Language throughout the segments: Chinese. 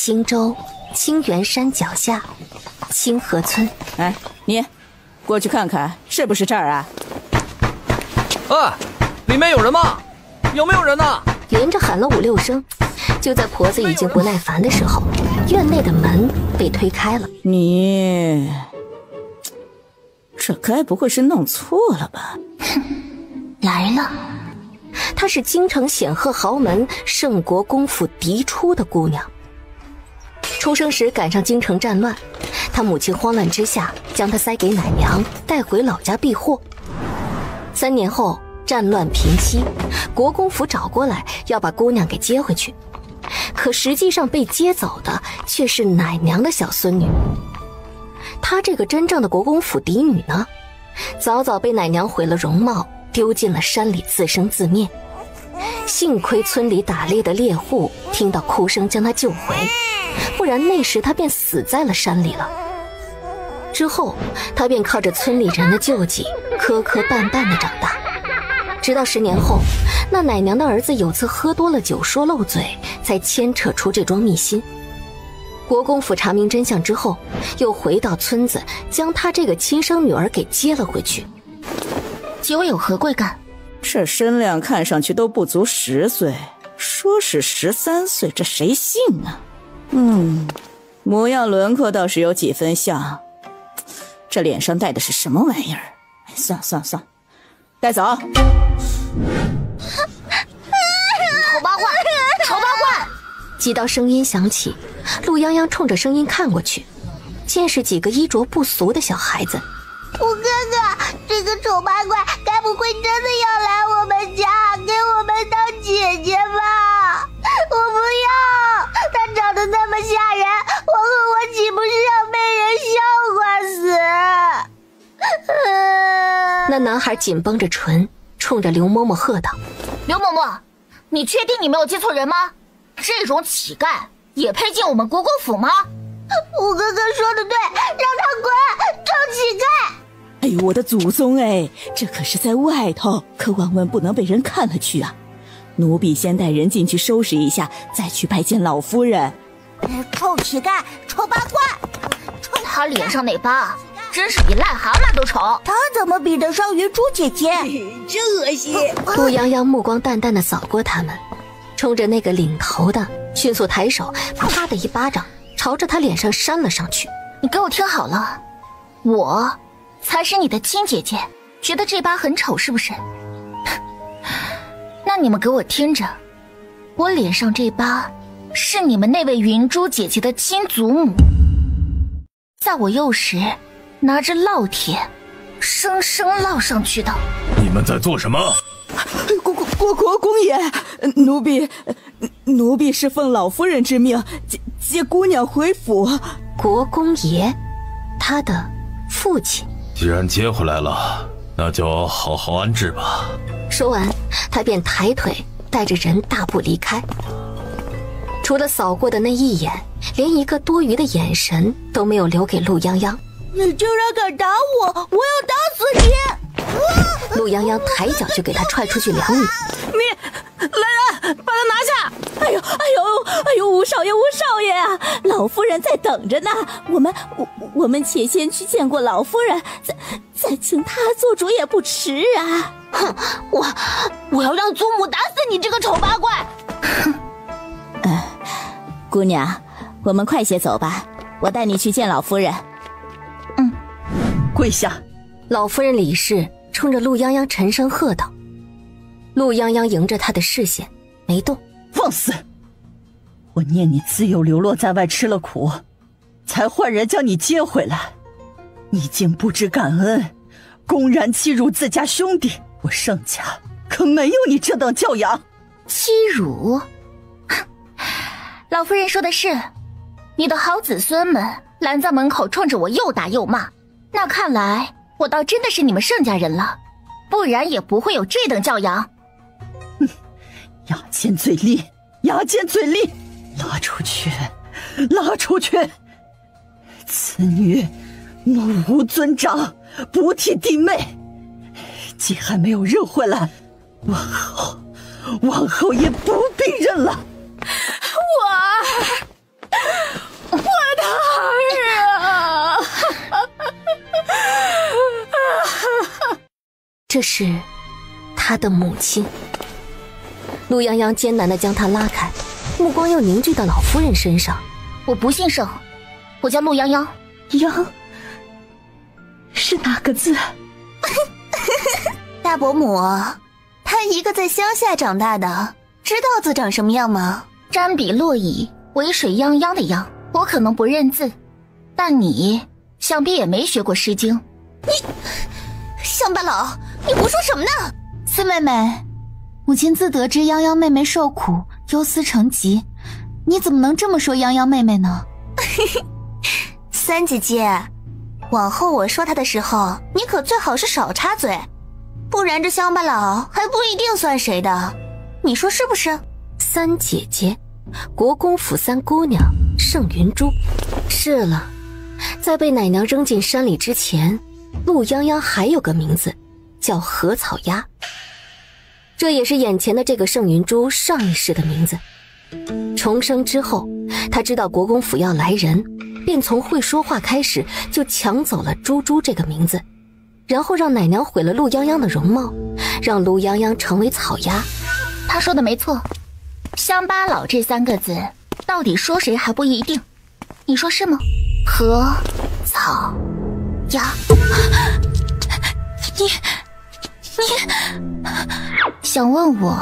青州青原山脚下清河村。哎，你过去看看是不是这儿啊？哎，里面有人吗？有没有人呢？连着喊了5、6声，就在婆子已经不耐烦的时候，院内的门被推开了。你这该不会是弄错了吧？来了，她是京城显赫豪门盛国公府嫡出的姑娘。出生时赶上京城战乱，她母亲慌乱之下将她塞给奶娘，带回老家避祸。3年后，战乱平息，国公府找过来要把姑娘给接回去，可实际上被接走的却是奶娘的小孙女。她这个真正的国公府嫡女呢，早早被奶娘毁了容貌，丢进了山里自生自灭。幸亏村里打猎的猎户听到哭声将她救回，不然那时她便死在了山里了。之后她便靠着村里人的救济，磕磕绊绊地长大。直到10年后，那奶娘的儿子有次喝多了酒说漏嘴，才牵扯出这桩密心。国公府查明真相之后，又回到村子，将她这个亲生女儿给接了回去。几位有何贵干？这身量看上去都不足10岁，说是13岁，这谁信啊？模样轮廓倒是有几分像，这脸上戴的是什么玩意儿？算了，带走。丑八怪！几道声音响起，陆泱泱冲着声音看过去，见是几个衣着不俗的小孩子。五哥哥，这个丑八怪该不会真的要来我们家给我们当姐姐吧？我不要，她长得那么吓人，我和我岂不是要被人笑话死？那男孩紧绷着唇，冲着刘嬷嬷喝道：刘嬷嬷，你确定你没有记错人吗？这种乞丐也配进我们国公府吗？五哥哥说的对，让他滚，臭乞丐！哎呦，我的祖宗哎，这可是在外头，可万万不能被人看了去啊！奴婢先带人进去收拾一下，再去拜见老夫人。臭乞丐，丑八怪！他脸上那疤真是比癞蛤蟆都丑。他怎么比得上云珠姐姐？真恶心！陆泱泱目光淡淡的扫过他们，冲着那个领头的迅速抬手，啪的一巴掌朝着他脸上扇了上去。你给我听好了，我才是你的亲姐姐，觉得这疤很丑是不是？那你们给我听着，我脸上这疤是你们那位云珠姐姐的亲祖母，在我幼时拿着烙铁生生烙上去的。你们在做什么？公爷，奴婢是奉老夫人之命接姑娘回府。国公爷，他的父亲。既然接回来了，那就好好安置吧。说完，他便抬腿带着人大步离开。除了扫过的那一眼，连一个多余的眼神都没有留给陆泱泱。你竟然敢打我，我要打死你！陆泱泱抬脚就给他踹出去2米。来人，把他拿下！哎呦，吴少爷啊，老夫人在等着呢。我们且先去见过老夫人，再请她做主也不迟啊。哼，我要让祖母打死你这个丑八怪！姑娘，我们快些走吧，我带你去见老夫人。跪下！老夫人李氏冲着陆泱泱沉声喝道。陆泱泱迎着他的视线没动。放肆！我念你自幼流落在外吃了苦，才换人将你接回来，你竟不知感恩，公然欺辱自家兄弟，我盛家可没有你这等教养。欺辱？老夫人说的是，你的好子孙们拦在门口冲着我又打又骂，那看来我倒真的是你们盛家人了，不然也不会有这等教养。牙尖嘴利，牙尖嘴利！拉出去，拉出去！此女目无尊长，不替弟妹，既还没有认回来，往后也不必认了。我这是他的母亲。陆泱泱艰难地将他拉开，目光又凝聚到老夫人身上。我不姓盛，我叫陆泱泱。泱是哪个字？大伯母，他一个在乡下长大的，知道字长什么样吗？沾笔落笔，为水泱泱的泱，我可能不认字，但你想必也没学过诗经。你乡巴佬，你胡说什么呢？四妹妹，母亲自得知泱泱妹妹受苦，忧思成疾，你怎么能这么说泱泱妹妹呢？三姐姐，往后我说她的时候，你可最好是少插嘴，不然这乡巴佬还不一定算谁的，你说是不是？三姐姐，国公府三姑娘盛云珠。是了，在被奶娘扔进山里之前，陆泱泱还有个名字，叫禾草鸭。这也是眼前的这个盛云珠上一世的名字。重生之后，他知道国公府要来人，便从会说话开始就抢走了珠珠这个名字，然后让奶娘毁了陆泱泱的容貌，让陆泱泱成为草鸭。他说的没错，乡巴佬这三个字到底说谁还不一定，你说是吗？禾草鸭。你想问我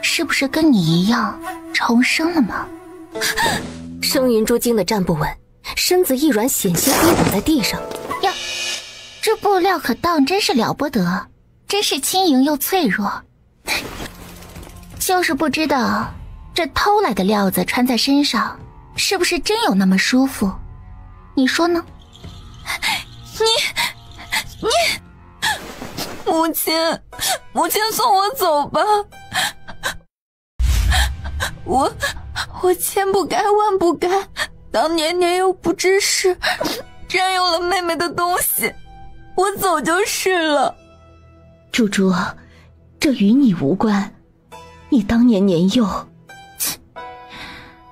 是不是跟你一样重生了吗？盛云珠惊得站不稳，身子一软，险些跌倒在地上。呀，这布料可当真是了不得，真是轻盈又脆弱。就是不知道这偷来的料子穿在身上是不是真有那么舒服，你说呢？你母亲送我走吧，我千不该万不该，当年年幼不知事，占用了妹妹的东西，我走就是了。珠珠，这与你无关，你当年年幼。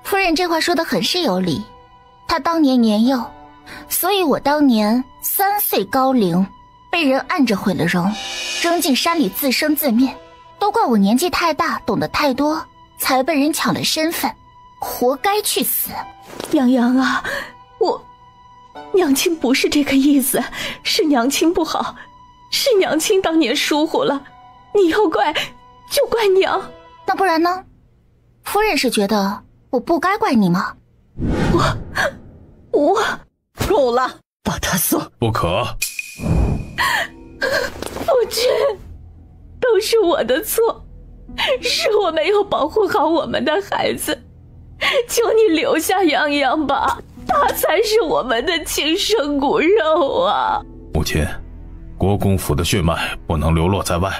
夫人这话说得很是有理，她当年年幼，所以我当年3岁高龄被人按着毁了容，扔进山里自生自灭，都怪我年纪太大，懂得太多，才被人抢了身份，活该去死。泱泱啊，娘亲不是这个意思，是娘亲不好，是娘亲当年疏忽了，你要怪就怪娘。那不然呢？夫人是觉得我不该怪你吗？我够了，把他送。不可。夫君，都是我的错，是我没有保护好我们的孩子，求你留下泱泱吧，他才是我们的亲生骨肉啊。母亲，国公府的血脉不能流落在外，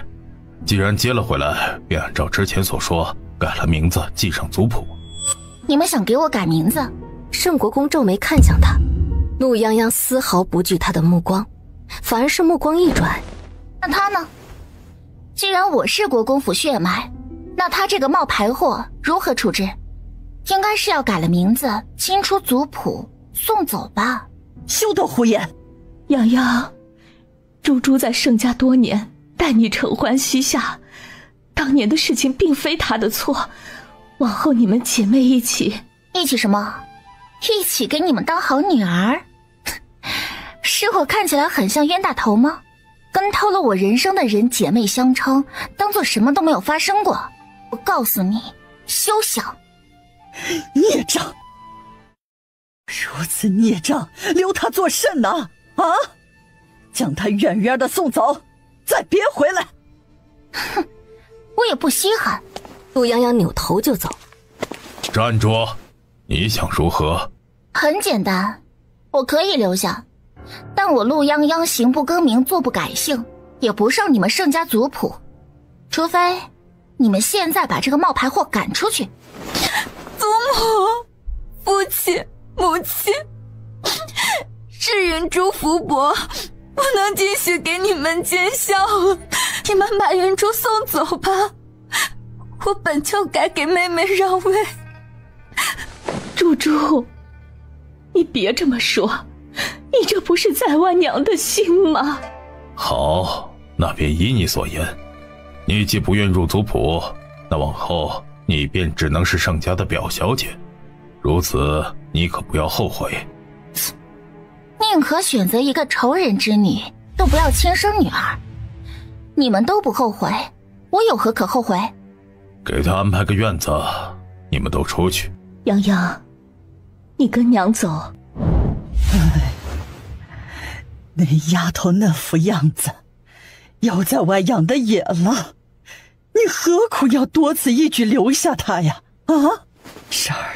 既然接了回来，便按照之前所说改了名字，继承族谱。你们想给我改名字？盛国公皱眉看向他，陆泱泱丝毫不惧他的目光，反而是目光一转。那他呢？既然我是国公府血脉，那他这个冒牌货如何处置？应该是要改了名字，清出族谱，送走吧。休得胡言！泱泱，珠珠在盛家多年，待你承欢膝下，当年的事情并非她的错，往后你们姐妹一起什么？一起给你们当好女儿？是我看起来很像冤大头吗？跟偷了我人生的人姐妹相称，当做什么都没有发生过。我告诉你，休想！孽障！如此孽障，留他做甚呢？啊！将他远远的送走，再别回来。哼，我也不稀罕。陆泱泱扭头就走。站住！你想如何？很简单，我可以留下，但我陆泱泱行不更名，坐不改姓，也不上你们盛家族谱，除非你们现在把这个冒牌货赶出去。祖母，父亲，母亲，是云珠福薄，不能继续给你们见笑了，你们把云珠送走吧，我本就该给妹妹让位。珠珠，你别这么说，你这不是在剜娘的心吗？好，那便依你所言。你既不愿入族谱，那往后你便只能是盛家的表小姐，如此你可不要后悔。宁可选择一个仇人之女，都不要亲生女儿。你们都不后悔，我有何可后悔？给他安排个院子，你们都出去。洋洋，你跟娘走。那丫头那副样子，要在外养的野了，你何苦要多此一举留下她呀？啊，婶儿，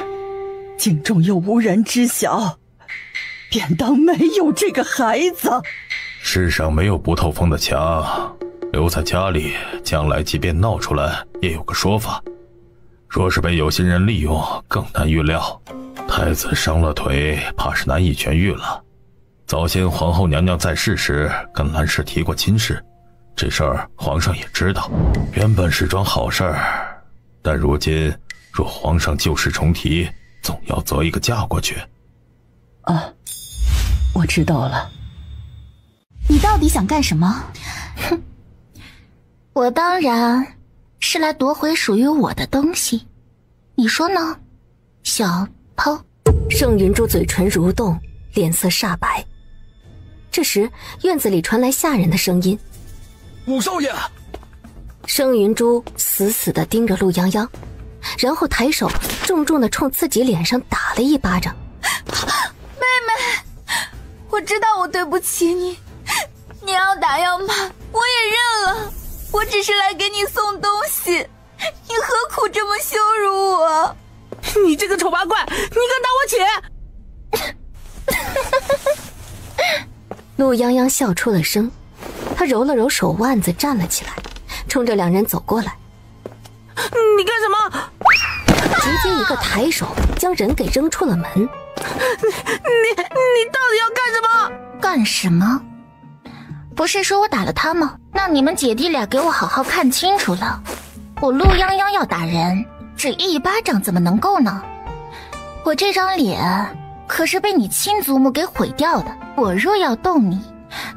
京中又无人知晓，便当没有这个孩子。世上没有不透风的墙，留在家里，将来即便闹出来，也有个说法。若是被有心人利用，更难预料。太子伤了腿，怕是难以痊愈了。早先皇后娘娘在世时，跟兰氏提过亲事，这事儿皇上也知道，原本是桩好事儿，但如今若皇上旧事重提，总要择一个嫁过去。啊，我知道了。你到底想干什么？哼，我当然是来夺回属于我的东西，你说呢，小抛？盛云珠嘴唇蠕动，脸色煞白。这时院子里传来下人的声音：五少爷。盛云珠死死地盯着陆泱泱，然后抬手重重地冲自己脸上打了一巴掌。妹妹，我知道我对不起你，你要打要骂我也认了，我只是来给你送东西，你何苦这么羞辱我？你这个丑八怪，你敢打我姐？陆泱泱笑出了声，他揉了揉手腕子，站了起来，冲着两人走过来。你干什么？直接一个抬手将人给扔出了门。你到底要干什么？干什么？不是说我打了他吗？那你们姐弟俩给我好好看清楚了，我陆泱泱要打人，只一巴掌怎么能够呢？我这张脸可是被你亲祖母给毁掉的，我若要动你，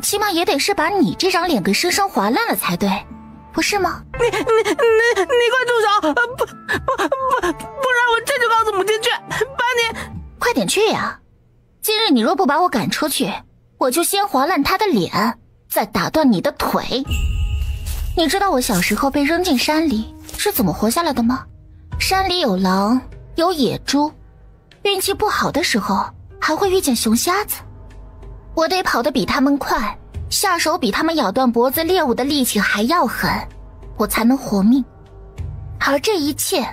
起码也得是把你这张脸给生生划烂了才对，不是吗？你快住手！不然我这就告诉母亲去，把你……快点去呀！今日你若不把我赶出去，我就先划烂他的脸，再打断你的腿。你知道我小时候被扔进山里是怎么活下来的吗？山里有狼，有野猪，运气不好的时候还会遇见熊瞎子。我得跑得比他们快，下手比他们咬断脖子猎物的力气还要狠，我才能活命。而这一切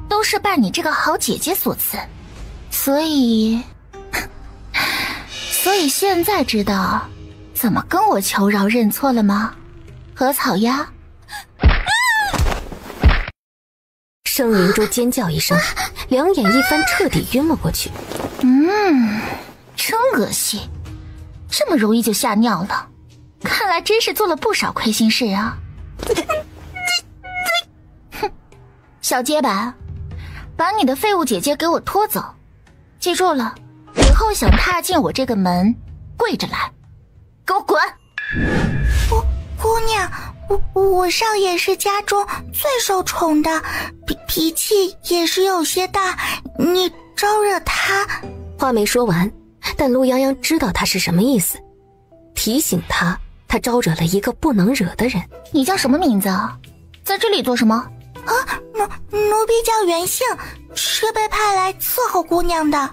都是拜你这个好姐姐所赐，所以现在知道怎么跟我求饶认错了吗？禾草鸭。盛云珠尖叫一声，两眼一翻，彻底晕了过去。真恶心，这么容易就吓尿了，看来真是做了不少亏心事啊。哼，小结巴，把你的废物姐姐给我拖走，记住了，以后想踏进我这个门，跪着来，给我滚！姑娘，我少爷是家中最受宠的，脾气也是有些大，你招惹他。话没说完，但陆泱泱知道他是什么意思，提醒他招惹了一个不能惹的人。你叫什么名字啊？在这里做什么？啊，奴婢叫袁杏，是被派来伺候姑娘的。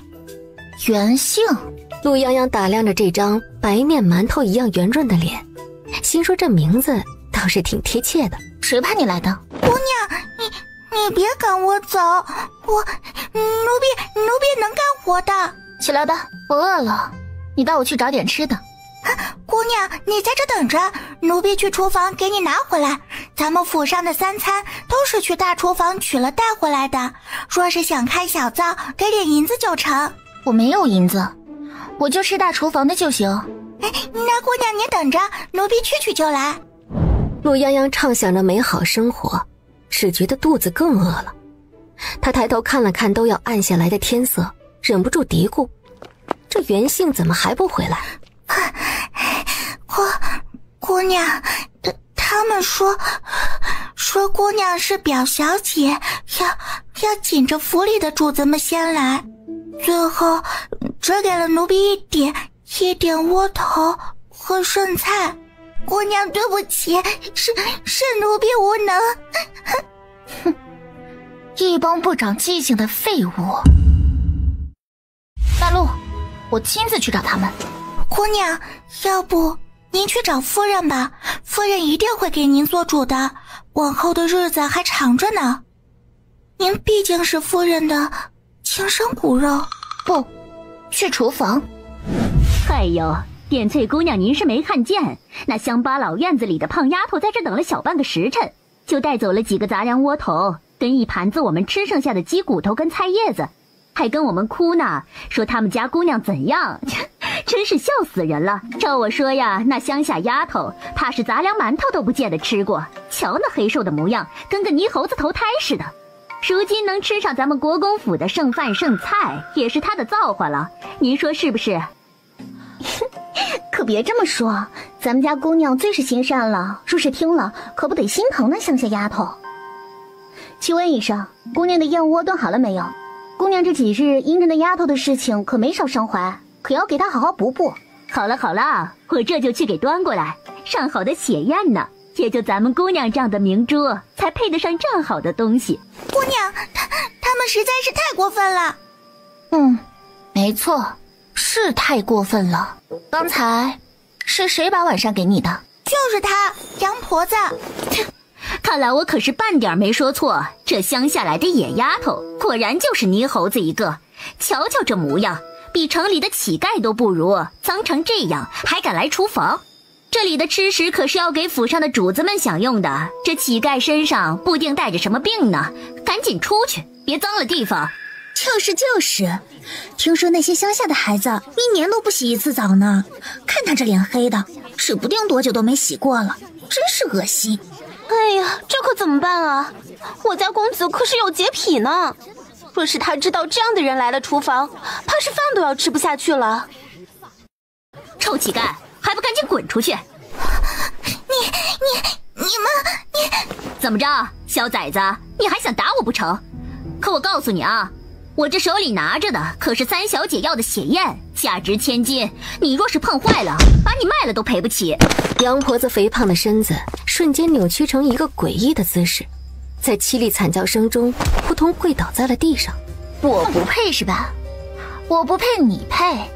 袁杏。陆泱泱打量着这张白面馒头一样圆润的脸，心说这名字倒是挺贴切的。谁派你来的？姑娘，你别赶我走，奴婢能干活的。起来吧，我饿了，你带我去找点吃的。姑娘，你在这等着，奴婢去厨房给你拿回来。咱们府上的3餐都是去大厨房取了带回来的，若是想开小灶，给点银子就成。我没有银子，我就吃大厨房的就行。那姑娘你等着，奴婢去取就来。陆泱泱畅想着美好生活，只觉得肚子更饿了。他抬头看了看都要暗下来的天色，忍不住嘀咕：这袁杏怎么还不回来？姑娘，他们说姑娘是表小姐，要紧着府里的主子们先来，最后只给了奴婢一点窝头和剩菜。姑娘对不起，是奴婢无能。哼，一帮不长记性的废物。大陆，我亲自去找他们。姑娘，要不您去找夫人吧，夫人一定会给您做主的，往后的日子还长着呢。您毕竟是夫人的亲生骨肉。不，去厨房。哎呦，点翠姑娘，您是没看见，那乡巴老院子里的胖丫头在这等了小半个时辰，就带走了几个杂粮窝头，跟一盘子我们吃剩下的鸡骨头跟菜叶子，还跟我们哭呢，说他们家姑娘怎样，真是笑死人了。照我说呀，那乡下丫头怕是杂粮馒头都不见得吃过，瞧那黑瘦的模样，跟个泥猴子投胎似的。如今能吃上咱们国公府的剩饭剩菜，也是她的造化了，您说是不是？可别这么说，咱们家姑娘最是心善了，若是听了可不得心疼那乡下丫头。去问一声，姑娘的燕窝炖好了没有？姑娘这几日因着那丫头的事情可没少伤怀，可要给她好好补补。好了好了，我这就去给端过来。上好的血燕呢，也就咱们姑娘这样的明珠才配得上这样好的东西。姑娘，他们实在是太过分了。没错，是太过分了。刚才是谁把晚膳给你的？就是她，杨婆子。看来我可是半点没说错，这乡下来的野丫头果然就是泥猴子一个。瞧瞧这模样，比城里的乞丐都不如，脏成这样还敢来厨房。这里的吃食可是要给府上的主子们享用的，这乞丐身上不定带着什么病呢，赶紧出去，别脏了地方。就是，听说那些乡下的孩子一年都不洗一次澡呢，看他这脸黑的，指不定多久都没洗过了，真是恶心。哎呀，这可怎么办啊？我家公子可是有洁癖呢，若是他知道这样的人来了厨房，怕是饭都要吃不下去了。臭乞丐，还不赶紧滚出去！你们怎么着，小崽子，你还想打我不成？可我告诉你啊，我这手里拿着的可是三小姐要的血燕，价值千金，你若是碰坏了，把你卖了都赔不起。杨婆子肥胖的身子瞬间扭曲成一个诡异的姿势，在凄厉惨叫声中扑通跪倒在了地上。我不配是吧？我不配你配？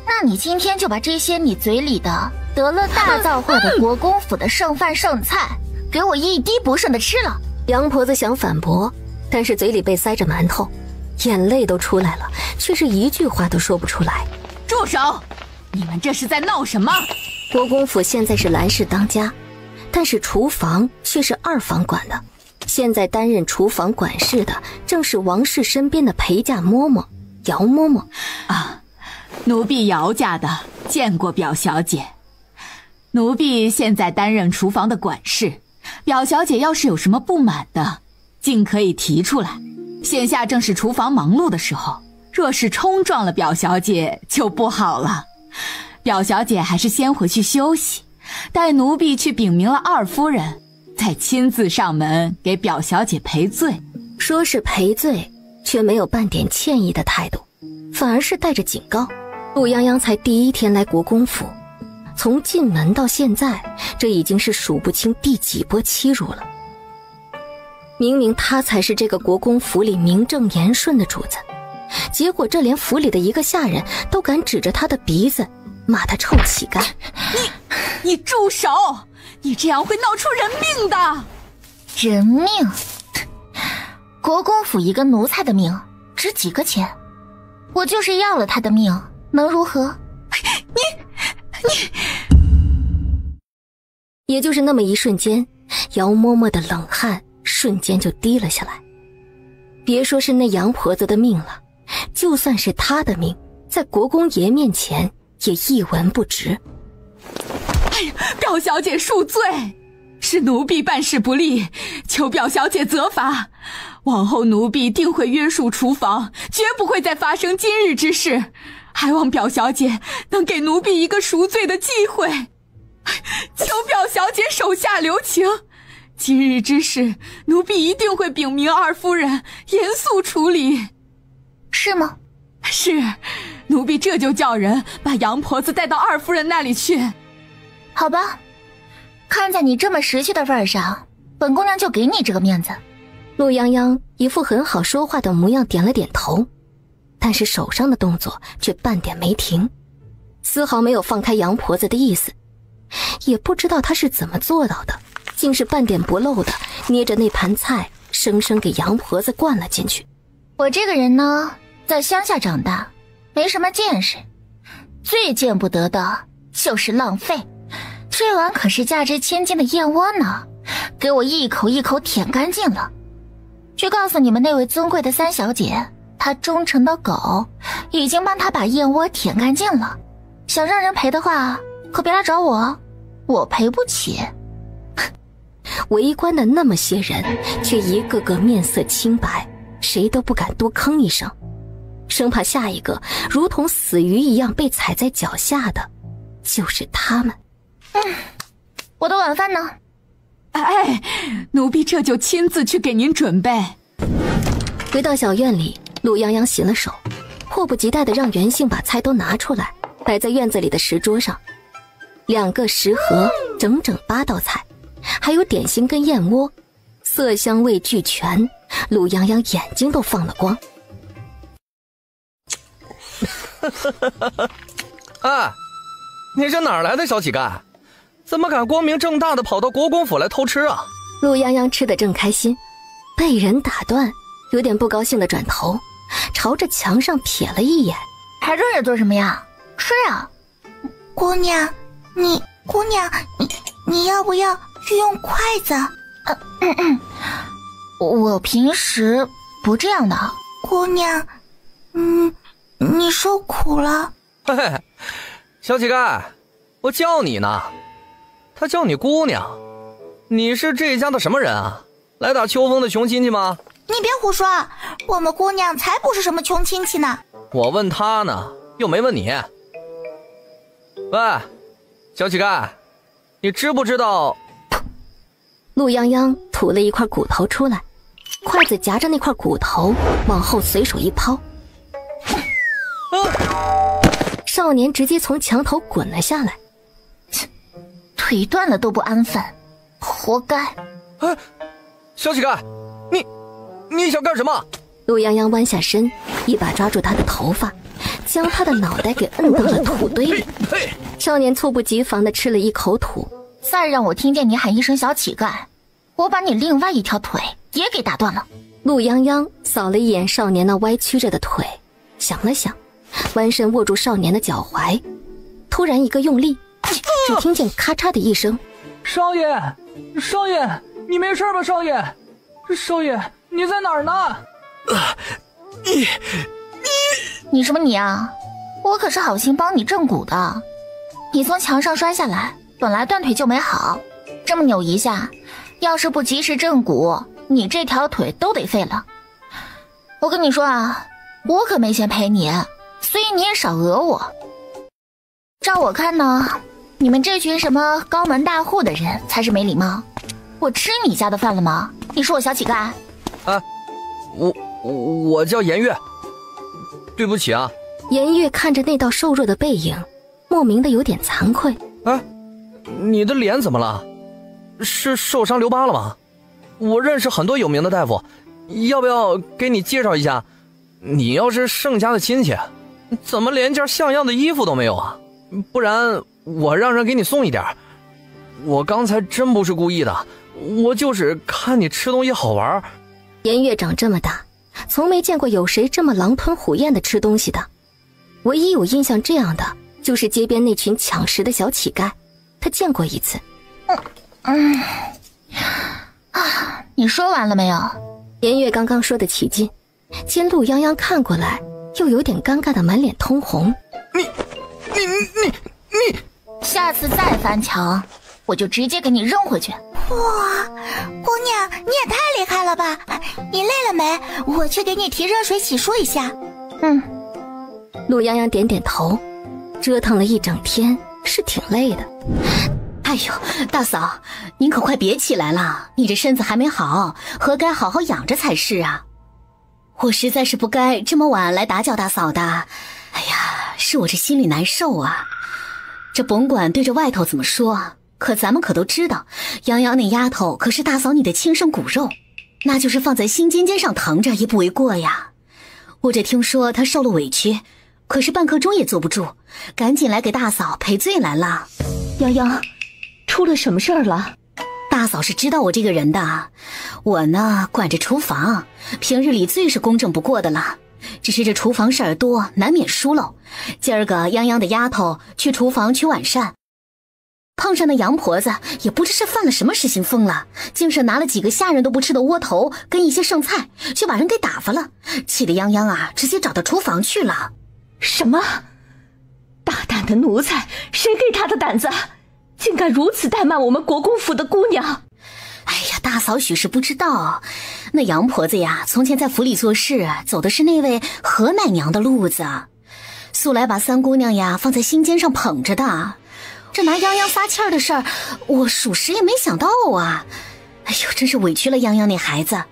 那你今天就把这些你嘴里的得了大造化的国公府的剩饭剩菜给我一滴不剩的吃了。杨婆子想反驳，但是嘴里被塞着馒头，眼泪都出来了，却是一句话都说不出来。住手！你们这是在闹什么？国公府现在是蓝氏当家，但是厨房却是二房管的。现在担任厨房管事的正是王氏身边的陪嫁嬷嬷姚嬷嬷啊。奴婢姚家的见过表小姐，奴婢现在担任厨房的管事，表小姐要是有什么不满的，尽可以提出来。现下正是厨房忙碌的时候，若是冲撞了表小姐就不好了。表小姐还是先回去休息，待奴婢去禀明了二夫人，再亲自上门给表小姐赔罪。说是赔罪，却没有半点歉意的态度，反而是带着警告。陆泱泱才第一天来国公府，从进门到现在，这已经是数不清第几波欺辱了。明明他才是这个国公府里名正言顺的主子，结果这连府里的一个下人都敢指着他的鼻子骂他臭乞丐。你住手！你这样会闹出人命的。人命？国公府一个奴才的命值几个钱？我就是要了他的命，能如何？也就是那么一瞬间，姚嬷嬷的冷汗瞬间就滴了下来。别说是那杨婆子的命了，就算是她的命，在国公爷面前也一文不值。哎呀，表小姐恕罪，是奴婢办事不力，求表小姐责罚。往后奴婢定会约束厨房，绝不会再发生今日之事，还望表小姐能给奴婢一个赎罪的机会。求表小姐手下留情，今日之事，奴婢一定会禀明二夫人，严肃处理。是吗？是，奴婢这就叫人把杨婆子带到二夫人那里去。好吧，看在你这么识趣的份上，本姑娘就给你这个面子。陆泱泱一副很好说话的模样，点了点头，但是手上的动作却半点没停，丝毫没有放开杨婆子的意思。也不知道她是怎么做到的，竟是半点不漏的捏着那盘菜，生生给杨婆子灌了进去。我这个人呢，在乡下长大，没什么见识，最见不得的就是浪费。这碗可是价值千金的燕窝呢，给我一口一口舔干净了。去告诉你们那位尊贵的三小姐，她忠诚的狗已经帮她把燕窝舔干净了。想让人赔的话，可别来找我，我赔不起。围观的那么些人，却一个个面色清白，谁都不敢多吭一声，生怕下一个如同死鱼一样被踩在脚下的就是他们。我的晚饭呢？哎，奴婢这就亲自去给您准备。回到小院里，陆泱泱洗了手，迫不及待地让袁杏把菜都拿出来，摆在院子里的石桌上。2个食盒，整整8道菜，还有点心跟燕窝，色香味俱全。陆泱泱眼睛都放了光。哎，你这哪儿来的小乞丐？怎么敢光明正大的跑到国公府来偷吃啊？陆泱泱吃得正开心，被人打断，有点不高兴的转头，朝着墙上瞥了一眼。还愣着做什么呀？吃啊！姑娘，你要不要用筷子？我平时不这样的。姑娘，你受苦了。嘿嘿，小乞丐，我叫你呢。他叫你姑娘，你是这家的什么人啊？来打秋风的穷亲戚吗？你别胡说，我们姑娘才不是什么穷亲戚呢。我问他呢，又没问你。喂，小乞丐，你知不知道？陆泱泱吐了一块骨头出来，筷子夹着那块骨头往后随手一抛，少年直接从墙头滚了下来。腿断了都不安分，活该！哎，小乞丐，你想干什么？陆泱泱弯下身，一把抓住他的头发，将他的脑袋给摁到了土堆里。少年猝不及防地吃了一口土。再让我听见你喊一声小乞丐，我把你另外一条腿也给打断了。陆泱泱扫了一眼少年那歪曲着的腿，想了想，弯身握住少年的脚踝，突然一个用力，只听见咔嚓的一声。少爷，你没事吧？少爷，你在哪儿呢？你什么你啊？我可是好心帮你正骨的。你从墙上摔下来，本来断腿就没好，这么扭一下，要是不及时正骨，你这条腿都得废了。我跟你说啊，我可没钱赔你，所以你也少讹我。照我看呢，你们这群什么高门大户的人才是没礼貌。我吃你家的饭了吗？你说我小乞丐？啊，我叫颜月，对不起啊。颜月看着那道瘦弱的背影，莫名的有点惭愧。哎，你的脸怎么了？是受伤留疤了吗？我认识很多有名的大夫，要不要给你介绍一下？你要是盛家的亲戚，怎么连件像样的衣服都没有啊？不然我让人给你送一点。我刚才真不是故意的，我就是看你吃东西好玩。颜月长这么大，从没见过有谁这么狼吞虎咽的吃东西的。唯一有印象这样的，就是街边那群抢食的小乞丐，他见过一次。你说完了没有？颜月刚刚说的起劲，见陆泱泱看过来，又有点尴尬的满脸通红。你，下次再翻墙，我就直接给你扔回去。哇，姑娘，你也太厉害了吧！你累了没？我去给你提热水洗漱一下。陆泱泱点点头，折腾了一整天，是挺累的。哎呦，大嫂，您可快别起来了，你这身子还没好，何该好好养着才是啊。我实在是不该这么晚来打搅大嫂的，哎呀，是我这心里难受啊。这甭管对着外头怎么说，可咱们可都知道，泱泱那丫头可是大嫂你的亲生骨肉，那就是放在心尖尖上疼着也不为过呀。我这听说她受了委屈，可是半刻钟也坐不住，赶紧来给大嫂赔罪来了。泱泱，出了什么事儿了？大嫂是知道我这个人的，我呢管着厨房，平日里最是公正不过的了，只是这厨房事儿多，难免疏漏。今儿个泱泱的丫头去厨房取晚膳，碰上那杨婆子，也不知是犯了什么失心疯了，竟是拿了几个下人都不吃的窝头跟一些剩菜，就把人给打发了，气得泱泱啊直接找到厨房去了。什么？大胆的奴才，谁给他的胆子，竟敢如此怠慢我们国公府的姑娘？哎呀，大嫂许是不知道，那杨婆子呀，从前在府里做事，走的是那位何奶娘的路子，素来把三姑娘呀放在心尖上捧着的。这拿泱泱撒气儿的事儿，我属实也没想到啊！哎呦，真是委屈了泱泱那孩子。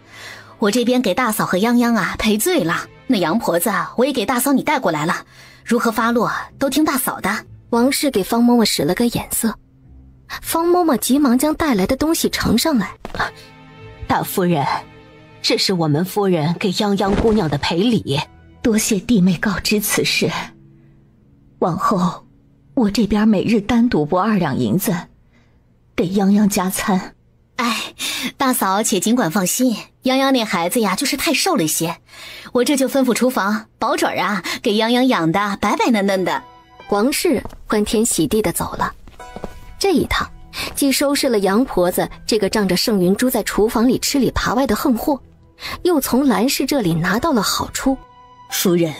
我这边给大嫂和泱泱啊赔罪了，那杨婆子我也给大嫂你带过来了，如何发落都听大嫂的。王氏给方嬷嬷使了个眼色，方嬷嬷急忙将带来的东西呈上来。大夫人，这是我们夫人给泱泱姑娘的赔礼，多谢弟妹告知此事。往后我这边每日单独拨2两银子给泱泱加餐。哎，大嫂且尽管放心，泱泱那孩子呀就是太瘦了些，我这就吩咐厨房保准啊给泱泱养的白白嫩嫩的。王氏欢天喜地的走了。这一趟既收拾了杨婆子这个仗着盛云珠在厨房里吃里扒外的横货，又从兰氏这里拿到了好处。夫人，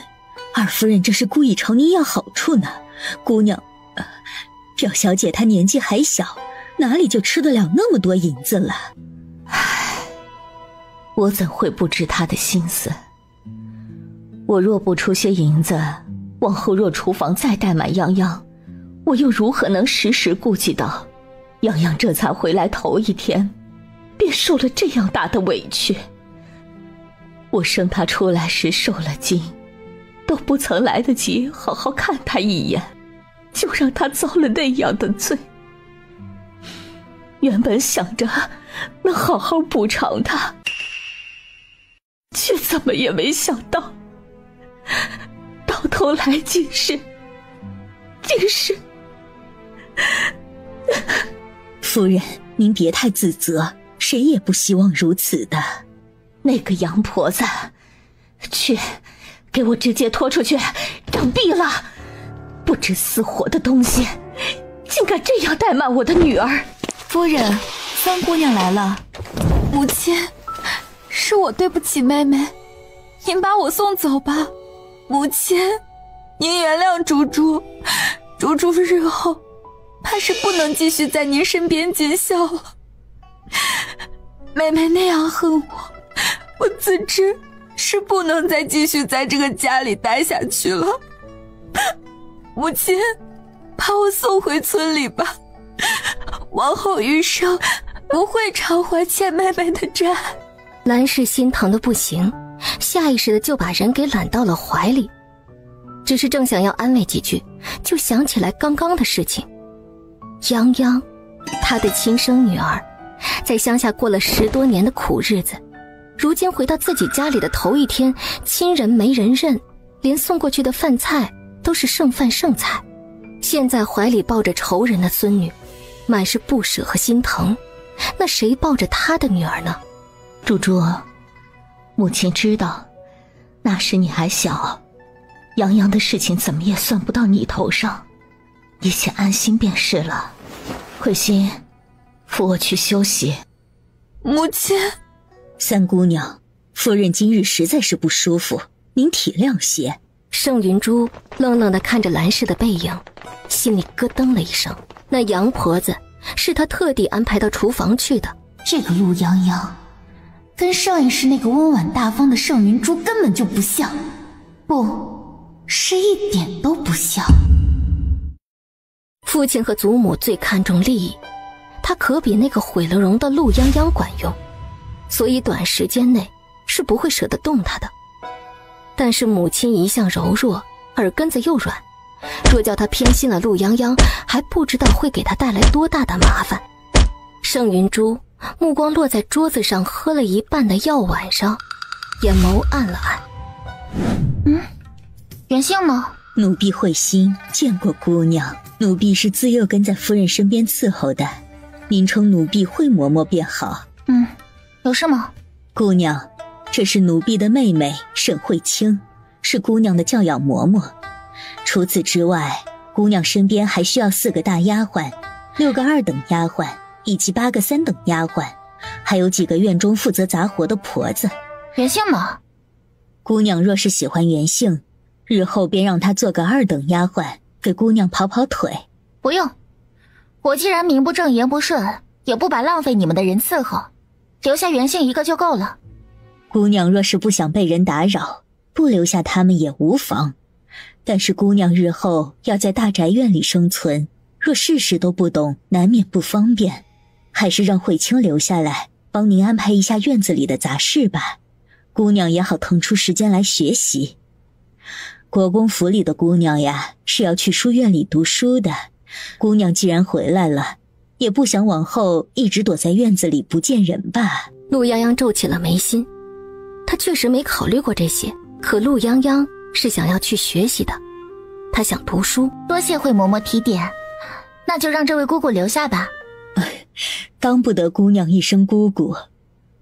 二夫人这是故意朝您要好处呢。姑娘，表小姐她年纪还小，哪里就吃得了那么多银子了？唉，我怎会不知她的心思？我若不出些银子，往后若厨房再怠慢泱泱，我又如何能时时顾及到泱泱这才回来头一天便受了这样大的委屈？我生她出来时受了惊，都不曾来得及好好看她一眼，就让她遭了那样的罪。原本想着能好好补偿她，却怎么也没想到，到头来竟是夫人，您别太自责，谁也不希望如此的。那个杨婆子，去给我直接拖出去杖毙了！不知死活的东西，竟敢这样怠慢我的女儿！夫人，三姑娘来了。母亲，是我对不起妹妹，您把我送走吧。母亲，您原谅猪猪，猪猪日后怕是不能继续在您身边尽孝了。妹妹那样恨我，我自知是不能再继续在这个家里待下去了。母亲，把我送回村里吧，往后余生不会偿还欠妹妹的债。兰氏心疼的不行，下意识的就把人给揽到了怀里，只是正想要安慰几句，就想起来刚刚的事情。泱泱，她的亲生女儿，在乡下过了10多年的苦日子，如今回到自己家里的头一天，亲人没人认，连送过去的饭菜都是剩饭剩菜。现在怀里抱着仇人的孙女，满是不舍和心疼，那谁抱着他的女儿呢？猪猪，母亲知道，那时你还小，泱泱的事情怎么也算不到你头上，你先安心便是了。慧心，扶我去休息。母亲。三姑娘，夫人今日实在是不舒服，您体谅些。盛云珠愣愣地看着兰氏的背影，心里咯噔了一声。那杨婆子是她特地安排到厨房去的。这个陆泱泱跟上一世那个温婉大方的盛云珠根本就不像，不是一点都不像。父亲和祖母最看重利益，他可比那个毁了容的陆泱泱管用，所以短时间内是不会舍得动他的。但是母亲一向柔弱，耳根子又软，若叫他偏心了陆泱泱，还不知道会给他带来多大的麻烦。盛云珠目光落在桌子上喝了一半的药碗上，眼眸暗了暗。袁姓呢？奴婢慧心见过姑娘，奴婢是自幼跟在夫人身边伺候的，您称奴婢慧嬷嬷便好。有事吗？姑娘，这是奴婢的妹妹沈慧清，是姑娘的教养嬷嬷。除此之外，姑娘身边还需要4个大丫鬟，6个2等丫鬟，以及8个3等丫鬟，还有几个院中负责杂活的婆子。袁姓呢？姑娘若是喜欢袁姓，日后便让她做个2等丫鬟，给姑娘跑跑腿。不用，我既然名不正言不顺，也不白浪费你们的人伺候，留下袁姓一个就够了。姑娘若是不想被人打扰，不留下他们也无妨。但是姑娘日后要在大宅院里生存，若事事都不懂，难免不方便，还是让慧清留下来，帮您安排一下院子里的杂事吧。姑娘也好腾出时间来学习。国公府里的姑娘呀，是要去书院里读书的。姑娘既然回来了，也不想往后一直躲在院子里不见人吧。陆泱泱皱起了眉心，她确实没考虑过这些，可陆泱泱是想要去学习的，她想读书。多谢慧嬷嬷提点，那就让这位姑姑留下吧。当不得姑娘一声姑姑。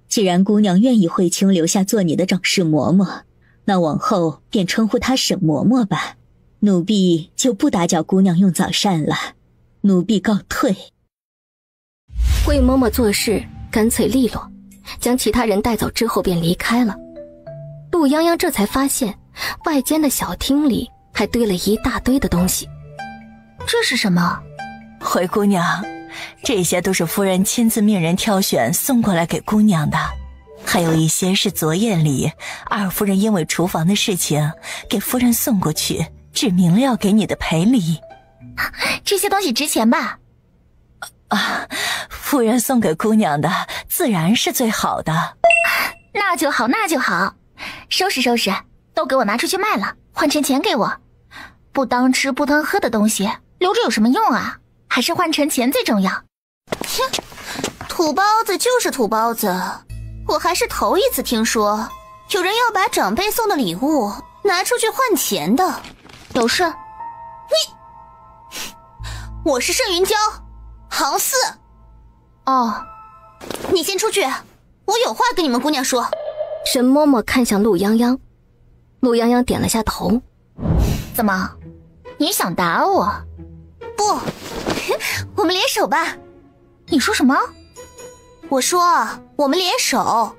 既然姑娘愿意慧清留下做你的掌事嬷嬷，那往后便称呼她沈嬷嬷吧。奴婢就不打搅姑娘用早膳了，奴婢告退。慧嬷嬷做事干脆利落，将其他人带走之后便离开了。陆泱泱这才发现外间的小厅里还堆了一大堆的东西。这是什么？回姑娘，这些都是夫人亲自命人挑选送过来给姑娘的，还有一些是昨夜里二夫人因为厨房的事情给夫人送过去，指明了要给你的赔礼。这些东西值钱吧？夫人送给姑娘的自然是最好的。那就好，那就好，收拾收拾，都给我拿出去卖了，换成钱给我。不当吃不当喝的东西留着有什么用啊？还是换成钱最重要。土包子就是土包子，我还是头一次听说有人要把长辈送的礼物拿出去换钱的。有事？我是盛云娇，行4。哦，你先出去，我有话跟你们姑娘说。沈嬷嬷看向陆泱泱，陆泱泱点了下头。怎么，你想打我？不，我们联手吧。你说什么？我说我们联手。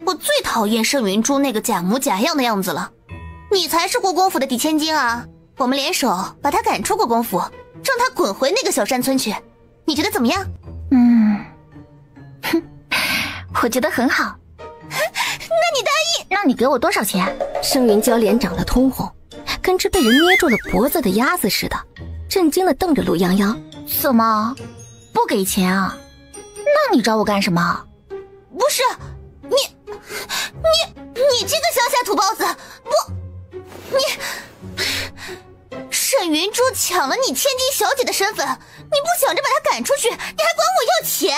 我最讨厌盛云珠那个假模假样的样子了，你才是国公府的底千金啊！我们联手把他赶出国公府，让他滚回那个小山村去，你觉得怎么样？我觉得很好。那你答应？那你给我多少钱？盛云娇脸长得通红，跟只被人捏住了脖子的鸭子似的，震惊地瞪着陆泱泱。怎么不给钱啊？那你找我干什么？不是你这个乡下土包子，沈云珠抢了你千金小姐的身份，你不想着把她赶出去，你还管我要钱？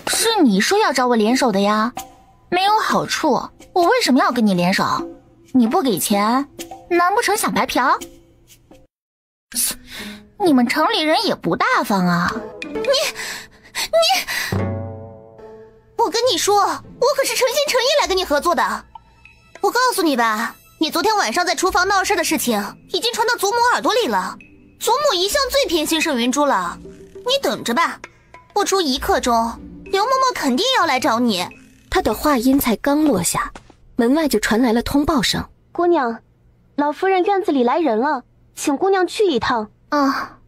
是你说要找我联手的呀，没有好处，我为什么要跟你联手？你不给钱，难不成想白嫖？你们城里人也不大方啊！我跟你说，我可是诚心诚意来跟你合作的。我告诉你吧，你昨天晚上在厨房闹事的事情已经传到祖母耳朵里了。祖母一向最偏心盛云珠了，你等着吧，不出1刻钟，刘嬷嬷肯定要来找你。她的话音才刚落下，门外就传来了通报声：姑娘，老夫人院子里来人了，请姑娘去一趟。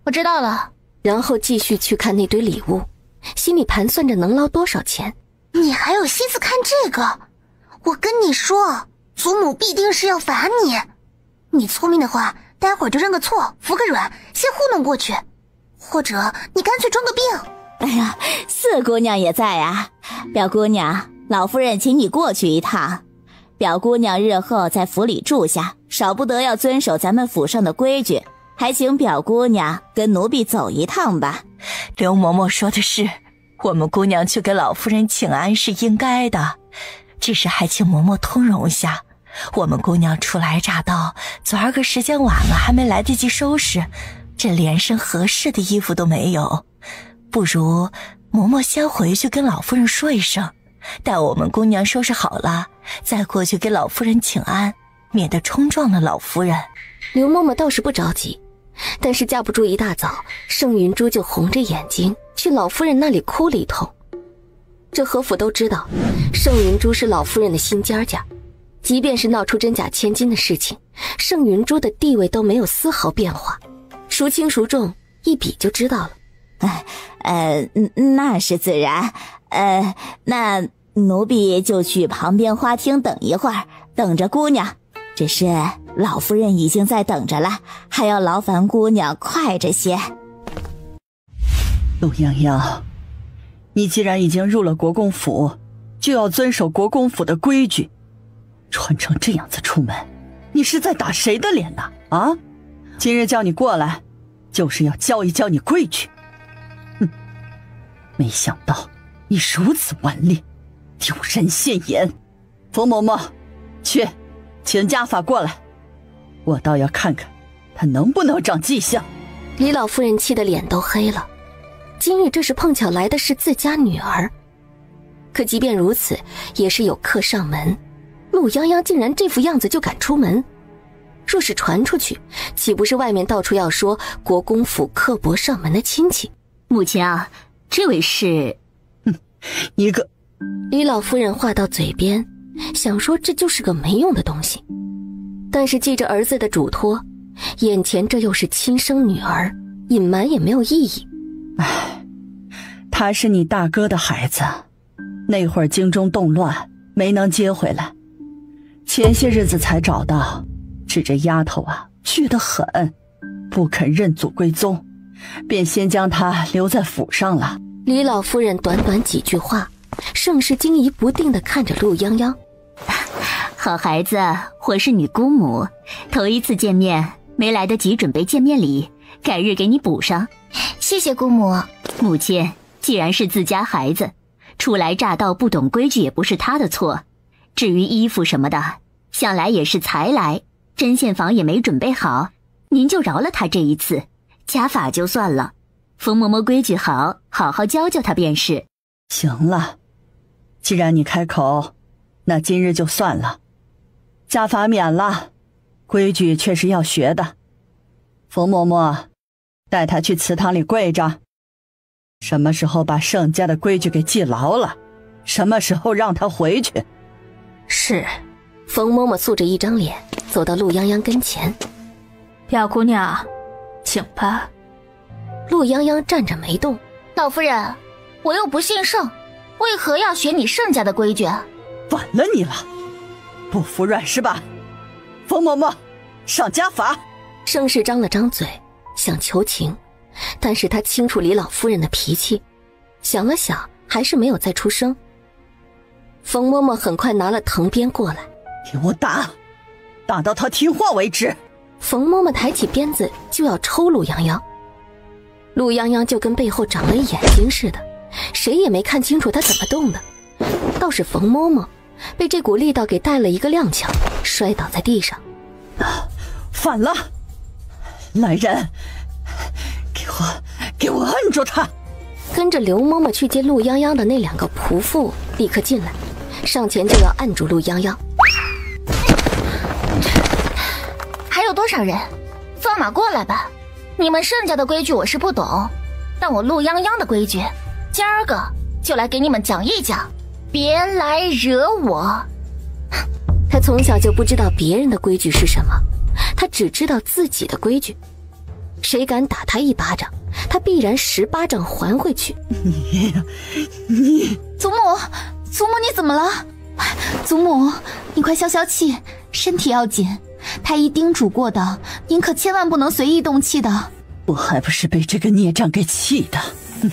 我知道了。然后继续去看那堆礼物，心里盘算着能捞多少钱。你还有心思看这个？我跟你说，祖母必定是要罚你。你聪明的话，待会儿就认个错，服个软，先糊弄过去。或者你干脆装个病。哎呀，四姑娘也在啊。表姑娘，老夫人请你过去一趟。表姑娘日后在府里住下，少不得要遵守咱们府上的规矩，还请表姑娘跟奴婢走一趟吧。刘嬷嬷说的是，我们姑娘去给老夫人请安是应该的，只是还请嬷嬷通融下。我们姑娘初来乍到，昨儿个时间晚了，还没来得及收拾，这连身合适的衣服都没有。不如嬷嬷先回去跟老夫人说一声，待我们姑娘收拾好了，再过去给老夫人请安，免得冲撞了老夫人。刘嬷嬷倒是不着急，但是架不住一大早，盛云珠就红着眼睛去老夫人那里哭了一通。这何府都知道，盛云珠是老夫人的心尖家，即便是闹出真假千金的事情，盛云珠的地位都没有丝毫变化，孰轻孰重一比就知道了。那是自然。那奴婢就去旁边花厅等一会儿，等着姑娘。只是老夫人已经在等着了，还要劳烦姑娘快着些。陆泱泱，你既然已经入了国公府，就要遵守国公府的规矩。穿成这样子出门，你是在打谁的脸呢？啊！今日叫你过来，就是要教一教你规矩。没想到你如此顽劣，丢人现眼。冯嬷嬷，去请家法过来，我倒要看看他能不能长记性。李老夫人气得脸都黑了，今日这是碰巧来的是自家女儿，可即便如此，也是有客上门。陆泱泱竟然这副样子就敢出门，若是传出去，岂不是外面到处要说国公府刻薄上门的亲戚？母亲啊，这位是……一个……李老夫人话到嘴边，想说这就是个没用的东西，但是记着儿子的嘱托，眼前这又是亲生女儿，隐瞒也没有意义。他是你大哥的孩子，那会儿京中动乱没能接回来，前些日子才找到，只这丫头啊倔得很，不肯认祖归宗，便先将她留在府上了。李老夫人短短几句话，甚是惊疑不定地看着陆泱泱。好孩子，我是你姑母，头一次见面，没来得及准备见面礼，改日给你补上。谢谢姑母。母亲，既然是自家孩子，初来乍到不懂规矩也不是他的错。至于衣服什么的，想来也是才来，针线房也没准备好，您就饶了他这一次，家法就算了。冯嬷嬷规矩好，好好教教他便是。行了，既然你开口，那今日就算了，家法免了，规矩却是要学的。冯嬷嬷，带他去祠堂里跪着，什么时候把盛家的规矩给记牢了，什么时候让他回去。是。冯嬷嬷素着一张脸走到陆泱泱跟前。表姑娘，请吧。陆泱泱站着没动。老夫人，我又不姓盛，为何要学你盛家的规矩？反了你了，不服软是吧？冯嬷嬷，上家法。盛世张了张嘴想求情，但是他清楚李老夫人的脾气，想了想还是没有再出声。冯嬷嬷很快拿了藤鞭过来，给我打，打到他听话为止。冯嬷嬷抬起鞭子就要抽陆泱泱，陆泱泱就跟背后长了眼睛似的，谁也没看清楚他怎么动的，倒是冯嬷嬷被这股力道给带了一个踉跄，摔倒在地上。反了，来人，给我摁住他。跟着刘嬷嬷去接陆泱泱的那两个仆妇立刻进来，上前就要按住陆泱泱。还有多少人？放马过来吧！你们盛家的规矩我是不懂，但我陆泱泱的规矩，今儿个就来给你们讲一讲，别来惹我。他从小就不知道别人的规矩是什么，他只知道自己的规矩。谁敢打他一巴掌，他必然10巴掌还回去。你祖母你怎么了？祖母，你快消消气，身体要紧。太医叮嘱过的，您可千万不能随意动气的。我还不是被这个孽障给气的，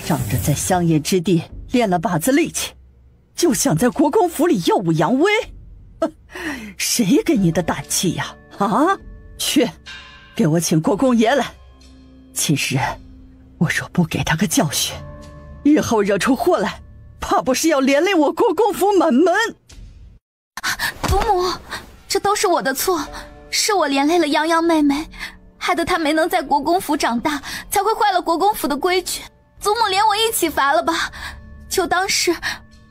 仗着在乡野之地练了把子力气，就想在国公府里耀武扬威。谁给你的胆气呀？啊，去，给我请国公爷来。其实我若不给他个教训，日后惹出祸来，怕不是要连累我国公府满门。祖母，这都是我的错，是我连累了泱泱妹妹，害得她没能在国公府长大，才会坏了国公府的规矩。祖母连我一起罚了吧，就当是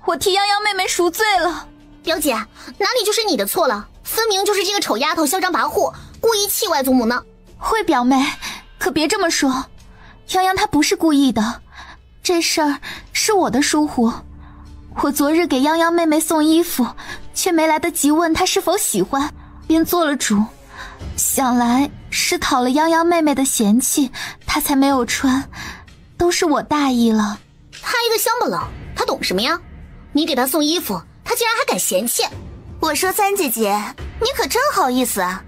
我替泱泱妹妹赎罪了。表姐，哪里就是你的错了？分明就是这个丑丫头嚣张跋扈，故意气歪祖母呢。慧表妹，可别这么说，泱泱她不是故意的，这事儿是我的疏忽。我昨日给泱泱妹妹送衣服，却没来得及问她是否喜欢，便做了主。想来是讨了泱泱妹妹的嫌弃，她才没有穿，都是我大意了。她一个乡巴佬，她懂什么呀？你给她送衣服，她竟然还敢嫌弃。我说三姐姐，你可真好意思啊！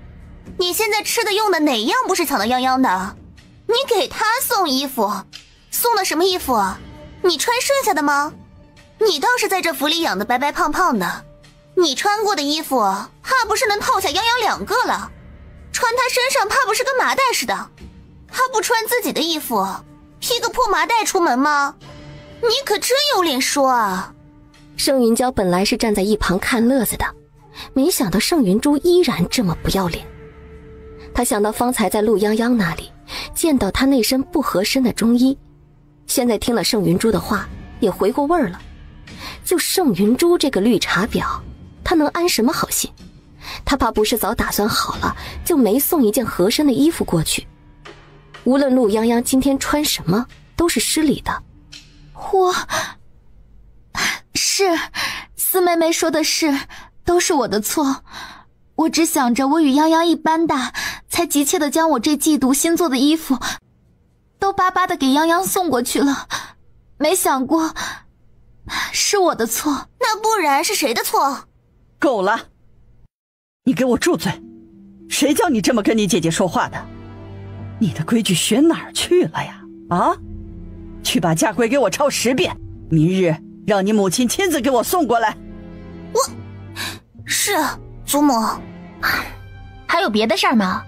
你现在吃的用的哪样不是抢得泱泱的？你给她送衣服，送的什么衣服？你穿剩下的吗？你倒是在这府里养得白白胖胖的，你穿过的衣服怕不是能套下泱泱2个了，穿她身上怕不是跟麻袋似的。她不穿自己的衣服，披个破麻袋出门吗？你可真有脸说啊！盛云娇本来是站在一旁看乐子的，没想到盛云珠依然这么不要脸。他想到方才在陆泱泱那里见到他那身不合身的中衣，现在听了盛云珠的话也回过味儿了。就盛云珠这个绿茶婊，他能安什么好心？他怕不是早打算好了就没送一件合身的衣服过去。无论陆泱泱今天穿什么都是失礼的。是四妹妹说的是，都是我的错。我只想着我与泱泱一般大，才急切地将我这季度新做的衣服都巴巴地给泱泱送过去了，没想过是我的错。那不然是谁的错？够了，你给我住嘴！谁叫你这么跟你姐姐说话的？你的规矩学哪儿去了呀？啊，去把家规给我抄10遍，明日让你母亲亲自给我送过来。是祖母。还有别的事儿吗？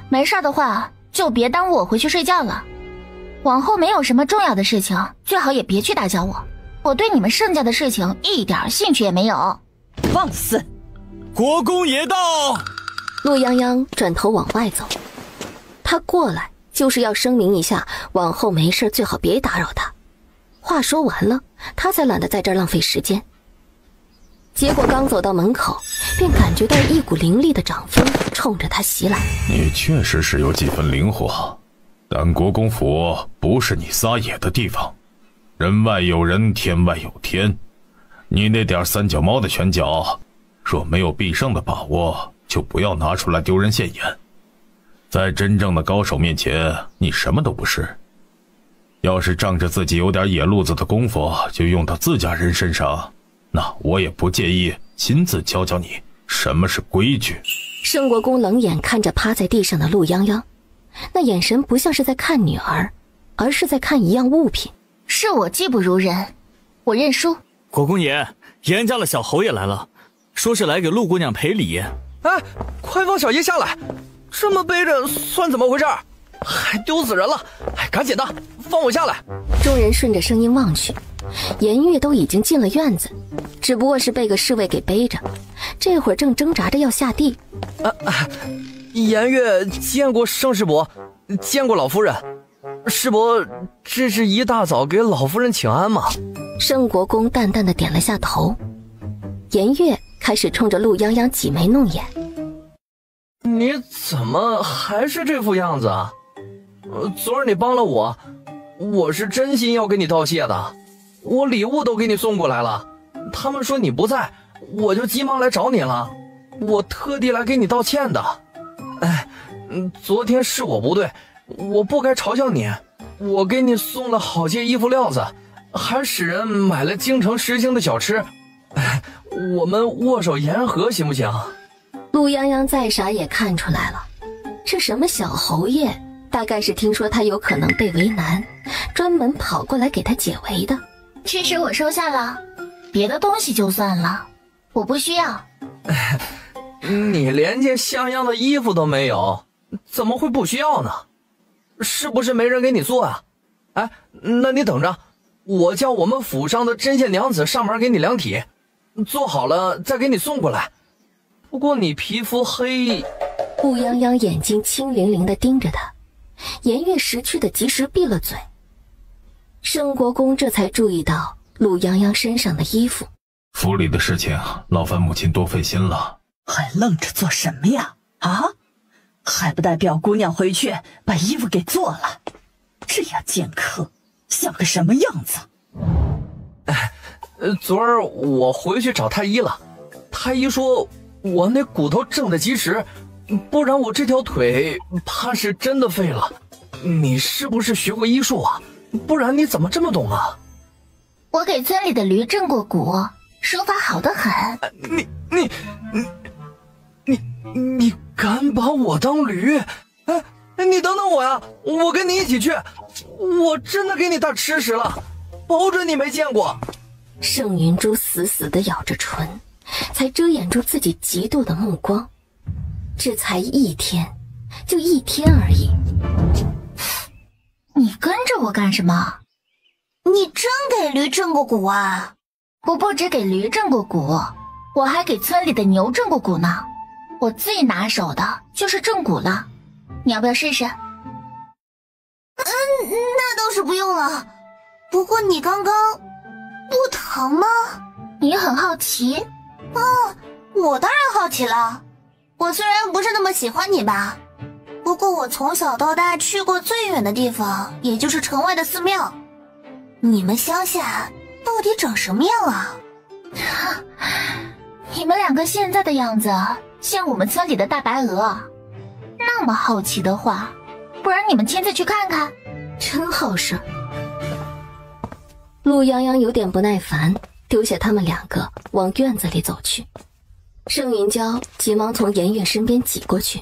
没事的话就别耽误我回去睡觉了。往后没有什么重要的事情，最好也别去打搅我。我对你们盛家的事情一点兴趣也没有。放肆！国公爷到。陆泱泱转头往外走，他过来就是要声明一下，往后没事最好别打扰他。话说完了，他才懒得在这儿浪费时间。结果刚走到门口，便感觉到一股凌厉的掌风冲着他袭来。你确实是有几分灵活，但国公府不是你撒野的地方，人外有人，天外有天。你那点三脚猫的拳脚，若没有必胜的把握，就不要拿出来丢人现眼。在真正的高手面前，你什么都不是。要是仗着自己有点野路子的功夫就用到自家人身上，那我也不介意亲自教教你什么是规矩。盛国公冷眼看着趴在地上的陆泱泱，那眼神不像是在看女儿，而是在看一样物品。是我技不如人，我认输。国公爷，严家的小侯爷来了，说是来给陆姑娘赔礼。哎，快放小爷下来！这么背着算怎么回事？还丢死人了！哎，赶紧的，放我下来！众人顺着声音望去，颜月都已经进了院子，只不过是被个侍卫给背着，这会儿正挣扎着要下地。颜月见过盛世伯，见过老夫人。世伯，这是一大早给老夫人请安吗？盛国公淡淡的点了下头。颜月开始冲着陆泱泱挤眉弄眼。你怎么还是这副样子啊？昨儿你帮了我，我是真心要给你道谢的，我礼物都给你送过来了。他们说你不在，我就急忙来找你了，我特地来给你道歉的。哎，昨天是我不对，我不该嘲笑你，我给你送了好些衣服料子，还使人买了京城时兴的小吃。我们握手言和行不行？陆泱泱再傻也看出来了，这什么小侯爷大概是听说他有可能被为难，专门跑过来给他解围的。确实我收下了，别的东西就算了，我不需要。你连件像样的衣服都没有，怎么会不需要呢？是不是没人给你做啊？哎，那你等着，我叫我们府上的针线娘子上门给你量体，做好了再给你送过来。不过你皮肤黑……陆泱泱眼睛青灵灵地盯着他，颜月识趣的及时闭了嘴。盛国公这才注意到陆泱泱身上的衣服。府里的事情，劳烦母亲多费心了。还愣着做什么呀？啊？还不带表姑娘回去把衣服给做了？这样剑客像个什么样子？昨儿我回去找太医了，太医说我那骨头正得及时，不然我这条腿怕是真的废了。你是不是学过医术啊？不然你怎么这么懂啊？我给村里的驴正过骨，手法好得很。你敢把我当驴？哎，你等等我呀，我跟你一起去。我真的给你大吃食了，保准你没见过。盛云珠死死地咬着唇，才遮掩住自己嫉妒的目光。这才一天，就一天而已。你跟着我干什么？你真给驴正过骨啊？我不只给驴正过骨，我还给村里的牛正过骨呢。我最拿手的就是正骨了，你要不要试试？那倒是不用了。不过你刚刚不疼吗？你很好奇？我当然好奇了。我虽然不是那么喜欢你吧，不过我从小到大去过最远的地方，也就是城外的寺庙。你们乡下到底长什么样啊？你们两个现在的样子像我们村里的大白鹅。那么好奇的话，不然你们亲自去看看。真好事。陆泱泱有点不耐烦，丢下他们两个往院子里走去。盛云娇急忙从颜月身边挤过去，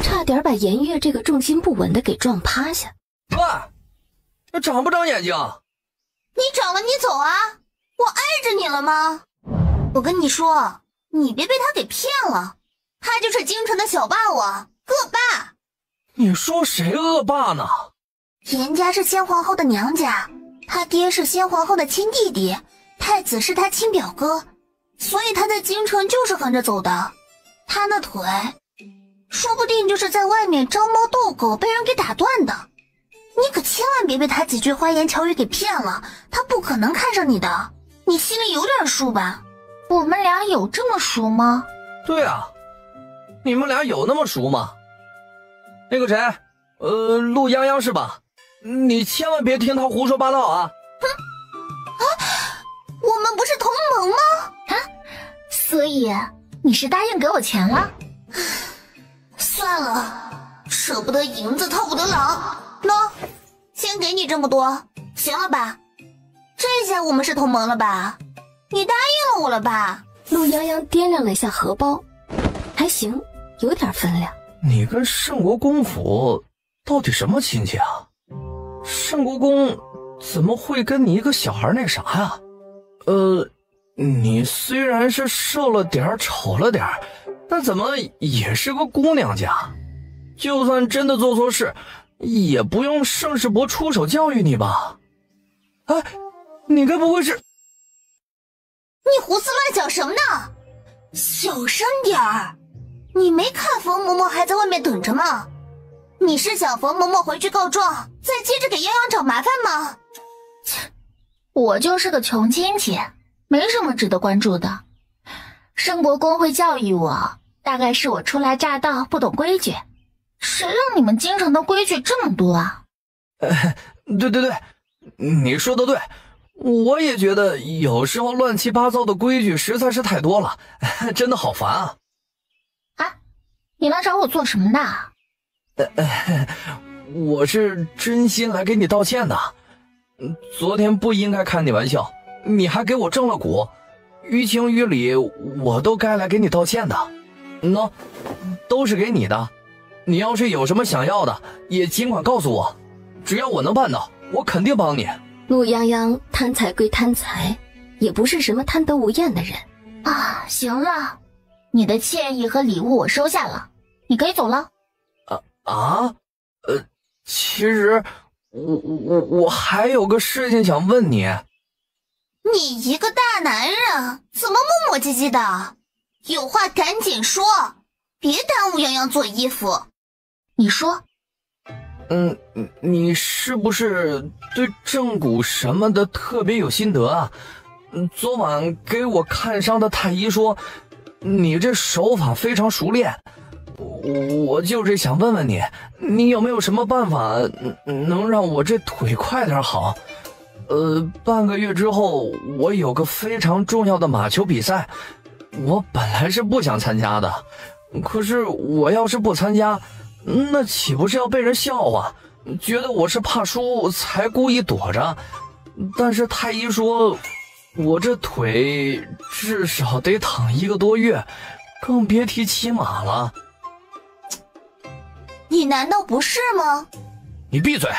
差点把颜月这个重心不稳的给撞趴下。喂，这长不长眼睛？你长了你走啊，我碍着你了吗？我跟你说，你别被他给骗了，他就是京城的小霸王，恶霸。你说谁恶霸呢？严家是先皇后的娘家，他爹是先皇后的亲弟弟，太子是他亲表哥，所以他在京城就是横着走的。他那腿说不定就是在外面招猫逗狗被人给打断的。你可千万别被他几句花言巧语给骗了，他不可能看上你的，你心里有点数吧？我们俩有这么熟吗？对啊，你们俩有那么熟吗？那个谁，陆泱泱是吧？你千万别听他胡说八道啊！我们不是同盟吗？所以你是答应给我钱了？算了，舍不得银子套不得狼。喏，先给你这么多，行了吧？这下我们是同盟了吧？你答应了我了吧？陆泱泱掂量了一下荷包，还行，有点分量。你跟盛国公府到底什么亲戚啊？盛国公怎么会跟你一个小孩那啥呀？你虽然是瘦了点丑了点，但怎么也是个姑娘家？就算真的做错事，也不用盛世伯出手教育你吧？哎，你该不会是……你胡思乱想什么呢？小声点儿！你没看冯嬷嬷还在外面等着吗？你是想冯嬷嬷回去告状，再接着给泱泱找麻烦吗？我就是个穷亲戚，没什么值得关注的。盛国公会教育我，大概是我初来乍到不懂规矩。谁让你们京城的规矩这么多啊？对，你说的对，我也觉得有时候乱七八糟的规矩实在是太多了，真的好烦啊！你来找我做什么的？我是真心来给你道歉的。昨天不应该开你玩笑，你还给我正了骨，于情于理我都该来给你道歉的。喏，都是给你的，你要是有什么想要的，也尽管告诉我，只要我能办到，我肯定帮你。陆泱泱贪财归贪财，也不是什么贪得无厌的人啊。行了，你的歉意和礼物我收下了，你可以走了。其实我还有个事情想问你。你一个大男人怎么磨磨唧唧的？有话赶紧说，别耽误泱泱做衣服。你说。你是不是对正骨什么的特别有心得啊？昨晚给我看伤的太医说，你这手法非常熟练。我就是想问问你，你有没有什么办法能让我这腿快点好？半个月之后我有个非常重要的马球比赛，我本来是不想参加的，可是我要是不参加，那岂不是要被人笑话？觉得我是怕输才故意躲着。但是太医说我这腿至少得躺1个多月，更别提骑马了。你难道不是吗？你闭嘴！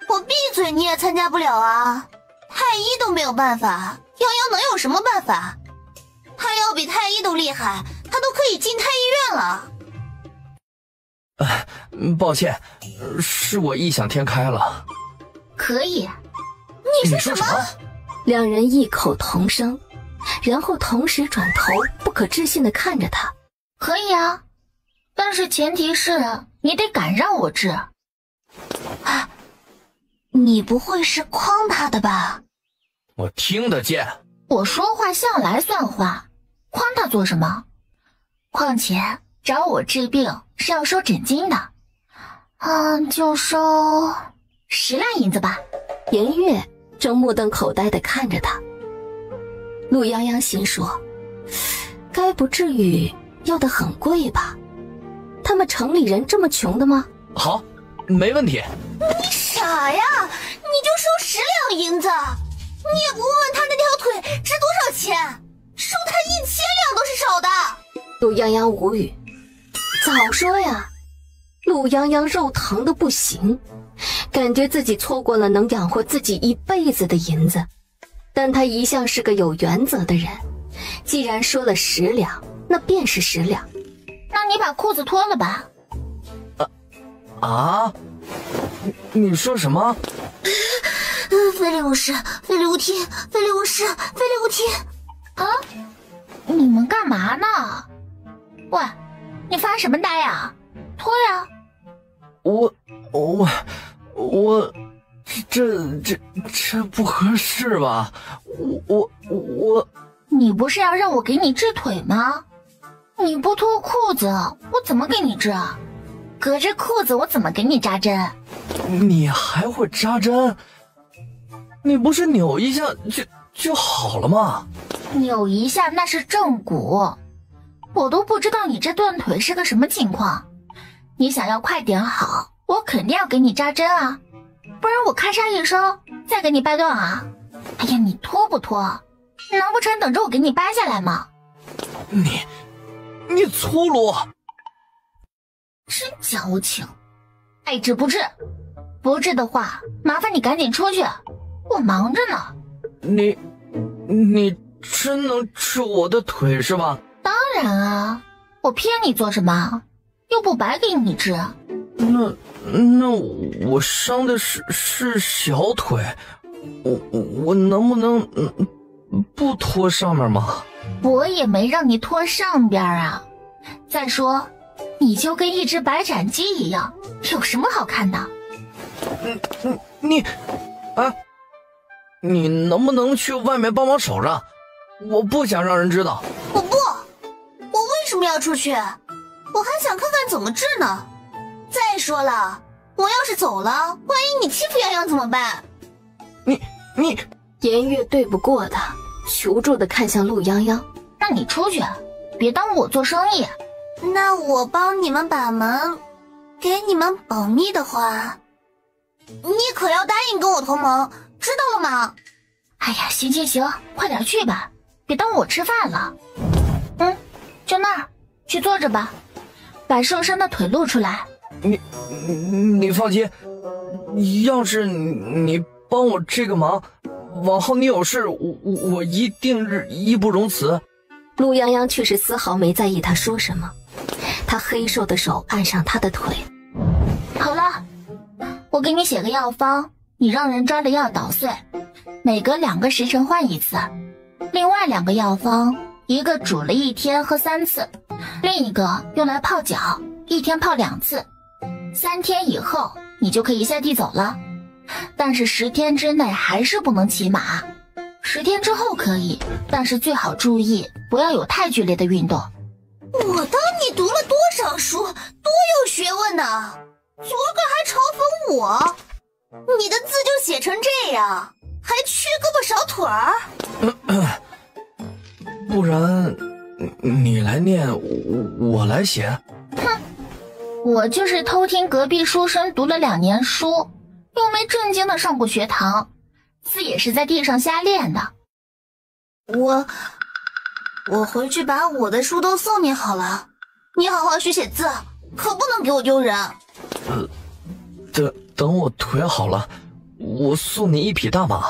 我闭嘴你也参加不了啊！太医都没有办法，泱泱能有什么办法？他要比太医都厉害，他都可以进太医院了。抱歉，是我异想天开了。可以。你说什么？两人异口同声，然后同时转头，不可置信地看着他。可以啊，但是前提是你得敢让我治。你不会是诓他的吧？我听得见。我说话向来算话，诓他做什么？况且找我治病是要收诊金的，就收10两银子吧。颜月正目瞪口呆地看着他。陆泱泱心说，该不至于要得很贵吧？他们城里人这么穷的吗？好，没问题。你傻呀，你就收10两银子，你也不问问他那条腿值多少钱，收他1000两都是少的。陆泱泱无语，早说呀！陆泱泱肉疼的不行，感觉自己错过了能养活自己一辈子的银子。但他一向是个有原则的人，既然说了10两，那便是10两。那你把裤子脱了吧。你说什么？非礼勿视，非礼勿听，非礼勿视，非礼勿听。你们干嘛呢？喂，你发什么呆呀？脱呀！我，这不合适吧？我，你不是要让我给你治腿吗？你不脱裤子，我怎么给你治啊？隔着裤子我怎么给你扎针？你还会扎针？你不是扭一下就好了吗？扭一下那是正骨，我都不知道你这断腿是个什么情况。你想要快点好，我肯定要给你扎针啊，不然我咔嚓一声再给你掰断啊。哎呀，你脱不脱？难不成等着我给你掰下来吗？你粗鲁！真矫情，爱治不治，不治的话，麻烦你赶紧出去，我忙着呢。你真能治我的腿是吧？当然啊，我骗你做什么？又不白给你治。那我伤的是小腿，我能不能不脱上面吗？我也没让你脱上边啊。再说，你就跟一只白斩鸡一样，有什么好看的？你能不能去外面帮忙守着？我不想让人知道。我为什么要出去？我还想看看怎么治呢。再说了，我要是走了，万一你欺负泱泱怎么办？你颜月对不过他，求助地看向陆泱泱。那你出去，别耽误我做生意。那我帮你们把门，给你们保密的话，你可要答应跟我同盟，知道了吗？哎呀，行，快点去吧，别耽误我吃饭了。就那儿，去坐着吧，把受伤的腿露出来，你放心，要是你帮我这个忙，往后你有事，我一定是义不容辞。陆泱泱却是丝毫没在意他说什么，他黑瘦的手按上他的腿。好了，我给你写个药方，你让人抓了药捣碎，每隔2个时辰换一次。另外2个药方，一个煮了1天喝3次，另一个用来泡脚，1天泡2次。3天以后你就可以下地走了，但是10天之内还是不能骑马。10天之后可以，但是最好注意不要有太剧烈的运动。我当你读了多少书，多有学问呢！昨个还嘲讽我，你的字就写成这样，还缺胳膊少腿儿。不然你来念，我来写。哼，我就是偷听隔壁书生读了2年书，又没正经的上过学堂，字也是在地上瞎练的。我回去把我的书都送你好了，你好好学写字，可不能给我丢人。等我腿好了，我送你1匹大马，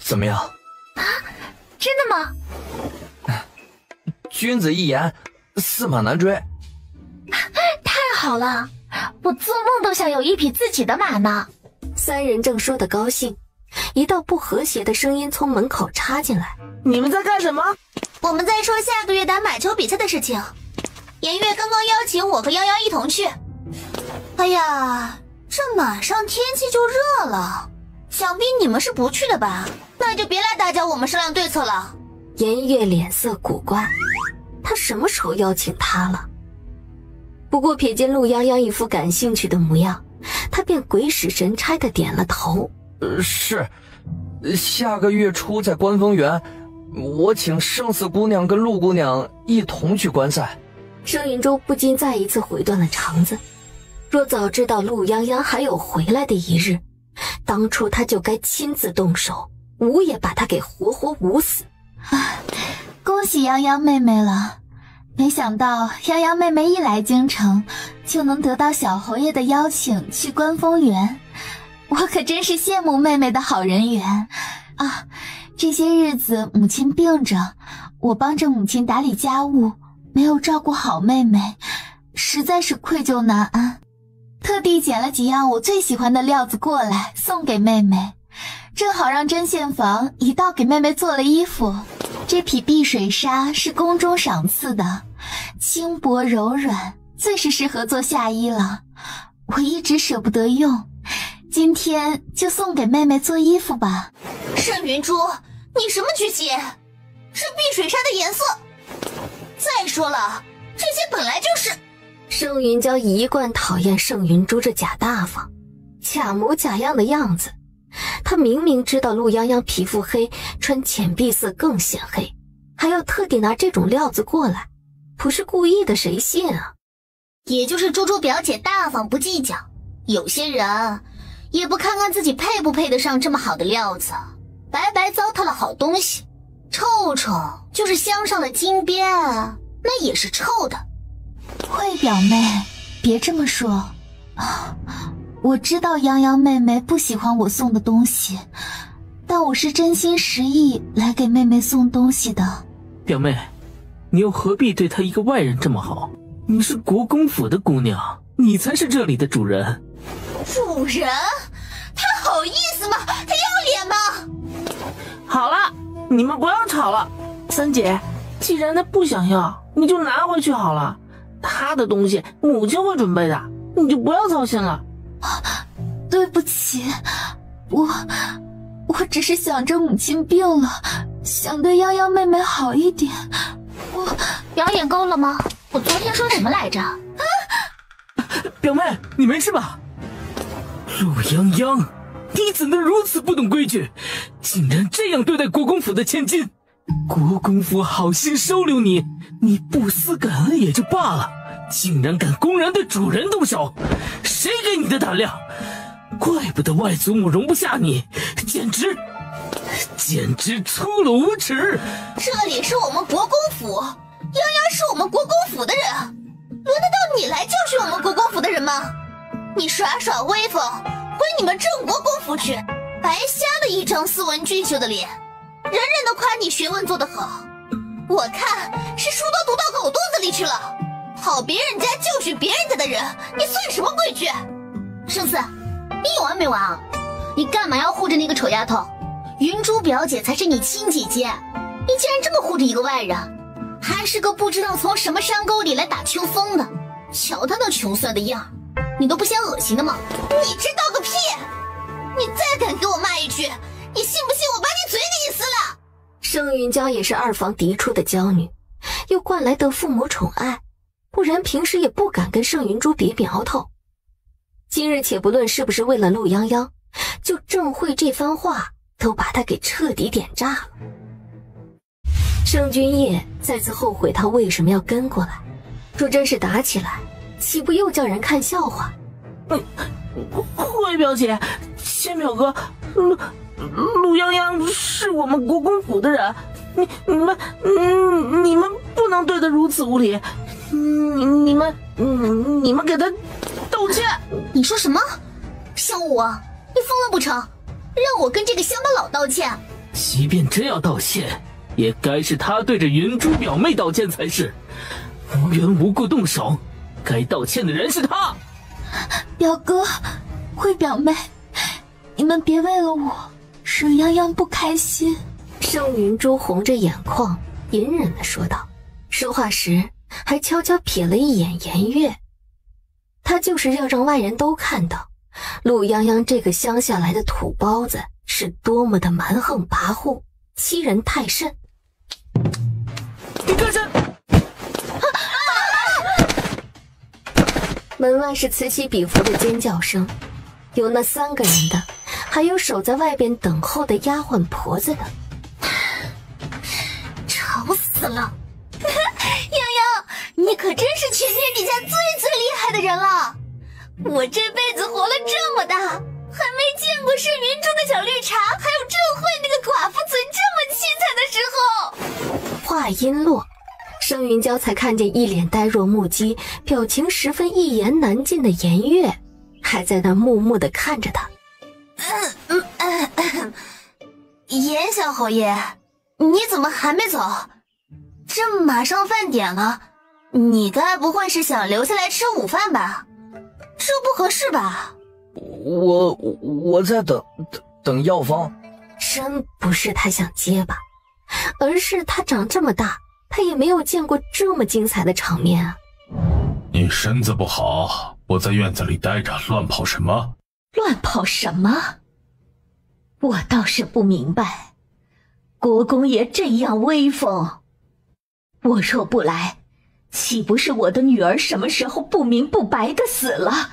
怎么样？啊，真的吗？君子一言，驷马难追。太好了，我做梦都想有1匹自己的马呢。3人正说得高兴，一道不和谐的声音从门口插进来。你们在干什么？我们在说下个月打马球比赛的事情。颜月刚刚邀请我和泱泱一同去。哎呀，这马上天气就热了，想必你们是不去的吧？那就别来打搅我们商量对策了。颜月脸色古怪，他什么时候邀请他了？不过瞥见陆泱泱一副感兴趣的模样，他便鬼使神差地点了头。是，下个月初在观风园，我请胜似姑娘跟陆姑娘一同去观赛。盛云舟不禁再一次回断了肠子，若早知道陆泱泱还有回来的一日，当初他就该亲自动手，吾也把他给活活捂死。恭喜泱泱妹妹了，没想到泱泱妹妹一来京城，就能得到小侯爷的邀请去观风园，我可真是羡慕妹妹的好人缘啊！这些日子母亲病着，我帮着母亲打理家务，没有照顾好妹妹，实在是愧疚难安，特地捡了几样我最喜欢的料子过来送给妹妹，正好让针线房一道给妹妹做了衣服。这匹碧水纱是宫中赏赐的，轻薄柔软，最是适合做夏衣了。我一直舍不得用，今天就送给妹妹做衣服吧。盛云珠，你什么居心？是碧水纱的颜色。再说了，这些本来就是……盛云娇一贯讨厌盛云珠这假大方、假模假样的样子。他明明知道陆泱泱皮肤黑，穿浅碧色更显黑，还要特地拿这种料子过来，不是故意的谁信啊？也就是珠珠表姐大方不计较，有些人也不看看自己配不配得上这么好的料子，白白糟蹋了好东西。臭臭就是镶上了金边啊，那也是臭的。慧表妹，别这么说啊！我知道泱泱妹妹不喜欢我送的东西，但我是真心实意来给妹妹送东西的。表妹，你又何必对她一个外人这么好？你是国公府的姑娘，你才是这里的主人。主人？他好意思吗？他要脸吗？好了，你们不要吵了。三姐，既然她不想要，你就拿回去好了。她的东西母亲会准备的，你就不要操心了。对不起，我只是想着母亲病了，想对泱泱妹妹好一点。我表演够了吗？我昨天说什么来着？啊！表妹，你没事吧？陆泱泱，你怎能如此不懂规矩，竟然这样对待国公府的千金？国公府好心收留你，你不思感恩也就罢了，竟然敢公然对主人动手，谁给你的胆量？怪不得外祖母容不下你，简直粗鲁无耻！这里是我们国公府，泱泱是我们国公府的人，轮得到你来教训我们国公府的人吗？你耍耍威风，回你们郑国公府去，白瞎了一张斯文俊秀的脸。人人都夸你学问做得好，我看是书都读到狗肚子里去了。跑别人家教训别人家的人，你算什么规矩？圣四，你有完没完啊？你干嘛要护着那个丑丫头？云珠表姐才是你亲姐姐，你竟然这么护着一个外人，还是个不知道从什么山沟里来打秋风的。瞧她那穷酸的样，你都不嫌恶心的吗？你知道个屁！你再敢给我骂一句，你信不信我把你嘴给撕了？盛云娇也是二房嫡出的娇女，又惯来得父母宠爱，不然平时也不敢跟盛云珠比苗头。今日且不论是不是为了陆泱泱，就郑慧这番话都把他给彻底点炸了。盛君夜再次后悔他为什么要跟过来，若真是打起来，岂不又叫人看笑话？慧表姐，千表哥，陆泱泱是我们国公府的人，你们不能对他如此无礼，你们给他道歉。你说什么？小五，你疯了不成？让我跟这个乡巴佬道歉？即便真要道歉，也该是他对着云珠表妹道歉才是，无缘无故动手，该道歉的人是他。表哥，慧表妹，你们别为了我使泱泱不开心。盛云珠红着眼眶，隐忍地说道，说话时还悄悄瞥了一眼颜月。他就是要让外人都看到陆泱泱这个乡下来的土包子是多么的蛮横跋扈，欺人太甚。你干什么？门外是此起彼伏的尖叫声，有那3个人的，还有守在外边等候的丫鬟婆子的。吵死了！泱泱，你可真是全天底下最厉害的人了！我这辈子活了这么大，还没见过盛云珠的小绿茶，还有郑慧那个寡妇嘴这么凄惨的时候。话音落，盛云娇才看见一脸呆若木鸡，表情十分一言难尽的颜月，还在那木木地看着他。颜小侯爷，你怎么还没走？这马上饭点了，你该不会是想留下来吃午饭吧？这不合适吧？我在等药方。真不是他想结巴，而是他长这么大，他也没有见过这么精彩的场面啊。你身子不好，不在院子里待着，乱跑什么？乱跑什么？我倒是不明白，国公爷这样威风，我若不来，岂不是我的女儿什么时候不明不白的死了，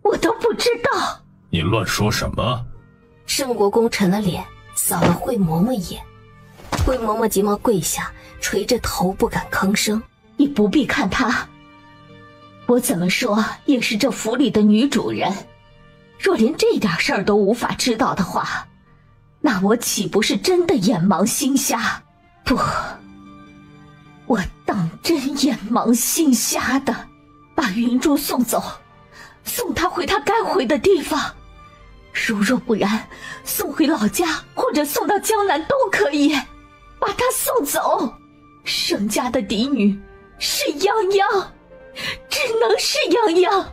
我都不知道。你乱说什么？盛国公沉了脸，扫了惠嬷嬷一眼。惠嬷嬷急忙跪下，垂着头不敢吭声。你不必看她，我怎么说也是这府里的女主人，若连这点事儿都无法知道的话，那我岂不是真的眼盲心瞎？不，我当真眼盲心瞎的把云珠送走，送她回她该回的地方。如若不然，送回老家或者送到江南都可以，把她送走。盛家的嫡女是泱泱，只能是泱泱。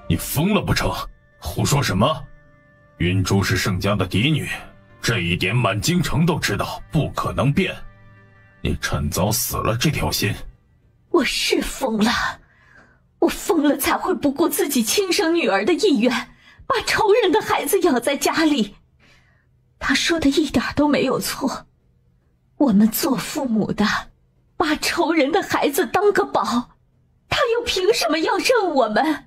你疯了不成？胡说什么？云珠是盛家的嫡女，这一点满京城都知道，不可能变。你趁早死了这条心。我是疯了，我疯了才会不顾自己亲生女儿的意愿，把仇人的孩子养在家里。他说的一点都没有错，我们做父母的把仇人的孩子当个宝，他又凭什么要认我们？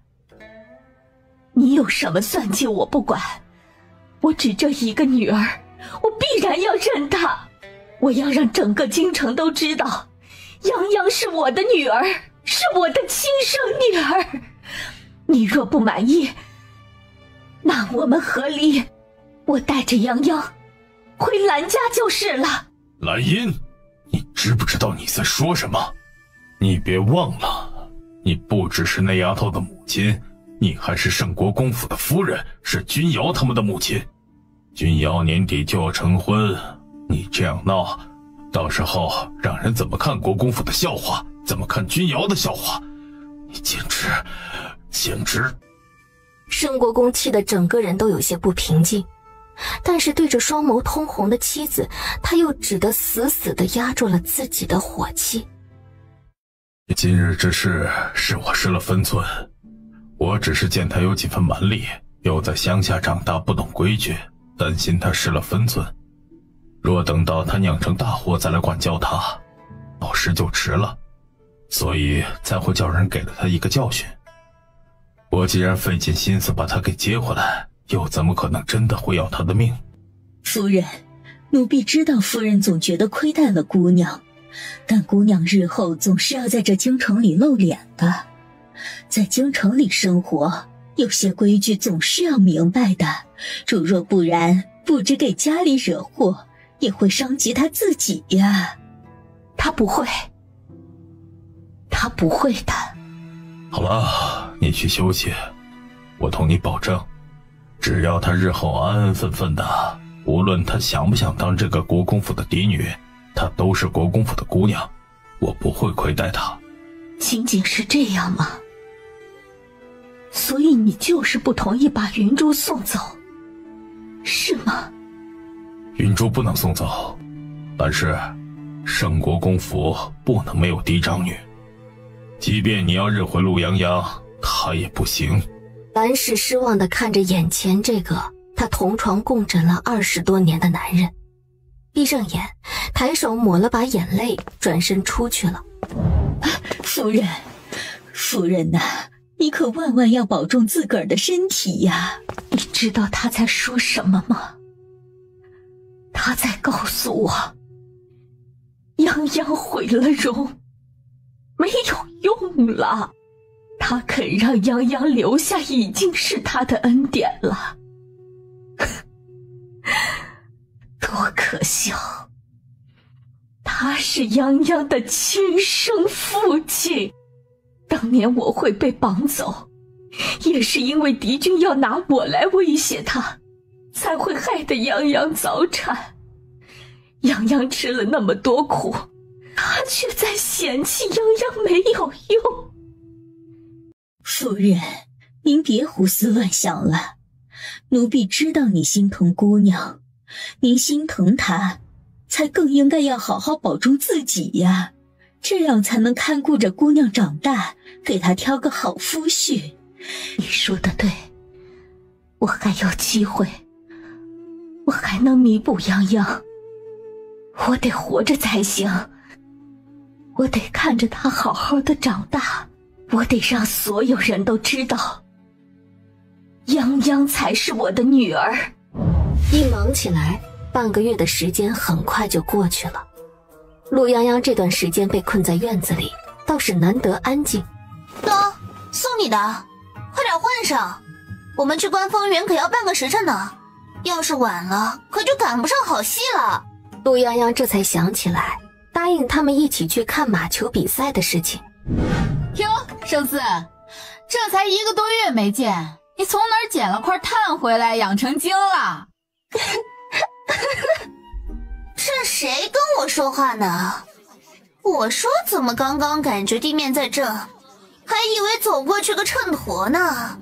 你有什么算计我不管，我只这一个女儿，我必然要认她。我要让整个京城都知道，泱泱是我的女儿，是我的亲生女儿。你若不满意，那我们和离，我带着泱泱回兰家就是了。兰音，你知不知道你在说什么？你别忘了，你不只是那丫头的母亲，你还是圣国公府的夫人，是君瑶他们的母亲。君瑶年底就要成婚，你这样闹，到时候让人怎么看国公府的笑话，怎么看君瑶的笑话？你简直……盛国公气得整个人都有些不平静，但是对着双眸通红的妻子，他又只得死死地压住了自己的火气。今日之事是我失了分寸，我只是见他有几分蛮力，又在乡下长大不懂规矩，担心他失了分寸。若等到他酿成大祸再来管教他，到时就迟了，所以才会叫人给了他一个教训。我既然费尽心思把他给接回来，又怎么可能真的会要他的命？夫人，奴婢知道夫人总觉得亏待了姑娘，但姑娘日后总是要在这京城里露脸的，在京城里生活，有些规矩总是要明白的，如若不然，不止给家里惹祸，也会伤及她自己呀。她不会的。好了，你去休息，我同你保证，只要她日后安安分分的，无论她想不想当这个国公府的嫡女，她都是国公府的姑娘，我不会亏待她。仅仅是这样吗？所以你就是不同意把云珠送走，是吗？云珠不能送走，但是圣国公府不能没有嫡长女，即便你要认回陆泱泱，她也不行。蓝氏失望地看着眼前这个他同床共枕了20多年的男人，闭上眼，抬手抹了把眼泪，转身出去了。夫人呐，你可万万要保重自个儿的身体呀！你知道他在说什么吗？他在告诉我，泱泱毁了容，没有用了。他肯让泱泱留下，已经是他的恩典了。多可笑！他是泱泱的亲生父亲。当年我会被绑走，也是因为敌军要拿我来威胁他，才会害得泱泱早产。泱泱吃了那么多苦，他却在嫌弃泱泱没有用。夫人，您别胡思乱想了，奴婢知道你心疼姑娘，您心疼她，才更应该要好好保重自己呀，这样才能看顾着姑娘长大，给她挑个好夫婿。你说的对，我还有机会，我还能弥补泱泱，我得活着才行，我得看着她好好的长大，我得让所有人都知道，泱泱才是我的女儿。一忙起来，半个月的时间很快就过去了。陆泱泱这段时间被困在院子里，倒是难得安静。走，送你的，快点换上，我们去观风园可要半个时辰呢，要是晚了，可就赶不上好戏了。陆泱泱这才想起来，答应他们一起去看马球比赛的事情。哟，圣四，这才1个多月没见，你从哪儿捡了块炭回来养成精了？这谁跟我说话呢？我说怎么刚刚感觉地面在震，还以为走过去个秤砣呢，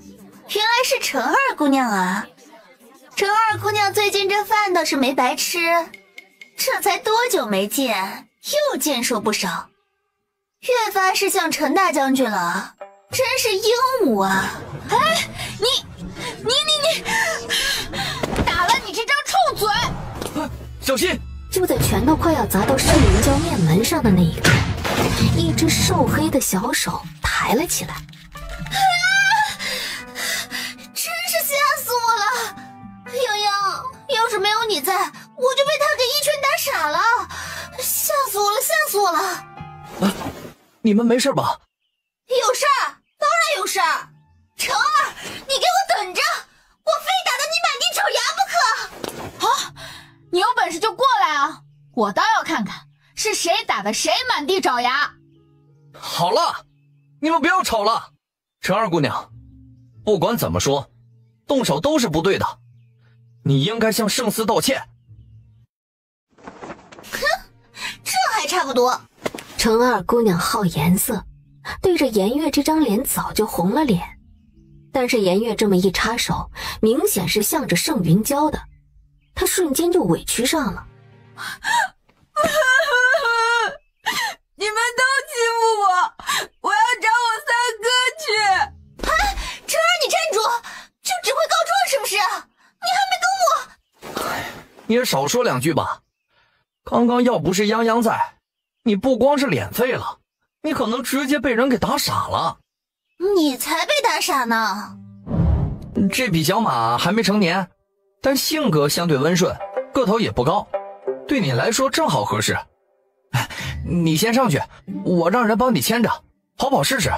原来是陈二姑娘啊。陈二姑娘最近这饭倒是没白吃，这才多久没见，又见识不少，越发是像陈大将军了，真是鹦鹉啊！哎，你打了你这张臭嘴！小心！就在拳头快要砸到圣灵教面门上的那一刻，一只瘦黑的小手抬了起来。真是吓死我了！泱泱，要是没有你在，我就被他给一拳打傻了，吓死我了，吓死我了！你们没事吧？有事儿，当然有事儿。程儿，你给我等着，我非打得你满地找牙不可！好，你有本事就过来啊！我倒要看看是谁打的谁满地找牙。好了，你们不要吵了。陈二姑娘，不管怎么说，动手都是不对的，你应该向圣司道歉。哼，这还差不多。陈二姑娘好颜色，对着颜月这张脸早就红了脸，但是颜月这么一插手，明显是向着盛云娇的，她瞬间就委屈上了。你们都欺负我，我要找我三哥去。哎，晨儿你站住，就只会告状是不是？你还没跟我。你也少说两句吧，刚刚要不是泱泱在，你不光是脸废了，你可能直接被人给打傻了。你才被打傻呢。这匹小马还没成年，但性格相对温顺，个头也不高，对你来说正好合适。你先上去，我让人帮你牵着，跑跑试试。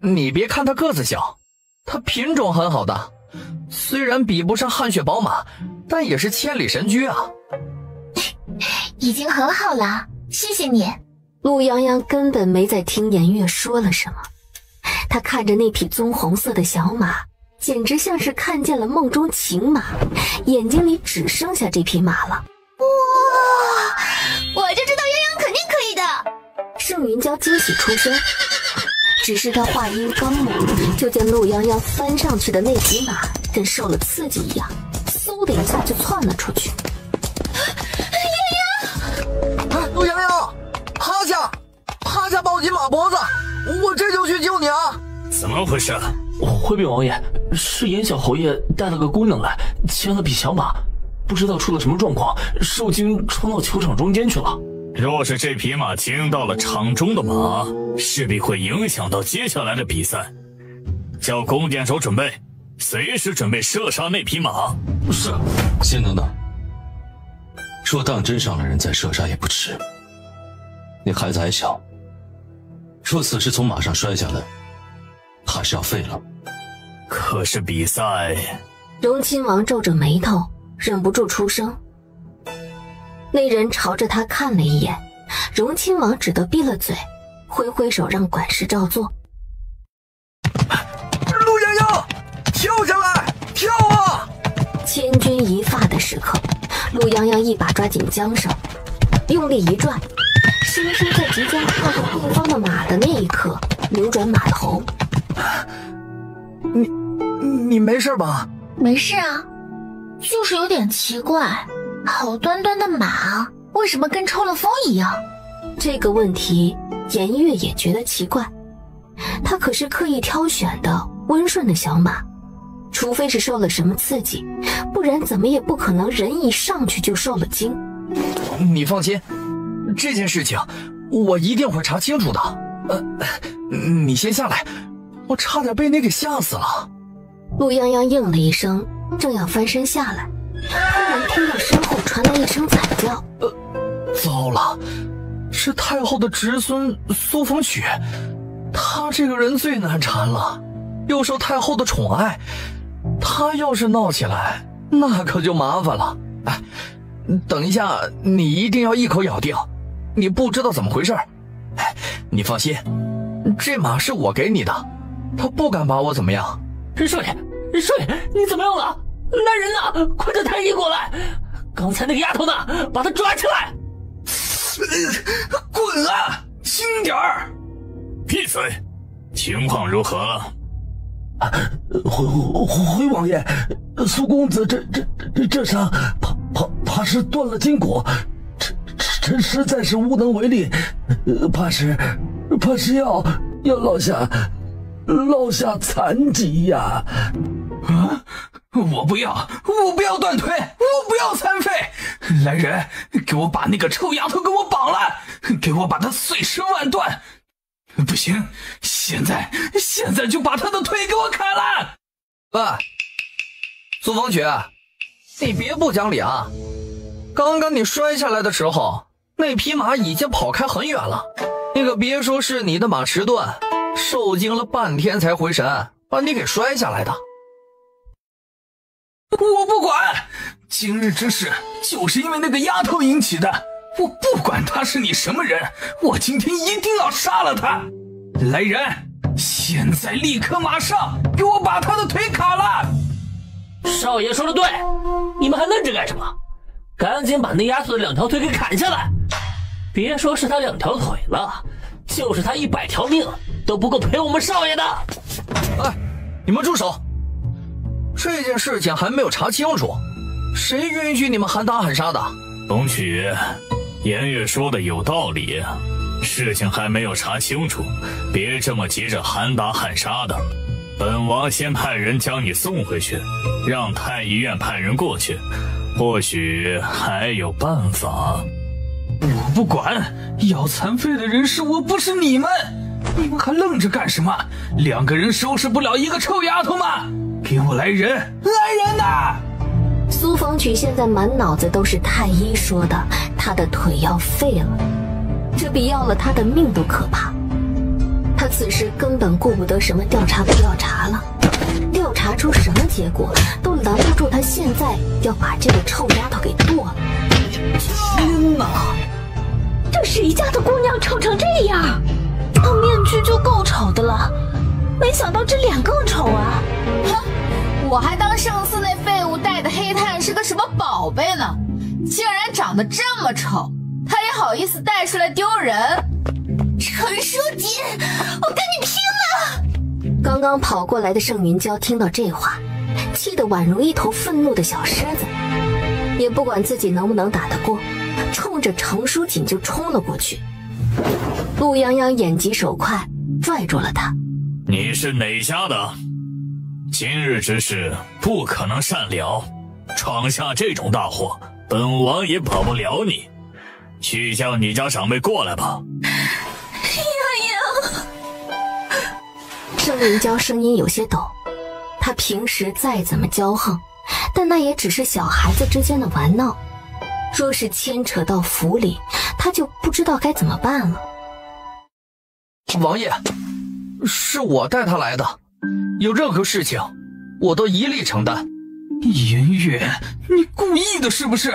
你别看它个子小，它品种很好的，虽然比不上汗血宝马，但也是千里神驹啊。已经很好了，谢谢你。陆泱泱根本没在听颜月说了什么，他看着那匹棕红色的小马，简直像是看见了梦中情马，眼睛里只剩下这匹马了。哇，我就知道泱泱肯定可以的。盛云娇惊喜出声，只是他话音刚落，就见陆泱泱翻上去的那匹马跟受了刺激一样，嗖的一下就窜了出去。陆泱泱，趴下抱紧马脖子，我这就去救你啊！怎么回事？回禀王爷，是严小侯爷带了个姑娘来，牵了匹小马，不知道出了什么状况，受惊冲到球场中间去了。若是这匹马惊到了场中的马，势必会影响到接下来的比赛。叫弓箭手准备，随时准备射杀那匹马。是。先等等，若当真伤了人再射杀也不迟。那孩子还小，若此时从马上摔下来，怕是要废了。可是比赛……荣亲王皱着眉头，忍不住出声。那人朝着他看了一眼，荣亲王只得闭了嘴，挥挥手让管事照做。陆泱泱，跳下来，跳啊！千钧一发的时刻，陆泱泱一把抓紧缰绳，用力一转，生生在即将踏入对方的马的那一刻扭转马头。你没事吧？没事啊，就是有点奇怪，好端端的马为什么跟抽了风一样？这个问题颜月也觉得奇怪，他可是刻意挑选的温顺的小马，除非是受了什么刺激，不然怎么也不可能人一上去就受了惊。你放心，这件事情我一定会查清楚的。你先下来，我差点被你给吓死了。陆泱泱应了一声，正要翻身下来，突然听到身后传来一声惨叫。糟了，是太后的侄孙苏风雪，他这个人最难缠了，又受太后的宠爱，他要是闹起来，那可就麻烦了。哎，等一下，你一定要一口咬定你不知道怎么回事。哎，你放心，这马是我给你的，他不敢把我怎么样。少爷，你怎么样了？来人呐，快带太医过来！刚才那个丫头呢？把她抓起来！滚啊！轻点儿！闭嘴！情况如何？回王爷，苏公子这伤，怕是断了筋骨，臣实在是无能为力，怕是要落下残疾呀！啊！我不要断腿，我不要残废！来人，给我把那个臭丫头给我绑了，给我把她碎尸万段！不行，现在就把她的腿给我砍了！喂，苏风雪，你别不讲理啊！刚刚你摔下来的时候，那匹马已经跑开很远了，你可别说是你的马迟钝，受惊了半天才回神，把你给摔下来的。我不管，今日之事就是因为那个丫头引起的，我不管她是你什么人，我今天一定要杀了她！来人，现在立刻马上给我把他的腿砍了！少爷说的对，你们还愣着干什么？赶紧把那丫头的2条腿给砍下来！别说是他2条腿了，就是他100条命都不够赔我们少爷的。哎，你们住手！这件事情还没有查清楚，谁允许你们喊打喊杀的？东曲，颜月说的有道理，事情还没有查清楚，别这么急着喊打喊杀的。本王先派人将你送回去，让太医院派人过去，或许还有办法。我不管，要残废的人是我，不是你们！你们还愣着干什么？2个人收拾不了一个臭丫头吗？给我来人！来人呐！苏方曲现在满脑子都是太医说的，他的腿要废了，这比要了他的命都可怕。他此时根本顾不得什么调查不调查了，调查出什么结果都拦不住他现在要把这个臭丫头给剁了。天哪！这谁家的姑娘丑成这样？碰面具就够丑的了，没想到这脸更丑啊！哼，我还当上次那废物带的黑炭是个什么宝贝呢，竟然长得这么丑，他也好意思带出来丢人？陈书记，我跟你拼了！刚刚跑过来的盛云娇听到这话，气得宛如一头愤怒的小狮子，也不管自己能不能打得过，冲着程书锦就冲了过去。陆泱泱眼疾手快，拽住了他。你是哪家的？今日之事不可能善了，闯下这种大祸，本王也保不了你。去叫你家长辈过来吧。盛云娇声音有些抖，她平时再怎么骄横，但那也只是小孩子之间的玩闹，若是牵扯到府里，她就不知道该怎么办了。王爷，是我带他来的，有任何事情我都一力承担。颜月，你故意的是不是？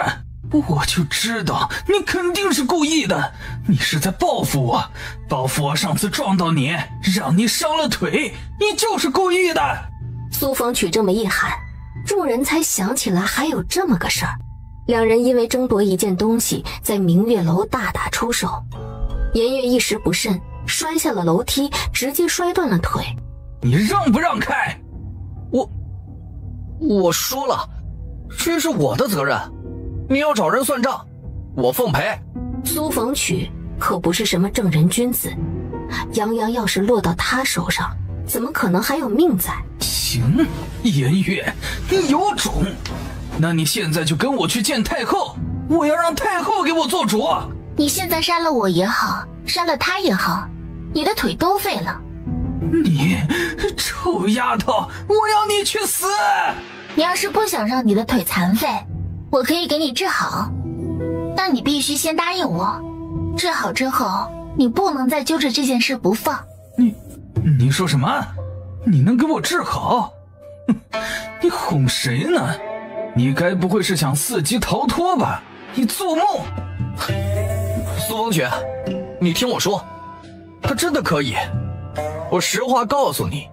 我就知道你肯定是故意的，你是在报复我，报复我上次撞到你，让你伤了腿，你就是故意的。苏风曲这么一喊，众人才想起来还有这么个事儿。2人因为争夺一件东西，在明月楼大打出手，颜月一时不慎摔下了楼梯，直接摔断了腿。你让不让开？我说了，这是我的责任，你要找人算账，我奉陪。苏逢曲可不是什么正人君子，泱泱要是落到他手上，怎么可能还有命在？行，颜月，你有种，那你现在就跟我去见太后，我要让太后给我做主。你现在杀了我也好，杀了他也好，你的腿都废了。你臭丫头，我要你去死！你要是不想让你的腿残废，我可以给你治好，但你必须先答应我，治好之后你不能再揪着这件事不放。你说什么？你能给我治好？你哄谁呢？你该不会是想伺机逃脱吧？你做梦！苏风雪，你听我说，他真的可以。我实话告诉你，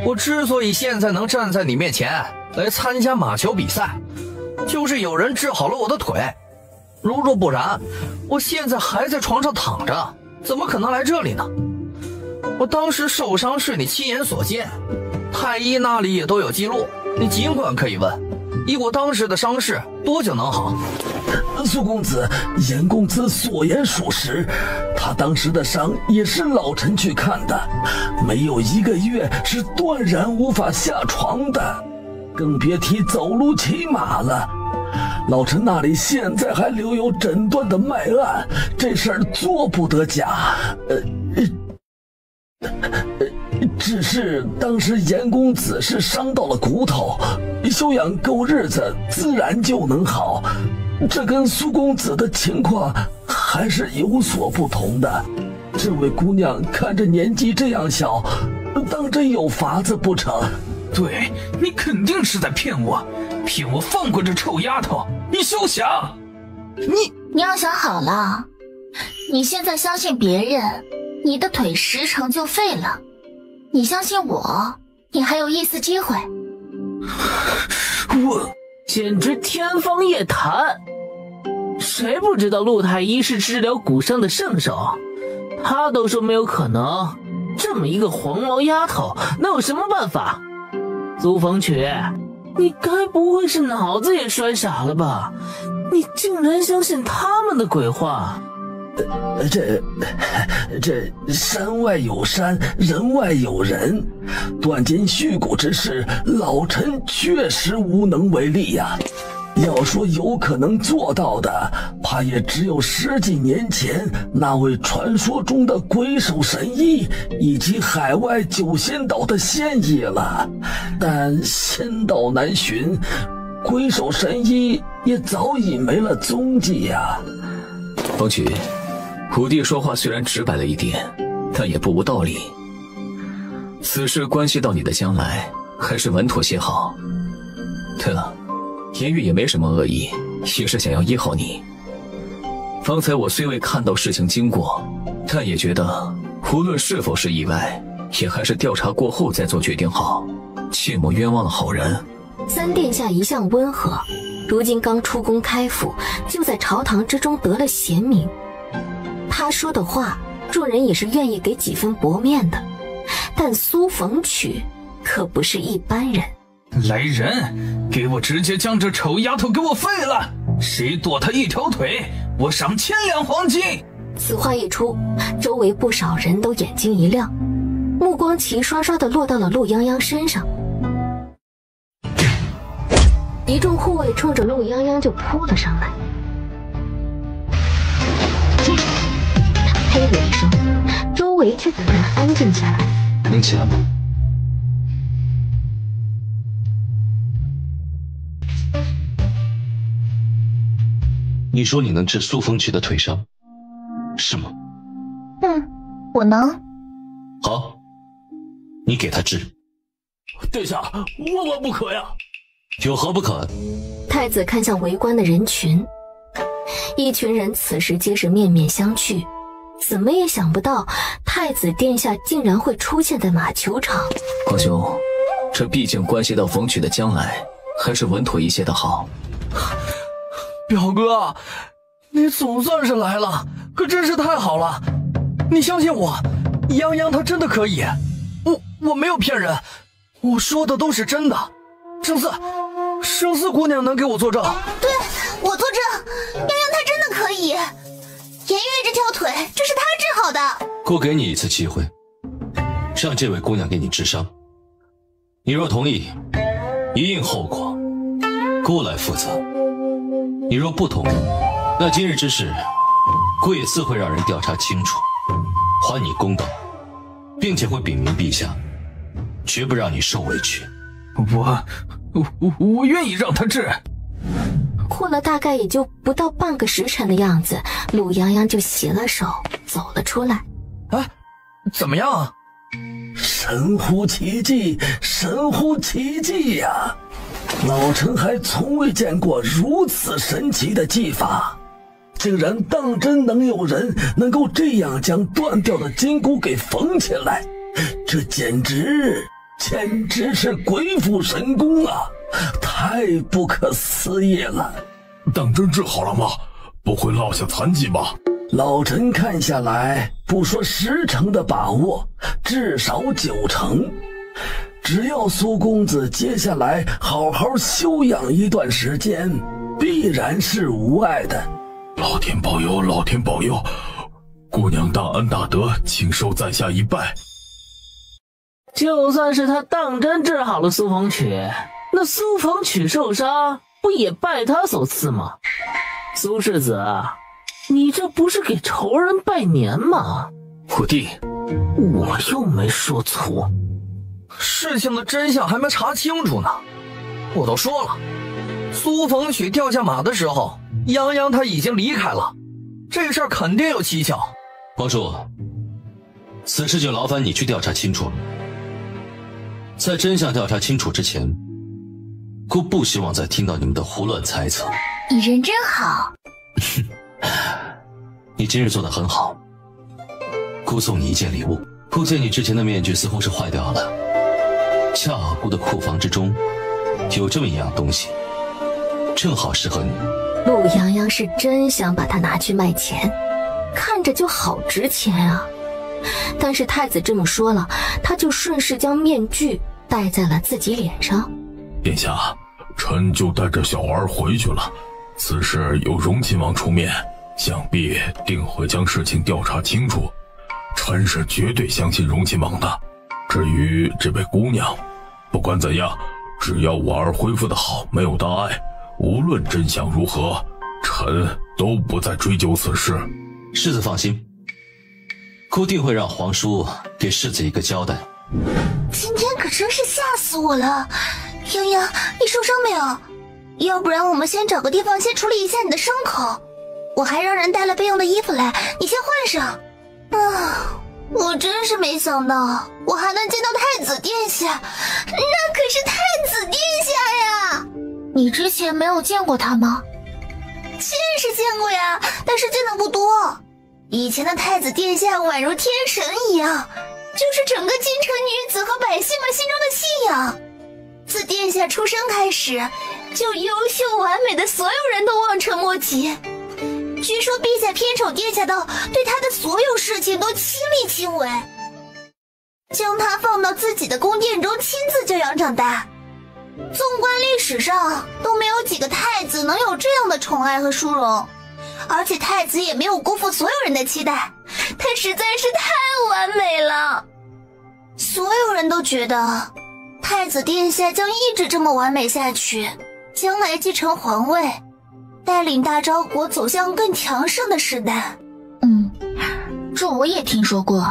我之所以现在能站在你面前来参加马球比赛，就是有人治好了我的腿。如若不然，我现在还在床上躺着，怎么可能来这里呢？我当时受伤是你亲眼所见，太医那里也都有记录，你尽管可以问。以我当时的伤势，多久能好？苏公子，颜公子所言属实，他当时的伤也是老臣去看的，没有1个月是断然无法下床的，更别提走路骑马了。老臣那里现在还留有诊断的脉案，这事儿做不得假。只是当时颜公子是伤到了骨头，休养够日子自然就能好，这跟苏公子的情况还是有所不同的。这位姑娘看着年纪这样小，当真有法子不成？对，你肯定是在骗我放过这臭丫头，你休想！你要想好了，你现在相信别人，你的腿10成就废了。你相信我，你还有一丝机会。我简直天方夜谭！谁不知道陆太医是治疗骨伤的圣手？他都说没有可能，这么一个黄毛丫头能有什么办法？苏风曲，你该不会是脑子也摔傻了吧？你竟然相信他们的鬼话！这山外有山，人外有人，断筋续骨之事，老臣确实无能为力呀。要说有可能做到的，怕也只有10几年前那位传说中的鬼手神医，以及海外9仙岛的仙医了。但仙道难寻，鬼手神医也早已没了踪迹呀。风曲，虎弟说话虽然直白了一点，但也不无道理。此事关系到你的将来，还是稳妥些好。对了，言语也没什么恶意，也是想要医好你。方才我虽未看到事情经过，但也觉得无论是否是意外，也还是调查过后再做决定好，切莫冤枉了好人。三殿下一向温和，如今刚出宫开府，就在朝堂之中得了贤名。他说的话，众人也是愿意给几分薄面的。但苏逢曲可不是一般人。来人，给我直接将这丑丫头给我废了！谁剁她一条腿，我赏1000两黄金。此话一出，周围不少人都眼睛一亮，目光齐刷刷地落到了陆泱泱身上。一众护卫冲着陆泱泱就扑了上来。呸的一声，周围却突然安静下来。能起来吗？你说你能治苏风曲的腿伤，是吗？我能。好，你给他治。殿下，万万不可呀！有何不可？太子看向围观的人群，一群人此时皆是面面相觑，怎么也想不到太子殿下竟然会出现在马球场。皇兄，这毕竟关系到逢曲的将来，还是稳妥一些的好。表哥，你总算是来了，可真是太好了！你相信我，泱泱她真的可以，我没有骗人，我说的都是真的。生死姑娘能给我作证？对，我作证，泱泱她真的可以。颜月这条腿，这是她治好的。姑给你一次机会，让这位姑娘给你治伤。你若同意，一应后果姑来负责。你若不同意，那今日之事，姑也自会让人调查清楚，还你公道，并且会禀明陛下，绝不让你受委屈。我愿意让他治。过了大概也就不到半个时辰的样子，陆泱泱就洗了手走了出来。哎，怎么样？神乎其技，神乎其技呀！老臣还从未见过如此神奇的技法，竟然当真能有人能够这样将断掉的筋骨给缝起来，这简直是鬼斧神工啊！太不可思议了。当真治好了吗？不会落下残疾吧？老臣看下来，不说10成的把握，至少9成。只要苏公子接下来好好休养一段时间，必然是无碍的。老天保佑，老天保佑！姑娘大恩大德，请受在下一拜。就算是他当真治好了苏逢曲，那苏逢曲受伤不也拜他所赐吗？苏世子，你这不是给仇人拜年吗？虎弟，我又没说错。事情的真相还没查清楚呢。我都说了，苏逢曲掉下马的时候，泱泱他已经离开了，这事儿肯定有蹊跷。皇叔，此事就劳烦你去调查清楚了。在真相调查清楚之前，姑不希望再听到你们的胡乱猜测。你人真好。你今日做得很好，姑送你一件礼物。姑见你之前的面具似乎是坏掉了，恰好姑的库房之中有这么一样东西，正好适合你。陆洋洋是真想把它拿去卖钱，看着就好值钱啊。但是太子这么说了，他就顺势将面具戴在了自己脸上。殿下，臣就带着小儿回去了。此事有荣亲王出面，想必定会将事情调查清楚。臣是绝对相信荣亲王的。至于这位姑娘，不管怎样，只要我儿恢复得好，没有大碍，无论真相如何，臣都不再追究此事。世子放心，姑定会让皇叔给世子一个交代。今天可真是吓死我了！洋洋，你受伤没有？要不然我们先找个地方先处理一下你的伤口。我还让人带了备用的衣服来，你先换上。我真是没想到，我还能见到太子殿下，那可是太子殿下呀！你之前没有见过他吗？见是见过呀，但是见的不多。以前的太子殿下宛如天神一样，就是整个京城女子和百姓们心中的信仰。自殿下出生开始，就优秀完美的所有人都望尘莫及。据说陛下偏宠殿下到对他的所有事情都亲力亲为，将他放到自己的宫殿中亲自教养长大。纵观历史上，都没有几个太子能有这样的宠爱和殊荣，而且太子也没有辜负所有人的期待，他实在是太完美了。所有人都觉得太子殿下将一直这么完美下去，将来继承皇位，带领大昭国走向更强盛的时代。这我也听说过。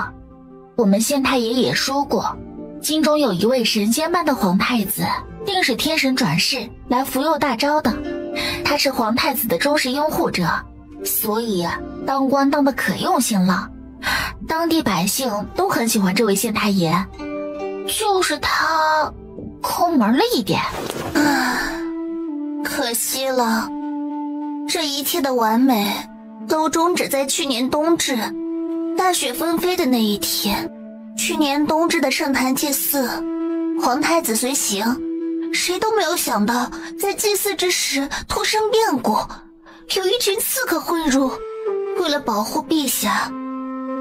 我们县太爷也说过，京中有一位神仙般的皇太子，定是天神转世来扶佑大昭的。他是皇太子的忠实拥护者，所以当官当得可用心了。当地百姓都很喜欢这位县太爷，就是他抠门了一点。可惜了，这一切的完美都终止在去年冬至，大雪纷飞的那一天。去年冬至的圣坛祭祀，皇太子随行，谁都没有想到，在祭祀之时突生变故，有一群刺客混入。为了保护陛下，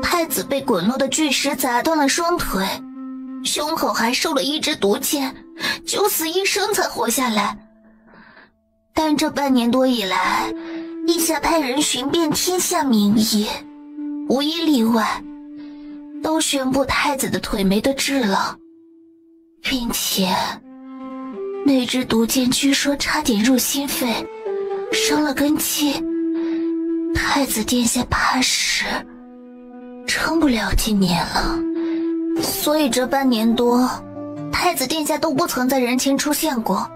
太子被滚落的巨石砸断了双腿，胸口还受了一支毒箭，九死一生才活下来。但这半年多以来，陛下派人寻遍天下名医，无一例外，都宣布太子的腿没得治了，并且那支毒箭据说差点入心肺，伤了根基。太子殿下怕是撑不了几年了，所以这半年多，太子殿下都不曾在人前出现过。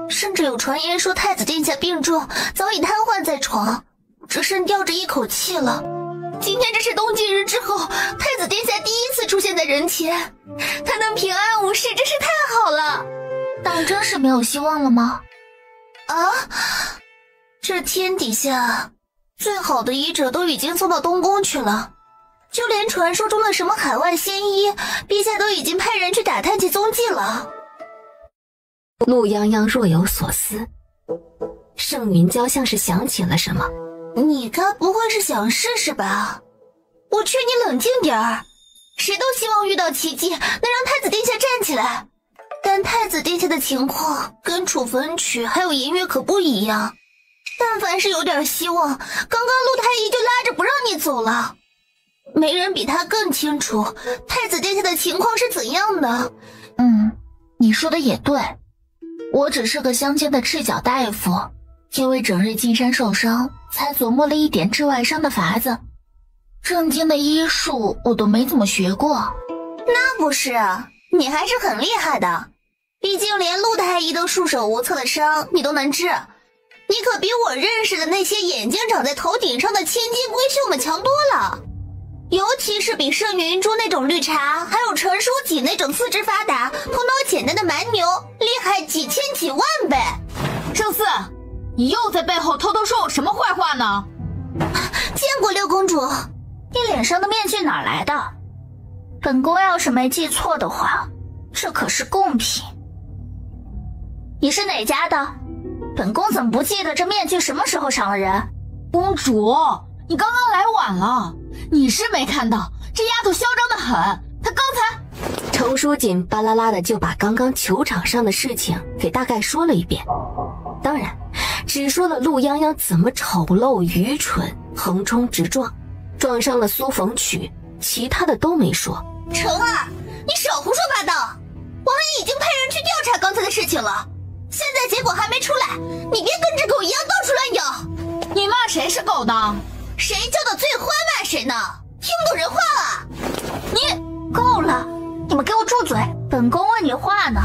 甚至有传言说太子殿下病重，早已瘫痪在床，只剩吊着一口气了。今天这是冬季日之后，太子殿下第一次出现在人前，他能平安无事，真是太好了。当真是没有希望了吗？这天底下最好的医者都已经送到东宫去了，就连传说中的什么海外仙医，陛下都已经派人去打探其踪迹了。陆泱泱若有所思，盛云娇像是想起了什么。你该不会是想试试吧？我劝你冷静点儿。谁都希望遇到奇迹，能让太子殿下站起来。但太子殿下的情况跟楚坟曲还有颜月可不一样。但凡是有点希望，刚刚陆太医就拉着不让你走了。没人比他更清楚太子殿下的情况是怎样的。你说的也对。我只是个乡间的赤脚大夫，因为整日进山受伤，才琢磨了一点治外伤的法子。正经的医术我都没怎么学过。那不是，你还是很厉害的。毕竟连陆太医都束手无策的伤你都能治，你可比我认识的那些眼睛长在头顶上的千金闺秀们强多了。尤其是比盛云珠那种绿茶，还有陈书锦那种四肢发达、头脑简单的蛮牛厉害几千几万倍。圣四，你又在背后偷偷说我什么坏话呢？见过六公主，你脸上的面具哪来的？本宫要是没记错的话，这可是贡品。你是哪家的？本宫怎么不记得这面具什么时候伤了人？公主，你刚刚来晚了，你是没看到这丫头嚣张的很，她刚才……程书锦巴啦啦的就把刚刚球场上的事情给大概说了一遍，当然只说了陆泱泱怎么丑陋愚蠢横冲直撞，撞伤了苏逢曲，其他的都没说。程儿，你少胡说八道！王爷已经派人去调查刚才的事情了，现在结果还没出来，你别跟只狗一样到处乱咬。你骂谁是狗呢？谁叫的最欢骂谁呢？听不懂人话啊！你够了，你们给我住嘴！本宫问你话呢，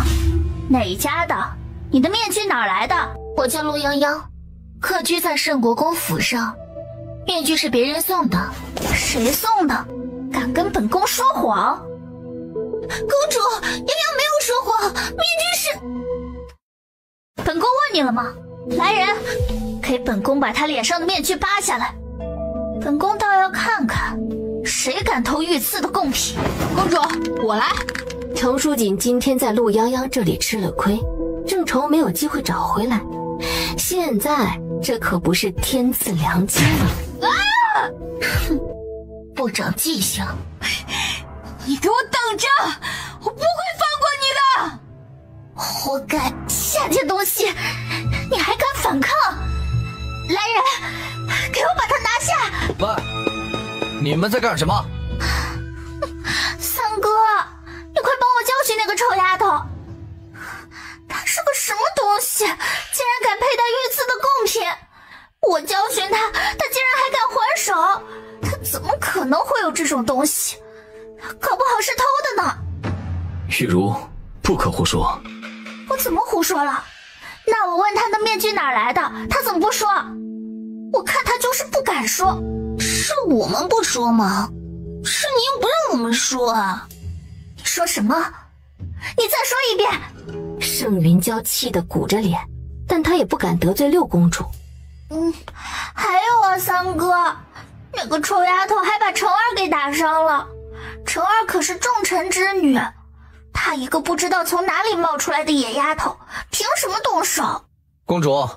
哪家的？你的面具哪来的？我叫陆泱泱，客居在圣国公府上，面具是别人送的。谁送的？敢跟本宫说谎？公主，泱泱没有说谎，面具是……本宫问你了吗？来人，给本宫把他脸上的面具扒下来。本宫倒要看看，谁敢偷御赐的贡品。公主，我来。程书锦今天在陆泱泱这里吃了亏，正愁没有机会找回来，现在这可不是天赐良机了。哼，不长记性！你给我等着，我不会放过你的！活该，下贱东西，你还敢反抗？来人，给我把他拿下！喂，你们在干什么？三哥，你快帮我教训那个臭丫头！她是个什么东西，竟然敢佩戴御赐的贡品！我教训她，她竟然还敢还手！她怎么可能会有这种东西？搞不好是偷的呢！玉茹，不可胡说！我怎么胡说了？那我问她的面具哪来的，她怎么不说？我看她就是不敢说。是我们不说吗？是您不让我们说啊！你说什么？你再说一遍！盛云娇气得鼓着脸，但她也不敢得罪六公主。还有啊，三哥，那个臭丫头还把程儿给打伤了。程儿可是重臣之女，她一个不知道从哪里冒出来的野丫头，凭什么动手？公主，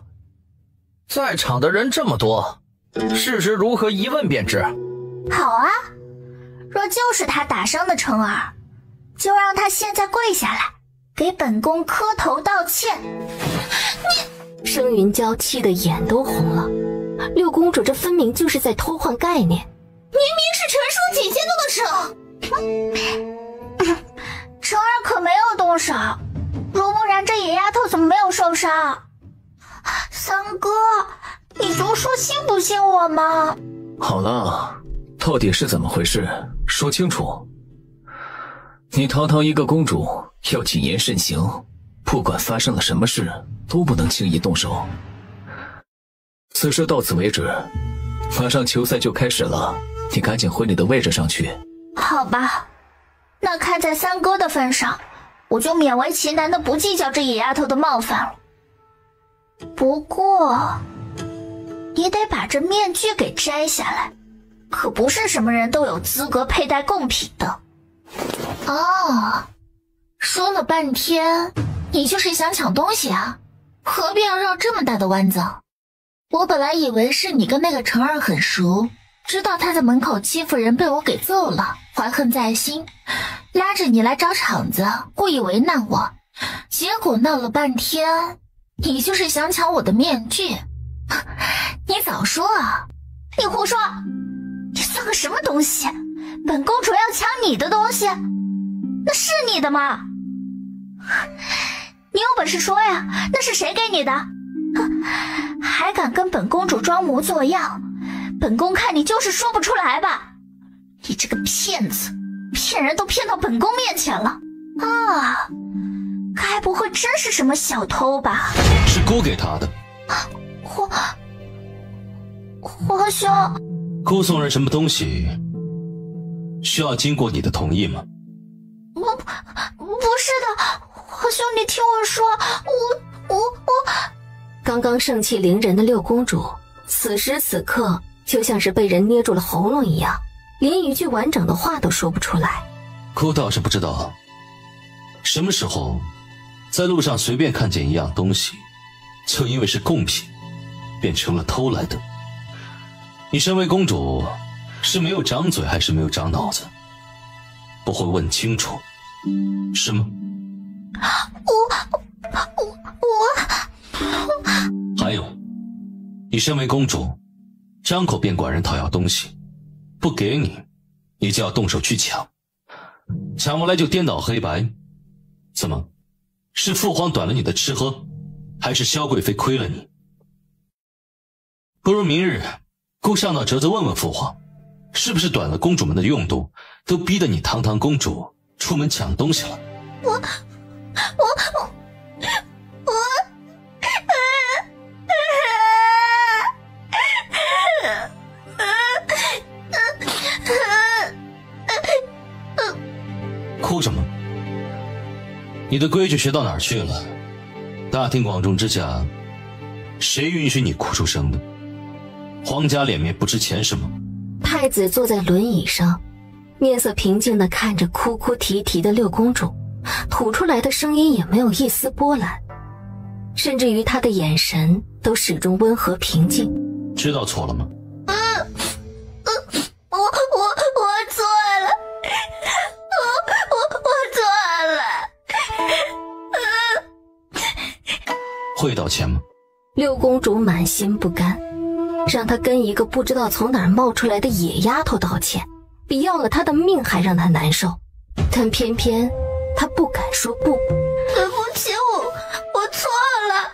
在场的人这么多，事实如何一问便知。好啊，若就是她打伤的程儿，就让她现在跪下来，给本宫磕头道歉。盛云娇气得眼都红了，六公主这分明就是在偷换概念。明明是陈书锦先动的手。程儿可没有动手，如不然这野丫头怎么没有受伤？三哥，你就说信不信我吗？好了，到底是怎么回事？说清楚。你堂堂一个公主，要谨言慎行，不管发生了什么事，都不能轻易动手。此事到此为止，马上球赛就开始了，你赶紧回你的位置上去。好吧，那看在三哥的份上，我就勉为其难的不计较这野丫头的冒犯了。不过，你得把这面具给摘下来，可不是什么人都有资格佩戴贡品的。哦，说了半天，你就是想抢东西啊？何必要绕这么大的弯子？我本来以为是你跟那个程儿很熟，知道他在门口欺负人被我给揍了，怀恨在心，拉着你来找场子，故意为难我。结果闹了半天，你就是想抢我的面具。你早说啊！你胡说！你算个什么东西？本公主要抢你的东西，那是你的吗？你有本事说呀，那是谁给你的？还敢跟本公主装模作样，本宫看你就是说不出来吧。你这个骗子，骗人都骗到本宫面前了啊！该不会真是什么小偷吧？是姑给他的。皇兄，姑送人什么东西需要经过你的同意吗？不是的，皇兄，你听我说，我刚刚盛气凌人的六公主，此时此刻就像是被人捏住了喉咙一样，连一句完整的话都说不出来。姑倒是不知道，什么时候在路上随便看见一样东西，就因为是贡品，变成了偷来的。你身为公主，是没有长嘴还是没有长脑子？不会问清楚，是吗？还有，你身为公主，张口便管人讨要东西，不给你，你就要动手去抢，抢过来就颠倒黑白。怎么，是父皇短了你的吃喝，还是萧贵妃亏了你？不如明日姑上到折子问问父皇，是不是短了公主们的用度，都逼得你堂堂公主出门抢东西了？哭什么？你的规矩学到哪儿去了？大庭广众之下，谁允许你哭出声的？皇家脸面不值钱是吗？太子坐在轮椅上，面色平静地看着哭哭啼啼的六公主，吐出来的声音也没有一丝波澜，甚至于他的眼神都始终温和平静。知道错了吗？我错了，我错了。会道歉吗？六公主满心不甘，让她跟一个不知道从哪儿冒出来的野丫头道歉，比要了她的命还让她难受。但偏偏她不敢说不。对不起，我错了。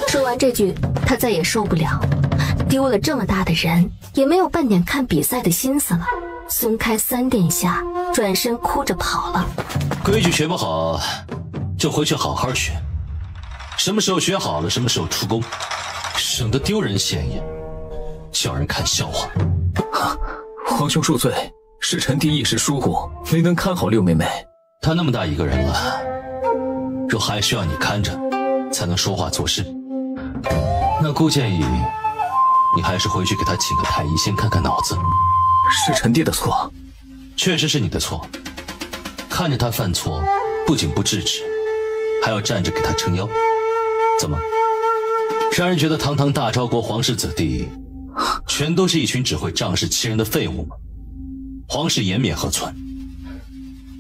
说完这句，她再也受不了，丢了这么大的人，也没有半点看比赛的心思了，松开三殿下，转身哭着跑了。规矩学不好，就回去好好学。什么时候学好了，什么时候出宫，省得丢人现眼，叫人看笑话。皇兄恕罪，是臣弟一时疏忽，没能看好六妹妹。她那么大一个人了，若还需要你看着，才能说话做事，那姑建议你还是回去给她请个太医，先看看脑子。是臣弟的错，确实是你的错。看着她犯错，不仅不制止，还要站着给她撑腰，怎么，让人觉得堂堂大昭国皇室子弟，全都是一群只会仗势欺人的废物吗？皇室颜面何存？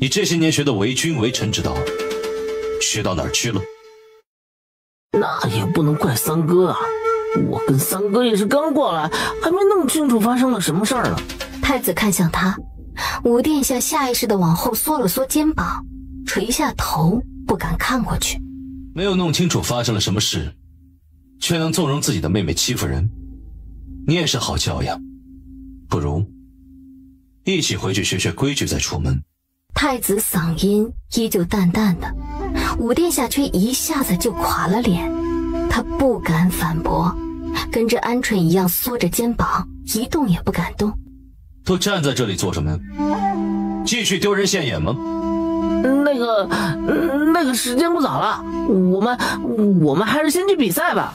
你这些年学的为君为臣之道，学到哪儿去了？那也不能怪三哥啊，我跟三哥也是刚过来，还没弄清楚发生了什么事儿呢。太子看向他，五殿下下意识地往后缩了缩肩膀，垂下头，不敢看过去。没有弄清楚发生了什么事，却能纵容自己的妹妹欺负人，你也是好教养。不如一起回去学学规矩再出门。太子嗓音依旧淡淡的，五殿下却一下子就垮了脸，他不敢反驳，跟着鹌鹑一样缩着肩膀，一动也不敢动。都站在这里做什么呀？继续丢人现眼吗？那个时间不早了，我们还是先去比赛吧。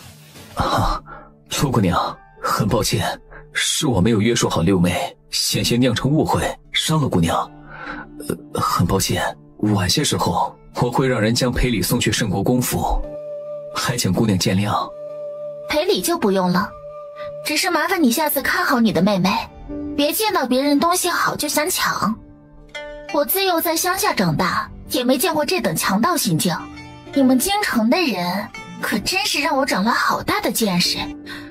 六姑娘，很抱歉，是我没有约束好六妹，险些酿成误会，伤了姑娘。很抱歉，晚些时候我会让人将赔礼送去圣国公府，还请姑娘见谅。赔礼就不用了，只是麻烦你下次看好你的妹妹，别见到别人东西好就想抢。我自幼在乡下长大，也没见过这等强盗行径。你们京城的人可真是让我长了好大的见识。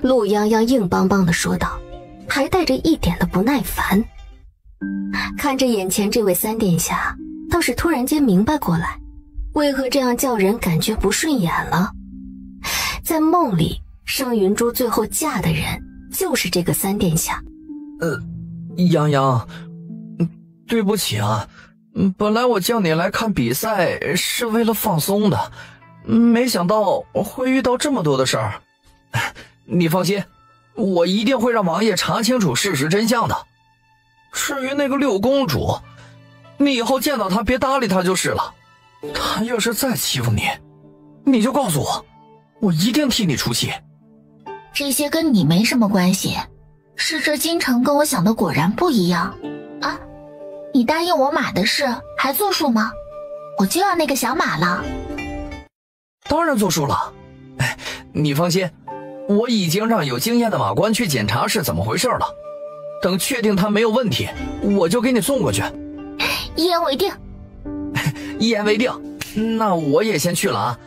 陆泱泱硬邦邦地说道，还带着一点的不耐烦。看着眼前这位三殿下，倒是突然间明白过来，为何这样叫人感觉不顺眼了。在梦里，盛云珠最后嫁的人就是这个三殿下。泱泱，对不起啊，本来我叫你来看比赛是为了放松的，没想到会遇到这么多的事儿。你放心，我一定会让王爷查清楚事实真相的。至于那个六公主，你以后见到她别搭理她就是了。她要是再欺负你，你就告诉我，我一定替你出气。这些跟你没什么关系。是这京城跟我想的果然不一样啊！你答应我马的事还作数吗？我就要那个小马了。当然作数了。哎，你放心，我已经让有经验的马官去检查是怎么回事了。等确定他没有问题，我就给你送过去。一言为定。一言为定。那我也先去了啊，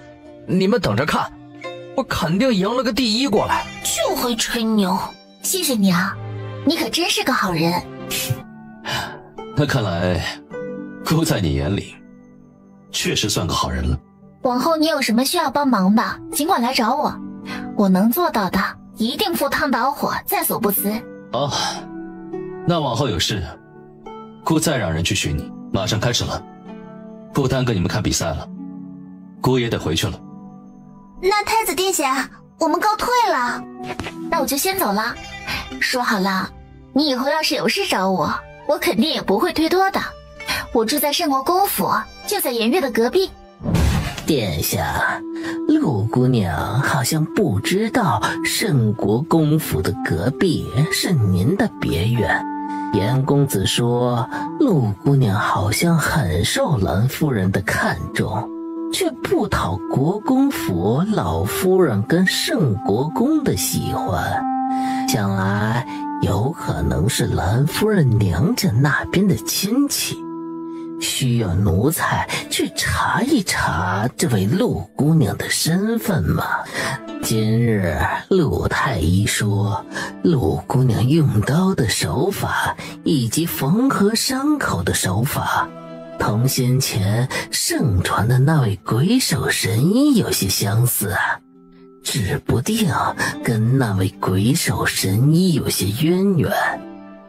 你们等着看，我肯定赢了个第一过来。就会吹牛，谢谢你啊，你可真是个好人。那看来，姑在你眼里，确实算个好人了。往后你有什么需要帮忙的，尽管来找我，我能做到的，一定赴汤蹈火，在所不辞。好，那往后有事，姑再让人去寻你。马上开始了，不耽搁你们看比赛了，姑也得回去了。那太子殿下，我们告退了。那我就先走了。说好了，你以后要是有事找我，我肯定也不会推脱的。我住在圣国公府，就在颜月的隔壁。殿下，陆姑娘好像不知道圣国公府的隔壁是您的别院。严公子说，陆姑娘好像很受兰夫人的看重，却不讨国公府老夫人跟圣国公的喜欢，想来有可能是兰夫人娘家那边的亲戚，需要奴才去查一查这位陆姑娘的身份吗？今日陆太医说，陆姑娘用刀的手法以及缝合伤口的手法，同先前盛传的那位鬼手神医有些相似啊，指不定跟那位鬼手神医有些渊源。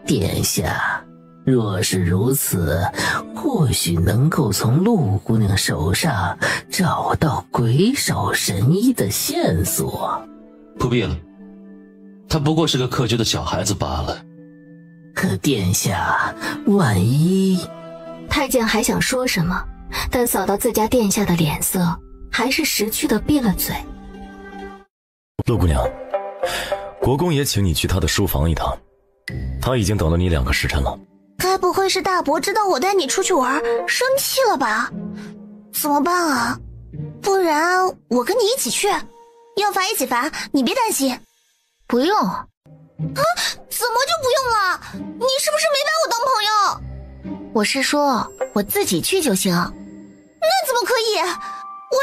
殿下，若是如此，或许能够从陆姑娘手上找到鬼手神医的线索。不必了，他不过是个客居的小孩子罢了。可殿下，万一……太监还想说什么，但扫到自家殿下的脸色，还是识趣的闭了嘴。陆姑娘，国公爷请你去他的书房一趟，他已经等了你2个时辰了。该不会是大伯知道我带你出去玩，生气了吧？怎么办啊？不然我跟你一起去，要罚一起罚，你别担心。不用。啊？怎么就不用了？你是不是没把我当朋友？我是说我自己去就行。那怎么可以？万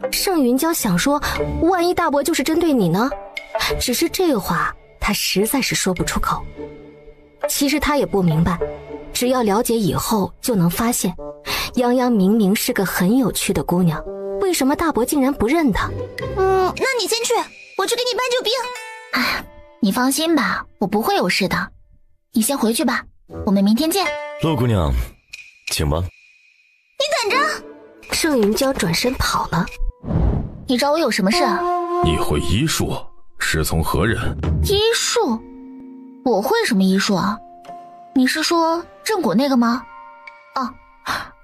一……盛云娇想说，万一大伯就是针对你呢？只是这话他实在是说不出口。其实他也不明白，只要了解以后就能发现，泱泱明明是个很有趣的姑娘，为什么大伯竟然不认她？那你先去，我去给你搬救兵。哎，你放心吧，我不会有事的。你先回去吧，我们明天见。陆姑娘，请吧。你等着。盛云娇转身跑了。你找我有什么事啊？你会医术，师从何人？医术？我会什么医术啊？你是说正果那个吗？哦，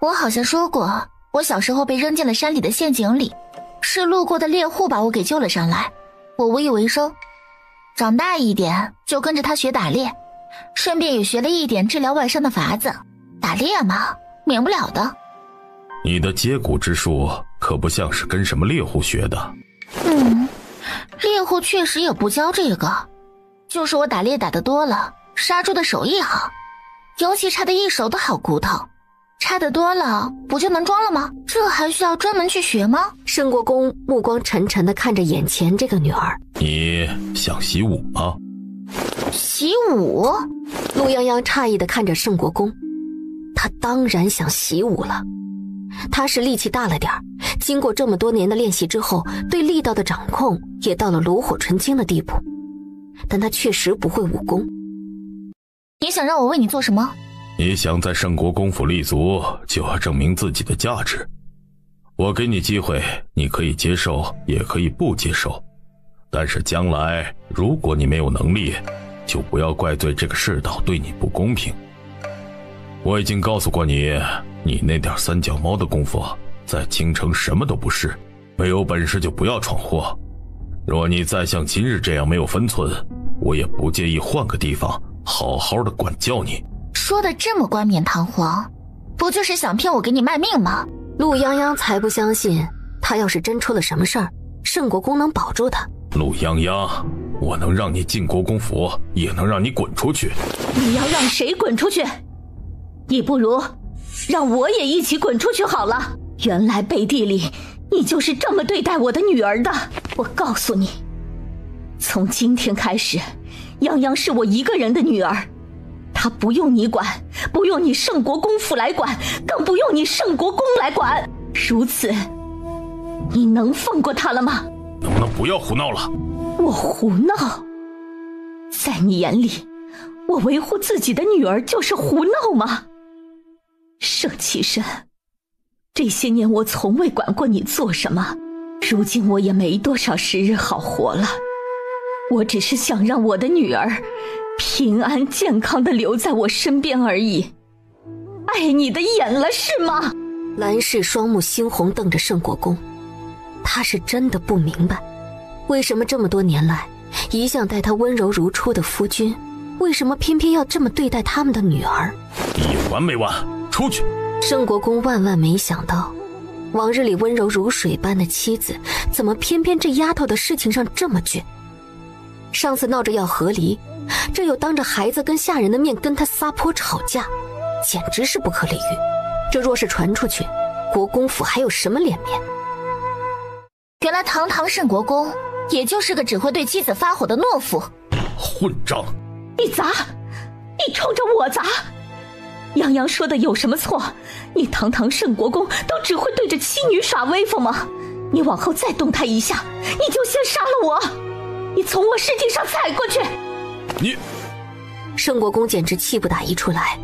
我好像说过，我小时候被扔进了山里的陷阱里，是路过的猎户把我给救了上来，我无以为生。长大一点就跟着他学打猎，顺便也学了一点治疗外伤的法子。打猎嘛，免不了的。你的接骨之术可不像是跟什么猎户学的。猎户确实也不教这个，就是我打猎打得多了，杀猪的手艺好，尤其差的一手的好骨头，差得多了不就能装了吗？这还需要专门去学吗？盛国公目光沉沉地看着眼前这个女儿。你想习武吗？习武？陆泱泱诧异地看着盛国公，他当然想习武了。他是力气大了点儿，经过这么多年的练习之后，对力道的掌控也到了炉火纯青的地步，但他确实不会武功。你想让我为你做什么？你想在圣国公府立足，就要证明自己的价值。我给你机会，你可以接受，也可以不接受，但是将来如果你没有能力，就不要怪罪这个世道对你不公平。我已经告诉过你，你那点三脚猫的功夫在京城什么都不是，没有本事就不要闯祸。若你再像今日这样没有分寸，我也不介意换个地方好好的管教你。说的这么冠冕堂皇，不就是想骗我给你卖命吗？陆泱泱才不相信，他要是真出了什么事儿，圣国公能保住他。陆泱泱，我能让你进国公府，也能让你滚出去。你要让谁滚出去？你不如让我也一起滚出去好了。原来背地里你就是这么对待我的女儿的。我告诉你，从今天开始，泱泱是我一个人的女儿，她不用你管，不用你圣国公府来管，更不用你圣国公来管。如此，你能放过她了吗？能不能不要胡闹了？我胡闹？在你眼里，我维护自己的女儿就是胡闹吗？圣骑士，这些年我从未管过你做什么，如今我也没多少时日好活了。我只是想让我的女儿平安健康地留在我身边而已。碍你的眼了是吗？蓝氏双目猩红瞪着圣国公，他是真的不明白，为什么这么多年来，一向待他温柔如初的夫君，为什么偏偏要这么对待他们的女儿？有完没完？出去！圣国公万万没想到，往日里温柔如水般的妻子，怎么偏偏这丫头的事情上这么倔？上次闹着要和离，这又当着孩子跟下人的面跟他撒泼吵架，简直是不可理喻。这若是传出去，国公府还有什么脸面？原来堂堂圣国公也就是个只会对妻子发火的懦夫。混账！你砸！你冲着我砸！泱泱说的有什么错？你堂堂圣国公都只会对着妻女耍威风吗？你往后再动他一下，你就先杀了我！你从我尸体上踩过去！你……圣国公简直气不打一处来，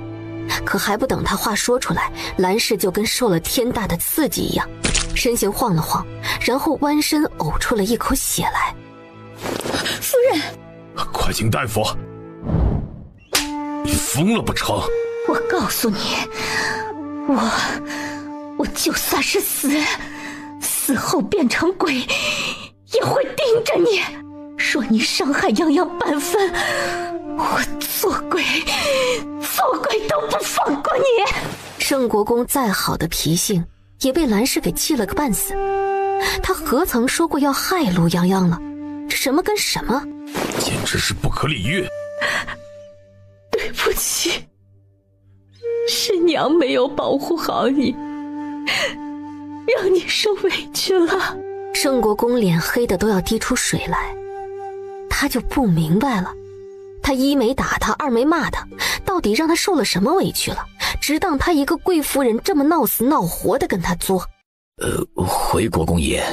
可还不等他话说出来，蓝氏就跟受了天大的刺激一样，身形晃了晃，然后弯身呕出了一口血来。夫人，快请大夫！你疯了不成？我告诉你，我就算是死后变成鬼，也会盯着你。若你伤害泱泱半分，我做鬼都不放过你。圣国公再好的脾性，也被蓝氏给气了个半死。他何曾说过要害陆泱泱了？这什么跟什么？简直是不可理喻！对不起，是娘没有保护好你，让你受委屈了。圣国公脸黑的都要滴出水来，他就不明白了，他一没打他，二没骂他，到底让他受了什么委屈了？只当他一个贵夫人这么闹死闹活的跟他作。回国公爷，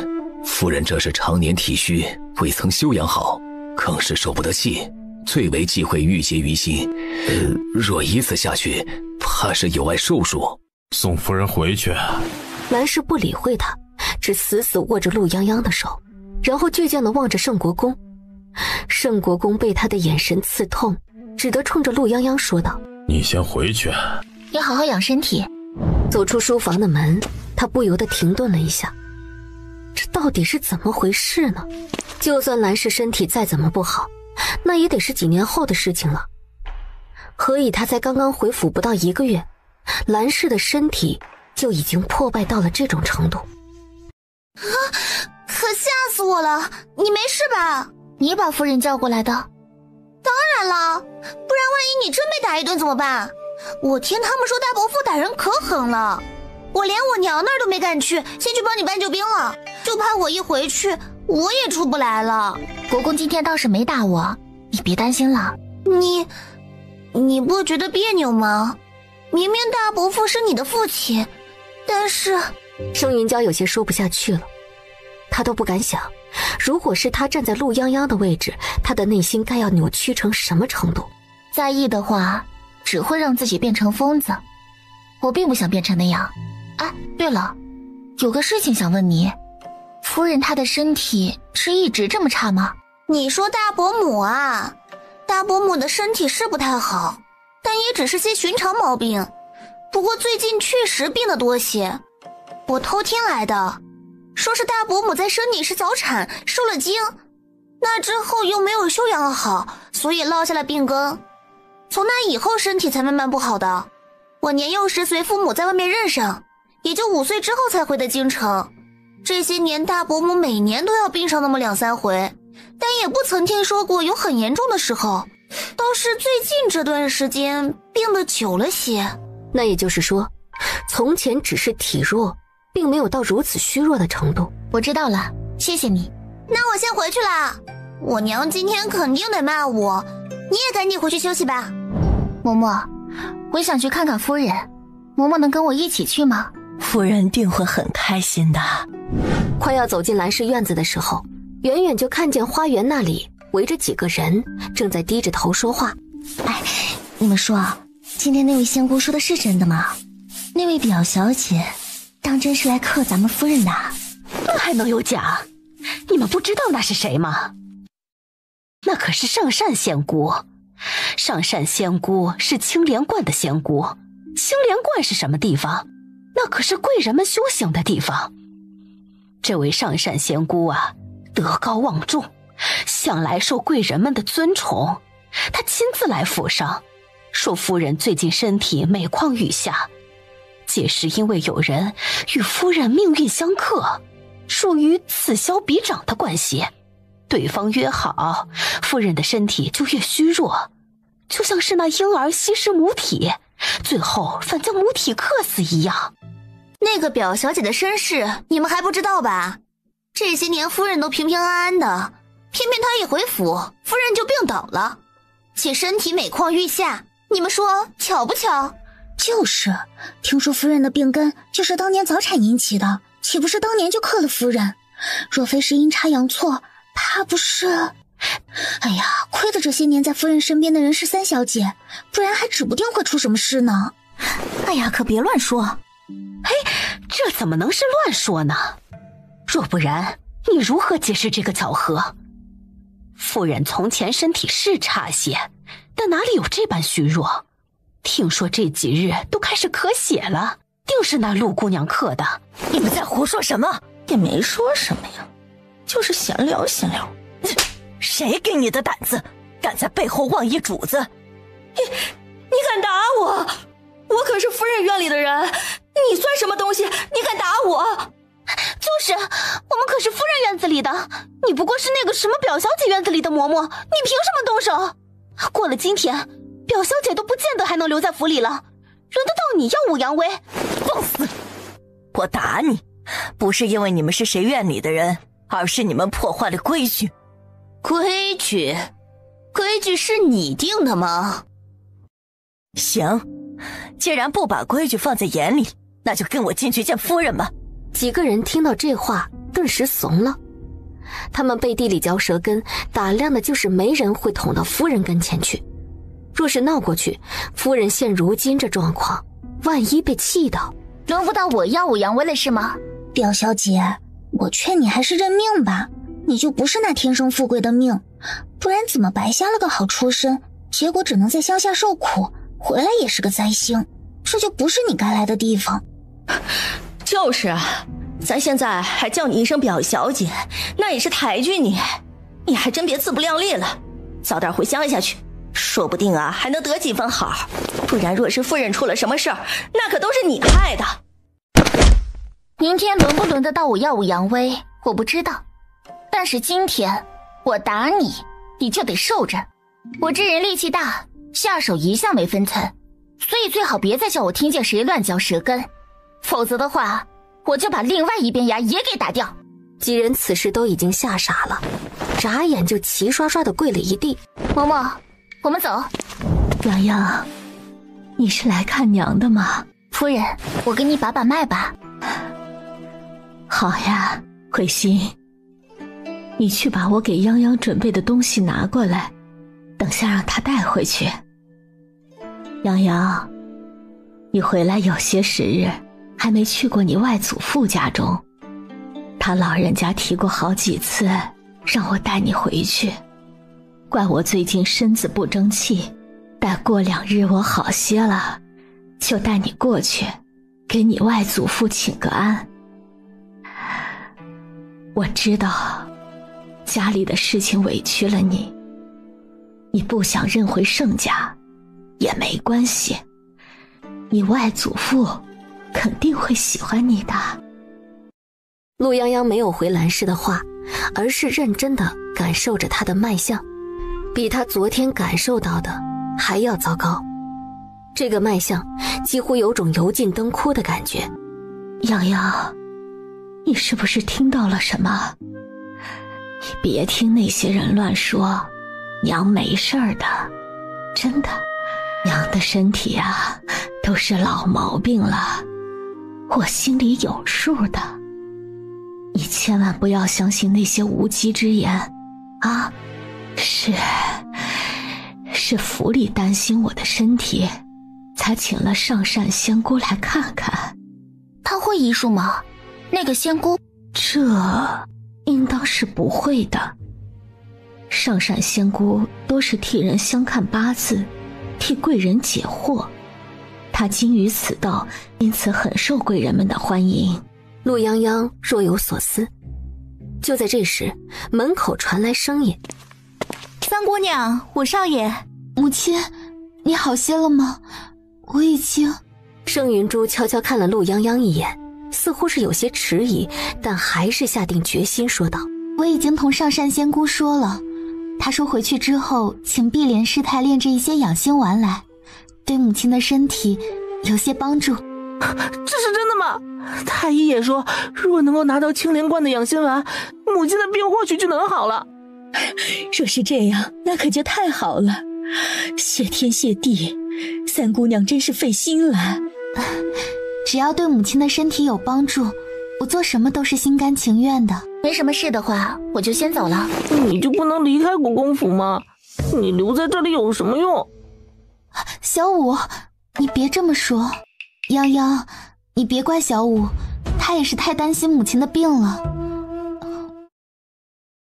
夫人这是常年体虚，未曾休养好，更是受不得气，最为忌讳郁结于心。若以此下去，怕是有碍寿数。送夫人回去。蓝氏不理会他，只死死握着陆泱泱的手，然后倔强地望着圣国公。圣国公被他的眼神刺痛，只得冲着陆泱泱说道：你先回去，你好好养身体。走出书房的门，他不由得停顿了一下，这到底是怎么回事呢？就算蓝氏身体再怎么不好，那也得是几年后的事情了。何以他才刚刚回府不到1个月，蓝氏的身体就已经破败到了这种程度？可吓死我了！你没事吧？你把夫人叫过来的？当然了，不然万一你真被打一顿怎么办？我听他们说大伯父打人可狠了，我连我娘那儿都没敢去，先去帮你搬救兵了，就怕我一回去我也出不来了。国公今天倒是没打我，你别担心了。你不觉得别扭吗？明明大伯父是你的父亲，但是……盛云娇有些说不下去了，他都不敢想，如果是他站在陆泱泱的位置，他的内心该要扭曲成什么程度？在意的话，只会让自己变成疯子。我并不想变成那样。哎，对了，有个事情想问你，夫人她的身体是一直这么差吗？你说大伯母啊？大伯母的身体是不太好，但也只是些寻常毛病，不过最近确实病得多些。我偷听来的，说是大伯母在生你时早产受了惊，那之后又没有休养好，所以落下了病根。从那以后身体才慢慢不好的。我年幼时随父母在外面任上，也就5岁之后才回的京城。这些年大伯母每年都要病上那么2、3回，但也不曾听说过有很严重的时候，倒是最近这段时间病得久了些。那也就是说，从前只是体弱，并没有到如此虚弱的程度。我知道了，谢谢你。那我先回去啦，我娘今天肯定得骂我，你也赶紧回去休息吧。嬷嬷，我想去看看夫人，嬷嬷能跟我一起去吗？夫人定会很开心的。快要走进兰氏院子的时候，远远就看见花园那里围着几个人，正在低着头说话。哎，你们说，今天那位仙姑说的是真的吗？那位表小姐当真是来克咱们夫人的？那还能有假？你们不知道那是谁吗？那可是上善仙姑。上善仙姑是青莲观的仙姑。青莲观是什么地方？那可是贵人们修行的地方。这位上善仙姑啊，德高望重，向来受贵人们的尊崇。她亲自来府上，说夫人最近身体每况愈下，皆是因为有人与夫人命运相克，属于此消彼长的关系。对方越好，夫人的身体就越虚弱，就像是那婴儿吸食母体，最后反将母体克死一样。那个表小姐的身世你们还不知道吧？这些年夫人都平平安安的，偏偏她一回府，夫人就病倒了，且身体每况愈下，你们说巧不巧？就是，听说夫人的病根就是当年早产引起的，岂不是当年就克了夫人？若非是阴差阳错，怕不是……哎呀，亏得这些年在夫人身边的人是三小姐，不然还指不定会出什么事呢。哎呀，可别乱说。嘿，这怎么能是乱说呢？若不然，你如何解释这个巧合？夫人从前身体是差些，但哪里有这般虚弱？听说这几日都开始咳血了，定是那陆姑娘克的。你们在胡说什么？也没说什么呀，就是闲聊闲聊。谁给你的胆子，敢在背后妄议主子？你敢打我？我可是夫人院里的人，你算什么东西？你敢打我？就是，我们可是夫人院子里的，你不过是那个什么表小姐院子里的嬷嬷，你凭什么动手？过了今天，表小姐都不见得还能留在府里了，轮得到你耀武扬威？放肆！我打你，不是因为你们是谁院里的人，而是你们破坏了规矩。规矩？规矩是你定的吗？行，既然不把规矩放在眼里，那就跟我进去见夫人吧。几个人听到这话顿时怂了，他们背地里嚼舌根，打量的就是没人会捅到夫人跟前去。若是闹过去，夫人现如今这状况，万一被气到，轮不到我耀武扬威了是吗？表小姐，我劝你还是认命吧，你就不是那天生富贵的命，不然怎么白瞎了个好出身，结果只能在乡下受苦，回来也是个灾星，这就不是你该来的地方。就是啊，咱现在还叫你一声表小姐，那也是抬举你，你还真别自不量力了，早点回乡下去，说不定啊还能得几分好，不然若是夫人出了什么事儿，那可都是你害的。明天轮不轮得到我耀武扬威，我不知道，但是今天我打你，你就得受着。我这人力气大，下手一向没分寸，所以最好别再叫我听见谁乱嚼舌根，否则的话，我就把另外一边牙也给打掉。几人此时都已经吓傻了，眨眼就齐刷刷的跪了一地。嬷嬷，我们走。洋洋，你是来看娘的吗？夫人，我给你把把脉吧。好呀，慧心，你去把我给泱泱准备的东西拿过来，等下让她带回去。洋洋，你回来有些时日，还没去过你外祖父家中，他老人家提过好几次让我带你回去，怪我最近身子不争气，待过2日我好些了，就带你过去给你外祖父请个安。我知道家里的事情委屈了你，你不想认回盛家也没关系，你外祖父肯定会喜欢你的。陆泱泱没有回蓝氏的话，而是认真地感受着他的脉象，比他昨天感受到的还要糟糕。这个脉象几乎有种油尽灯枯的感觉。泱泱，你是不是听到了什么？你别听那些人乱说，娘没事儿的，真的，娘的身体啊都是老毛病了，我心里有数的。你千万不要相信那些无稽之言啊！是府里担心我的身体，才请了上善仙姑来看看。她会医术吗？那个仙姑？这应当是不会的。上善仙姑多是替人相看八字，替贵人解惑，她精于此道，因此很受贵人们的欢迎。陆泱泱若有所思。就在这时，门口传来声音：三姑娘，五少爷。母亲，你好些了吗？我已经……盛云珠悄悄看了陆泱泱一眼，似乎是有些迟疑，但还是下定决心说道：我已经同上善仙姑说了，她说回去之后请碧莲师太炼制一些养心丸来，对母亲的身体有些帮助。这是真的吗？太医也说，如果能够拿到青莲观的养心丸，母亲的病或许就能好了。若是这样，那可就太好了，谢天谢地，三姑娘真是费心了。只要对母亲的身体有帮助，我做什么都是心甘情愿的。没什么事的话，我就先走了。你就不能离开国公府吗？你留在这里有什么用？小五，你别这么说。泱泱，你别怪小五，他也是太担心母亲的病了。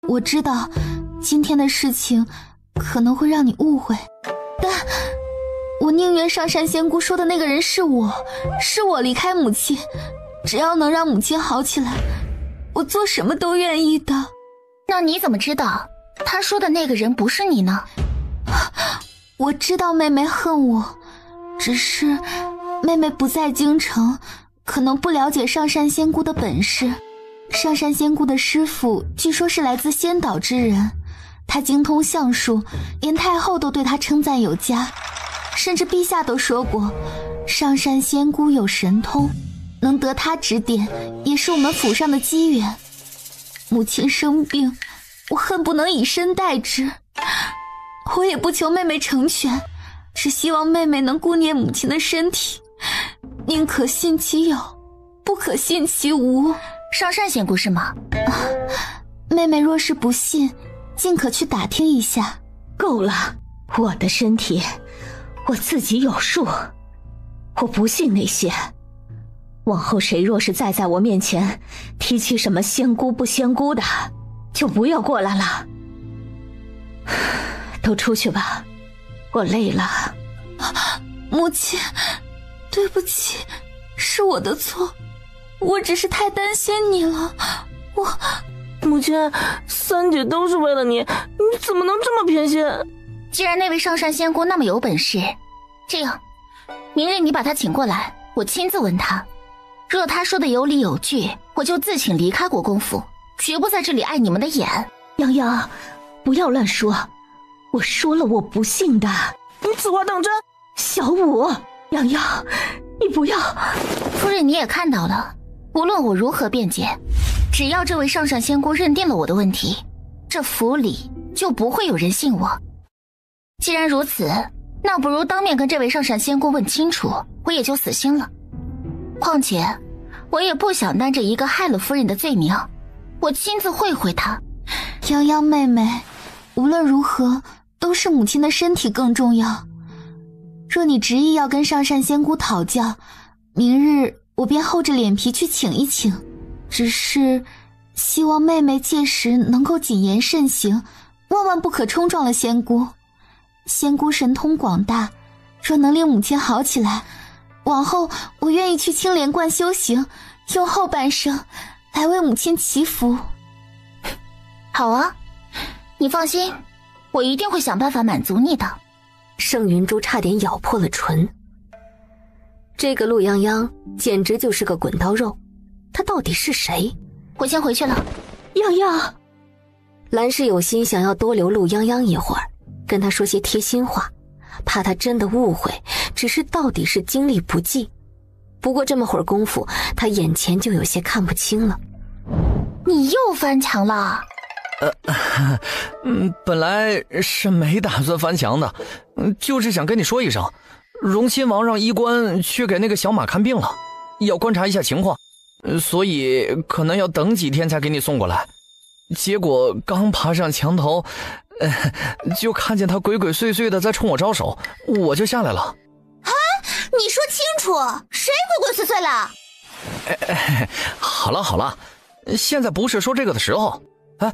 我知道今天的事情可能会让你误会，但我宁愿上善仙姑说的那个人是我离开母亲，只要能让母亲好起来，我做什么都愿意的。那你怎么知道他说的那个人不是你呢？我知道妹妹恨我，只是妹妹不在京城，可能不了解上善仙姑的本事。上善仙姑的师傅据说是来自仙岛之人，他精通相术，连太后都对他称赞有加，甚至陛下都说过上善仙姑有神通，能得他指点也是我们府上的机缘。母亲生病，我恨不能以身代之，我也不求妹妹成全，只希望妹妹能顾念母亲的身体，宁可信其有，不可信其无。上善仙姑是吗？妹妹若是不信，尽可去打听一下。够了，我的身体我自己有数，我不信那些。往后谁若是再在我面前提起什么仙姑不仙姑的，就不要过来了。都出去吧，我累了。母亲，对不起，是我的错，我只是太担心你了。母亲，三姐都是为了你，你怎么能这么偏心？既然那位上善仙姑那么有本事，这样，明日你把她请过来，我亲自问她。若她说的有理有据，我就自请离开国公府，绝不在这里碍你们的眼。泱泱，不要乱说，我说了我不信的。你此话当真？小五，泱泱，你不要。夫人，你也看到了，无论我如何辩解，只要这位上善仙姑认定了我的问题，这府里就不会有人信我。既然如此，那不如当面跟这位上善仙姑问清楚，我也就死心了。况且我也不想担着一个害了夫人的罪名，我亲自会会她。泱泱妹妹，无论如何都是母亲的身体更重要。若你执意要跟上善仙姑讨教，明日我便厚着脸皮去请一请，只是希望妹妹届时能够谨言慎行，万万不可冲撞了仙姑。仙姑神通广大，若能令母亲好起来，往后我愿意去青莲观修行，用后半生来为母亲祈福。好啊，你放心，我一定会想办法满足你的。盛云珠差点咬破了唇。这个陆泱泱简直就是个滚刀肉，他到底是谁？我先回去了。泱泱，兰氏有心想要多留陆泱泱一会儿，跟他说些贴心话，怕他真的误会，只是到底是精力不济。不过这么会儿功夫，他眼前就有些看不清了。你又翻墙了？本来是没打算翻墙的，就是想跟你说一声，荣亲王让医官去给那个小马看病了，要观察一下情况，所以可能要等几天才给你送过来。结果刚爬上墙头，就看见他鬼鬼祟祟的在冲我招手，我就下来了。啊，你说清楚，谁鬼鬼祟祟了？好了，现在不是说这个的时候。哎，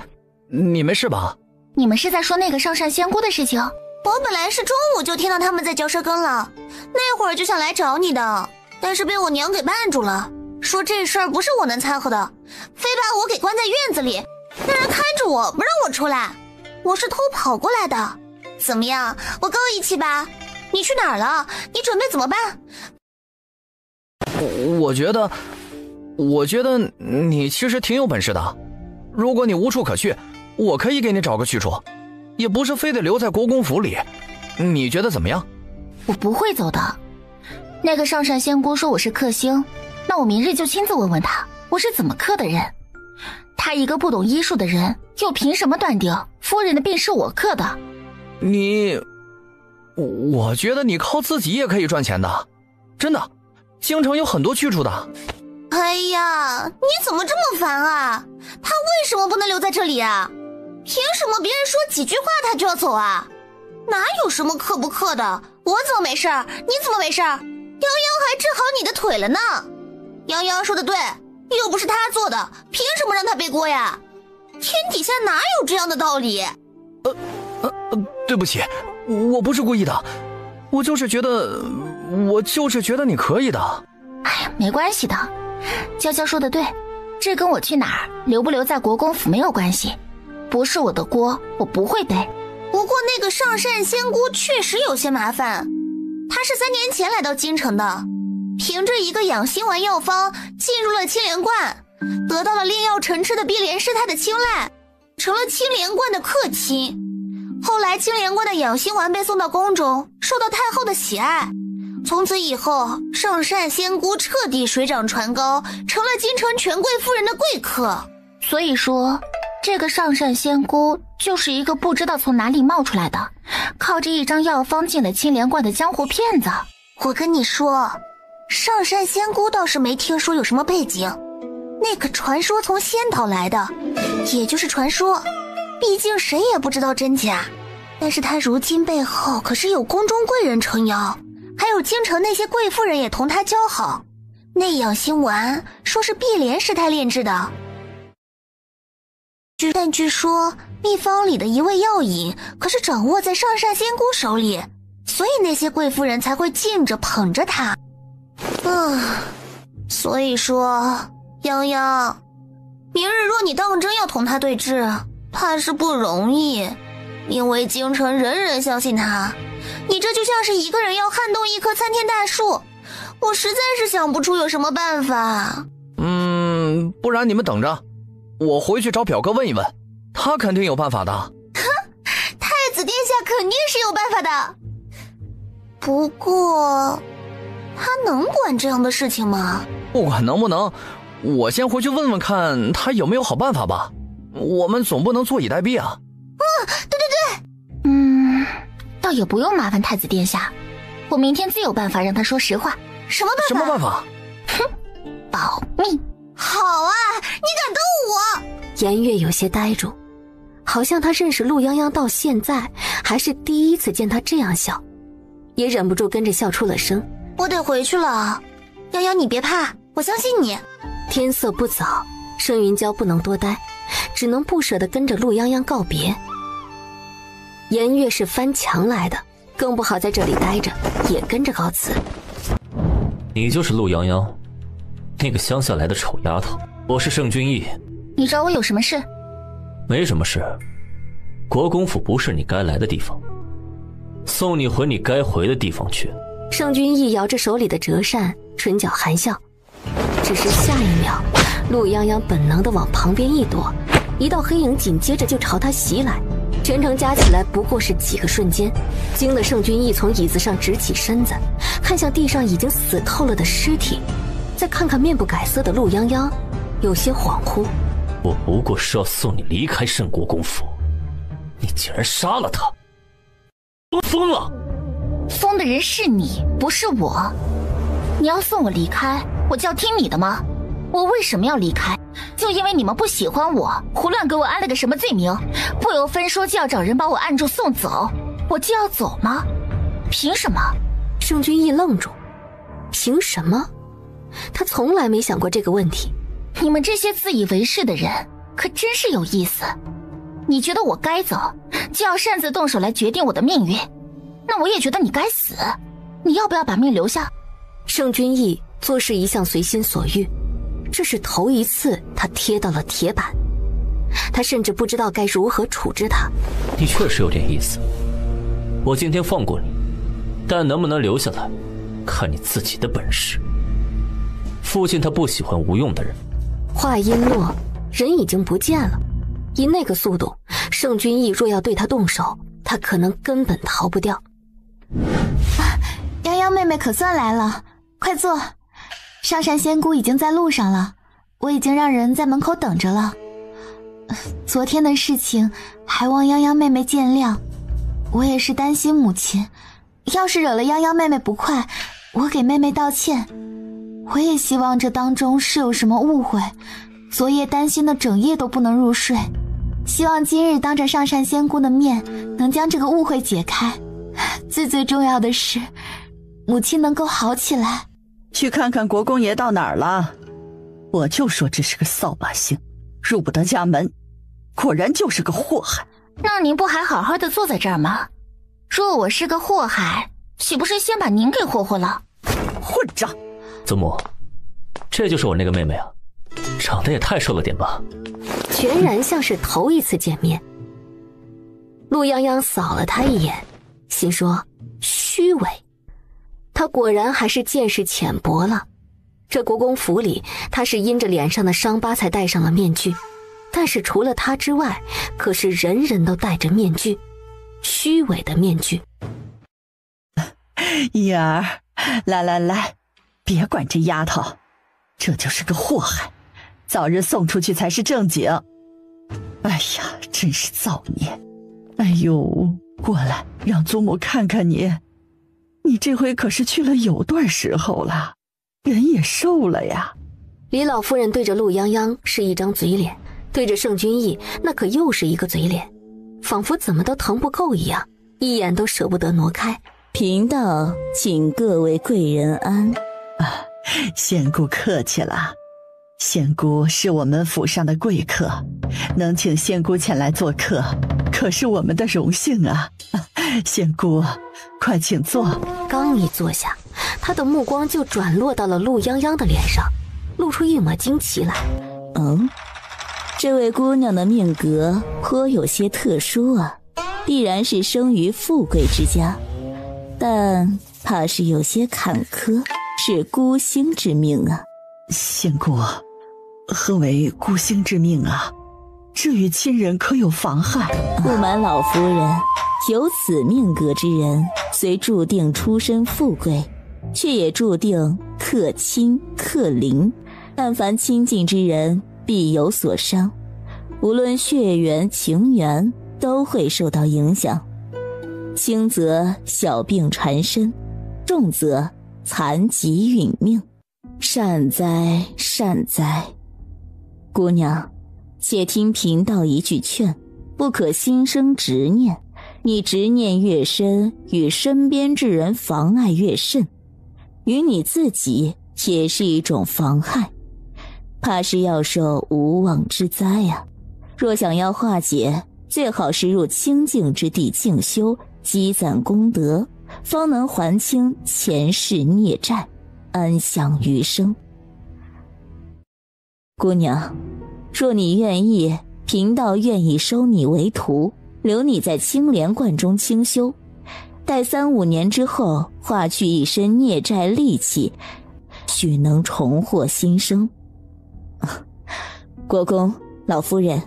你没事吧？你们是在说那个上善仙姑的事情？我本来是中午就听到他们在嚼舌根了，那会儿就想来找你的，但是被我娘给绊住了，说这事儿不是我能掺和的，非把我给关在院子里，让人看着我不让我出来。我是偷跑过来的，怎么样？我够义气吧？你去哪儿了？你准备怎么办？我觉得你其实挺有本事的。如果你无处可去，我可以给你找个去处，也不是非得留在国公府里。你觉得怎么样？我不会走的。那个上善仙姑说我是克星，那我明日就亲自问问她，我是怎么克的人。她一个不懂医术的人，又凭什么断定夫人的病是我克的？我觉得你靠自己也可以赚钱的，真的，京城有很多去处的。哎呀，你怎么这么烦啊？他为什么不能留在这里啊？凭什么别人说几句话他就要走啊？哪有什么克不克的？我走没事儿，你怎么没事儿？泱泱还治好你的腿了呢。泱泱说的对，又不是他做的，凭什么让他背锅呀？天底下哪有这样的道理？对不起，我不是故意的，我就是觉得你可以的。哎呀，没关系的。娇娇说的对，这跟我去哪儿留不留在国公府没有关系，不是我的锅，我不会背。不过那个上善仙姑确实有些麻烦，她是3年前来到京城的，凭着一个养心丸药方进入了青莲观，得到了炼药成痴的碧莲师太的青睐，成了青莲观的客卿。后来青莲观的养心丸被送到宫中，受到太后的喜爱，从此以后上善仙姑彻底水涨船高，成了京城权贵夫人的贵客。所以说这个上善仙姑就是一个不知道从哪里冒出来的，靠着一张药方进了青莲观的江湖骗子。我跟你说，上善仙姑倒是没听说有什么背景，那个传说从仙岛来的，也就是传说，毕竟谁也不知道真假。但是他如今背后可是有宫中贵人撑腰，还有京城那些贵妇人也同他交好。那养心丸说是碧莲师太炼制的，但据说秘方里的一味药引可是掌握在上善仙姑手里，所以那些贵妇人才会敬着捧着他。所以说泱泱，明日若你当真要同他对峙，怕是不容易，因为京城人人相信他，你这就像是一个人要撼动一棵参天大树，我实在是想不出有什么办法。不然你们等着，我回去找表哥问一问，他肯定有办法的。哼，太子殿下肯定是有办法的，不过他能管这样的事情吗？不管能不能，我先回去问问看他有没有好办法吧，我们总不能坐以待毙啊。对，倒也不用麻烦太子殿下，我明天自有办法让他说实话。什么办法？什么办法？哼，保密。好啊，你敢动我？颜月有些呆住，好像他认识陆泱泱到现在还是第一次见他这样笑，也忍不住跟着笑出了声。我得回去了，泱泱你别怕，我相信你。天色不早，盛云娇不能多待，只能不舍得跟着陆泱泱告别。颜月是翻墙来的，更不好在这里待着，也跟着告辞。你就是陆泱泱，那个乡下来的丑丫头。我是盛君逸。你找我有什么事？没什么事，国公府不是你该来的地方，送你回你该回的地方去。盛君毅摇着手里的折扇，唇角含笑。只是下一秒，陆泱泱本能地往旁边一躲，一道黑影紧接着就朝他袭来。全程加起来不过是几个瞬间，惊得盛君毅从椅子上直起身子，看向地上已经死透了的尸体，再看看面不改色的陆泱泱，有些恍惚。我不过是要送你离开盛国公府，你竟然杀了他！我疯了！疯的人是你，不是我。你要送我离开，我就要听你的吗？我为什么要离开？就因为你们不喜欢我，胡乱给我安了个什么罪名，不由分说就要找人把我按住送走，我就要走吗？凭什么？盛君毅愣住，凭什么？他从来没想过这个问题。你们这些自以为是的人可真是有意思。你觉得我该走，就要擅自动手来决定我的命运，那我也觉得你该死。你要不要把命留下？盛君毅做事一向随心所欲，这是头一次他贴到了铁板。他甚至不知道该如何处置他。你确实有点意思，我今天放过你，但能不能留下来，看你自己的本事。父亲他不喜欢无用的人。话音落，人已经不见了。以那个速度，盛君毅若要对他动手，他可能根本逃不掉。泱泱妹妹可算来了，快坐。上善仙姑已经在路上了，我已经让人在门口等着了。昨天的事情还望泱泱妹妹见谅，我也是担心母亲，要是惹了泱泱妹妹不快，我给妹妹道歉。我也希望这当中是有什么误会，昨夜担心的整夜都不能入睡，希望今日当着上善仙姑的面能将这个误会解开。最重要的是，母亲能够好起来。去看看国公爷到哪儿了。我就说这是个扫把星，入不得家门，果然就是个祸害。那您不还好好的坐在这儿吗？若我是个祸害，岂不是先把您给霍霍了？混账！祖母，这就是我那个妹妹啊，长得也太瘦了点吧？全然像是头一次见面。陆泱泱扫了他一眼，心说虚伪。他果然还是见识浅薄了。这国公府里，他是因着脸上的伤疤才戴上了面具，但是除了他之外，可是人人都戴着面具，虚伪的面具。怡儿，来，别管这丫头，这就是个祸害，早日送出去才是正经。哎呀，真是造孽！哎呦，过来，让祖母看看你。你这回可是去了有段时候了，人也瘦了呀。李老夫人对着陆泱泱是一张嘴脸，对着盛君毅那可又是一个嘴脸，仿佛怎么都疼不够一样，一眼都舍不得挪开。贫道请各位贵人安。仙姑客气了，仙姑是我们府上的贵客，能请仙姑前来做客，可是我们的荣幸啊。仙姑，快请坐。刚一坐下，他的目光就转落到了陆泱泱的脸上，露出一抹惊奇来。这位姑娘的命格颇有些特殊啊，必然是生于富贵之家，但怕是有些坎坷，是孤星之命啊。仙姑，何为孤星之命啊？这与亲人可有妨害？不瞒老夫人，有此命格之人，虽注定出身富贵，却也注定克亲克邻，但凡亲近之人必有所伤，无论血缘情缘都会受到影响。轻则小病缠身，重则残疾殒命。善哉善哉。姑娘，且听贫道一句劝，不可心生执念，你执念越深，与身边之人妨碍越甚，与你自己也是一种妨害，怕是要受无妄之灾啊。若想要化解，最好是入清净之地静修，积攒功德，方能还清前世孽债，安享余生。姑娘，若你愿意，贫道愿意收你为徒，留你在青莲观中清修，待3、5年之后化去一身孽债戾气，许能重获新生。国公、老夫人，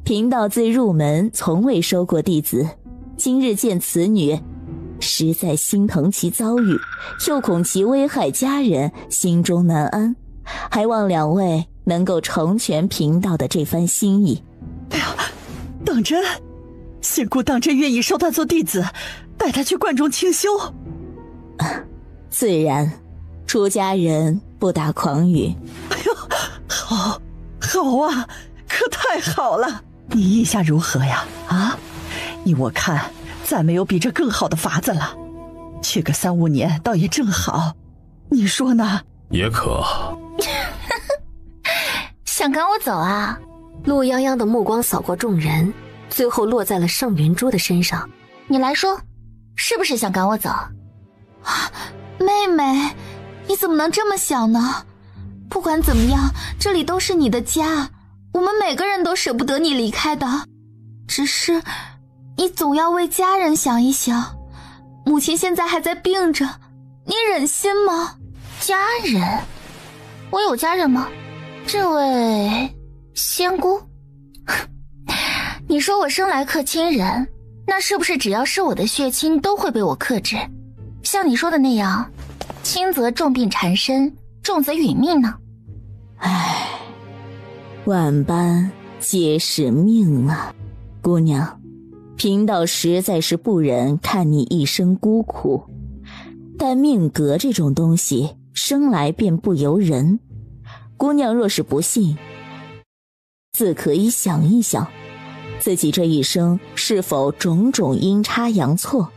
贫道自入门从未收过弟子，今日见此女，实在心疼其遭遇，又恐其危害家人，心中难安，还望两位能够成全贫道的这番心意。哎呀，当真？仙姑当真愿意收他做弟子，带他去观中清修？自然，出家人不打诳语。哎呦，好啊，可太好了！你意下如何呀？啊，依我看，再没有比这更好的法子了。去个3、5年，倒也正好。你说呢？也可。想赶我走啊？陆泱泱的目光扫过众人，最后落在了盛云珠的身上。你来说，是不是想赶我走？妹妹，你怎么能这么想呢？不管怎么样，这里都是你的家，我们每个人都舍不得你离开的。只是，你总要为家人想一想。母亲现在还在病着，你忍心吗？家人？我有家人吗？这位仙姑，你说我生来克亲人，那是不是只要是我的血亲都会被我克制？像你说的那样，轻则重病缠身，重则殒命呢？唉，万般皆是命啊，姑娘，贫道实在是不忍看你一生孤苦，但命格这种东西生来便不由人。姑娘若是不信，自可以想一想，自己这一生是否种种阴差阳错，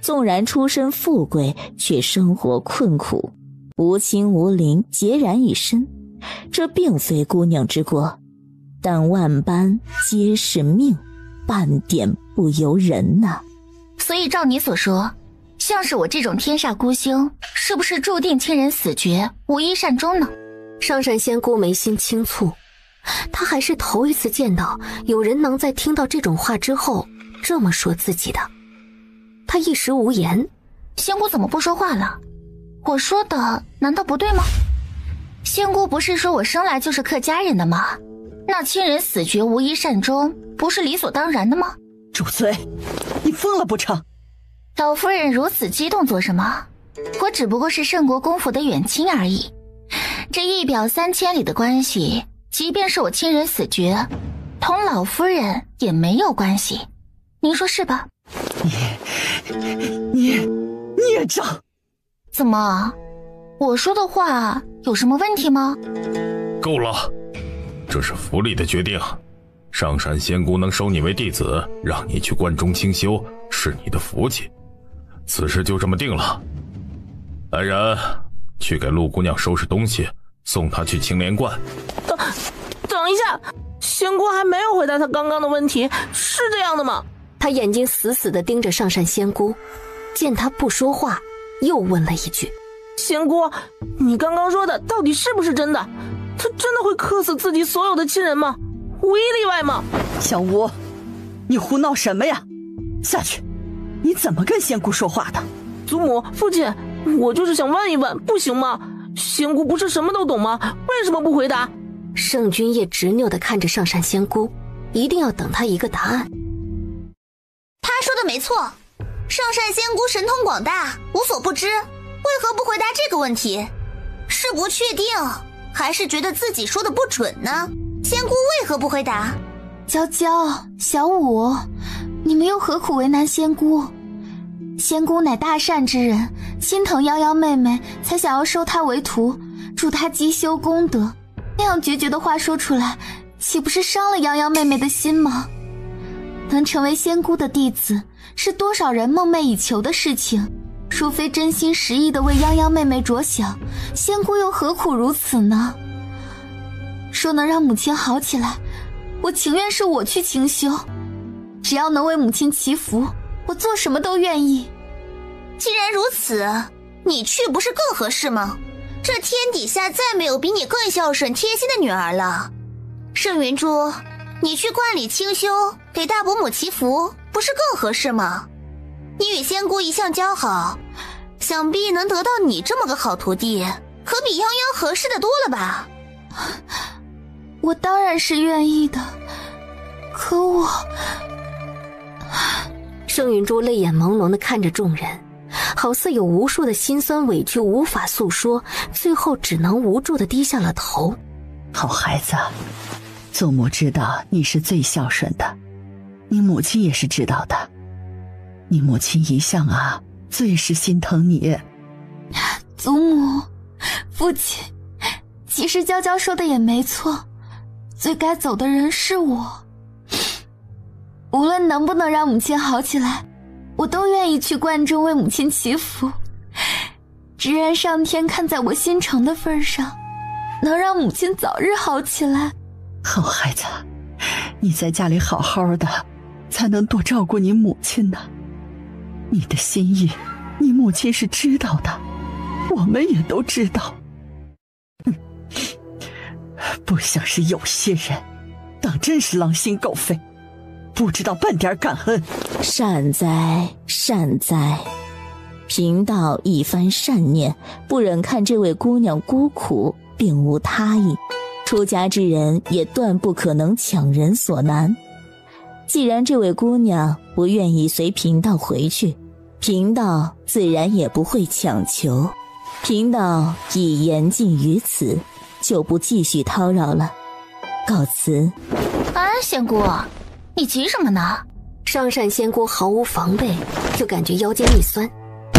纵然出身富贵，却生活困苦，无亲无邻，孑然一身。这并非姑娘之过，但万般皆是命，半点不由人呐。所以照你所说，像是我这种天煞孤星，是不是注定亲人死绝，无一善终呢？上善仙姑眉心轻蹙，她还是头一次见到有人能在听到这种话之后这么说自己的。她一时无言。仙姑怎么不说话了？我说的难道不对吗？仙姑不是说我生来就是克家人的吗？那亲人死绝无一善终，不是理所当然的吗？住嘴！你疯了不成？老夫人如此激动做什么？我只不过是圣国公府的远亲而已，这一表3千里的关系，即便是我亲人死绝，同老夫人也没有关系，您说是吧？你孽障！怎么？我说的话有什么问题吗？够了，这是府里的决定。上善仙姑能收你为弟子，让你去观中清修，是你的福气。此事就这么定了。来人，去给陆姑娘收拾东西，送她去青莲观。等一下，仙姑还没有回答她刚刚的问题，是这样的吗？她眼睛死死地盯着上善仙姑，见她不说话，又问了一句：仙姑，你刚刚说的到底是不是真的？她真的会克死自己所有的亲人吗？无一例外吗？小吴，你胡闹什么呀？下去！你怎么跟仙姑说话的？祖母、父亲，我就是想问一问，不行吗？仙姑不是什么都懂吗？为什么不回答？盛君夜执拗地看着上善仙姑，一定要等她一个答案。他说的没错，上善仙姑神通广大，无所不知，为何不回答这个问题？是不确定，还是觉得自己说的不准呢？仙姑为何不回答？娇娇、小五，你们又何苦为难仙姑？仙姑乃大善之人，心疼泱泱妹妹，才想要收她为徒，助她积修功德。那样决绝的话说出来，岂不是伤了泱泱妹妹的心吗？能成为仙姑的弟子，是多少人梦寐以求的事情。若非真心实意的为泱泱妹妹着想，仙姑又何苦如此呢？说能让母亲好起来，我情愿是我去清修，只要能为母亲祈福，我做什么都愿意。既然如此，你去不是更合适吗？这天底下再没有比你更孝顺贴心的女儿了。盛云珠，你去观里清修，给大伯母祈福，不是更合适吗？你与仙姑一向交好，想必能得到你这么个好徒弟，可比泱泱合适的多了吧？我当然是愿意的，可我……盛云珠泪眼朦胧地看着众人，好似有无数的心酸委屈无法诉说，最后只能无助地低下了头。好孩子，祖母知道你是最孝顺的，你母亲也是知道的。你母亲一向最是心疼你。祖母，父亲，其实娇娇说的也没错，最该走的人是我。无论能不能让母亲好起来，我都愿意去观中为母亲祈福，只愿上天看在我心诚的份上，能让母亲早日好起来。好孩子，你在家里好好的，才能多照顾你母亲呢。你的心意，你母亲是知道的，我们也都知道。不像是有些人，当真是狼心狗肺，不知道半点感恩。善哉善哉，贫道一番善念，不忍看这位姑娘孤苦，并无他意。出家之人也断不可能强人所难。既然这位姑娘不愿意随贫道回去，贫道自然也不会强求。贫道已言尽于此，就不继续叨扰了，告辞。仙姑，你急什么呢？上善仙姑毫无防备，就感觉腰间一酸，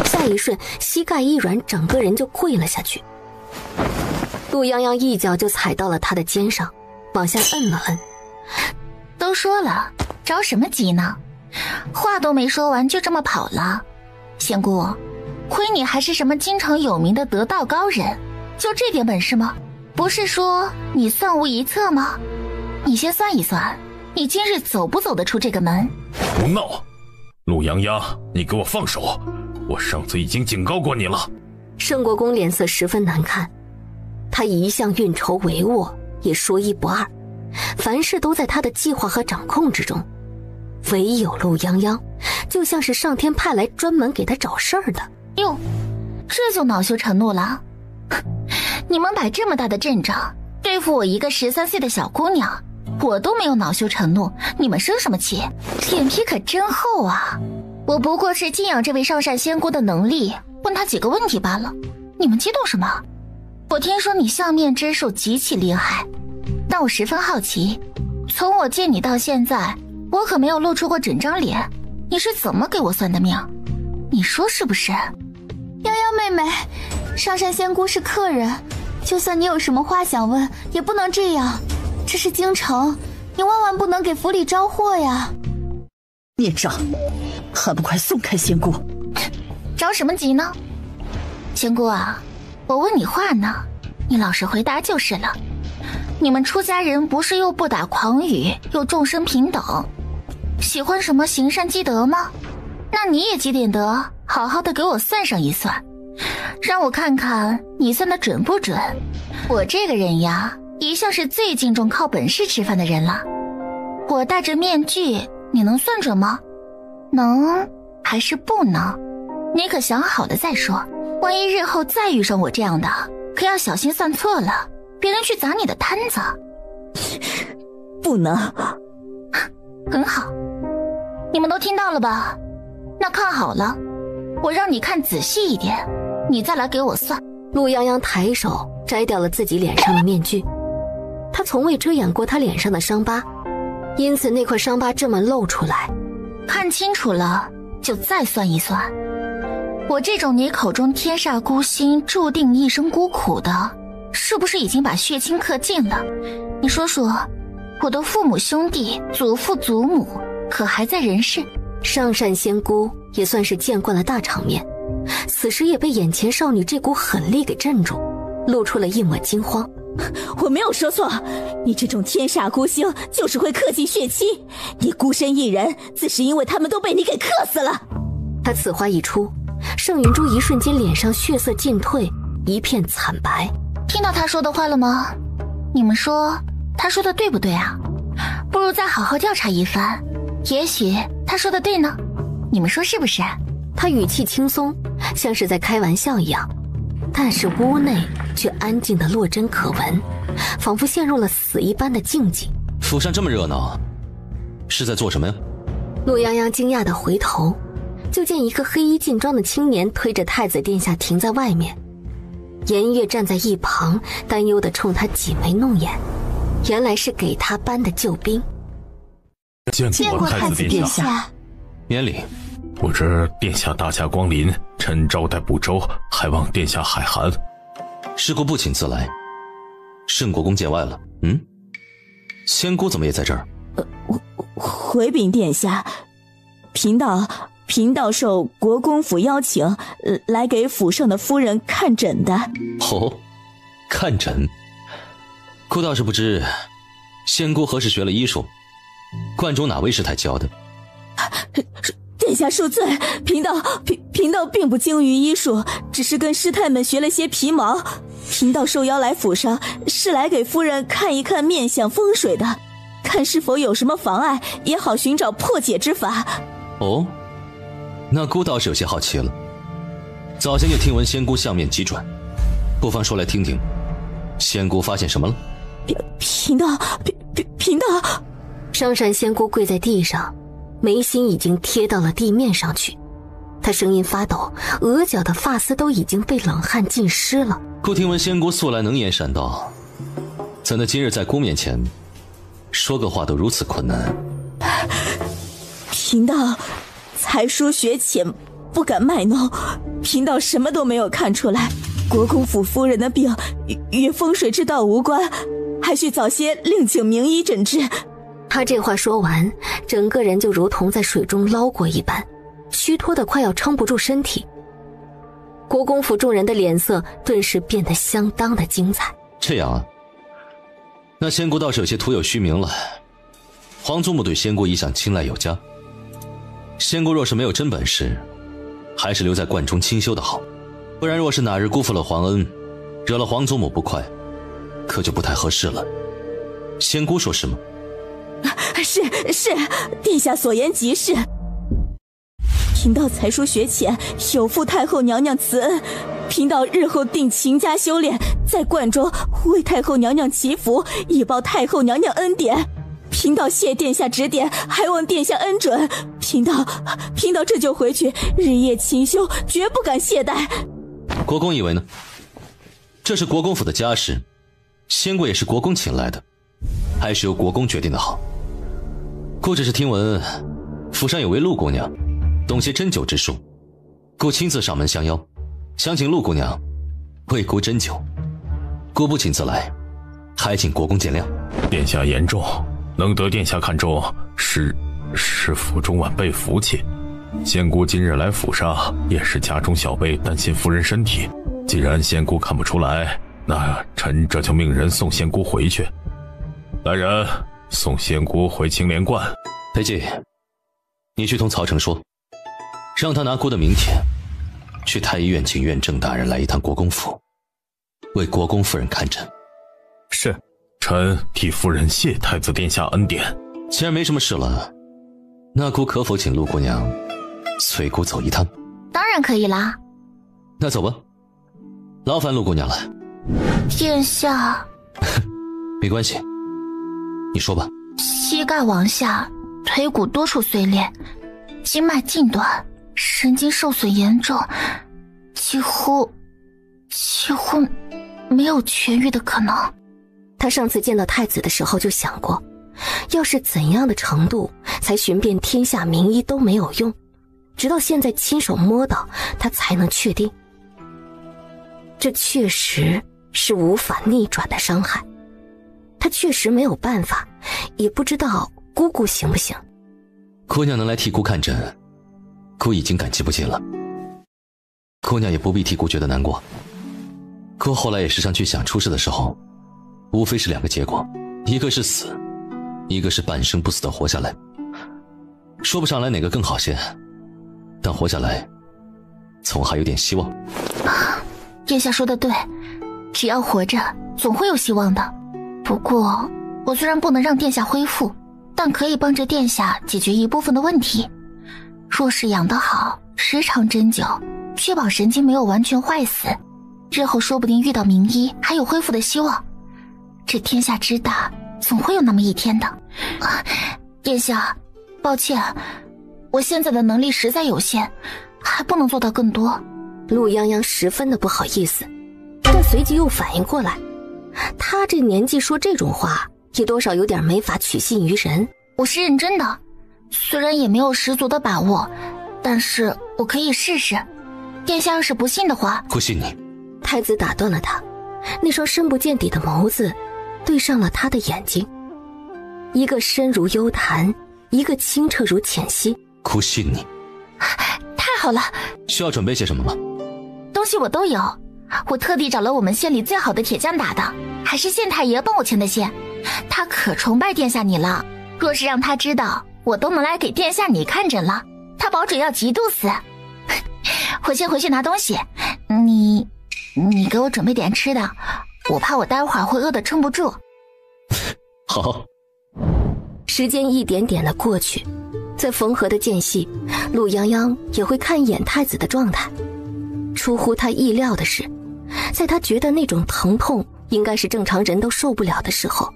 下一瞬膝盖一软，整个人就跪了下去。陆泱泱一脚就踩到了他的肩上，往下摁了摁。都说了，着什么急呢？话都没说完就这么跑了。仙姑，亏你还是什么京城有名的得道高人，就这点本事吗？不是说你算无一策吗？你先算一算，你今日走不走得出这个门？胡闹！陆泱泱，你给我放手！我上次已经警告过你了。盛国公脸色十分难看，他一向运筹帷幄，也说一不二，凡事都在他的计划和掌控之中，唯有陆泱泱就像是上天派来专门给他找事儿的。哟，这就恼羞成怒了？你们摆这么大的阵仗对付我一个13岁的小姑娘，我都没有恼羞成怒，你们生什么气？脸皮可真厚啊！我不过是敬仰这位上善仙姑的能力，问她几个问题罢了。你们激动什么？我听说你相面之术极其厉害，但我十分好奇，从我见你到现在，我可没有露出过整张脸，你是怎么给我算的命？你说是不是？泱泱妹妹，上善仙姑是客人，就算你有什么话想问，也不能这样。这是京城，你万万不能给府里招祸呀！孽障，还不快松开仙姑！着什么急呢？仙姑啊，我问你话呢，你老实回答就是了。你们出家人不是又不打诳语，又众生平等，喜欢什么行善积德吗？那你也积点德，好好的给我算上一算，让我看看你算的准不准。我这个人呀，一向是最敬重靠本事吃饭的人了。我戴着面具，你能算准吗？能还是不能？你可想好了再说，万一日后再遇上我这样的，可要小心算错了，别人去砸你的摊子。不能。很好，你们都听到了吧？那看好了，我让你看仔细一点，你再来给我算。陆泱泱抬手摘掉了自己脸上的面具，他从未遮掩过他脸上的伤疤，因此那块伤疤这么露出来。看清楚了就再算一算。我这种你口中天煞孤星，注定一生孤苦的，是不是已经把血亲刻尽了？你说说，我的父母兄弟、祖父祖母可还在人世？上善仙姑也算是见惯了大场面，此时也被眼前少女这股狠力给镇住，露出了一抹惊慌。我没有说错，你这种天煞孤星就是会刻尽血亲，你孤身一人，自是因为他们都被你给克死了。他此话一出，盛云珠一瞬间脸上血色尽退，一片惨白。听到他说的话了吗？你们说他说的对不对啊？不如再好好调查一番，也许他说的对呢。你们说是不是？他语气轻松，像是在开玩笑一样，但是屋内却安静的落针可闻，仿佛陷入了死一般的静寂。府上这么热闹，是在做什么呀？陆泱泱惊讶地回头，就见一个黑衣劲装的青年推着太子殿下停在外面。颜月站在一旁，担忧地冲他挤眉弄眼，原来是给他搬的救兵。见过太子殿下。免礼。不知殿下大驾光临，臣招待不周，还望殿下海涵。事故不请自来，圣国公见外了。仙姑怎么也在这儿？回禀殿下，贫道受国公府邀请，来给府上的夫人看诊的。哦，看诊。顾道士不知，仙姑何时学了医术？观中哪位师太教的？殿下恕罪，贫道并不精于医术，只是跟师太们学了些皮毛。贫道受邀来府上，是来给夫人看一看面相风水的，看是否有什么妨碍，也好寻找破解之法。哦，那孤倒是有些好奇了。早先就听闻仙姑相面极准，不妨说来听听，仙姑发现什么了？贫道。上山仙姑跪在地上，眉心已经贴到了地面上去，她声音发抖，额角的发丝都已经被冷汗浸湿了。故听闻仙姑素来能言善道，怎的今日在姑面前说个话都如此困难？贫道才疏学浅，不敢卖弄，贫道什么都没有看出来。国公府夫人的病与风水之道无关，还需早些另请名医诊治。他这话说完，整个人就如同在水中捞过一般，虚脱得快要撑不住身体。国公府众人的脸色顿时变得相当的精彩。这样啊，那仙姑倒是有些徒有虚名了。皇祖母对仙姑一向青睐有加，仙姑若是没有真本事，还是留在观中清修的好，不然若是哪日辜负了皇恩，惹了皇祖母不快，可就不太合适了。仙姑说是吗？是，殿下所言极是。贫道才疏学浅，有负太后娘娘慈恩，贫道日后定勤加修炼，在观中为太后娘娘祈福，以报太后娘娘恩典。贫道谢殿下指点，还望殿下恩准。贫道这就回去，日夜勤修，绝不敢懈怠。国公以为呢？这是国公府的家事，仙姑也是国公请来的，还是由国公决定的好。故只是听闻府上有位陆姑娘懂些针灸之术，故亲自上门相邀，想请陆姑娘为国针灸。故不请自来，还请国公见谅。殿下言重，能得殿下看中，是府中晚辈福气。仙姑今日来府上，也是家中小辈担心夫人身体。既然仙姑看不出来，那臣这就命人送仙姑回去。来人，送仙姑回青莲观。裴寂，你去同曹成说，让他拿姑的名帖，去太医院请院正大人来一趟国公府，为国公夫人看诊。是，臣替夫人谢太子殿下恩典。既然没什么事了，那姑可否请陆姑娘随姑走一趟？当然可以啦。那走吧，劳烦陆姑娘了。殿下。没关系，你说吧。膝盖往下，腿骨多处碎裂，经脉尽断，神经受损严重，几乎没有痊愈的可能。他上次见到太子的时候就想过，要是怎样的程度才寻遍天下名医都没有用，直到现在亲手摸到，他才能确定，这确实是无法逆转的伤害。他确实没有办法，也不知道姑姑行不行。姑娘能来替姑看诊，姑已经感激不尽了。姑娘也不必替姑觉得难过。姑后来也时常去想，出事的时候无非是两个结果，一个是死，一个是半生不死的活下来。说不上来哪个更好些，但活下来总还有点希望。殿下说的对，只要活着总会有希望的。不过我虽然不能让殿下恢复，但可以帮着殿下解决一部分的问题。若是养得好，时常针灸，确保神经没有完全坏死，日后说不定遇到名医还有恢复的希望。这天下之大，总会有那么一天的。殿下，抱歉，我现在的能力实在有限，还不能做到更多。陆泱泱十分的不好意思，但随即又反应过来，他这年纪说这种话，也多少有点没法取信于人。我是认真的，虽然也没有十足的把握，但是我可以试试。殿下要是不信的话，不信你。太子打断了他，那双深不见底的眸子对上了他的眼睛，一个深如幽潭，一个清澈如浅溪。不信你。太好了。需要准备些什么吗？东西我都有，我特地找了我们县里最好的铁匠打的，还是县太爷帮我牵的线。他可崇拜殿下你了，若是让他知道我都能来给殿下你看诊了，他保准要嫉妒死。我先回去拿东西，你给我准备点吃的，我怕我待会儿会饿得撑不住。好。时间一点点的过去，在缝合的间隙，陆泱泱也会看一眼太子的状态。出乎他意料的是，在他觉得那种疼痛应该是正常人都受不了的时候，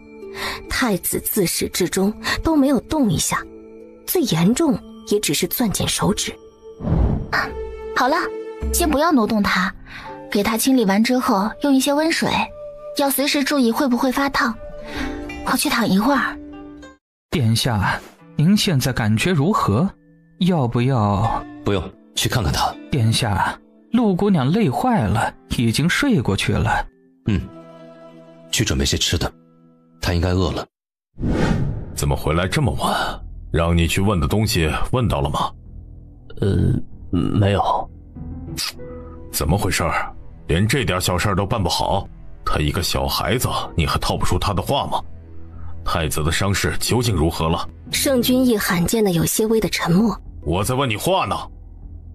太子自始至终都没有动一下，最严重也只是攥紧手指。好了，先不要挪动它，给它清理完之后用一些温水，要随时注意会不会发烫。我去躺一会儿。殿下，您现在感觉如何？要不要？不用，去看看她。殿下，陆姑娘累坏了，已经睡过去了。去准备些吃的，她应该饿了。怎么回来这么晚？让你去问的东西问到了吗？没有。怎么回事？连这点小事都办不好？他一个小孩子，你还套不出他的话吗？太子的伤势究竟如何了？圣君亦罕见的有些微的沉默。我在问你话呢。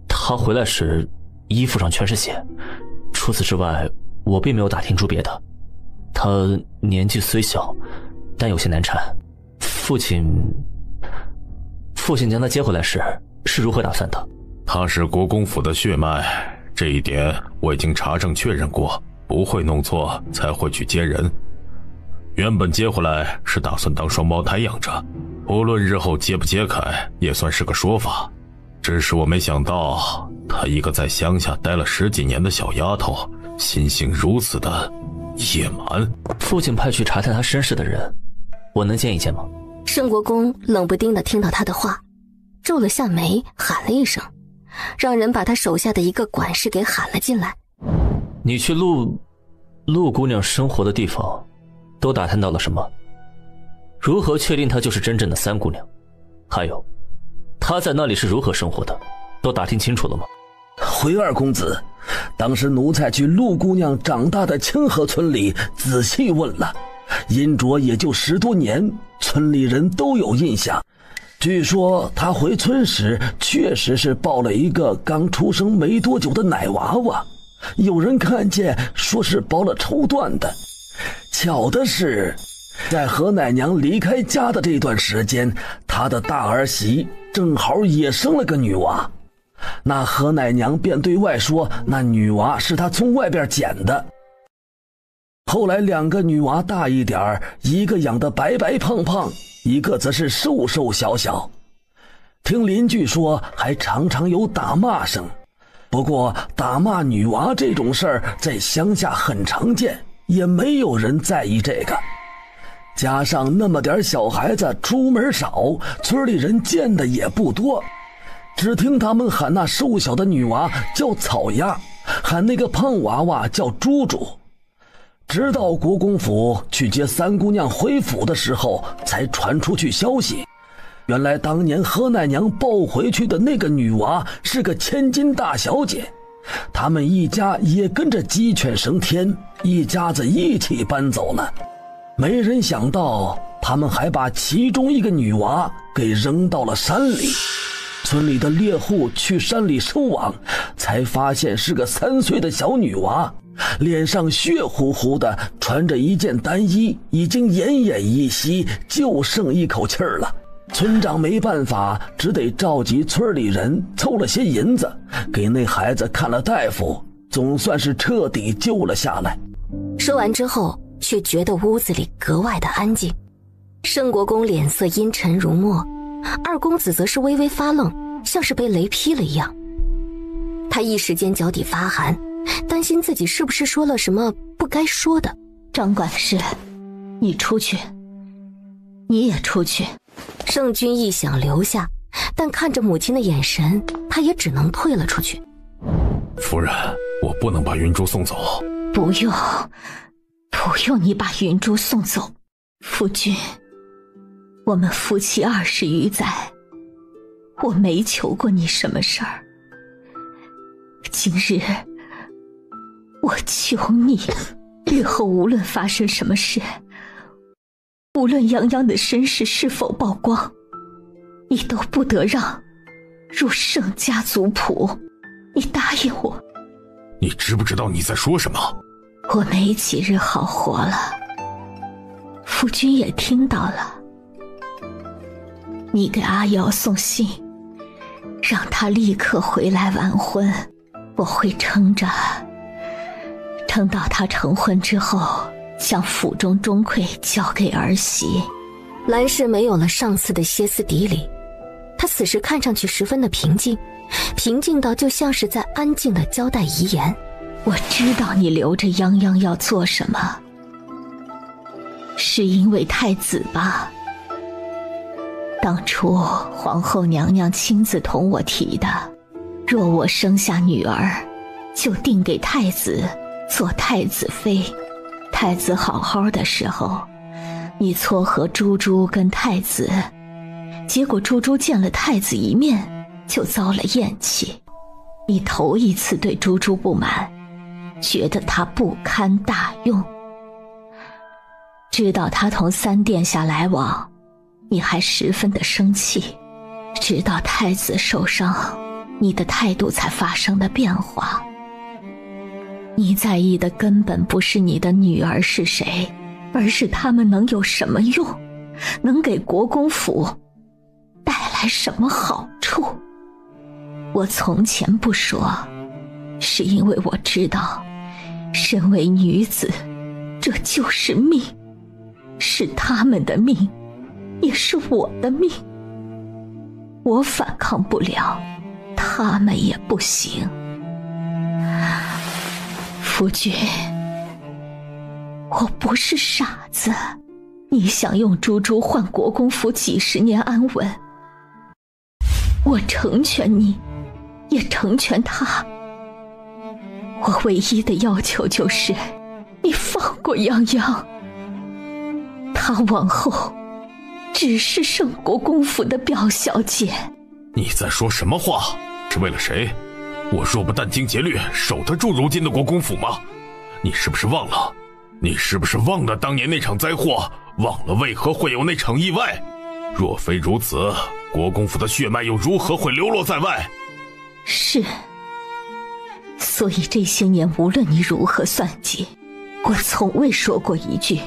他回来时衣服上全是血，除此之外我并没有打听出别的。他年纪虽小，但有些难产。父亲将他接回来时是如何打算的？他是国公府的血脉，这一点我已经查证确认过，不会弄错才会去接人。原本接回来是打算当双胞胎养着，无论日后揭不揭开也算是个说法。只是我没想到她一个在乡下待了10几年的小丫头，心性如此的野蛮。父亲派去查探他身世的人，我能见一见吗？圣国公冷不丁地听到他的话，皱了下眉，喊了一声，让人把他手下的一个管事给喊了进来。你去陆姑娘生活的地方都打探到了什么？如何确定她就是真正的三姑娘？还有她在那里是如何生活的，都打听清楚了吗？回二公子，当时奴才去陆姑娘长大的清河村里仔细问了，阴着也就10多年，村里人都有印象。据说她回村时确实是抱了一个刚出生没多久的奶娃娃，有人看见说是包了绸缎的。巧的是，在何奶娘离开家的这段时间，她的大儿媳正好也生了个女娃。那何奶娘便对外说，那女娃是她从外边捡的。后来2个女娃大一点，一个养得白白胖胖，一个则是瘦瘦小小。听邻居说，还常常有打骂声。不过打骂女娃这种事儿在乡下很常见，也没有人在意这个。加上那么点小孩子出门少，村里人见的也不多，只听他们喊那瘦小的女娃叫草丫，喊那个胖娃娃叫猪猪。直到国公府去接三姑娘回府的时候，才传出去消息，原来当年何奶娘抱回去的那个女娃是个千金大小姐，他们一家也跟着鸡犬升天，一家子一起搬走了。没人想到他们还把其中一个女娃给扔到了山里。村里的猎户去山里收网，才发现是个3岁的小女娃，脸上血乎乎的，穿着一件单衣，已经奄奄一息，就剩一口气儿了。村长没办法，只得召集村里人凑了些银子，给那孩子看了大夫，总算是彻底救了下来。说完之后，却觉得屋子里格外的安静。盛国公脸色阴沉如墨，二公子则是微微发愣，像是被雷劈了一样。他一时间脚底发寒，担心自己是不是说了什么不该说的。张管事，你出去，你也出去。盛君意想留下，但看着母亲的眼神，他也只能退了出去。夫人，我不能把云珠送走。不用你把云珠送走。夫君，我们夫妻20余载，我没求过你什么事儿。今日我求你，日后无论发生什么事，无论泱泱的身世是否曝光，你都不得让入盛家族谱。你答应我。你知不知道你在说什么？我没几日好活了，夫君也听到了。你给阿瑶送信，让他立刻回来完婚，我会撑着，撑到他成婚之后，将府中钟馗交给儿媳。兰氏没有了上次的歇斯底里，她此时看上去十分的平静，平静到就像是在安静地交代遗言。我知道你留着泱泱要做什么，是因为太子吧？当初皇后娘娘亲自同我提的，若我生下女儿，就定给太子做太子妃。太子好好的时候，你撮合珠珠跟太子，结果珠珠见了太子一面就遭了厌弃。你头一次对珠珠不满，觉得她不堪大用，知道她同三殿下来往，你还十分的生气。直到太子受伤，你的态度才发生了变化。你在意的根本不是你的女儿是谁，而是他们能有什么用，能给国公府带来什么好处。我从前不说，是因为我知道，身为女子，这就是命，是他们的命，也是我的命。我反抗不了，他们也不行。夫君，我不是傻子，你想用珠珠换国公府几十年安稳，我成全你，也成全他。我唯一的要求就是你放过泱泱，她往后只是盛国公府的表小姐。你在说什么话？是为了谁？我若不殚精竭虑，守得住如今的国公府吗？你是不是忘了？你是不是忘了当年那场灾祸？忘了为何会有那场意外？若非如此，国公府的血脉又如何会流落在外？是，所以这些年无论你如何算计，我从未说过一句。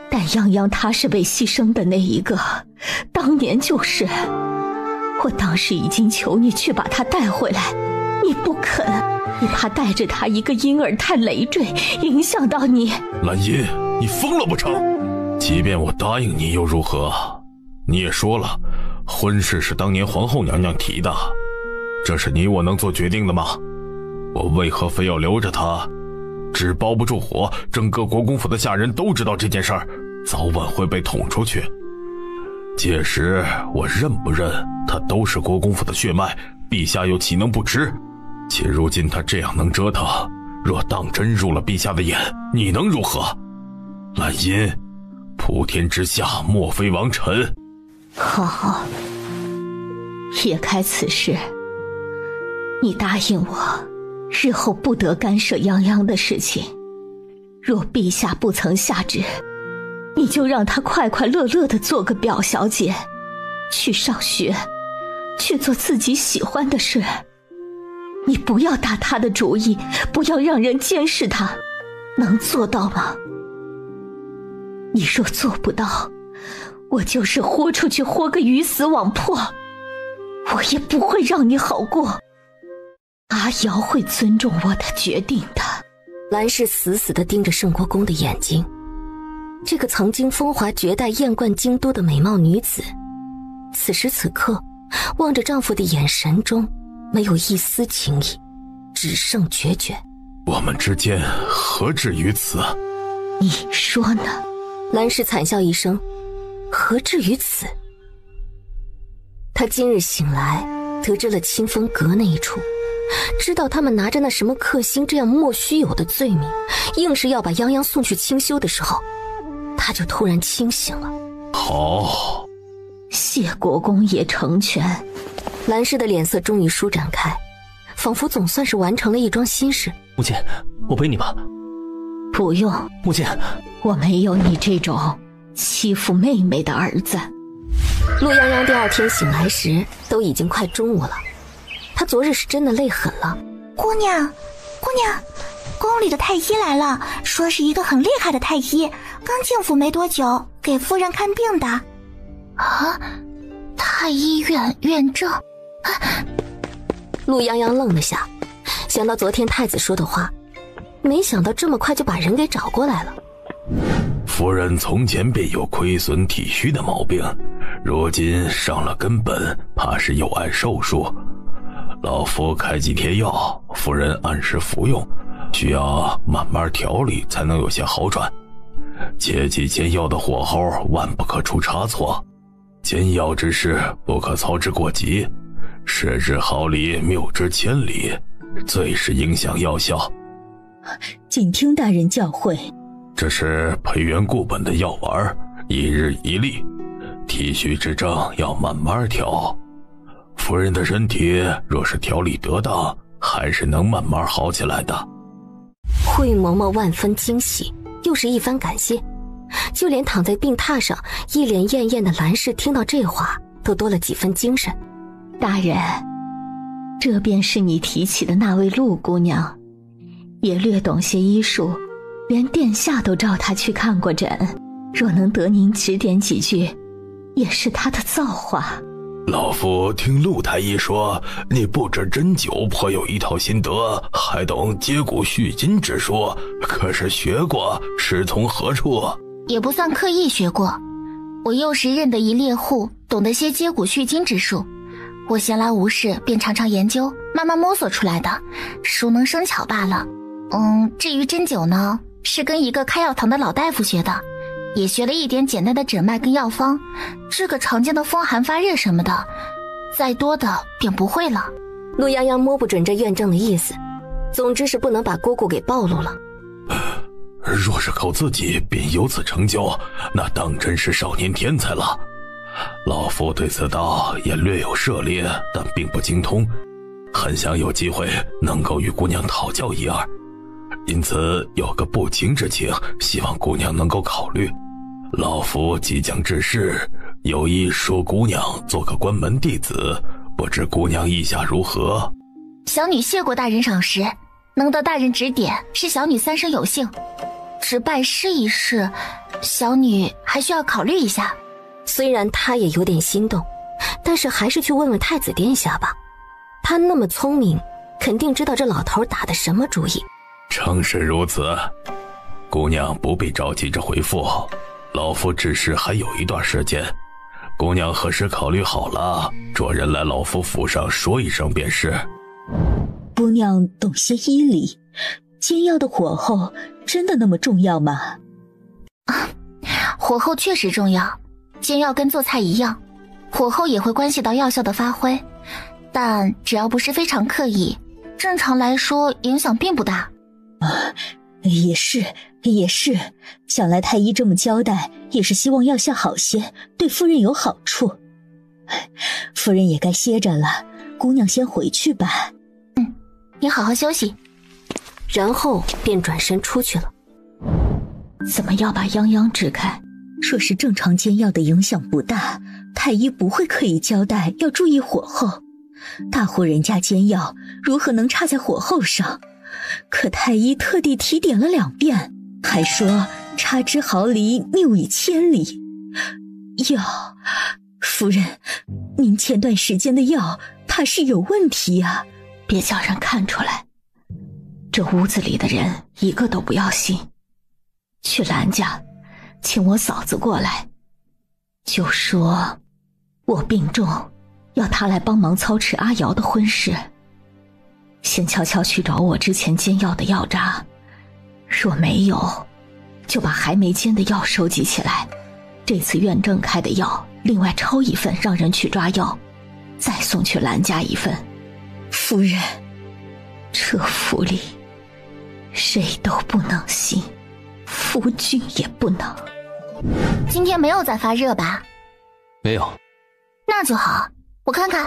但泱泱她是被牺牲的那一个，当年就是。我当时已经求你去把她带回来，你不肯，你怕带着她一个婴儿太累赘，影响到你。兰音，你疯了不成？即便我答应你又如何？你也说了，婚事是当年皇后娘娘提的，这是你我能做决定的吗？我为何非要留着她？纸包不住火，整个国公府的下人都知道这件事儿，早晚会被捅出去。届时我认不认她都是国公府的血脉，陛下又岂能不知？且如今她这样能折腾，若当真入了陛下的眼，你能如何？兰音，普天之下莫非王臣。好，撇开此事，你答应我，日后不得干涉泱泱的事情。若陛下不曾下旨，你就让她快快乐乐地做个表小姐，去上学，去做自己喜欢的事。你不要打他的主意，不要让人监视他，能做到吗？你若做不到，我就是豁出去豁个鱼死网破，我也不会让你好过。阿瑶会尊重我的决定的。兰氏死死地盯着圣国公的眼睛，这个曾经风华绝代艳冠京都的美貌女子，此时此刻望着丈夫的眼神中没有一丝情意，只剩决绝。我们之间何至于此？你说呢？兰氏惨笑一声，何至于此？她今日醒来，得知了清风阁那一出，知道他们拿着那什么克星这样莫须有的罪名，硬是要把泱泱送去清修的时候，她就突然清醒了。好，谢国公也成全。兰氏的脸色终于舒展开，仿佛总算是完成了一桩心事。母亲，我陪你吧。不用，母亲，我没有你这种欺负妹妹的儿子。陆泱泱第二天醒来时都已经快中午了，她昨日是真的累狠了。姑娘，宫里的太医来了，说是一个很厉害的太医，刚进府没多久，给夫人看病的。啊，太医院正。陆泱泱愣了下，想到昨天太子说的话，没想到这么快就把人给找过来了。夫人从前便有亏损体虚的毛病，如今伤了根本，怕是有碍寿数。老夫开几贴药，夫人按时服用，需要慢慢调理才能有些好转。切记煎药的火候万不可出差错，煎药之事不可操之过急，失之毫厘，谬之千里，最是影响药效。谨听大人教诲。这是培元固本的药丸，一日一粒，体虚之症要慢慢调。夫人的身体若是调理得当，还是能慢慢好起来的。惠嬷嬷万分惊喜，又是一番感谢。就连躺在病榻上一脸艳艳的兰氏听到这话都多了几分精神。大人，这便是你提起的那位陆姑娘，也略懂些医术，连殿下都召她去看过诊，若能得您指点几句，也是她的造化。老夫听陆太医说，你不止针灸颇有一套心得，还懂接骨续筋之术，可是学过，师从何处？也不算刻意学过，我幼时认得一猎户，懂得些接骨续筋之术，我闲来无事便常常研究，慢慢摸索出来的，熟能生巧罢了。至于针灸呢，是跟一个开药堂的老大夫学的，也学了一点简单的诊脉跟药方，治个常见的风寒发热什么的，再多的便不会了。陆泱泱摸不准这院正的意思，总之是不能把姑姑给暴露了。若是靠自己便有此成就，那当真是少年天才了。老夫对此道也略有涉猎，但并不精通，很想有机会能够与姑娘讨教一二，因此有个不情之请，希望姑娘能够考虑。老夫即将致仕，有意收姑娘做个关门弟子，不知姑娘意下如何？小女谢过大人赏识，能得大人指点，是小女三生有幸。只拜师一事，小女还需要考虑一下。虽然她也有点心动，但是还是去问问太子殿下吧。他那么聪明，肯定知道这老头打的什么主意。正是如此，姑娘不必着急着回复，老夫只是还有一段时间，姑娘何时考虑好了，着人来老夫府上说一声便是。姑娘懂些医理，煎药的火候真的那么重要吗？火候确实重要，煎药跟做菜一样，火候也会关系到药效的发挥，但只要不是非常刻意，正常来说影响并不大。也是，想来太医这么交代，也是希望药效好些，对夫人有好处。夫人也该歇着了，姑娘先回去吧。你好好休息。然后便转身出去了。怎么要把泱泱支开？若是正常煎药的影响不大，太医不会刻意交代要注意火候。大户人家煎药如何能插在火候上？可太医特地提点了2遍，还说差之毫厘，谬以千里。药，夫人，您前段时间的药怕是有问题啊！别叫人看出来，这屋子里的人一个都不要信。去兰家，请我嫂子过来，就说我病重，要她来帮忙操持阿瑶的婚事。先悄悄去找我之前煎药的药渣，若没有，就把还没煎的药收集起来。这次院正开的药，另外抄1份让人去抓药，再送去兰家1份。夫人，这府里谁都不能信，夫君也不能。今天没有再发热吧？没有。那就好，我看看，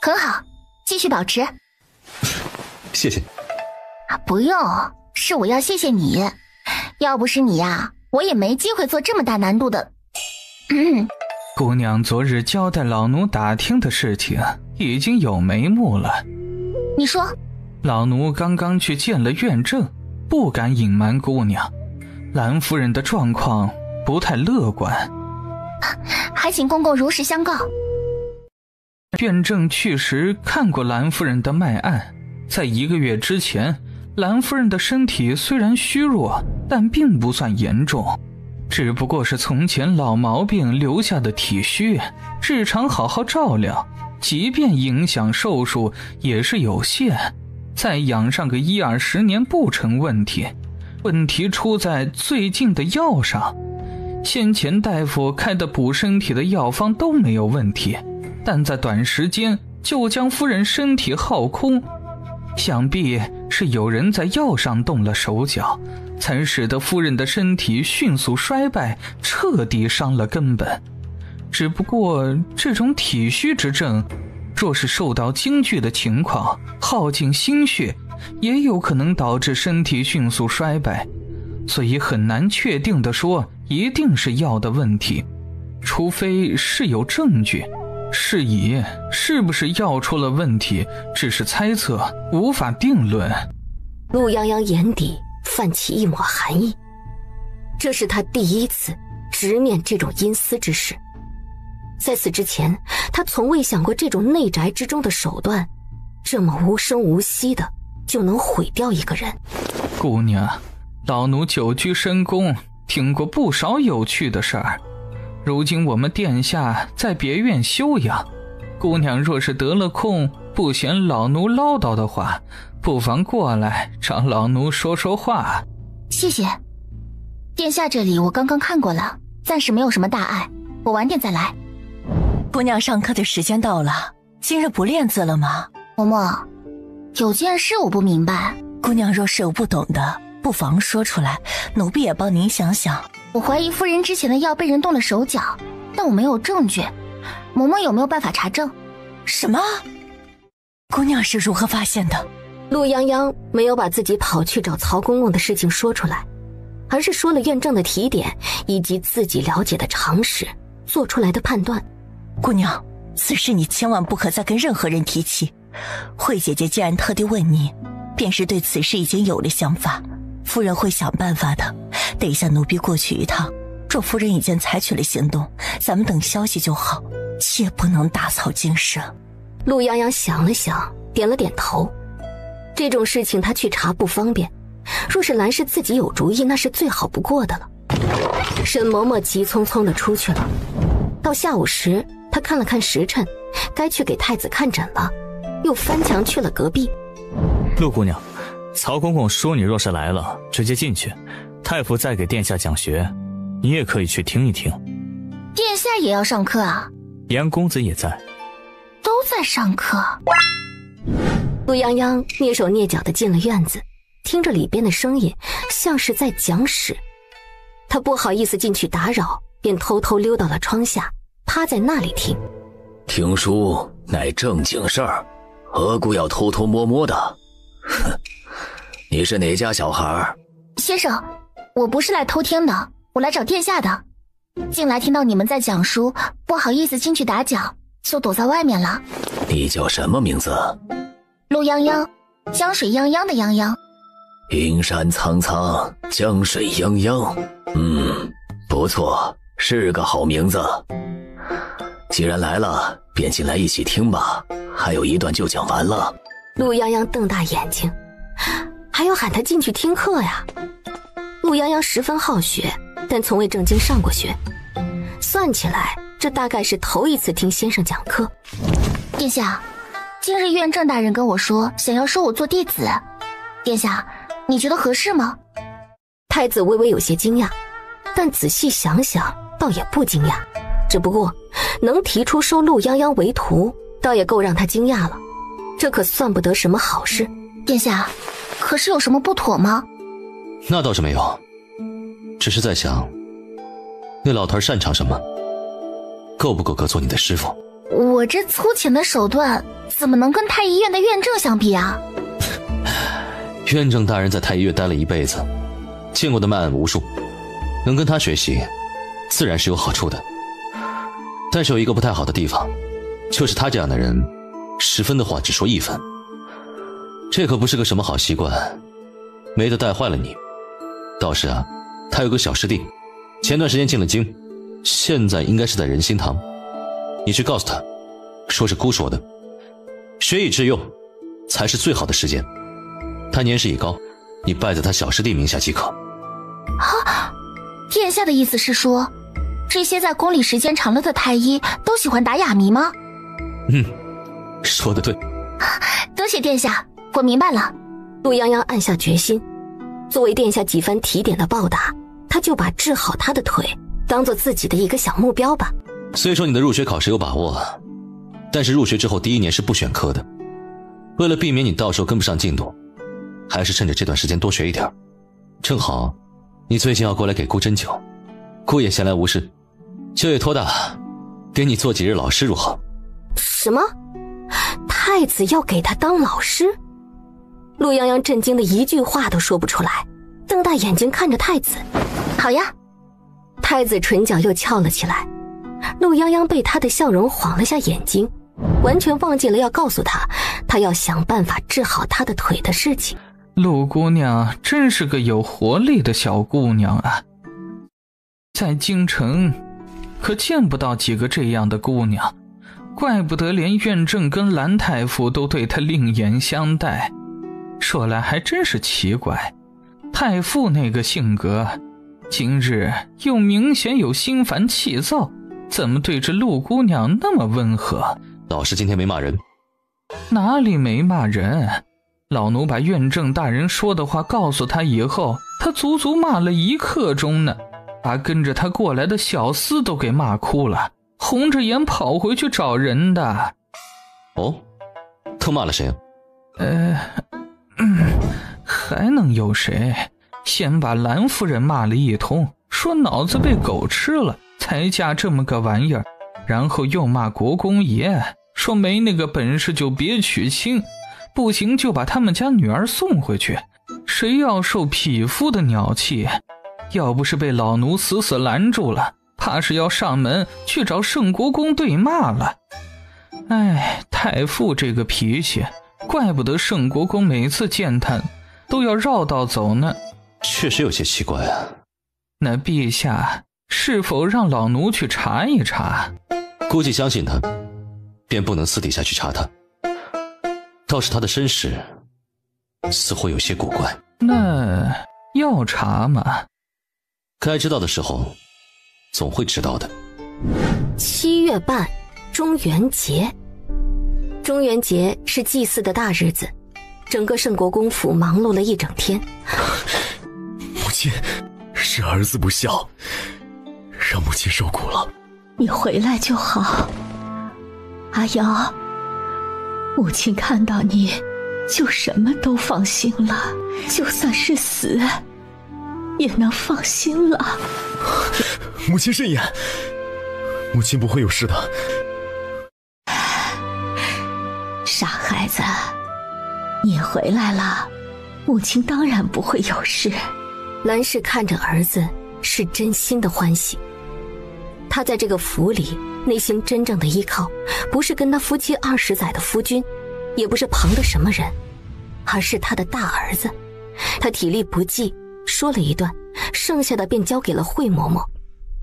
很好，继续保持。谢谢你。不用，是我要谢谢你，要不是你呀，我也没机会做这么大难度的。姑娘昨日交代老奴打听的事情已经有眉目了。你说？老奴刚刚去见了院正，不敢隐瞒姑娘，兰夫人的状况不太乐观，还请公公如实相告。院正确实看过兰夫人的脉案，在1个月之前，兰夫人的身体虽然虚弱，但并不算严重，只不过是从前老毛病留下的体虚，日常好好照料，即便影响寿数也是有限，再养上个10-20年不成问题。问题出在最近的药上，先前大夫开的补身体的药方都没有问题，但在短时间就将夫人身体耗空，想必是有人在药上动了手脚，才使得夫人的身体迅速衰败，彻底伤了根本。只不过这种体虚之症，若是受到惊惧的情况，耗尽心血，也有可能导致身体迅速衰败，所以很难确定地说一定是药的问题，除非是有证据。是以是不是药出了问题，只是猜测，无法定论。陆泱泱眼底泛起一抹寒意，这是他第1次直面这种阴私之事。在此之前，他从未想过这种内宅之中的手段，这么无声无息的就能毁掉一个人。姑娘，老奴久居深宫，听过不少有趣的事儿。如今我们殿下在别院休养，姑娘若是得了空，不嫌老奴唠叨的话，不妨过来找老奴说说话。谢谢。殿下这里我刚刚看过了，暂时没有什么大碍，我晚点再来。姑娘上课的时间到了，今日不练字了吗？嬷嬷，有件事我不明白。姑娘若是有不懂的，不妨说出来，奴婢也帮您想想。我怀疑夫人之前的药被人动了手脚，但我没有证据，嬷嬷有没有办法查证？什么？姑娘是如何发现的？陆泱泱没有把自己跑去找曹公公的事情说出来，而是说了院正的提点以及自己了解的常识做出来的判断。姑娘，此事你千万不可再跟任何人提起。慧姐姐既然特地问你，便是对此事已经有了想法，夫人会想办法的。等一下奴婢过去一趟，若夫人已经采取了行动，咱们等消息就好，切不能打草惊蛇。陆泱泱想了想，点了点头。这种事情他去查不方便，若是兰氏自己有主意，那是最好不过的了。沈嬷嬷急匆匆地出去了。到下午时，她看了看时辰，该去给太子看诊了，又翻墙去了隔壁。陆姑娘，曹公公说你若是来了，直接进去，太傅再给殿下讲学，你也可以去听一听。殿下也要上课啊？严公子也在。都在上课。陆泱泱蹑手蹑脚地进了院子，听着里边的声音，像是在讲史。他不好意思进去打扰，便偷偷溜到了窗下，趴在那里听。听书乃正经事儿，何故要偷偷摸摸的？哼，你是哪家小孩？先生，我不是来偷听的，我来找殿下的。近来听到你们在讲书，不好意思进去打搅，就躲在外面了。你叫什么名字？陆泱泱，江水泱泱的泱泱。云山苍苍，江水泱泱。不错，是个好名字。既然来了，便进来一起听吧，还有一段就讲完了。陆泱泱瞪大眼睛，还要喊他进去听课呀。陆泱泱十分好学，但从未正经上过学，算起来这大概是头一次听先生讲课。殿下，今日院正大人跟我说想要收我做弟子，殿下你觉得合适吗？太子微微有些惊讶，但仔细想想倒也不惊讶，只不过能提出收陆泱泱为徒，倒也够让他惊讶了，这可算不得什么好事。殿下，可是有什么不妥吗？那倒是没有，只是在想那老头擅长什么，够不够格做你的师傅。我这粗浅的手段怎么能跟太医院的院正相比啊？院正大人在太医院待了一辈子，见过的卖案无数，能跟他学习自然是有好处的。但是有一个不太好的地方，就是他这样的人10分的话只说1分，这可不是个什么好习惯，没得带坏了你。倒是啊，他有个小师弟，前段时间进了京，现在应该是在仁心堂，你去告诉他，说是姑说的，学以致用才是最好的时间。他年事已高，你拜在他小师弟名下即可。殿下的意思是说，这些在宫里时间长了的太医都喜欢打哑谜吗？说得对。多谢殿下，我明白了。陆泱泱暗下决心，作为殿下几番提点的报答，他就把治好他的腿当做自己的一个小目标吧。虽说你的入学考试有把握，但是入学之后第1年是不选科的，为了避免你到时候跟不上进度，还是趁着这段时间多学一点。正好你最近要过来给姑针灸，姑也闲来无事，就也托大给你做几日老师如何？什么？太子要给他当老师？陆泱泱震惊的一句话都说不出来，瞪大眼睛看着太子。好呀。太子唇角又翘了起来，陆泱泱被他的笑容晃了下眼睛，完全忘记了要告诉他，他要想办法治好他的腿的事情。陆姑娘真是个有活力的小姑娘啊，在京城可见不到几个这样的姑娘，怪不得连院正跟兰太傅都对她另眼相待。说来还真是奇怪，太傅那个性格，今日又明显有心烦气躁，怎么对着陆姑娘那么温和？老师今天没骂人。哪里没骂人？老奴把院正大人说的话告诉他以后，他足足骂了1刻钟呢，把跟着他过来的小厮都给骂哭了，红着眼跑回去找人的。哦，他骂了谁啊？还能有谁？先把兰夫人骂了一通，说脑子被狗吃了才嫁这么个玩意儿，然后又骂国公爷，说没那个本事就别娶亲，不行就把他们家女儿送回去。谁要受匹夫的鸟气？要不是被老奴死死拦住了，怕是要上门去找圣国公对骂了。太傅这个脾气，怪不得圣国公每次见他都要绕道走呢。确实有些奇怪啊。那陛下是否让老奴去查一查？估计相信他，便不能私底下去查他。倒是他的身世似乎有些古怪。那要查吗？该知道的时候总会知道的。7月半，中元节。中元节是祭祀的大日子，整个圣国公府忙碌了一整天。母亲，是儿子不孝，让母亲受苦了。你回来就好，阿瑶，母亲看到你就什么都放心了，就算是死也能放心了。母亲慎言，母亲不会有事的。傻孩子，你回来了，母亲当然不会有事。兰氏看着儿子是真心的欢喜，他在这个府里内心真正的依靠，不是跟他夫妻20载的夫君，也不是旁的什么人，而是他的大儿子。他体力不济，说了一段，剩下的便交给了惠嬷嬷，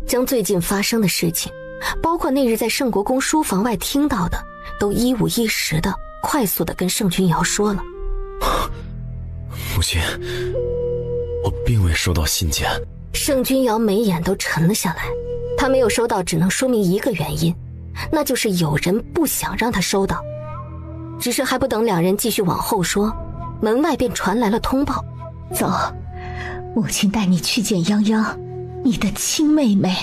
将最近发生的事情，包括那日在圣国公书房外听到的，都一五一十的快速的跟盛君瑶说了。母亲，我并未收到信件。盛君瑶眉眼都沉了下来，他没有收到只能说明一个原因，那就是有人不想让他收到。只是还不等两人继续往后说，门外便传来了通报。走，母亲带你去见泱泱，你的亲妹妹，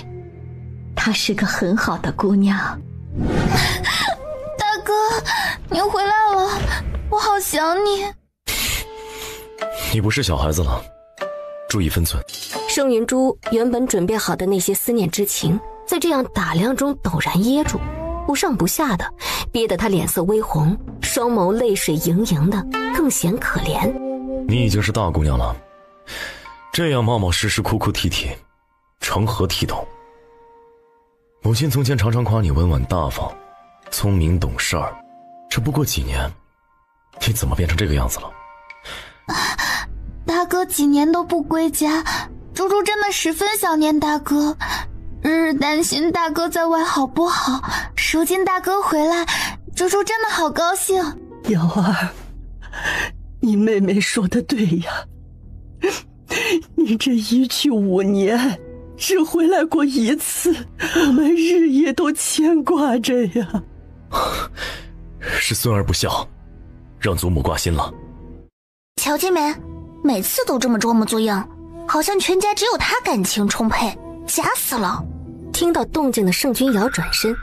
她是个很好的姑娘。大哥，你回来了，我好想你。你不是小孩子了，注意分寸。盛云珠原本准备好的那些思念之情，在这样打量中陡然噎住，不上不下的，憋得他脸色微红，双眸泪水盈盈的，更显可怜。你已经是大姑娘了，这样冒冒失失、哭哭啼啼，成何体统？母亲从前常常夸你温婉大方、聪明懂事儿，这不过几年，你怎么变成这个样子了？大哥几年都不归家，猪猪真的十分想念大哥，日日担心大哥在外好不好。如今大哥回来，猪猪真的好高兴。瑶儿，你妹妹说的对呀，你这一去5年，只回来过一次，我们日夜都牵挂着呀。是孙儿不孝，让祖母挂心了。乔金梅每次都这么装模作样，好像全家只有她感情充沛，假死了。听到动静的盛君瑶转身，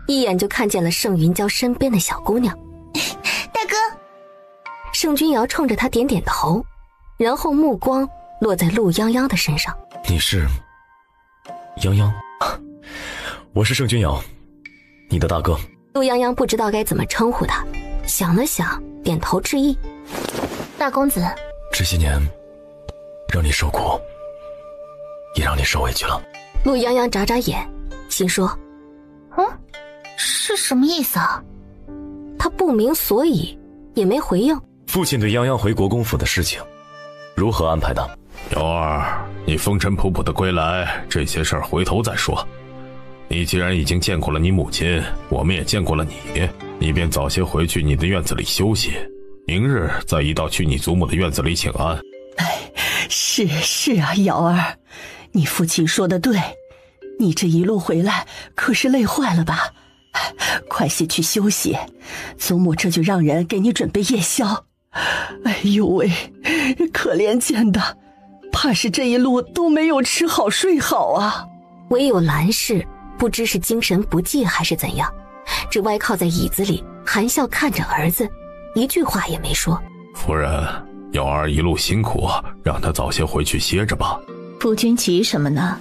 一眼就看见了盛云娇身边的小姑娘。大哥。盛君瑶冲着他点点头，然后目光落在陆泱泱的身上。你是泱泱？我是盛君瑶，你的大哥。陆泱泱不知道该怎么称呼他，想了想，点头致意。大公子，这些年让你受苦，也让你受委屈了。陆泱泱眨眨眼，心说是什么意思啊？他不明所以，也没回应。父亲对泱泱回国公府的事情如何安排的？瑶儿，你风尘仆仆的归来，这些事儿回头再说。你既然已经见过了你母亲，我们也见过了你，你便早些回去你的院子里休息，明日再一道去你祖母的院子里请安。是啊，瑶儿，你父亲说的对，你这一路回来可是累坏了吧？快些去休息，祖母这就让人给你准备夜宵。哎呦喂，可怜见的，怕是这一路都没有吃好睡好啊。唯有兰氏不知是精神不济还是怎样，只歪靠在椅子里含笑看着儿子，一句话也没说。夫人，瑶儿一路辛苦，让她早些回去歇着吧。夫君急什么呢？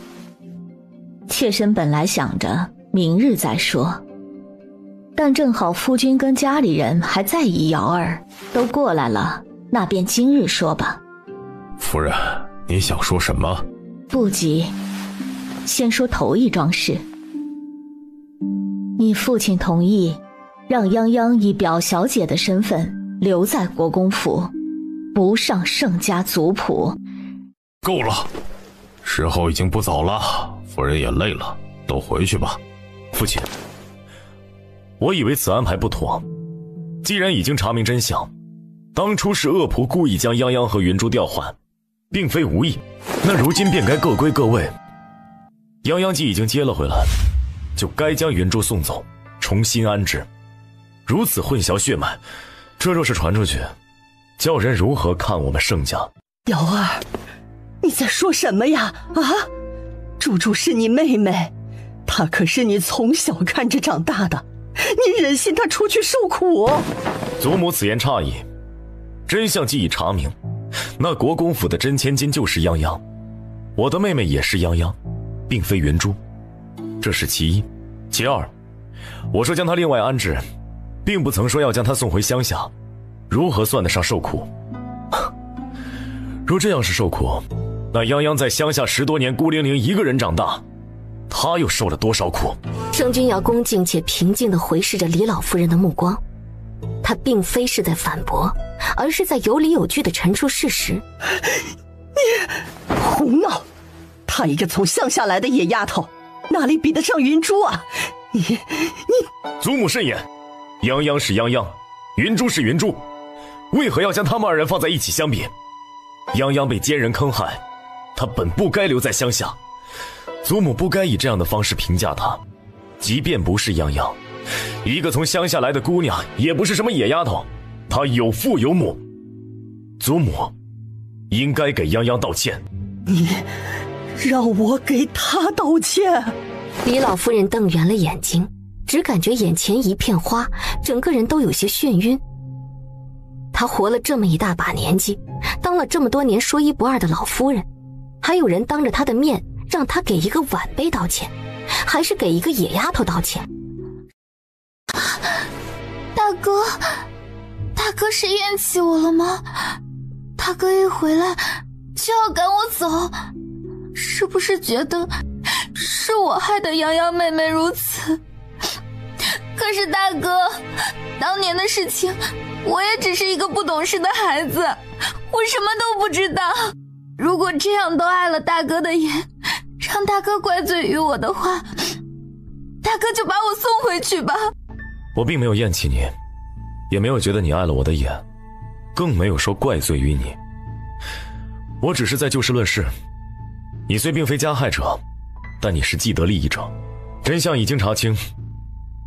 妾身本来想着明日再说，但正好夫君跟家里人还在意瑶儿，都过来了，那便今日说吧。夫人，你想说什么？不急，先说头一桩事。你父亲同意让泱泱以表小姐的身份留在国公府，不上盛家族谱。够了，时候已经不早了，夫人也累了，都回去吧。父亲，我以为此安排不妥，既然已经查明真相，当初是恶仆故意将泱泱和云珠调换，并非无意，那如今便该各归各位。泱泱既已经接了回来，就该将云珠送走，重新安置。如此混淆血脉，这若是传出去，叫人如何看我们盛家？瑶儿，你在说什么呀？啊，珠珠是你妹妹，她可是你从小看着长大的，你忍心她出去受苦？祖母此言差矣，真相既已查明，那国公府的真千金就是泱泱，我的妹妹也是泱泱，并非云珠，这是其一。其二，我说将她另外安置，并不曾说要将她送回乡下，如何算得上受苦？若这样是受苦，那泱泱在乡下10多年孤零零一个人长大，他又受了多少苦？盛君瑶恭敬且平静地回视着李老夫人的目光，他并非是在反驳，而是在有理有据地陈述事实。你胡闹！她一个从乡下来的野丫头，哪里比得上云珠啊？你祖母慎言，泱泱是泱泱，云珠是云珠，为何要将他们二人放在一起相比？泱泱被奸人坑害，她本不该留在乡下，祖母不该以这样的方式评价她。即便不是泱泱，一个从乡下来的姑娘，也不是什么野丫头，她有父有母，祖母应该给泱泱道歉。你让我给她道歉？李老夫人瞪圆了眼睛，只感觉眼前一片花，整个人都有些眩晕。她活了这么一大把年纪，当了这么多年说一不二的老夫人，还有人当着她的面让她给一个晚辈道歉，还是给一个野丫头道歉？大哥是厌弃我了吗？大哥一回来就要赶我走，是不是觉得是我害得泱泱妹妹如此？可是大哥，当年的事情我也只是一个不懂事的孩子，我什么都不知道。如果这样都碍了大哥的眼，让大哥怪罪于我的话，大哥就把我送回去吧。我并没有厌弃你，也没有觉得你碍了我的眼，更没有说怪罪于你。我只是在就事论事，你虽并非加害者，但你是既得利益者。真相已经查清，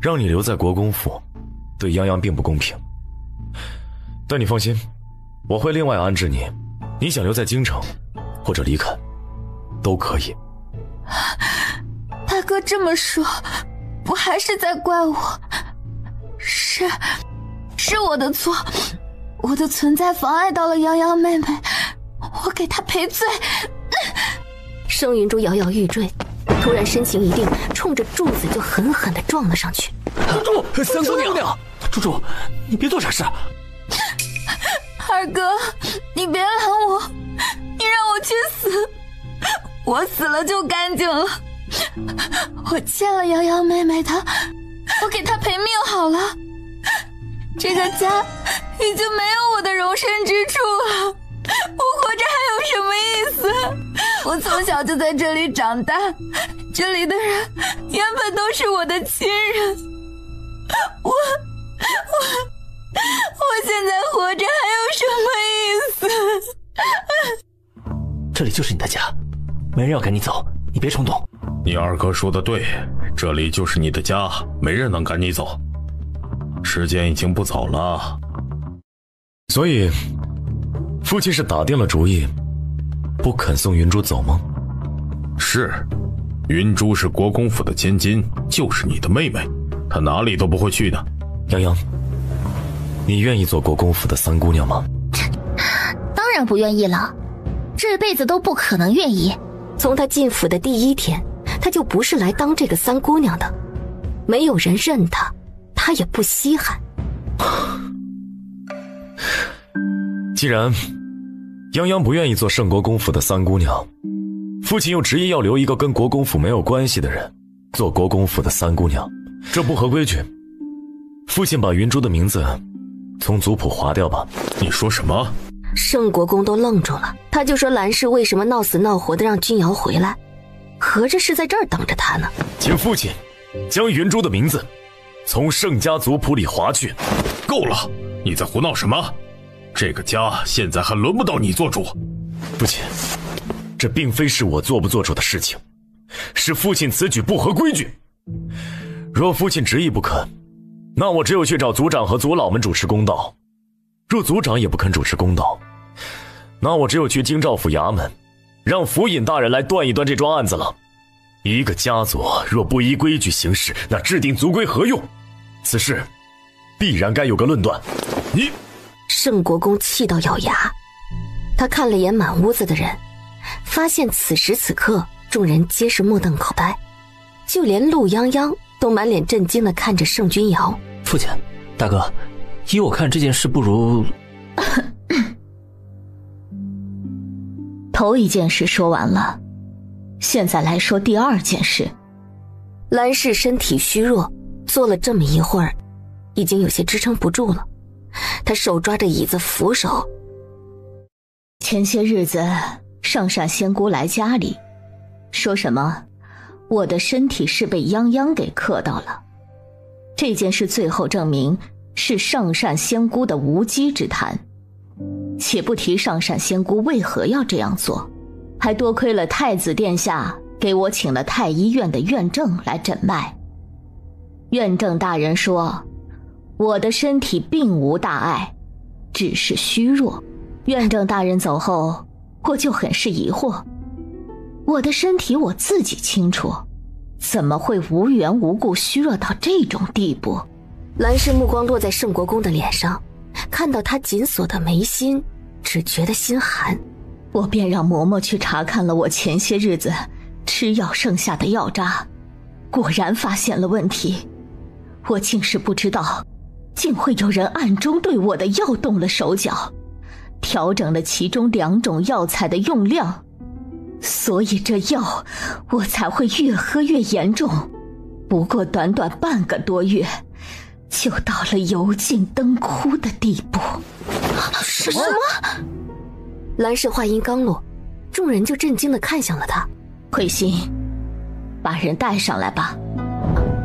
让你留在国公府，对泱泱并不公平。但你放心，我会另外安置你，你想留在京城，或者离开，都可以。大哥这么说，不还是在怪我？是我的错，我的存在妨碍到了泱泱妹妹，我给她赔罪。盛云珠摇摇欲坠，突然身形一定，冲着柱子就狠狠地撞了上去。猪，三姑娘，猪，你别做傻事。二哥，你别拦我，你让我去死，我死了就干净了。我欠了泱泱妹妹的，我给她赔命好了。这个家已经没有我的容身之处了，我活着还有什么意思？我从小就在这里长大，这里的人原本都是我的亲人，我现在活着还有什么意思？这里就是你的家，没人要赶你走，你别冲动。你二哥说的对，这里就是你的家，没人能赶你走。时间已经不早了，所以父亲是打定了主意，不肯送云珠走吗？是，云珠是国公府的千金，就是你的妹妹，她哪里都不会去的。泱泱，你愿意做国公府的三姑娘吗？当然不愿意了，这辈子都不可能愿意。从她进府的第一天，她就不是来当这个三姑娘的，没有人认她，她也不稀罕。既然泱泱不愿意做盛国公府的三姑娘，父亲又执意要留一个跟国公府没有关系的人做国公府的三姑娘，这不合规矩。父亲把云珠的名字从族谱划掉吧。你说什么？盛国公都愣住了，他就说兰氏为什么闹死闹活的让君瑶回来，合着是在这儿等着他呢。请父亲将云珠的名字从盛家族谱里划去。够了，你在胡闹什么？这个家现在还轮不到你做主。父亲，这并非是我做不做主的事情，是父亲此举不合规矩。若父亲执意不肯，那我只有去找族长和族老们主持公道。若族长也不肯主持公道，那我只有去京兆府衙门，让府尹大人来断一断这桩案子了。一个家族若不依规矩行事，那制定族规何用？此事必然该有个论断。你……盛国公气到咬牙，他看了眼满屋子的人，发现此时此刻众人皆是目瞪口呆，就连陆泱泱都满脸震惊地看着盛君瑶。父亲，大哥，依我看这件事不如……头一件事说完了，现在来说第二件事。兰氏身体虚弱，坐了这么一会儿，已经有些支撑不住了。他手抓着椅子扶手。前些日子上善仙姑来家里，说什么我的身体是被泱泱给克到了。这件事最后证明是上善仙姑的无稽之谈。且不提上善仙姑为何要这样做，还多亏了太子殿下给我请了太医院的院正来诊脉。院正大人说我的身体并无大碍，只是虚弱。院正大人走后，我就很是疑惑，我的身体我自己清楚，怎么会无缘无故虚弱到这种地步？兰氏目光落在盛国公的脸上，看到他紧锁的眉心，只觉得心寒。我便让嬷嬷去查看了我前些日子吃药剩下的药渣，果然发现了问题。我竟是不知道，竟会有人暗中对我的药动了手脚，调整了其中2种药材的用量，所以这药我才会越喝越严重。不过短短半个多月，就到了油尽灯枯的地步。什么？兰氏话音刚落，众人就震惊地看向了他。慧心，把人带上来吧。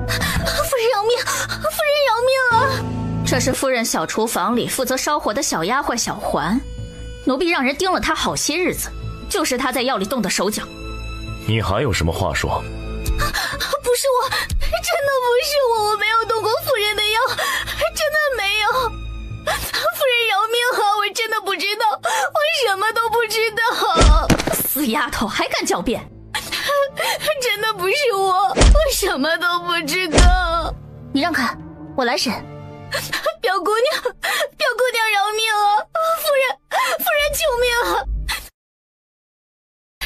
夫人饶命！夫人饶命啊！这是夫人小厨房里负责烧火的小丫鬟小环，奴婢让人盯了她好些日子，就是她在药里动的手脚。你还有什么话说？不是我，真的不是我，我没有动过夫人的药，真的没有。夫人饶命啊！我真的不知道，我什么都不知道。死丫头，还敢狡辩！真的不是我，我什么都不知道。你让开，我来审。表姑娘，表姑娘饶命啊！夫人救命啊！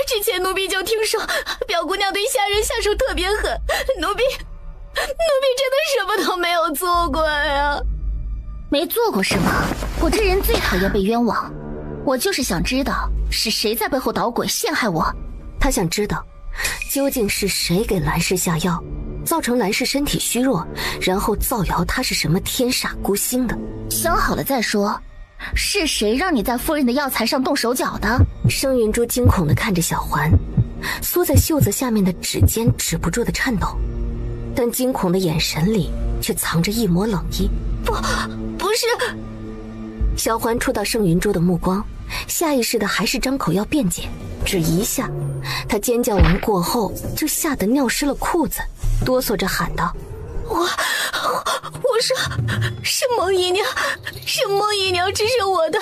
之前奴婢就听说表姑娘对下人下手特别狠，奴婢真的什么都没有做过呀。没做过是吗？我这人最讨厌被冤枉，我就是想知道是谁在背后捣鬼陷害我。他想知道究竟是谁给兰氏下药，造成兰氏身体虚弱，然后造谣他是什么天煞孤星的。想好了再说。是谁让你在夫人的药材上动手脚的？盛云珠惊恐地看着小环，缩在袖子下面的指尖止不住的颤抖，但惊恐的眼神里却藏着一抹冷意。不是。小环触到盛云珠的目光，下意识的还是张口要辩解，只一下，她尖叫完过后就吓得尿湿了裤子，哆嗦着喊道：我是孟姨娘，是孟姨娘指使我的。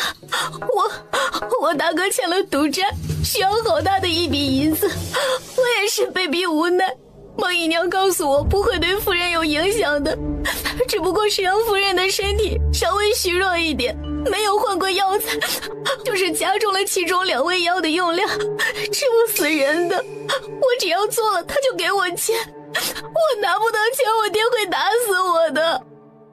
我大哥欠了赌债，需要好大的一笔银子，我也是被逼无奈。孟姨娘告诉我不会对夫人有影响的，只不过是让夫人的身体稍微虚弱一点，没有换过药材，就是加重了其中2味药的用量，治不死人的。我只要做了，他就给我钱，我拿不到钱，我爹会打死我的。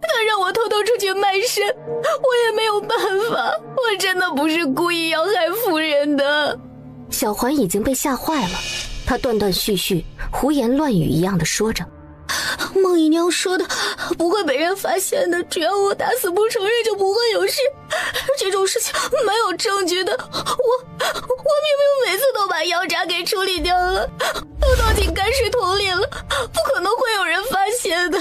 他让我偷偷出去卖身，我也没有办法，我真的不是故意要害夫人的。小环已经被吓坏了，她断断续续胡言乱语一样的说着。孟姨娘说的不会被人发现的，只要我打死不承认就不会有事。这种事情没有证据的，我明明每次都把药渣给处理掉了，都倒进泔水桶里了，不可能会有人发现的。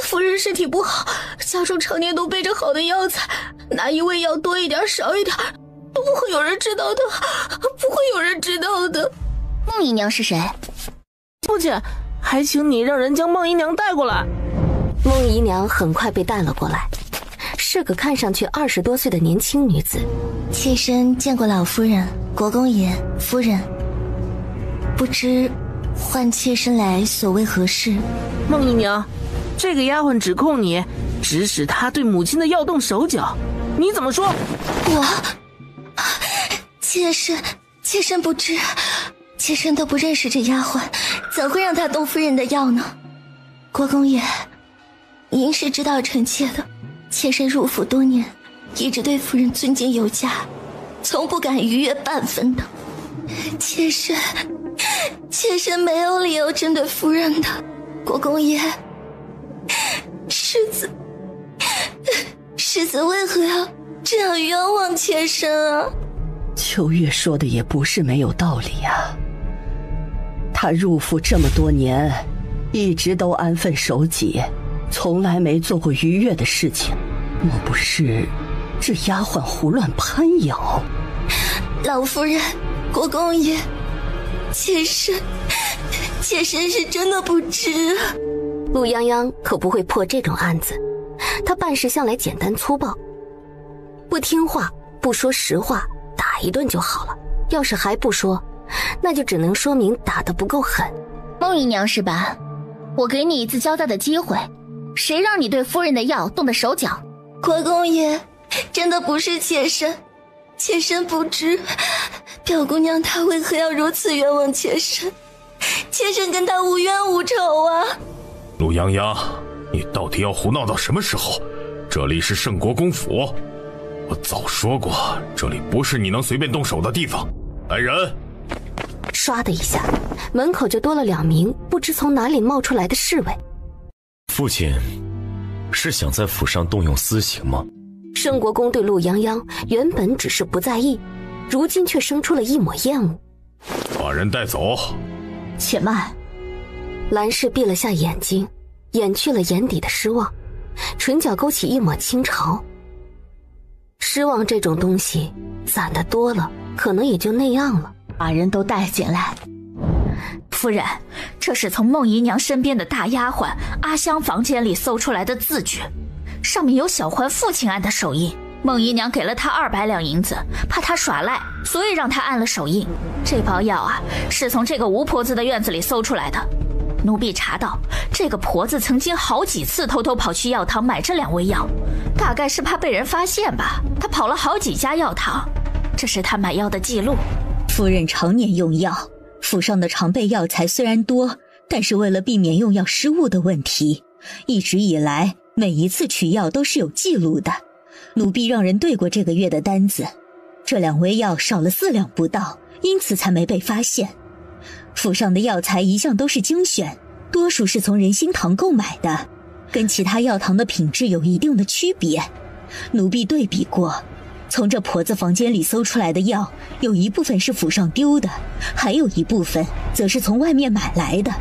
夫人身体不好，家中常年都备着好的药材，哪一味药多一点少一点都不会有人知道的，不会有人知道的。孟姨娘是谁？不姐，还请你让人将孟姨娘带过来。孟姨娘很快被带了过来，是个看上去20多岁的年轻女子。妾身见过老夫人、国公爷、夫人，不知唤妾身来所为何事？孟姨娘，这个丫鬟指控你指使她对母亲的药动手脚，你怎么说？妾身不知，妾身都不认识这丫鬟，怎会让她动夫人的药呢？国公爷，您是知道臣妾的，妾身入府多年，一直对夫人尊敬有加，从不敢逾越半分的。妾身没有理由针对夫人的。国公爷，世子为何要这样冤枉妾身啊？秋月说的也不是没有道理啊。他入府这么多年，一直都安分守己，从来没做过逾越的事情，莫不是这丫鬟胡乱攀咬？老夫人，国公爷，妾身是真的不知。陆泱泱可不会破这种案子，他办事向来简单粗暴，不听话不说实话打一顿就好了，要是还不说，那就只能说明打得不够狠。梦姨娘是吧？我给你一次交代的机会，谁让你对夫人的药动的手脚？国公爷，真的不是妾身不知，表姑娘她为何要如此冤枉妾身？妾身跟她无冤无仇啊！陆泱泱，你到底要胡闹到什么时候？这里是圣国公府，我早说过，这里不是你能随便动手的地方。来人！唰的一下，门口就多了2名不知从哪里冒出来的侍卫。父亲是想在府上动用私刑吗？圣国公对陆泱泱原本只是不在意，如今却生出了一抹厌恶。把人带走。且慢。兰氏闭了下眼睛，掩去了眼底的失望，唇角勾起一抹轻潮。失望这种东西攒得多了，可能也就那样了。把人都带进来。夫人，这是从孟姨娘身边的大丫鬟阿香房间里搜出来的字据，上面有小环父亲按的手印。孟姨娘给了她200两银子，怕她耍赖，所以让她按了手印。这包药啊，是从这个吴婆子的院子里搜出来的。奴婢查到，这个婆子曾经好几次偷偷跑去药堂买这2味药，大概是怕被人发现吧，她跑了好几家药堂，这是她买药的记录。夫人常年用药，府上的常备药材虽然多，但是为了避免用药失误的问题，一直以来每一次取药都是有记录的。奴婢让人对过这个月的单子，这2味药少了4两不到，因此才没被发现。府上的药材一向都是精选，多数是从仁心堂购买的，跟其他药堂的品质有一定的区别。奴婢对比过，从这婆子房间里搜出来的药，有一部分是府上丢的，还有一部分则是从外面买来的。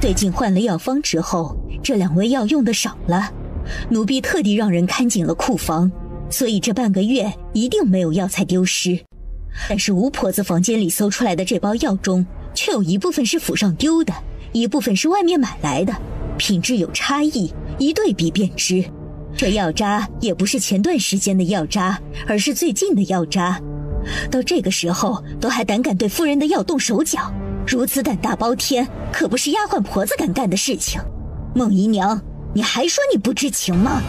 最近换了药方之后，这2味药用的少了，奴婢特地让人看紧了库房，所以这半个月一定没有药材丢失。但是吴婆子房间里搜出来的这包药中，却有一部分是府上丢的，一部分是外面买来的，品质有差异，一对比便知。这药渣也不是前段时间的药渣，而是最近的药渣。到这个时候都还胆敢对夫人的药动手脚，如此胆大包天，可不是丫鬟婆子敢干的事情。孟姨娘，你还说你不知情吗？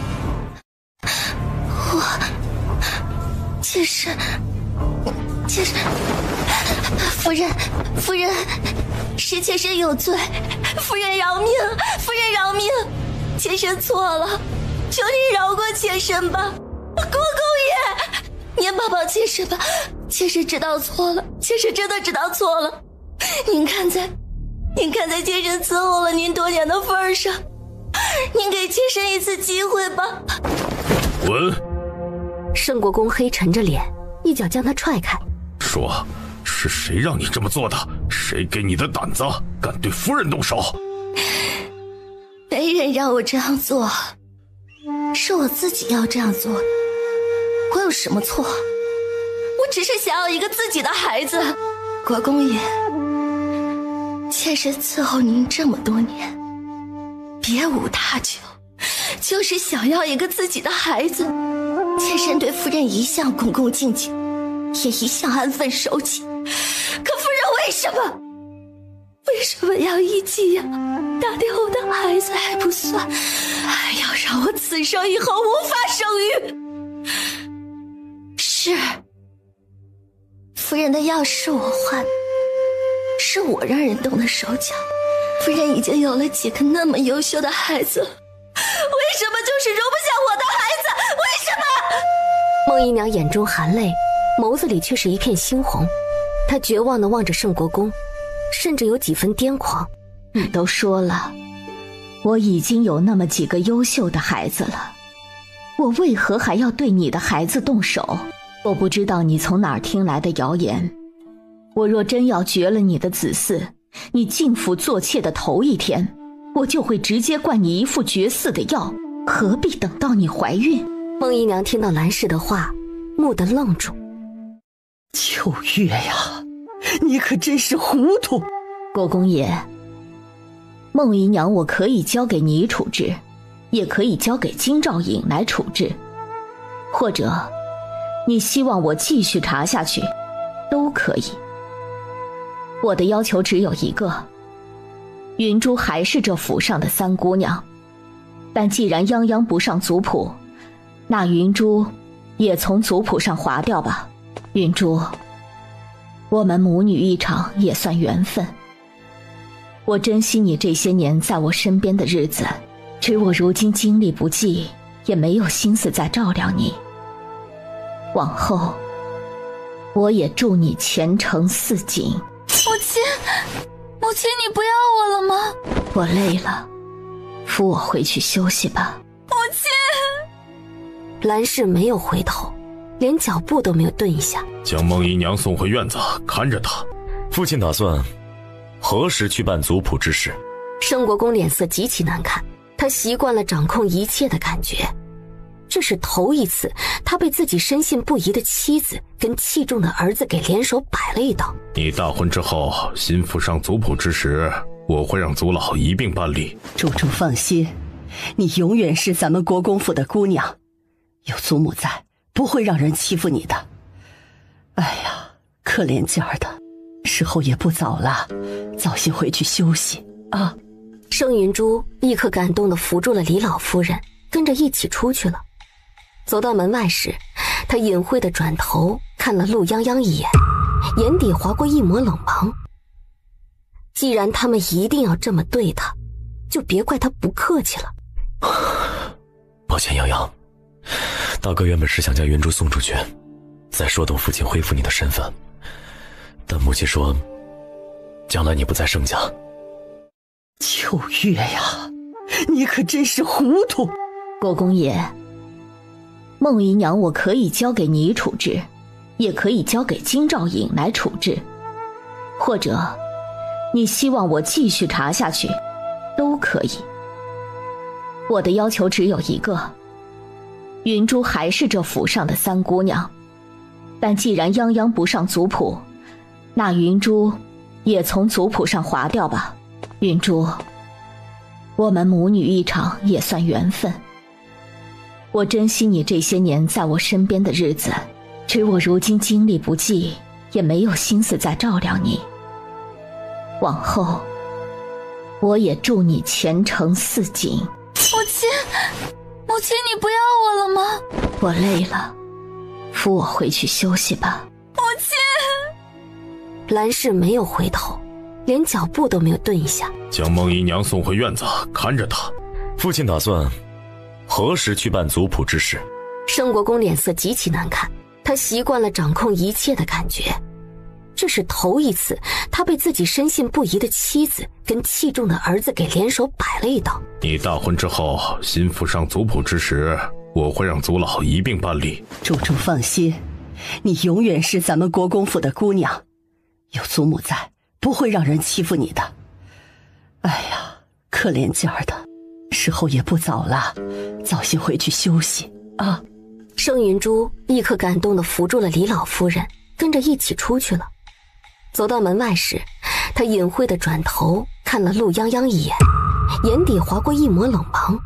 妾身，夫人，是妾身有罪，夫人饶命，妾身错了，求您饶过妾身吧，国公爷，您抱抱妾身吧，妾身知道错了，妾身真的知道错了，您看在妾身伺候了您多年的份上，您给妾身一次机会吧。滚！圣国公黑沉着脸，一脚将他踹开。说，是谁让你这么做的？谁给你的胆子，敢对夫人动手？没人让我这样做，是我自己要这样做的。我有什么错？我只是想要一个自己的孩子。国公爷，妾身伺候您这么多年，别无他求，就是想要一个自己的孩子。妾身对夫人一向恭恭敬敬，也一向安分守己，可夫人为什么要遗弃呀？打掉我的孩子还不算，还要让我此生以后无法生育。是，夫人的药是我换的，是我让人动的手脚。夫人已经有了几个那么优秀的孩子了，为什么就是容不下我的孩子？为什么？孟姨娘眼中含泪，眸子里却是一片猩红。她绝望地望着圣国公，甚至有几分癫狂。你都说了，我已经有那么几个优秀的孩子了，我为何还要对你的孩子动手？我不知道你从哪儿听来的谣言，我若真要绝了你的子嗣，你进府做妾的头一天，我就会直接灌你一副绝嗣的药，何必等到你怀孕？孟姨娘听到兰氏的话，蓦地愣住。秋月呀，你可真是糊涂！国公爷，孟姨娘我可以交给你处置，也可以交给金兆尹来处置，或者你希望我继续查下去，都可以。我的要求只有一个，云珠还是这府上的三姑娘，但既然泱泱不上族谱，那云珠也从族谱上划掉吧。云珠，我们母女一场也算缘分。我珍惜你这些年在我身边的日子，只我如今精力不济，也没有心思再照料你。往后，我也祝你前程似锦。母亲，母亲，你不要我了吗？我累了，扶我回去休息吧。母亲。兰氏没有回头，连脚步都没有顿一下，将孟姨娘送回院子，看着她。父亲打算何时去办族谱之事？盛国公脸色极其难看，他习惯了掌控一切的感觉，这是头一次他被自己深信不疑的妻子跟器重的儿子给联手摆了一道。你大婚之后新府上族谱之时，我会让族老一并办理。主主放心，你永远是咱们国公府的姑娘，有祖母在，不会让人欺负你的。哎呀，可怜劲儿的，时候也不早了，早些回去休息啊。盛云珠立刻感动地扶住了李老夫人，跟着一起出去了。走到门外时，他隐晦地转头看了陆泱泱一眼，眼底划过一抹冷芒。既然他们一定要这么对他，就别怪他不客气了。抱歉泱泱，大哥原本是想将云珠送出去，再说动父亲恢复你的身份，但母亲说将来你不在盛家。秋月呀，你可真是糊涂。国公爷，孟姨娘我可以交给你处置，也可以交给金兆尹来处置，或者你希望我继续查下去，都可以。我的要求只有一个，云珠还是这府上的三姑娘，但既然泱泱不上族谱，那云珠也从族谱上划掉吧。云珠，我们母女一场也算缘分。我珍惜你这些年在我身边的日子，只我如今精力不济，也没有心思再照料你。往后，我也祝你前程似锦。母亲，母亲，你不要我了吗？我累了，扶我回去休息吧。母亲。兰氏没有回头，连脚步都没有顿一下，将孟姨娘送回院子，看着她。父亲打算何时去办族谱之事？盛国公脸色极其难看，他习惯了掌控一切的感觉，这是头一次他被自己深信不疑的妻子跟器重的儿子给联手摆了一道。你大婚之后新府上族谱之时，我会让族老一并办理。主主放心，你永远是咱们国公府的姑娘，有祖母在，不会让人欺负你的。哎呀，可怜劲儿的，时候也不早了，早些回去休息啊。盛云珠立刻感动地扶住了李老夫人，跟着一起出去了。走到门外时，他隐晦地转头看了陆泱泱一眼，眼底划过一抹冷芒。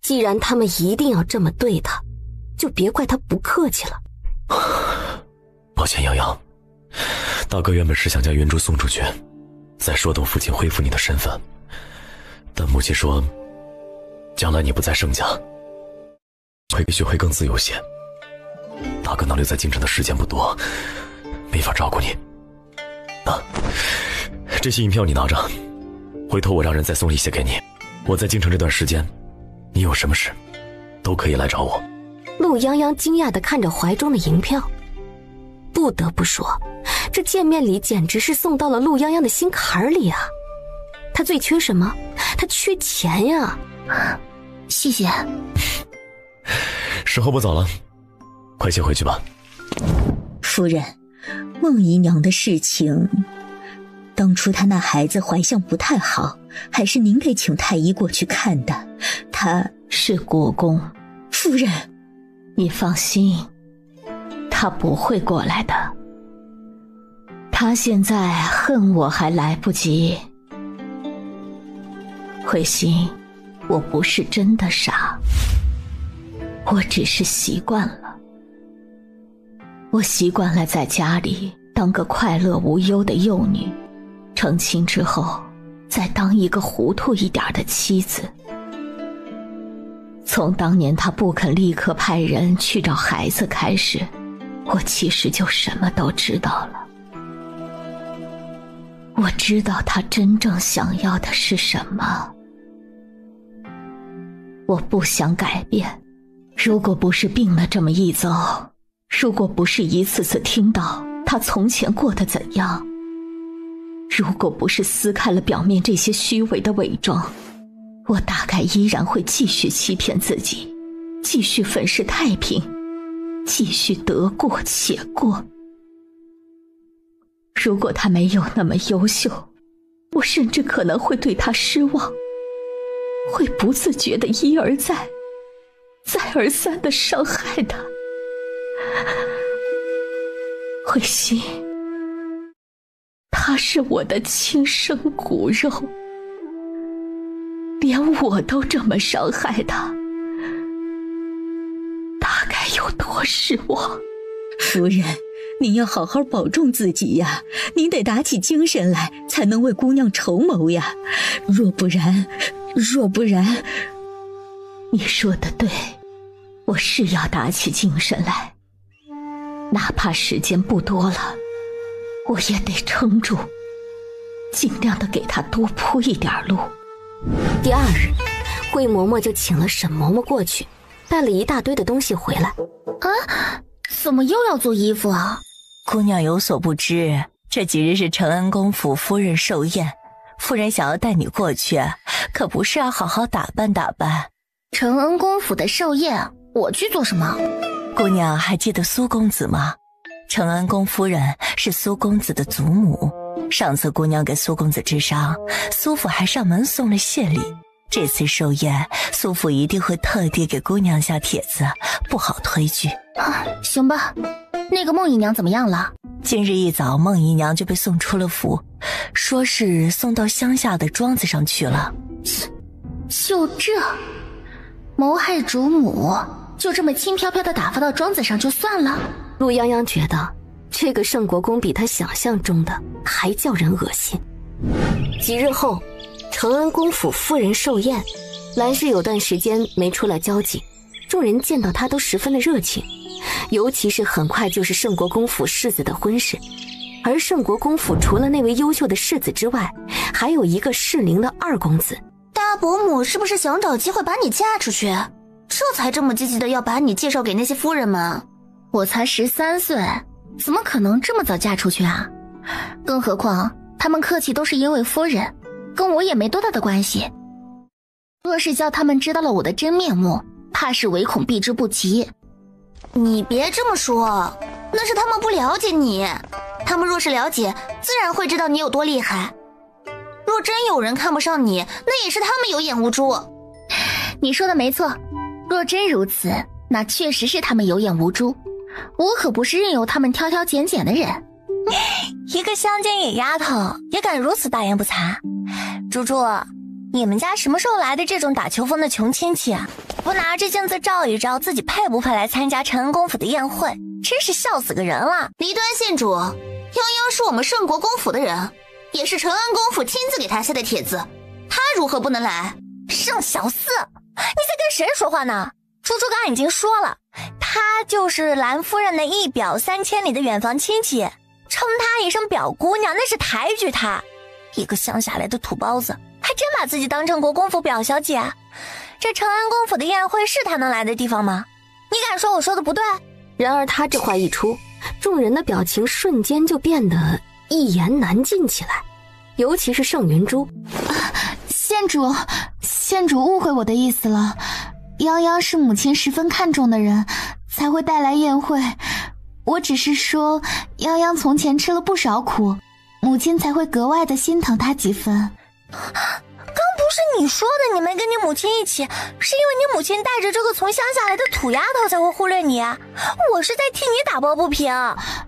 既然他们一定要这么对他，就别怪他不客气了。抱歉泱泱，大哥原本是想将云珠送出去，再说动父亲恢复你的身份，但母亲说将来你不在盛家，回去会更自由些。大哥能留在京城的时间不多，没法照顾你。这些银票你拿着，回头我让人再送一些给你。我在京城这段时间，你有什么事都可以来找我。陆泱泱惊讶地看着怀中的银票，不得不说，这见面礼简直是送到了陆泱泱的心坎里啊。他最缺什么？他缺钱呀。谢谢。时候不早了，快些回去吧。夫人，孟姨娘的事情，当初她那孩子怀相不太好，还是您给请太医过去看的。她是国公。夫人，你放心，他不会过来的。他现在恨我还来不及。慧心，我不是真的傻，我只是习惯了。我习惯了在家里当个快乐无忧的幼女，成亲之后再当一个糊涂一点的妻子。从当年他不肯立刻派人去找孩子开始，我其实就什么都知道了。我知道他真正想要的是什么。我不想改变，如果不是病了这么一遭，如果不是一次次听到他从前过得怎样，如果不是撕开了表面这些虚伪的伪装，我大概依然会继续欺骗自己，继续粉饰太平，继续得过且过。如果他没有那么优秀，我甚至可能会对他失望，会不自觉地一而再，再而三地伤害他。慧心，他是我的亲生骨肉，连我都这么伤害他，他该有多失望？夫人，您要好好保重自己呀，您得打起精神来，才能为姑娘筹谋呀。若不然，你说的对，我是要打起精神来，哪怕时间不多了，我也得撑住，尽量的给他多铺一点路。第二日，惠嬷嬷就请了沈嬷嬷过去，带了一大堆的东西回来。啊，怎么又要做衣服啊？姑娘有所不知，这几日是承恩公府夫人寿宴，夫人想要带你过去，可不是要好好打扮打扮。承恩公府的寿宴，我去做什么？姑娘还记得苏公子吗？承恩公夫人是苏公子的祖母，上次姑娘给苏公子治伤，苏府还上门送了谢礼。这次寿宴，苏府一定会特地给姑娘下帖子，不好推拒。行吧，那个孟姨娘怎么样了？今日一早，孟姨娘就被送出了府，说是送到乡下的庄子上去了。就这，谋害主母，就这么轻飘飘的打发到庄子上就算了？陆泱泱觉得这个圣国公比他想象中的还叫人恶心。几日后，承恩公府夫人寿宴，兰氏有段时间没出来交际，众人见到他都十分的热情，尤其是很快就是圣国公府世子的婚事。而圣国公府除了那位优秀的世子之外，还有一个适龄的二公子。大伯母是不是想找机会把你嫁出去，这才这么积极的要把你介绍给那些夫人们？我才13岁，怎么可能这么早嫁出去啊？更何况他们客气都是因为夫人，跟我也没多大的关系。若是叫他们知道了我的真面目，怕是唯恐避之不及。你别这么说，那是他们不了解你，他们若是了解，自然会知道你有多厉害。若真有人看不上你，那也是他们有眼无珠。你说的没错，若真如此，那确实是他们有眼无珠，我可不是任由他们挑挑拣拣的人。一个乡间野丫头也敢如此大言不惭。猪猪，你们家什么时候来的这种打秋风的穷亲戚啊？不拿着镜子照一照自己配不配来参加承恩公府的宴会，真是笑死个人了。离端县主，泱泱是我们圣国公府的人，也是承恩公府亲自给他下的帖子，他如何不能来？盛小四，你在跟谁说话呢？猪猪刚已经说了，他就是兰夫人的一表三千里的远房亲戚，称他一声表姑娘那是抬举他。一个乡下来的土包子，还真把自己当成国公府表小姐。这承恩公府的宴会是他能来的地方吗？你敢说我说的不对？然而他这话一出，众人的表情瞬间就变得一言难尽起来。尤其是盛云珠。县主误会我的意思了。泱泱是母亲十分看重的人，才会带来宴会。我只是说，泱泱从前吃了不少苦，母亲才会格外的心疼她几分。刚不是你说的，你没跟你母亲一起，是因为你母亲带着这个从乡下来的土丫头才会忽略你。我是在替你打抱不平。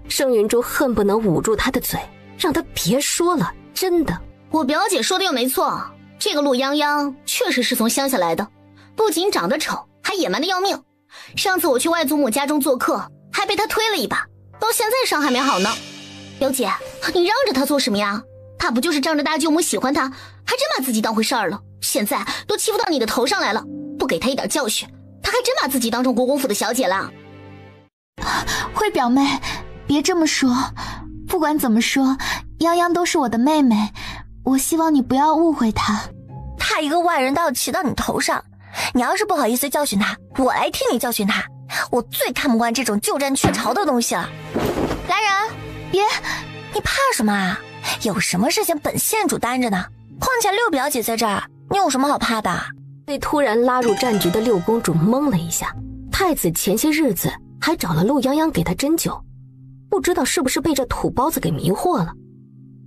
盛云珠恨不能捂住他的嘴，让他别说了。真的，我表姐说的又没错，这个陆泱泱确实是从乡下来的，不仅长得丑，还野蛮的要命。上次我去外祖母家中做客，还被他推了一把，到现在伤还没好呢。表姐，你让着他做什么呀？他不就是仗着大舅母喜欢他，还真把自己当回事儿了。现在都欺负到你的头上来了，不给他一点教训，他还真把自己当成国公府的小姐了。慧表妹，别这么说，不管怎么说，泱泱都是我的妹妹，我希望你不要误会她。他一个外人都要骑到你头上，你要是不好意思教训他，我来替你教训他。我最看不惯这种鸠占鹊巢的东西了。来人，别，你怕什么啊？有什么事情本县主担着呢？况且六表姐在这儿，你有什么好怕的？被突然拉入战局的六公主懵了一下。太子前些日子还找了陆泱泱给她针灸，不知道是不是被这土包子给迷惑了。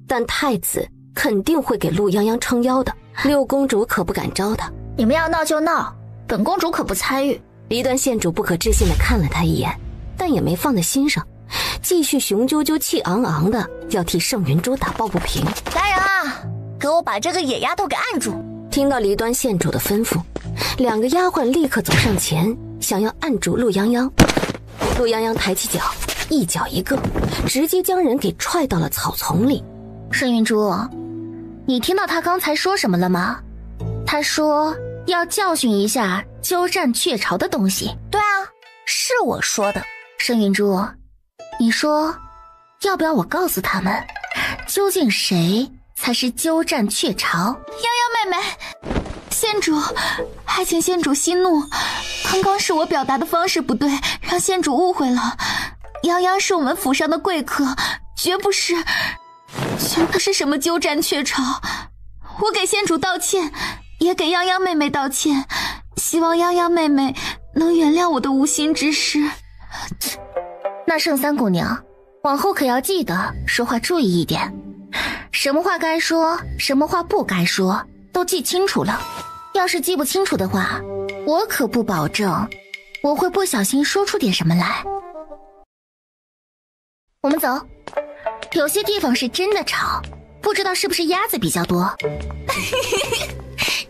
但太子肯定会给陆泱泱撑腰的，六公主可不敢招他。你们要闹就闹，本公主可不参与。离端县主不可置信地看了他一眼，但也没放在心上，继续雄赳赳气昂昂的要替盛云珠打抱不平。来人啊，给我把这个野丫头给按住！听到离端县主的吩咐，两个丫鬟立刻走上前，想要按住陆泱泱。陆泱泱抬起脚，一脚一个，直接将人给踹到了草丛里。盛云珠，你听到他刚才说什么了吗？他说要教训一下鸠占鹊巢的东西。对啊，是我说的。盛云珠，你说要不要我告诉他们，究竟谁才是鸠占鹊巢？泱泱妹妹，县主，还请县主息怒，刚刚是我表达的方式不对，让县主误会了。泱泱是我们府上的贵客，绝不是什么鸠占鹊巢。我给县主道歉，也给泱泱妹妹道歉，希望泱泱妹妹能原谅我的无心之失。那盛三姑娘，往后可要记得说话注意一点，什么话该说，什么话不该说，都记清楚了。要是记不清楚的话，我可不保证我会不小心说出点什么来。我们走，有些地方是真的吵，不知道是不是鸭子比较多。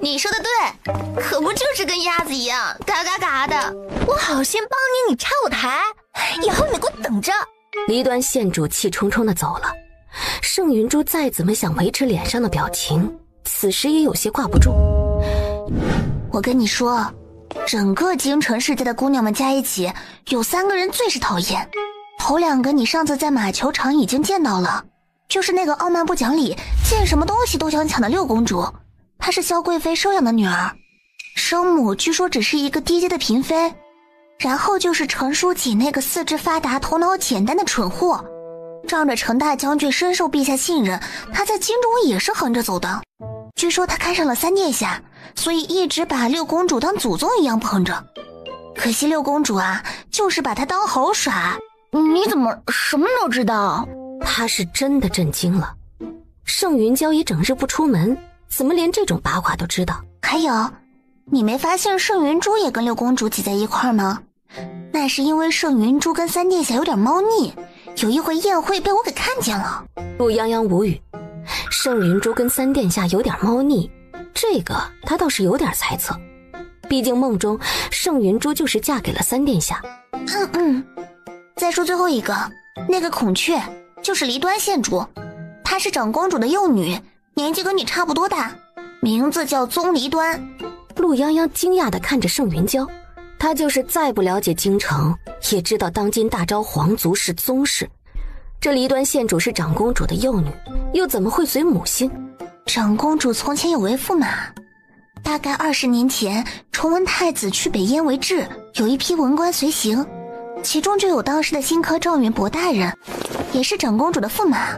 你说的对，可不就是跟鸭子一样嘎嘎嘎的。我好心帮你，你拆我台，以后你给我等着。离端县主气冲冲地走了，盛云珠再怎么想维持脸上的表情，此时也有些挂不住。我跟你说，整个京城世界的姑娘们加一起，有3个人最是讨厌。头2个你上次在马球场已经见到了，就是那个傲慢不讲理，见什么东西都想抢的六公主，她是萧贵妃收养的女儿，生母据说只是一个低阶的嫔妃。然后就是程书锦那个四肢发达头脑简单的蠢货，仗着程大将军深受陛下信任，他在京中也是横着走的。据说他看上了3殿下，所以一直把六公主当祖宗一样捧着。可惜六公主啊，就是把他当猴耍。你怎么什么都知道？他是真的震惊了。盛云娇也整日不出门，怎么连这种八卦都知道？还有，你没发现盛云珠也跟六公主挤在一块吗？那是因为盛云珠跟3殿下有点猫腻，有一回宴会被我给看见了。陆泱泱无语，盛云珠跟3殿下有点猫腻，这个他倒是有点猜测。毕竟梦中盛云珠就是嫁给了3殿下。再说最后一个，那个孔雀就是离端县主，她是长公主的幼女，年纪跟你差不多大，名字叫宗离端。陆泱泱惊讶地看着盛云娇，她就是再不了解京城，也知道当今大昭皇族是宗室，这离端县主是长公主的幼女，又怎么会随母姓？长公主从前有位驸马，大概20年前崇文太子去北燕为质，有一批文官随行，其中就有当时的新科状元博大人，也是长公主的驸马。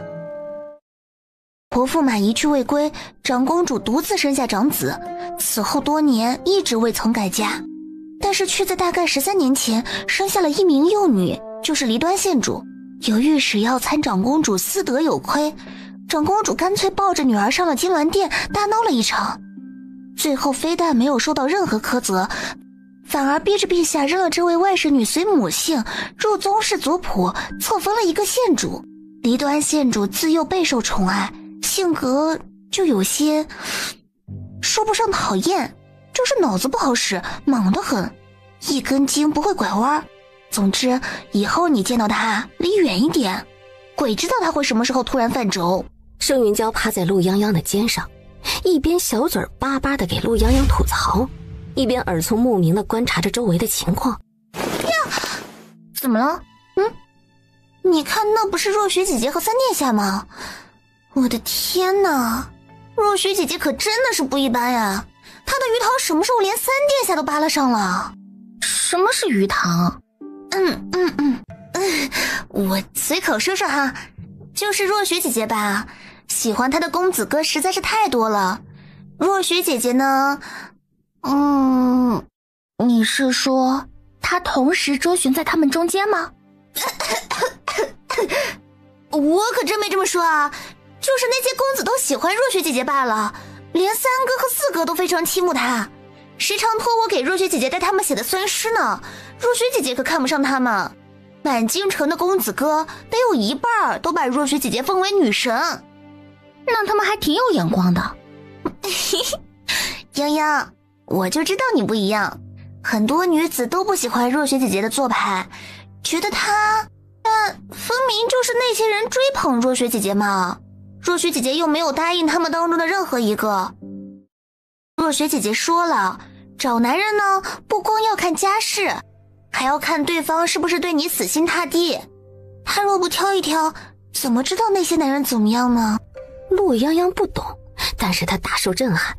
婆驸马一去未归，长公主独自生下长子，此后多年一直未曾改嫁，但是却在大概13年前生下了一名幼女，就是离端县主。由于使要参长公主私德有亏，长公主干脆抱着女儿上了金銮殿，大闹了一场。最后非但没有受到任何苛责，反而逼着陛下认了这位外甥女随母姓，入宗室族谱，册封了一个县主。离端县主自幼备受宠爱，性格就有些说不上讨厌，就是脑子不好使，莽得很，一根筋不会拐弯。总之以后你见到他离远一点，鬼知道他会什么时候突然犯轴。盛云娇趴在陆泱泱的肩上，一边小嘴巴巴地给陆泱泱吐槽，一边耳聪目明地观察着周围的情况。呀，怎么了？你看那不是若雪姐姐和三殿下吗？我的天哪，若雪姐姐可真的是不一般呀！她的鱼塘什么时候连三殿下都扒拉上了？什么是鱼塘？我随口说说哈，就是若雪姐姐吧，喜欢她的公子哥实在是太多了。若雪姐姐呢，你是说她同时周旋在他们中间吗？我可真没这么说啊，就是那些公子都喜欢若雪姐姐罢了，连三哥和四哥都非常倾慕她，时常托我给若雪姐姐带他们写的酸诗呢。若雪姐姐可看不上他们，满京城的公子哥得有一半都把若雪姐姐奉为女神，那他们还挺有眼光的。泱泱，我就知道你不一样，很多女子都不喜欢若雪姐姐的做派，觉得她分明就是那些人追捧若雪姐姐嘛，若雪姐姐又没有答应他们当中的任何一个。若雪姐姐说了，找男人呢，不光要看家世，还要看对方是不是对你死心塌地。她若不挑一挑，怎么知道那些男人怎么样呢？陆泱泱不懂，但是她大受震撼。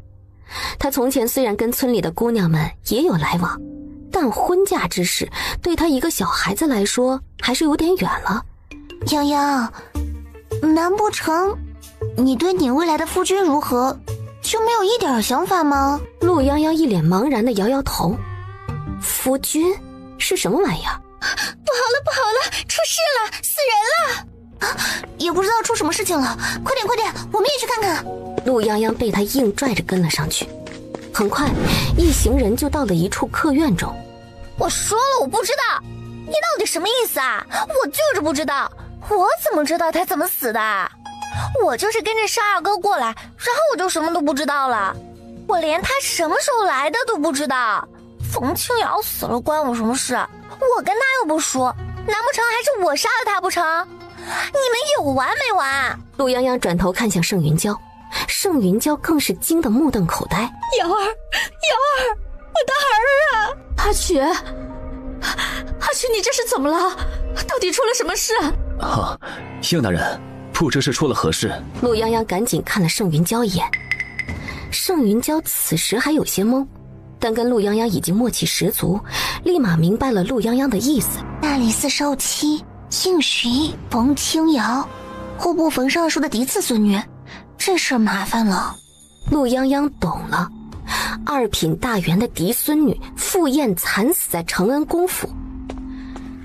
她从前虽然跟村里的姑娘们也有来往，但婚嫁之事对她一个小孩子来说还是有点远了。泱泱，难不成你对你未来的夫君如何就没有一点想法吗？陆泱泱一脸茫然地摇摇头。夫君是什么玩意儿？不好了，出事了，死人了！也不知道出什么事情了，快点，我们也去看看。陆泱泱被他硬拽着跟了上去。很快，一行人就到了一处客院中。我说了我不知道，你到底什么意思啊？我就是不知道，我怎么知道他怎么死的？我就是跟着沙二哥过来，然后我就什么都不知道了，我连他什么时候来的都不知道。冯清瑶死了关我什么事？我跟他又不熟，难不成还是我杀了他不成？你们有完没完？陆泱泱转头看向盛云娇，盛云娇更是惊得目瞪口呆。瑶儿，我的儿啊！阿曲，你这是怎么了？到底出了什么事？应大人，不知是出了何事。陆泱泱赶紧看了盛云娇一眼。盛云娇此时还有些懵，但跟陆泱泱已经默契十足，立马明白了陆泱泱的意思。大理寺少妻应徐冯清瑶，户部冯尚书的嫡次孙女，这事儿麻烦了。陆泱泱懂了，二品大员的嫡孙女傅燕惨死在承恩公府，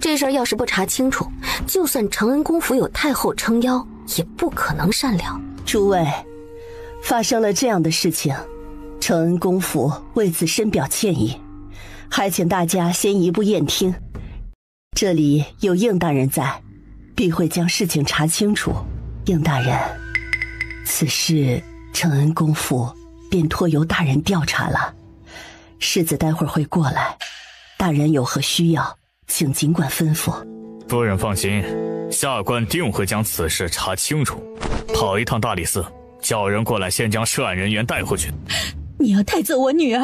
这事儿要是不查清楚，就算承恩公府有太后撑腰，也不可能善了。诸位，发生了这样的事情，承恩公府为此深表歉意，还请大家先移步宴厅。这里有应大人在，必会将事情查清楚。应大人，此事承恩公府便托由大人调查了，世子待会儿会过来，大人有何需要，请尽管吩咐。夫人放心，下官定会将此事查清楚，跑一趟大理寺，叫人过来先将涉案人员带回去。你要带走我女儿，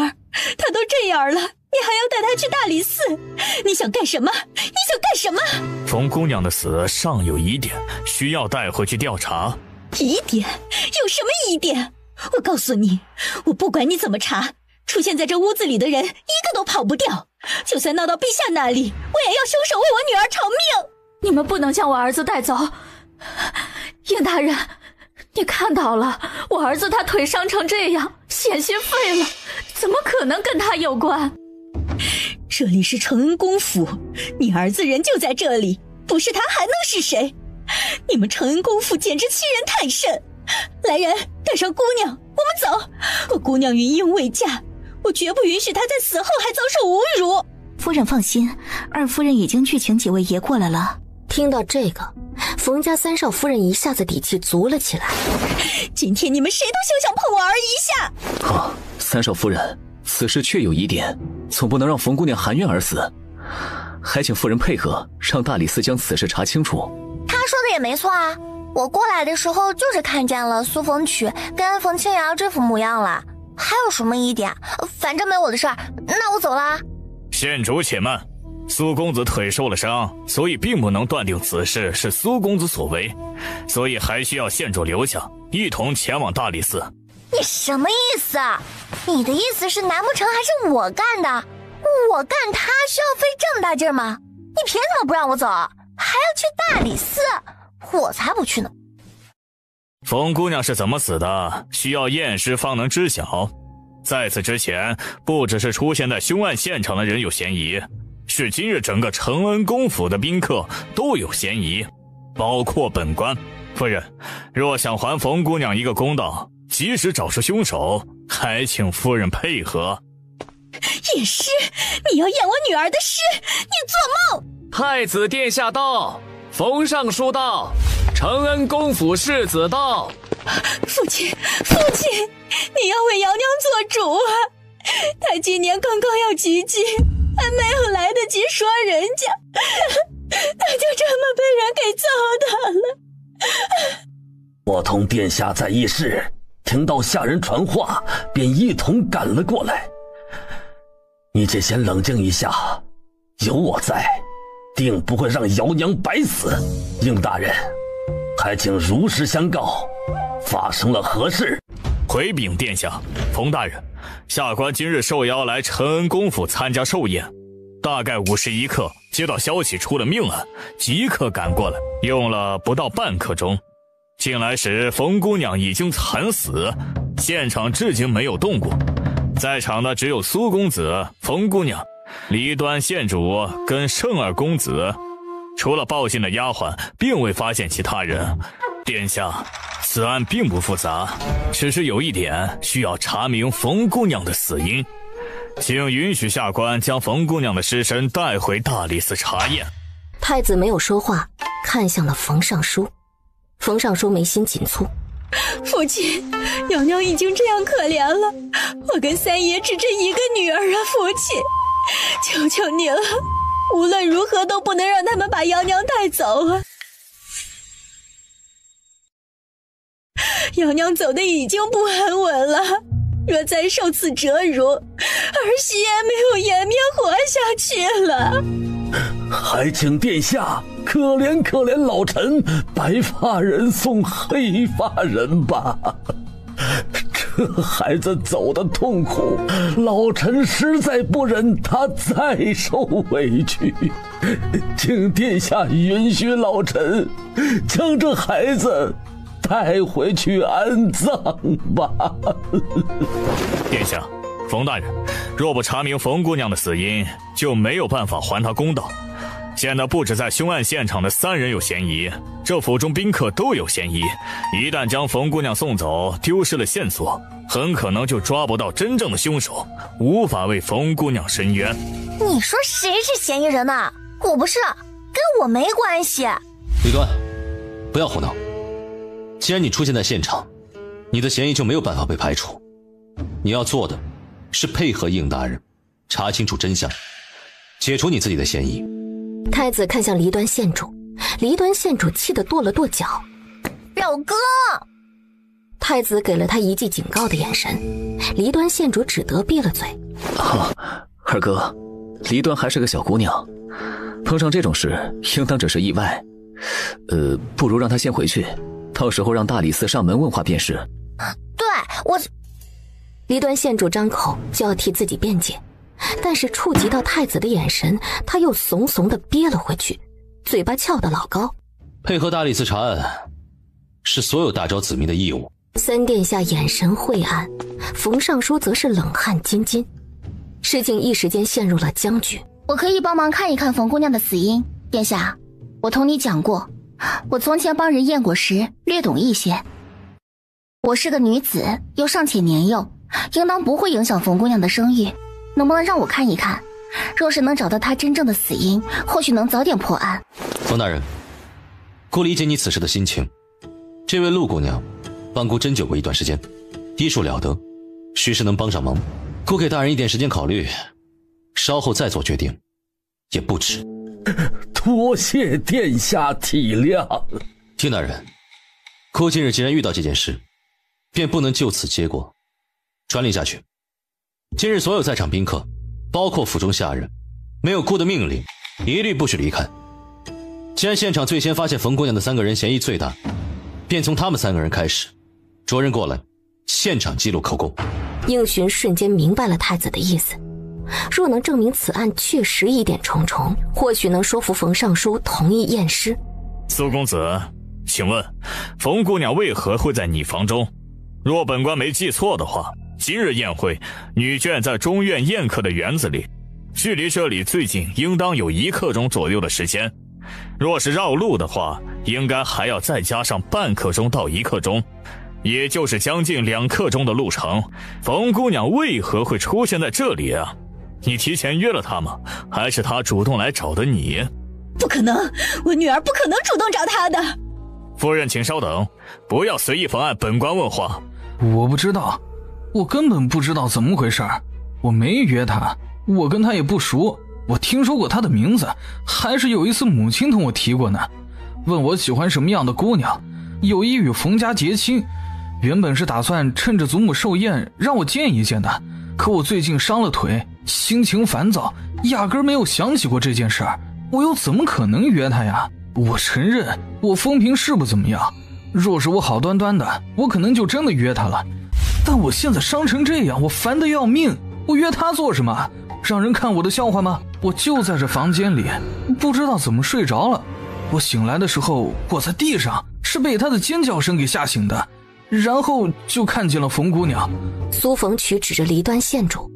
她都这样了，你还要带她去大理寺？你想干什么？冯姑娘的死尚有疑点，需要带回去调查。疑点？有什么疑点？我告诉你，我不管你怎么查，出现在这屋子里的人一个都跑不掉，就算闹到陛下那里，我也要凶手为我女儿偿命。你们不能将我儿子带走。应大人，你看到了，我儿子他腿伤成这样，险些废了，怎么可能跟他有关？这里是承恩公府，你儿子人就在这里，不是他还能是谁？你们承恩公府简直欺人太甚！来人，带上姑娘，我们走。我姑娘云英未嫁，我绝不允许她在死后还遭受侮辱。夫人放心，二夫人已经去请几位爷过来了。听到这个，冯家三少夫人一下子底气足了起来。今天你们谁都休想碰我儿一下！啊，三少夫人，此事确有疑点，总不能让冯姑娘含冤而死，还请夫人配合，让大理寺将此事查清楚。他说的也没错啊，我过来的时候就是看见了苏冯曲跟冯清瑶这副模样了，还有什么疑点？反正没我的事儿，那我走了。县主且慢，苏公子腿受了伤，所以并不能断定此事是苏公子所为，所以还需要县主留下，一同前往大理寺。你什么意思啊？你的意思是难不成还是我干的？我干他需要费这么大劲儿吗？你凭什么不让我走？还要去大理寺？我才不去呢。冯姑娘是怎么死的，需要验尸方能知晓。在此之前，不只是出现在凶案现场的人有嫌疑，是今日整个承恩公府的宾客都有嫌疑，包括本官。夫人，若想还冯姑娘一个公道，及时找出凶手，还请夫人配合。验尸？你要验我女儿的尸？你做梦！太子殿下到，冯尚书到，承恩公府世子到。父亲，父亲，你要为瑶娘做主啊！她今年刚刚要及笄，还没有来得及说人家，她就这么被人给糟蹋了。我同殿下在议事，听到下人传话，便一同赶了过来。你且先冷静一下，有我在，定不会让瑶娘白死。应大人，还请如实相告，发生了何事？回禀殿下，冯大人，下官今日受邀来承恩公府参加寿宴，大概51刻接到消息出了命案，即刻赶过来，用了不到半刻钟。进来时冯姑娘已经惨死，现场至今没有动过，在场的只有苏公子、冯姑娘、离端县主跟盛二公子，除了报信的丫鬟，并未发现其他人。殿下，此案并不复杂，只是有一点需要查明冯姑娘的死因，请允许下官将冯姑娘的尸身带回大理寺查验。太子没有说话，看向了冯尚书。冯尚书眉心紧蹙。父亲，瑶娘已经这样可怜了，我跟三爷只这一个女儿啊，父亲，求求你了，无论如何都不能让他们把瑶娘带走啊！瑶娘走的已经不安稳了，若再受此折辱，儿媳也没有颜面活下去了。还请殿下可怜可怜老臣，白发人送黑发人吧。这孩子走得痛苦，老臣实在不忍他再受委屈，请殿下允许老臣将这孩子带回去安葬吧。殿下，冯大人，若不查明冯姑娘的死因，就没有办法还她公道。现在不止在凶案现场的3人有嫌疑，这府中宾客都有嫌疑。一旦将冯姑娘送走，丢失了线索，很可能就抓不到真正的凶手，无法为冯姑娘伸冤。你说谁是嫌疑人呢？我不是，跟我没关系。李端，不要胡闹。既然你出现在现场，你的嫌疑就没有办法被排除。你要做的是配合应大人，查清楚真相，解除你自己的嫌疑。太子看向离端县主，离端县主气得跺了跺脚。表哥！太子给了他一记警告的眼神，离端县主只得闭了嘴。二哥，离端还是个小姑娘，碰上这种事应当只是意外。不如让她先回去，到时候让大理寺上门问话便是。对，我……离端县主张口就要替自己辩解，但是触及到太子的眼神，他又怂怂地憋了回去，嘴巴翘得老高。配合大理寺查案，是所有大昭子民的义务。三殿下眼神晦暗，冯尚书则是冷汗津津，事情一时间陷入了僵局。我可以帮忙看一看冯姑娘的死因。殿下，我同你讲过，我从前帮人验过时略懂一些。我是个女子，又尚且年幼，应当不会影响冯姑娘的声誉。能不能让我看一看？若是能找到她真正的死因，或许能早点破案。冯大人，姑理解你此时的心情。这位陆姑娘帮姑针灸过一段时间，医术了得，许是能帮上忙。姑给大人一点时间考虑，稍后再做决定也不迟。多谢殿下体谅。丁大人，姑今日既然遇到这件事，便不能就此结果。传令下去，今日所有在场宾客，包括府中下人，没有姑的命令，一律不许离开。既然现场最先发现冯姑娘的3个人嫌疑最大，便从他们3个人开始，着人过来，现场记录口供。应询瞬间明白了太子的意思，若能证明此案确实疑点重重，或许能说服冯尚书同意验尸。苏公子，请问冯姑娘为何会在你房中？若本官没记错的话，今日宴会，女眷在中院宴客的园子里，距离这里最近应当有1刻钟左右的时间。若是绕路的话，应该还要再加上半刻钟到1刻钟，也就是将近2刻钟的路程。冯姑娘为何会出现在这里啊？你提前约了她吗？还是她主动来找的你？不可能，我女儿不可能主动找他的。夫人请稍等，不要随意妨碍本官问话。我不知道，我根本不知道怎么回事，我没约她，我跟她也不熟，我听说过她的名字，还是有一次母亲同我提过呢，问我喜欢什么样的姑娘，有意与冯家结亲，原本是打算趁着祖母寿宴让我见一见的，可我最近伤了腿，心情烦躁，压根没有想起过这件事儿，我又怎么可能约她呀？我承认我风评是不怎么样，若是我好端端的，我可能就真的约她了，但我现在伤成这样，我烦得要命，我约她做什么？让人看我的笑话吗？我就在这房间里，不知道怎么睡着了，我醒来的时候，我在地上，是被她的尖叫声给吓醒的，然后就看见了冯姑娘。苏逢曲指着离端县主，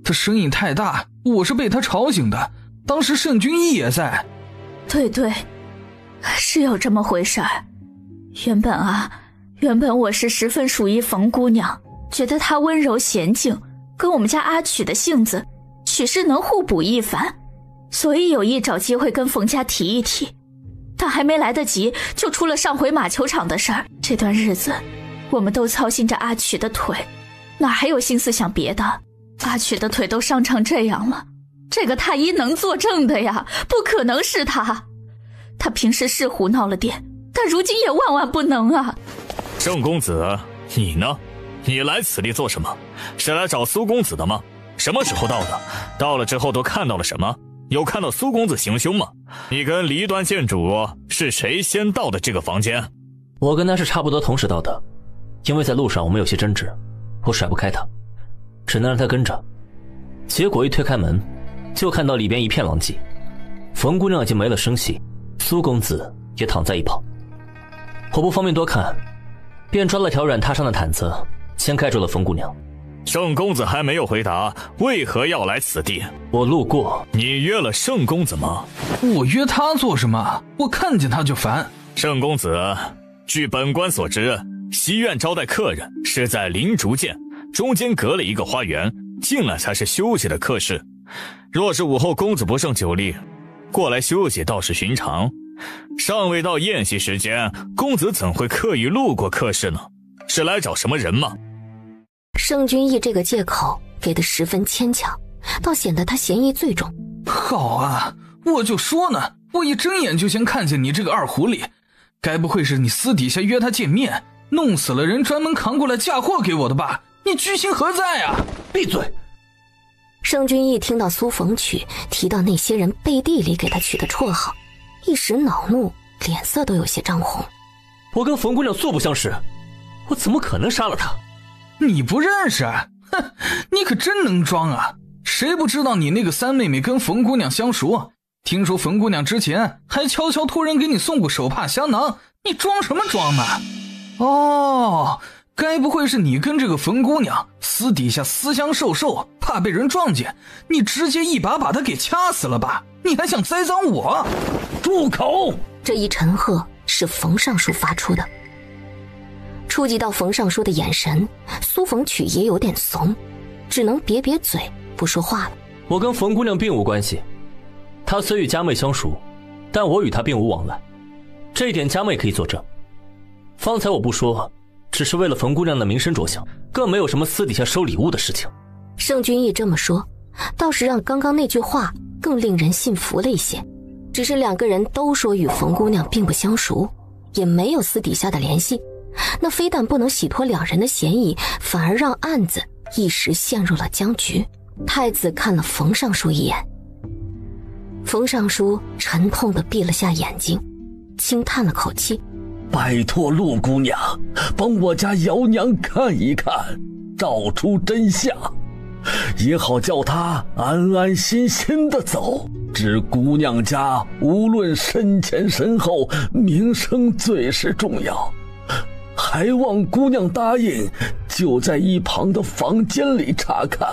她声音太大，我是被她吵醒的，当时盛君义也在。对，是有这么回事儿。原本我是十分属意冯姑娘，觉得她温柔娴静，跟我们家阿曲的性子许是能互补一番，所以有意找机会跟冯家提一提。但还没来得及，就出了上回马球场的事儿。这段日子我们都操心着阿曲的腿，哪还有心思想别的？阿曲的腿都伤成这样了，这个太医能作证的呀，不可能是他。他平时是胡闹了点，但如今也万万不能啊。盛公子，你呢？你来此地做什么？是来找苏公子的吗？什么时候到的？到了之后都看到了什么？有看到苏公子行凶吗？你跟离端县主是谁先到的这个房间？我跟他是差不多同时到的，因为在路上我们有些争执，我甩不开他，只能让他跟着。结果一推开门，就看到里边一片狼藉，冯姑娘已经没了声息，苏公子也躺在一旁。我不方便多看，便抓了条软塌伤的毯子，先盖住了冯姑娘。盛公子还没有回答，为何要来此地？我路过。你约了盛公子吗？我约他做什么？我看见他就烦。盛公子，据本官所知，西院招待客人是在灵竹涧，中间隔了一个花园，进来才是休息的客室。若是午后公子不胜酒力，过来休息倒是寻常。尚未到宴席时间，公子怎会刻意路过客室呢？是来找什么人吗？盛君义这个借口给得十分牵强，倒显得他嫌疑最重。好啊，我就说呢，我一睁眼就先看见你这个二狐狸，该不会是你私底下约他见面，弄死了人专门扛过来嫁祸给我的吧？你居心何在啊？闭嘴！盛君义听到苏逢曲提到那些人背地里给他取的绰号，一时恼怒，脸色都有些涨红。我跟冯姑娘素不相识，我怎么可能杀了她？你不认识？哼，你可真能装啊！谁不知道你那个三妹妹跟冯姑娘相熟？听说冯姑娘之前还悄悄托人给你送过手帕香囊，你装什么装呢？哦，该不会是你跟这个冯姑娘私底下私相授受，怕被人撞见，你直接一把把她给掐死了吧？你还想栽赃我？住口！这一沉喝是冯尚书发出的。触及到冯尚书的眼神，苏冯曲也有点怂，只能瘪瘪嘴不说话了。我跟冯姑娘并无关系，她虽与佳妹相熟，但我与她并无往来，这一点佳妹可以作证。方才我不说，只是为了冯姑娘的名声着想，更没有什么私底下收礼物的事情。盛君义这么说，倒是让刚刚那句话更令人信服了一些。只是两个人都说与冯姑娘并不相熟，也没有私底下的联系，那非但不能洗脱两人的嫌疑，反而让案子一时陷入了僵局。太子看了冯尚书一眼，冯尚书沉痛地闭了下眼睛，轻叹了口气：拜托陆姑娘帮我家姚娘看一看，找出真相，也好叫她安安心心的走。知姑娘家无论身前身后，名声最是重要，还望姑娘答应就在一旁的房间里查看，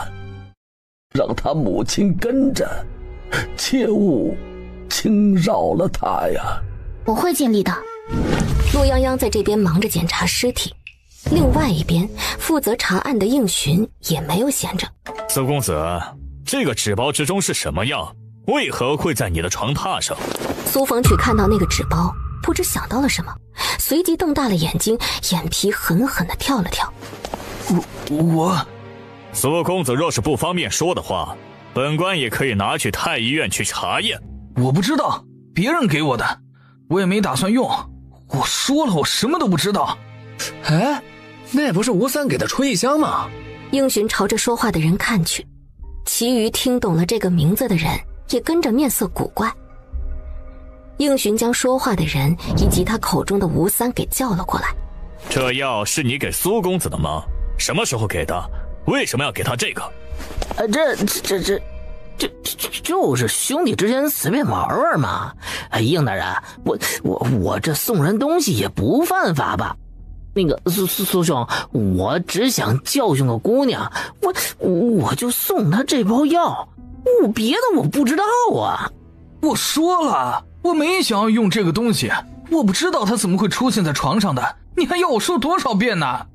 让她母亲跟着，切勿轻扰了她呀。我会尽力的。陆泱泱在这边忙着检查尸体，另外一边负责查案的应询也没有闲着。苏公子，这个纸包之中是什么样？为何会在你的床榻上？苏冯曲看到那个纸包，不知想到了什么，随即瞪大了眼睛，眼皮狠狠地跳了跳。我苏公子若是不方便说的话，本官也可以拿去太医院去查验。我不知道，别人给我的，我也没打算用。我说了，我什么都不知道。哎，那不是吴三给的吹香吗？应询朝着说话的人看去，其余听懂了这个名字的人也跟着面色古怪。应询将说话的人以及他口中的吴三给叫了过来。这药是你给苏公子的吗？什么时候给的？为什么要给他这个？这就是兄弟之间随便玩玩嘛。应大人，我这送人东西也不犯法吧？那个苏兄，我只想教训个姑娘，我就送她这包药，别的我不知道啊。我说了，我没想要用这个东西，我不知道它怎么会出现在床上的，你还要我说多少遍呢？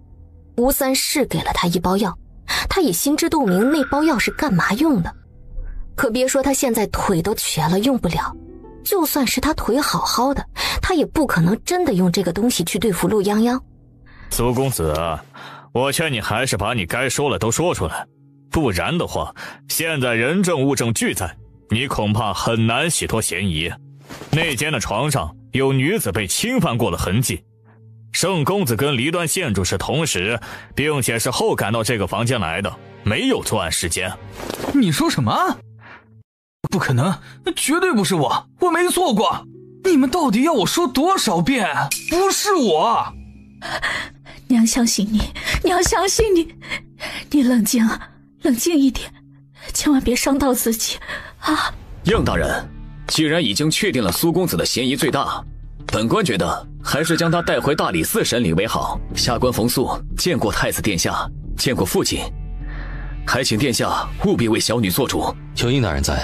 吴三是给了他一包药，他也心知肚明那包药是干嘛用的，可别说他现在腿都瘸了用不了，就算是他腿好好的，他也不可能真的用这个东西去对付陆泱泱。苏公子，我劝你还是把你该说了都说出来，不然的话，现在人证物证俱在，你恐怕很难洗脱嫌疑。那间的床上有女子被侵犯过的痕迹，盛公子跟离端县主是同时，并且是后赶到这个房间来的，没有作案时间。你说什么？不可能，绝对不是我没做过。你们到底要我说多少遍？不是我。娘相信你，娘相信你，你冷静一点，千万别伤到自己啊！应大人，既然已经确定了苏公子的嫌疑最大，本官觉得还是将他带回大理寺审理为好。下官冯素见过太子殿下，见过父亲，还请殿下务必为小女做主。有应大人在，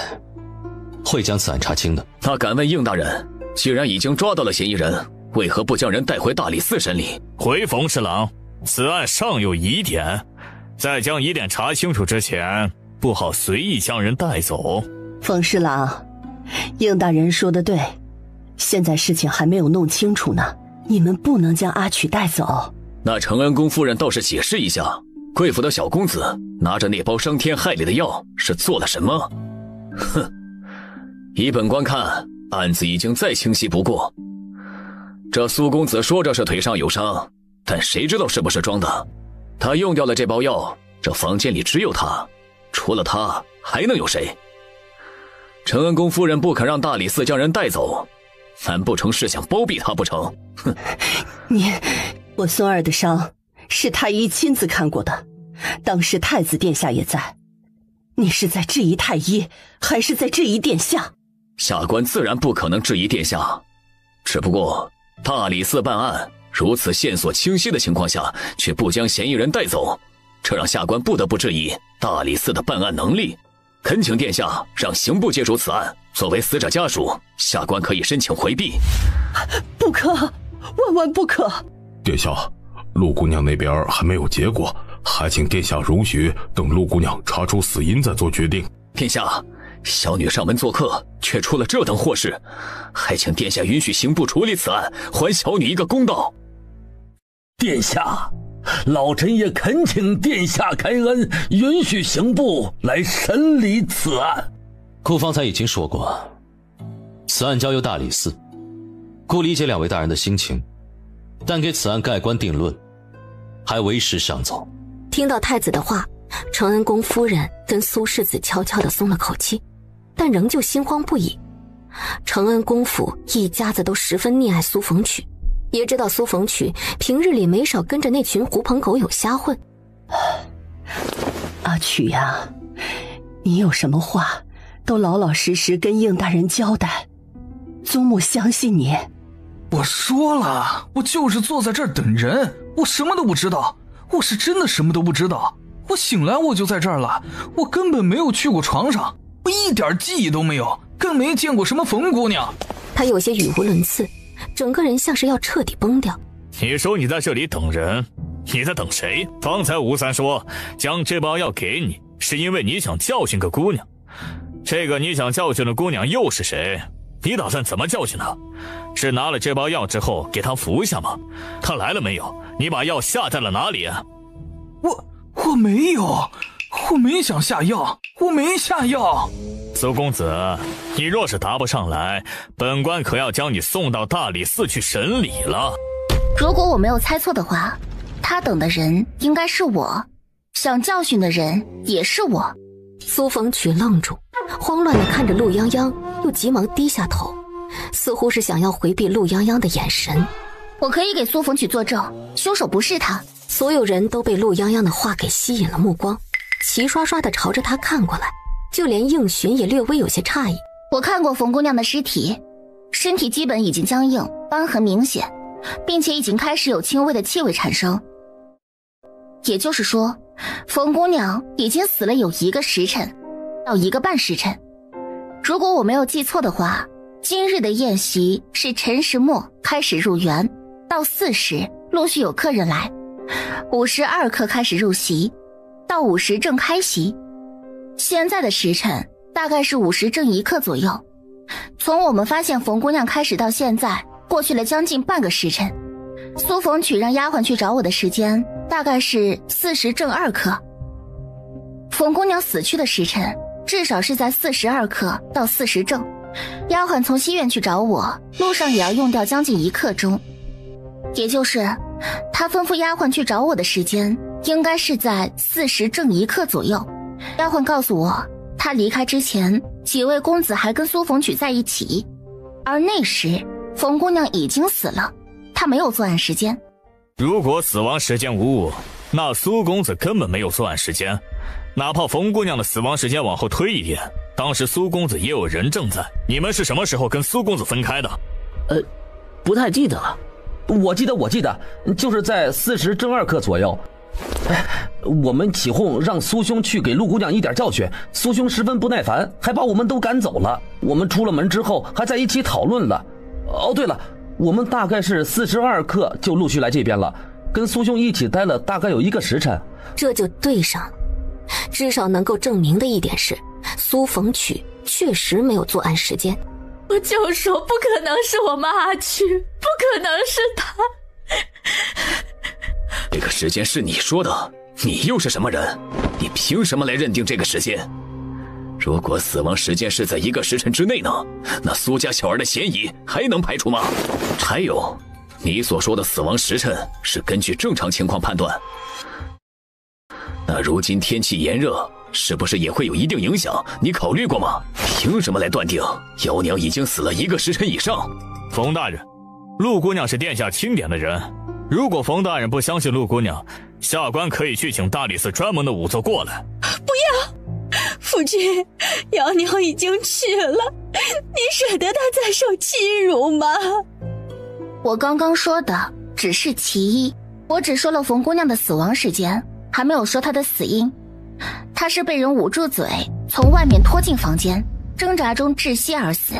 会将此案查清的。那敢问应大人，既然已经抓到了嫌疑人，为何不将人带回大理寺审理？回冯侍郎，此案尚有疑点，在将疑点查清楚之前，不好随意将人带走。冯侍郎，应大人说的对，现在事情还没有弄清楚呢，你们不能将阿曲带走。那承恩宫夫人倒是解释一下，贵府的小公子拿着那包伤天害理的药是做了什么？哼，以本官看，案子已经再清晰不过。这苏公子说着是腿上有伤，但谁知道是不是装的？他用掉了这包药，这房间里只有他，除了他还能有谁？承恩宫夫人不肯让大理寺将人带走，难不成是想包庇他不成？哼！我孙儿的伤是太医亲自看过的，当时太子殿下也在。你是在质疑太医，还是在质疑殿下？下官自然不可能质疑殿下，只不过大理寺办案如此线索清晰的情况下，却不将嫌疑人带走，这让下官不得不质疑大理寺的办案能力。恳请殿下让刑部接手此案，作为死者家属，下官可以申请回避。不可，万万不可！殿下，陆姑娘那边还没有结果，还请殿下容许等陆姑娘查出死因再做决定。殿下，小女上门做客，却出了这等祸事，还请殿下允许刑部处理此案，还小女一个公道。殿下，老臣也恳请殿下开恩，允许刑部来审理此案。顾方才已经说过，此案交由大理寺，顾理解两位大人的心情，但给此案盖棺定论，还为时尚早。听到太子的话，承恩宫夫人跟苏世子悄悄地松了口气，但仍旧心慌不已。承恩公府一家子都十分溺爱苏逢曲，也知道苏逢曲平日里没少跟着那群狐朋狗友瞎混。阿曲呀，你有什么话都老老实实跟应大人交代，祖母相信你。我说了，我就是坐在这儿等人，我什么都不知道，我是真的什么都不知道。我醒来我就在这儿了，我根本没有去过床上，我一点记忆都没有，更没见过什么冯姑娘。他有些语无伦次，整个人像是要彻底崩掉。你说你在这里等人，你在等谁？方才吴三说将这包药给你，是因为你想教训个姑娘。这个你想教训的姑娘又是谁？你打算怎么教训她？是拿了这包药之后给她服下吗？她来了没有？你把药下在了哪里？我没有，我没想下药，我没下药。苏公子，你若是答不上来，本官可要将你送到大理寺去审理了。如果我没有猜错的话，他等的人应该是我，想教训的人也是我。苏逢曲愣住，慌乱地看着陆泱泱，又急忙低下头，似乎是想要回避陆泱泱的眼神。我可以给苏逢曲作证，凶手不是他。所有人都被陆泱泱的话给吸引了目光，齐刷刷地朝着他看过来，就连应寻也略微有些诧异。我看过冯姑娘的尸体，身体基本已经僵硬，瘢痕明显，并且已经开始有轻微的气味产生。也就是说，冯姑娘已经死了有1个时辰到1个半时辰。如果我没有记错的话，今日的宴席是辰时末开始入园，到4时陆续有客人来，5时2刻开始入席，到5时正开席。现在的时辰大概是5时正1刻左右。从我们发现冯姑娘开始到现在，过去了将近半个时辰。苏逢曲让丫鬟去找我的时间大概是4时正2刻。冯姑娘死去的时辰至少是在4时2刻到4时正。丫鬟从西院去找我，路上也要用掉将近1刻钟，也就是她吩咐丫鬟去找我的时间应该是在4时正1刻左右。丫鬟告诉我，她离开之前几位公子还跟苏逢曲在一起，而那时冯姑娘已经死了，她没有作案时间。如果死亡时间无误，那苏公子根本没有作案时间。哪怕冯姑娘的死亡时间往后推一点，当时苏公子也有人证在。你们是什么时候跟苏公子分开的？不太记得了。我记得，就是在4时正2刻左右。我们起哄让苏兄去给陆姑娘一点教训，苏兄十分不耐烦，还把我们都赶走了。我们出了门之后还在一起讨论了。哦，对了，我们大概是4时2刻就陆续来这边了，跟苏兄一起待了大概有1个时辰。这就对上了。至少能够证明的一点是，苏逢曲确实没有作案时间。我就说不可能是我妈阿曲，不可能是她。这个时间是你说的，你又是什么人？你凭什么来认定这个时间？如果死亡时间是在1个时辰之内呢？那苏家小儿的嫌疑还能排除吗？还有，你所说的死亡时辰是根据正常情况判断，那如今天气炎热，是不是也会有一定影响？你考虑过吗？凭什么来断定姚娘已经死了1个时辰以上？冯大人，陆姑娘是殿下钦点的人，如果冯大人不相信陆姑娘，下官可以去请大理寺专门的仵作过来。不要，夫君，姚娘已经去了，你舍得她再受欺辱吗？我刚刚说的只是其一，我只说了冯姑娘的死亡时间，还没有说她的死因。她是被人捂住嘴，从外面拖进房间，挣扎中窒息而死。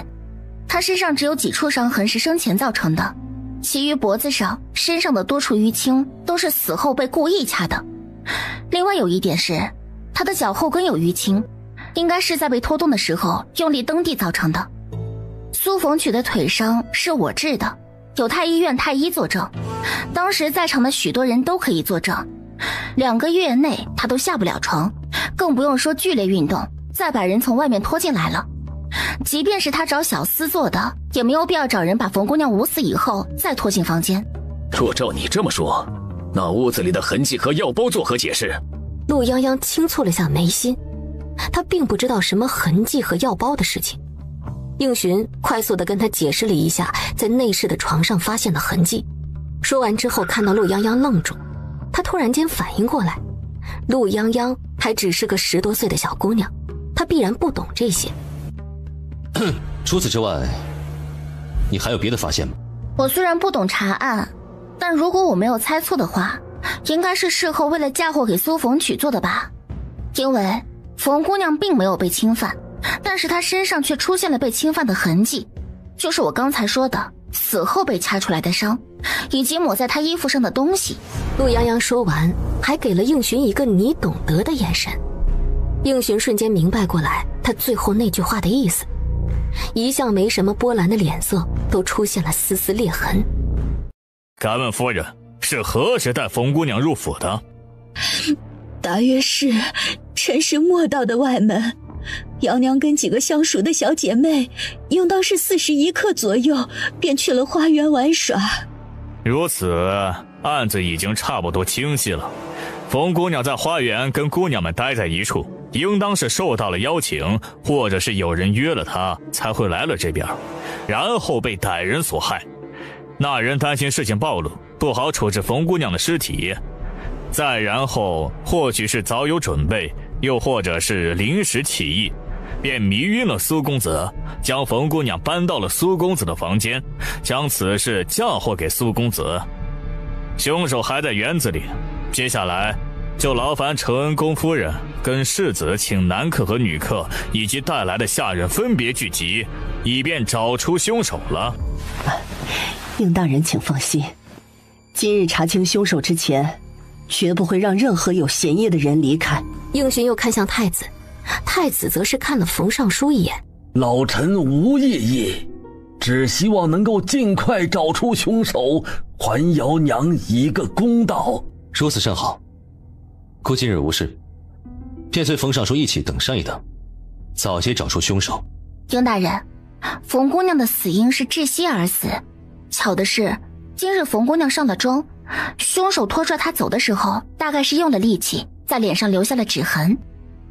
她身上只有几处伤痕是生前造成的，其余脖子上、身上的多处淤青都是死后被故意掐的。另外有一点是，她的脚后跟有淤青，应该是在被拖动的时候用力蹬地造成的。苏逢曲的腿伤是我治的，有太医院太医作证，当时在场的许多人都可以作证。2个月内他都下不了床，更不用说剧烈运动，再把人从外面拖进来了。即便是他找小厮做的，也没有必要找人把冯姑娘捂死以后再拖进房间。若照你这么说，那屋子里的痕迹和药包作何解释？陆泱泱轻蹙了下眉心，他并不知道什么痕迹和药包的事情。应寻快速地跟他解释了一下在内室的床上发现的痕迹，说完之后看到陆泱泱愣住，他突然间反应过来，陆泱泱还只是个10多岁的小姑娘，她必然不懂这些。除此之外，你还有别的发现吗？我虽然不懂查案，但如果我没有猜错的话，应该是事后为了嫁祸给苏逢曲做的吧。因为冯姑娘并没有被侵犯，但是她身上却出现了被侵犯的痕迹，就是我刚才说的死后被掐出来的伤，以及抹在她衣服上的东西。陆泱泱说完，还给了应寻一个你懂得的眼神。应寻瞬间明白过来他最后那句话的意思，一向没什么波澜的脸色都出现了丝丝裂痕。敢问夫人是何时带冯姑娘入府的？大约是辰时末到的外门，姚娘跟几个相熟的小姐妹应当是41刻左右便去了花园玩耍。如此，案子已经差不多清晰了。冯姑娘在花园跟姑娘们待在一处，应当是受到了邀请，或者是有人约了她才会来了这边，然后被歹人所害。那人担心事情暴露，不好处置冯姑娘的尸体，再然后或许是早有准备，又或者是临时起意，便迷晕了苏公子，将冯姑娘搬到了苏公子的房间，将此事嫁祸给苏公子。凶手还在园子里，接下来就劳烦承恩宫夫人跟世子请男客和女客以及带来的下人分别聚集，以便找出凶手了。应大人请放心，今日查清凶手之前，绝不会让任何有嫌疑的人离开。应寻又看向太子，太子则是看了冯尚书一眼。老臣无异议，只希望能够尽快找出凶手，还姚娘一个公道。如此甚好，姑今日无事，便随冯尚书一起等上一等，早些找出凶手。应大人，冯姑娘的死因是窒息而死，巧的是今日冯姑娘上了妆，凶手拖拽她走的时候大概是用了力气，在脸上留下了指痕，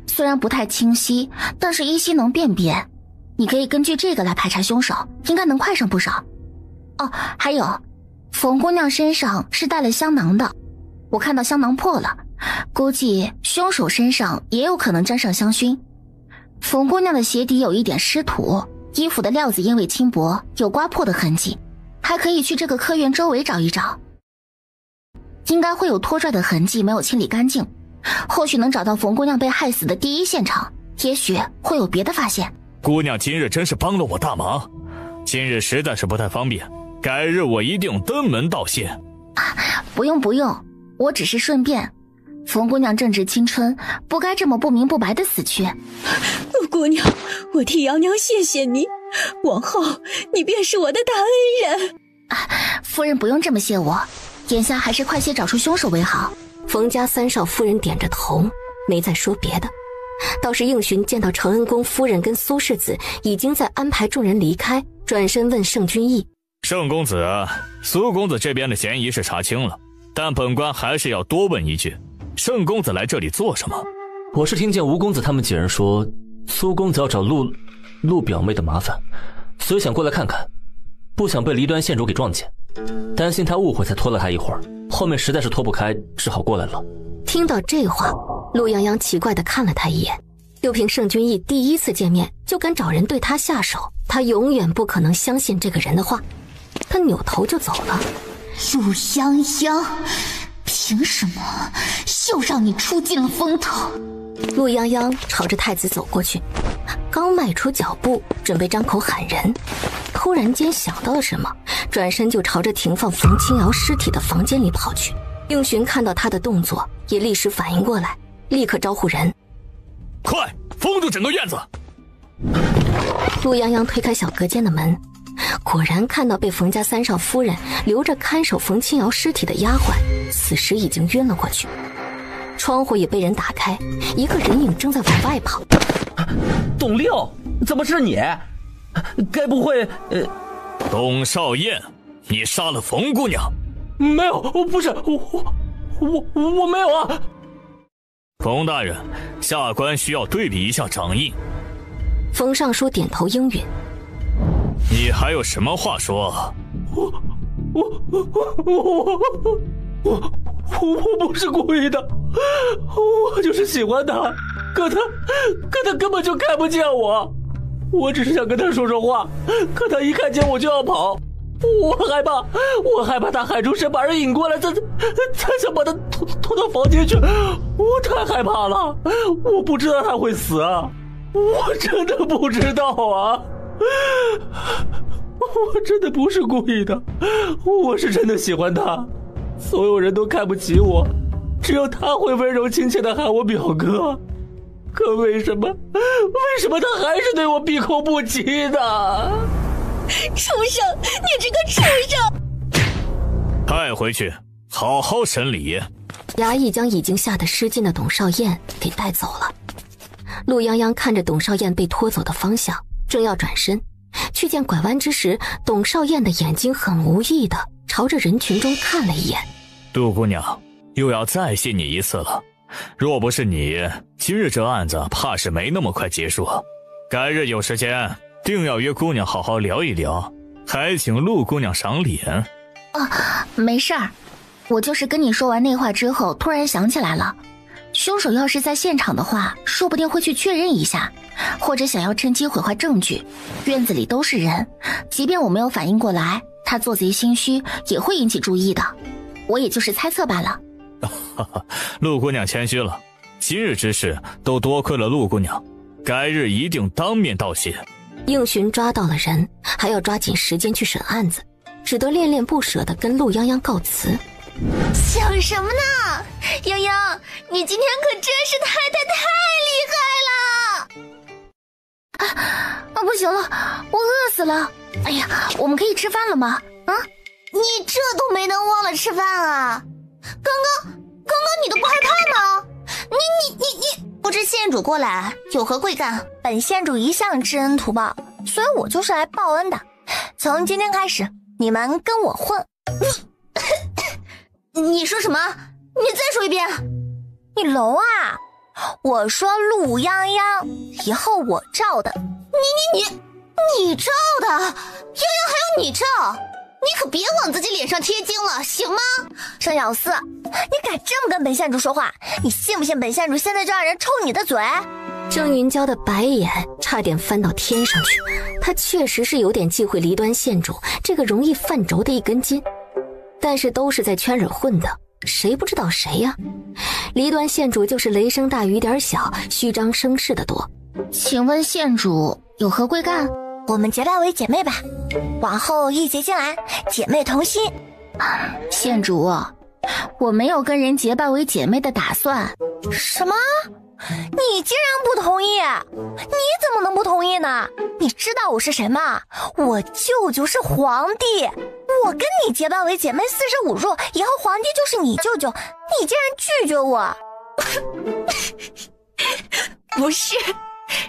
虽然不太清晰，但是依稀能辨别。你可以根据这个来排查凶手，应该能快上不少。哦，还有，冯姑娘身上是带了香囊的，我看到香囊破了，估计凶手身上也有可能沾上香薰。冯姑娘的鞋底有一点湿土，衣服的料子因为轻薄有刮破的痕迹，还可以去这个科园周围找一找，应该会有拖拽的痕迹没有清理干净，或许能找到冯姑娘被害死的第一现场，也许会有别的发现。姑娘今日真是帮了我大忙，今日实在是不太方便，改日我一定登门道谢。不用不用，我只是顺便。冯姑娘正值青春，不该这么不明不白的死去。陆姑娘，我替姚娘谢谢你，往后你便是我的大恩人。夫人不用这么谢我，眼下还是快些找出凶手为好。冯家三少夫人点着头，没再说别的。倒是应寻见到承恩宫夫人跟苏世子已经在安排众人离开，转身问盛君义：盛公子，苏公子这边的嫌疑是查清了，但本官还是要多问一句，盛公子来这里做什么？我是听见吴公子他们几人说苏公子要找陆表妹的麻烦，所以想过来看看，不想被离端县主给撞见，担心他误会才拖了他一会儿，后面实在是拖不开，只好过来了。听到这话，陆泱泱奇怪地看了他一眼，又凭盛君义第一次见面就敢找人对他下手，他永远不可能相信这个人的话。他扭头就走了。陆泱泱，凭什么又让你出尽了风头？陆泱泱朝着太子走过去，刚迈出脚步，准备张口喊人，突然间想到了什么，转身就朝着停放冯清瑶尸体的房间里跑去。应寻看到他的动作，也立时反应过来，立刻招呼人：快封住整个院子！陆泱泱推开小隔间的门，果然看到被冯家三少夫人留着看守冯清瑶尸体的丫鬟，此时已经晕了过去。窗户也被人打开，一个人影正在往外跑。董六，怎么是你？该不会……董少燕，你杀了冯姑娘？没有，不是我没有啊！冯大人，下官需要对比一下掌印。冯尚书点头应允。你还有什么话说？我不是故意的，我就是喜欢他，可他根本就看不见我，我只是想跟他说说话，可他一看见我就要跑，我害怕他喊出声把人引过来，再想把他拖到房间去，我太害怕了，我不知道他会死啊，我真的不知道啊，我真的不是故意的，我是真的喜欢他。所有人都看不起我，只有他会温柔亲切地喊我表哥。可为什么他还是对我闭口不提呢？畜生，你这个畜生！带回去，好好审理。衙役将已经吓得失禁的董少燕给带走了。陆泱泱看着董少燕被拖走的方向，正要转身，却见拐弯之时，董少燕的眼睛很无意地朝着人群中看了一眼。杜姑娘，又要再谢你一次了。若不是你，今日这案子怕是没那么快结束。改日有时间，定要约姑娘好好聊一聊，还请陆姑娘赏脸。没事儿，我就是跟你说完那话之后，突然想起来了。凶手要是在现场的话，说不定会去确认一下，或者想要趁机毁坏证据。院子里都是人，即便我没有反应过来，他做贼心虚也会引起注意的。我也就是猜测罢了。陆姑娘谦虚了，今日之事都多亏了陆姑娘，改日一定当面道谢。应寻抓到了人，还要抓紧时间去审案子，只得恋恋不舍地跟陆泱泱告辞。想什么呢？泱泱，你今天可真是太厉害了！不行了，我饿死了。哎呀，我们可以吃饭了吗？啊？你这都没能忘了吃饭啊？刚刚你都不害怕吗？你不知县主过来有何贵干？本县主一向知恩图报，所以我就是来报恩的。从今天开始，你们跟我混。你说什么？你再说一遍。你聋啊？我说陆泱泱，以后我罩的。你罩的？泱泱还要你罩？你可别往自己脸上贴金了，行吗？盛小四，你敢这么跟本县主说话？你信不信本县主现在就让人抽你的嘴？郑云娇的白眼差点翻到天上去，她确实是有点忌讳离端县主这个容易犯轴的一根筋，但是都是在圈里混的，谁不知道谁呀？离端县主就是雷声大雨点小，虚张声势的多。请问县主有何贵干？我们结拜为姐妹吧，往后义结金兰，姐妹同心。县主，我没有跟人结拜为姐妹的打算。什么？你竟然不同意？你怎么能不同意呢？你知道我是谁吗？我舅舅是皇帝，我跟你结拜为姐妹45入，以后皇帝就是你舅舅，你竟然拒绝我。不是，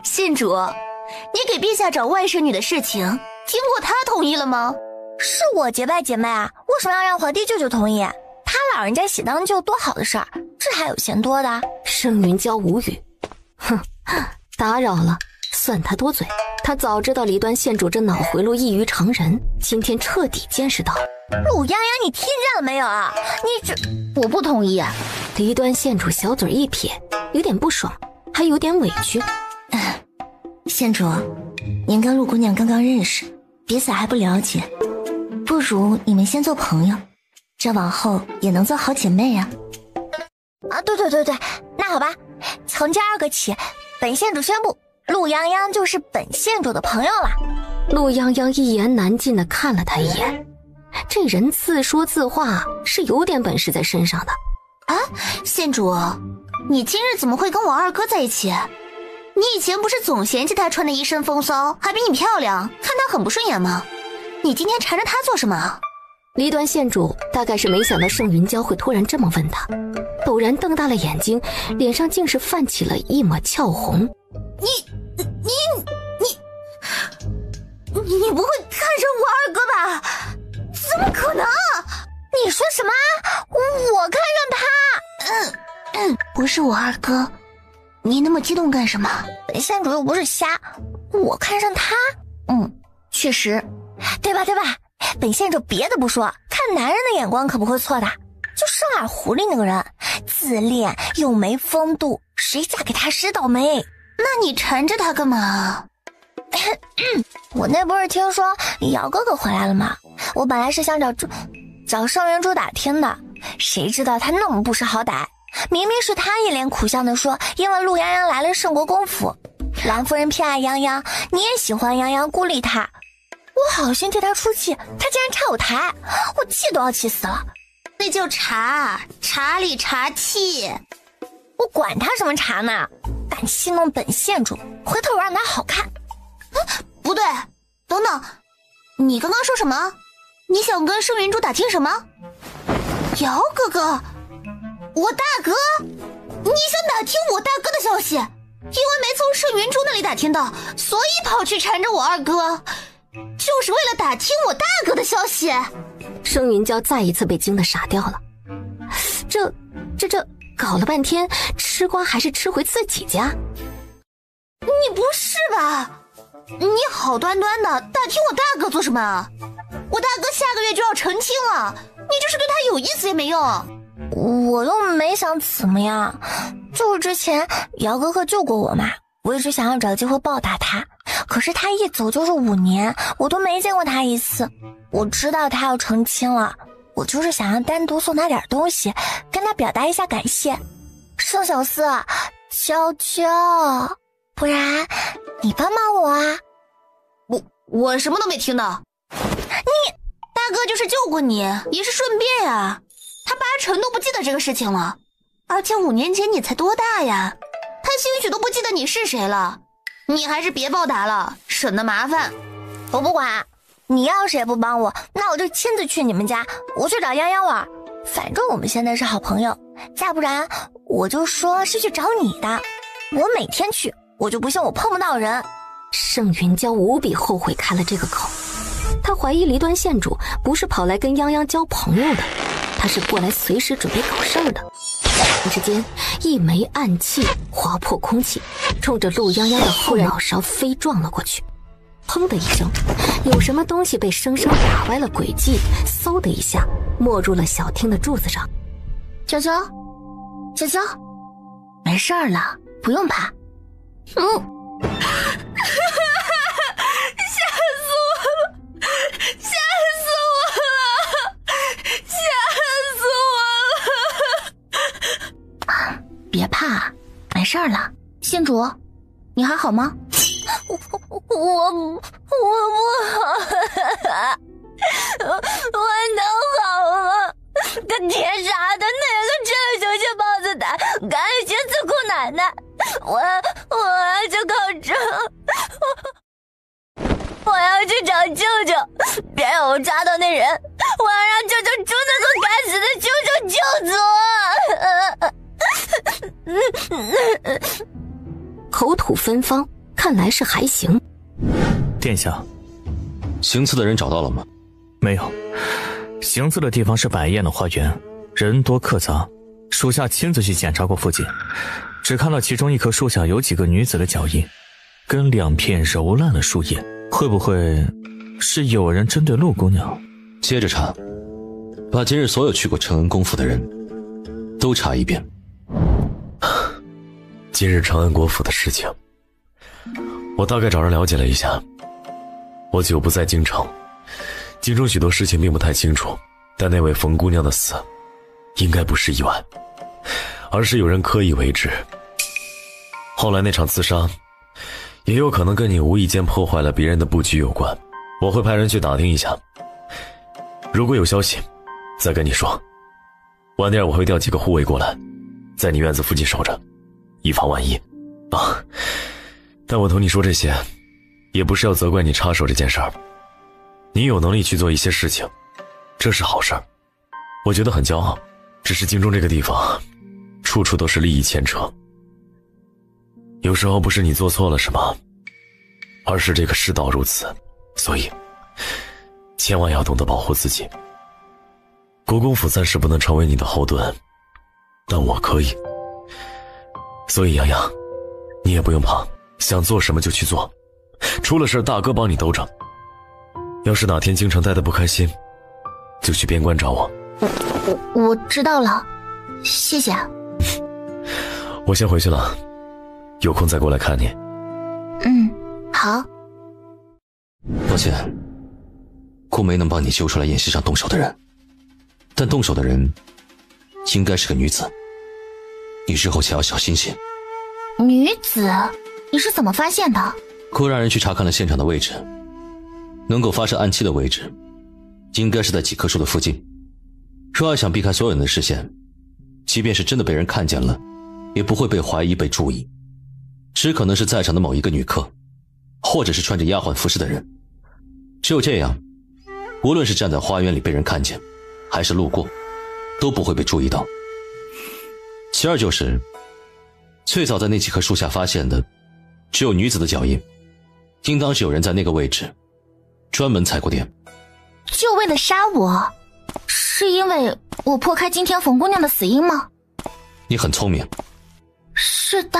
县主，你给陛下找外甥女的事情，经过他同意了吗？是我结拜姐妹啊，为什么要让皇帝舅舅同意？他老人家喜当舅多好的事儿，这还有嫌多的？盛云娇无语，哼，打扰了，算他多嘴。他早知道离端县主这脑回路异于常人，今天彻底见识到。陆泱泱，你听见了没有啊？你这……我不同意啊！离端县主小嘴一撇，有点不爽，还有点委屈。县主，您跟陆姑娘刚刚认识，彼此还不了解，不不如你们先做朋友，这往后也能做好姐妹啊。啊，对，那好吧，从今儿个起，本县主宣布，陆泱泱就是本县主的朋友了。陆泱泱一言难尽地看了他一眼，这人自说自话是有点本事在身上的。啊，县主，你今日怎么会跟我二哥在一起？你以前不是总嫌弃他穿的一身风骚，还比你漂亮，看他很不顺眼吗？你今天缠着他做什么？离端县主大概是没想到盛云娇会突然这么问他，陡然瞪大了眼睛，脸上竟是泛起了一抹俏红。你不会看上我二哥吧？怎么可能？你说什么？我看上他？不是我二哥，你那么激动干什么？本县主又不是瞎，我看上他？确实，对吧？本县主别的不说，看男人的眼光可不会错的。就上耳狐狸那个人，自恋又没风度，谁嫁给他谁倒霉。那你缠着他干嘛？我那不是听说姚哥哥回来了吗？我本来是想找盛元珠打听的，谁知道他那么不识好歹，明明是他一脸苦相的说，因为陆泱泱来了盛国公府，蓝夫人偏爱泱泱，你也喜欢泱泱，孤立他。我好心替他出气，他竟然插我台，我气都要气死了。那叫茶里茶气，我管他什么茶呢？敢戏弄本县主，回头我让他好看。不对，等等，你刚刚说什么？你想跟盛云珠打听什么？姚哥哥，我大哥，你想打听我大哥的消息？因为没从盛云珠那里打听到，所以跑去缠着我二哥，就是为了打听我大哥的消息。盛云娇再一次被惊得傻掉了，这搞了半天，吃瓜还是吃回自己家。你不是吧？你好端端的打听我大哥做什么？我大哥下个月就要成亲了，你就是对他有意思也没用。我又没想怎么样，就是之前姚哥哥救过我嘛，我一直想要找机会报答他，可是他一走就是5年，我都没见过他一次。我知道他要成亲了，我就是想要单独送他点东西，跟他表达一下感谢。盛小四，求求，不然你帮帮我啊！我什么都没听到。你大哥就是救过你，也是顺便呀。他80%都不记得这个事情了，而且5年前你才多大呀？他兴许都不记得你是谁了。你还是别报答了，省得麻烦。我不管，你要是也不帮我，那我就亲自去你们家，我去找泱泱玩。反正我们现在是好朋友，再不然我就说是去找你的。我每天去，我就不信我碰不到人。盛云娇无比后悔开了这个口，他怀疑离端县主不是跑来跟泱泱交朋友的，他是过来随时准备搞事儿的。突然之间，一枚暗器划破空气，冲着陆泱泱的后脑勺飞撞了过去。砰的一声，有什么东西被生生打歪了轨迹，嗖的一下没入了小厅的柱子上。娇娇，没事儿了，不用怕。别怕，没事了。县主，你还好吗？我不好，我能好吗？个铁傻的那个这就去豹子胆，敢寻死姑奶奶！我要去考证，我要去找舅舅，别让我抓到那人！我要让舅舅捉那个该死的舅舅救我！口吐芬芳，看来是还行。殿下，行刺的人找到了吗？没有，行刺的地方是百宴的花园，人多客杂，属下亲自去检查过附近，只看到其中一棵树下有几个女子的脚印，跟2片揉烂的树叶，会不会是有人针对陆姑娘？接着查，把今日所有去过承恩公府的人都查一遍。今日承恩国府的事情，我大概找人了解了一下。我久不在京城，京中许多事情并不太清楚，但那位冯姑娘的死，应该不是意外，而是有人刻意为之。后来那场刺杀，也有可能跟你无意间破坏了别人的布局有关。我会派人去打听一下，如果有消息，再跟你说。晚点我会调几个护卫过来，在你院子附近守着，以防万一。啊，但我同你说这些，也不是要责怪你插手这件事儿。你有能力去做一些事情，这是好事儿，我觉得很骄傲。只是京中这个地方，处处都是利益牵扯。有时候不是你做错了什么，而是这个世道如此，所以千万要懂得保护自己。国公府暂时不能成为你的后盾，但我可以。所以洋洋，你也不用怕，想做什么就去做，出了事大哥帮你兜着。要是哪天京城待得不开心，就去边关找我。我知道了，谢谢。我先回去了，有空再过来看你。好。抱歉，顾没能帮你揪出来演戏上动手的人，但动手的人应该是个女子，你日后且要小心些。女子？你是怎么发现的？顾让人去查看了现场的位置，能够发射暗器的位置应该是在几棵树的附近。若要想避开所有人的视线，即便是真的被人看见了，也不会被怀疑被注意，只可能是在场的某一个女客，或者是穿着丫鬟服饰的人。只有这样，无论是站在花园里被人看见，还是路过，都不会被注意到。其二就是最早在那几棵树下发现的只有女子的脚印，应当是有人在那个位置专门踩过点。就为了杀我？是因为我破开今天冯姑娘的死因吗？你很聪明。是的，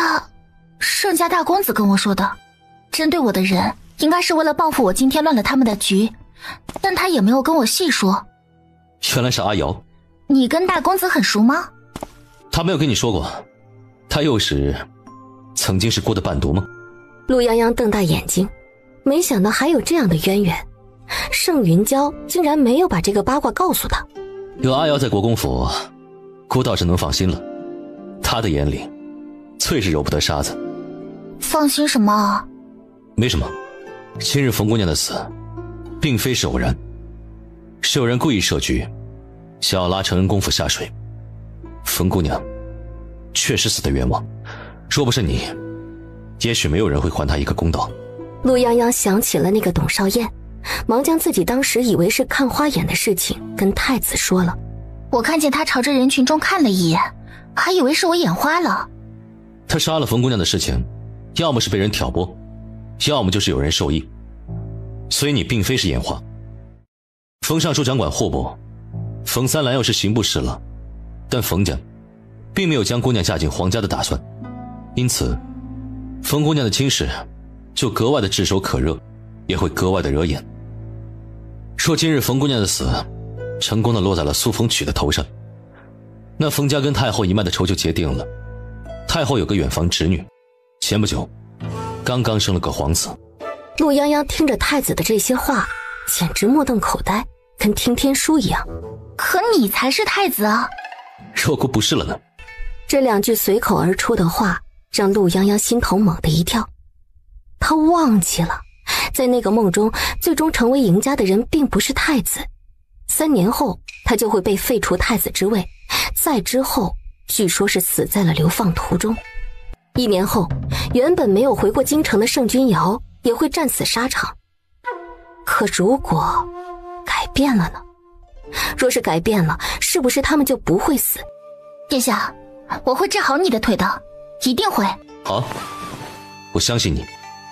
盛家大公子跟我说的，针对我的人应该是为了报复我今天乱了他们的局，但他也没有跟我细说。原来是阿瑶。你跟大公子很熟吗？他没有跟你说过，他又是曾经是郭的伴读吗？陆泱泱瞪大眼睛，没想到还有这样的渊源。盛云娇竟然没有把这个八卦告诉他。有阿瑶在国公府，郭倒是能放心了。他的眼里最是揉不得沙子。放心什么？没什么。今日冯姑娘的死并非是偶然，是有人故意设局，想要拉承恩公府下水。冯姑娘确实死得冤枉，若不是你，也许没有人会还她一个公道。陆泱泱想起了那个董少燕，忙将自己当时以为是看花眼的事情跟太子说了。我看见他朝着人群中看了一眼，还以为是我眼花了。他杀了冯姑娘的事情，要么是被人挑拨，要么就是有人授意，所以你并非是眼花。冯尚书掌管户部，冯三郎要是刑部事了，但冯家并没有将姑娘嫁进皇家的打算，因此冯姑娘的亲事就格外的炙手可热，也会格外的惹眼。若今日冯姑娘的死成功的落在了苏冯曲的头上，那冯家跟太后一脉的仇就结定了。太后有个远房侄女，前不久刚刚生了个皇子。陆泱泱听着太子的这些话，简直目瞪口呆，跟听天书一样。可你才是太子啊！若果不是了呢？这两句随口而出的话让陆泱泱心头猛地一跳。他忘记了，在那个梦中，最终成为赢家的人并不是太子。3年后，他就会被废除太子之位，再之后，据说是死在了流放途中。1年后，原本没有回过京城的盛君瑶也会战死沙场。可如果改变了呢？若是改变了，是不是他们就不会死？殿下，我会治好你的腿的，一定会。好，我相信你。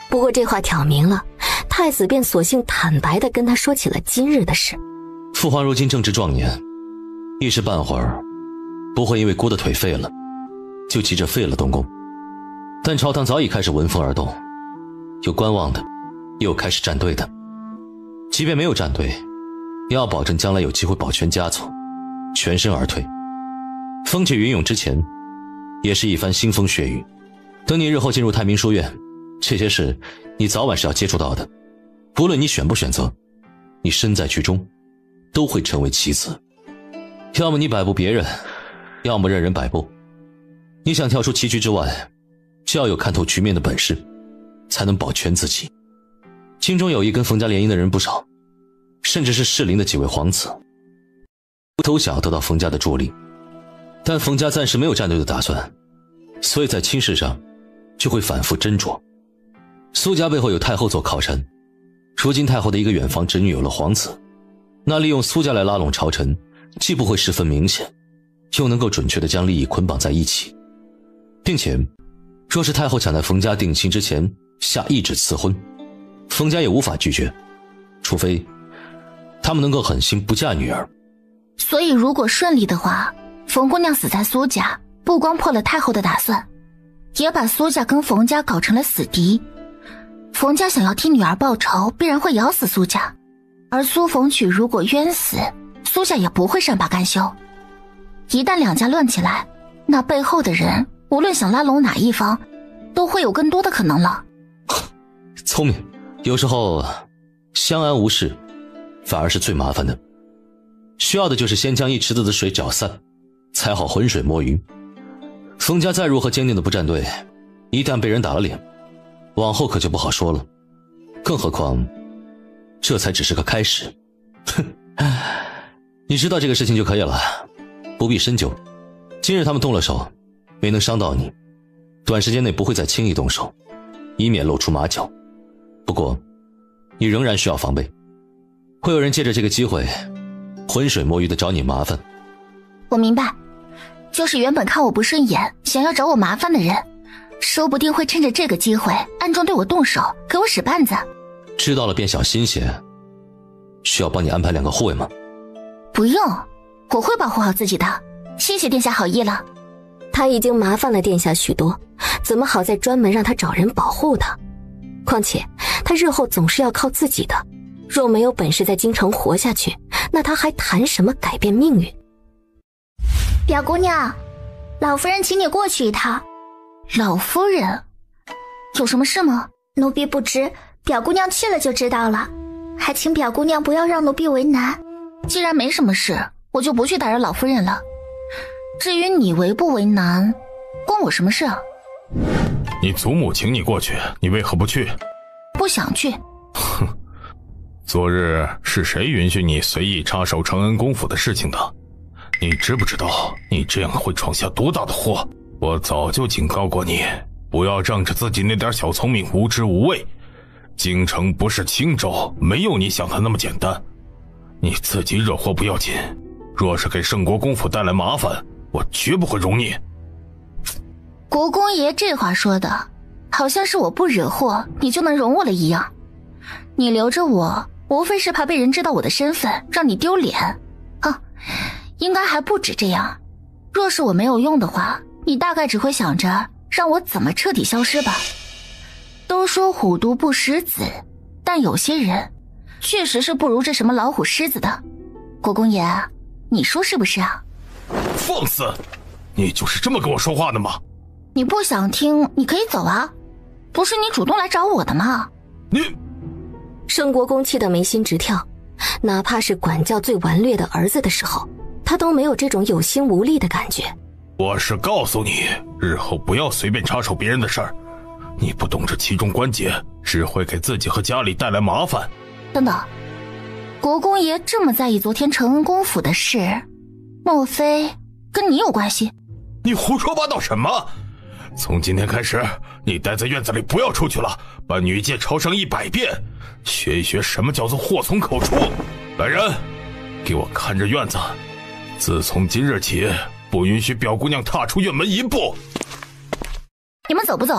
不过这话挑明了，太子便索性坦白地跟他说起了今日的事。父皇如今正值壮年，一时半会儿不会因为郭的腿废了就急着废了东宫，但朝堂早已开始闻风而动，有观望的，也有开始站队的。即便没有站队，也要保证将来有机会保全家族，全身而退。风起云涌之前，也是一番腥风血雨。等你日后进入太明书院，这些事你早晚是要接触到的。不论你选不选择，你身在局中，都会成为棋子。要么你摆布别人，要么任人摆布。你想跳出棋局之外，就要有看透局面的本事，才能保全自己。京中有意跟冯家联姻的人不少，甚至是适龄的几位皇子，都想要得到冯家的助力。但冯家暂时没有站队的打算，所以在亲事上就会反复斟酌。苏家背后有太后做靠山，如今太后的一个远房侄女有了皇子，那利用苏家来拉拢朝臣，既不会十分明显，又能够准确地将利益捆绑在一起。并且若是太后想在冯家定亲之前下懿旨赐婚，冯家也无法拒绝，除非他们能够狠心不嫁女儿。所以如果顺利的话，冯姑娘死在苏家，不光破了太后的打算，也把苏家跟冯家搞成了死敌。冯家想要替女儿报仇，必然会咬死苏家，而苏冯曲如果冤死，苏家也不会善罢甘休。一旦两家乱起来，那背后的人无论想拉拢哪一方，都会有更多的可能了。聪明，有时候相安无事反而是最麻烦的，需要的就是先将一池子的水搅散，才好浑水摸鱼。冯家再如何坚定的不站队，一旦被人打了脸，往后可就不好说了。更何况这才只是个开始。哼，你知道这个事情就可以了，不必深究。今日他们动了手，没能伤到你，短时间内不会再轻易动手，以免露出马脚。不过你仍然需要防备，会有人借着这个机会浑水摸鱼的找你麻烦。我明白，就是原本看我不顺眼想要找我麻烦的人，说不定会趁着这个机会暗中对我动手，给我使绊子。知道了便小心些。需要帮你安排2个护卫吗？不用，我会保护好自己的，谢谢殿下好意了。他已经麻烦了殿下许多，怎么好再专门让他找人保护他？况且他日后总是要靠自己的，若没有本事在京城活下去，那他还谈什么改变命运？表姑娘，老夫人请你过去一趟。老夫人，有什么事吗？奴婢不知，表姑娘去了就知道了，还请表姑娘不要让奴婢为难。既然没什么事，我就不去打扰老夫人了。至于你为不为难，关我什么事啊？你祖母请你过去，你为何不去？不想去。哼，昨日是谁允许你随意插手承恩公府的事情的？你知不知道你这样会闯下多大的祸？我早就警告过你，不要仗着自己那点小聪明无知无畏。京城不是青州，没有你想的那么简单。你自己惹祸不要紧，若是给圣国公府带来麻烦，我绝不会容你。国公爷这话说的，好像是我不惹祸，你就能容我了一样。你留着我，无非是怕被人知道我的身份，让你丢脸。啊，应该还不止这样。若是我没有用的话，你大概只会想着让我怎么彻底消失吧。都说虎毒不食子，但有些人确实是不如这什么老虎狮子的。国公爷，你说是不是啊？放肆！你就是这么跟我说话的吗？你不想听，你可以走啊，不是你主动来找我的吗？你……圣国公气得眉心直跳，哪怕是管教最顽劣的儿子的时候，他都没有这种有心无力的感觉。我是告诉你，日后不要随便插手别人的事儿，你不懂这其中关节，只会给自己和家里带来麻烦。等等，国公爷这么在意昨天承恩公府的事，莫非跟你有关系？你胡说八道什么？从今天开始，你待在院子里不要出去了，把女戒抄上100遍，学一学什么叫做祸从口出。来人，给我看着院子，自从今日起，不允许表姑娘踏出院门1步。你们走不走？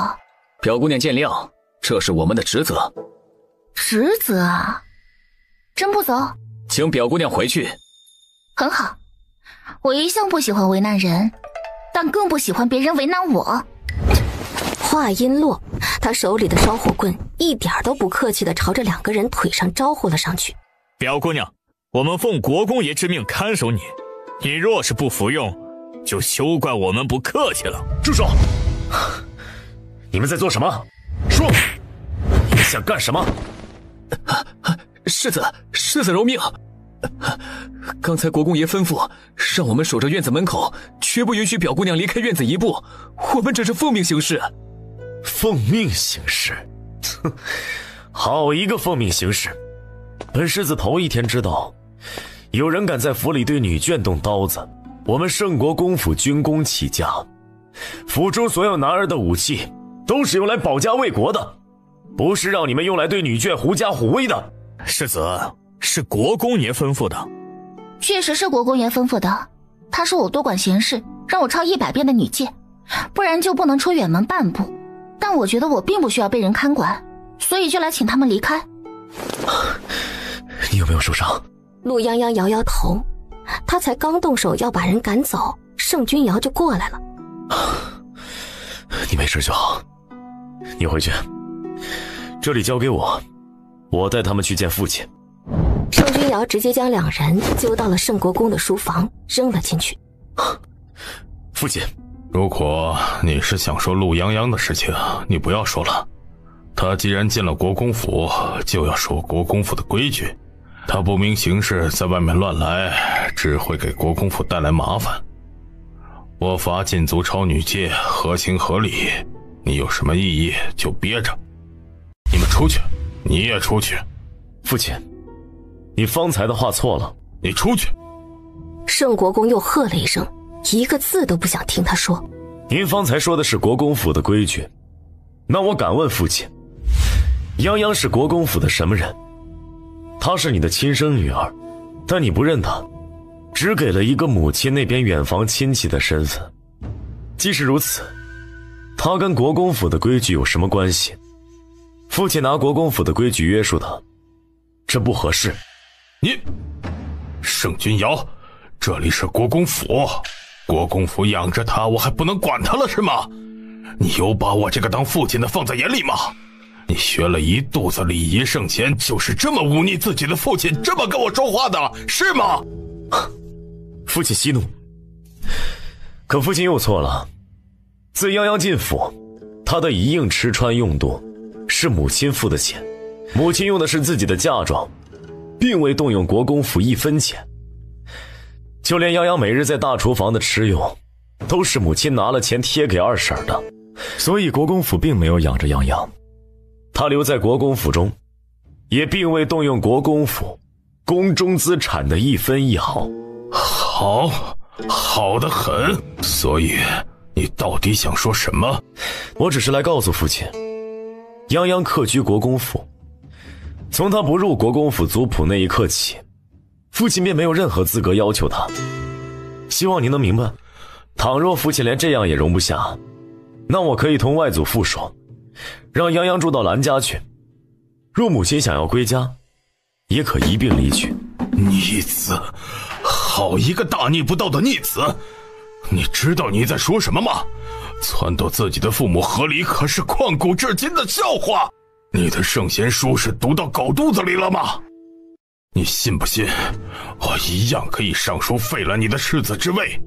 表姑娘见谅，这是我们的职责。职责啊？真不走？请表姑娘回去。很好，我一向不喜欢为难人，但更不喜欢别人为难我。话音落，他手里的烧火棍一点都不客气地朝着2个人腿上招呼了上去。表姑娘，我们奉国公爷之命看守你，你若是不服用，就休怪我们不客气了。住手！你们在做什么？说，你们想干什么？世子饶命！刚才国公爷吩咐让我们守着院子门口，绝不允许表姑娘离开院子一步，我们只是奉命行事。奉命行事？哼，好一个奉命行事！本世子头一天知道，有人敢在府里对女眷动刀子。我们圣国公府军功起家，府中所有男儿的武器都是用来保家卫国的，不是让你们用来对女眷狐假虎威的。世子，是国公爷吩咐的。确实是国公爷吩咐的，他说我多管闲事，让我抄100遍的女诫，不然就不能出远门半步。但我觉得我并不需要被人看管，所以就来请他们离开。你有没有受伤？陆泱泱摇摇头，他才刚动手要把人赶走，盛君瑶就过来了。你没事就好，你回去，这里交给我，我带他们去见父亲。盛君瑶直接将2人揪到了圣国公的书房，扔了进去。父亲，如果你是想说陆泱泱的事情，你不要说了。他既然进了国公府，就要守国公府的规矩。他不明行事，在外面乱来，只会给国公府带来麻烦。我罚禁足抄女诫，合情合理。你有什么异议就憋着。你们出去，你也出去。父亲，你方才的话错了，你出去。盛国公又喝了一声，一个字都不想听他说。您方才说的是国公府的规矩，那我敢问父亲，泱泱是国公府的什么人？她是你的亲生女儿，但你不认她，只给了一个母亲那边远房亲戚的身份。即使如此，她跟国公府的规矩有什么关系？父亲拿国公府的规矩约束她，这不合适。你，盛君瑶，这里是国公府，国公府养着她，我还不能管她了是吗？你有把我这个当父亲的放在眼里吗？你学了一肚子礼仪圣贤，就是这么忤逆自己的父亲，这么跟我说话的，是吗？父亲息怒，可父亲又错了。自泱泱进府，他的一应吃穿用度是母亲付的钱，母亲用的是自己的嫁妆，并未动用国公府1分钱。就连泱泱每日在大厨房的吃用，都是母亲拿了钱贴给二婶的，所以国公府并没有养着泱泱。他留在国公府中，也并未动用国公府宫中资产的1分1毫。好得很。所以你到底想说什么？我只是来告诉父亲，泱泱客居国公府，从他不入国公府族谱那一刻起，父亲便没有任何资格要求他。希望您能明白，倘若父亲连这样也容不下，那我可以同外祖父说，让泱泱住到兰家去，若母亲想要归家，也可一并离去。逆子，好一个大逆不道的逆子！你知道你在说什么吗？撺掇自己的父母和离，可是旷古至今的笑话。你的圣贤书是读到狗肚子里了吗？你信不信，我一样可以上书废了你的世子之位？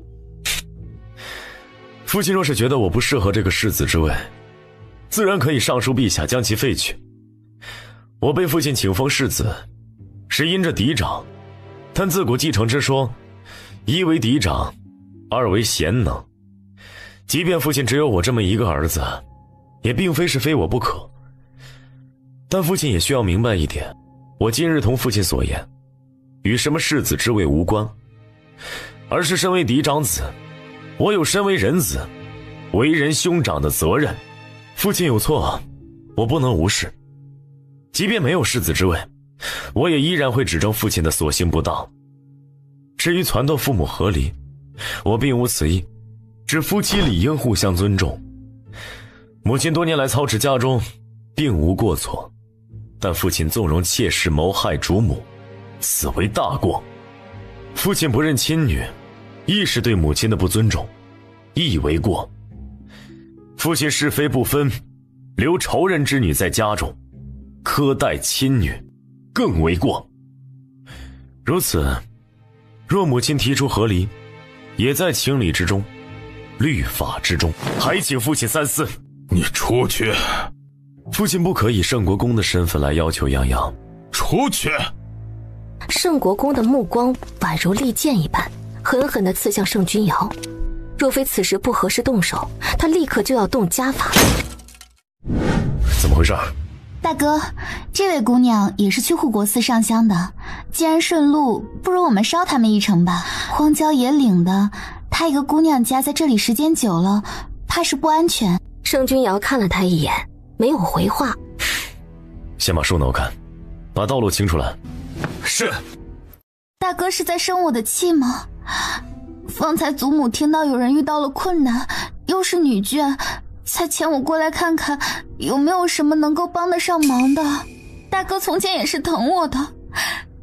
父亲若是觉得我不适合这个世子之位，自然可以上书陛下将其废去。我被父亲请封世子，是因着嫡长，但自古继承之说，一为嫡长，二为贤能。即便父亲只有我这么一个儿子，也并非是非我不可。但父亲也需要明白一点，我今日同父亲所言，与什么世子之位无关，而是身为嫡长子，我有身为人子、为人兄长的责任。父亲有错，我不能无视。即便没有世子之位，我也依然会指正父亲的所行不当。至于撺掇父母和离，我并无此意，只夫妻理应互相尊重。母亲多年来操持家中，并无过错，但父亲纵容妾室谋害主母，此为大过。父亲不认亲女，亦是对母亲的不尊重，亦为过。父亲是非不分，留仇人之女在家中，苛待亲女，更为过。如此，若母亲提出和离，也在情理之中，律法之中，还请父亲三思。你出去！父亲不可以圣国公的身份来要求泱泱，出去！圣国公的目光宛如利剑一般，狠狠地刺向圣君瑶。若非此时不合适动手，他立刻就要动家法。怎么回事？大哥，这位姑娘也是去护国寺上香的，既然顺路，不如我们捎他们一程吧。荒郊野岭的，她一个姑娘家在这里时间久了，怕是不安全。圣君瑶看了他一眼，没有回话。先把树挠开，把道路清出来。是。大哥是在生我的气吗？方才祖母听到有人遇到了困难，又是女眷，才遣我过来看看有没有什么能够帮得上忙的。大哥从前也是疼我的，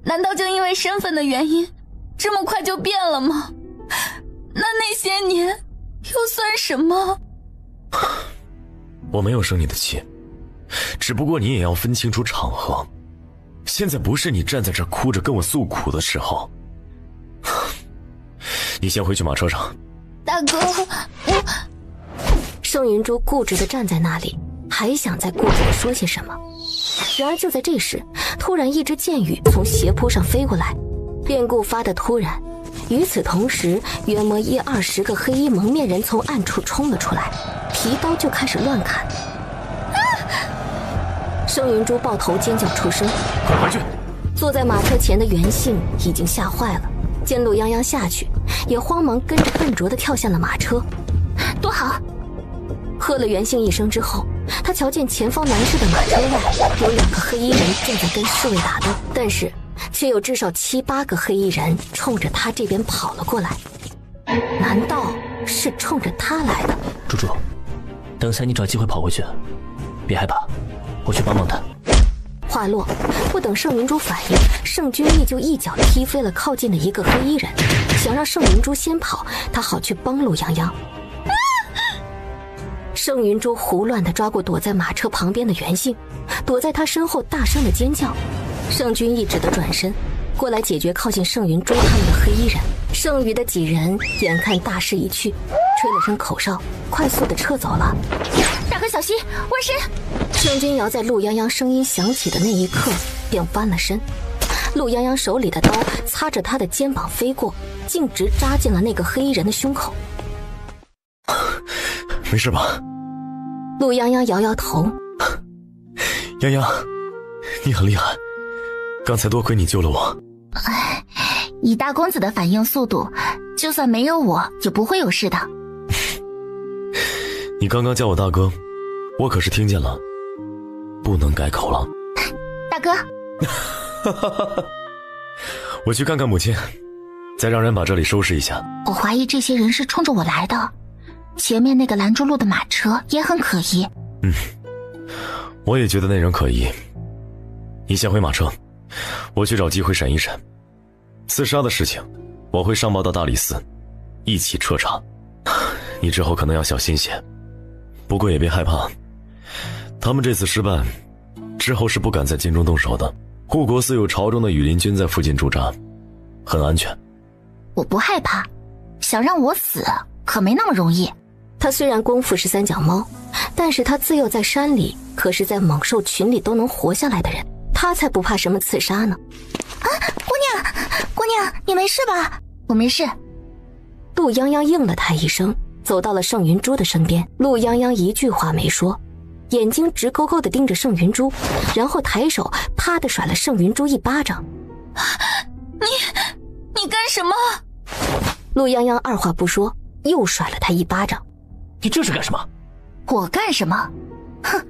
难道就因为身份的原因这么快就变了吗？那些年又算什么？我没有生你的气，只不过你也要分清楚场合。现在不是你站在这哭着跟我诉苦的时候。你先回去马车上。大哥，盛云珠固执地站在那里，还想再固执地说些什么。然而就在这时，突然一支箭雨从斜坡上飞过来，变故发得突然。与此同时，约莫10-20个黑衣蒙面人从暗处冲了出来，提刀就开始乱砍。盛云珠抱头尖叫出声，快回去！坐在马车前的袁姓已经吓坏了，见陆泱泱下去，也慌忙跟着笨拙地跳下了马车。多好！喝了袁姓一声之后，他瞧见前方南市的马车外有2个黑衣人正在跟侍卫打斗，但是却有至少7-8个黑衣人冲着他这边跑了过来。难道是冲着他来的？猪猪，等下你找机会跑回去，别害怕，我去帮帮他。话落，不等盛云珠反应，盛君义就一脚踢飞了靠近的一个黑衣人，想让盛云珠先跑，他好去帮陆泱泱。盛云珠胡乱地抓过躲在马车旁边的袁姓，躲在他身后大声地尖叫。盛君义只得转身过来解决靠近盛云珠他们的黑衣人。剩余的几人眼看大势已去，吹了声口哨，快速地撤走了。大哥小心，弯身！盛君瑶在陆泱泱声音响起的那一刻便翻了身，陆泱泱手里的刀擦着他的肩膀飞过，径直扎进了那个黑衣人的胸口。没事吧？陆泱泱摇摇头。泱泱，你很厉害，刚才多亏你救了我。以大公子的反应速度，就算没有我也不会有事的。你刚刚叫我大哥，我可是听见了，不能改口了。大哥。我去看看母亲，再让人把这里收拾一下。我怀疑这些人是冲着我来的，前面那个拦住路的马车也很可疑。我也觉得那人可疑。你先回马车，我去找机会审一审。刺杀的事情，我会上报到大理寺，一起彻查。你之后可能要小心些，不过也别害怕，他们这次失败，之后是不敢在京中动手的。护国寺有朝中的羽林军在附近驻扎，很安全。我不害怕，想让我死可没那么容易。他虽然功夫是3脚猫，但是他自幼在山里，可是在猛兽群里都能活下来的人，他才不怕什么刺杀呢。姑娘，你没事吧？我没事。陆泱泱应了他一声，走到了盛云珠的身边。陆泱泱一句话没说，眼睛直勾勾地盯着盛云珠，然后抬手啪地甩了盛云珠一巴掌。你干什么？陆泱泱二话不说，又甩了他一巴掌。你这是干什么？我干什么？哼，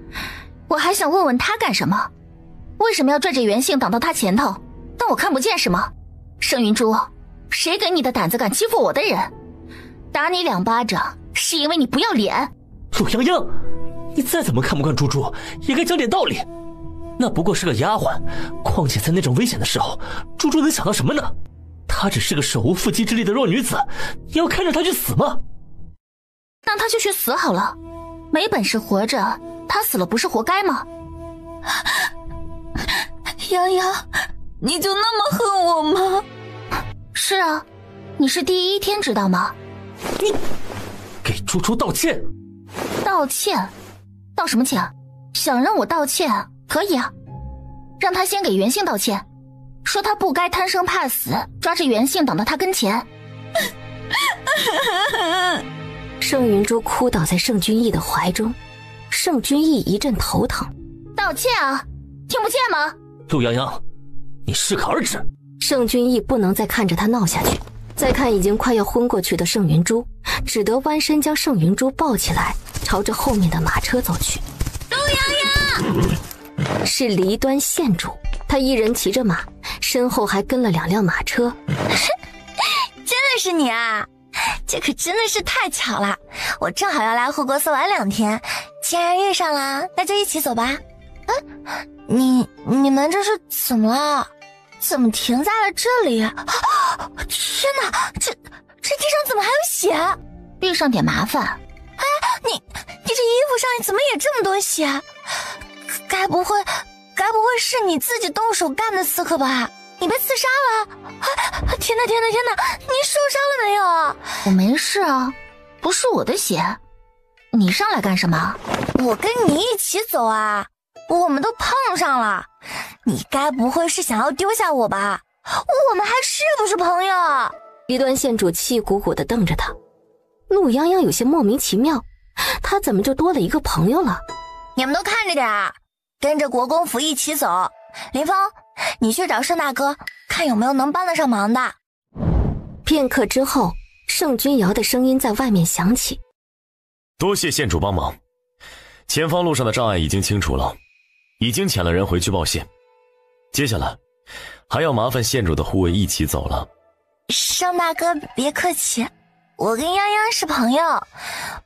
我还想问问他干什么？为什么要拽着袁姓挡到他前头？但我看不见是吗？盛云珠，谁给你的胆子敢欺负我的人？打你2巴掌是因为你不要脸。陆泱泱，你再怎么看不惯猪猪，也该讲点道理。那不过是个丫鬟，况且在那种危险的时候，猪猪能想到什么呢？她只是个手无缚鸡之力的弱女子，你要看着她去死吗？那她就去死好了，没本事活着，她死了不是活该吗？泱泱，你就那么恨我吗？是啊，你是第一天知道吗？你给猪猪道歉！道歉？道什么歉？想让我道歉可以啊。让他先给袁姓道歉，说他不该贪生怕死，抓着袁姓挡到他跟前。盛云珠哭倒在盛君逸的怀中，盛君逸一阵头疼。道歉啊，听不见吗？陆泱泱，你适可而止。盛君逸不能再看着他闹下去，再看已经快要昏过去的盛云珠，只得弯身将盛云珠抱起来，朝着后面的马车走去。陆泱泱是离端县主，他一人骑着马，身后还跟了2辆马车。真的是你啊，这可真的是太巧了，我正好要来护国寺玩2天，既然遇上了，那就一起走吧。你们这是怎么了？怎么停在了这里？天哪，这地上怎么还有血？遇上点麻烦。哎，你这衣服上怎么也这么多血？该不会是你自己动手干的刺客吧？你被刺杀了？天哪，你受伤了没有？我没事啊，不是我的血。你上来干什么？我跟你一起走啊，我们都碰上了。你该不会是想要丢下我吧？我们还是不是朋友？离端县主气鼓鼓地瞪着他。陆泱泱有些莫名其妙，他怎么就多了一个朋友了？你们都看着点啊，跟着国公府一起走。林峰，你去找盛大哥，看有没有能帮得上忙的。片刻之后，盛君瑶的声音在外面响起：多谢县主帮忙，前方路上的障碍已经清除了，已经遣了人回去报信，接下来还要麻烦县主的护卫一起走了。盛大哥别客气，我跟泱泱是朋友，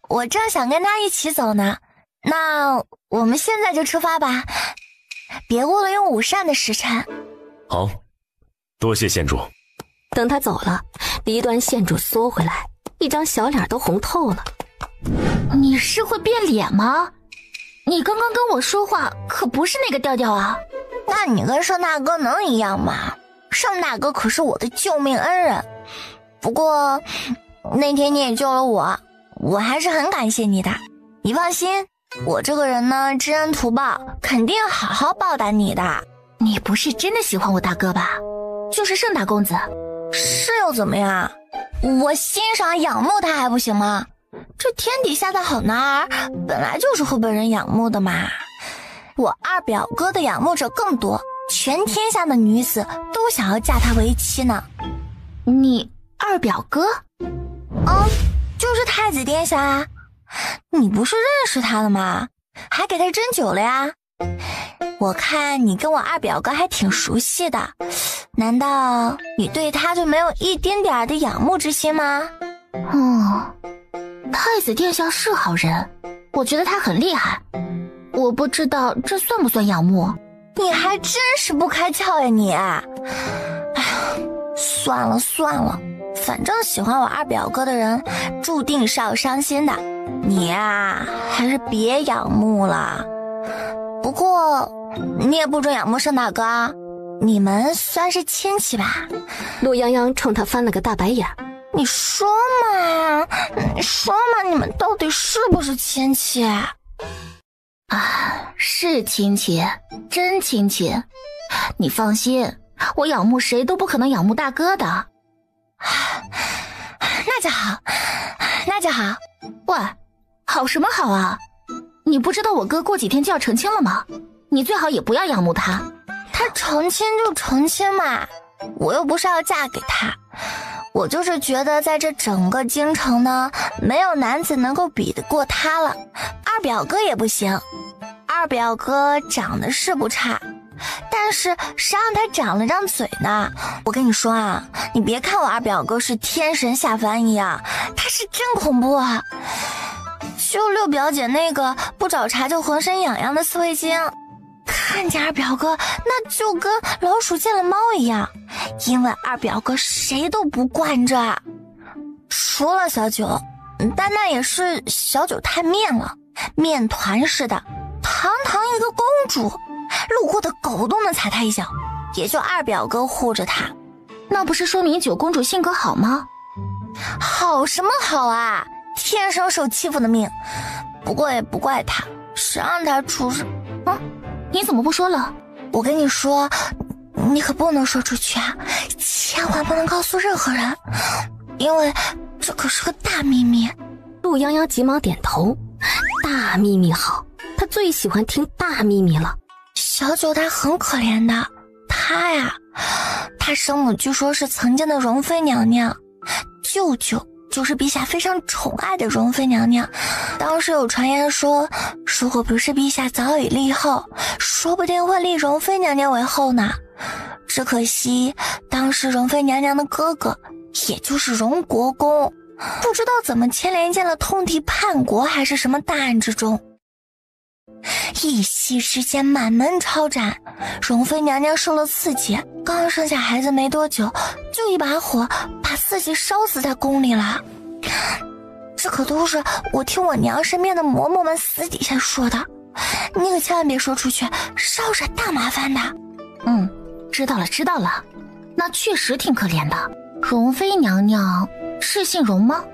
我正想跟他一起走呢。那我们现在就出发吧，别误了用午膳的时辰。好，多谢县主。等他走了，离端县主缩回来，一张小脸都红透了。你是会变脸吗？你刚刚跟我说话可不是那个调调啊。那你跟盛大哥能一样吗？盛大哥可是我的救命恩人，不过那天你也救了我，我还是很感谢你的。你放心，我这个人呢，知恩图报，肯定好好报答你的。你不是真的喜欢我大哥吧？就是盛大公子。是又怎么样？我欣赏仰慕他还不行吗？这天底下的好男儿本来就是会被人仰慕的嘛。我二表哥的仰慕者更多，全天下的女子都想要嫁他为妻呢。你二表哥？就是太子殿下啊。你不是认识他的吗？还给他针灸了呀。我看你跟我二表哥还挺熟悉的，难道你对他就没有一丁点的仰慕之心吗？太子殿下是好人，我觉得他很厉害，我不知道这算不算仰慕。你还真是不开窍呀你！哎呀，算了，反正喜欢我二表哥的人注定是要伤心的，你啊还是别仰慕了。不过你也不准仰慕盛大哥啊，你们算是亲戚吧？陆泱泱冲他翻了个大白眼。你说嘛，你们到底是不是亲戚？是亲戚，真亲戚。你放心，我仰慕谁都不可能仰慕大哥的。那就好。喂，好什么好啊？你不知道我哥过几天就要成亲了吗？你最好也不要仰慕他。他成亲就成亲嘛，我又不是要嫁给他。我就是觉得在这整个京城呢，没有男子能够比得过他了。二表哥也不行，二表哥长得是不差，但是谁让他长了张嘴呢？我跟你说啊，你别看我二表哥是天神下凡一样，他是真恐怖啊。就六表姐那个不找茬就浑身痒痒的刺猬精，看见二表哥那就跟老鼠见了猫一样，因为二表哥谁都不惯着，除了小九，但那也是小九太面了，面团似的，堂堂一个公主，路过的狗都能踩他一脚，也就二表哥护着他。那不是说明九公主性格好吗？好什么好啊，天生受欺负的命。不过也不怪他，谁让他出事。你怎么不说了？我跟你说，你可不能说出去啊，千万不能告诉任何人，因为这可是个大秘密。陆泱泱急忙点头，大秘密好，他最喜欢听大秘密了。小九她很可怜的，她生母据说是曾经的容妃娘娘，舅舅就是陛下非常宠爱的容妃娘娘。当时有传言说，如果不是陛下早已立后，说不定会立容妃娘娘为后呢。只可惜当时容妃娘娘的哥哥，也就是容国公，不知道怎么牵连进了通敌叛国还是什么大案之中，一夕之间满门抄斩，容妃娘娘受了刺激，刚生下孩子没多久，就一把火把自己烧死在宫里了。这可都是我听我娘身边的嬷嬷们私底下说的，你可千万别说出去，烧着大麻烦的。知道了，那确实挺可怜的。容妃娘娘是姓容吗？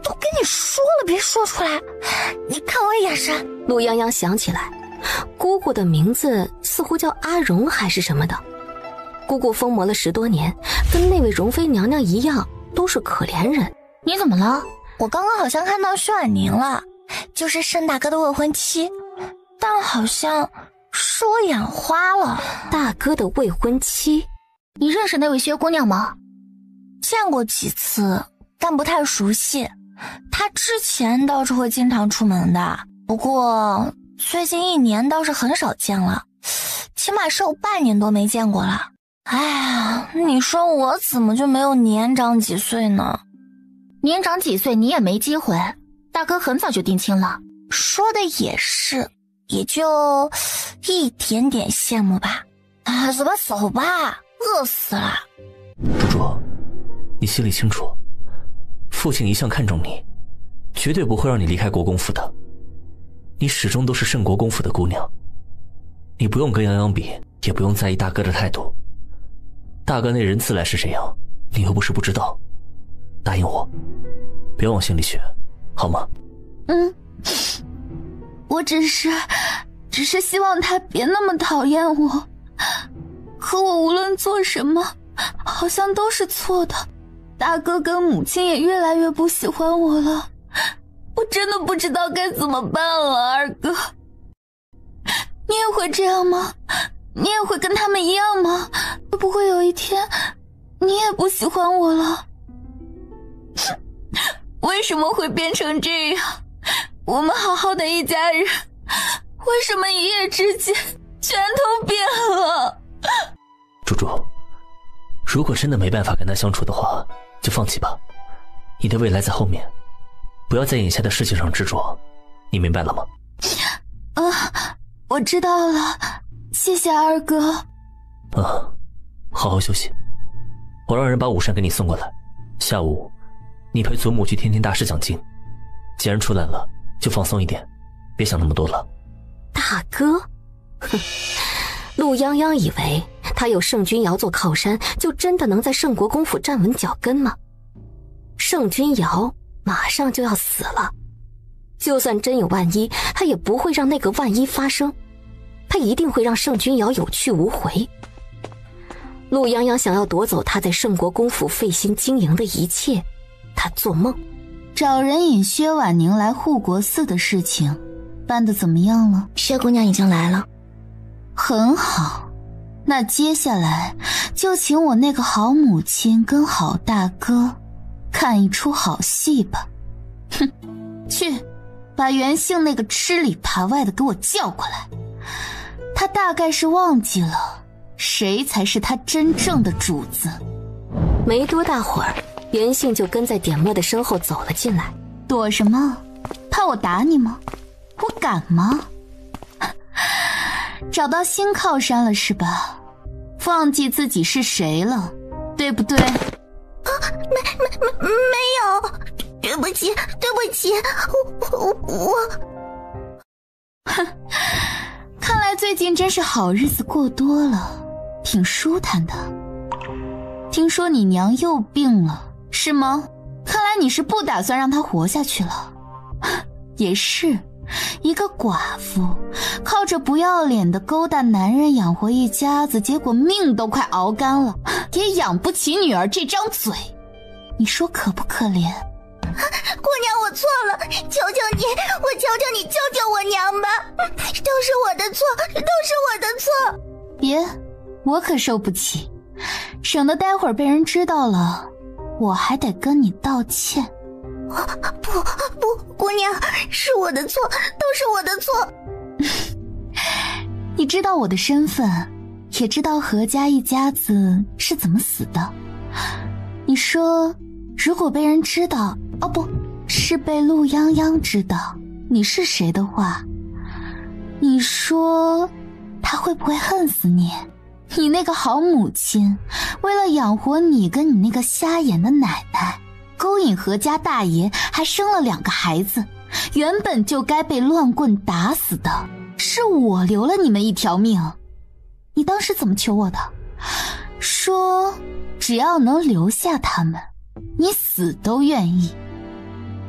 都跟你说了别说出来，你看我眼神。陆泱泱想起来，姑姑的名字似乎叫阿荣还是什么的。姑姑疯魔了10多年，跟那位容妃娘娘一样，都是可怜人。你怎么了？我刚刚好像看到薛婉宁了，就是盛大哥的未婚妻，但好像是我眼花了。大哥的未婚妻？你认识那位薛姑娘吗？见过几次，但不太熟悉。她之前倒是会经常出门的，不过最近1年倒是很少见了，起码是有半年多没见过了。哎呀，你说我怎么就没有年长几岁呢？年长几岁你也没机会，大哥很早就定亲了。说的也是，也就一点点羡慕吧。走吧，饿死了。猪猪，你心里清楚，父亲一向看重你，绝对不会让你离开国公府的。你始终都是盛国公府的姑娘，你不用跟泱泱比，也不用在意大哥的态度。大哥那人自来是这样，你又不是不知道。答应我，别往心里去，好吗？我只是希望他别那么讨厌我，可我无论做什么，好像都是错的。大哥跟母亲也越来越不喜欢我了，我真的不知道该怎么办了。二哥，你也会这样吗？你也会跟他们一样吗？会不会有一天你也不喜欢我了？为什么会变成这样？我们好好的一家人，为什么一夜之间全都变了？猪猪，如果真的没办法跟他相处的话，就放弃吧。你的未来在后面，不要在眼下的事情上执着，你明白了吗？我知道了，谢谢二哥。好好休息，我让人把午膳给你送过来，下午你陪祖母去天庭大师讲经，既然出来了，就放松一点，别想那么多了。大哥？哼，陆泱泱以为他有盛君瑶做靠山，就真的能在盛国公府站稳脚跟吗？盛君瑶马上就要死了，就算真有万一，他也不会让那个万一发生，他一定会让盛君瑶有去无回。陆泱泱想要夺走他在盛国公府费心经营的一切，他做梦。找人引薛婉宁来护国寺的事情办得怎么样了？薛姑娘已经来了。很好，那接下来就请我那个好母亲跟好大哥看一出好戏吧。哼，去把袁姓那个吃里扒外的给我叫过来，他大概是忘记了谁才是他真正的主子。没多大会儿，袁姓就跟在点墨的身后走了进来。躲什么？怕我打你吗？我敢吗？找到新靠山了是吧？忘记自己是谁了，对不对？没有，对不起，我。哼，看来最近真是好日子过多了，挺舒坦的。听说你娘又病了，是吗？看来你是不打算让她活下去了。也是，一个寡妇靠着不要脸的勾搭男人养活一家子，结果命都快熬干了，也养不起女儿这张嘴，你说可不可怜？姑娘，我错了，求求你，我求求你救救我娘吧，都是我的错，都是我的错。别，我可受不起，省得待会儿被人知道了，我还得跟你道歉。不，姑娘，是我的错，都是我的错。你知道我的身份，也知道何家一家子是怎么死的。你说，如果被人知道，哦不，是被陆泱泱知道你是谁的话，你说他会不会恨死你？你那个好母亲，为了养活你跟你那个瞎眼的奶奶，勾引何家大爷，还生了2个孩子，原本就该被乱棍打死的，是我留了你们一条命。你当时怎么求我的？说只要能留下他们，你死都愿意。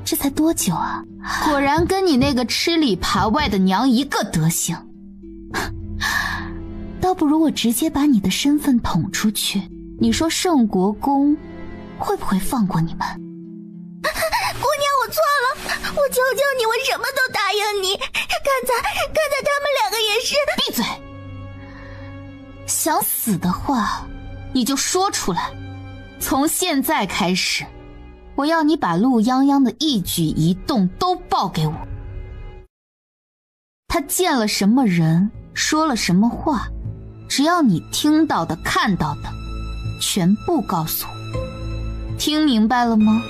这才多久啊？果然跟你那个吃里扒外的娘一个德行。倒不如我直接把你的身份捅出去，你说圣国公会不会放过你们？姑娘，我错了，我求求你，我什么都答应你。刚才他们2个也是。闭嘴！想死的话，你就说出来。从现在开始，我要你把陆泱泱的一举一动都报给我。他见了什么人，说了什么话，只要你听到的、看到的，全部告诉我。听明白了吗？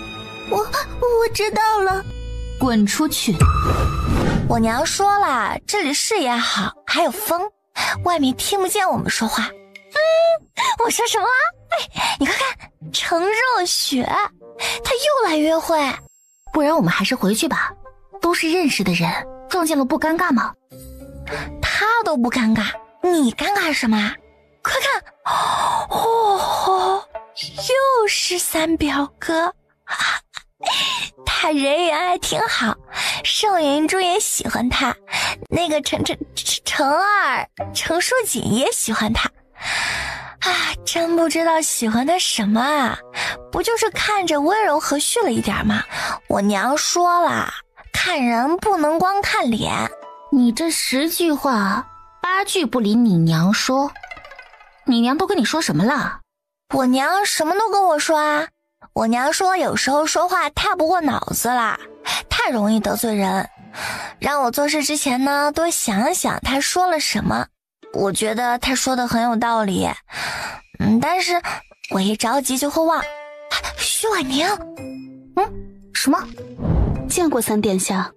我知道了。滚出去！我娘说了，这里视野好，还有风，外面听不见我们说话。我说什么？哎，你看看程若雪，她又来约会。不然我们还是回去吧，都是认识的人，撞见了不尴尬吗？她都不尴尬，你尴尬什么？快看，哦，又是三表哥。他人缘还挺好，盛云珠也喜欢他，那个程书锦也喜欢他。啊，真不知道喜欢他什么啊？不就是看着温柔和煦了一点吗？我娘说了，看人不能光看脸。你这10句话8句不理你娘说，你娘都跟你说什么了？我娘什么都跟我说啊。我娘说有时候说话太不过脑子了，太容易得罪人，让我做事之前呢多想想她说了什么。我觉得她说的很有道理，但是我一着急就会忘。徐婉宁，什么？见过三殿下。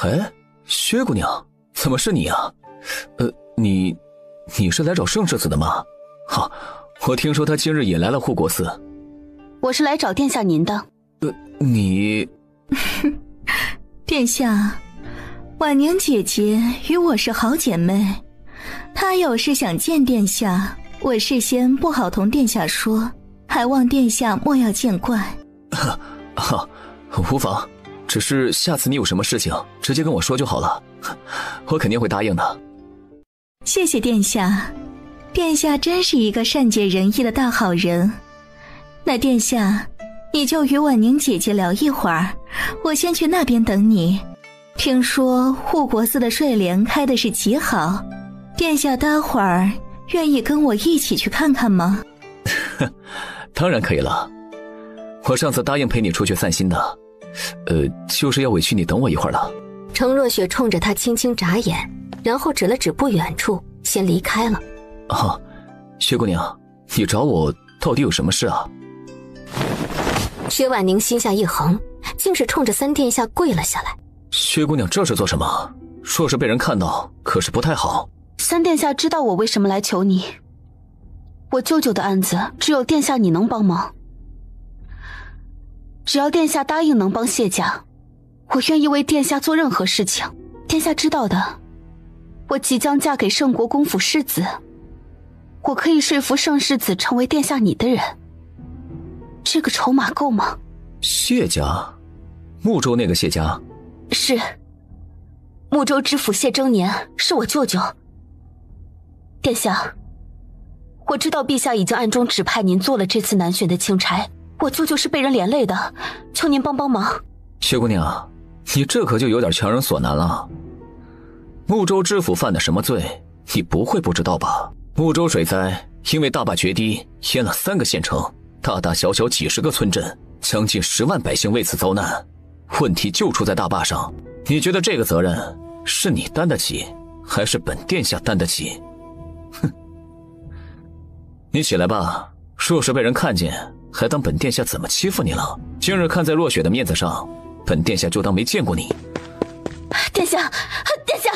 哎，薛姑娘，怎么是你啊？你是来找盛世子的吗？好，我听说他今日也来了护国寺。我是来找殿下您的。你殿下，婉宁姐姐与我是好姐妹，她有事想见殿下，我事先不好同殿下说，还望殿下莫要见怪。无妨，只是下次你有什么事情直接跟我说就好了，我肯定会答应的。谢谢殿下，殿下真是一个善解人意的大好人。那殿下，你就与婉宁姐姐聊一会儿，我先去那边等你。听说护国寺的睡莲开的是极好，殿下待会儿愿意跟我一起去看看吗？当然可以了，我上次答应陪你出去散心的，就是要委屈你等我一会儿了。程若雪冲着他轻轻眨眼，然后指了指不远处，先离开了。薛姑娘，你找我到底有什么事啊？薛婉宁心下一横，竟是冲着三殿下跪了下来。薛姑娘这是做什么？若是被人看到，可是不太好。三殿下知道我为什么来求你，我舅舅的案子只有殿下你能帮忙。只要殿下答应能帮谢家，我愿意为殿下做任何事情。殿下知道的，我即将嫁给圣国公府世子，我可以说服圣世子成为殿下你的人。这个筹码够吗？谢家，睦州那个谢家。是。睦州知府谢征年是我舅舅。殿下，我知道陛下已经暗中指派您做了这次南巡的钦差，我舅舅是被人连累的，求您帮帮忙。薛姑娘，你这可就有点强人所难了。睦州知府犯的什么罪，你不会不知道吧？睦州水灾因为大坝决堤，淹了3个县城，大大小小几十个村镇，将近10万百姓为此遭难。问题就出在大坝上，你觉得这个责任是你担得起，还是本殿下担得起？哼！你起来吧，若是被人看见，还当本殿下怎么欺负你了？今日看在若雪的面子上，本殿下就当没见过你。殿下，殿下！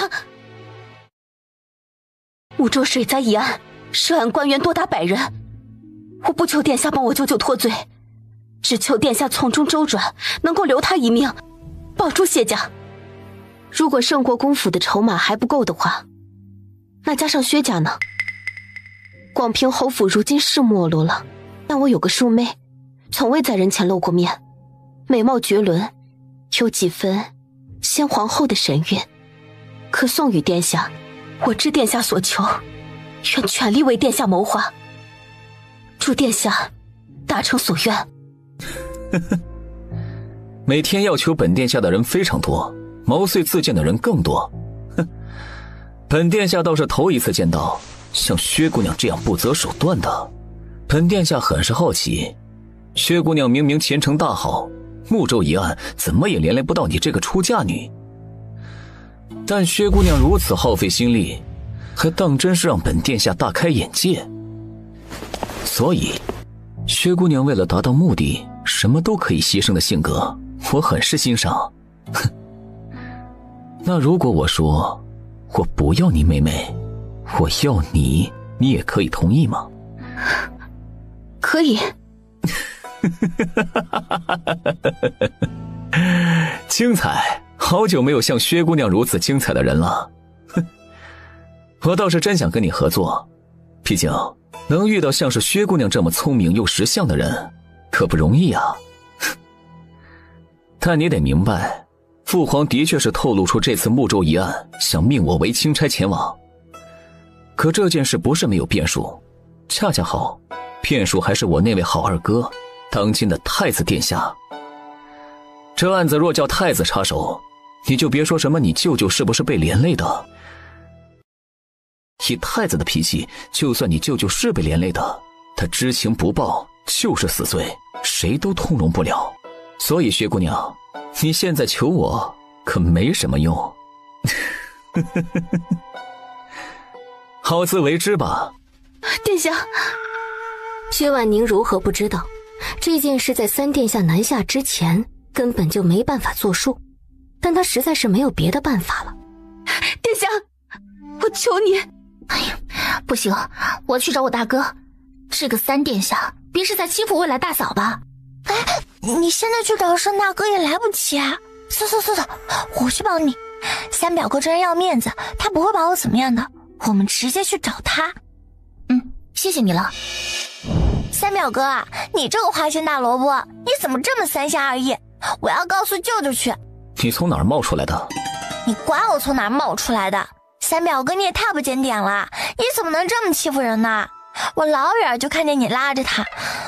睦州水灾一案，涉案官员多达100人，我不求殿下帮我舅舅脱罪，只求殿下从中周转，能够留他一命，保住谢家。如果圣国公府的筹码还不够的话，那加上薛家呢？广平侯府如今是没落了，但我有个叔妹，从未在人前露过面，美貌绝伦，有几分先皇后的神韵，可送与殿下。我知殿下所求，愿全力为殿下谋划，祝殿下达成所愿。每天要求本殿下的人非常多，毛遂自荐的人更多。哼，本殿下倒是头一次见到像薛姑娘这样不择手段的。本殿下很是好奇，薛姑娘明明前程大好，睦州一案怎么也连累不到你这个出嫁女？但薛姑娘如此耗费心力，还当真是让本殿下大开眼界。所以薛姑娘为了达到目的，什么都可以牺牲的性格，我很是欣赏。哼，那如果我说我不要你妹妹，我要你，你也可以同意吗？可以。精彩，好久没有像薛姑娘如此精彩的人了。哼，我倒是真想跟你合作，毕竟能遇到像是薛姑娘这么聪明又识相的人可不容易啊。但你得明白，父皇的确是透露出这次睦州一案想命我为钦差前往，可这件事不是没有变数，恰恰好变数还是我那位好二哥，当今的太子殿下。这案子若叫太子插手，你就别说什么你舅舅是不是被连累的。以太子的脾气，就算你舅舅是被连累的，他知情不报就是死罪，谁都通融不了。所以薛姑娘，你现在求我可没什么用。好自为之吧。殿下，薛婉宁如何不知道这件事在3殿下南下之前根本就没办法作数，但他实在是没有别的办法了。殿下，我求你。哎呀，不行，我去找我大哥。这个3殿下别是在欺负未来大嫂吧？哎，你现在去找盛大哥也来不及啊！走，我去帮你。3表哥这人要面子，他不会把我怎么样的，我们直接去找他。谢谢你了。3表哥啊，你这个花心大萝卜，你怎么这么3心2意？我要告诉舅舅去。你从哪儿冒出来的？你管我从哪儿冒出来的？3表哥你也太不检点了，你怎么能这么欺负人呢？我老远就看见你拉着他，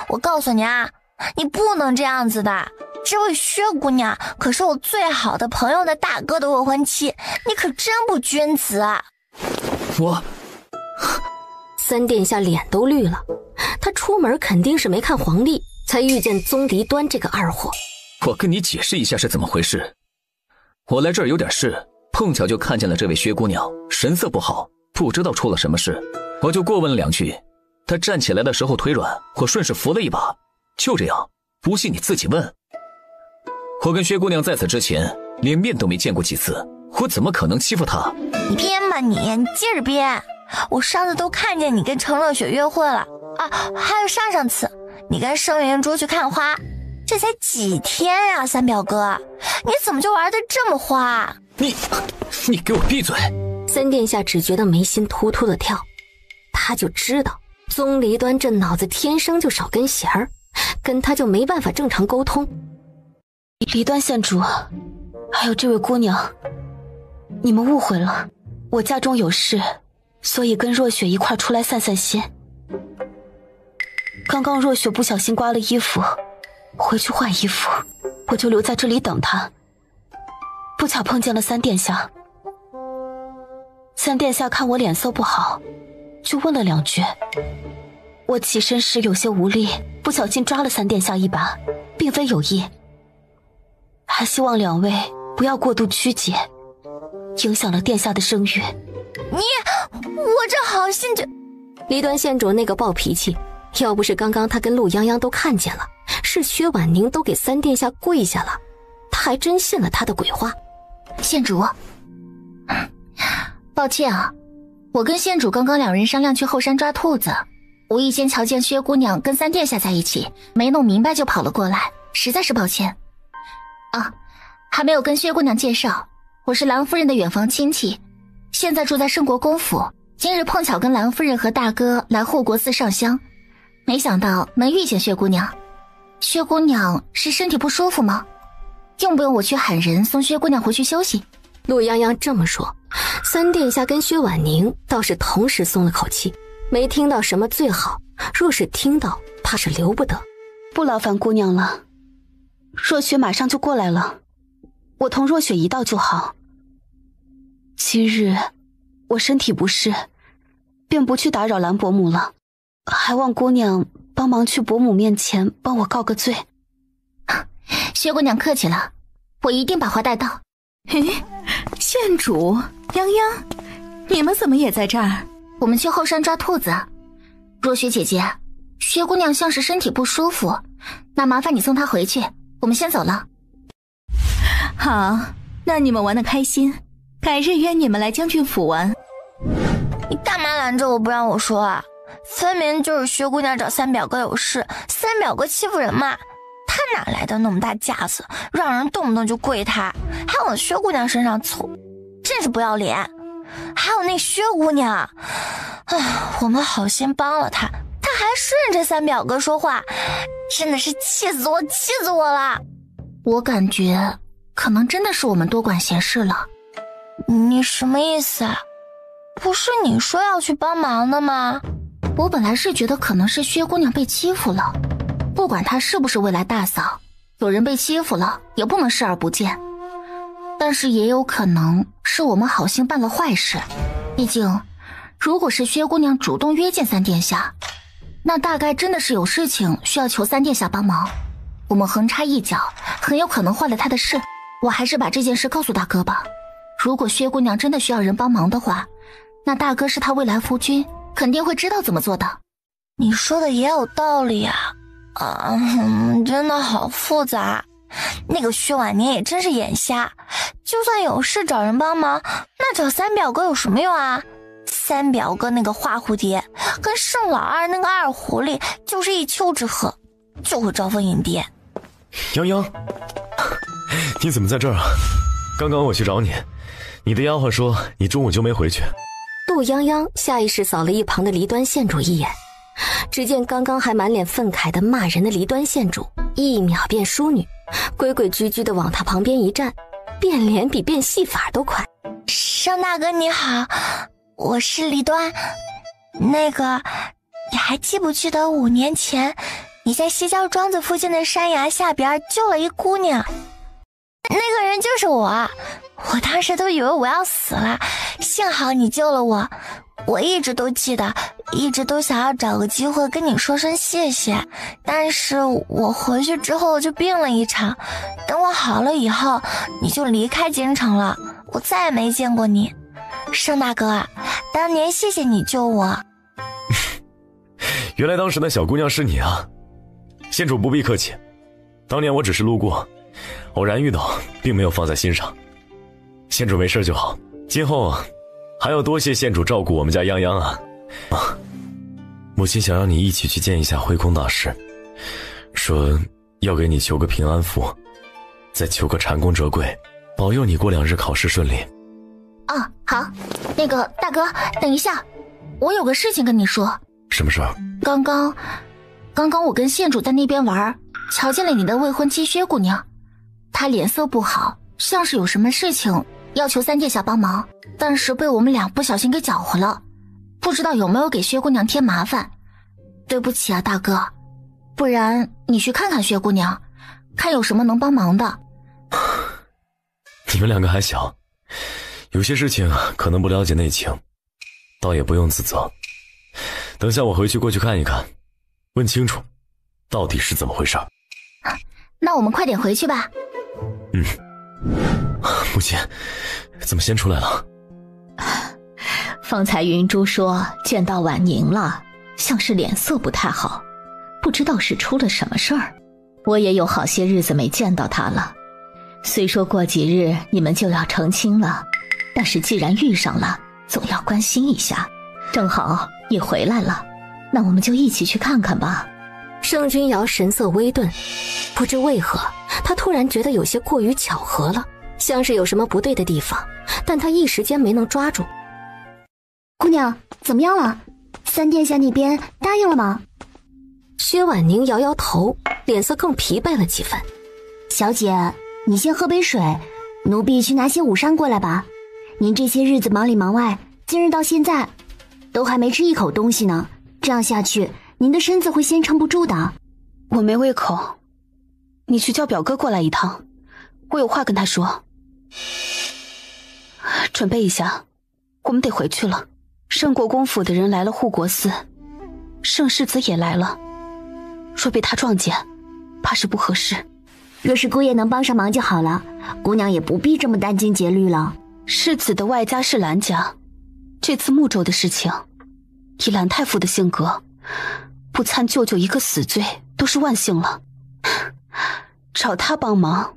我告诉你啊，你不能这样子的。这位薛姑娘可是我最好的朋友的大哥的未婚妻，你可真不君子啊！我3殿下脸都绿了，他出门肯定是没看黄历，才遇见宗离端这个二货。我跟你解释一下是怎么回事。我来这儿有点事，碰巧就看见了这位薛姑娘，神色不好，不知道出了什么事，我就过问了2句。她站起来的时候腿软，我顺势扶了一把，就这样，不信你自己问。我跟薛姑娘在此之前连面都没见过几次，我怎么可能欺负她？你编吧你接着编。我上次都看见你跟程乐雪约会了啊，还有上次你跟盛元珠去看花，这才几天啊，3表哥，你怎么就玩得这么花？你给我闭嘴！3殿下只觉得眉心突突的跳，他就知道宗离端这脑子天生就少根弦儿，跟他就没办法正常沟通。离端县主，还有这位姑娘，你们误会了，我家中有事，所以跟若雪一块出来散散心。刚刚若雪不小心刮了衣服，回去换衣服，我就留在这里等她。不巧碰见了三殿下，三殿下看我脸色不好，就问了2句。我起身时有些无力，不小心抓了三殿下一把，并非有意，还希望2位不要过度曲解，影响了殿下的声誉。我这好心就……离端县主那个暴脾气，要不是刚刚他跟陆泱泱都看见了，是薛婉宁都给三殿下跪下了，他还真信了他的鬼话。县主，抱歉啊，我跟县主刚刚2人商量去后山抓兔子，无意间瞧见薛姑娘跟三殿下在一起，没弄明白就跑了过来，实在是抱歉。啊，还没有跟薛姑娘介绍，我是兰夫人的远房亲戚，现在住在圣国公府，今日碰巧跟兰夫人和大哥来护国寺上香，没想到能遇见薛姑娘。薛姑娘是身体不舒服吗？用不用我去喊人送薛姑娘回去休息？陆泱泱这么说，三殿下跟薛婉宁倒是同时松了口气，没听到什么最好，若是听到，怕是留不得。不劳烦姑娘了，若雪马上就过来了，我同若雪一道就好。今日我身体不适，便不去打扰兰伯母了，还望姑娘帮忙去伯母面前帮我告个罪。薛姑娘客气了，我一定把话带到。嘿，县主，泱泱，你们怎么也在这儿？我们去后山抓兔子。若雪姐姐，薛姑娘像是身体不舒服，那麻烦你送她回去，我们先走了。好，那你们玩得开心，改日约你们来将军府玩。你干嘛拦着我不让我说啊？分明就是薛姑娘找三表哥有事，三表哥欺负人嘛。他哪来的那么大架子，让人动不动就跪他，还往薛姑娘身上凑，真是不要脸。还有那薛姑娘，我们好心帮了她，她还顺着三表哥说话，真的是气死我了。我感觉可能真的是我们多管闲事了。你什么意思啊？不是你说要去帮忙的吗？我本来是觉得可能是薛姑娘被欺负了，不管她是不是未来大嫂，有人被欺负了也不能视而不见。但是也有可能是我们好心办了坏事，毕竟如果是薛姑娘主动约见三殿下，那大概真的是有事情需要求三殿下帮忙，我们横插一脚很有可能坏了她的事。我还是把这件事告诉大哥吧，如果薛姑娘真的需要人帮忙的话，那大哥是她未来夫君，肯定会知道怎么做的。你说的也有道理啊，真的好复杂。那个薛婉宁也真是眼瞎，就算有事找人帮忙，那找三表哥有什么用啊？三表哥那个花蝴蝶跟盛老二那个二狐狸就是一丘之貉，就会招蜂引蝶。泱泱，你怎么在这儿啊？刚刚我去找你，你的丫鬟说你中午就没回去。陆泱泱下意识扫了一旁的离端县主一眼，只见刚刚还满脸愤慨的骂人的离端县主，一秒变淑女，规规矩矩的往他旁边一站，变脸比变戏法都快。盛大哥你好，我是离端。那个，你还记不记得5年前你在西郊庄子附近的山崖下边救了一姑娘？那个人就是我当时都以为我要死了，幸好你救了我。我一直都记得，一直都想要找个机会跟你说声谢谢，但是我回去之后就病了一场，等我好了以后你就离开京城了，我再也没见过你。盛大哥，当年谢谢你救我。原来当时那小姑娘是你啊。县主不必客气，当年我只是路过，偶然遇到，并没有放在心上。县主没事就好，今后还要多谢县主照顾我们家泱泱啊。母亲想让你一起去见一下慧空大师，说要给你求个平安符，再求个蟾宫折桂，保佑你过2日考试顺利。啊，好。那个大哥，等一下，我有个事情跟你说。什么事儿？刚刚我跟县主在那边玩，瞧见了你的未婚妻薛姑娘，她脸色不好，像是有什么事情要求三殿下帮忙，但是被我们俩不小心给搅和了，不知道有没有给薛姑娘添麻烦。对不起啊，大哥，不然你去看看薛姑娘，看有什么能帮忙的。你们两个还小，有些事情可能不了解内情，倒也不用自责。等下我回去过去看一看，问清楚到底是怎么回事。那我们快点回去吧。母亲，怎么先出来了？方才云珠说见到婉宁了，像是脸色不太好，不知道是出了什么事儿。我也有好些日子没见到她了。虽说过几日你们就要成亲了，但是既然遇上了，总要关心一下。正好你回来了，那我们就一起去看看吧。盛君瑶神色微顿，不知为何他突然觉得有些过于巧合了，像是有什么不对的地方，但他一时间没能抓住。姑娘怎么样了？三殿下那边答应了吗？薛婉宁摇摇头，脸色更疲惫了几分。小姐，你先喝杯水，奴婢去拿些午膳过来吧。您这些日子忙里忙外，今日到现在都还没吃一口东西呢，这样下去您的身子会先撑不住的。我没胃口，你去叫表哥过来一趟，我有话跟他说。准备一下，我们得回去了。圣国公府的人来了护国寺，圣世子也来了，若被他撞见，怕是不合适。若是姑爷能帮上忙就好了，姑娘也不必这么殚精竭虑了。世子的外家是兰家，这次睦州的事情，以兰太傅的性格，不参舅舅一个死罪都是万幸了。找他帮忙，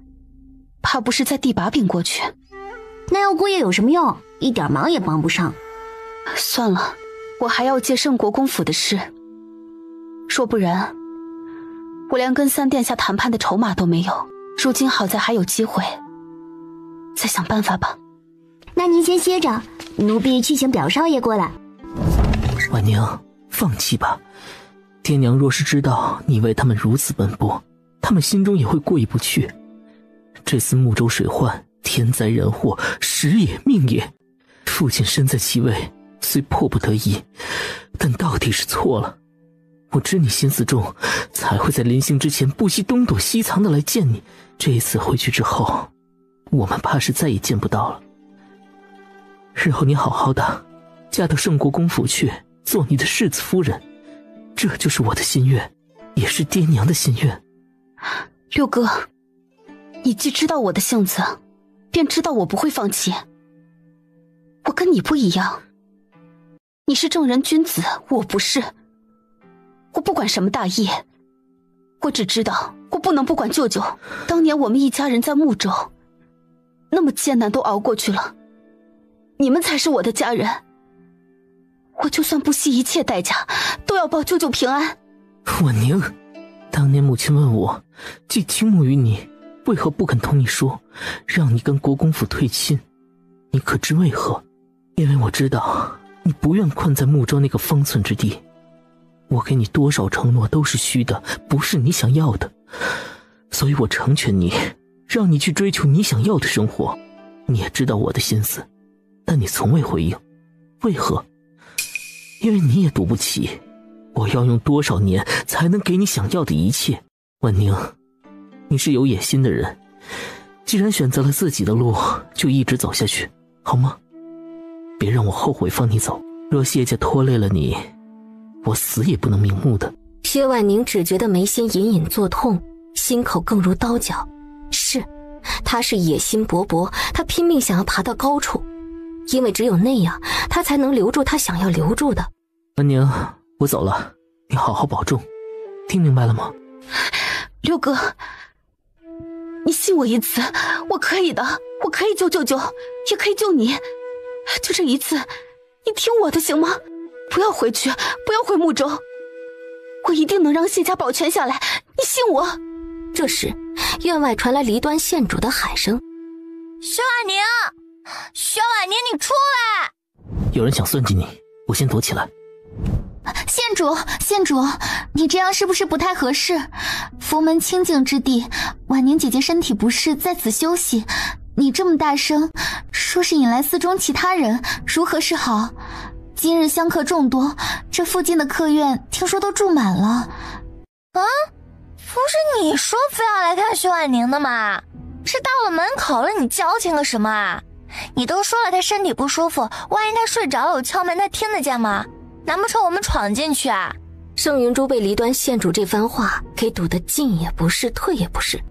怕不是再递把柄过去。那要姑爷有什么用？一点忙也帮不上。算了，我还要接圣国公府的事，若不然我连跟三殿下谈判的筹码都没有。如今好在还有机会，再想办法吧。那您先歇着，奴婢去请表少爷过来。婉宁，放弃吧。爹娘若是知道你为他们如此奔波，他们心中也会过意不去。这次睦州水患，天灾人祸，时也命也。父亲身在其位，虽迫不得已，但到底是错了。我知你心思重，才会在临行之前不惜东躲西藏的来见你。这一次回去之后，我们怕是再也见不到了。日后你好好的嫁到圣国公府去，做你的世子夫人，这就是我的心愿，也是爹娘的心愿。六哥，你既知道我的性子，便知道我不会放弃。我跟你不一样，你是正人君子，我不是。我不管什么大业，我只知道我不能不管舅舅。当年我们一家人在睦州那么艰难都熬过去了，你们才是我的家人，我就算不惜一切代价都要保舅舅平安。婉宁，当年母亲问我，既倾慕于你，为何不肯同你说，让你跟国公府退亲？你可知为何？因为我知道你不愿困在睦州那个方寸之地。我给你多少承诺都是虚的，不是你想要的，所以我成全你，让你去追求你想要的生活。你也知道我的心思，但你从未回应，为何？因为你也赌不起，我要用多少年才能给你想要的一切。婉宁，你是有野心的人，既然选择了自己的路，就一直走下去，好吗？别让我后悔放你走，若谢家拖累了你，我死也不能瞑目的。薛婉宁只觉得眉心隐隐作痛，心口更如刀绞。是，他是野心勃勃，他拼命想要爬到高处，因为只有那样，他才能留住他想要留住的。婉宁，我走了，你好好保重，听明白了吗？六哥，你信我一次，我可以的，我可以救舅舅，也可以救你。就这一次，你听我的行吗？不要回去，不要回睦州，我一定能让谢家保全下来，你信我。这时院外传来离端县主的喊声：薛婉宁，薛婉宁，你出来！有人想算计你，我先躲起来。县主，你这样是不是不太合适？佛门清净之地，婉宁姐姐身体不适，在此休息，你这么大声，说是引来寺中其他人，如何是好？今日香客众多，这附近的客院听说都住满了。啊，不是你说非要来看薛婉宁的吗？是到了门口了，你矫情个什么啊？你都说了她身体不舒服，万一她睡着了我敲门，她听得见吗？难不成我们闯进去啊？盛云珠被黎端县主这番话给堵得进也不是退也不是。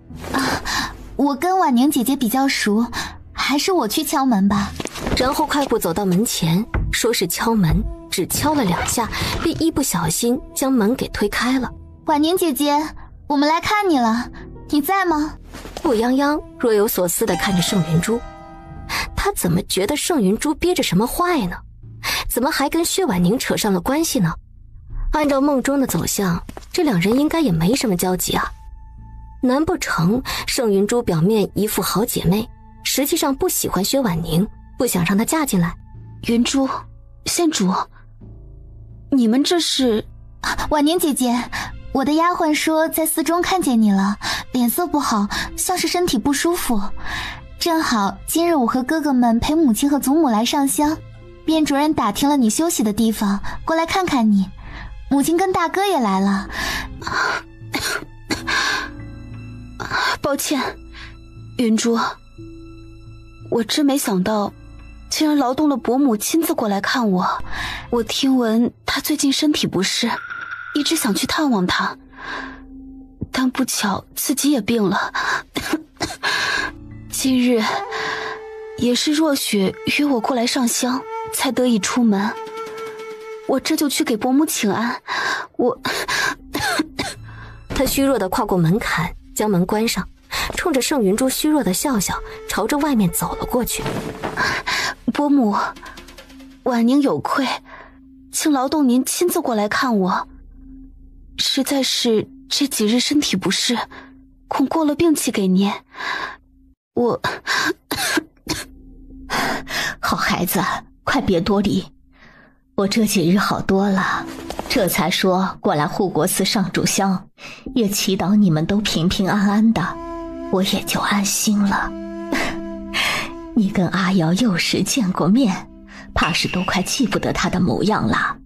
我跟婉宁姐姐比较熟，还是我去敲门吧。然后快步走到门前，说是敲门，只敲了2下，便一不小心将门给推开了。婉宁姐姐，我们来看你了，你在吗？陆泱泱若有所思地看着盛云珠，他怎么觉得盛云珠憋着什么坏呢？怎么还跟薛婉宁扯上了关系呢？按照梦中的走向，这2人应该也没什么交集啊。难不成盛云珠表面一副好姐妹，实际上不喜欢薛婉宁，不想让她嫁进来？云珠，县主，你们这是？婉宁姐姐，我的丫鬟说在寺中看见你了，脸色不好，像是身体不舒服。正好今日我和哥哥们陪母亲和祖母来上香，便着人打听了你休息的地方，过来看看你。母亲跟大哥也来了。抱歉，云珠，我真没想到，竟然劳动了伯母亲自过来看我。我听闻她最近身体不适，一直想去探望她，但不巧自己也病了。今日也是若雪约我过来上香，才得以出门。我这就去给伯母请安。他虚弱地跨过门槛，将门关上，冲着盛云珠虚弱的笑笑，朝着外面走了过去。伯母，婉宁有愧，请劳动您亲自过来看我。实在是这几日身体不适，恐过了病气给您。好孩子，快别多礼。我这几日好多了，这才说过来护国寺上炷香，也祈祷你们都平平安安的，我也就安心了。你跟阿瑶幼时见过面，怕是都快记不得她的模样了。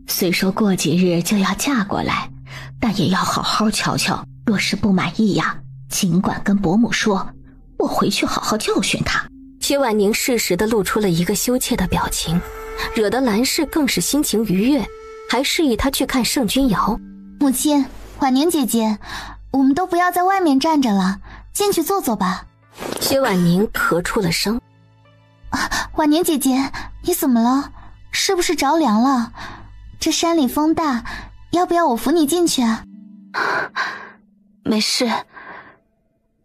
虽说过几日就要嫁过来，但也要好好瞧瞧，若是不满意呀，尽管跟伯母说，我回去好好教训她。薛婉宁适时地露出了一个羞怯的表情，惹得兰氏更是心情愉悦，还示意她去看盛君瑶。母亲，婉宁姐姐，我们都不要在外面站着了，进去坐坐吧。薛婉宁咳出了声。婉宁姐姐，你怎么了？是不是着凉了？这山里风大，要不要我扶你进去啊？没事，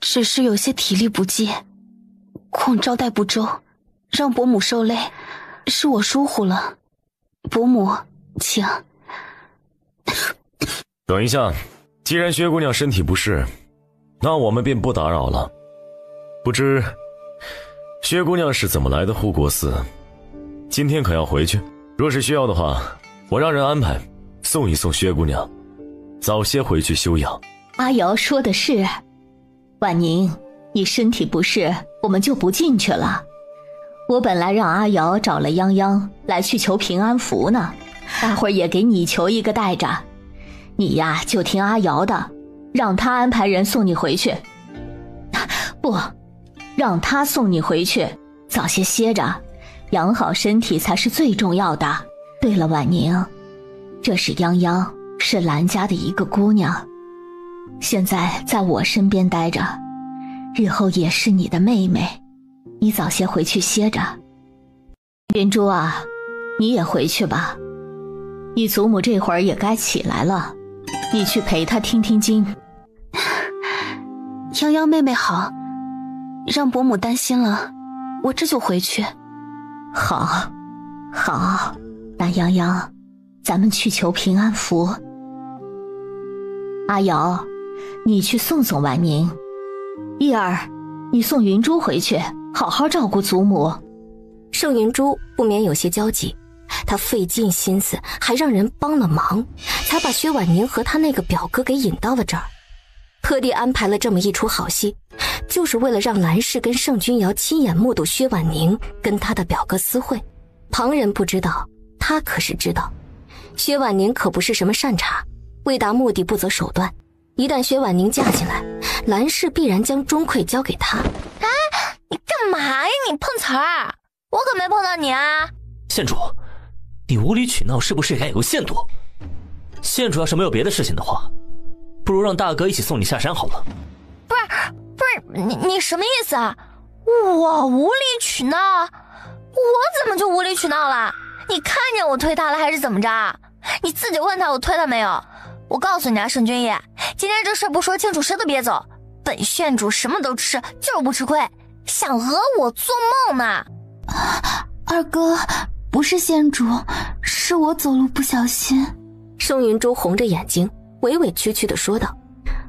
只是有些体力不济，恐招待不周，让伯母受累，是我疏忽了。伯母，请。等一下，既然薛姑娘身体不适，那我们便不打扰了。不知薛姑娘是怎么来的护国寺？今天可要回去？若是需要的话，我让人安排送一送薛姑娘，早些回去休养。阿瑶说的是，婉宁，你身体不适，我们就不进去了。我本来让阿瑶找了泱泱来去求平安符呢，待会儿也给你求一个带着。你呀就听阿瑶的，让她安排人送你回去。不，让她送你回去，早些歇着，养好身体才是最重要的。对了，婉宁，这是泱泱，是兰家的一个姑娘，现在在我身边待着，日后也是你的妹妹，你早些回去歇着。云珠啊，你也回去吧，你祖母这会儿也该起来了，你去陪她听听经。泱泱妹妹好，让伯母担心了，我这就回去。好，好，那泱泱，咱们去求平安符。阿瑶，你去送送婉宁。一儿，你送云珠回去，好好照顾祖母。盛云珠不免有些焦急，她费尽心思，还让人帮了忙，才把薛婉宁和她那个表哥给引到了这儿，特地安排了这么一出好戏，就是为了让蓝氏跟盛君瑶亲眼目睹薛婉宁跟他的表哥私会。旁人不知道，他可是知道。薛婉宁可不是什么善茬，为达目的不择手段。一旦薛婉宁嫁进来，蓝氏必然将钟馗交给他。哎，你干嘛呀？你碰瓷儿！我可没碰到你啊！县主，你无理取闹是不是也该有个限度？县主要是没有别的事情的话，不如让大哥一起送你下山好了。不是，你什么意思啊？我无理取闹？我怎么就无理取闹了？你看见我推他了还是怎么着？你自己问他我推他没有？我告诉你啊，盛君爷，今天这事不说清楚谁都别走。本县主什么都吃，就是不吃亏，想讹我做梦呢。二哥，不是县主，是我走路不小心。盛云珠红着眼睛委委屈屈地说道，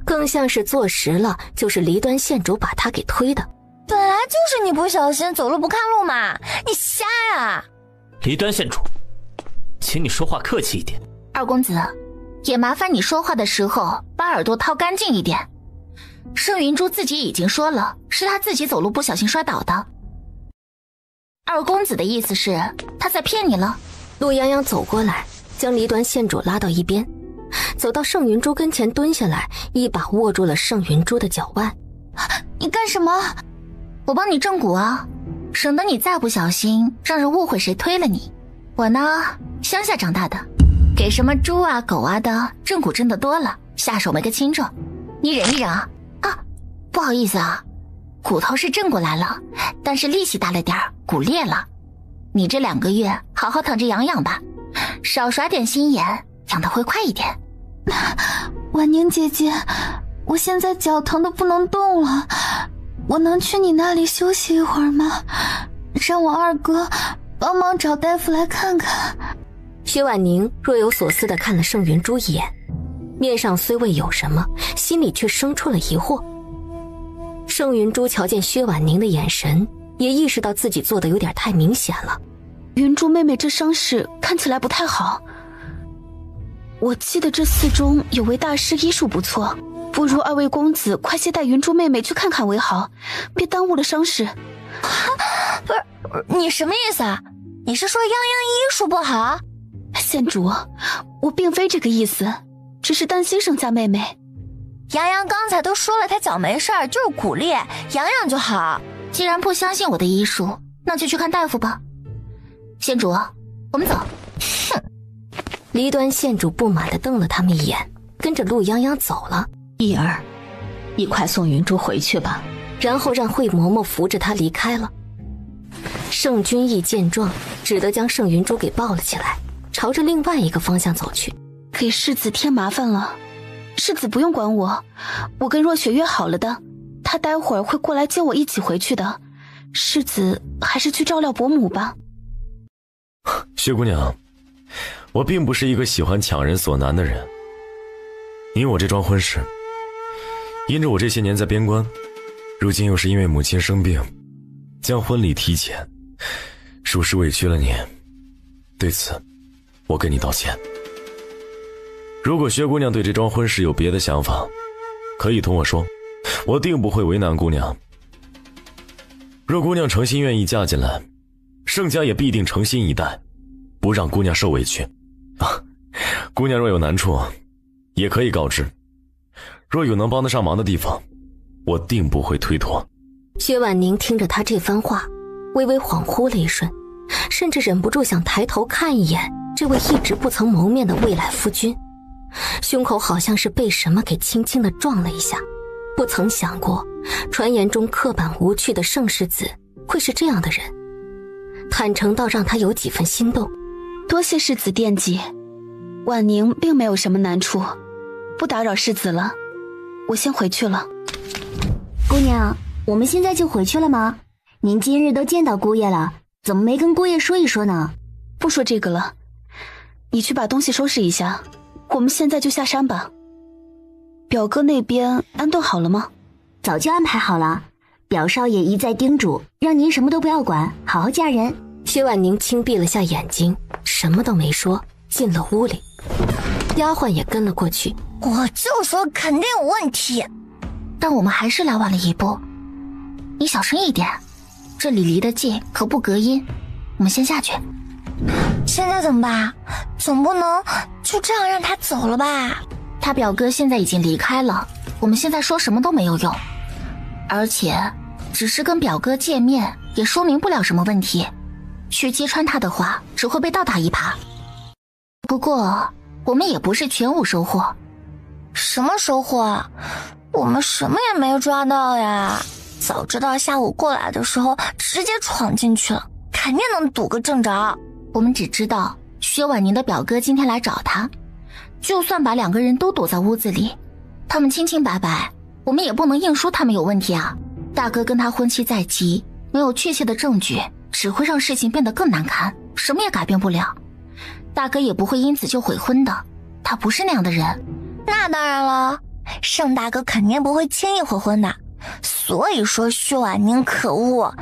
更像是坐实了就是离端县主把他给推的。本来就是你不小心走路不看路嘛，你瞎呀！离端县主，请你说话客气一点。二公子，也麻烦你说话的时候把耳朵掏干净一点。盛云珠自己已经说了，是他自己走路不小心摔倒的。二公子的意思是他在骗你了？陆泱泱走过来，将离端县主拉到一边，走到盛云珠跟前蹲下来，一把握住了盛云珠的脚腕。你干什么？我帮你正骨啊，省得你再不小心让人误会谁推了你。我呢，乡下长大的，给什么猪啊狗啊的正骨真的多了，下手没个轻重。你忍一忍啊。啊，不好意思啊，骨头是正过来了，但是力气大了点儿，骨裂了。你这2个月好好躺着养养吧，少耍点心眼，养得会快一点。婉宁姐姐，我现在脚疼得不能动了，我能去你那里休息一会儿吗？让我二哥帮忙找大夫来看看。薛婉宁若有所思地看了盛云珠一眼，面上虽未有什么，心里却生出了疑惑。盛云珠瞧见薛婉宁的眼神，也意识到自己做的有点太明显了。云珠妹妹这伤势看起来不太好，我记得这寺中有位大师医术不错，不如二位公子快些带云珠妹妹去看看为好，别耽误了伤势。不是，你什么意思啊？你是说泱泱医术不好？县主，我并非这个意思，只是担心盛家妹妹。洋洋刚才都说了，他脚没事儿，就是骨裂，养养就好。既然不相信我的医术，那就去看大夫吧。县主，我们走。哼！离端县主不满地瞪了他们一眼，跟着陆泱泱走了。义儿，你快送云珠回去吧。然后让惠嬷嬷扶着他离开了。盛君义见状，只得将盛云珠给抱了起来，朝着另外一个方向走去。给世子添麻烦了，世子不用管我，我跟若雪约好了的，她待会儿会过来接我一起回去的。世子还是去照料伯母吧。薛姑娘，我并不是一个喜欢强人所难的人。你我这桩婚事，因着我这些年在边关，如今又是因为母亲生病，将婚礼提前，属实委屈了你。对此，我跟你道歉。如果薛姑娘对这桩婚事有别的想法，可以同我说，我定不会为难姑娘。若姑娘诚心愿意嫁进来，盛家也必定诚心以待，不让姑娘受委屈。姑娘若有难处，也可以告知，若有能帮得上忙的地方，我定不会推脱。薛婉宁听着他这番话，微微恍惚了一瞬，甚至忍不住想抬头看一眼这位一直不曾谋面的未来夫君，胸口好像是被什么给轻轻地撞了一下。不曾想过，传言中刻板无趣的盛世子会是这样的人，坦诚到让他有几分心动。多谢世子惦记，婉宁并没有什么难处，不打扰世子了，我先回去了。姑娘，我们现在就回去了吗？您今日都见到姑爷了，怎么没跟姑爷说一说呢？不说这个了，你去把东西收拾一下，我们现在就下山吧。表哥那边安顿好了吗？早就安排好了，表少爷一再叮嘱，让您什么都不要管，好好嫁人。薛婉宁轻闭了下眼睛，什么都没说，进了屋里。丫鬟也跟了过去。我就说肯定有问题，但我们还是来晚了一步。你小声一点，这里离得近，可不隔音。我们先下去。现在怎么办？总不能就这样让他走了吧？他表哥现在已经离开了，我们现在说什么都没有用，而且只是跟表哥见面也说明不了什么问题，去揭穿他的话只会被倒打一耙。不过我们也不是全无收获。什么收获？我们什么也没抓到呀！早知道下午过来的时候直接闯进去了，肯定能赌个正着。我们只知道薛婉宁的表哥今天来找他，就算把2个人都躲在屋子里，他们清清白白，我们也不能硬说他们有问题啊。大哥跟他婚期在即，没有确切的证据，只会让事情变得更难堪，什么也改变不了。大哥也不会因此就悔婚的，他不是那样的人。那当然了，盛大哥肯定不会轻易悔婚的。所以说薛婉宁可恶，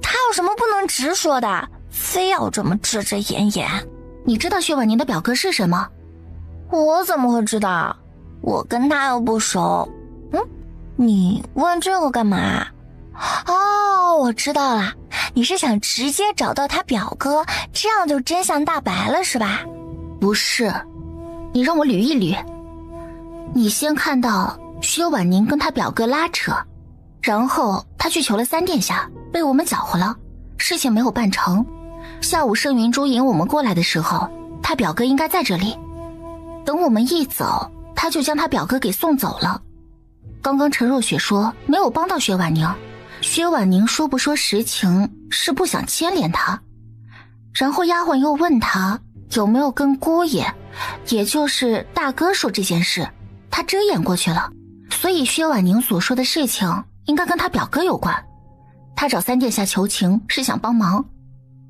他有什么不能直说的，非要这么遮遮掩掩。你知道薛婉宁的表哥是什么？我怎么会知道？我跟他又不熟。你问这个干嘛？哦，我知道了，你是想直接找到他表哥，这样就真相大白了是吧？不是，你让我捋一捋。你先看到薛婉宁跟他表哥拉扯，然后他去求了3殿下，被我们搅和了，事情没有办成。下午盛云珠引我们过来的时候，他表哥应该在这里，等我们一走，他就将他表哥给送走了。刚刚陈若雪说没有帮到薛婉宁，薛婉宁说不说实情是不想牵连他。然后丫鬟又问他有没有跟姑爷，也就是大哥说这件事，他遮掩过去了。所以薛婉宁所说的事情应该跟他表哥有关。他找3殿下求情是想帮忙，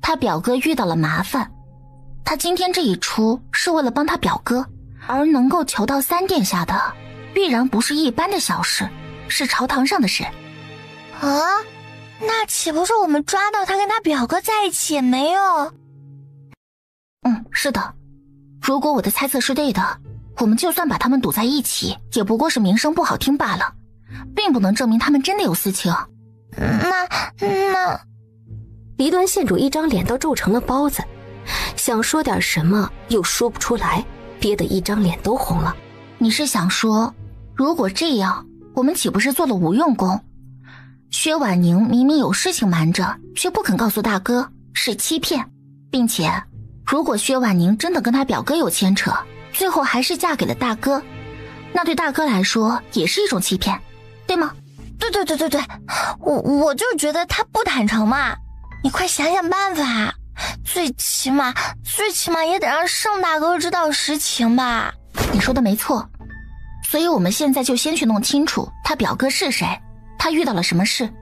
他表哥遇到了麻烦，他今天这一出是为了帮他表哥，而能够求到3殿下的必然不是一般的小事，是朝堂上的事。啊，那岂不是我们抓到他跟他表哥在一起也没有？是的，如果我的猜测是对的，我们就算把他们堵在一起，也不过是名声不好听罢了，并不能证明他们真的有私情。那离端县主一张脸都皱成了包子，想说点什么又说不出来，憋得一张脸都红了。你是想说，如果这样，我们岂不是做了无用功？薛婉宁明明有事情瞒着，却不肯告诉大哥，是欺骗。并且如果薛婉宁真的跟他表哥有牵扯，最后还是嫁给了大哥，那对大哥来说也是一种欺骗，对吗？对，我就觉得他不坦诚嘛，你快想想办法，最起码也得让盛大哥知道实情吧。你说的没错，所以我们现在就先去弄清楚他表哥是谁，他遇到了什么事，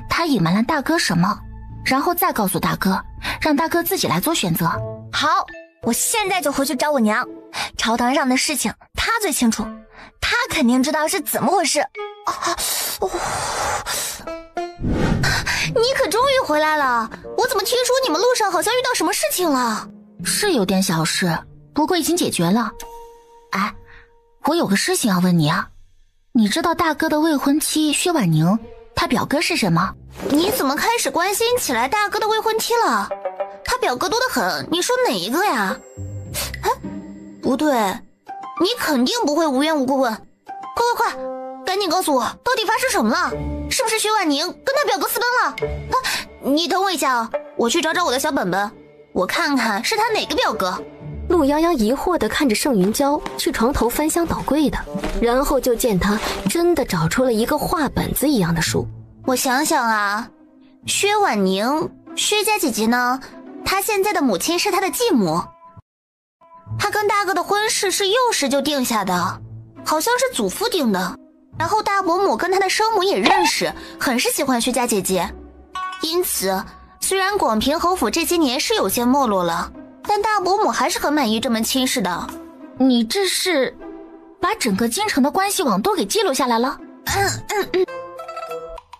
他隐瞒了大哥什么，然后再告诉大哥，让大哥自己来做选择。好，我现在就回去找我娘，朝堂上的事情他最清楚，他肯定知道是怎么回事。你可终于回来了，我怎么听说你们路上好像遇到什么事情了？是有点小事，不过已经解决了。哎，我有个事情要问你啊，你知道大哥的未婚妻薛婉宁，他表哥是什么？你怎么开始关心起来大哥的未婚妻了？他表哥多得很，你说哪一个呀？哎，不对，你肯定不会无缘无故问。快，赶紧告诉我，到底发生什么了？是不是薛婉宁跟他表哥私奔了？啊，你等我一下啊，我去找我的小本本，我看看是他哪个表哥。陆泱泱疑惑地看着盛云娇去床头翻箱倒柜的，然后就见他真的找出了一个画本子一样的书。我想想啊，薛婉宁，薛家姐姐呢，她现在的母亲是她的继母，她跟大哥的婚事是幼时就定下的，好像是祖父定的。然后大伯母跟她的生母也认识，很是喜欢薛家姐姐。因此，虽然广平侯府这些年是有些没落了，但大伯母还是很满意这门亲事的。你这是把整个京城的关系网都给记录下来了？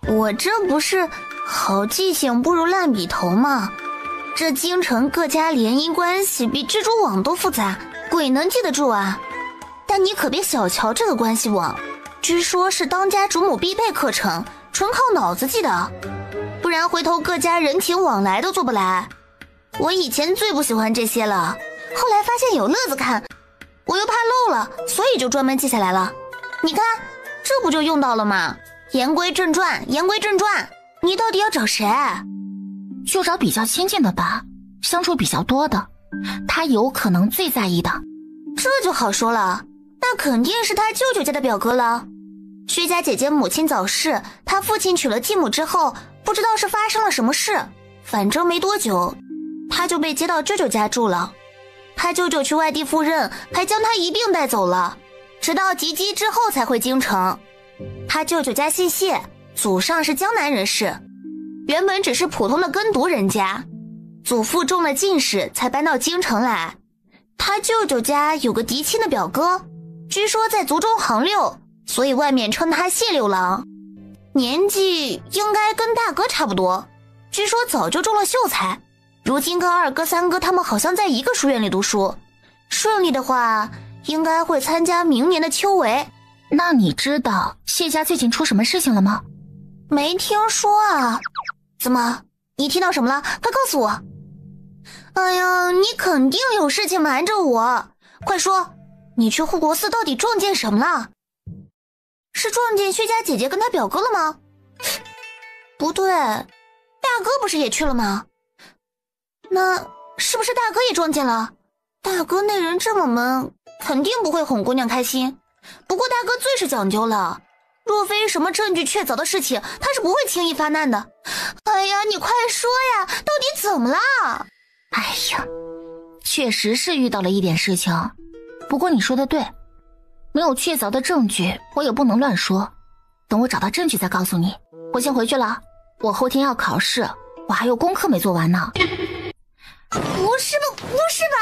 我这不是好记性不如烂笔头吗？这京城各家联姻关系比蜘蛛网都复杂，鬼能记得住啊？但你可别小瞧这个关系网，据说是当家主母必备课程，纯靠脑子记的，不然回头各家人情往来都做不来。我以前最不喜欢这些了，后来发现有乐子看，我又怕漏了，所以就专门记下来了。你看，这不就用到了吗？言归正传，言归正传，你到底要找谁？就找比较亲近的吧，相处比较多的，他有可能最在意的。这就好说了，那肯定是他舅舅家的表哥了。薛家姐姐母亲早逝，他父亲娶了继母之后，不知道是发生了什么事，反正没多久，他就被接到舅舅家住了。他舅舅去外地赴任，还将他一并带走了，直到及笄之后才回京城。他舅舅家姓谢，祖上是江南人士，原本只是普通的耕读人家，祖父中了进士才搬到京城来。他舅舅家有个嫡亲的表哥，据说在族中行六，所以外面称他谢六郎，年纪应该跟大哥差不多，据说早就中了秀才。如今跟二哥三哥他们好像在一个书院里读书，顺利的话应该会参加明年的秋闱。那你知道谢家最近出什么事情了吗？没听说啊。怎么，你听到什么了？快告诉我。哎呀，你肯定有事情瞒着我，快说，你去护国寺到底撞见什么了？是撞见薛家姐姐跟她表哥了吗？不对，大哥不是也去了吗？那是不是大哥也撞见了？大哥那人这么闷，肯定不会哄姑娘开心。不过大哥最是讲究了，若非什么证据确凿的事情，他是不会轻易发难的。哎呀，你快说呀，到底怎么了？哎呀，确实是遇到了一点事情，不过你说的对，没有确凿的证据，我也不能乱说。等我找到证据再告诉你。我先回去了，我后天要考试，我还有功课没做完呢。不是吧，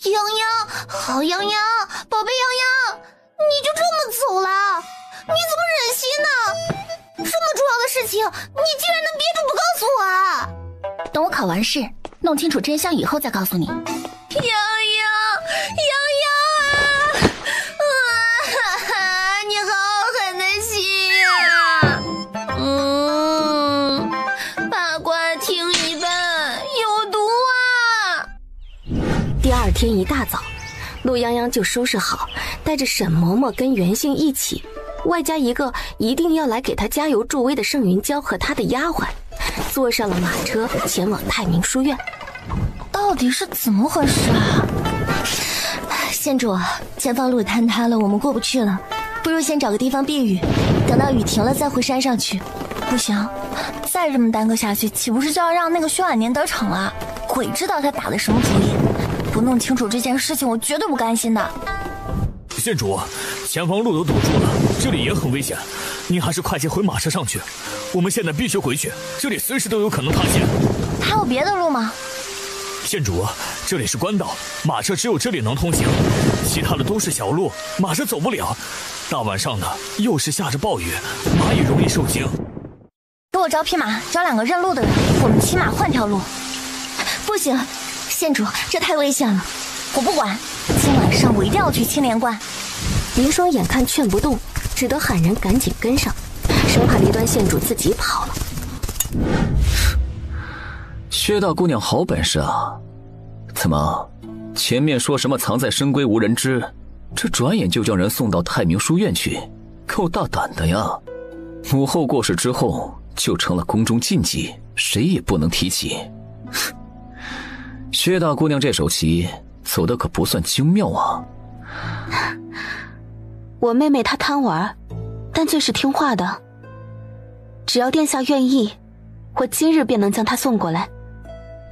洋洋，好洋洋，宝贝洋洋，你就这么走了？你怎么忍心呢？这么重要的事情，你竟然能憋住不告诉我啊？等我考完试，弄清楚真相以后再告诉你。洋洋啊！你好狠的心啊！八卦听一半，有毒啊！第二天一大早，陆泱泱就收拾好，带着沈嬷嬷跟袁杏一起，外加一个一定要来给他加油助威的盛云娇和他的丫鬟，坐上了马车前往太明书院。到底是怎么回事啊？县主，前方路坍塌了，我们过不去了，不如先找个地方避雨，等到雨停了再回山上去。不行，再这么耽搁下去，岂不是就要让那个薛婉年得逞了？鬼知道他打的什么主意！不弄清楚这件事情，我绝对不甘心的。县主，前方路都堵住了，这里也很危险，您还是快些回马车上去。我们现在必须回去，这里随时都有可能塌陷。还有别的路吗？县主，这里是官道，马车只有这里能通行，其他的都是小路，马车走不了。大晚上的，又是下着暴雨，马也容易受惊。给我招匹马，找2个认路的人，我们骑马换条路。不行，县主，这太危险了。我不管，今晚上我一定要去青莲观。林霜眼看劝不动，只得喊人赶紧跟上，生怕离端县主自己跑了。薛大姑娘好本事啊！怎么，前面说什么藏在深闺无人知，这转眼就将人送到太明书院去，够大胆的呀！母后过世之后，就成了宫中禁忌，谁也不能提起。薛大姑娘这手棋走得可不算精妙啊！我妹妹她贪玩，但最是听话的。只要殿下愿意，我今日便能将她送过来。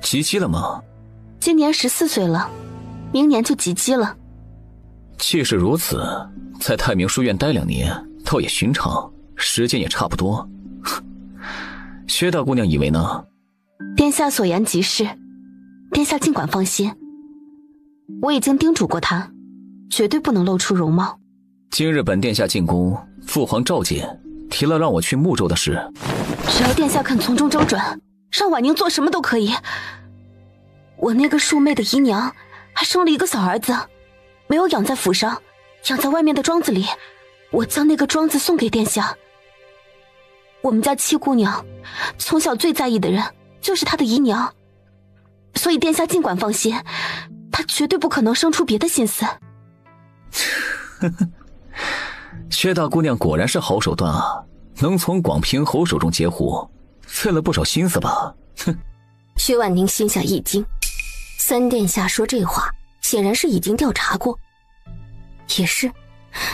及笄了吗？今年14岁了，明年就及笄了。既是如此，在太明书院待2年，倒也寻常，时间也差不多。薛大姑娘以为呢？殿下所言极是，殿下尽管放心。我已经叮嘱过她，绝对不能露出容貌。今日本殿下进宫，父皇召见，提了让我去睦州的事。只要殿下肯从中周转，让婉宁做什么都可以。我那个庶妹的姨娘还生了一个小儿子，没有养在府上，养在外面的庄子里。我将那个庄子送给殿下。我们家七姑娘从小最在意的人就是她的姨娘，所以殿下尽管放心，她绝对不可能生出别的心思。薛大姑娘果然是好手段啊，能从广平侯手中截胡，费了不少心思吧？哼！薛婉宁心下一惊，三殿下说这话显然是已经调查过。也是，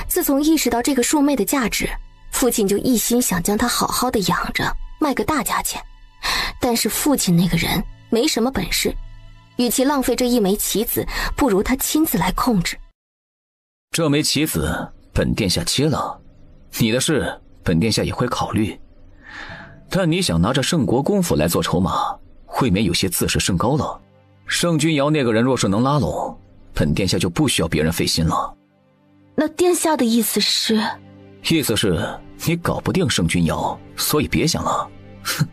自从意识到这个庶妹的价值，父亲就一心想将她好好的养着，卖个大价钱。但是父亲那个人没什么本事，与其浪费这一枚棋子，不如他亲自来控制。这枚棋子本殿下接了，你的事本殿下也会考虑，但你想拿着圣国公府来做筹码，未免有些自视甚高了。圣君瑶那个人若是能拉拢，本殿下就不需要别人费心了。那殿下的意思是？意思是你搞不定圣君瑶，所以别想了。哼！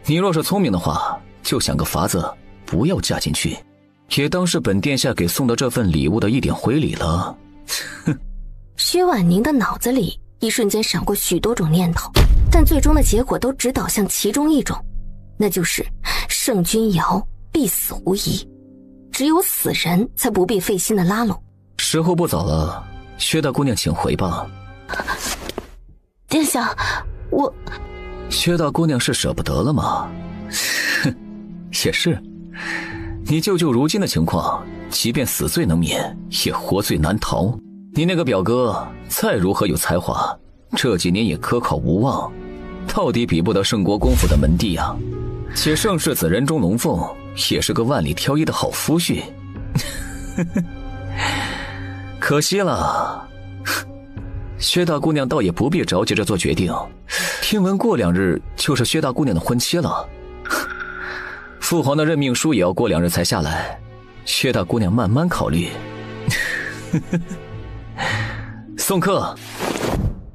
你若是聪明的话，就想个法子不要嫁进去，也当是本殿下给送的这份礼物的一点回礼了。哼！薛婉宁的脑子里一瞬间闪过许多种念头，但最终的结果都只导向其中一种，那就是圣君瑶必死无疑，只有死人才不必费心的拉拢。时候不早了，薛大姑娘请回吧。殿下，我……薛大姑娘是舍不得了吗？哼，也是。你舅舅如今的情况，即便死罪能免，也活罪难逃。你那个表哥再如何有才华，这几年也科考无望，到底比不得圣国公府的门第啊。且盛世子人中龙凤也是个万里挑一的好夫婿。可惜了，薛大姑娘倒也不必着急着做决定，听闻过2日就是薛大姑娘的婚期了。父皇的任命书也要过2日才下来，薛大姑娘慢慢考虑。送客。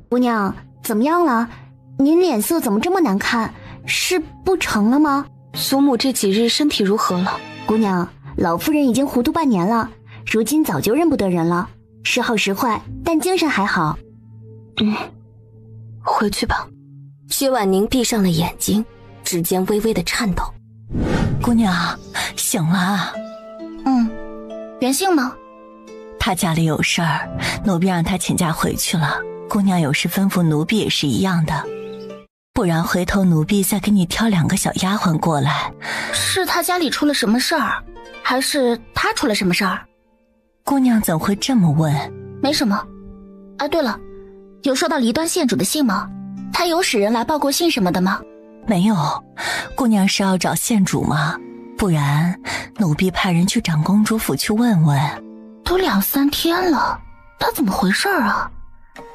姑娘，怎么样了？您脸色怎么这么难看？是不成了吗？祖母这几日身体如何了？姑娘，老夫人已经糊涂半年了，如今早就认不得人了，时好时坏，但精神还好。回去吧。薛婉宁闭上了眼睛，指尖微微的颤抖。姑娘，醒了。元杏呢？他家里有事儿，奴婢让他请假回去了。姑娘有事吩咐奴婢也是一样的，不然回头奴婢再给你挑2个小丫鬟过来。是他家里出了什么事儿，还是他出了什么事儿？姑娘怎会这么问？没什么。啊，对了，有收到离端县主的信吗？他有使人来报过信什么的吗？没有。姑娘是要找县主吗？不然奴婢派人去长公主府去问问。都2、3天了，他怎么回事啊？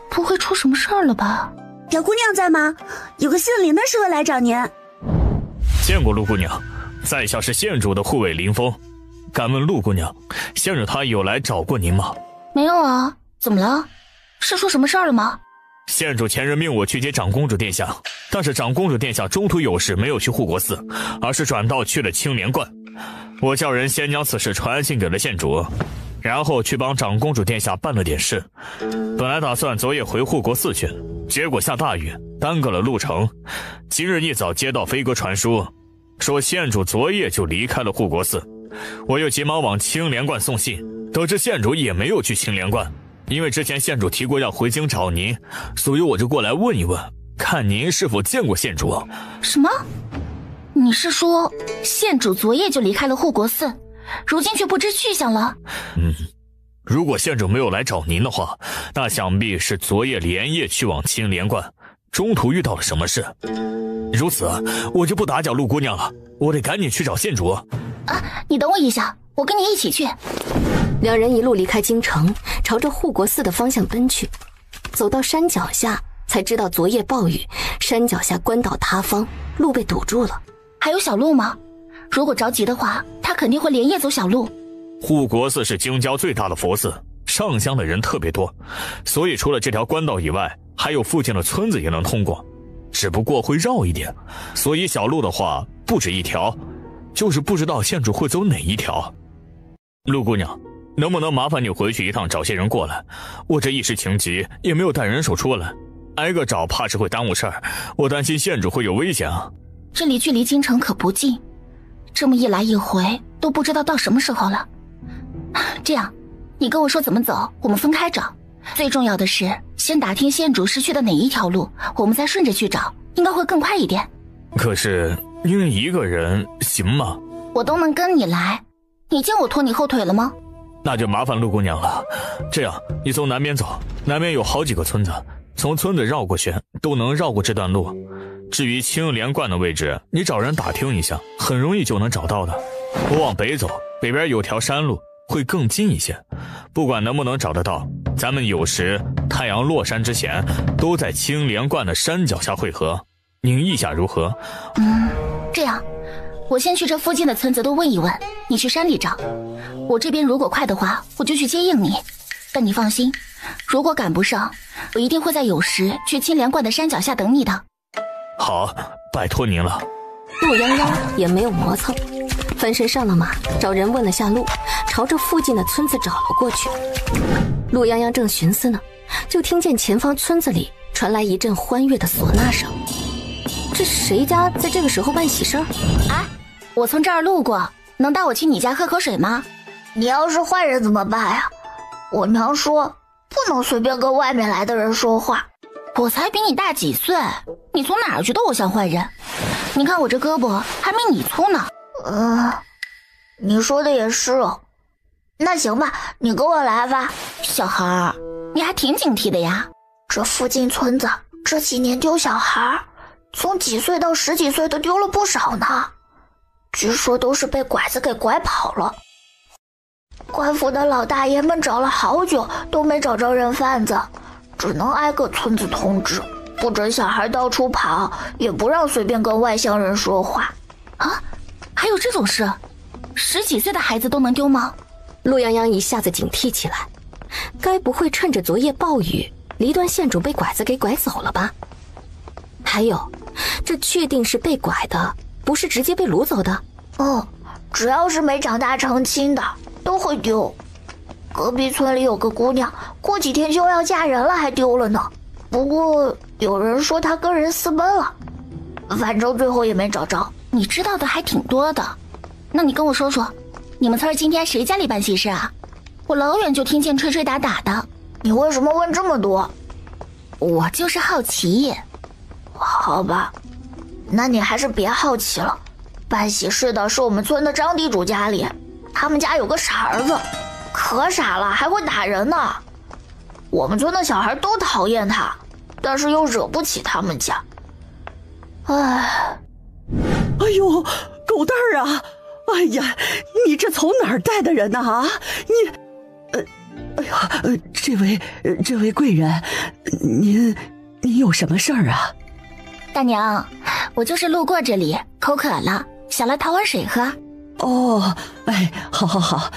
不会出什么事儿了吧？小姑娘在吗？有个姓林的侍卫来找您。见过陆姑娘，在下是县主的护卫林峰。敢问陆姑娘，县主他有来找过您吗？没有啊，怎么了？是出什么事儿了吗？县主前日命我去接长公主殿下，但是长公主殿下中途有事没有去护国寺，而是转道去了青莲观。我叫人先将此事传信给了县主，然后去帮长公主殿下办了点事。本来打算昨夜回护国寺去，结果下大雨，耽搁了路程。今日一早接到飞鸽传书，说县主昨夜就离开了护国寺。我又急忙往青莲观送信，得知县主也没有去青莲观。因为之前县主提过要回京找您，所以我就过来问一问，看您是否见过县主。什么？你是说县主昨夜就离开了护国寺，如今却不知去向了？如果县主没有来找您的话，那想必是昨夜连夜去往青莲观，中途遇到了什么事。如此，我就不打搅陆姑娘了，我得赶紧去找县主。啊，你等我一下，我跟你一起去。2人一路离开京城，朝着护国寺的方向奔去。走到山脚下，才知道昨夜暴雨，山脚下官道塌方，路被堵住了。还有小路吗？如果着急的话，他肯定会连夜走小路。护国寺是京郊最大的佛寺，上香的人特别多，所以除了这条官道以外，还有附近的村子也能通过，只不过会绕一点，所以小路的话不止一条，就是不知道县主会走哪一条。陆姑娘，能不能麻烦你回去一趟找些人过来？我这一时情急，也没有带人手出来。挨个找怕是会耽误事儿，我担心县主会有危险啊。这里距离京城可不近，这么一来一回都不知道到什么时候了。这样，你跟我说怎么走，我们分开找。最重要的是，先打听县主是去的哪一条路，我们再顺着去找，应该会更快一点。可是您一个人行吗？我都能跟你来，你见我拖你后腿了吗？那就麻烦陆姑娘了。这样，你从南边走，南边有好几个村子，从村子绕过去都能绕过这段路。至于青莲观的位置，你找人打听一下，很容易就能找到的。我往北走，北边有条山路，会更近一些。不管能不能找得到，咱们有时太阳落山之前都在青莲观的山脚下汇合，您意下如何？这样，我先去这附近的村子都问一问，你去山里找。我这边如果快的话，我就去接应你。但你放心，如果赶不上，我一定会在有时去青莲观的山脚下等你的。好，拜托您了。陆泱泱也没有磨蹭，翻身上了马，找人问了下路，朝着附近的村子找了过去。陆泱泱正寻思呢，就听见前方村子里传来一阵欢悦的唢呐声。这谁家在这个时候办喜事儿？哎，我从这儿路过，能带我去你家喝口水吗？你要是坏人怎么办呀？我娘说不能随便跟外面来的人说话。我才比你大几岁，你从哪儿觉得我像坏人？你看我这胳膊还没你粗呢。你说的也是哦。那行吧，你跟我来吧。小孩，你还挺警惕的呀。这附近村子这几年丢小孩，从几岁到10几岁的丢了不少呢。据说都是被拐子给拐跑了。官府的老大爷们找了好久都没找着人贩子，只能挨个村子通知，不准小孩到处跑，也不让随便跟外乡人说话。啊，还有这种事？10几岁的孩子都能丢吗？陆泱泱一下子警惕起来，该不会趁着昨夜暴雨，离端县主被拐子给拐走了吧？还有，这确定是被拐的，不是直接被掳走的？只要是没长大成亲的都会丢。隔壁村里有个姑娘，过几天就要嫁人了，还丢了呢。不过有人说她跟人私奔了，反正最后也没找着。你知道的还挺多的，那你跟我说说，你们村今天谁家里办喜事啊？我老远就听见吹吹打打的。你为什么问这么多？我就是好奇。好吧，那你还是别好奇了。办喜事的是我们村的张地主家里，他们家有个傻儿子，可傻了，还会打人呢。我们村的小孩都讨厌他，但是又惹不起他们家。哎呦，狗蛋儿啊！哎呀，你这从哪儿带的人呢？啊，你，哎呀，这位贵人，您有什么事儿啊？大娘，我就是路过这里，口渴了，想来讨碗水喝。哦，哎，好，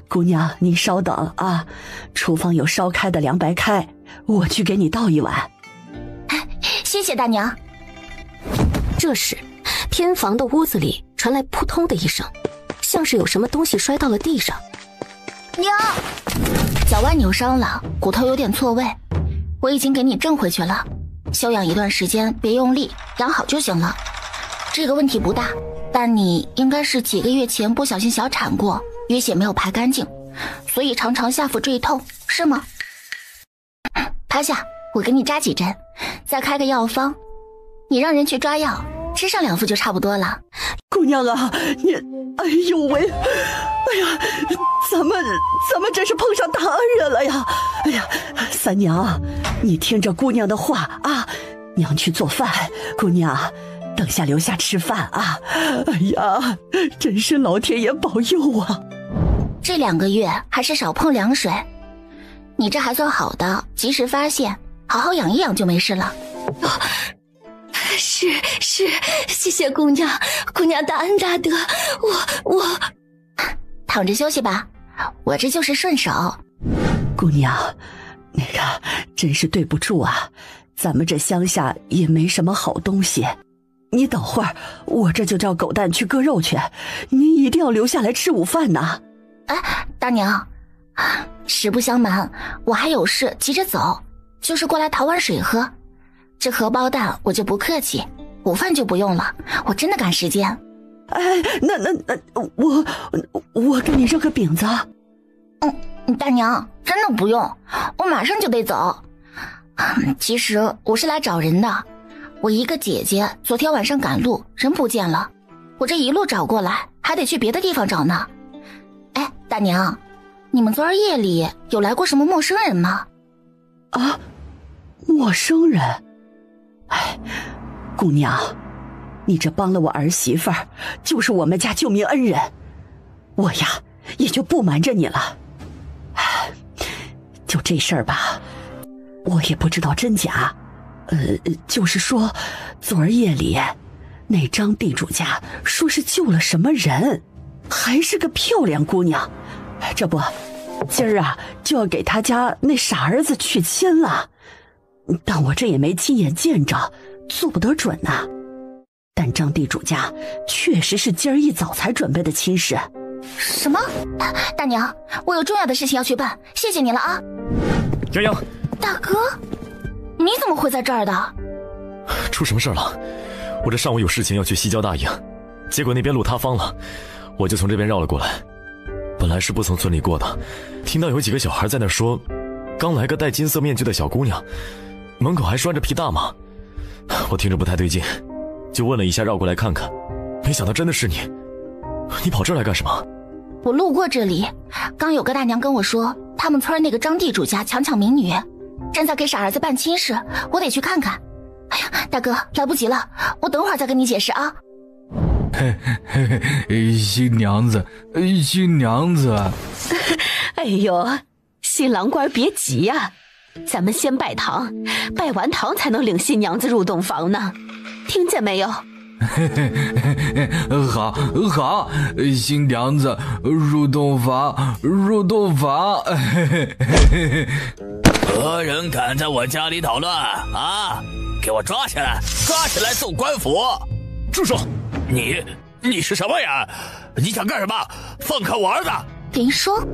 姑娘您稍等啊，厨房有烧开的凉白开，我去给你倒一碗。谢谢大娘。这时，偏房的屋子里传来扑通的一声，像是有什么东西摔到了地上。娘，脚腕扭伤了，骨头有点错位，我已经给你正回去了，休养一段时间，别用力，养好就行了。这个问题不大，但你应该是几个月前不小心小产过，淤血没有排干净，所以常常下腹坠痛，是吗？趴下，我给你扎几针，再开个药方，你让人去抓药，吃上2副就差不多了。姑娘啊，你，哎呦喂，哎呀，咱们真是碰上大恩人了呀！哎呀，三娘，你听着姑娘的话啊，娘去做饭，姑娘等下留下吃饭啊！哎呀，真是老天爷保佑啊！这2个月还是少碰凉水，你这还算好的，及时发现，好好养一养就没事了。是，谢谢姑娘大恩大德，我躺着休息吧，我这就是顺手。姑娘，那个真是对不住啊，咱们这乡下也没什么好东西，你等会儿我这就叫狗蛋去割肉去，您一定要留下来吃午饭呢。哎，大娘，实不相瞒，我还有事急着走，就是过来讨碗水喝，这荷包蛋我就不客气，午饭就不用了，我真的赶时间。哎，那我给你热个饼子。大娘，真的不用，我马上就得走。其实我是来找人的，我一个姐姐昨天晚上赶路，人不见了，我这一路找过来，还得去别的地方找呢。哎，大娘，你们昨儿夜里有来过什么陌生人吗？啊，陌生人？哎，姑娘，你这帮了我儿媳妇儿，就是我们家救命恩人，我呀也就不瞒着你了。就这事儿吧，我也不知道真假。就是说，昨儿夜里那张地主家说是救了什么人，还是个漂亮姑娘。这不，今儿啊就要给他家那傻儿子娶亲了。但我这也没亲眼见着，做不得准呐。但张地主家确实是今儿一早才准备的亲事。什么？大娘，我有重要的事情要去办，谢谢你了啊。洋洋，大哥，你怎么会在这儿的？出什么事了？我这上午有事情要去西郊大营，结果那边路塌方了，我就从这边绕了过来。本来是不从村里过的，听到有几个小孩在那说，刚来个戴金色面具的小姑娘，门口还拴着匹大马。我听着不太对劲，就问了一下，绕过来看看，没想到真的是你。你跑这儿来干什么？我路过这里，刚有个大娘跟我说，他们村那个张地主家强抢民女，正在给傻儿子办亲事，我得去看看。哎呀，大哥，来不及了，我等会儿再跟你解释啊。新娘子，新娘子。哎呦，新郎官别急呀，咱们先拜堂，拜完堂才能领新娘子入洞房呢，听见没有？好，好，新娘子入洞房，入洞房。何人敢在我家里捣乱啊？给我抓起来，抓起来送官府！住手！你是什么人？你想干什么？放开我儿子！林说，陆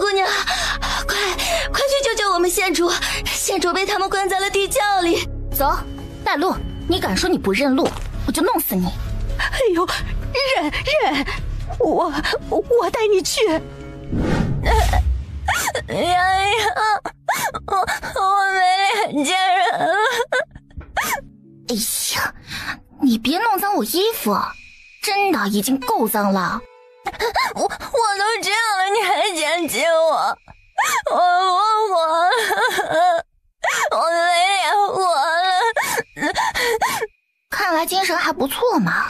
姑娘，快去救救我们县主！县主被他们关在了地窖里。走，带路！你敢说你不认路，我就弄死你！哎呦，认，我带你去。洋洋，我没脸见人了。哎呀，你别弄脏我衣服，真的已经够脏了。我都这样了，你还嫌弃我？我没脸活了。看来精神还不错嘛。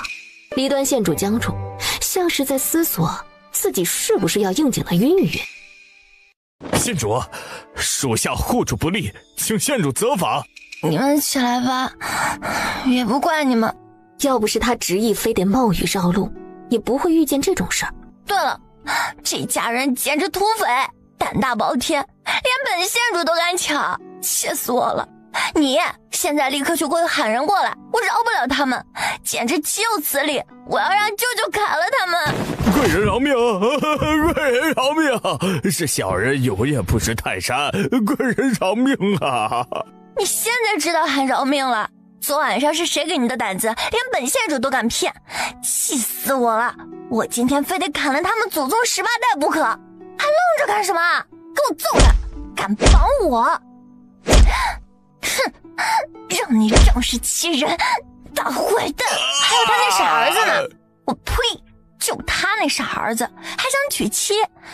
离端县主僵住，像是在思索自己是不是要应景的晕一晕。县主，属下护主不力，请县主责罚。你们起来吧，也不怪你们。要不是他执意非得冒雨绕路，也不会遇见这种事儿。对了，这家人简直土匪，胆大包天，连本县主都敢抢，气死我了！你现在立刻去过去喊人过来，我饶不了他们，简直岂有此理！我要让舅舅砍了他们！贵人饶命！贵人饶命！是小人有眼不识泰山，贵人饶命啊！你现在知道喊饶命了？昨晚上是谁给你的胆子，连本县主都敢骗，气死我了！我今天非得砍了他们祖宗18代不可！还愣着干什么？给我揍他！敢绑我！哼，让你仗势欺人，大坏蛋！还有他那傻儿子呢！我呸！就他那傻儿子还想娶妻，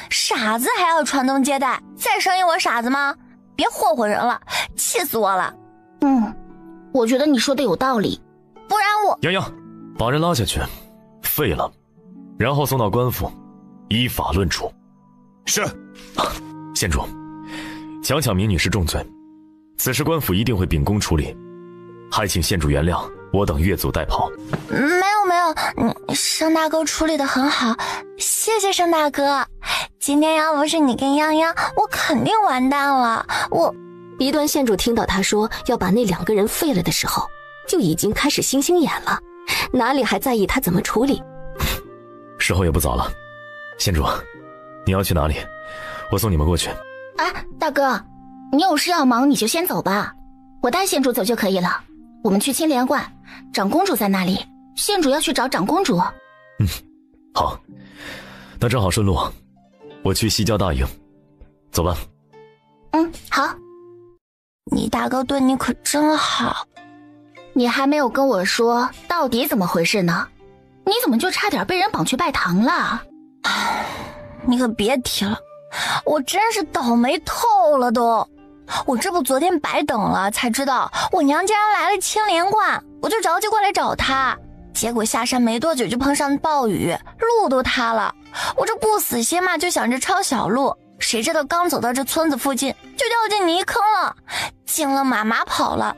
傻子还要传宗接代，再生一我傻子吗？别霍霍人了，气死我了！我觉得你说的有道理，不然我……洋洋，把人拉下去，废了，然后送到官府，依法论处。是。县主，强抢民女是重罪，此事官府一定会秉公处理，还请县主原谅，我等越俎代庖。没有，盛大哥处理得很好，谢谢盛大哥。今天要不是你跟泱泱，我肯定完蛋了。离端县主听到他说要把那2个人废了的时候，就已经开始星星眼了，哪里还在意他怎么处理？时候也不早了，县主，你要去哪里？我送你们过去。哎，大哥，你有事要忙你就先走吧，我带县主走就可以了。我们去青莲观，长公主在那里，县主要去找长公主。好，那正好顺路，我去西郊大营，走吧。好。你大哥对你可真好。你还没有跟我说到底怎么回事呢？你怎么就差点被人绑去拜堂了？你可别提了，我真是倒霉透了都。我这不昨天白等了，才知道我娘竟然来了青莲观，我就着急过来找她。结果下山没多久就碰上暴雨，路都塌了。我这不死心嘛，就想着抄小路，谁知道刚走到这村子附近就掉进泥坑了，惊了马跑了。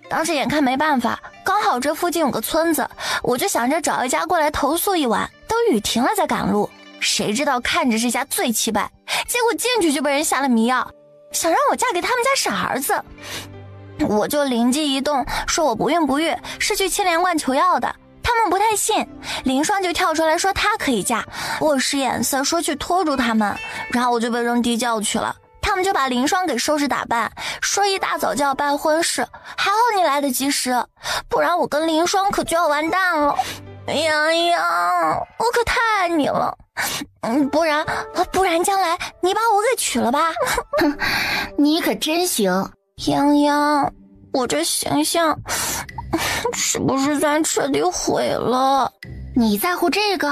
当时眼看没办法，刚好这附近有个村子，我就想着找一家过来投宿一晚，等雨停了再赶路。谁知道看着这家最气败，结果进去就被人下了迷药，想让我嫁给他们家傻儿子。我就灵机一动，说我不孕是去青莲观求药的。他们不太信，林霜就跳出来说她可以嫁，我使眼色说去拖住他们，然后我就被扔地窖去了。他们就把林霜给收拾打扮，说一大早就要办婚事，还好你来得及时，不然我跟林霜可就要完蛋了。洋洋，我可太爱你了，不然将来你把我给娶了吧。你可真行。洋洋，我这形象是不是咱彻底毁了？你在乎这个？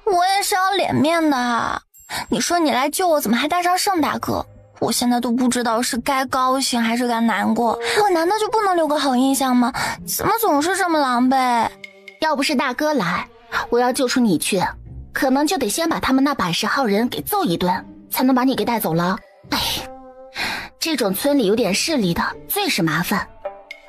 我也是要脸面的。你说你来救我，怎么还带上盛大哥？我现在都不知道是该高兴还是该难过。我难道就不能留个好印象吗？怎么总是这么狼狈？要不是大哥来，我要救出你去，可能就得先把他们那百10号人给揍一顿，才能把你给带走了。这种村里有点势力的最是麻烦。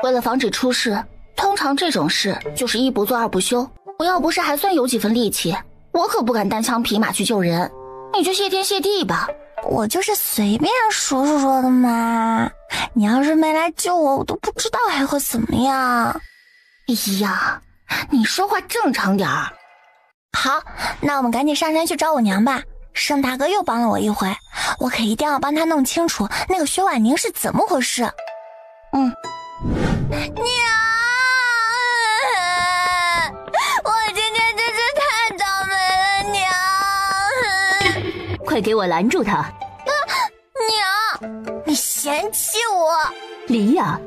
为了防止出事，通常这种事就是一不做二不休。我要不是还算有几分力气，我可不敢单枪匹马去救人。你就谢天谢地吧。我就是随便说的嘛。你要是没来救我，我都不知道还会怎么样。哎呀，你说话正常点儿。好，那我们赶紧上山去找我娘吧。盛大哥又帮了我一回，我可一定要帮他弄清楚那个薛婉宁是怎么回事。娘，我今天真是太倒霉了，娘。快给我拦住他！娘，你嫌弃我？离呀，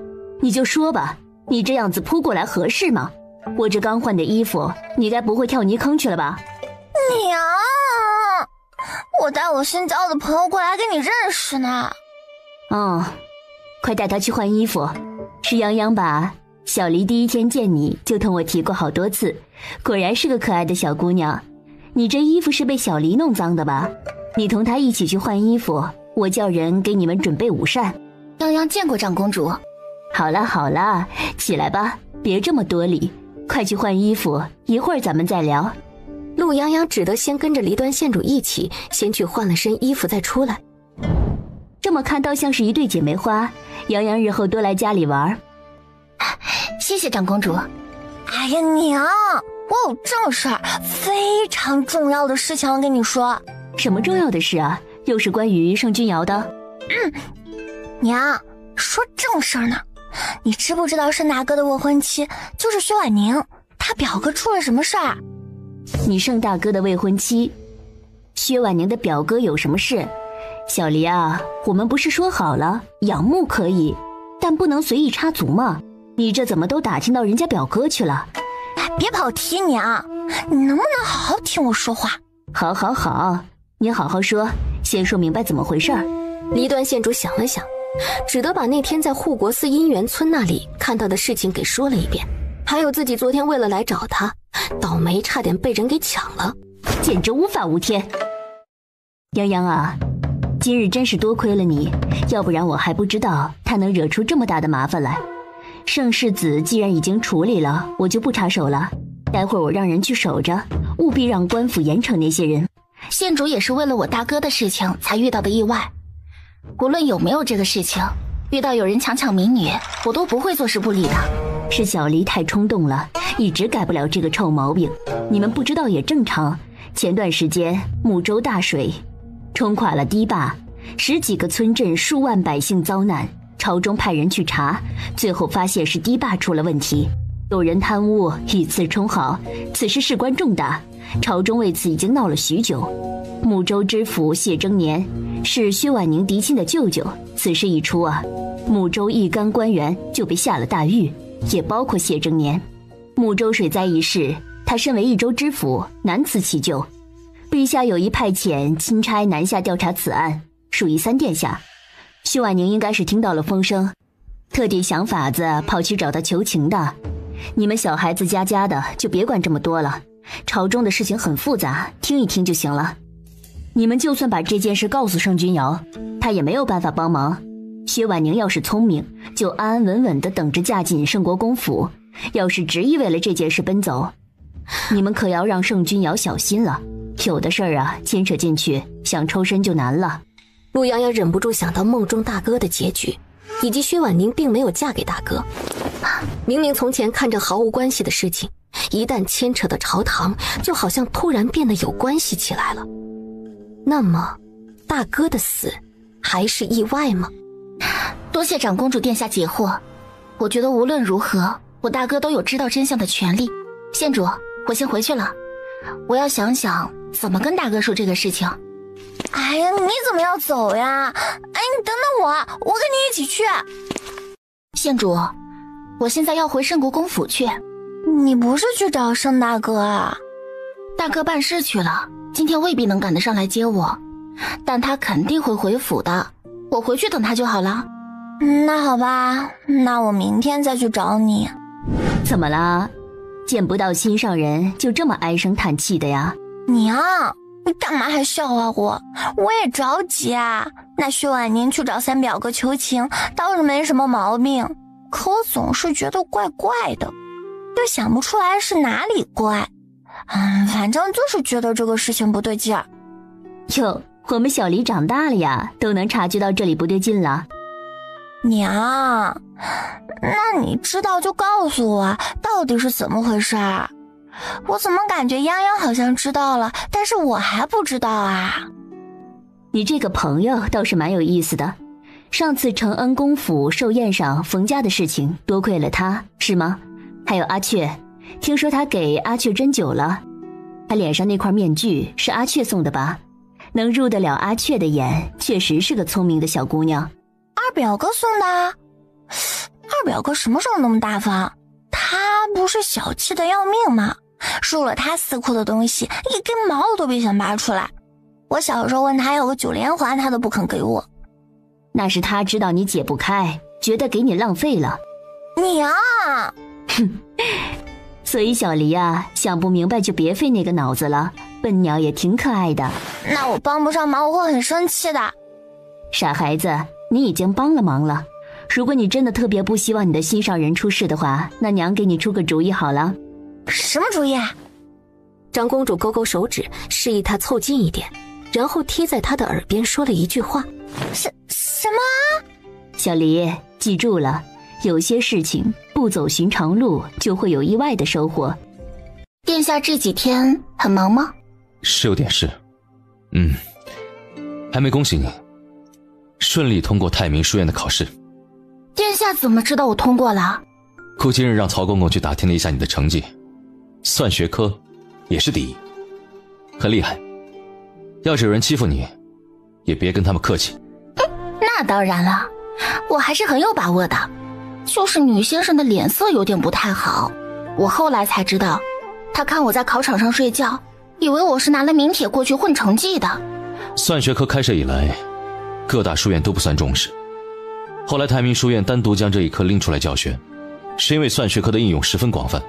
你就说吧，你这样子扑过来合适吗？我这刚换的衣服，你该不会跳泥坑去了吧？娘，我带我新交的朋友过来跟你认识呢。快带他去换衣服。是洋洋吧？小黎第一天见你就同我提过好多次，果然是个可爱的小姑娘。你这衣服是被小黎弄脏的吧？你同她一起去换衣服，我叫人给你们准备午膳。洋洋见过长公主。好啦，起来吧，别这么多礼，快去换衣服，一会儿咱们再聊。陆洋洋只得先跟着离端县主一起先去换了身衣服再出来。这么看倒像是一对姐妹花，洋洋日后多来家里玩。谢谢长公主。哎呀娘，我有正事儿，非常重要的事情要跟你说。什么重要的事啊？又是关于盛君瑶的？娘，说正事儿呢。你知不知道盛大哥的未婚妻就是薛婉宁？他表哥出了什么事儿？你盛大哥的未婚妻薛婉宁的表哥有什么事？小黎啊，我们不是说好了仰慕可以，但不能随意插足吗？你这怎么都打听到人家表哥去了？别跑题，娘，你能不能好好听我说话？好，你好好说，先说明白怎么回事儿。离端县主想了想，只得把那天在护国寺姻缘村那里看到的事情给说了一遍，还有自己昨天为了来找他，倒霉差点被人给抢了，简直无法无天。洋洋啊，今日真是多亏了你，要不然我还不知道他能惹出这么大的麻烦来。盛世子既然已经处理了，我就不插手了，待会儿我让人去守着，务必让官府严惩那些人。县主也是为了我大哥的事情才遇到的意外，无论有没有这个事情，遇到有人强民女，我都不会坐视不理的。是小黎太冲动了，一直改不了这个臭毛病。你们不知道也正常，前段时间睦州大水冲垮了堤坝， 10几个村镇数万百姓遭难，朝中派人去查，最后发现是堤坝出了问题，有人贪污，以次充好，此事事关重大，朝中为此已经闹了许久。睦州知府谢征年是薛婉宁嫡亲的舅舅，此事一出啊，睦州一干官员就被下了大狱，也包括谢征年。睦州水灾一事，他身为一州知府，难辞其咎。陛下有意派遣钦差南下调查此案，属于3殿下。薛婉宁应该是听到了风声，特地想法子跑去找他求情的。你们小孩子家家的，就别管这么多了。朝中的事情很复杂，听一听就行了。你们就算把这件事告诉盛君瑶，他也没有办法帮忙。薛婉宁要是聪明，就安安稳稳地等着嫁进盛国公府，要是执意为了这件事奔走，你们可要让盛君瑶小心了。有的事儿啊，牵扯进去，想抽身就难了。陆洋洋忍不住想到梦中大哥的结局，以及薛婉宁并没有嫁给大哥。明明从前看着毫无关系的事情，一旦牵扯到朝堂，就好像突然变得有关系起来了。那么，大哥的死还是意外吗？多谢长公主殿下解惑，我觉得无论如何，我大哥都有知道真相的权利。县主，我先回去了，我要想想怎么跟大哥说这个事情。哎呀，你怎么要走呀？哎，你等等我，我跟你一起去。县主，我现在要回盛国公府去。你不是去找盛大哥啊？大哥办事去了，今天未必能赶得上来接我，但他肯定会回府的，我回去等他就好了。那好吧，那我明天再去找你。怎么啦？见不到心上人就这么唉声叹气的呀？你啊，你干嘛还笑话我？我也着急啊。那薛婉宁去找三表哥求情倒是没什么毛病，可我总是觉得怪怪的，又想不出来是哪里怪。反正就是觉得这个事情不对劲儿。哟，我们小黎长大了呀，都能察觉到这里不对劲了。娘，那你知道就告诉我，到底是怎么回事啊？我怎么感觉泱泱好像知道了，但是我还不知道啊。你这个朋友倒是蛮有意思的，上次承恩公府寿宴上冯家的事情，多亏了他，是吗？还有阿雀，听说他给阿雀针灸了，他脸上那块面具是阿雀送的吧？能入得了阿雀的眼，确实是个聪明的小姑娘。二表哥送的？二表哥什么时候那么大方？他不是小气的要命吗？入了他私库的东西，一根毛都别想拔出来。我小时候问他要个9连环，他都不肯给我。那是他知道你解不开，觉得给你浪费了。你啊，所以小黎啊，想不明白就别费那个脑子了，笨鸟也挺可爱的。那我帮不上忙，我会很生气的。傻孩子，你已经帮了忙了。如果你真的特别不希望你的心上人出事的话，那娘给你出个主意好了。什么主意啊？长公主勾勾手指，示意他凑近一点，然后贴在他的耳边说了一句话。什么？小黎，记住了，有些事情不走寻常路，就会有意外的收获。殿下这几天很忙吗？是有点事。还没恭喜你顺利通过太明书院的考试。殿下怎么知道我通过了？顾今日让曹公公去打听了一下你的成绩，算学科也是第一，很厉害。要是有人欺负你，也别跟他们客气。那当然了，我还是很有把握的，就是女先生的脸色有点不太好。我后来才知道，他看我在考场上睡觉，以为我是拿了名帖过去混成绩的。算学科开设以来，各大书院都不算重视，后来太明书院单独将这一科拎出来教学，是因为算学科的应用十分广泛，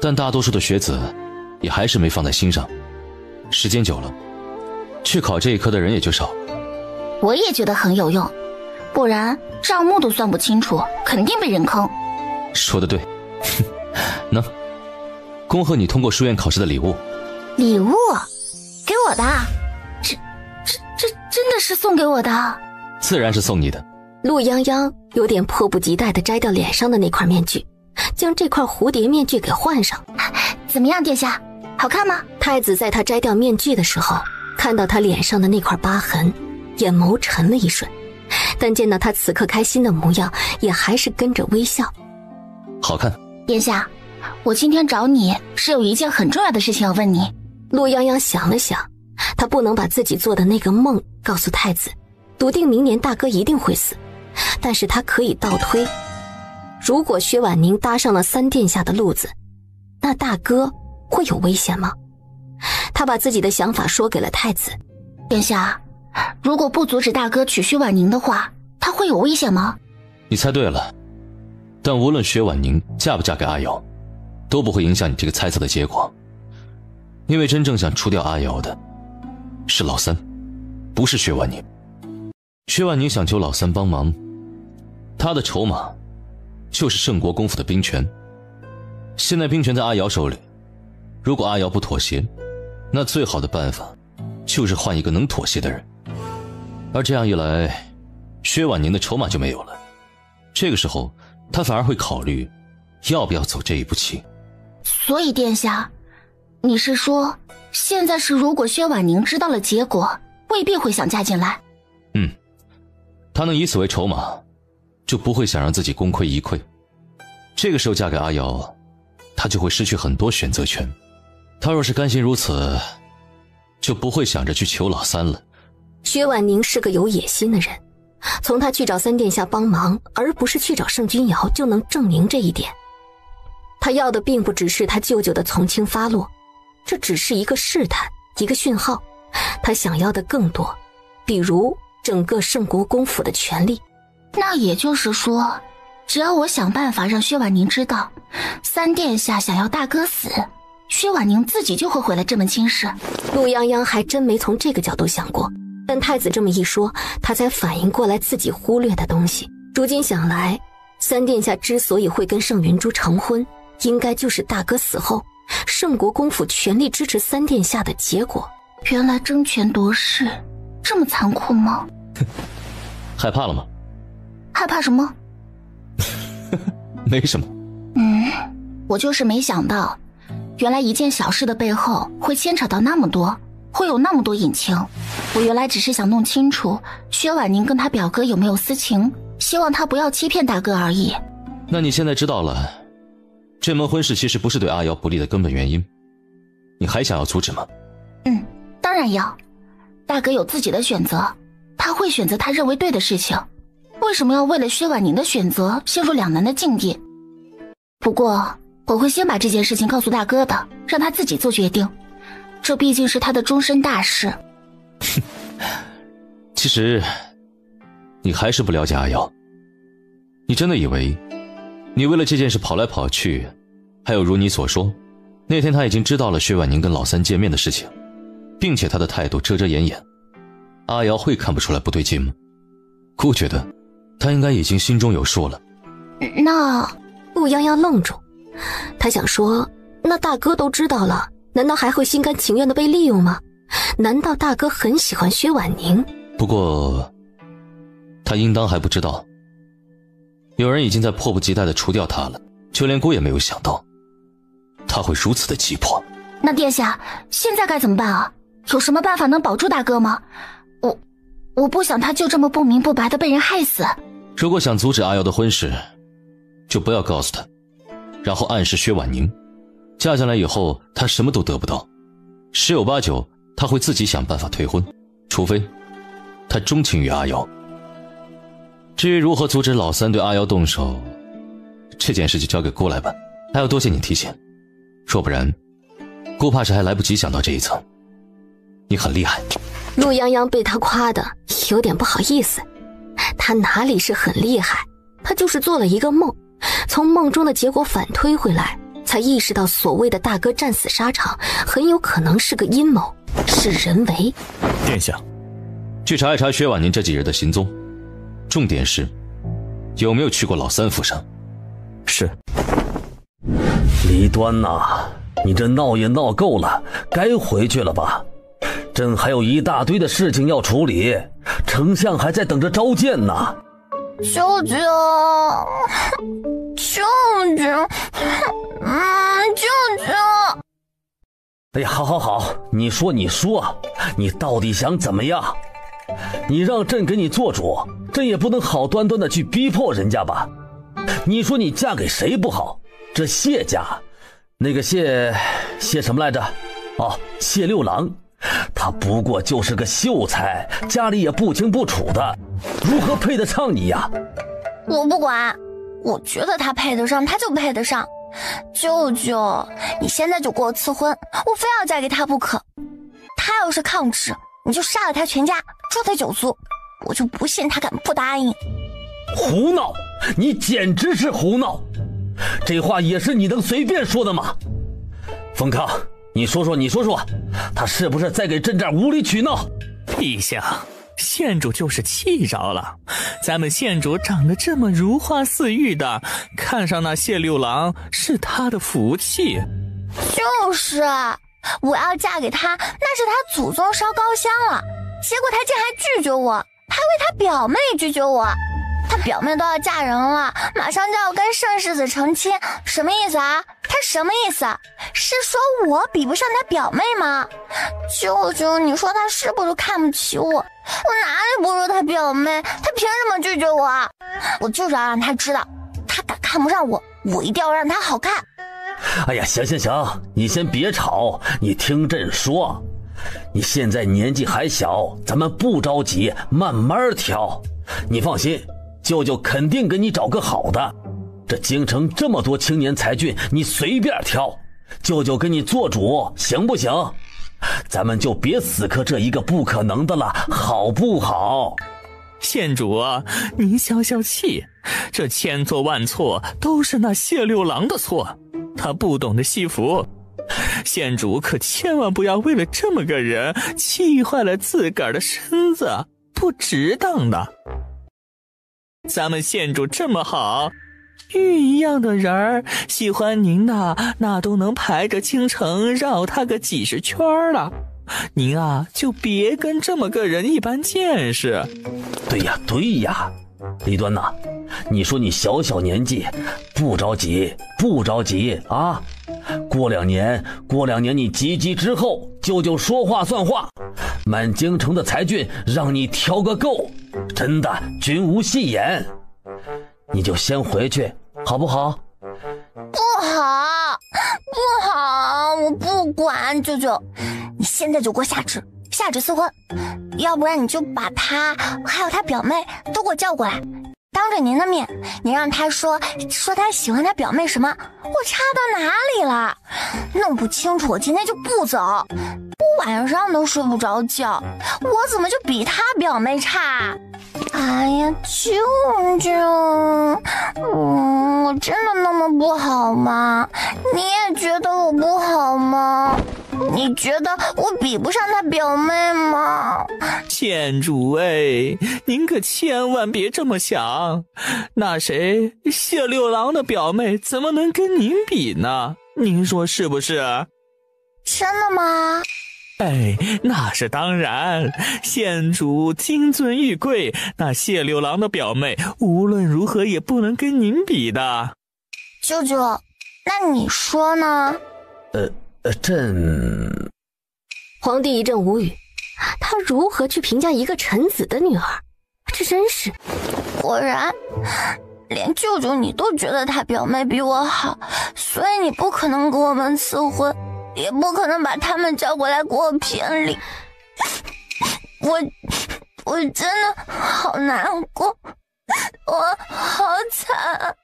但大多数的学子也还是没放在心上，时间久了，去考这一科的人也就少。我也觉得很有用，不然账目都算不清楚，肯定被人坑。说得对。喏，恭贺你通过书院考试的礼物。礼物？给我的？这真的是送给我的？自然是送你的。陆泱泱有点迫不及待地摘掉脸上的那块面具，将这块蝴蝶面具给换上。怎么样，殿下？好看吗？太子在他摘掉面具的时候，看到他脸上的那块疤痕，眼眸沉了一瞬，但见到他此刻开心的模样，也还是跟着微笑。好看。殿下，我今天找你是有一件很重要的事情要问你。陆泱泱想了想，他不能把自己做的那个梦告诉太子，笃定明年大哥一定会死，但是他可以倒推，如果薛婉宁搭上了三殿下的路子，那大哥会有危险吗？他把自己的想法说给了太子。殿下，如果不阻止大哥娶薛婉宁的话，他会有危险吗？你猜对了，但无论薛婉宁嫁不嫁给阿瑶，都不会影响你这个猜测的结果。因为真正想除掉阿瑶的是老三，不是薛婉宁。薛婉宁想求老三帮忙，他的筹码就是圣国公府的兵权。现在兵权在阿瑶手里，如果阿瑶不妥协，那最好的办法就是换一个能妥协的人。而这样一来，薛婉宁的筹码就没有了。这个时候他反而会考虑要不要走这一步棋。所以殿下，你是说现在是如果薛婉宁知道了结果，未必会想嫁进来？他能以此为筹码，就不会想让自己功亏一篑。这个时候嫁给阿瑶，他就会失去很多选择权。他若是甘心如此，就不会想着去求老三了。薛婉宁是个有野心的人，从他去找三殿下帮忙，而不是去找盛君瑶，就能证明这一点。他要的并不只是他舅舅的从轻发落，这只是一个试探，一个讯号。他想要的更多，比如整个圣国公府的权力。那也就是说，只要我想办法让薛婉宁知道三殿下想要大哥死，薛婉宁自己就会毁了这门亲事。陆泱泱还真没从这个角度想过，但太子这么一说，他才反应过来自己忽略的东西。如今想来，三殿下之所以会跟盛云珠成婚，应该就是大哥死后圣国公府全力支持三殿下的结果。原来争权夺势这么残酷吗？害怕了吗？害怕什么？没什么。我就是没想到，原来一件小事的背后会牵扯到那么多，会有那么多隐情。我原来只是想弄清楚薛婉宁跟他表哥有没有私情，希望他不要欺骗大哥而已。那你现在知道了，这门婚事其实不是对阿瑶不利的根本原因，你还想要阻止吗？当然要。大哥有自己的选择，他会选择他认为对的事情，为什么要为了薛婉宁的选择陷入两难的境地？不过我会先把这件事情告诉大哥的，让他自己做决定，这毕竟是他的终身大事。其实你还是不了解阿瑶，你真的以为你为了这件事跑来跑去，还有如你所说，那天他已经知道了薛婉宁跟老三见面的事情，并且他的态度遮遮掩掩，阿瑶会看不出来不对劲吗？姑觉得他应该已经心中有数了。那陆泱泱愣住，他想说，那大哥都知道了，难道还会心甘情愿地被利用吗？难道大哥很喜欢薛婉宁？不过他应当还不知道，有人已经在迫不及待地除掉他了，就连姑也没有想到他会如此的急迫。那殿下现在该怎么办啊？有什么办法能保住大哥吗？我不想他就这么不明不白的被人害死。如果想阻止阿瑶的婚事，就不要告诉他，然后暗示薛婉宁嫁进来以后他什么都得不到，十有八九他会自己想办法退婚，除非他钟情于阿瑶。至于如何阻止老三对阿瑶动手，这件事就交给姑来办。还要多谢你提醒，若不然姑怕是还来不及想到这一层。你很厉害。陆泱泱被他夸的有点不好意思，他哪里是很厉害，他就是做了一个梦，从梦中的结果反推回来，才意识到所谓的大哥战死沙场很有可能是个阴谋，是人为。殿下，去查一查薛婉宁这几日的行踪，重点是有没有去过老三府上。是。离端呐，你这闹也闹够了，该回去了吧？朕还有一大堆的事情要处理，丞相还在等着召见呢。舅舅，舅舅，舅舅！哎呀，好，你说，你到底想怎么样？你让朕给你做主，朕也不能好端端的去逼迫人家吧？你说你嫁给谁不好？这谢家，那个谢什么来着？哦，谢六郎，他不过就是个秀才，家里也不清不楚的，如何配得上你呀？我不管，我觉得他配得上，他就配得上。舅舅，你现在就给我赐婚，我非要嫁给他不可。他要是抗旨，你就杀了他全家，诛他9族，我就不信他敢不答应。胡闹！你简直是胡闹！这话也是你能随便说的吗？丰康，你说说，他是不是在给朕这儿无理取闹？陛下，县主就是气着了。咱们县主长得这么如花似玉的，看上那谢六郎是他的福气。就是，我要嫁给他，那是他祖宗烧高香了，结果他竟还拒绝我，还为他表妹拒绝我。他表妹都要嫁人了，马上就要跟盛世子成亲，什么意思啊？他什么意思？是说我比不上他表妹吗？舅舅，你说他是不是看不起我？我哪里不如他表妹？他凭什么拒绝我？我就是要让他知道，他敢看不上我，我一定要让他好看。哎呀，行，你先别吵，你听朕说，你现在年纪还小，咱们不着急，慢慢挑。你放心，舅舅肯定给你找个好的。这京城这么多青年才俊，你随便挑，舅舅给你做主，行不行？咱们就别死磕这一个不可能的了，好不好？县主啊，您消消气，这千错万错都是那谢六郎的错，他不懂得惜福。县主可千万不要为了这么个人气坏了自个儿的身子，不值当的。咱们县主这么好，玉一样的人儿，喜欢您的那都能排着京城绕他个几十圈了。您啊，就别跟这么个人一般见识。对呀，李端呐，你说你小年纪，不着急啊！过两年你及之后，舅舅说话算话，满京城的才俊让你挑个够，真的君无戏言。你就先回去好不好？不好，我不管。舅舅，你现在就给我下旨赐婚，要不然你就把他还有他表妹都给我叫过来，当着您的面，你让他说他喜欢他表妹什么，我差到哪里了？弄不清楚我今天就不走，我晚上都睡不着觉，我怎么就比他表妹差？哎呀，舅舅，我真的那么不好吗？你也觉得我不好吗？你觉得我比不上他表妹吗？县主您可千万别这么想，那谁谢六郎的表妹怎么能跟您比呢？您说是不是？真的吗？那是当然，县主金尊玉贵，那谢六郎的表妹无论如何也不能跟您比的。舅舅，那你说呢？朕……皇帝一阵无语，他如何去评价一个臣子的女儿？这真是……果然，连舅舅你都觉得他表妹比我好，所以你不可能给我们赐婚，也不可能把他们叫过来给我评理。我真的好难过，我好惨。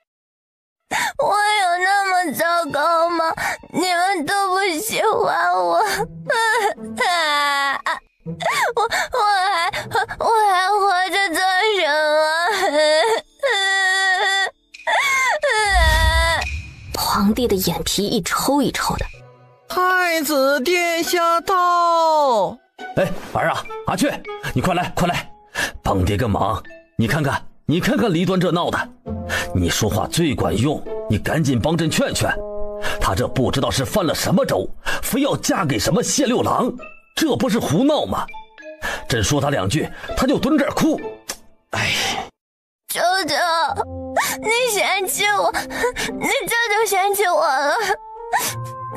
我有那么糟糕吗？你们都不喜欢我，我还活着做什么？皇帝的眼皮一抽一抽的。太子殿下到！儿啊，阿雀，你快来，帮爹个忙！你看看离端这闹的，你说话最管用，你赶紧帮朕劝劝。他这不知道是犯了什么咒，非要嫁给什么谢六郎，这不是胡闹吗？朕说他2句，他就蹲这儿哭。舅舅，你嫌弃我，你舅舅嫌弃我了。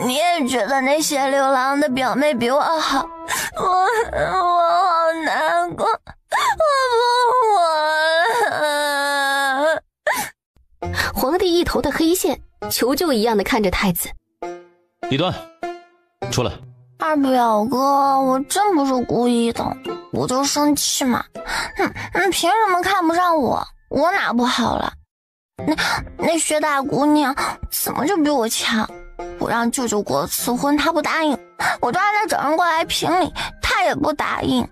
你也觉得那谢六郎的表妹比我好，我好难过，皇帝一头的黑线，求救一样的看着太子。李端，出来。二表哥，我真不是故意的，我就生气嘛。凭什么看不上我？我哪不好了？那薛大姑娘怎么就比我强？我让舅舅给我赐婚，他不答应，我就让他找人过来评理，他也不答应。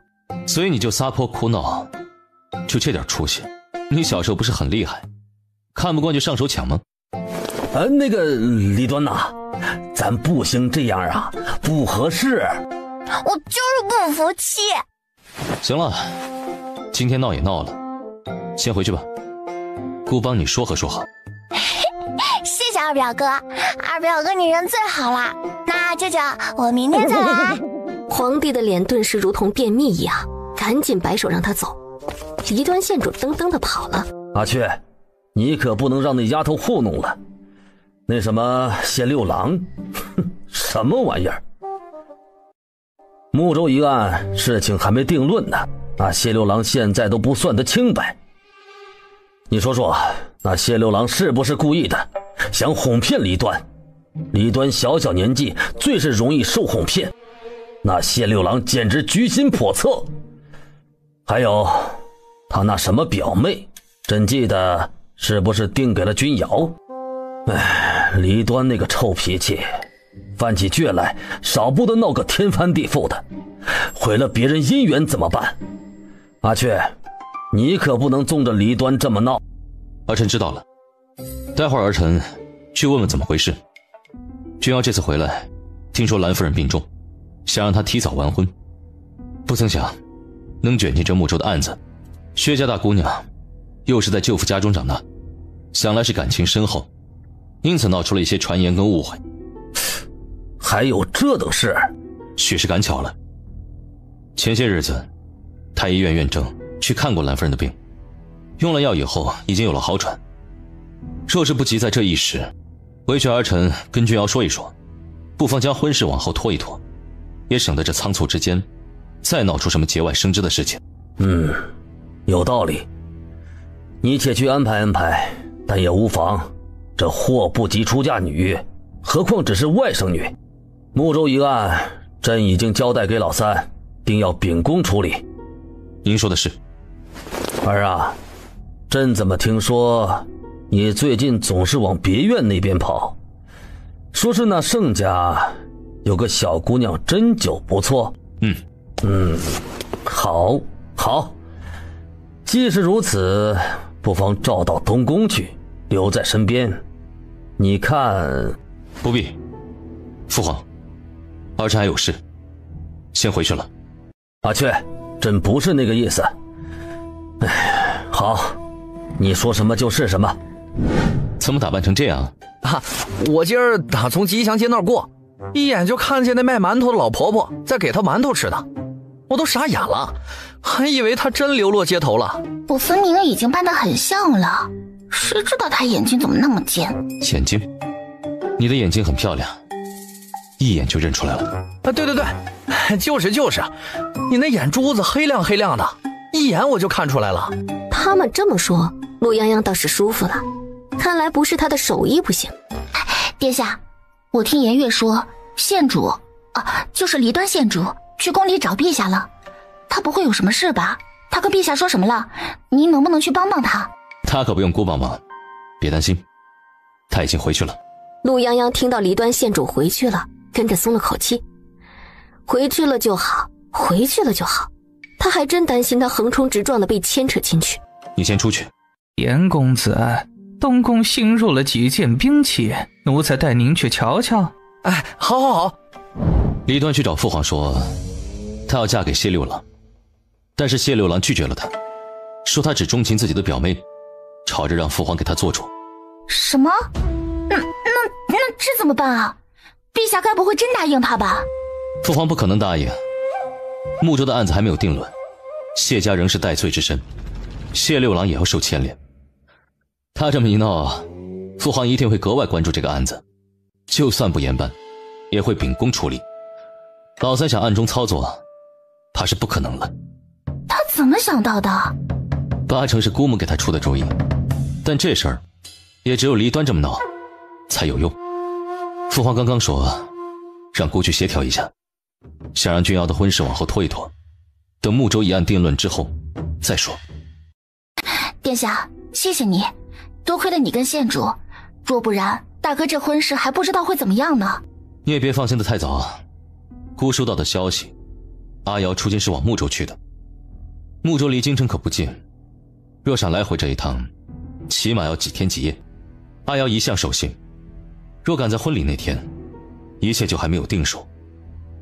所以你就撒泼哭闹，就这点出息？你小时候不是很厉害，看不惯就上手抢吗？那个李端呐，咱不行这样啊，不合适。我就是不服气。行了，今天闹也闹了，先回去吧。姑帮你说和说好。谢谢二表哥，二表哥你人最好啦。那舅舅，我明天再来。皇帝的脸顿时如同便秘一样，赶紧摆手让他走。离端县主噔噔的跑了。阿雀，你可不能让那丫头糊弄了。那什么谢六郎，什么玩意儿？睦州一案事情还没定论呢，那谢六郎现在都不算得清白。你说说，那谢六郎是不是故意的，想哄骗李端？李端小小年纪，最是容易受哄骗。那谢六郎简直居心叵测。还有，他那什么表妹，朕记得是不是定给了君瑶？李端那个臭脾气，犯起倔来少不得闹个天翻地覆的，毁了别人姻缘怎么办？阿雀，你可不能纵着李端这么闹。儿臣知道了，待会儿儿臣去问问怎么回事。君瑶这次回来，听说兰夫人病重，想让她提早完婚，不曾想能卷进这睦州的案子。薛家大姑娘又是在舅父家中长大，想来是感情深厚，因此闹出了一些传言跟误会。还有这等事？许是赶巧了。前些日子太医院院正去看过兰夫人的病，用了药以后已经有了好转。若是不急在这一时，回去儿臣跟君瑶说一说，不妨将婚事往后拖一拖，也省得这仓促之间再闹出什么节外生枝的事情。有道理。你且去安排安排，但也无妨。这祸不及出嫁女，何况只是外甥女。睦州一案，朕已经交代给老三，定要秉公处理。您说的是。儿啊，朕怎么听说你最近总是往别院那边跑，说是那盛家有个小姑娘针灸不错。好。既是如此，不妨召到东宫去，留在身边。你看……不必，父皇，儿臣还有事，先回去了。阿雀，朕不是那个意思。好，你说什么就是什么。怎么打扮成这样啊？我今儿打从吉祥街那儿过，一眼就看见那卖馒头的老婆婆在给她馒头吃的，我都傻眼了，还以为她真流落街头了。我分明已经扮得很像了，谁知道她眼睛怎么那么尖？眼睛？你的眼睛很漂亮，一眼就认出来了。对，就是，你那眼珠子黑亮黑亮的，一眼我就看出来了。他们这么说，陆泱泱倒是舒服了，看来不是他的手艺不行。殿下，我听颜月说，县主就是离端县主去宫里找陛下了，他不会有什么事吧？他跟陛下说什么了？您能不能去帮帮他？他可不用姑帮忙，别担心，他已经回去了。陆泱泱听到离端县主回去了，跟着松了口气。回去了就好，他还真担心他横冲直撞的被牵扯进去。你先出去。严公子，东宫新入了几件兵器，奴才带您去瞧瞧。好。离端去找父皇说，他要嫁给谢六郎，但是谢六郎拒绝了他，说他只钟情自己的表妹，吵着让父皇给他做主。什么？那这怎么办啊？陛下该不会真答应他吧？父皇不可能答应。睦州的案子还没有定论，谢家仍是戴罪之身，谢六郎也要受牵连。他这么一闹，父皇一定会格外关注这个案子，就算不严办，也会秉公处理。老三想暗中操作，怕是不可能了。他怎么么想到的？8成是姑母给他出的主意，但这事儿也只有离端这么闹才有用。父皇刚刚说让姑去协调一下，想让君瑶的婚事往后拖一拖，等睦州一案定论之后再说。殿下，谢谢你，多亏了你跟县主，若不然大哥这婚事还不知道会怎么样呢。你也别放心的太早啊。姑收到的消息，阿瑶出京是往睦州去的。睦州离京城可不近，若想来回这一趟，起码要几天几夜。阿瑶一向守信，若赶在婚礼那天，一切就还没有定数。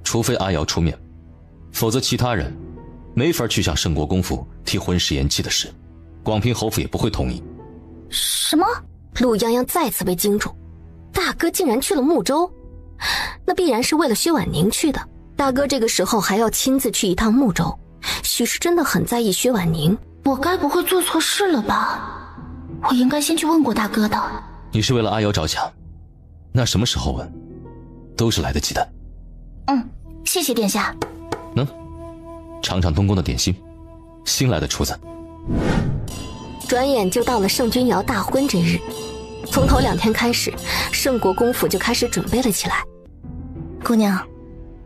除非阿瑶出面，否则其他人没法去向圣国公府提婚事延期的事，广平侯府也不会同意。什么？陆泱泱再次被惊住，大哥竟然去了睦州，那必然是为了薛婉宁去的。大哥这个时候还要亲自去一趟睦州，许是真的很在意薛婉宁。我该不会做错事了吧？我应该先去问过大哥的。你是为了阿瑶着想，那什么时候问都是来得及的。谢谢殿下。尝尝东宫的点心，新来的厨子。转眼就到了盛君瑶大婚这日，从头2天开始，盛国公府就开始准备了起来。姑娘，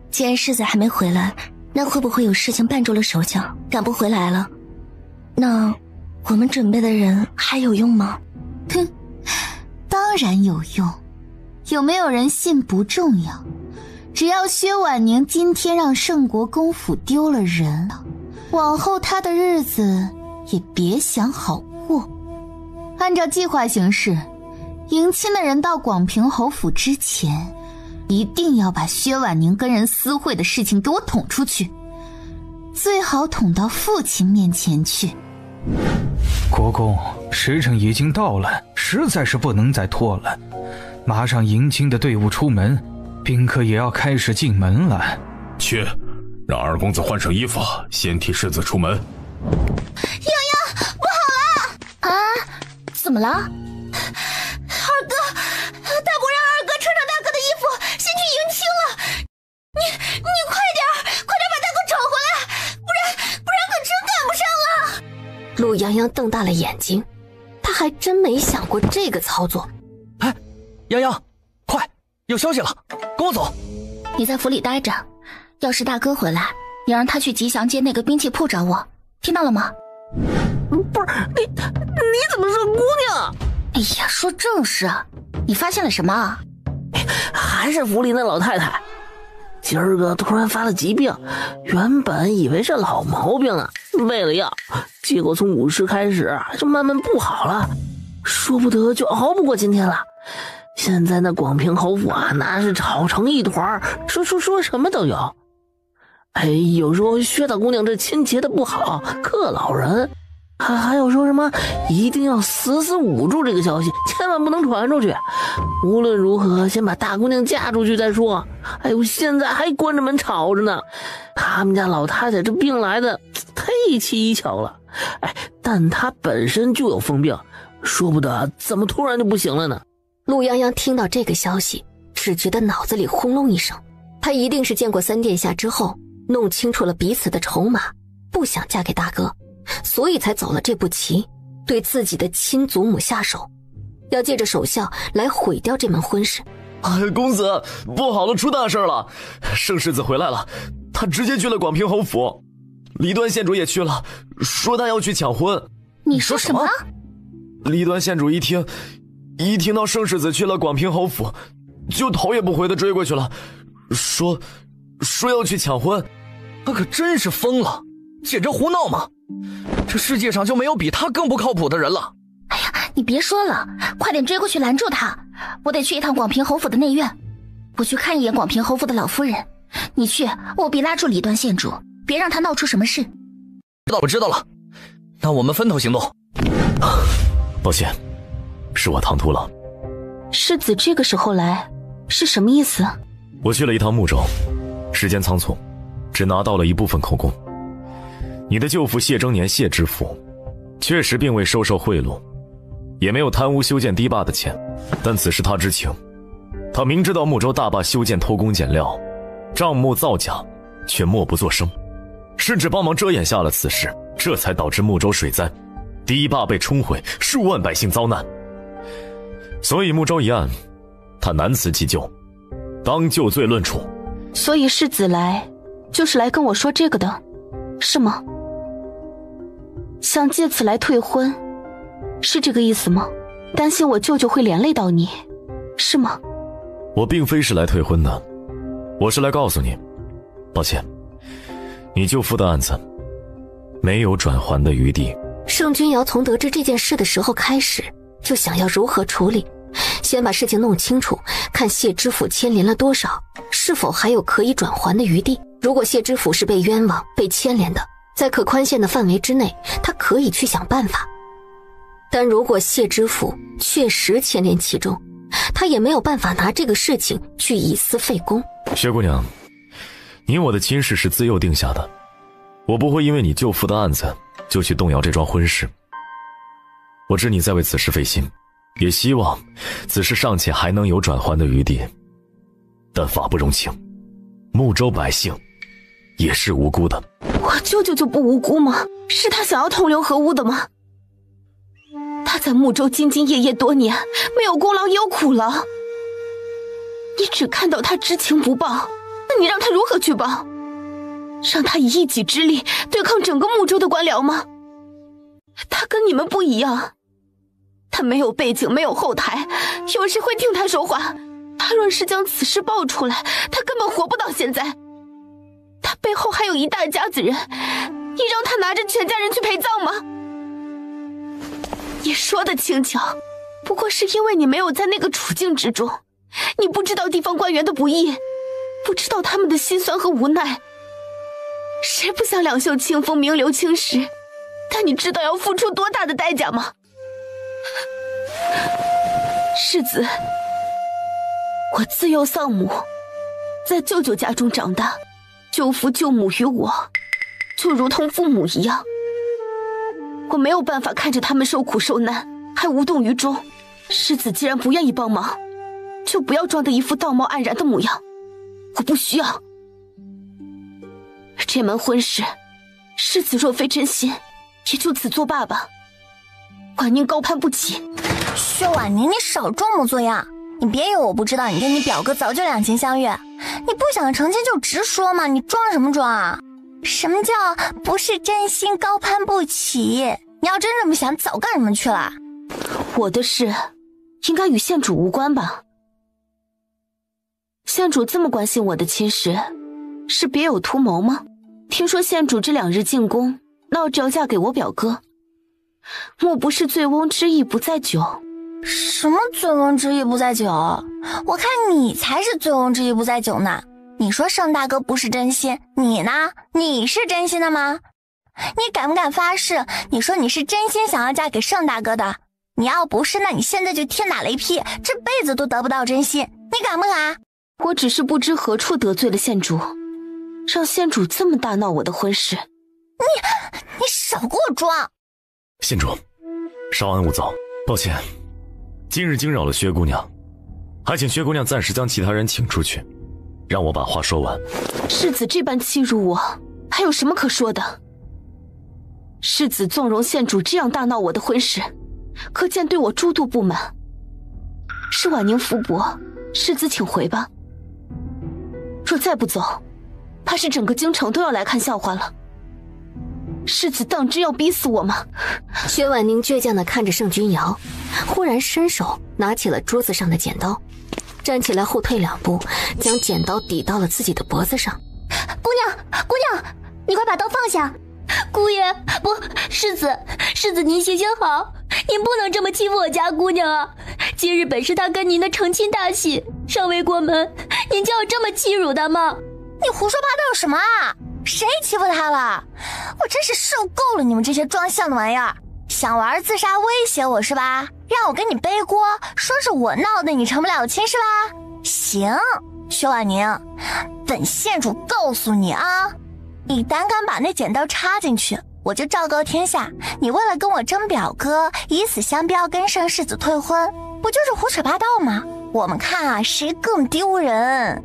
既然世子还没回来，那会不会有事情绊住了手脚，赶不回来了？那我们准备的人还有用吗？哼，当然有用，有没有人信不重要，只要薛婉宁今天让盛国公府丢了人，往后她的日子也别想好过。按照计划行事，迎亲的人到广平侯府之前，一定要把薛婉宁跟人私会的事情给我捅出去，最好捅到父亲面前去。国公，时辰已经到了，实在是不能再拖了。马上迎亲的队伍出门，宾客也要开始进门了。去，让二公子换上衣服，先替世子出门。泱泱，不好了！啊，怎么了？二哥，大伯让二哥穿上大哥的衣服，先去迎亲了。你快点把大哥找回来，不然可真赶不上了。陆泱泱瞪大了眼睛，他还真没想过这个操作。哎，泱泱，快，有消息了，跟我走。你在府里待着，要是大哥回来，你让他去吉祥街那个兵器铺找我，听到了吗？不是你怎么是姑娘？哎呀，说正事，你发现了什么？还是府里那老太太，今儿个突然发了疾病，原本以为是老毛病了，喂了药，结果从午时开始就慢慢不好了，说不得就熬不过今天了。现在那广平侯府啊，那是吵成一团，说什么都有。哎，有说薛大姑娘这亲切的不好，克老人，还有说什么一定要死捂住这个消息，千万不能传出去。无论如何，先把大姑娘嫁出去再说。哎呦，现在还关着门吵着呢。他们家老太太这病来的太蹊跷了。哎，但她本身就有疯病，说不得怎么突然就不行了呢。陆泱泱听到这个消息，只觉得脑子里轰隆一声，他一定是见过三殿下之后，弄清楚了彼此的筹码，不想嫁给大哥，所以才走了这步棋，对自己的亲祖母下手，要借着守孝来毁掉这门婚事。公子，不好了，出大事了！盛世子回来了，他直接去了广平侯府，离端县主也去了，说他要去抢婚。你说什么？离端县主一听到盛世子去了广平侯府，就头也不回的追过去了，说要去抢婚。他可真是疯了，简直胡闹嘛！这世界上就没有比他更不靠谱的人了。哎呀，你别说了，快点追过去拦住他！我得去一趟广平侯府的内院，我去看一眼广平侯府的老夫人。你去，务必拉住李端县主，别让他闹出什么事。我知道了，那我们分头行动。抱歉，是我唐突了。世子这个时候来是什么意思？我去了一趟睦州，时间仓促，只拿到了一部分口供。你的舅父谢征年谢知府确实并未收受贿赂，也没有贪污修建堤坝的钱，但此事他知情。他明知道睦州大坝修建偷工减料，账目造假，却默不作声，甚至帮忙遮掩下了此事。这才导致睦州水灾，堤坝被冲毁，数万百姓遭难。所以睦州一案，他难辞其咎，当就罪论处。所以世子来就是来跟我说这个的，是吗？想借此来退婚，是这个意思吗？担心我舅舅会连累到你，是吗？我并非是来退婚的，我是来告诉你，抱歉，你舅父的案子没有转圜的余地。盛君瑶从得知这件事的时候开始，就想要如何处理，先把事情弄清楚，看谢知府牵连了多少，是否还有可以转圜的余地。如果谢知府是被冤枉、被牵连的，在可宽限的范围之内，他可以去想办法。但如果谢知府确实牵连其中，他也没有办法拿这个事情去以私废公。薛姑娘，你我的亲事是自幼定下的，我不会因为你舅父的案子就去动摇这桩婚事。我知你在为此事费心，也希望此事尚且还能有转圜的余地，但法不容情，睦州百姓也是无辜的。我舅舅就不无辜吗？是他想要同流合污的吗？他在睦州兢兢业业多年，没有功劳也有苦劳。你只看到他知情不报，那你让他如何去报？让他以一己之力对抗整个睦州的官僚吗？他跟你们不一样，他没有背景，没有后台，有谁会听他说话？他若是将此事爆出来，他根本活不到现在。他背后还有一大家子人，你让他拿着全家人去陪葬吗？你说的轻巧，不过是因为你没有在那个处境之中，你不知道地方官员的不易，不知道他们的辛酸和无奈。谁不想两袖清风，名留青史？但你知道要付出多大的代价吗？世子，我自幼丧母，在舅舅家中长大，舅父舅母与我就如同父母一样，我没有办法看着他们受苦受难还无动于衷。世子既然不愿意帮忙，就不要装得一副道貌岸然的模样，我不需要。这门婚事，世子若非真心，也就此作罢吧。婉宁高攀不起。薛婉宁，你少装模作样，你别以为我不知道你跟你表哥早就两情相悦，你不想成亲就直说嘛，你装什么装啊？什么叫不是真心高攀不起？你要真这么想，早干什么去了？我的事应该与县主无关吧？县主这么关心我的亲事，是别有图谋吗？听说县主这2日进宫，闹着要嫁给我表哥，莫不是醉翁之意不在酒？什么醉翁之意不在酒？我看你才是醉翁之意不在酒呢。你说盛大哥不是真心，你呢？你是真心的吗？你敢不敢发誓，你说你是真心想要嫁给盛大哥的？你要不是，那你现在就天打雷劈，这辈子都得不到真心，你敢不敢？我只是不知何处得罪了县主，让县主这么大闹我的婚事。你少给我装！县主，稍安勿躁，抱歉，今日惊扰了薛姑娘，还请薛姑娘暂时将其他人请出去，让我把话说完。世子这般欺辱我，还有什么可说的？世子纵容县主这样大闹我的婚事，可见对我诸多不满。是婉宁福薄，世子请回吧。若再不走，怕是整个京城都要来看笑话了。世子当真要逼死我吗？薛婉宁倔强地看着盛君瑶，忽然伸手拿起了桌子上的剪刀，站起来后退2步，将剪刀抵到了自己的脖子上。姑娘，你快把刀放下！姑爷，不，世子您行好，您不能这么欺负我家姑娘啊！今日本是她跟您的成亲大喜，尚未过门，您就要这么欺辱她吗？你胡说八道什么啊？谁欺负她了？我真是受够了你们这些装象的玩意儿！想玩自杀威胁我是吧？让我给你背锅，说是我闹的，你成不了亲是吧？行，薛婉宁，本县主告诉你啊，你胆敢把那剪刀插进去，我就昭告天下，你为了跟我争表哥，以此相标跟盛世子退婚，不就是胡扯八道吗？我们看啊，谁更丢人？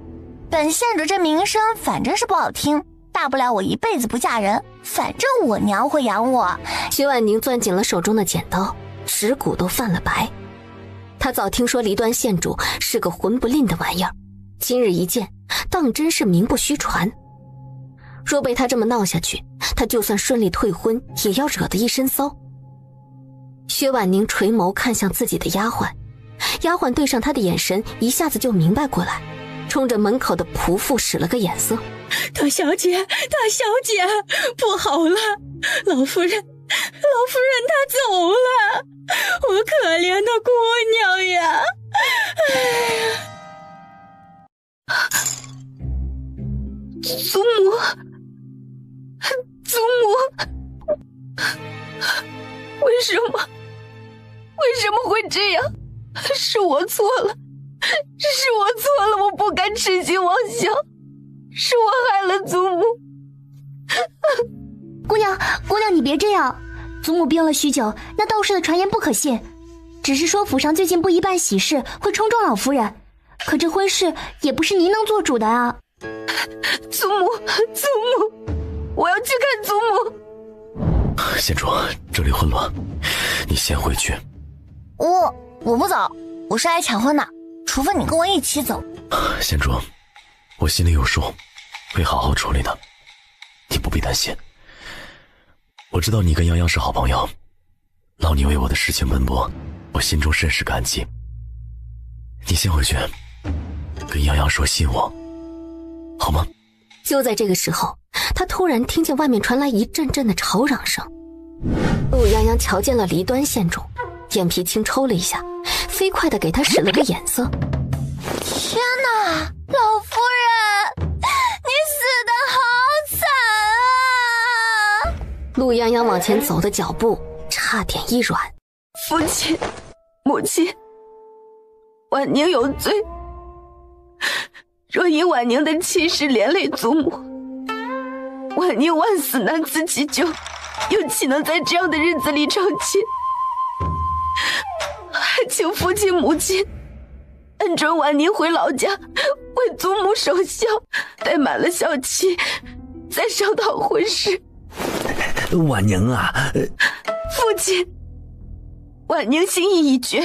本县主这名声反正是不好听，大不了我一辈子不嫁人，反正我娘会养我。薛婉宁攥紧了手中的剪刀，指骨都泛了白。她早听说离端县主是个混不吝的玩意儿，今日一见，当真是名不虚传。若被他这么闹下去，他就算顺利退婚，也要惹得一身骚。薛婉宁垂眸看向自己的丫鬟，丫鬟对上他的眼神，一下子就明白过来，冲着门口的仆妇使了个眼色。大小姐，大小姐，不好了，老夫人她走了，我可怜的姑娘呀！祖母，祖母，为什么会这样？是我错了，我不该痴心妄想，是我害了祖母。姑娘，你别这样。祖母病了许久，那道士的传言不可信，只是说府上最近不宜办喜事，会冲撞老夫人。可这婚事也不是您能做主的啊。祖母，我要去看祖母。县主，这里混乱，你先回去。我不走，我是来抢婚的，除非你跟我一起走。县主，我心里有数，会好好处理的，你不必担心。我知道你跟泱泱是好朋友，劳你为我的事情奔波，我心中甚是感激。你先回去，跟泱泱说信我，好吗？就在这个时候，他突然听见外面传来一阵阵的吵嚷声。陆泱泱瞧见了离端县主，眼皮轻抽了一下，飞快地给他使了个眼色。天哪，老夫人，你死得好惨啊！陆泱泱往前走的脚步差点一软。父亲，母亲，婉宁有罪，若因婉宁的气势连累祖母，婉宁万死难辞其咎，又岂能在这样的日子里成亲？还请父亲母亲恩准婉宁回老家为祖母守孝，待满了孝期再商讨婚事。婉宁啊，父亲，婉宁心意已决，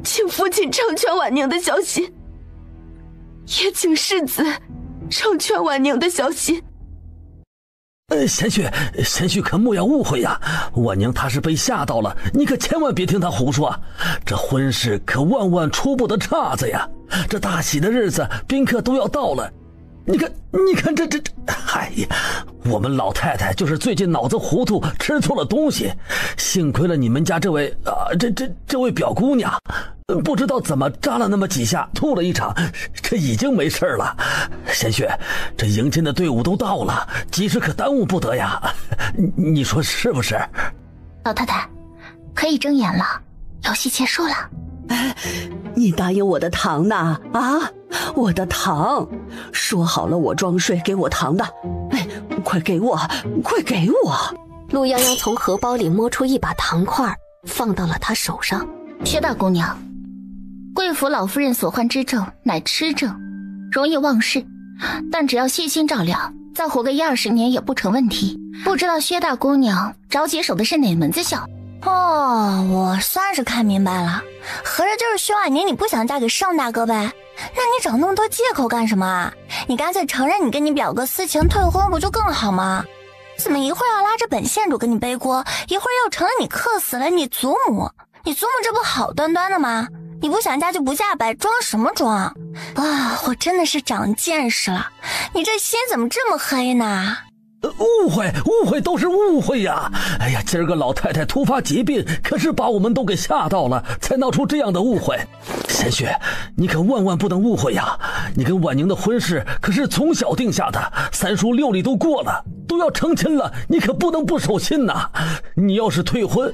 请父亲成全婉宁的孝心，也请世子成全婉宁的孝心。贤婿可莫要误会呀，婉宁她是被吓到了，你可千万别听她胡说，这婚事可万万出不得岔子呀，这大喜的日子宾客都要到了，你看这，哎呀，我们老太太就是最近脑子糊涂，吃错了东西，幸亏了你们家这位这位表姑娘，不知道怎么扎了那么几下，吐了一场，这已经没事了。贤婿，这迎亲的队伍都到了，及时可耽误不得呀，你说是不是？老太太，可以睁眼了，有戏结束了。你答应我的糖呢？啊，我的糖，说好了我装睡给我糖的，哎，快给我！陆泱泱从荷包里摸出一把糖块，放到了他手上。薛大姑娘，贵府老夫人所患之症乃痴症，容易忘事，但只要细心照料，再活个1-20年也不成问题。不知道薛大姑娘着急守的是哪门子孝？哦，我算是看明白了，合着就是薛婉宁你不想嫁给盛大哥呗？那你找那么多借口干什么啊？你干脆承认你跟你表哥私情退婚不就更好吗？怎么一会儿要拉着本县主跟你背锅，一会儿又成了你克死了你祖母？你祖母这不好端端的吗？你不想嫁就不嫁呗，装什么装啊？我真的是长见识了，你这心怎么这么黑呢？误会都是误会呀！哎呀，今儿个老太太突发疾病，可是把我们都给吓到了，才闹出这样的误会。贤婿，你可万万不能误会呀！你跟婉宁的婚事可是从小定下的，3书6礼都过了，都要成亲了，你可不能不守信呐！你要是退婚，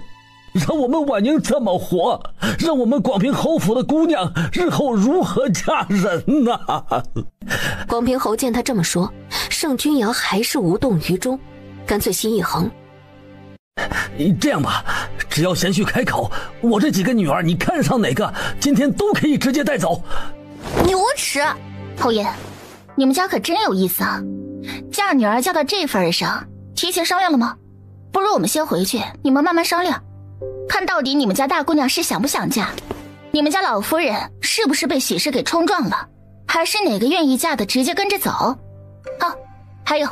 让我们婉宁怎么活？让我们广平侯府的姑娘日后如何嫁人呢？广平侯见他这么说，盛君瑶还是无动于衷，干脆心一横。这样吧，只要贤婿开口，我这几个女儿你看上哪个，今天都可以直接带走。你无耻！侯爷，你们家可真有意思啊！嫁女儿嫁到这份上，提前商量了吗？不如我们先回去，你们慢慢商量，看到底你们家大姑娘是想不想嫁，你们家老夫人是不是被喜事给冲撞了，还是哪个愿意嫁的直接跟着走。哦，还有，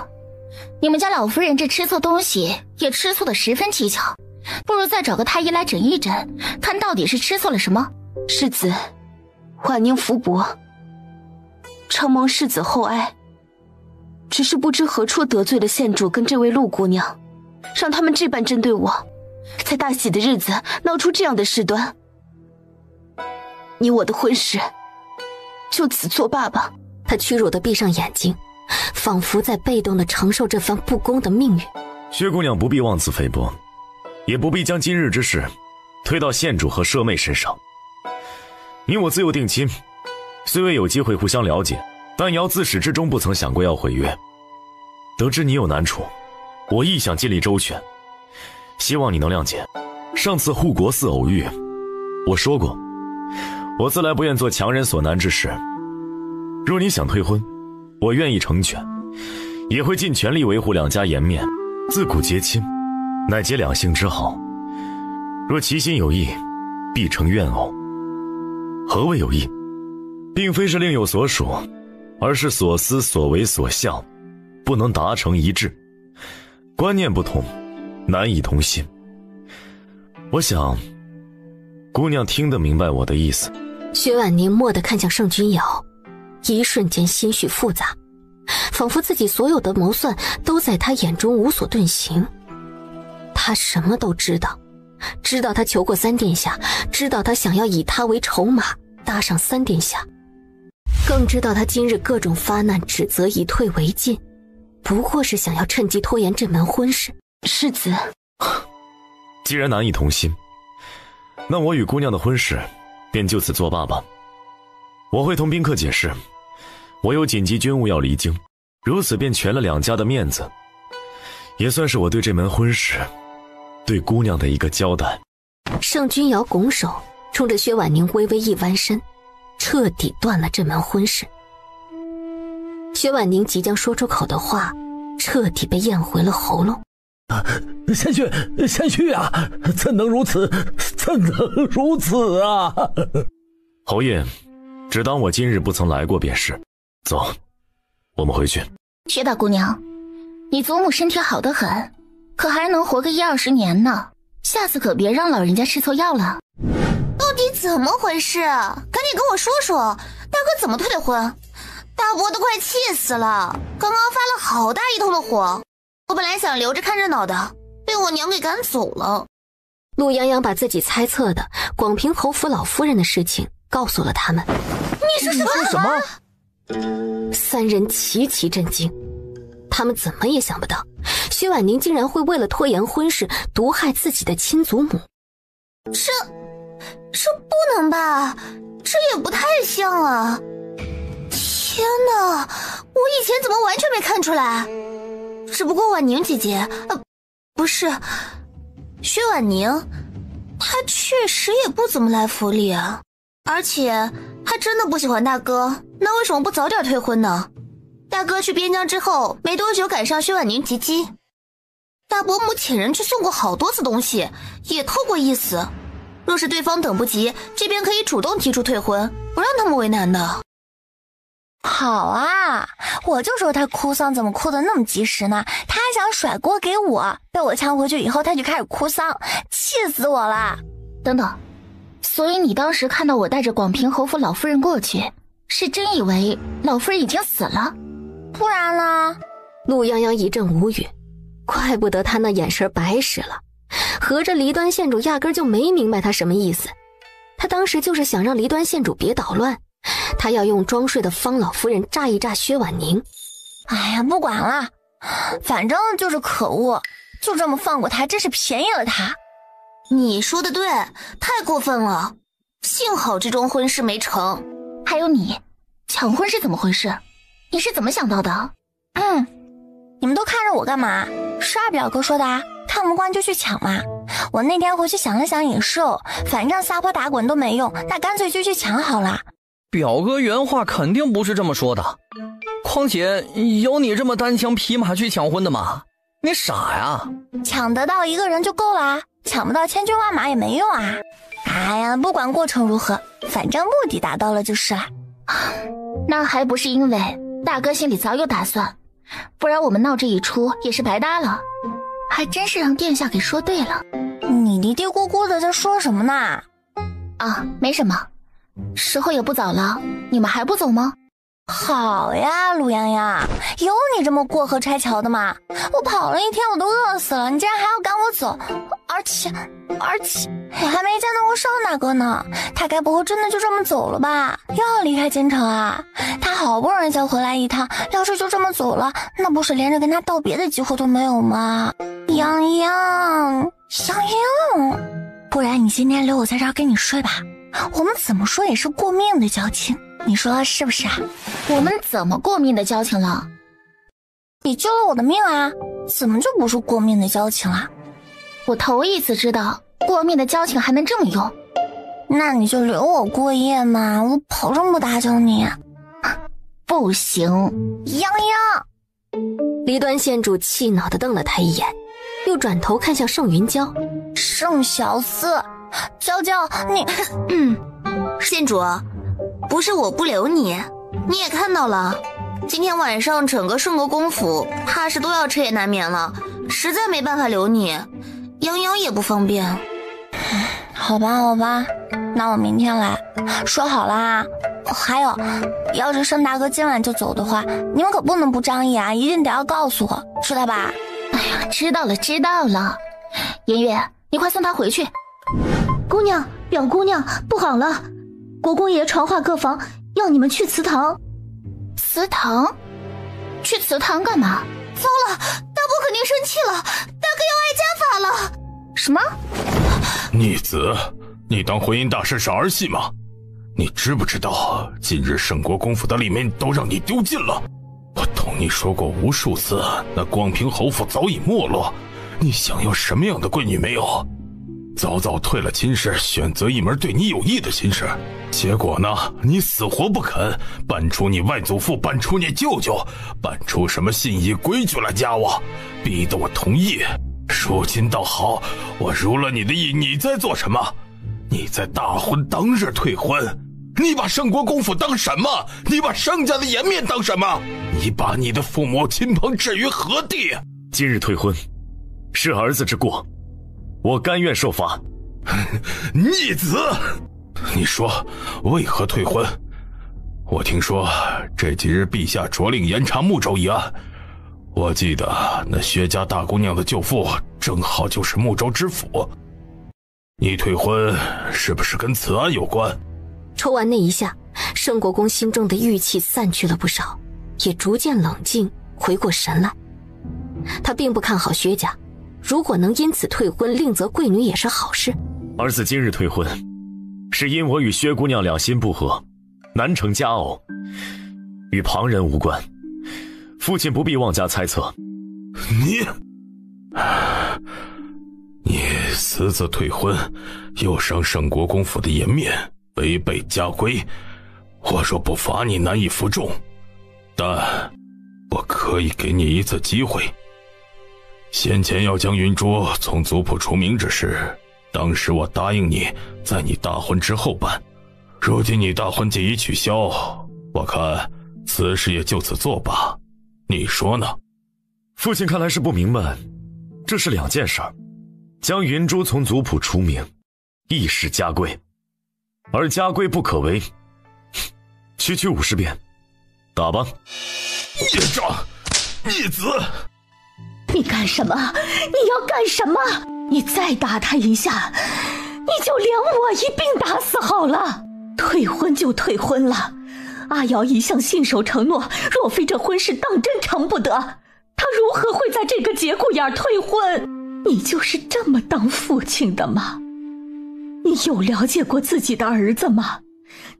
你们家老夫人这吃醋东西也吃醋的十分蹊跷，不如再找个太医来诊一诊，看到底是吃错了什么。世子，婉宁福薄，承蒙世子厚爱，只是不知何处得罪了县主跟这位陆姑娘，让他们这般针对我，在大喜的日子闹出这样的事端。你我的婚事就此作罢吧。他屈辱地闭上眼睛，仿佛在被动地承受这番不公的命运。薛姑娘不必妄自菲薄，也不必将今日之事推到县主和舍妹身上。你我自幼定亲，虽未有机会互相了解，但瑶自始至终不曾想过要毁约。得知你有难处，我亦想尽力周全，希望你能谅解。上次护国寺偶遇，我说过，我自来不愿做强人所难之事。若你想退婚，我愿意成全，也会尽全力维护两家颜面。自古结亲，乃结两性之好。若其心有意，必成怨偶。何谓有意？并非是另有所属，而是所思所为所向不能达成一致，观念不同，难以同心。我想姑娘听得明白我的意思。薛婉宁蓦地看向盛君瑶，一瞬间心绪复杂，仿佛自己所有的谋算都在他眼中无所遁形。他什么都知道，知道他求过三殿下，知道他想要以他为筹码搭上三殿下，更知道他今日各种发难指责以退为进，不过是想要趁机拖延这门婚事。世子，既然难以同心，那我与姑娘的婚事便就此作罢吧。我会同宾客解释，我有紧急军务要离京，如此便全了两家的面子，也算是我对这门婚事对姑娘的一个交代。盛君瑶拱手冲着薛婉宁微微一弯身，彻底断了这门婚事。薛婉宁即将说出口的话彻底被咽回了喉咙。贤婿啊，怎能如此，怎能如此啊！侯爷，只当我今日不曾来过便是。走，我们回去。薛大姑娘，你祖母身体好得很，可还能活个10-20年呢，下次可别让老人家吃错药了。到底怎么回事？赶紧跟我说说，大哥怎么退的婚？大伯都快气死了，刚刚发了好大一通的火，我本来想留着看热闹的，被我娘给赶走了。陆洋洋把自己猜测的广平侯府老夫人的事情告诉了他们。你说什么？三人齐齐震惊，他们怎么也想不到薛婉宁竟然会为了拖延婚事毒害自己的亲祖母。这不能吧，这也不太像啊。天哪，我以前怎么完全没看出来？只不过婉宁姐姐，不是薛婉宁，她确实也不怎么来府里啊，而且她真的不喜欢大哥，那为什么不早点退婚呢？大哥去边疆之后没多久赶上薛婉宁及笄，大伯母请人去送过好多次东西，也透过意思，若是对方等不及，这边可以主动提出退婚，不让他们为难的。好啊，我就说他哭丧怎么哭得那么及时呢？他还想甩锅给我，被我呛回去以后他就开始哭丧，气死我了。等等，所以你当时看到我带着广平侯府老夫人过去，是真以为老夫人已经死了？不然呢？陆泱泱一阵无语，怪不得他那眼神白使了，合着离端县主压根就没明白他什么意思。他当时就是想让离端县主别捣乱，他要用装睡的方老夫人炸一炸薛婉宁。哎呀，不管了，反正就是可恶，就这么放过他，真是便宜了他。你说的对，太过分了，幸好这桩婚事没成。还有你，抢婚是怎么回事？你是怎么想到的？你们都看着我干嘛？是二表哥说的啊，看不惯就去抢嘛。我那天回去想了想也是，反正撒泼打滚都没用，那干脆就去抢好了。表哥原话肯定不是这么说的，况且有你这么单枪匹马去抢婚的吗？你傻呀！抢得到一个人就够了，抢不到千军万马也没用啊！哎呀，不管过程如何，反正目的达到了就是了。那还不是因为大哥心里早有打算，不然我们闹这一出也是白搭了。还真是让殿下给说对了。你嘀嘀咕咕的在说什么呢？啊，没什么。时候也不早了，你们还不走吗？好呀，陆洋洋，有你这么过河拆桥的吗？我跑了一天，我都饿死了，你竟然还要赶我走，而且我还没见到过邵大哥呢，他该不会真的就这么走了吧？又要离开京城啊？他好不容易才回来一趟，要是就这么走了，那不是连着跟他道别的机会都没有吗？洋洋，不然你今天留我在这儿跟你睡吧，我们怎么说也是过命的交情，你说是不是啊？我们怎么过命的交情了？你救了我的命啊，怎么就不是过命的交情了？我头一次知道过命的交情还能这么用。那你就留我过夜嘛，我保证不打搅你。不行，洋洋！离端县主气恼地瞪了他一眼，又转头看向盛云娇。盛小厮，娇娇，你县主，不是我不留你，你也看到了，今天晚上整个盛国公府怕是都要彻夜难眠了，实在没办法留你，洋洋也不方便。好吧，那我明天来。说好啦。还有，要是盛大哥今晚就走的话，你们可不能不仗义啊，一定得要告诉我，知道吧？哎呀，知道了。颜月，你快送他回去。姑娘，表姑娘，不好了，国公爷传话各房，要你们去祠堂。祠堂？去祠堂干嘛？糟了，大伯肯定生气了，大哥要挨家法了。什么？逆子，你当婚姻大事是儿戏吗？你知不知道，今日盛国公府的里面都让你丢尽了。我同你说过无数次，那光平侯府早已没落，你想要什么样的闺女没有？早早退了亲事，选择一门对你有益的亲事，结果呢，你死活不肯，搬出你外祖父，搬出你舅舅，搬出什么信义规矩来加我，逼得我同意。如今倒好，我如了你的意，你在做什么？你在大婚当日退婚，你把盛国公府当什么？你把盛家的颜面当什么？你把你的父母亲朋置于何地？今日退婚是儿子之过，我甘愿受罚。逆子，你说为何退婚？我听说这几日陛下着令严查睦州一案，我记得那薛家大姑娘的舅父正好就是睦州知府。你退婚是不是跟此案有关？抽完那一下，盛国公心中的郁气散去了不少，也逐渐冷静，回过神来。他并不看好薛家，如果能因此退婚，另择贵女也是好事。儿子今日退婚，是因我与薛姑娘两心不和，难成佳偶，与旁人无关。父亲不必妄加猜测。你私自退婚，又伤盛国公府的颜面，违背家规，我若不罚你难以服众，但我可以给你一次机会。先前要将云珠从族谱除名之事，当时我答应你在你大婚之后办，如今你大婚既已取消，我看此事也就此作罢，你说呢？父亲看来是不明白，这是两件事儿。将云珠从族谱除名，亦是家规，而家规不可违，区区50遍，打吧。孽障，逆子！你干什么？你要干什么？你再打他一下，你就连我一并打死好了。退婚就退婚了，阿瑶一向信守承诺，若非这婚事当真成不得，他如何会在这个节骨眼退婚？你就是这么当父亲的吗？你有了解过自己的儿子吗？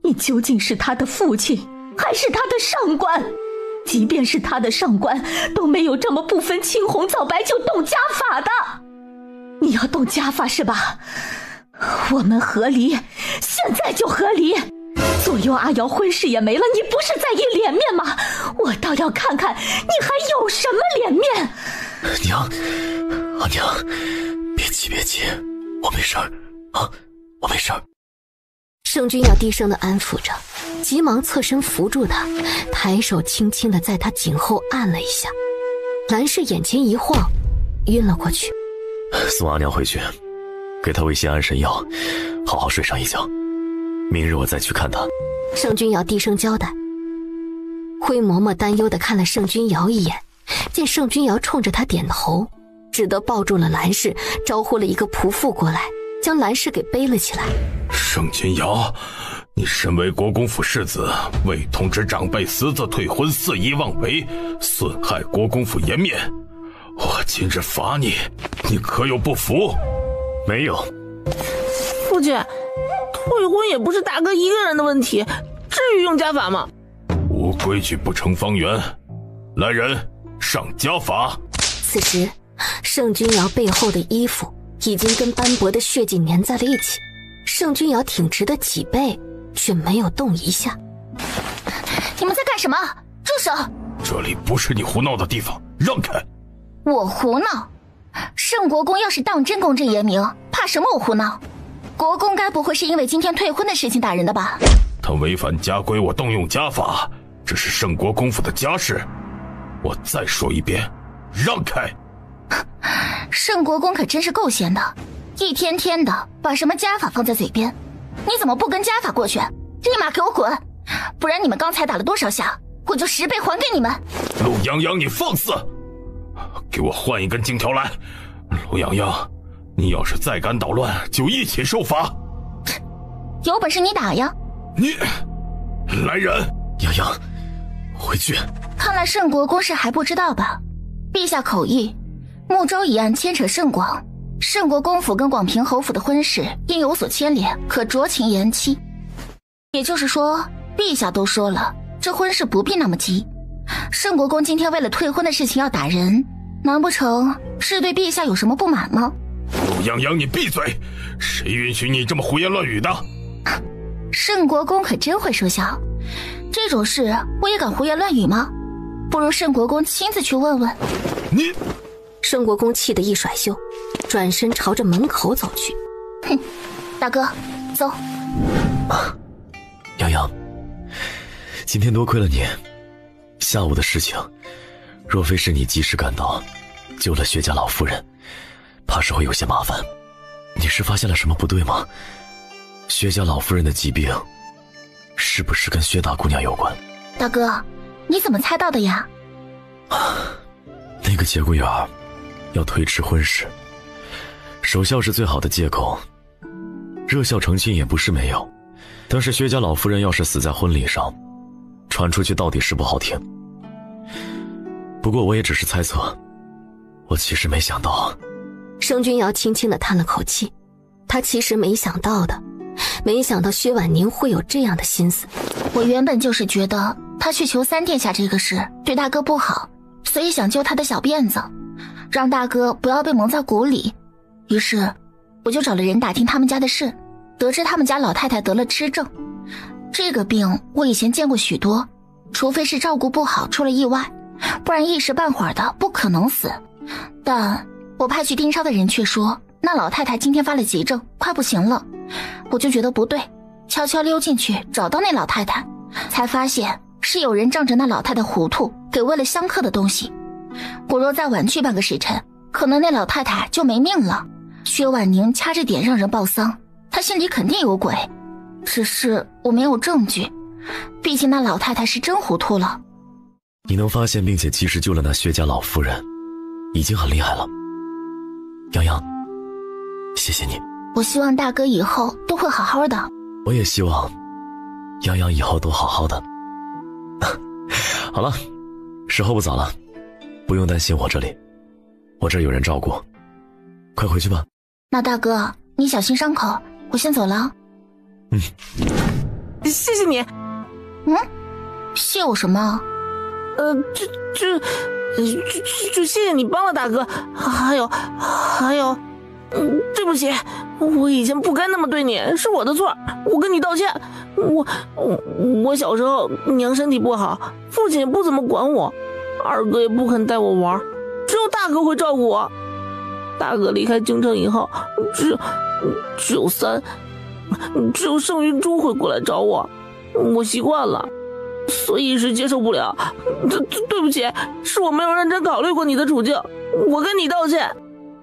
你究竟是他的父亲，还是他的上官？即便是他的上官，都没有这么不分青红皂白就动家法的。你要动家法是吧？我们和离，现在就和离，左右阿瑶婚事也没了，你不是在意脸面吗？我倒要看看你还有什么脸面。娘，阿娘，别急别急，我没事儿啊，我没事儿。圣君瑶低声的安抚着，急忙侧身扶住他，抬手轻轻的在他颈后按了一下。兰氏眼前一晃，晕了过去。送阿娘回去，给她喂些安神药，好好睡上一觉。明日我再去看她。圣君瑶低声交代。灰嬷嬷担忧地看了圣君瑶一眼，见圣君瑶冲着他点头，只得抱住了兰氏，招呼了一个仆妇过来，将兰氏给背了起来。圣君瑶，你身为国公府世子，未通知长辈私自退婚，肆意妄为，损害国公府颜面，我今日罚你，你可有不服？没有。父亲，退婚也不是大哥一个人的问题，至于用家法吗？无规矩不成方圆，来人，上家法。此时圣君瑶背后的衣服已经跟斑驳的血迹粘在了一起，圣君瑶挺直的脊背却没有动一下。你们在干什么？住手！这里不是你胡闹的地方，让开！我胡闹？圣国公要是当真公正严明，怕什么我胡闹？国公该不会是因为今天退婚的事情打人的吧？他违反家规，我动用家法，这是圣国公府的家事。我再说一遍，让开！圣国公可真是够闲的，一天天的把什么家法放在嘴边。你怎么不跟家法过去？立马给我滚！不然你们刚才打了多少下，我就10倍还给你们。陆泱泱，你放肆！给我换一根金条来！陆泱泱，你要是再敢捣乱，就一起受罚。有本事你打呀！你，来人！泱泱，回去。看来圣国公是还不知道吧？陛下口谕，睦州一案牵扯甚广，圣国公府跟广平侯府的婚事因有所牵连，可酌情延期。也就是说，陛下都说了，这婚事不必那么急。圣国公今天为了退婚的事情要打人，难不成是对陛下有什么不满吗？陆泱泱，你闭嘴！谁允许你这么胡言乱语的？圣国公可真会说笑，这种事我也敢胡言乱语吗？不如圣国公亲自去问问。你！圣国公气得一甩袖，转身朝着门口走去。哼，大哥，走。泱泱，今天多亏了你，下午的事情，若非是你及时赶到，救了薛家老夫人，怕是会有些麻烦。你是发现了什么不对吗？薛家老夫人的疾病，是不是跟薛大姑娘有关？大哥，你怎么猜到的呀？那个节骨眼儿，要推迟婚事，守孝是最好的借口。热孝成亲也不是没有，但是薛家老夫人要是死在婚礼上，传出去到底是不好听。不过我也只是猜测，我其实没想到。圣君瑶轻轻地叹了口气，他其实没想到的，没想到薛婉宁会有这样的心思。我原本就是觉得他去求三殿下这个事对大哥不好，所以想救他的小辫子，让大哥不要被蒙在鼓里。于是我就找了人打听他们家的事，得知他们家老太太得了痴症。这个病我以前见过许多，除非是照顾不好出了意外，不然一时半会儿的不可能死。但我派去盯梢的人却说，那老太太今天发了急症，快不行了。我就觉得不对，悄悄溜进去找到那老太太，才发现是有人仗着那老太太糊涂，给喂了相克的东西。我若再晚去半个时辰，可能那老太太就没命了。薛婉宁掐着点让人报丧，她心里肯定有鬼，只是我没有证据，毕竟那老太太是真糊涂了。你能发现并且及时救了那薛家老夫人，已经很厉害了。泱泱，谢谢你。我希望大哥以后都会好好的。我也希望泱泱以后都好好的。好了，时候不早了，不用担心我这里，我这儿有人照顾，快回去吧。那大哥你小心伤口，我先走了。谢谢你。谢我什么？就谢谢你帮了大哥，还有，对不起，我以前不该那么对你，是我的错，我跟你道歉。我小时候娘身体不好，父亲也不怎么管我，二哥也不肯带我玩，只有大哥会照顾我。大哥离开京城以后，只有盛云珠会过来找我，我习惯了，所以一时接受不了。对不起，是我没有认真考虑过你的处境，我跟你道歉。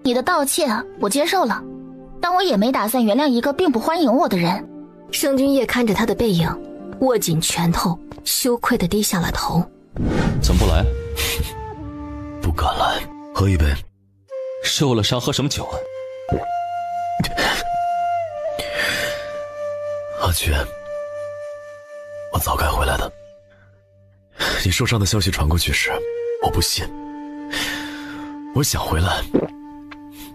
你的道歉我接受了，但我也没打算原谅一个并不欢迎我的人。盛君夜看着他的背影，握紧拳头，羞愧地低下了头。怎么不来？不敢来，喝一杯。受了伤喝什么酒啊？阿菊，我早该回来的。你受伤的消息传过去时，我不信。我想回来，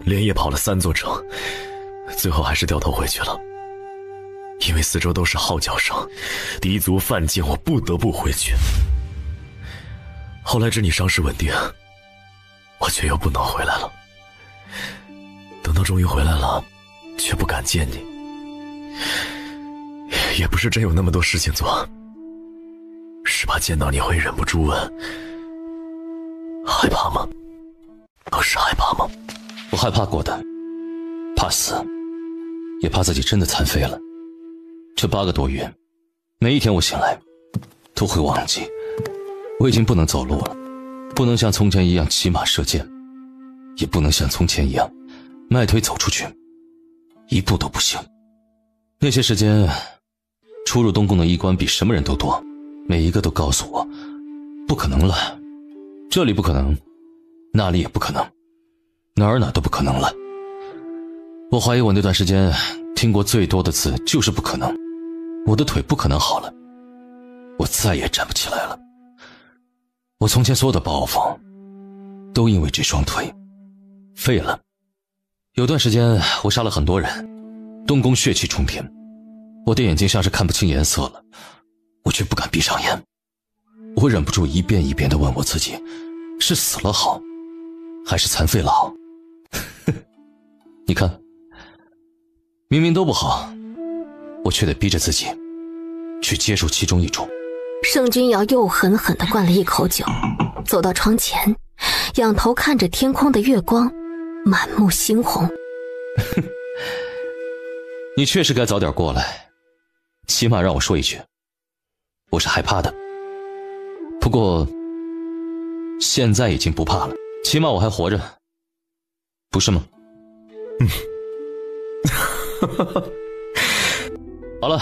连夜跑了3座城，最后还是掉头回去了。因为四周都是号角声，敌族犯境，我不得不回去。后来知你伤势稳定，我却又不能回来了。等到终于回来了，却不敢见你。也不是真有那么多事情做，是怕见到你会忍不住问：害怕吗？都是害怕吗？我害怕过的，怕死，也怕自己真的残废了。这8个多月，每一天我醒来都会忘记，我已经不能走路了，不能像从前一样骑马射箭，也不能像从前一样迈腿走出去，一步都不行。那些时间，出入东宫的医官比什么人都多，每一个都告诉我，不可能了，这里不可能，那里也不可能，哪儿都不可能了。我怀疑我那段时间听过最多的字就是不可能，我的腿不可能好了，我再也站不起来了。我从前所有的抱负都因为这双腿废了。有段时间我杀了很多人，东宫血气冲天，我的眼睛像是看不清颜色了，我却不敢闭上眼。我忍不住一遍一遍地问我自己，是死了好，还是残废了好？你看，明明都不好，我却得逼着自己去接受其中一种。盛君瑶又狠狠地灌了一口酒，走到窗前，仰头看着天空的月光，满目猩红。你确实该早点过来，起码让我说一句，我是害怕的。不过现在已经不怕了，起码我还活着，不是吗？好了，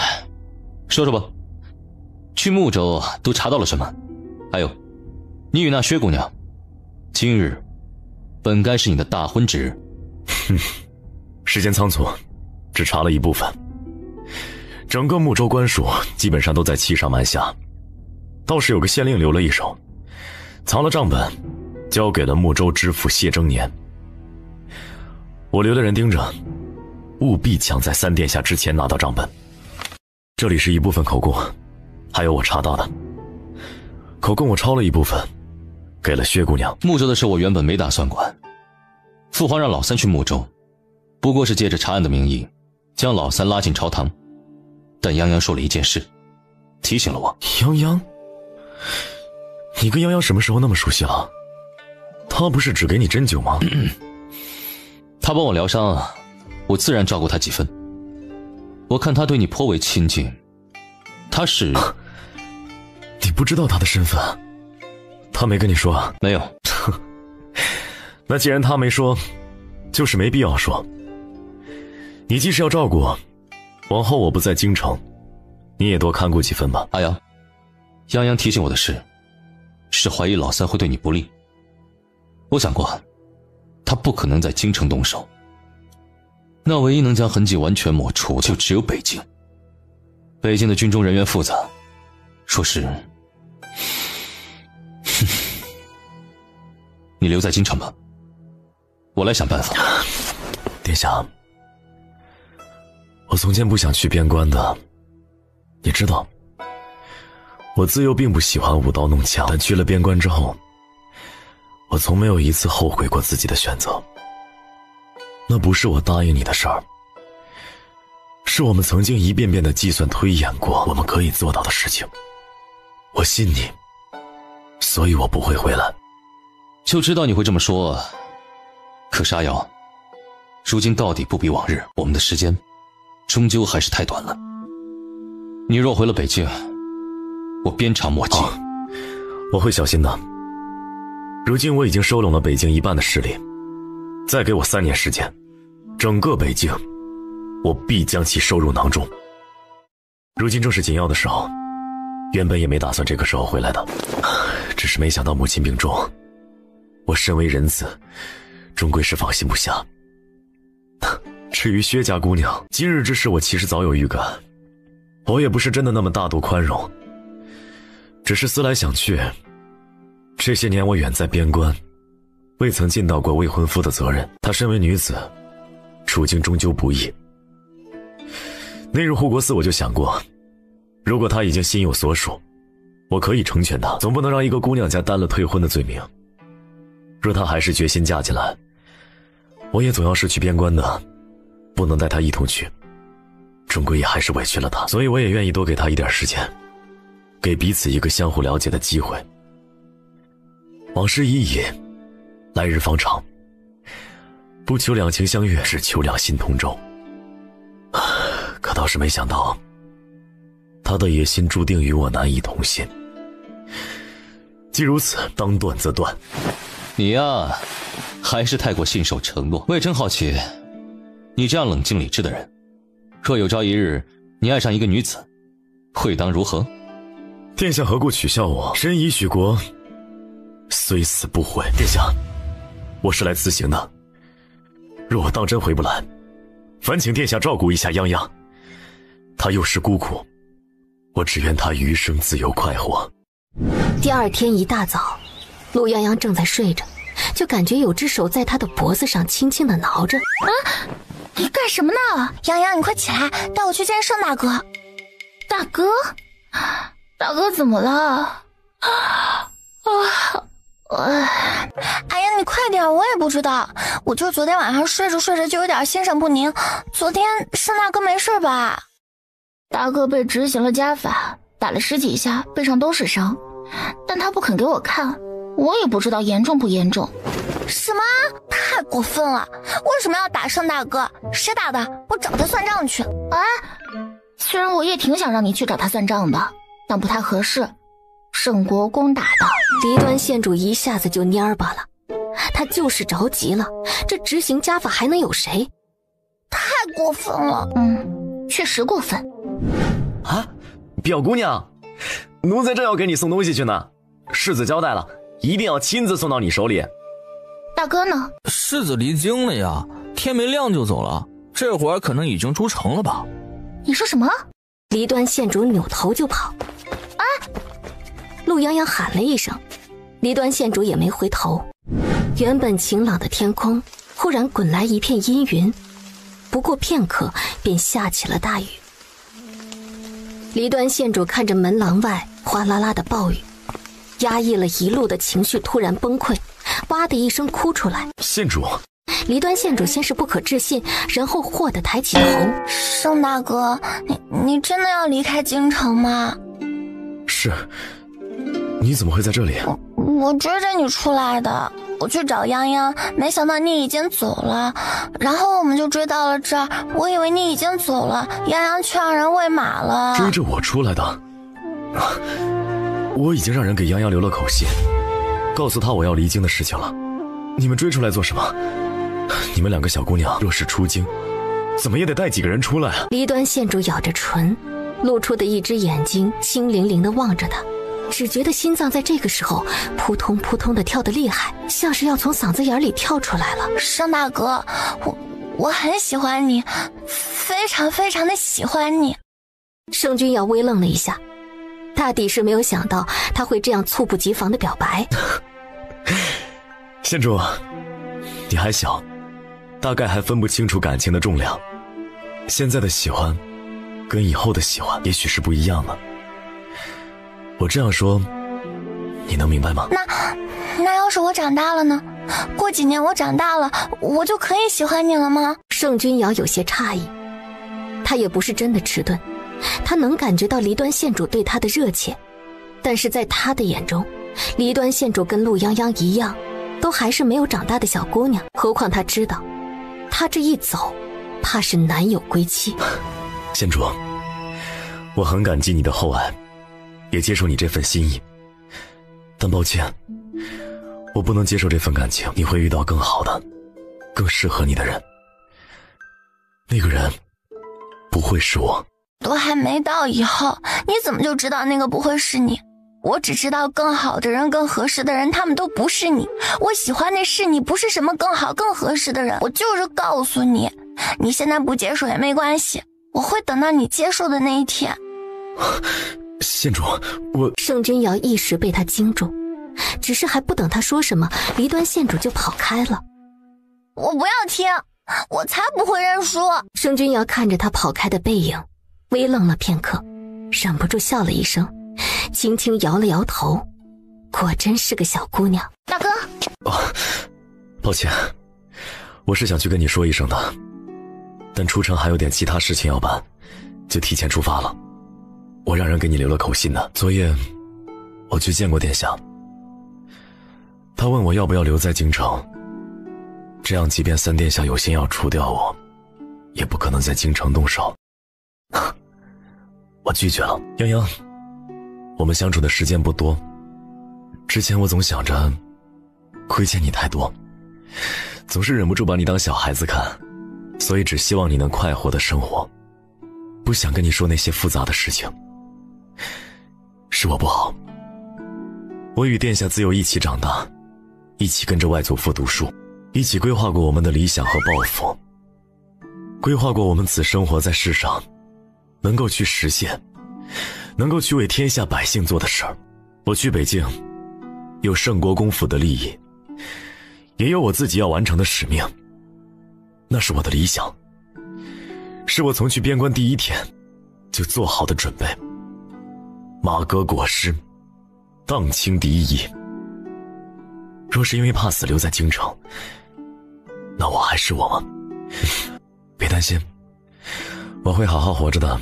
说说吧，去睦州都查到了什么？还有，你与那薛姑娘，今日本该是你的大婚之日。时间仓促，只查了一部分。整个睦州官署基本上都在欺上瞒下，倒是有个县令留了一手，藏了账本，交给了睦州知府谢征年。我留的人盯着，务必抢在3殿下之前拿到账本。这里是一部分口供，还有我查到的。口供我抄了一部分，给了薛姑娘。睦州的事我原本没打算管，父皇让老三去睦州，不过是借着查案的名义，将老三拉进朝堂。但泱泱说了一件事，提醒了我。泱泱？你跟泱泱什么时候那么熟悉了？他不是只给你针灸吗？他帮我疗伤，我自然照顾他几分。我看他对你颇为亲近，他是……你不知道他的身份？他没跟你说？没有。那既然他没说，就是没必要说。你既是要照顾，往后我不在京城，你也多看顾几分吧。阿阳，泱泱提醒我的事，是怀疑老三会对你不利。我想过，他不可能在京城动手，那唯一能将痕迹完全抹除，就只有北京。北京的军中人员复杂，说是……你留在京城吧，我来想办法。殿下，我从前不想去边关的，你知道，我自幼并不喜欢舞刀弄枪，但去了边关之后，我从没有一次后悔过自己的选择。那不是我答应你的事儿，是我们曾经一遍遍的计算推演过我们可以做到的事情。我信你，所以我不会回来。就知道你会这么说，可是阿瑶，如今到底不比往日，我们的时间终究还是太短了。你若回了北京，我鞭长莫及。我会小心的。如今我已经收拢了北京一半的势力，再给我3年时间，整个北京我必将其收入囊中。如今正是紧要的时候，原本也没打算这个时候回来的，只是没想到母亲病重，我身为人子，终归是放心不下。至于薛家姑娘，今日之事我其实早有预感，我也不是真的那么大度宽容，只是思来想去，这些年我远在边关，未曾尽到过未婚夫的责任。她身为女子，处境终究不易。那日护国寺我就想过，如果她已经心有所属，我可以成全她，总不能让一个姑娘家担了退婚的罪名。若她还是决心嫁进来，我也总要是去边关的，不能带她一同去，终归也还是委屈了她，所以我也愿意多给她一点时间，给彼此一个相互了解的机会。往事已矣，来日方长，不求两情相悦，只求两心同舟。可倒是没想到，他的野心注定与我难以同心。既如此，当断则断。你呀，还是太过信守承诺。我也真好奇，你这样冷静理智的人，若有朝一日你爱上一个女子，会当如何？殿下何故取笑我？申遗许国，虽死不悔。殿下，我是来辞行的，若我当真回不来，烦请殿下照顾一下泱泱。她又是孤苦，我只愿她余生自由快活。第二天一大早，陆泱泱正在睡着，就感觉有只手在她的脖子上轻轻地挠着。你干什么呢？泱泱，你快起来，带我去见盛大哥。大哥？大哥怎么了？哎呀，你快点，我也不知道，我就昨天晚上睡着睡着就有点心神不宁。昨天盛大哥没事吧？大哥被执行了家法，打了10几下，背上都是伤，但他不肯给我看，我也不知道严重不严重。什么？太过分了！为什么要打盛大哥？谁打的？我找他算账去。虽然我也挺想让你去找他算账的，但不太合适。盛国公打的。离端县主一下子就蔫巴了，他就是着急了，这执行家法还能有谁？太过分了。确实过分。啊，表姑娘，奴才正要给你送东西去呢，世子交代了，一定要亲自送到你手里。大哥呢？世子离京了呀，天没亮就走了，这会儿可能已经出城了吧？你说什么？离端县主扭头就跑。陆泱泱喊了一声，离端县主也没回头。原本晴朗的天空忽然滚来一片阴云，不过片刻便下起了大雨。离端县主看着门廊外哗啦啦的暴雨，压抑了一路的情绪突然崩溃，哇的一声哭出来。县主。离端县主先是不可置信，然后霍地抬起头。盛大哥，你真的要离开京城吗？是。你怎么会在这里？我追着你出来的，我去找泱泱，没想到你已经走了，然后我们就追到了这儿，我以为你已经走了，泱泱却让人喂马了。追着我出来的？我已经让人给泱泱留了口信，告诉他我要离京的事情了。你们追出来做什么？你们2个小姑娘若是出京，怎么也得带几个人出来啊。离端县主咬着唇，露出的一只眼睛清灵灵地望着他，只觉得心脏在这个时候扑通扑通地跳得厉害，像是要从嗓子眼里跳出来了。盛大哥，我很喜欢你，非常非常的喜欢你。盛君瑶微愣了一下，大抵是没有想到他会这样猝不及防的表白。县主，你还小，大概还分不清楚感情的重量，现在的喜欢跟以后的喜欢也许是不一样的。我这样说，你能明白吗？那要是我长大了呢？过几年我长大了，我就可以喜欢你了吗？盛君瑶有些诧异，他也不是真的迟钝，他能感觉到离端县主对他的热切，但是在他的眼中，离端县主跟陆泱泱一样，都还是没有长大的小姑娘。何况他知道，他这一走，怕是难有归期。县主，我很感激你的厚爱，也接受你这份心意，但抱歉，我不能接受这份感情。你会遇到更好的，更适合你的人，那个人不会是我。都还没到以后，你怎么就知道那个不会是你？我只知道更好的人，更合适的人，他们都不是你。我喜欢的是你，不是什么更好更合适的人。我就是告诉你，你现在不接受也没关系，我会等到你接受的那一天。县主，我……盛君瑶一时被他惊住，只是还不等他说什么，离端县主就跑开了。我不要听，我才不会认输。盛君瑶看着他跑开的背影，微愣了片刻，忍不住笑了一声，轻轻摇了摇头，果真是个小姑娘。大哥，抱歉，我是想去跟你说一声的，但出城还有点其他事情要办，就提前出发了。我让人给你留了口信呢。昨夜我去见过殿下，他问我要不要留在京城，这样即便三殿下有心要除掉我，也不可能在京城动手。我拒绝了。泱泱，我们相处的时间不多，之前我总想着亏欠你太多，总是忍不住把你当小孩子看，所以只希望你能快活的生活，不想跟你说那些复杂的事情。是我不好，我与殿下自幼一起长大，一起跟着外祖父读书，一起规划过我们的理想和抱负，规划过我们此生活在世上能够去实现，能够去为天下百姓做的事儿。我去北京，有圣国公府的利益，也有我自己要完成的使命，那是我的理想，是我从去边关第一天就做好的准备。马革裹尸，荡清敌意。若是因为怕死留在京城，那我还是我吗？别担心，我会好好活着的。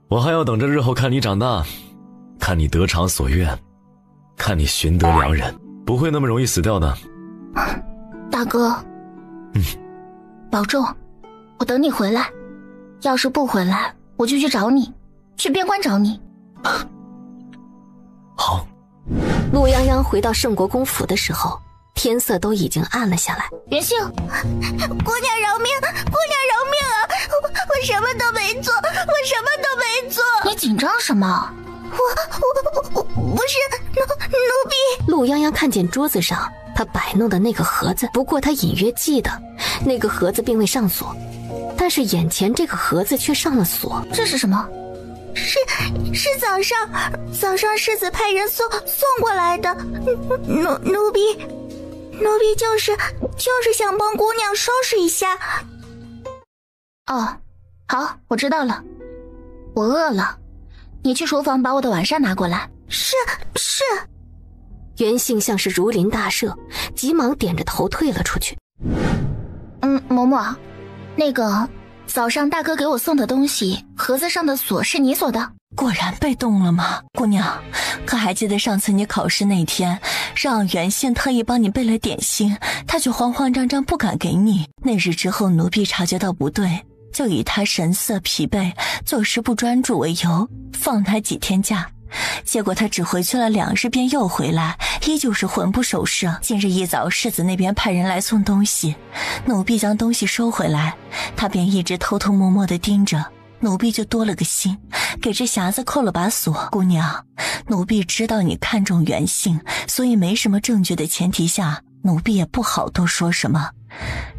我还要等着日后看你长大，看你得偿所愿，看你寻得良人，不会那么容易死掉的。大哥，保重，我等你回来。要是不回来，我就去找你，去边关找你。好。陆泱泱回到圣国公府的时候，天色都已经暗了下来。元杏，姑娘饶命，姑娘饶命啊！我什么都没做，我什么都没做。你紧张什么？我不是奴婢。陆泱泱看见桌子上他摆弄的那个盒子，不过他隐约记得那个盒子并未上锁，但是眼前这个盒子却上了锁。这是什么？是早上世子派人送过来的。奴婢就是想帮姑娘收拾一下。哦，好，我知道了。我饿了，你去厨房把我的晚膳拿过来。是。袁杏像是如临大赦，急忙点着头退了出去。嬷嬷，那个早上大哥给我送的东西，盒子上的锁是你锁的？果然被动了吗？姑娘，可还记得上次你考试那天，让袁杏特意帮你备了点心，他却慌慌张张不敢给你。那日之后，奴婢察觉到不对，就以他神色疲惫，做事不专注为由，放他几天假。结果他只回去了2日便又回来，依旧是魂不守舍。今日一早世子那边派人来送东西，奴婢将东西收回来，他便一直偷偷摸摸地盯着，奴婢就多了个心，给这匣子扣了把锁。姑娘，奴婢知道你看重袁杏，所以没什么证据的前提下，奴婢也不好多说什么。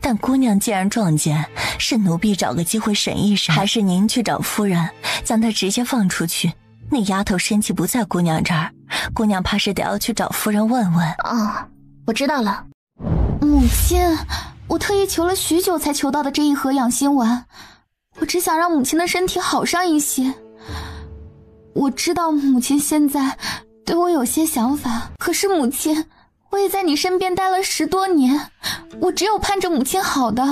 但姑娘既然撞见，是奴婢找个机会审一审，还是您去找夫人，将她直接放出去？那丫头身体不在姑娘这儿，姑娘怕是得要去找夫人问问。我知道了。母亲，我特意求了许久才求到的这一盒养心丸，我只想让母亲的身体好上一些。我知道母亲现在对我有些想法，可是母亲，我也在你身边待了10多年，我只有盼着母亲好的，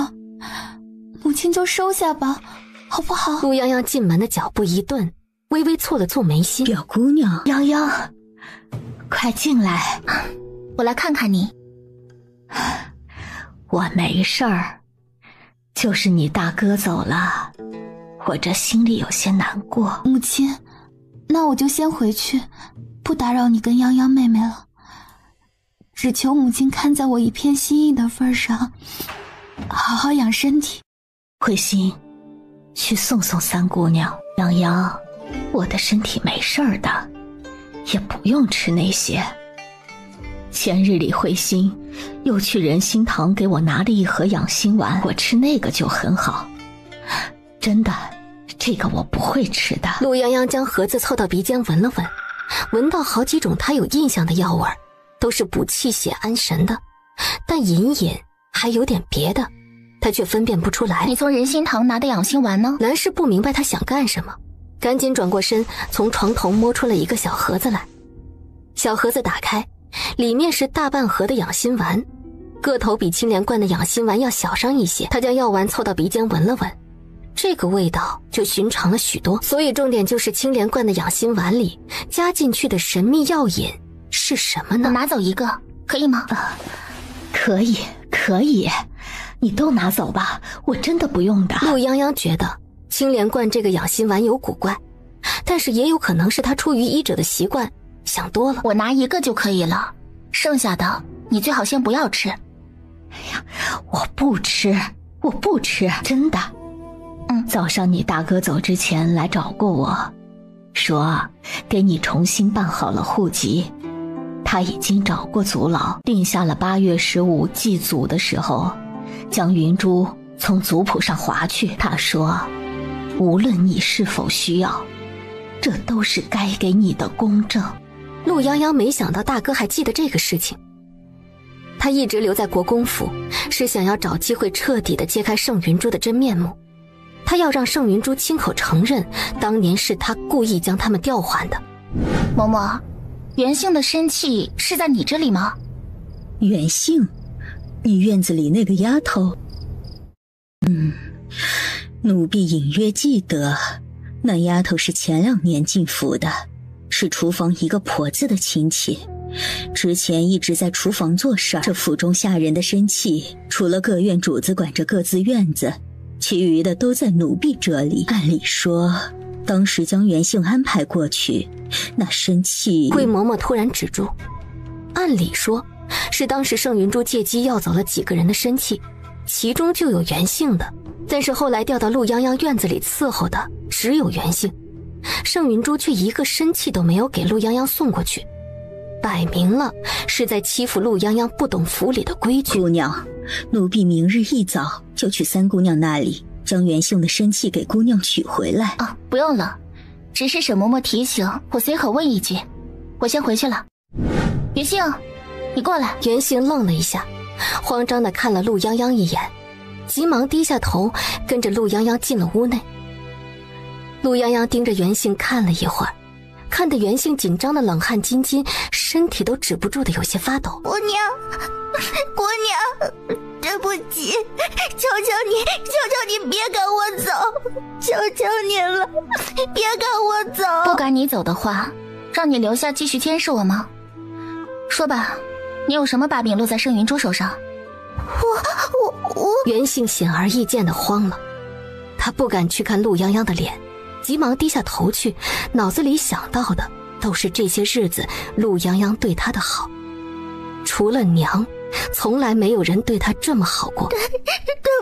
母亲就收下吧，好不好？陆泱泱进门的脚步一顿，微微蹙了蹙眉心。表姑娘，泱泱，快进来，我来看看你。我没事儿，就是你大哥走了，我这心里有些难过。母亲，那我就先回去，不打扰你跟泱泱妹妹了。只求母亲看在我一片心意的份上，好好养身体。慧心，去送送三姑娘。泱泱，我的身体没事儿的，也不用吃那些。前日里慧心又去仁心堂给我拿了一盒养心丸，我吃那个就很好。真的，这个我不会吃的。陆泱泱将盒子凑到鼻尖闻了闻，闻到好几种她有印象的药味，都是补气血安神的，但隐隐还有点别的，她却分辨不出来。你从仁心堂拿的养心丸呢？南氏不明白她想干什么，赶紧转过身，从床头摸出了一个小盒子来。小盒子打开，里面是大半盒的养心丸，个头比青莲罐的养心丸要小上一些。她将药丸凑到鼻尖闻了闻，这个味道就寻常了许多。所以重点就是青莲罐的养心丸里加进去的神秘药引是什么呢？我拿走一个，可以吗？可以，可以，你都拿走吧，我真的不用的。陆泱泱觉得青莲罐这个养心丸有古怪，但是也有可能是他出于医者的习惯，想多了。我拿一个就可以了，剩下的你最好先不要吃。哎呀，我不吃，我不吃，真的。早上你大哥走之前来找过我，说给你重新办好了户籍，他已经找过族老，定下了8月15祭祖的时候，将云珠从族谱上划去。他说，无论你是否需要，这都是该给你的公正。陆泱泱没想到大哥还记得这个事情。他一直留在国公府，是想要找机会彻底的揭开盛云珠的真面目。他要让盛云珠亲口承认，当年是他故意将他们调换的。嬷嬷，袁姓的生气是在你这里吗？袁姓？你院子里那个丫头？奴婢隐约记得，那丫头是前2年进府的，是厨房一个婆子的亲戚。之前一直在厨房做事儿。这府中下人的生气，除了各院主子管着各自院子，其余的都在奴婢这里。按理说，当时将袁姓安排过去，那生气……桂嬷嬷突然止住。按理说，是当时盛云珠借机要走了几个人的生气，其中就有袁姓的。但是后来调到陆泱泱院子里伺候的只有袁姓，盛云珠却一个生气都没有给陆泱泱送过去，摆明了是在欺负陆泱泱不懂府里的规矩。姑娘，奴婢明日一早就去三姑娘那里，将袁姓的生气给姑娘取回来。不用了，只是沈嬷嬷提醒，我随口问一句，我先回去了。袁姓，你过来。袁姓愣了一下，慌张地看了陆泱泱一眼，急忙低下头，跟着陆泱泱进了屋内。陆泱泱盯着袁姓看了一会儿，看得袁姓紧张的冷汗津津，身体都止不住的有些发抖。姑娘，姑娘，对不起，求求你别赶我走，求求你了，别赶我走。不赶你走的话，让你留下继续监视我吗？说吧，你有什么把柄落在盛云珠手上？我……袁姓显而易见的慌了，他不敢去看陆泱泱的脸，急忙低下头去，脑子里想到的都是这些日子陆泱泱对他的好，除了娘，从来没有人对他这么好过。对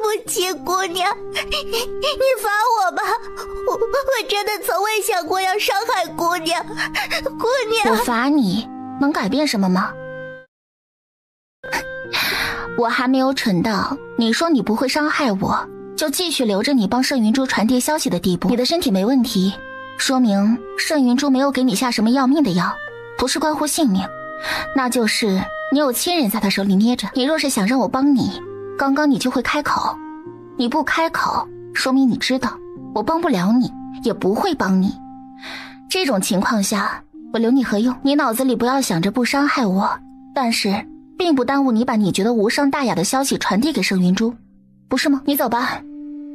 不起，姑娘，你罚我吧，我真的从未想过要伤害姑娘，姑娘。我罚你能改变什么吗？我还没有蠢到你说你不会伤害我就继续留着你帮盛云珠传递消息的地步。你的身体没问题，说明盛云珠没有给你下什么要命的药，不是关乎性命，那就是你有亲人在他手里捏着。你若是想让我帮你，刚刚你就会开口，你不开口，说明你知道我帮不了你，也不会帮你。这种情况下，我留你何用？你脑子里不要想着不伤害我，但是并不耽误你把你觉得无伤大雅的消息传递给盛云珠，不是吗？你走吧，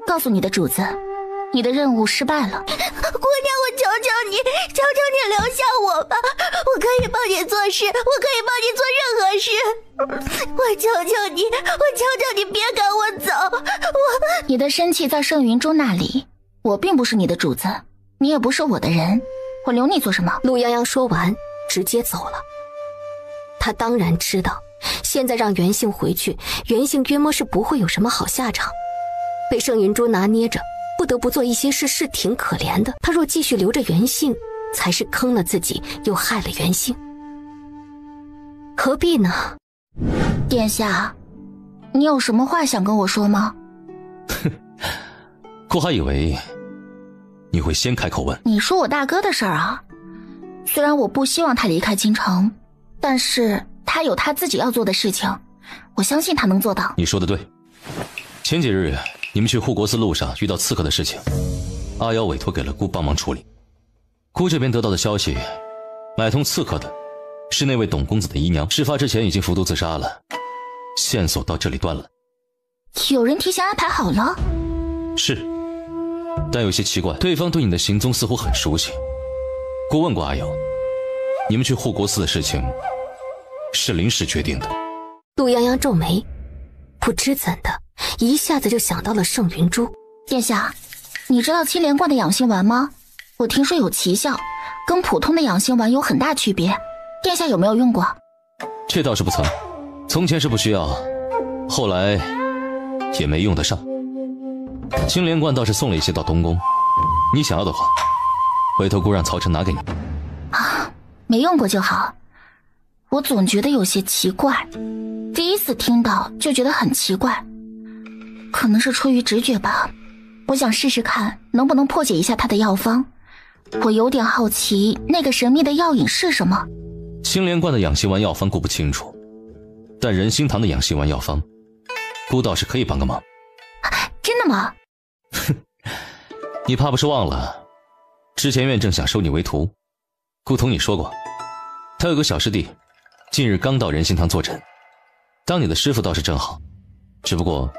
告诉你的主子，你的任务失败了。姑娘，我求求你留下我吧，我可以帮你做事，我可以帮你做任何事，我求求你别赶我走。你的生气在盛云珠那里，我并不是你的主子，你也不是我的人，我留你做什么？陆泱泱说完直接走了。他当然知道现在让袁姓回去，袁姓约摸是不会有什么好下场，被盛云珠拿捏着不得不做一些事是挺可怜的。他若继续留着袁姓，才是坑了自己又害了袁姓，何必呢？殿下，你有什么话想跟我说吗？姑还以为你会先开口问。你说我大哥的事儿啊，虽然我不希望他离开京城，但是他有他自己要做的事情，我相信他能做到。你说的对，前几日你们去护国寺路上遇到刺客的事情，阿瑶委托给了姑帮忙处理。姑这边得到的消息，买通刺客的是那位董公子的姨娘，事发之前已经服毒自杀了，线索到这里断了。有人提前安排好了？是，但有些奇怪，对方对你的行踪似乎很熟悉。姑问过阿瑶，你们去护国寺的事情是临时决定的。陆泱泱皱眉，不知怎的一下子就想到了盛云珠。殿下，你知道青莲观的养心丸吗？我听说有奇效，跟普通的养心丸有很大区别，殿下有没有用过？这倒是不曾，从前是不需要，后来也没用得上。青莲观倒是送了一些到东宫，你想要的话，回头姑让曹晨拿给你。啊，没用过就好。我总觉得有些奇怪，第一次听到就觉得很奇怪，可能是出于直觉吧。我想试试看能不能破解一下他的药方。我有点好奇那个神秘的药引是什么。青莲观的养心丸药方姑不清楚，但仁心堂的养心丸药方姑倒是可以帮个忙。真的吗？你怕不是忘了，之前院正想收你为徒，姑同你说过，他有个小师弟近日刚到仁心堂坐诊，当你的师傅倒是正好，只不过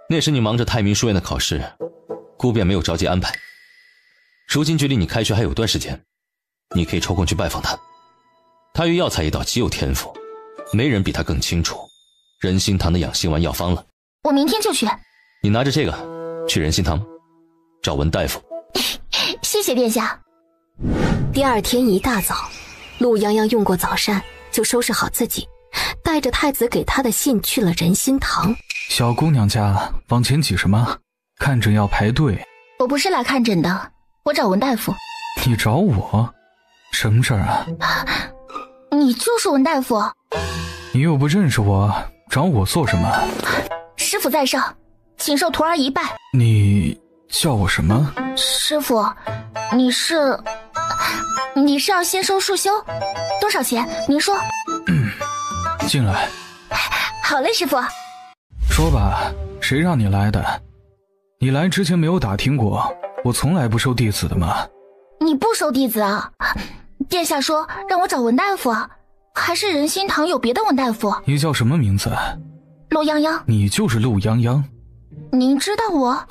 那时你忙着太明书院的考试，姑便没有着急安排。如今距离你开学还有段时间，你可以抽空去拜访他。他于药材一道极有天赋，没人比他更清楚仁心堂的养心丸药方了。我明天就去。你拿着这个去仁心堂找文大夫。谢谢殿下。第二天一大早，陆泱泱用过早膳，就收拾好自己，带着太子给他的信去了仁心堂。小姑娘家往前挤什么？看诊要排队。我不是来看诊的，我找文大夫。你找我？什么事儿啊？你就是文大夫。你又不认识我，找我做什么？师傅在上，请受徒儿一拜。你叫我什么？师傅，你是要先收束修？多少钱？您说。进来。好嘞，师傅。说吧，谁让你来的？你来之前没有打听过，我从来不收弟子的吗？你不收弟子啊？殿下说让我找文大夫，还是仁心堂有别的文大夫？你叫什么名字？陆泱泱。你就是陆泱泱？您知道我？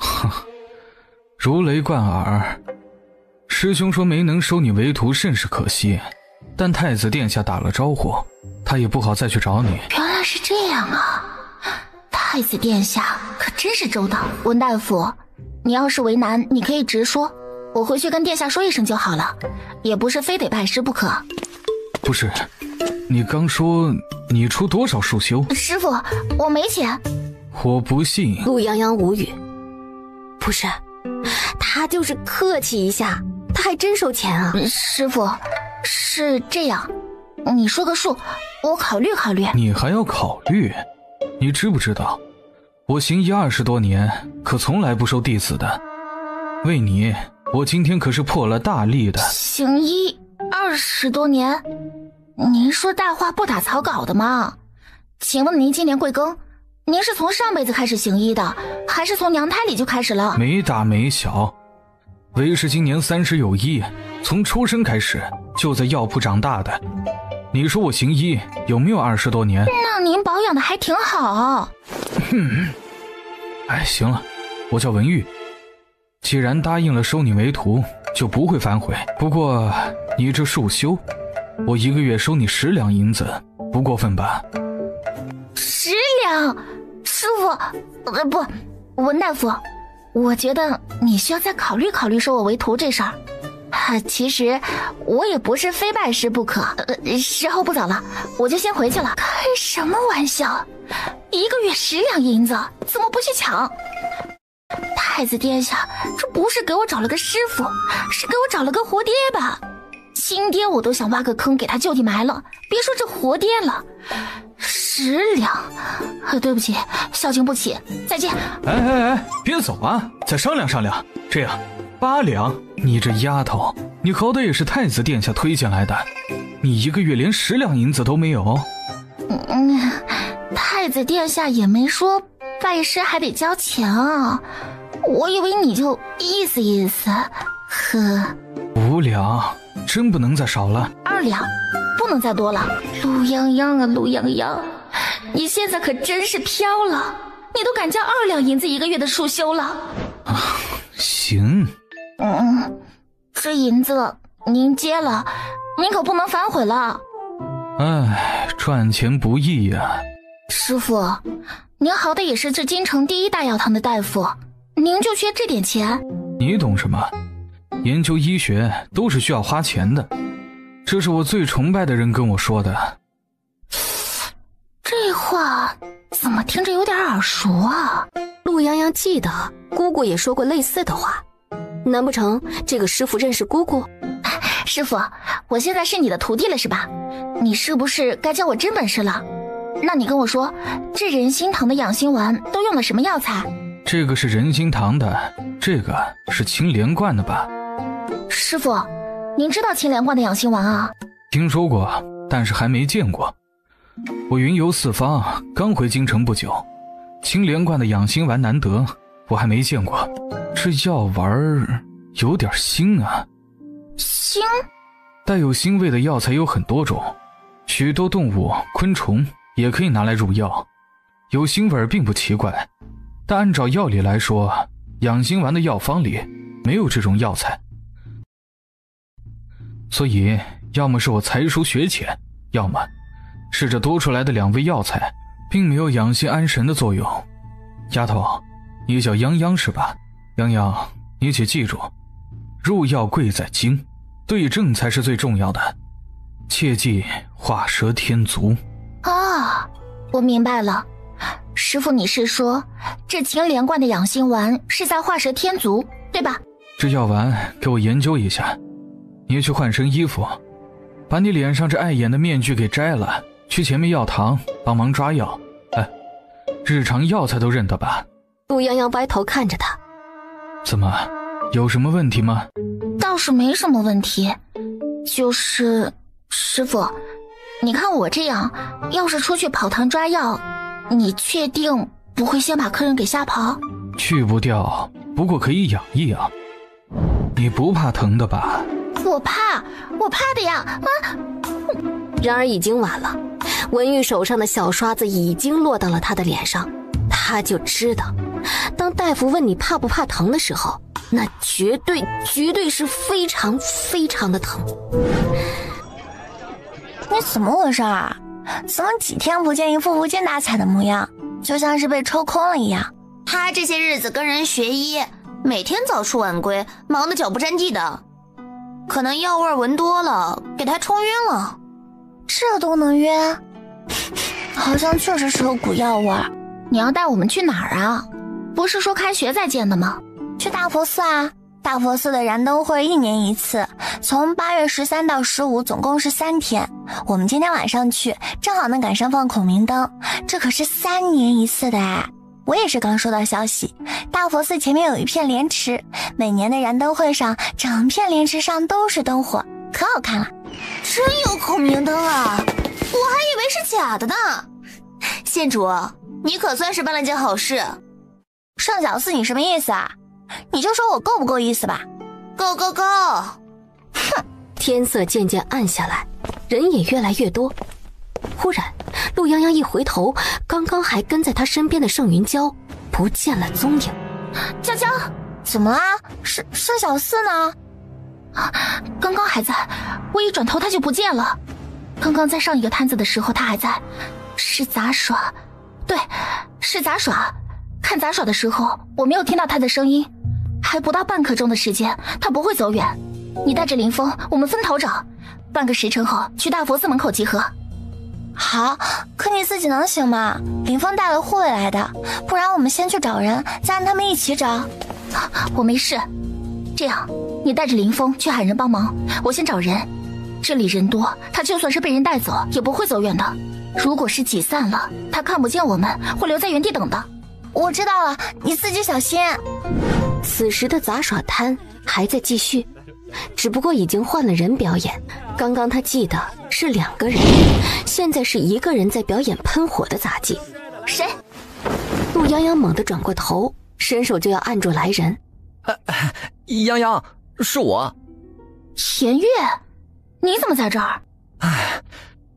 如雷贯耳。师兄说没能收你为徒甚是可惜，但太子殿下打了招呼，他也不好再去找你。原来是这样啊，太子殿下可真是周到。文大夫，你要是为难，你可以直说，我回去跟殿下说一声就好了，也不是非得拜师不可。不是，你刚说你出多少束修？师傅，我没钱。我不信。陆泱泱无语。不是，他就是客气一下，他还真收钱啊。师傅，是这样，你说个数，我考虑考虑。你还要考虑？你知不知道，我行医20多年，可从来不收弟子的。为你，我今天可是破了大例的。行医20多年？您说大话不打草稿的吗？请问您今年贵庚？您是从上辈子开始行医的，还是从娘胎里就开始了？没大没小，为师今年30有1，从出生开始就在药铺长大的。你说我行医有没有20多年？那您保养的还挺好。哎，行了，我叫文玉，既然答应了收你为徒，就不会反悔。不过你这束修，我1个月收你10两银子，不过分吧？10两，师傅，不，文大夫，我觉得你需要再考虑考虑收我为徒这事儿。其实我也不是非拜师不可。时候不早了，我就先回去了。开什么玩笑？1个月10两银子，怎么不去抢？太子殿下，这不是给我找了个师傅，是给我找了个活爹吧？亲爹我都想挖个坑给他就地埋了，别说这活爹了。10两，对不起，孝敬不起，再见。哎，别走啊，再商量商量。这样8两，你这丫头，你好歹也是太子殿下推荐来的，你1个月连10两银子都没有。太子殿下也没说拜师还得交钱啊，我以为你就意思意思。5两，真不能再少了。2两，不能再多了。陆泱泱啊，陆泱泱，你现在可真是飘了，你都敢交2两银子1个月的束修了。行。这银子您接了，您可不能反悔了。哎，赚钱不易呀。师傅，您好歹也是这京城第1大药堂的大夫，您就缺这点钱？你懂什么？研究医学都是需要花钱的，这是我最崇拜的人跟我说的。这话怎么听着有点耳熟啊？陆泱泱记得姑姑也说过类似的话，难不成这个师傅认识姑姑？师傅，我现在是你的徒弟了是吧？你是不是该教我真本事了？那你跟我说，这人心堂的养心丸都用了什么药材？这个是人心堂的，这个是青莲观的吧？师傅，您知道青莲观的养心丸啊？听说过，但是还没见过。我云游四方，刚回京城不久，青莲观的养心丸难得，我还没见过。这药丸有点腥啊。腥？带有腥味的药材有很多种，许多动物、昆虫也可以拿来入药，有腥味并不奇怪。但按照药理来说，养心丸的药方里没有这种药材，所以要么是我才疏学浅，要么是这多出来的2味药材并没有养心安神的作用。丫头，你叫泱泱是吧？泱泱，你且记住，入药贵在精，对症才是最重要的，切记画蛇添足。我明白了。师傅，你是说这青莲观的养心丸是在画蛇添足，对吧？这药丸给我研究一下，你去换身衣服，把你脸上这碍眼的面具给摘了，去前面药堂帮忙抓药。日常药材都认得吧？陆泱泱歪头看着他，怎么，有什么问题吗？倒是没什么问题，就是师傅，你看我这样，要是出去跑堂抓药，你确定不会先把客人给吓跑？去不掉，不过可以养一养。你不怕疼的吧？我怕的呀！然而已经晚了，文玉手上的小刷子已经落到了他的脸上，他就知道，当大夫问你怕不怕疼的时候，那绝对是非常非常的疼。你怎么回事啊？怎么几天不见一副无精打采的模样，就像是被抽空了一样？他这些日子跟人学医，每天早出晚归，忙得脚不沾地的，可能药味闻多了，给他冲晕了。这都能晕？好像确实是有股药味。你要带我们去哪儿啊？不是说开学再见的吗？去大佛寺啊。大佛寺的燃灯会1年1次，从8月13到15，总共是3天。我们今天晚上去，正好能赶上放孔明灯，这可是3年1次的哎。我也是刚收到消息，大佛寺前面有一片莲池，每年的燃灯会上，整片莲池上都是灯火，可好看了。真有孔明灯啊，我还以为是假的呢。县主，你可算是办了件好事。上小四你什么意思啊？你就说我够不够意思吧。够。哼！天色渐渐暗下来，人也越来越多。忽然，陆泱泱一回头，刚刚还跟在他身边的盛云娇不见了踪影。娇娇，怎么啦？盛小四呢？刚刚还在，我一转头他就不见了。刚刚在上一个摊子的时候他还在，是杂耍，对，是杂耍。看杂耍的时候我没有听到他的声音，还不到半刻钟的时间，他不会走远。你带着林峰，我们分头找，半个时辰后去大佛寺门口集合。好，可你自己能行吗？林峰带了护卫来的，不然我们先去找人，再让他们一起找。我没事，这样你带着林峰去喊人帮忙，我先找人。这里人多，他就算是被人带走也不会走远的。如果是挤散了，他看不见我们，会留在原地等的。我知道了，你自己小心。此时的杂耍摊还在继续，只不过已经换了人表演。刚刚他记得是2个人，现在是1个人在表演喷火的杂技。谁？陆泱泱猛地转过头，伸手就要按住来人。泱泱，是我。颜月，你怎么在这儿？哎，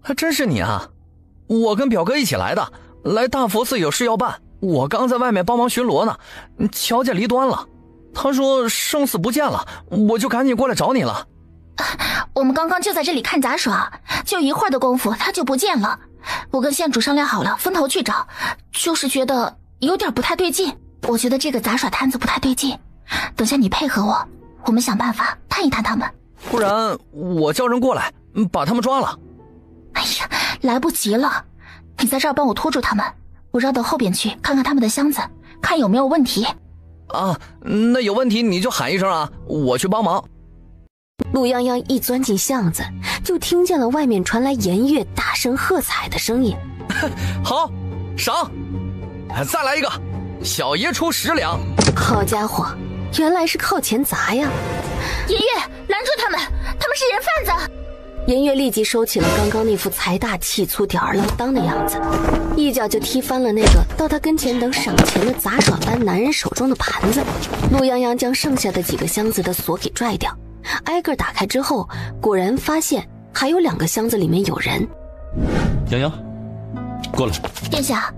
还真是你啊！我跟表哥一起来的，来大佛寺有事要办。我刚在外面帮忙巡逻呢，瞧见离端了，他说生死不见了，我就赶紧过来找你了。我们刚刚就在这里看杂耍，就一会儿的功夫他就不见了。我跟县主商量好了，分头去找，就是觉得有点不太对劲。我觉得这个杂耍摊子不太对劲，等下你配合我，我们想办法探一探他们。不然我叫人过来把他们抓了。哎呀，来不及了，你在这儿帮我拖住他们，我绕到后边去看看他们的箱子，看有没有问题。啊，那有问题你就喊一声啊，我去帮忙。陆泱泱一钻进巷子，就听见了外面传来颜月大声喝彩的声音。好，赏，再来一个，小爷出10两。好家伙，原来是靠钱砸呀！颜月，拦住他们，他们是人贩子！颜月立即收起了刚刚那副财大气粗吊儿郎当的样子，一脚就踢翻了那个到他跟前等赏钱的杂耍班男人手中的盘子。陆泱泱将剩下的几个箱子的锁给拽掉，挨个打开之后，果然发现还有2个箱子里面有人。泱泱，过来。殿下，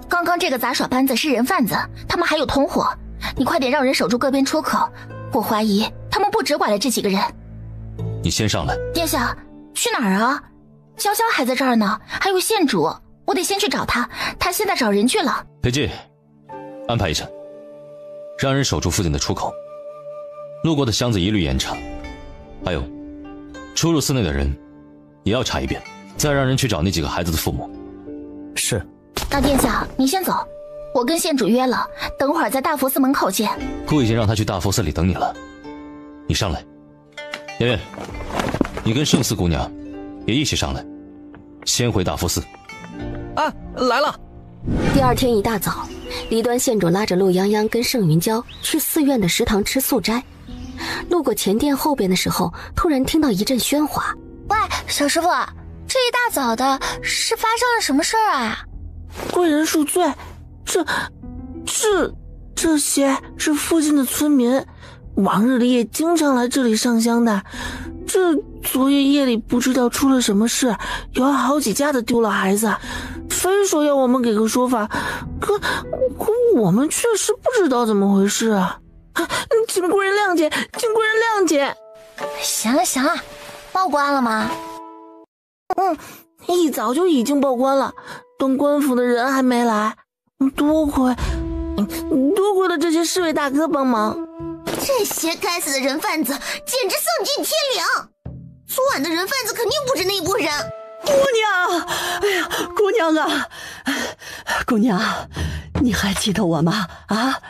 刚刚这个杂耍班子是人贩子，他们还有同伙，你快点让人守住各边出口，我怀疑他们不只拐了这几个人。你先上来。殿下，去哪儿啊？潇潇还在这儿呢，还有县主，我得先去找他，他现在找人去了。裴寂，安排一下，让人守住附近的出口，路过的箱子一律严查，还有出入寺内的人也要查一遍，再让人去找那几个孩子的父母。是。那殿下你先走，我跟县主约了，等会儿在大佛寺门口见。顾已经让他去大佛寺里等你了，你上来。妍妍，你跟圣四姑娘也一起上来，先回大佛寺。啊，来了。第2天一大早，离端县主拉着陆泱泱跟盛云娇去寺院的食堂吃素斋。路过前殿后边的时候，突然听到一阵喧哗。喂，小师傅，这一大早的是发生了什么事儿啊？贵人恕罪，这些是附近的村民，往日里也经常来这里上香的。这昨夜夜里不知道出了什么事，有好几家的丢了孩子，非说要我们给个说法，可我们确实不知道怎么回事啊！请贵人谅解，请贵人谅解。行了，报官了吗？一早就已经报官了，等官府的人还没来，多亏了这些侍卫大哥帮忙。这些该死的人贩子简直丧尽天良！昨晚的人贩子肯定不止那一拨人。姑娘，哎呀，姑娘啊，姑娘，你还记得我吗？啊，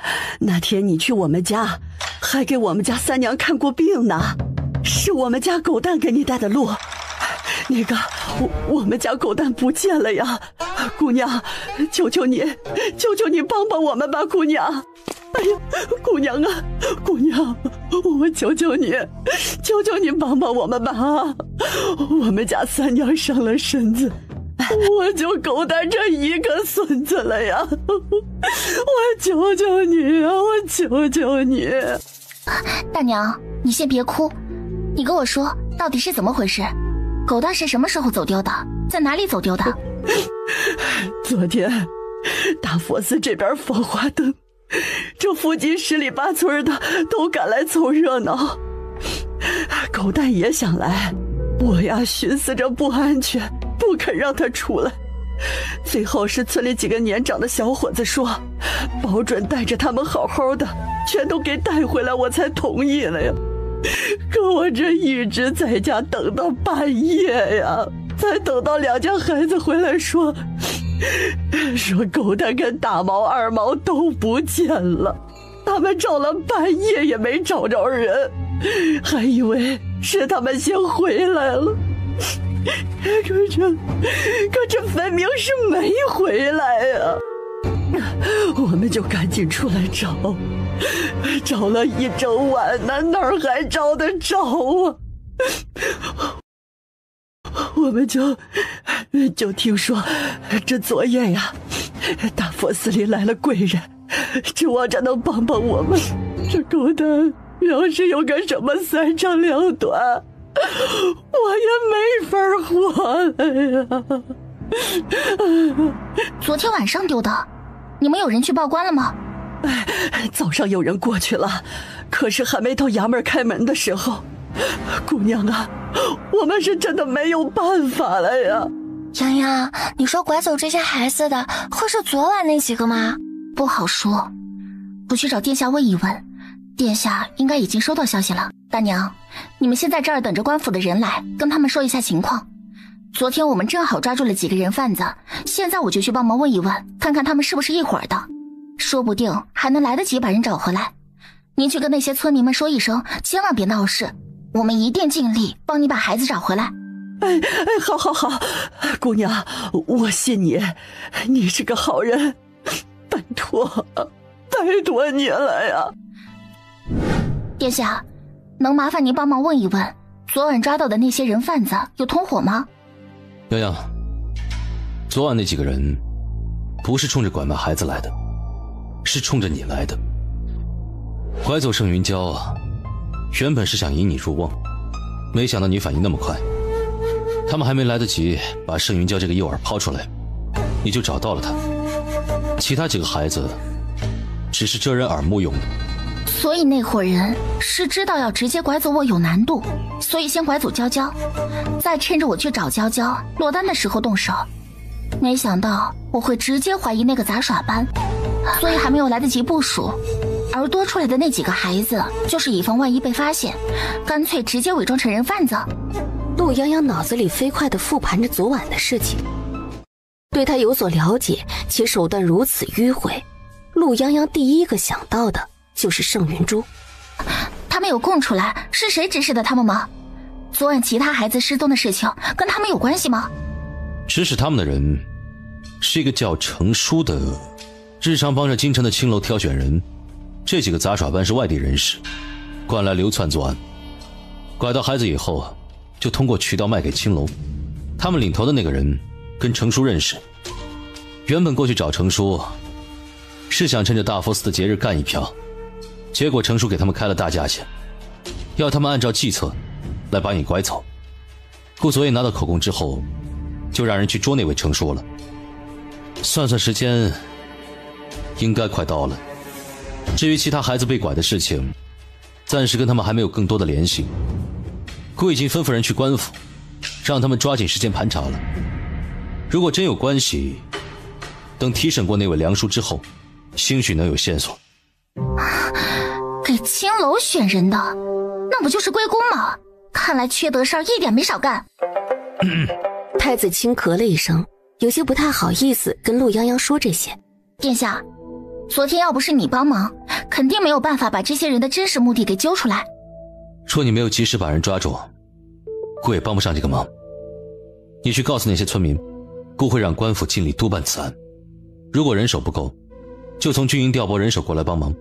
那天你去我们家，还给我们家三娘看过病呢，是我们家狗蛋给你带的路。那个，我们家狗蛋不见了呀，姑娘，求求你帮帮我们吧，姑娘。哎呀，姑娘啊，姑娘，我求求你帮帮我们吧！我们家三娘伤了身子，我就狗蛋这一个孙子了呀！我求求你啊，我求求你！大娘，你先别哭，你跟我说到底是怎么回事？狗蛋是什么时候走丢的？在哪里走丢的？昨天，大佛寺这边放花灯，这附近十里八村的都赶来凑热闹。狗蛋也想来，我呀寻思着不安全，不肯让他出来。最后是村里几个年长的小伙子说，保准带着他们好好的，全都给带回来，我才同意了呀。可我这一直在家等到半夜呀，才等到2家孩子回来说狗蛋跟大毛二毛都不见了，他们找了半夜也没找着人，还以为是他们先回来了，可这分明是没回来呀。我们就赶紧出来找了一整晚呢，哪儿还找得着啊？我们就听说这昨夜呀，大佛寺里来了贵人，指望着能帮帮我们。这狗蛋要是有个什么3长2短，我也没法活了呀。昨天晚上丢的，你们有人去报官了吗？早上有人过去了，可是还没到衙门开门的时候。姑娘啊，我们是真的没有办法了呀。洋洋，你说拐走这些孩子的会是昨晚那几个吗？不好说，我去找殿下问一问。殿下应该已经收到消息了。大娘，你们先在这儿等着官府的人来，跟他们说一下情况。昨天我们正好抓住了几个人贩子，现在我就去帮忙问一问，看看他们是不是一伙的，说不定还能来得及把人找回来。您去跟那些村民们说一声，千万别闹事，我们一定尽力帮你把孩子找回来。好，姑娘，我信你，你是个好人，拜托你了呀。殿下，能麻烦您帮忙问一问，昨晚抓到的那些人贩子有同伙吗？洋洋，昨晚那几个人不是冲着拐卖孩子来的，是冲着你来的。拐走盛云娇啊，原本是想引你入瓮，没想到你反应那么快。他们还没来得及把盛云娇这个诱饵抛出来，你就找到了他。其他几个孩子只是遮人耳目用的。所以那伙人是知道要直接拐走我有难度，所以先拐走娇娇，再趁着我去找娇娇落单的时候动手。没想到我会直接怀疑那个杂耍班，所以还没有来得及部署。而多出来的那几个孩子，就是以防万一被发现，干脆直接伪装成人贩子。陆洋洋脑子里飞快地复盘着昨晚的事情，对他有所了解，且手段如此迂回，陆洋洋第一个想到的就是盛云珠。他们有供出来是谁指使的他们吗？昨晚其他孩子失踪的事情跟他们有关系吗？指使他们的人是一个叫程叔的，日常帮着京城的青楼挑选人。这几个杂耍班是外地人士，惯来流窜作案，拐到孩子以后就通过渠道卖给青楼。他们领头的那个人跟程叔认识，原本过去找程叔是想趁着大佛寺的节日干一票，结果程叔给他们开了大价钱，要他们按照计策来把你拐走。顾昨夜拿到口供之后，就让人去捉那位程叔了。算算时间，应该快到了。至于其他孩子被拐的事情，暂时跟他们还没有更多的联系。顾已经吩咐人去官府，让他们抓紧时间盘查了。如果真有关系，等提审过那位梁叔之后，兴许能有线索。给青楼选人的，那不就是龟公吗？看来缺德事儿一点没少干。太子轻咳了一声，有些不太好意思跟陆洋洋说这些。殿下，昨天要不是你帮忙，肯定没有办法把这些人的真实目的给揪出来。若你没有及时把人抓住，顾也帮不上这个忙。你去告诉那些村民，顾会让官府尽力督办此案。如果人手不够，就从军营调拨人手过来帮忙，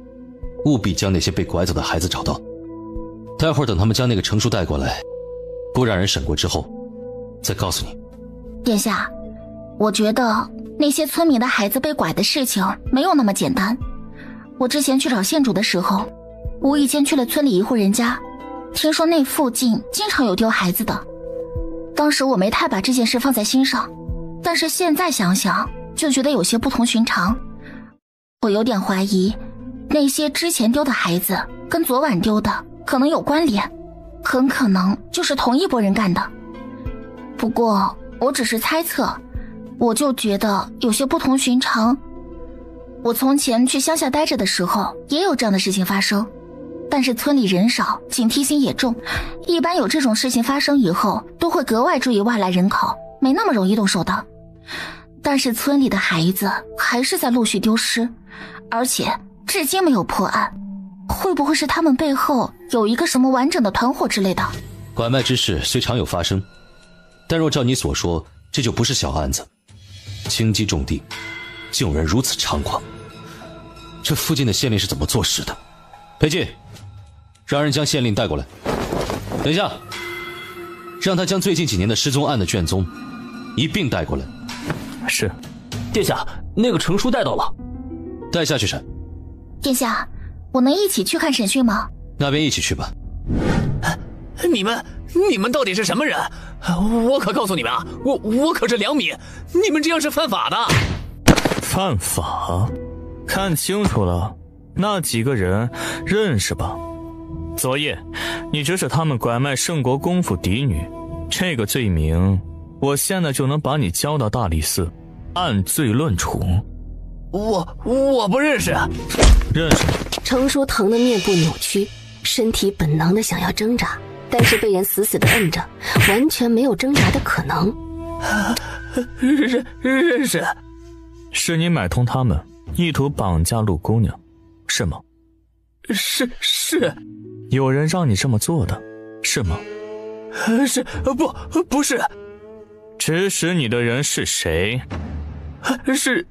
务必将那些被拐走的孩子找到。待会儿等他们将那个程叔带过来，顾让人审过之后，再告诉你。殿下，我觉得那些村民的孩子被拐的事情没有那么简单。我之前去找县主的时候，无意间去了村里一户人家，听说那附近经常有丢孩子的。当时我没太把这件事放在心上，但是现在想想就觉得有些不同寻常。我有点怀疑，那些之前丢的孩子跟昨晚丢的可能有关联，很可能就是同一拨人干的。不过我只是猜测，我就觉得有些不同寻常。我从前去乡下待着的时候也有这样的事情发生，但是村里人少，警惕心也重，一般有这种事情发生以后都会格外注意外来人口，没那么容易动手的。但是村里的孩子还是在陆续丢失，而且至今没有破案，会不会是他们背后有一个什么完整的团伙之类的？拐卖之事虽常有发生，但若照你所说，这就不是小案子。轻击重地，竟有人如此猖狂，这附近的县令是怎么做事的？裴进，让人将县令带过来。等一下，让他将最近几年的失踪案的卷宗一并带过来。是，殿下，那个程书带到了，带下去审。殿下，我能一起去看审讯吗？那便一起去吧。你们到底是什么人？我可告诉你们啊，我可是良民，你们这样是犯法的。犯法？看清楚了，那几个人认识吧？昨夜你指使他们拐卖圣国公府嫡女，这个罪名我现在就能把你交到大理寺，按罪论处。我不认识。认识。程叔疼得面部扭曲，身体本能的想要挣扎，但是被人死死的摁着，完全没有挣扎的可能。认识。是你买通他们，意图绑架陆姑娘，是吗？是。有人让你这么做的，是吗？不是。指使你的人是谁？是。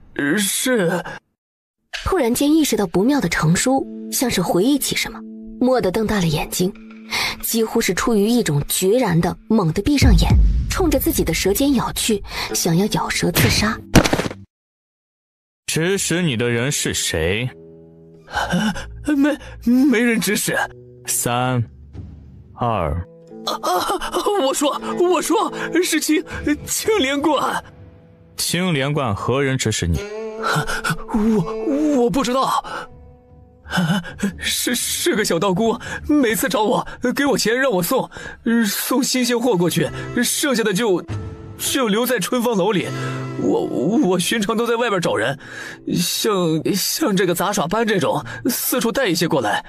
突然间意识到不妙的程叔像是回忆起什么，蓦地瞪大了眼睛，几乎是出于一种决然的猛地闭上眼，冲着自己的舌尖咬去，想要咬舌自杀。指使你的人是谁？没人指使。3、2。我说是青莲观。青莲观何人指使你？我不知道。是个小道姑，每次找我给我钱让我送新鲜货过去，剩下的就留在春芳楼里。我寻常都在外边找人，像这个杂耍班这种四处带一些过来，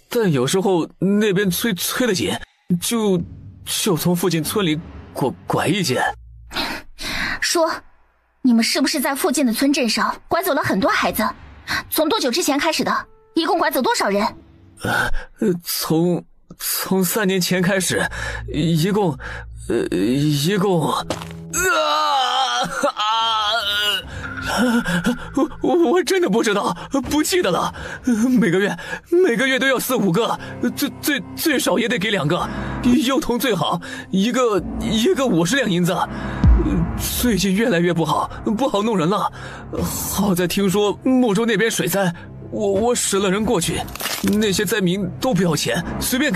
但有时候那边催得紧，就从附近村里拐一件。说，你们是不是在附近的村镇上拐走了很多孩子？从多久之前开始的？一共拐走多少人？从3年前开始，一共我真的不知道，不记得了。每个月都要4、5个，最少也得给2个，幼童最好，一个50两银子。最近越来越不好弄人了。好在听说睦州那边水灾，我使了人过去，那些灾民都不要钱，随便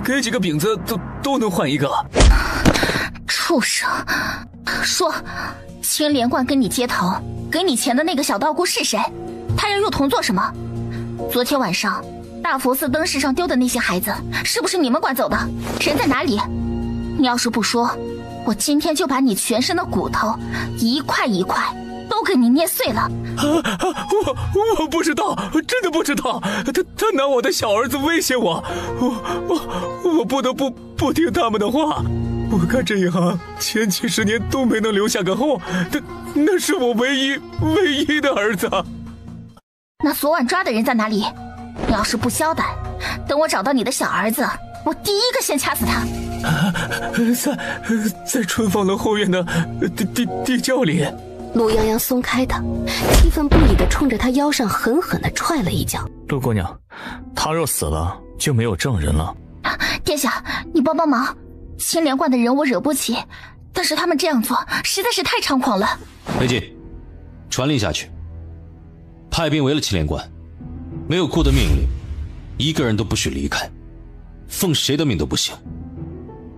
给几个饼子都能换一个。畜生！说，青莲观跟你接头给你钱的那个小道姑是谁？他要幼童做什么？昨天晚上大佛寺灯饰上丢的那些孩子，是不是你们拐走的？人在哪里？你要是不说，我今天就把你全身的骨头一块一块都给你捏碎了。我不知道，真的不知道。他拿我的小儿子威胁我，我不得不听他们的话。我干这一行前几10年都没能留下个后，那是我唯一的儿子。那昨晚抓的人在哪里？你要是不交代，等我找到你的小儿子，我第一个先掐死他。在春芳楼后院的地窖里。陆泱泱松开他，气愤不已地冲着他腰上狠狠地踹了一脚。陆姑娘，他若死了，就没有证人了。殿下，你帮忙。青莲观的人我惹不起，但是他们这样做实在是太猖狂了。裴进，传令下去，派兵围了青莲观，没有顾的命令，一个人都不许离开，奉谁的命都不行。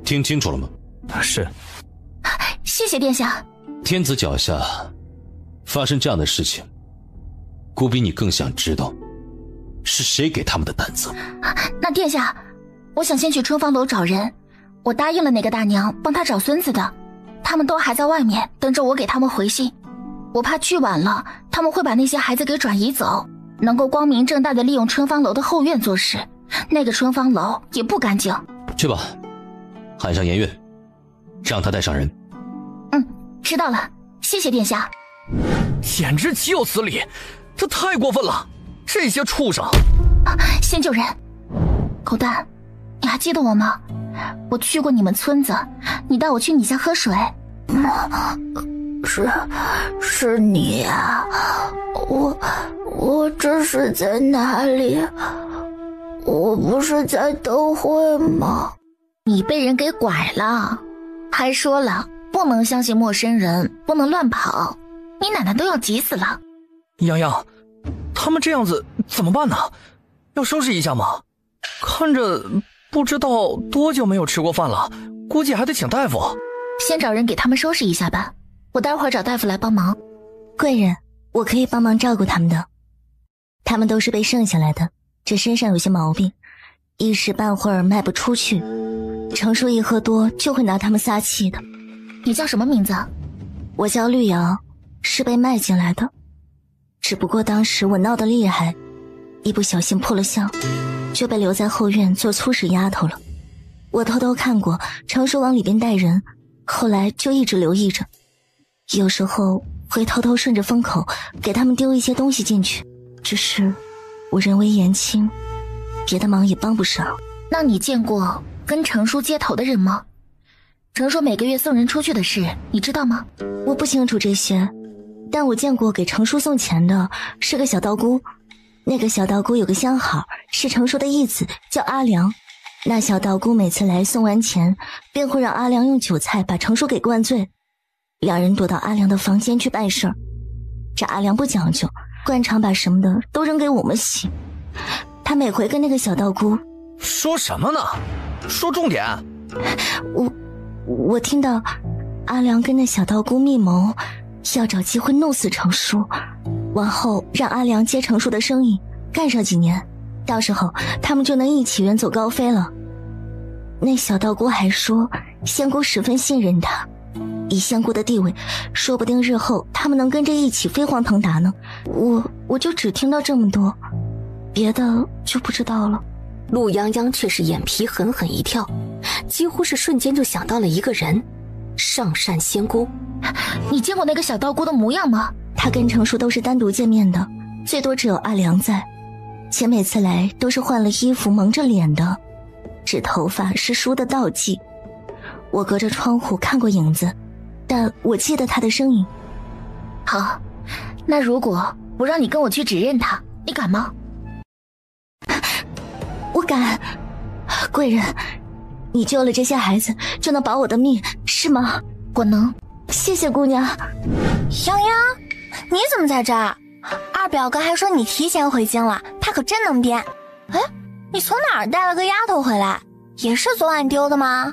听清楚了吗？是。谢谢殿下。天子脚下发生这样的事情，孤比你更想知道是谁给他们的胆子。那殿下，我想先去春芳楼找人，我答应了那个大娘帮她找孙子的，他们都还在外面等着我给他们回信。我怕去晚了，他们会把那些孩子给转移走，能够光明正大的利用春芳楼的后院做事，那个春芳楼也不干净。去吧，喊上颜月，让他带上人。知道了，谢谢殿下。简直岂有此理，这太过分了，这些畜生！先救人。狗蛋，你还记得我吗？我去过你们村子，你带我去你家喝水。是你啊！我这是在哪里？我不是在都会吗？你被人给拐了，还说了不能相信陌生人，不能乱跑，你奶奶都要急死了。洋洋，他们这样子怎么办呢？要收拾一下吗？看着不知道多久没有吃过饭了，估计还得请大夫。先找人给他们收拾一下吧，我待会儿找大夫来帮忙。贵人，我可以帮忙照顾他们的，他们都是被剩下来的，这身上有些毛病，一时半会儿卖不出去，程叔一喝多就会拿他们撒气的。你叫什么名字？我叫绿瑶，是被卖进来的，只不过当时我闹得厉害，一不小心破了相，就被留在后院做粗使丫头了。我偷偷看过程叔往里边带人，后来就一直留意着，有时候会偷偷顺着风口给他们丢一些东西进去，只是我人微言轻，别的忙也帮不上。那你见过跟程叔接头的人吗？程叔每个月送人出去的事你知道吗？我不清楚这些，但我见过给程叔送钱的是个小道姑，那个小道姑有个相好，是程叔的义子，叫阿良。那小道姑每次来送完钱，便会让阿良用酒菜把程叔给灌醉，两人躲到阿良的房间去办事儿。这阿良不讲究，灌肠把什么的都扔给我们洗。他每回跟那个小道姑说什么呢？说重点。我听到阿良跟那小道姑密谋，要找机会弄死程叔，往后让阿良接程叔的生意，干上几年，到时候他们就能一起远走高飞了。那小道姑还说仙姑十分信任他，以仙姑的地位，说不定日后他们能跟着一起飞黄腾达呢。我就只听到这么多，别的就不知道了。陆泱泱却是眼皮狠狠一跳，几乎是瞬间就想到了一个人，上善仙姑。你见过那个小道姑的模样吗？她跟程叔都是单独见面的，最多只有阿良在，且每次来都是换了衣服蒙着脸的，指头发是梳的倒髻。我隔着窗户看过影子，但我记得她的声音。好，那如果我让你跟我去指认她，你敢吗？我敢。贵人，你救了这些孩子就能保我的命，是吗？我能。谢谢姑娘。泱泱，你怎么在这儿？二表哥还说你提前回京了，他可真能编。哎，你从哪儿带了个丫头回来？也是昨晚丢的吗？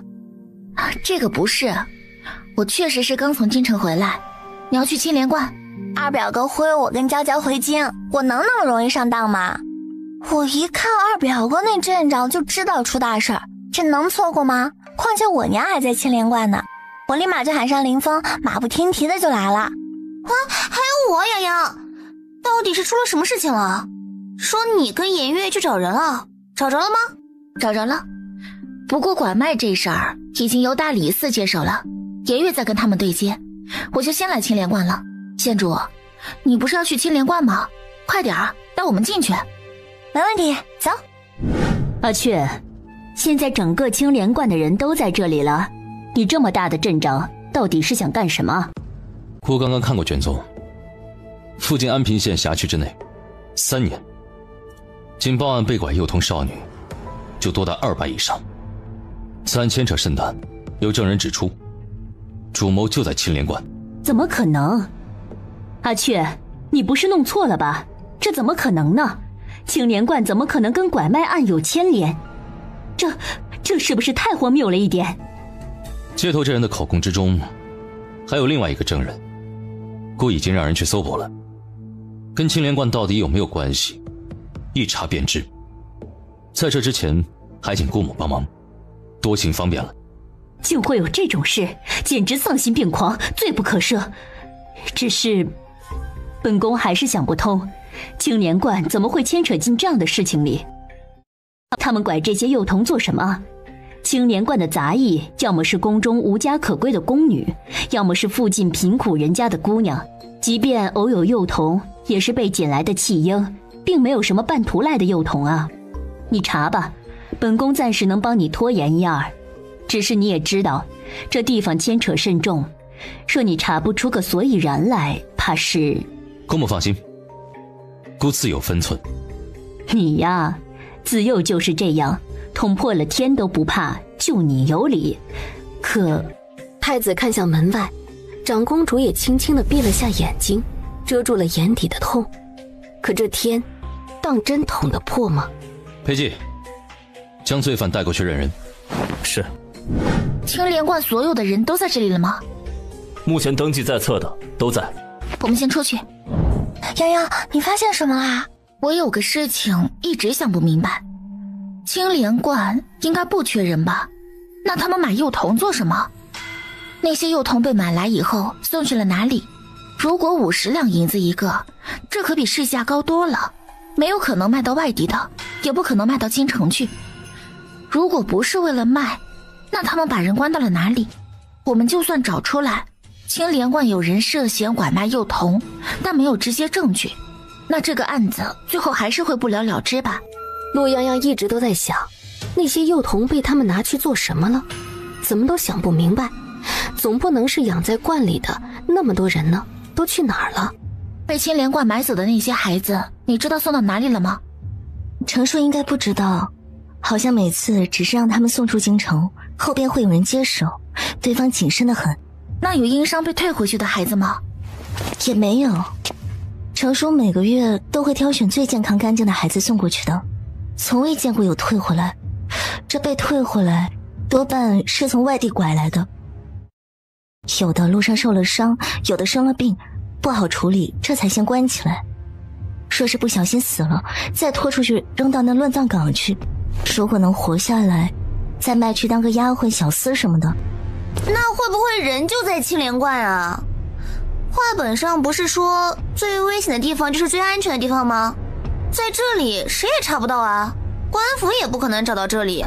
这个不是，我确实是刚从京城回来。你要去青莲观？二表哥挥我跟娇娇回京，我能那么容易上当吗？我一看二表哥那阵仗就知道出大事儿，这能错过吗？况且我娘还在青莲观呢，我立马就喊上林峰，马不停蹄的就来了。啊，还有我洋洋，到底是出了什么事情了？说你跟颜月去找人了，找着了吗？找着了，不过拐卖这事儿已经由大理寺接手了，颜月在跟他们对接，我就先来青莲观了。县主，你不是要去青莲观吗？快点儿，带我们进去。没问题，走。阿雀，现在整个青莲观的人都在这里了，你这么大的阵仗，到底是想干什么？我刚刚看过卷宗，附近安平县辖区之内，3年，仅报案被拐幼童少女，就多达200以上。此案牵扯甚大，有证人指出，主谋就在青莲观。怎么可能？阿雀，你不是弄错了吧？这怎么可能呢？青莲观怎么可能跟拐卖案有牵连？这是不是太荒谬了一点？接头这人的口供之中，还有另外一个证人，姑已经让人去搜捕了，跟青莲观到底有没有关系，一查便知。在这之前，还请姑母帮忙，多行方便了。竟会有这种事，简直丧心病狂，罪不可赦。只是，本宫还是想不通，青莲观怎么会牵扯进这样的事情里？他们拐这些幼童做什么？青莲观的杂役，要么是宫中无家可归的宫女，要么是附近贫苦人家的姑娘。即便偶有幼童，也是被捡来的弃婴，并没有什么半途来的幼童啊。你查吧，本宫暂时能帮你拖延一二。只是你也知道，这地方牵扯甚重，若你查不出个所以然来，怕是……姑母放心，姑自有分寸。你呀，自幼就是这样，捅破了天都不怕，就你有理。可……太子看向门外，长公主也轻轻地闭了下眼睛，遮住了眼底的痛。可这天，当真捅得破吗？裴寂，将罪犯带过去认人。是。青莲观所有的人都在这里了吗？目前登记在册的都在。我们先出去。洋洋，你发现什么啦？我有个事情一直想不明白。青莲观应该不缺人吧？那他们买幼童做什么？那些幼童被买来以后送去了哪里？如果50两银子一个，这可比市价高多了，没有可能卖到外地的，也不可能卖到京城去。如果不是为了卖，那他们把人关到了哪里？我们就算找出来青莲观有人涉嫌拐卖幼童，但没有直接证据，那这个案子最后还是会不了了之吧。陆洋洋一直都在想，那些幼童被他们拿去做什么了，怎么都想不明白。总不能是养在观里的那么多人呢，都去哪儿了？被青莲观买走的那些孩子，你知道送到哪里了吗？程叔应该不知道，好像每次只是让他们送出京城，后边会有人接手，对方谨慎得很。那有因伤被退回去的孩子吗？也没有，程叔每个月都会挑选最健康干净的孩子送过去的，从未见过有退回来。这被退回来多半是从外地拐来的，有的路上受了伤，有的生了病，不好处理，这才先关起来。若是不小心死了，再拖出去扔到那乱葬岗去，如果能活下来，再卖去当个丫鬟小厮什么的。那会不会人就在青莲观啊？话本上不是说最危险的地方就是最安全的地方吗？在这里谁也查不到啊，官府也不可能找到这里。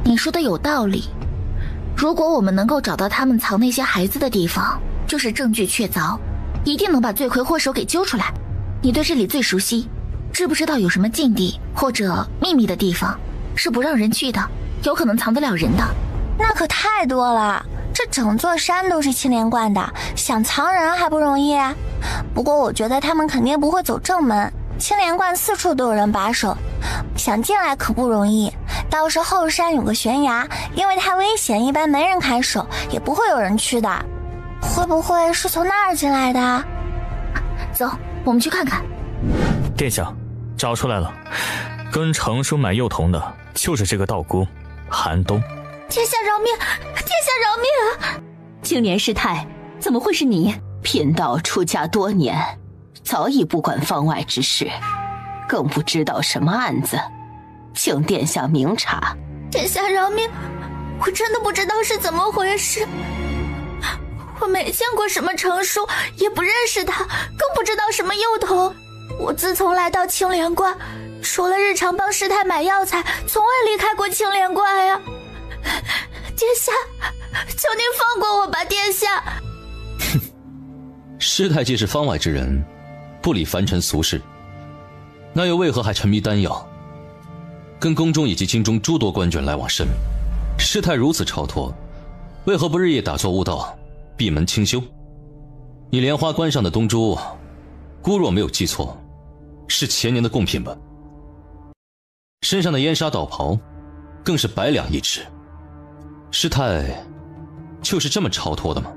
你说的有道理，如果我们能够找到他们藏那些孩子的地方，就是证据确凿，一定能把罪魁祸首给揪出来。你对这里最熟悉，知不知道有什么禁地或者秘密的地方是不让人去的，有可能藏得了人的？那可太多了，这整座山都是青莲观的，想藏人还不容易。不过我觉得他们肯定不会走正门，青莲观四处都有人把守，想进来可不容易。倒是后山有个悬崖，因为太危险，一般没人看守，也不会有人去的。会不会是从那儿进来的？走，我们去看看。殿下，找出来了，跟程叔买幼童的就是这个道姑寒冬。殿下饶命！殿下饶命！青莲师太，怎么会是你？贫道出家多年，早已不管方外之事，更不知道什么案子，请殿下明察。殿下饶命！我真的不知道是怎么回事，我没见过什么程叔，也不认识他，更不知道什么幼童。我自从来到青莲观，除了日常帮师太买药材，从未离开过青莲观呀。殿下，求您放过我吧，殿下。哼，师太既是方外之人，不理凡尘俗事，那又为何还沉迷丹药，跟宫中以及京中诸多官眷来往甚密？师太如此超脱，为何不日夜打坐悟道，闭门清修？你莲花关上的东珠，姑若没有记错，是前年的贡品吧？身上的烟纱道袍，更是100两一只。师太就是这么超脱的吗？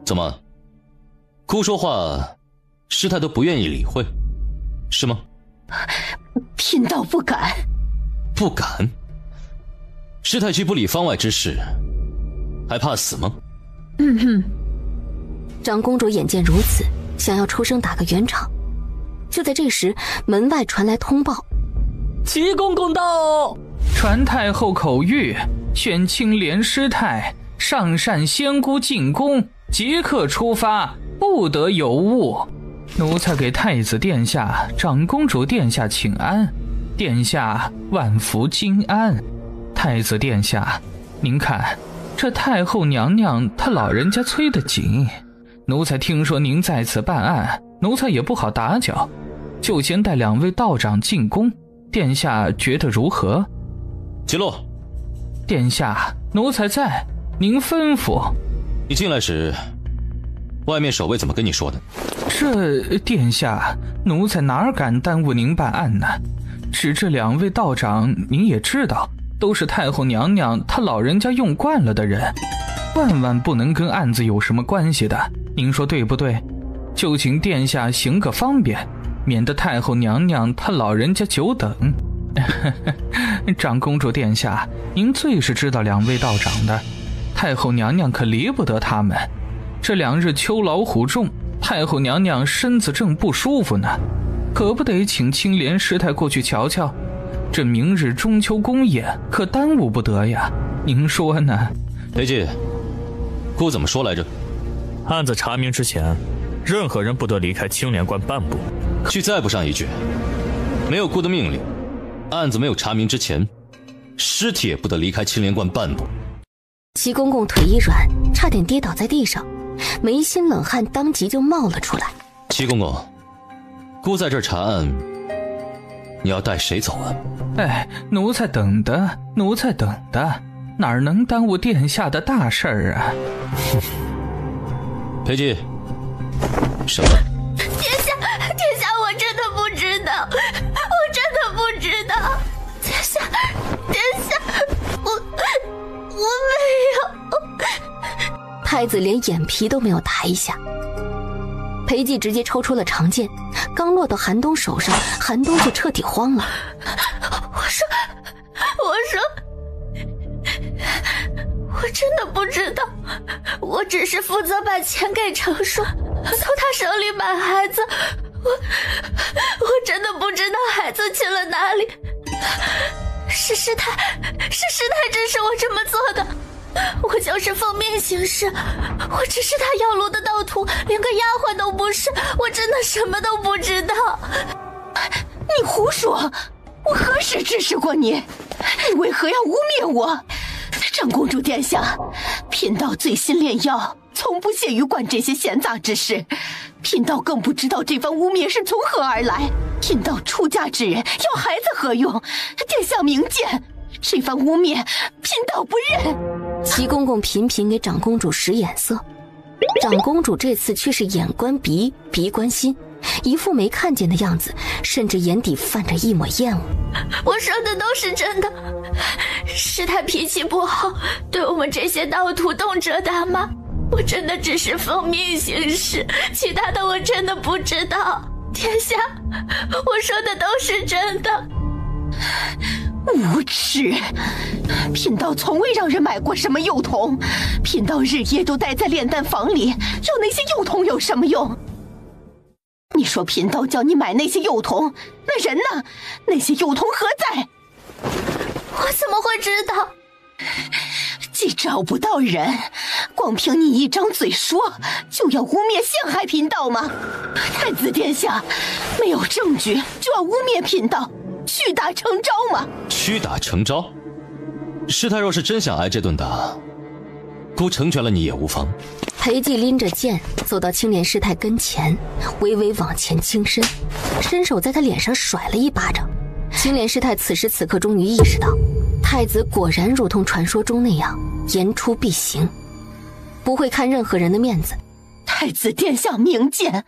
怎么，姑说话，师太都不愿意理会，是吗？贫道不敢。不敢？师太既不理方外之事，还怕死吗？长公主眼见如此，想要出声打个圆场。就在这时，门外传来通报：齐公公到！传太后口谕，选青莲师太上善仙姑进宫，即刻出发，不得有误。奴才给太子殿下、长公主殿下请安，殿下万福金安。太子殿下，您看这太后娘娘她老人家催得紧，奴才听说您在此办案，奴才也不好打搅，就先带2位道长进宫，殿下觉得如何？吉洛，殿下，奴才在，您吩咐。你进来时，外面守卫怎么跟你说的？这殿下，奴才哪敢耽误您办案呢？只这2位道长，您也知道，都是太后娘娘她老人家用惯了的人，万万不能跟案子有什么关系的。您说对不对？就请殿下行个方便，免得太后娘娘她老人家久等。长公主殿下，您最是知道2位道长的，太后娘娘可离不得他们。这2日秋老虎重，太后娘娘身子正不舒服呢，可不得请青莲师太过去瞧瞧。这明日中秋宫宴可耽误不得呀，您说呢？裴记，姑怎么说来着？案子查明之前，任何人不得离开青莲观半步。去再补上一句，没有姑的命令，案子没有查明之前，尸体也不得离开青莲观半步。齐公公腿一软，差点跌倒在地上，眉心冷汗当即就冒了出来。齐公公，姑在这儿查案，你要带谁走啊？哎，奴才等的，奴才等的，哪能耽误殿下的大事儿啊？裴记，什么？殿下，我真的不知道，我真的不知道。殿下，我没有。太子连眼皮都没有抬一下。裴寂直接抽出了长剑，刚落到韩东手上，韩东就彻底慌了。我真的不知道，我只是负责把钱给程叔，从他手里买孩子，我真的不知道孩子去了哪里。是师太指使我这么做的，我就是奉命行事，我只是他药炉的盗徒，连个丫鬟都不是，我真的什么都不知道。你胡说，我何时指使过你？你为何要污蔑我？长公主殿下，贫道醉心炼药，从不屑于管这些闲杂之事。贫道更不知道这番污蔑是从何而来。贫道出家之人，要孩子何用？殿下明鉴，这番污蔑，贫道不认。齐公公频频给长公主使眼色，长公主这次却是眼观鼻，鼻观心，一副没看见的样子，甚至眼底泛着一抹厌恶。我说的都是真的，是他脾气不好，对我们这些盗徒动辄打骂，我真的只是奉命行事，其他的我真的不知道。殿下，我说的都是真的。无耻！贫道从未让人买过什么幼童，贫道日夜都待在炼丹房里，要那些幼童有什么用？你说贫道叫你买那些幼童，那人呢？那些幼童何在？我怎么会知道？既找不到人，光凭你一张嘴说，就要污蔑陷害贫道吗？太子殿下，没有证据就要污蔑贫道，屈打成招吗？屈打成招？师太若是真想挨这顿打，姑成全了你也无妨。裴寂拎着剑走到青莲师太跟前，微微往前倾身，伸手在他脸上甩了一巴掌。青莲师太此时此刻终于意识到，太子果然如同传说中那样言出必行，不会看任何人的面子。太子殿下明鉴，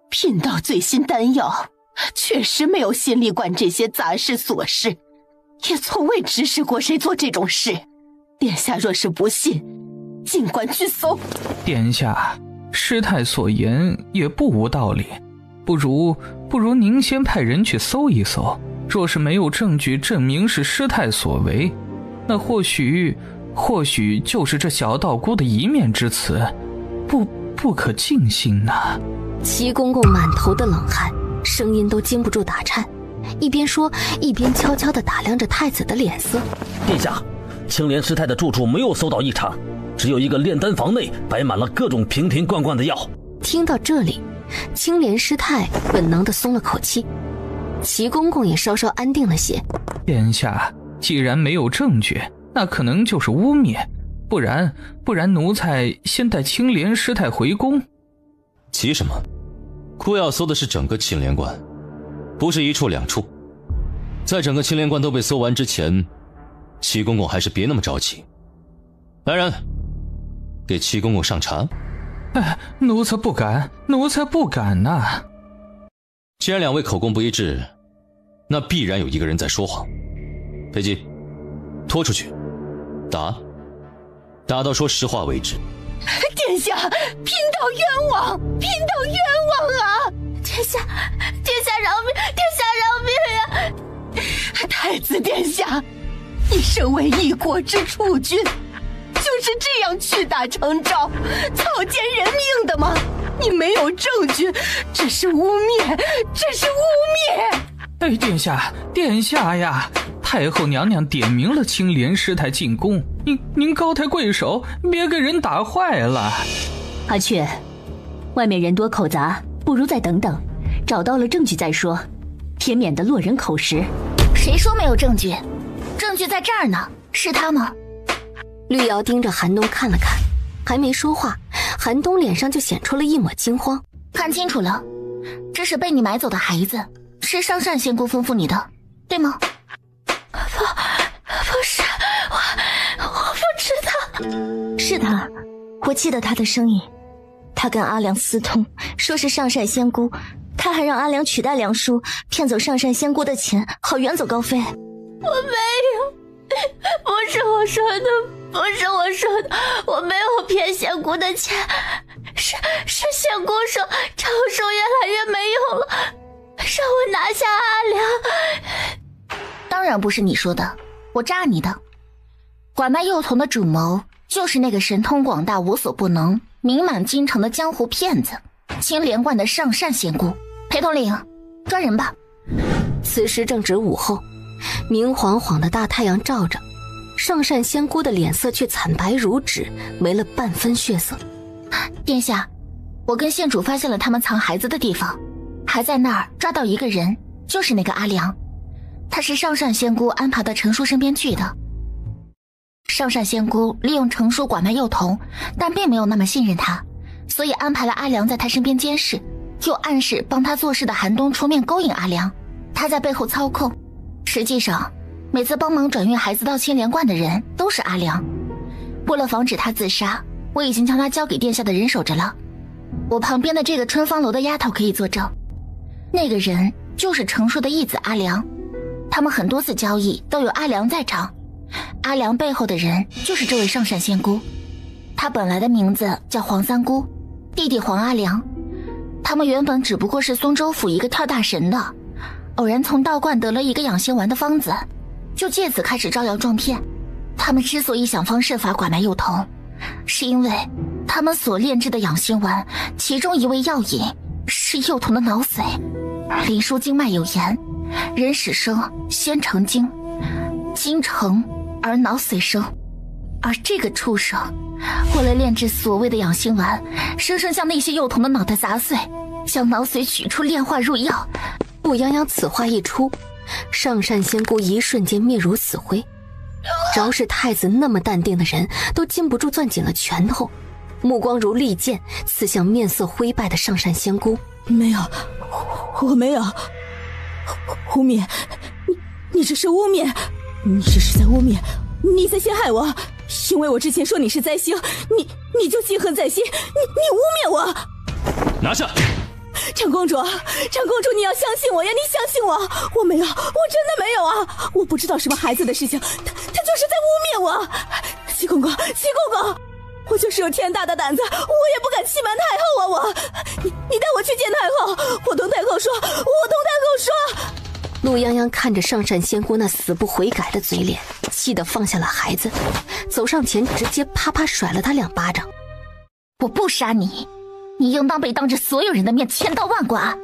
贫道醉心丹药，确实没有心力管这些杂事琐事，也从未指使过谁做这种事。殿下若是不信，尽管去搜。殿下，师太所言也不无道理，不如您先派人去搜一搜，若是没有证据证明是师太所为，那或许或许就是这小道姑的一面之词，不可尽信呐。齐公公满头的冷汗，声音都禁不住打颤，一边说一边悄悄地打量着太子的脸色。殿下，青莲师太的住处没有搜到异常，只有一个炼丹房内摆满了各种瓶瓶罐罐的药。听到这里，青莲师太本能地松了口气，齐公公也稍稍安定了些。殿下，既然没有证据，那可能就是污蔑，不然奴才先带青莲师太回宫。急什么？姑要搜的是整个青莲观，不是一处两处。在整个青莲观都被搜完之前，齐公公还是别那么着急。来人，给齐公公上茶。哎，奴才不敢呐。既然两位口供不一致，那必然有一个人在说谎。裴姬，拖出去，打到说实话为止。殿下，贫道冤枉，贫道冤枉啊！殿下饶命，殿下饶命呀！太子殿下，你身为一国之储君，就是这样屈打成招、草菅人命的吗？你没有证据，这是污蔑，这是污蔑！哎，殿下呀！太后娘娘点名了青莲师太进宫，您高抬贵手，别给人打坏了。阿雀，外面人多口杂，不如再等等，找到了证据再说，也免得落人口实。谁说没有证据？证据在这儿呢，是他吗？绿瑶盯着寒冬看了看，还没说话，寒冬脸上就显出了一抹惊慌。看清楚了，这是被你买走的孩子，是上善仙姑吩咐你的，对吗？不是，我不知道。是他，我记得他的声音。他跟阿良私通，说是上善仙姑，他还让阿良取代梁叔，骗走上善仙姑的钱，好远走高飞。我没有，不是我说的，我没有骗仙姑的钱，是仙姑说长寿越来越没用了，让我拿下阿良。当然不是你说的，我诈你的。拐卖幼童的主谋就是那个神通广大、无所不能、名满京城的江湖骗子青莲观的上善仙姑。裴统领，抓人吧。此时正值午后，明晃晃的大太阳照着，上善仙姑的脸色却惨白如纸，没了半分血色。殿下，我跟县主发现了他们藏孩子的地方，还在那儿抓到一个人，就是那个阿良。他是上善仙姑安排到程叔身边去的。上善仙姑利用程叔拐卖幼童，但并没有那么信任他，所以安排了阿良在他身边监视，又暗示帮他做事的寒冬出面勾引阿良，他在背后操控。实际上，每次帮忙转运孩子到青莲观的人都是阿良。为了防止他自杀，我已经将他交给殿下的人守着了。我旁边的这个春芳楼的丫头可以作证，那个人就是程叔的义子阿良。他们很多次交易都有阿良在场，阿良背后的人就是这位上善仙姑，她本来的名字叫黄三姑，弟弟黄阿良。他们原本只不过是松州府一个跳大神的，偶然从道观得了一个养心丸的方子，就借此开始招摇撞骗。他们之所以想方设法拐卖幼童，是因为他们所炼制的养心丸，其中一味药引是幼童的脑髓。灵枢经脉有言，人始生先成精，精成而脑髓生。而这个畜生为了炼制所谓的养心丸，生生将那些幼童的脑袋砸碎，将脑髓取出炼化入药。陆泱泱此话一出，上善仙姑一瞬间面如死灰。饶是太子那么淡定的人，都禁不住攥紧了拳头，目光如利剑刺向面色灰败的上善仙姑。没有，我没有。污蔑，你这是污蔑，你这是在污蔑，你在陷害我，因为我之前说你是灾星，你就记恨在心，你污蔑我。拿下！长公主，你要相信我呀！你相信我，我没有，我真的没有啊！我不知道什么孩子的事情，他就是在污蔑我。齐公公，我就是有天大的胆子，我也不敢欺瞒太后啊！你带我去见太后，我同太后说。陆泱泱看着上善仙姑那死不悔改的嘴脸，气地放下了孩子，走上前直接啪啪甩了他2巴掌。我不杀你，你应当被当着所有人的面千刀万剐。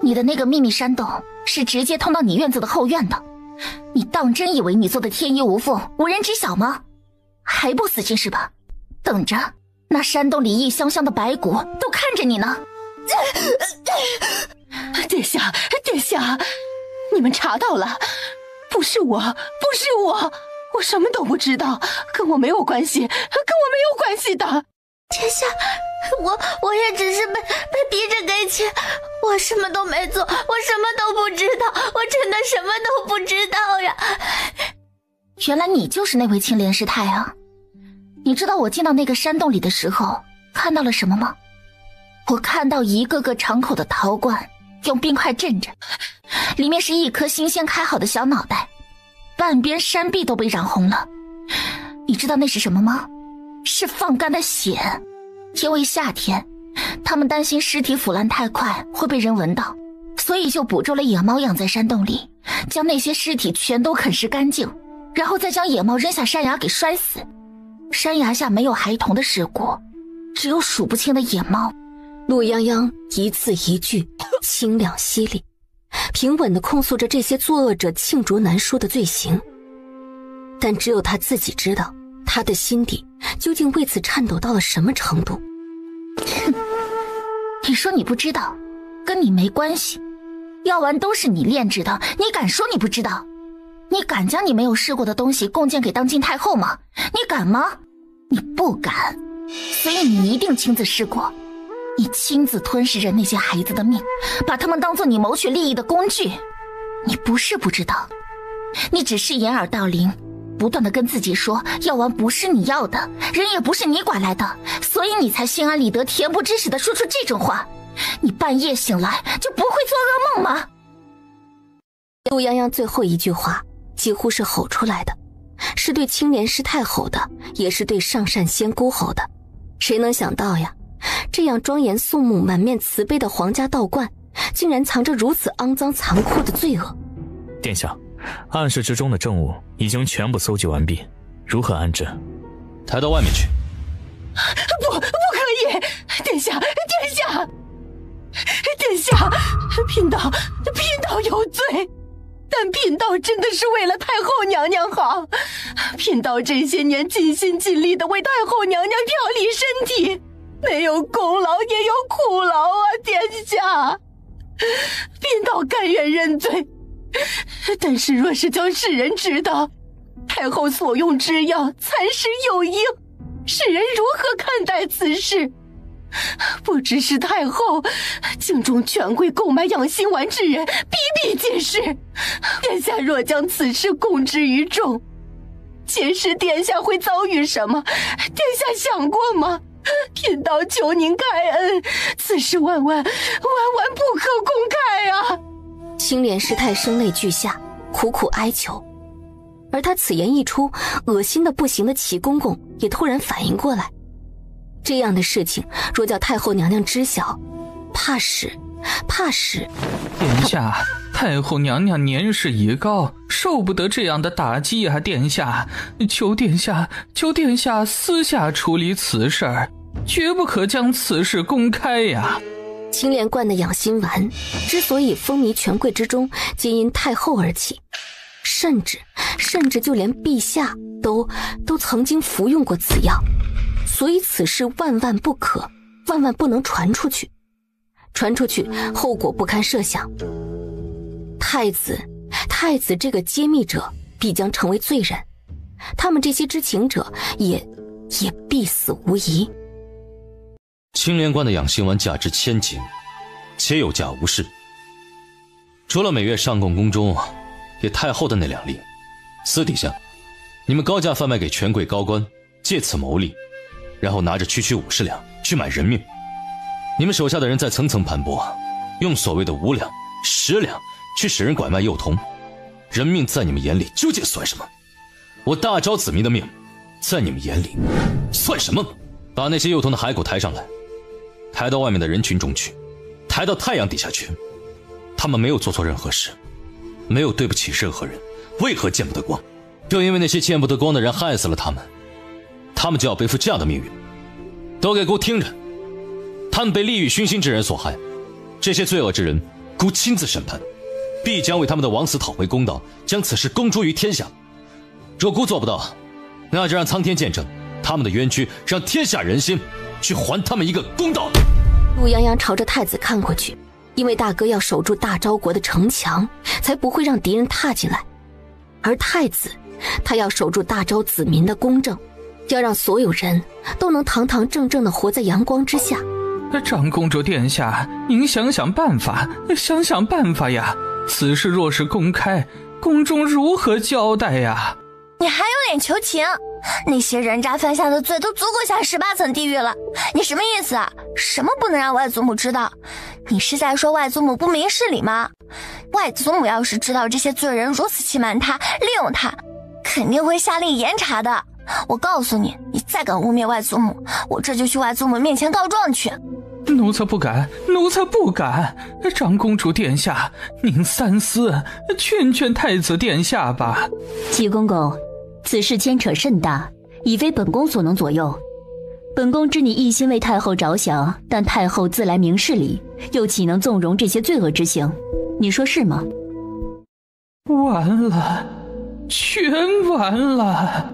你的那个秘密山洞是直接通到你院子的后院的，你当真以为你做的天衣无缝无人知晓吗？还不死心是吧？等着，那山洞里异香香的白骨都看着你呢。殿下，殿下，你们查到了，不是我，我什么都不知道，跟我没有关系，的。殿下，我也只是被逼着给钱，我什么都没做，我什么都不知道，我真的什么都不知道呀。原来你就是那位青莲师太啊！你知道我进到那个山洞里的时候看到了什么吗？我看到一个个敞口的陶罐，用冰块镇着，里面是一颗新鲜开好的小脑袋，半边山壁都被染红了。你知道那是什么吗？是放干的血。因为夏天，他们担心尸体腐烂太快会被人闻到，所以就捕捉了野猫养在山洞里，将那些尸体全都啃食干净，然后再将野猫扔下山崖给摔死。山崖下没有孩童的尸骨，只有数不清的野猫。陆泱泱一字一句清亮犀利，平稳地控诉着这些作恶者罄竹难书的罪行。但只有他自己知道，他的心底究竟为此颤抖到了什么程度。你说你不知道，跟你没关系。药丸都是你炼制的，你敢说你不知道？你敢将你没有试过的东西贡献给当今太后吗？你敢吗？你不敢，所以你一定亲自试过。你亲自吞噬着那些孩子的命，把他们当作你谋取利益的工具。你不是不知道，你只是掩耳盗铃，不断地跟自己说药丸不是你要的，人也不是你拐来的，所以你才心安理得恬不知耻地说出这种话。你半夜醒来就不会做噩梦吗？陆泱泱最后一句话几乎是吼出来的，是对青莲师太吼的，也是对上善仙姑吼的。谁能想到呀，这样庄严肃穆满面慈悲的皇家道观，竟然藏着如此肮脏残酷的罪恶。殿下，暗室之中的证物已经全部搜集完毕，如何安置？抬到外面去。不可以！殿下，贫道有罪，但贫道真的是为了太后娘娘好。贫道这些年尽心尽力的为太后娘娘调理身体，没有功劳也有苦劳啊，殿下。贫道甘愿认罪，但是若是将世人知道太后所用之药残食有应，世人如何看待此事？不只是太后，京中权贵购买养心丸之人比比皆是。殿下若将此事公之于众，届时殿下会遭遇什么？殿下想过吗？贫道求您开恩，此事万万不可公开啊！青莲师太声泪俱下，苦苦哀求。而他此言一出，恶心的不行的齐公公也突然反应过来，这样的事情若叫太后娘娘知晓，怕是殿下，太后娘娘年事已高，受不得这样的打击啊！殿下，求殿下私下处理此事儿，绝不可将此事公开呀！青莲观的养心丸之所以风靡权贵之中，皆因太后而起，甚至就连陛下都曾经服用过此药，所以此事万万不可，万万不能传出去。传出去，后果不堪设想。太子这个揭秘者必将成为罪人，他们这些知情者也必死无疑。青莲观的养心丸价值1000金，且有价无市。除了每月上贡宫中给太后的那2粒，私底下你们高价贩卖给权贵高官，借此牟利，然后拿着区50两去买人命。你们手下的人在层层盘剥，用所谓的5两、10两去使人拐卖幼童，人命在你们眼里究竟算什么？我大昭子民的命，在你们眼里算什么？把那些幼童的骸骨抬上来，抬到外面的人群中去，抬到太阳底下去。他们没有做错任何事，没有对不起任何人，为何见不得光？就因为那些见不得光的人害死了他们，他们就要背负这样的命运。都给姑听着，他们被利欲熏心之人所害，这些罪恶之人，姑亲自审判，必将为他们的枉死讨回公道，将此事公诸于天下。若姑做不到，那就让苍天见证他们的冤屈，让天下人心去还他们一个公道。陆泱泱朝着太子看过去，因为大哥要守住大昭国的城墙，才不会让敌人踏进来。而太子，他要守住大昭子民的公正，要让所有人都能堂堂正正地活在阳光之下。长公主殿下，您想想办法，想想办法呀！此事若是公开，宫中如何交代呀？你还有脸求情？那些人渣犯下的罪都足够下18层地狱了，你什么意思啊？什么不能让外祖母知道？你是在说外祖母不明事理吗？外祖母要是知道这些罪人如此欺瞒她、利用她，肯定会下令严查的。我告诉你，你再敢污蔑外祖母，我这就去外祖母面前告状去。奴才不敢，奴才不敢。长公主殿下，您三思，劝劝太子殿下吧。齐公公，此事牵扯甚大，已非本宫所能左右。本宫知你一心为太后着想，但太后自来明事理，又岂能纵容这些罪恶之行？你说是吗？完了，全完了。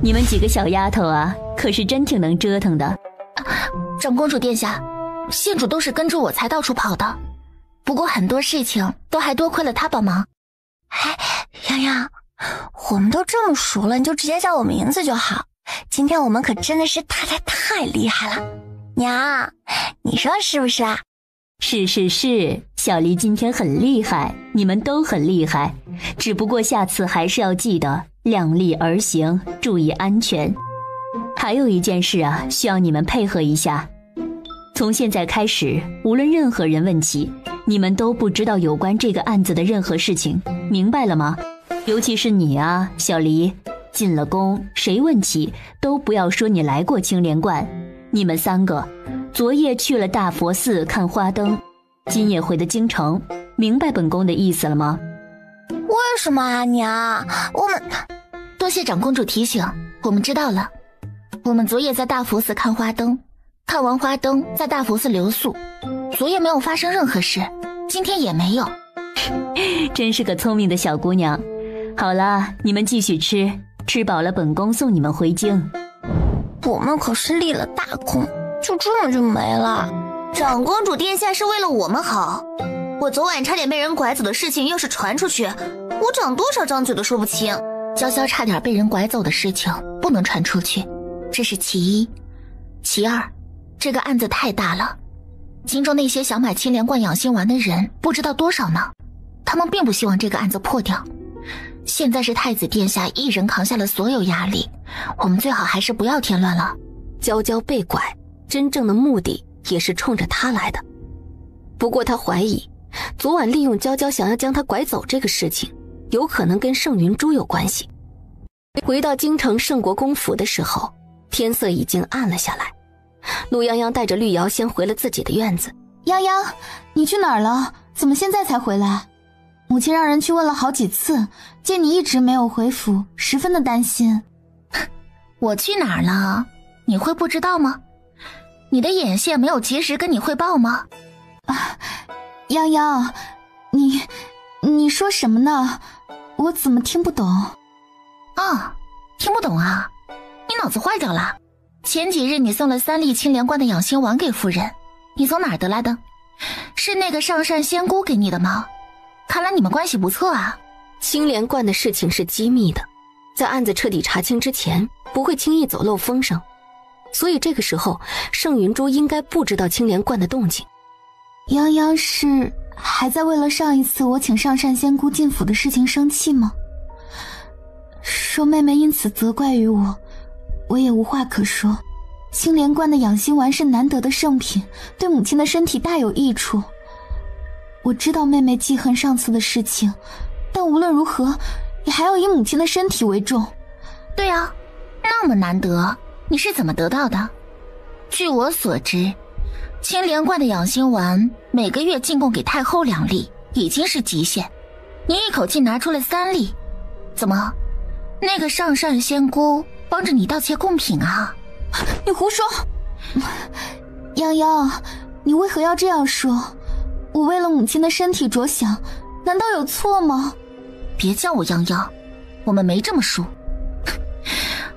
你们几个小丫头啊，可是真挺能折腾的。长公主殿下，县主都是跟着我才到处跑的，不过很多事情都还多亏了他帮忙。哎，洋洋，我们都这么熟了，你就直接叫我名字就好。今天我们可真的是太厉害了，娘，你说是不是啊？是，小黎今天很厉害，你们都很厉害，只不过下次还是要记得量力而行，注意安全。还有一件事啊，需要你们配合一下。从现在开始，无论任何人问起，你们都不知道有关这个案子的任何事情，明白了吗？尤其是你啊，小黎，进了宫，谁问起都不要说你来过青莲观。你们3个昨夜去了大佛寺看花灯，今夜回的京城，明白本宫的意思了吗？为什么啊，娘？我们多谢长公主提醒，我们知道了。我们昨夜在大佛寺看花灯，看完花灯在大佛寺留宿，昨夜没有发生任何事，今天也没有。真是个聪明的小姑娘。好了，你们继续吃，吃饱了本宫送你们回京。我们可是立了大功，就这么就没了。长公主殿下是为了我们好，我昨晚差点被人拐走的事情要是传出去，我长多少张嘴都说不清。娇娇差点被人拐走的事情不能传出去，这是其一。其二，这个案子太大了，京中那些想买青莲观养心丸的人不知道多少呢，他们并不希望这个案子破掉。现在是太子殿下一人扛下了所有压力，我们最好还是不要添乱了。娇娇被拐，真正的目的也是冲着他来的。不过他怀疑，昨晚利用娇娇想要将他拐走这个事情，有可能跟盛云珠有关系。回到京城盛国公府的时候，天色已经暗了下来。陆泱泱带着绿瑶先回了自己的院子。泱泱，你去哪儿了？怎么现在才回来？母亲让人去问了好几次，见你一直没有回府，十分的担心。我去哪儿了？你会不知道吗？你的眼线没有及时跟你汇报吗？泱泱，你说什么呢？我怎么听不懂？听不懂啊？你脑子坏掉了？前几日你送了3粒青莲观的养心丸给夫人，你从哪儿得来的？是那个上善仙姑给你的吗？看来你们关系不错啊。青莲观的事情是机密的，在案子彻底查清之前，不会轻易走漏风声，所以这个时候盛云珠应该不知道青莲观的动静。泱泱是还在为了上一次我请上善仙姑进府的事情生气吗？说妹妹因此责怪于我，我也无话可说。青莲观的养心丸是难得的圣品，对母亲的身体大有益处。我知道妹妹记恨上次的事情，但无论如何也还要以母亲的身体为重。对啊，那么难得，你是怎么得到的？据我所知，青莲观的养心丸每个月进贡给太后2粒已经是极限，你一口气拿出了3粒，怎么那个上善仙姑帮着你盗窃贡品啊？你胡说！泱泱，你为何要这样说？我为了母亲的身体着想，难道有错吗？别叫我泱泱，我们没这么说。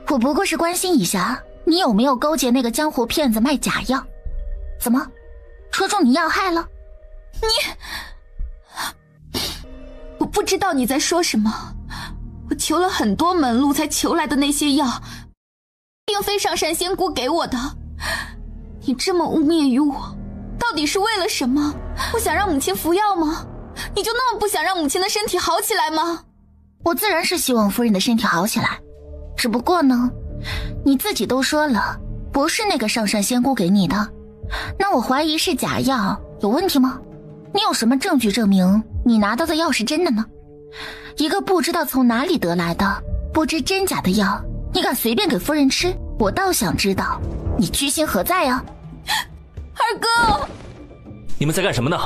我不过是关心一下你有没有勾结那个江湖骗子卖假药。怎么，戳中你要害了？我不知道你在说什么。我求了很多门路才求来的那些药，并非上善仙姑给我的。你这么污蔑于我，到底是为了什么？不想让母亲服药吗？你就那么不想让母亲的身体好起来吗？我自然是希望夫人的身体好起来，只不过呢，你自己都说了，不是那个上善仙姑给你的，那我怀疑是假药，有问题吗？你有什么证据证明你拿到的药是真的呢？一个不知道从哪里得来的不知真假的药，你敢随便给夫人吃？我倒想知道你居心何在啊！二哥，你们在干什么呢？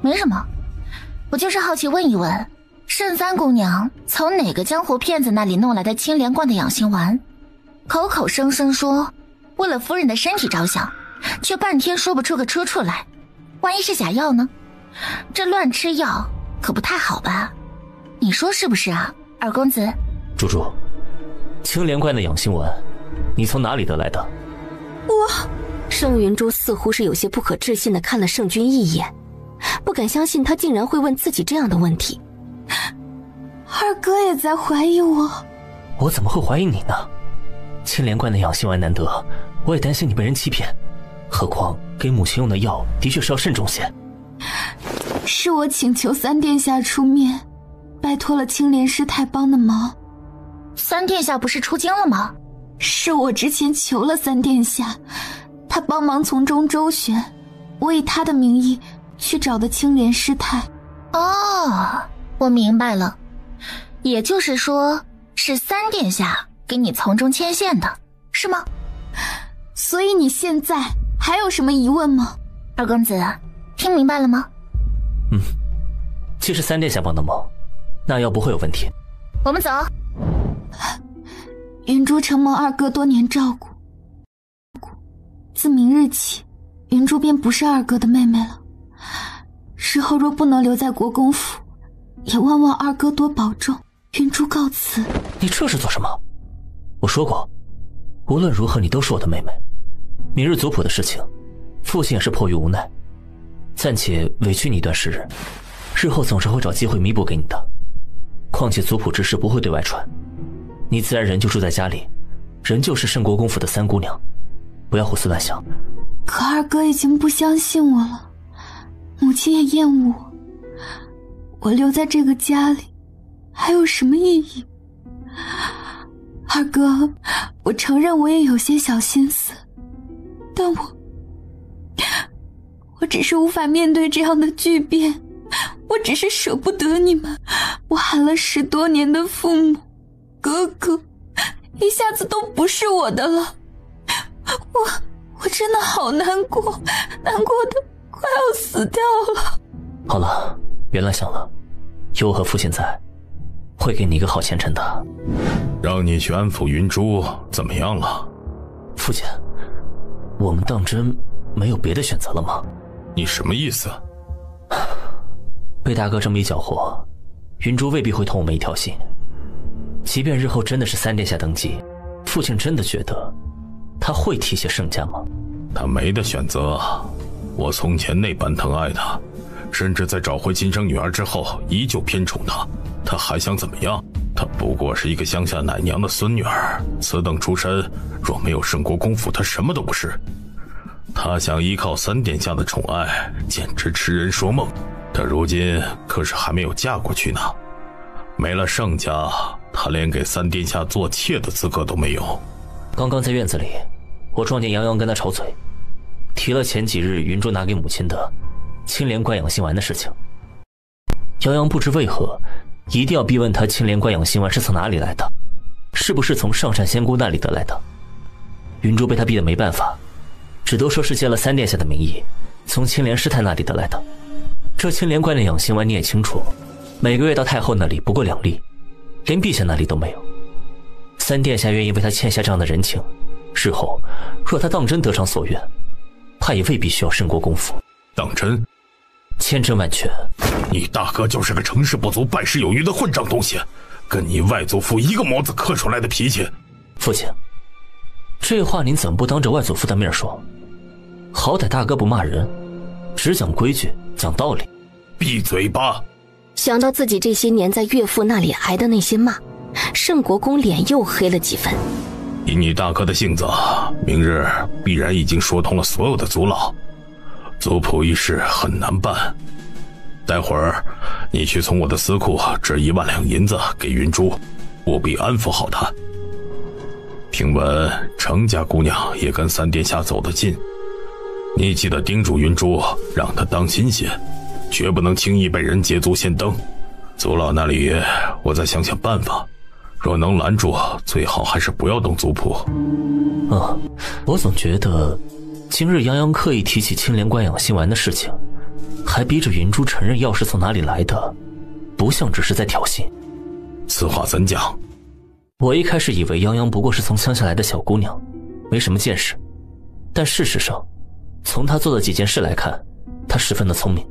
没什么，我就是好奇问一问，圣三姑娘从哪个江湖骗子那里弄来的青莲观的养心丸？口口声声说为了夫人的身体着想，却半天说不出个出处来，万一是假药呢？这乱吃药可不太好吧？你说是不是啊，二公子？猪猪，青莲观的养心丸，你从哪里得来的？盛云珠似乎是有些不可置信地看了盛军一眼，不敢相信他竟然会问自己这样的问题。二哥也在怀疑我？我怎么会怀疑你呢？青莲观的养心丸难得，我也担心你被人欺骗，何况给母亲用的药的确是要慎重些。是我请求三殿下出面，拜托了青莲师太帮的忙。三殿下不是出京了吗？是我之前求了三殿下，他帮忙从中周旋，我以他的名义去找的青莲师太。哦，我明白了，也就是说是三殿下给你从中牵线的，是吗？所以你现在还有什么疑问吗？二公子，听明白了吗？既是三殿下帮的忙，那药不会有问题。我们走。云珠承蒙二哥多年照顾，自明日起，云珠便不是二哥的妹妹了。日后若不能留在国公府，也望望二哥多保重。云珠告辞。你这是做什么？我说过，无论如何你都是我的妹妹。明日族谱的事情，父亲也是迫于无奈，暂且委屈你一段时日，日后总是会找机会弥补给你的。况且族谱之事不会对外传，你自然仍旧住在家里，仍旧是圣国公府的三姑娘，不要胡思乱想。可二哥已经不相信我了，母亲也厌恶我，我留在这个家里还有什么意义？二哥，我承认我也有些小心思，但我只是无法面对这样的巨变，我只是舍不得你们。我喊了10多年的父母哥哥，一下子都不是我的了。我真的好难过，难过的快要死掉了。好了，别乱想了，有我和父亲在，会给你一个好前程的。让你去安抚云珠怎么样了？父亲，我们当真没有别的选择了吗？你什么意思？被大哥这么一搅和，云珠未必会同我们一条心。即便日后真的是三殿下登基，父亲真的觉得他会提携盛家吗？他没得选择，我从前那般疼爱他，甚至在找回亲生女儿之后依旧偏宠他，他还想怎么样？他不过是一个乡下奶娘的孙女儿，此等出身，若没有圣国公府，他什么都不是。他想依靠三殿下的宠爱，简直痴人说梦。他如今可是还没有嫁过去呢，没了盛家，他连给三殿下做妾的资格都没有。刚刚在院子里，我撞见杨洋跟他吵嘴，提了前几日云珠拿给母亲的青莲观养心丸的事情。杨洋不知为何一定要逼问他青莲观养心丸是从哪里来的，是不是从上善仙姑那里得来的。云珠被他逼得没办法，只都说是借了三殿下的名义从青莲师太那里得来的。这青莲观的养心丸你也清楚，每个月到太后那里不过2粒，连陛下那里都没有。三殿下愿意为他欠下这样的人情，日后若他当真得偿所愿，怕也未必需要圣国公府。当真？千真万确。你大哥就是个成事不足败事有余的混账东西，跟你外祖父一个模子刻出来的脾气。父亲，这话您怎么不当着外祖父的面说？好歹大哥不骂人，只讲规矩讲道理。闭嘴吧！想到自己这些年在岳父那里挨的那些骂，圣国公脸又黑了几分。以你大哥的性子，明日必然已经说通了所有的族老，族谱一事很难办。待会儿你去从我的私库支1万两银子给云珠，务必安抚好她。听闻程家姑娘也跟三殿下走得近，你记得叮嘱云珠，让她当心些，绝不能轻易被人捷足先登。族老那里我再想想办法，若能拦住，最好还是不要动族谱。我总觉得今日杨洋刻意提起青莲观养心丸的事情，还逼着云珠承认药是从哪里来的，不像只是在挑衅。此话怎讲？我一开始以为杨洋不过是从乡下来的小姑娘，没什么见识，但事实上从她做的几件事来看，她十分的聪明。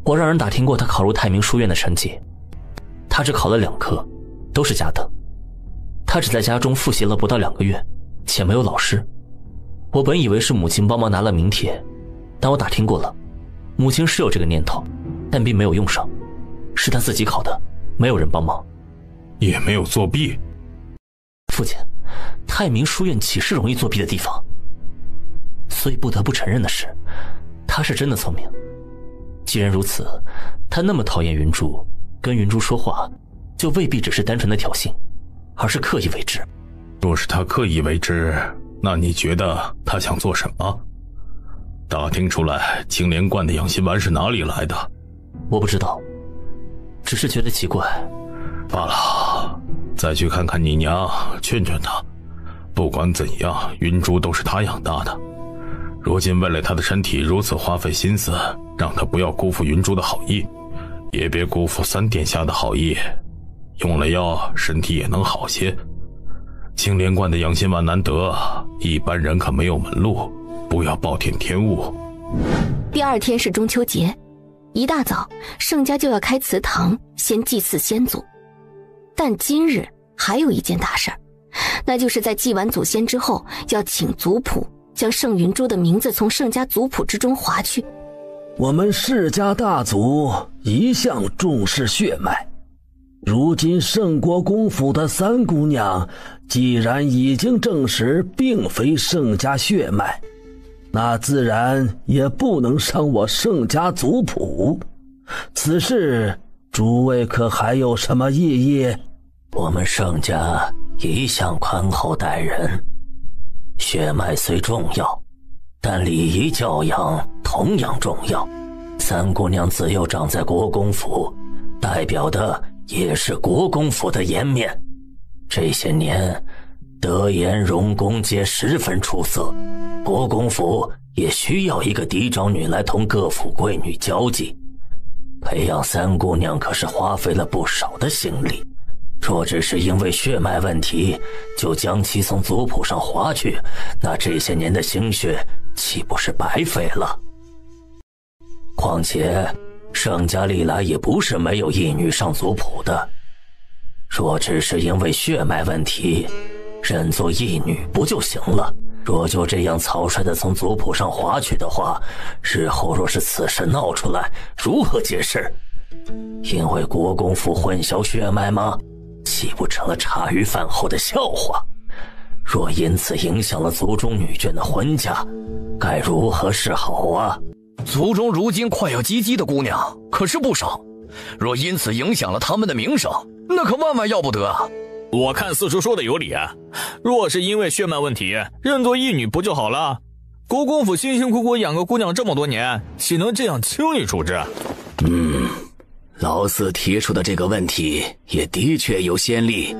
我让人打听过她考入太明书院的成绩，她只考了2科，都是甲等。她只在家中复习了不到2个月，且没有老师。我本以为是母亲帮忙拿了名帖，但我打听过了，母亲是有这个念头，但并没有用上，是她自己考的，没有人帮忙，也没有作弊。父亲，太明书院岂是容易作弊的地方？所以不得不承认的是，她是真的聪明。既然如此，她那么讨厌云珠，跟云珠说话就未必只是单纯的挑衅，而是刻意为之。若是她刻意为之，那你觉得她想做什么？打听出来青莲观的养心丸是哪里来的？我不知道，只是觉得奇怪。罢了，再去看看你娘，劝劝她。不管怎样，云珠都是她养大的，如今为了她的身体如此花费心思，让她不要辜负云珠的好意，也别辜负三殿下的好意。用了药，身体也能好些。青莲观的养心丸难得，一般人可没有门路，不要暴殄天物。第2天是中秋节，一大早盛家就要开祠堂，先祭祀先祖。但今日还有一件大事儿，那就是在祭完祖先之后，要请族谱将盛云珠的名字从盛家族谱之中划去。我们世家大族一向重视血脉，如今盛国公府的三姑娘既然已经证实并非盛家血脉，那自然也不能伤我盛家族谱。此事诸位可还有什么异议？我们盛家一向宽厚待人，血脉虽重要，但礼仪教养同样重要。三姑娘自幼长在国公府，代表的也是国公府的颜面。这些年德颜容功皆十分出色，国公府也需要一个嫡长女来同各府贵女交际。培养三姑娘可是花费了不少的心力，若只是因为血脉问题就将其从族谱上划去，那这些年的心血岂不是白费了？况且盛家历来也不是没有义女上族谱的，若只是因为血脉问题认作义女不就行了？若就这样草率地从族谱上划去的话，日后若是此事闹出来，如何解释？因为国公府混淆血脉吗？岂不成了茶余饭后的笑话？若因此影响了族中女眷的婚嫁，该如何是好啊？族中如今快要及笄的姑娘可是不少，若因此影响了他们的名声，那可万万要不得啊！我看四叔说的有理啊，若是因为血脉问题认作义女不就好了？国公府辛辛苦苦养个姑娘这么多年，岂能这样轻易处置？老四提出的这个问题也的确有先例，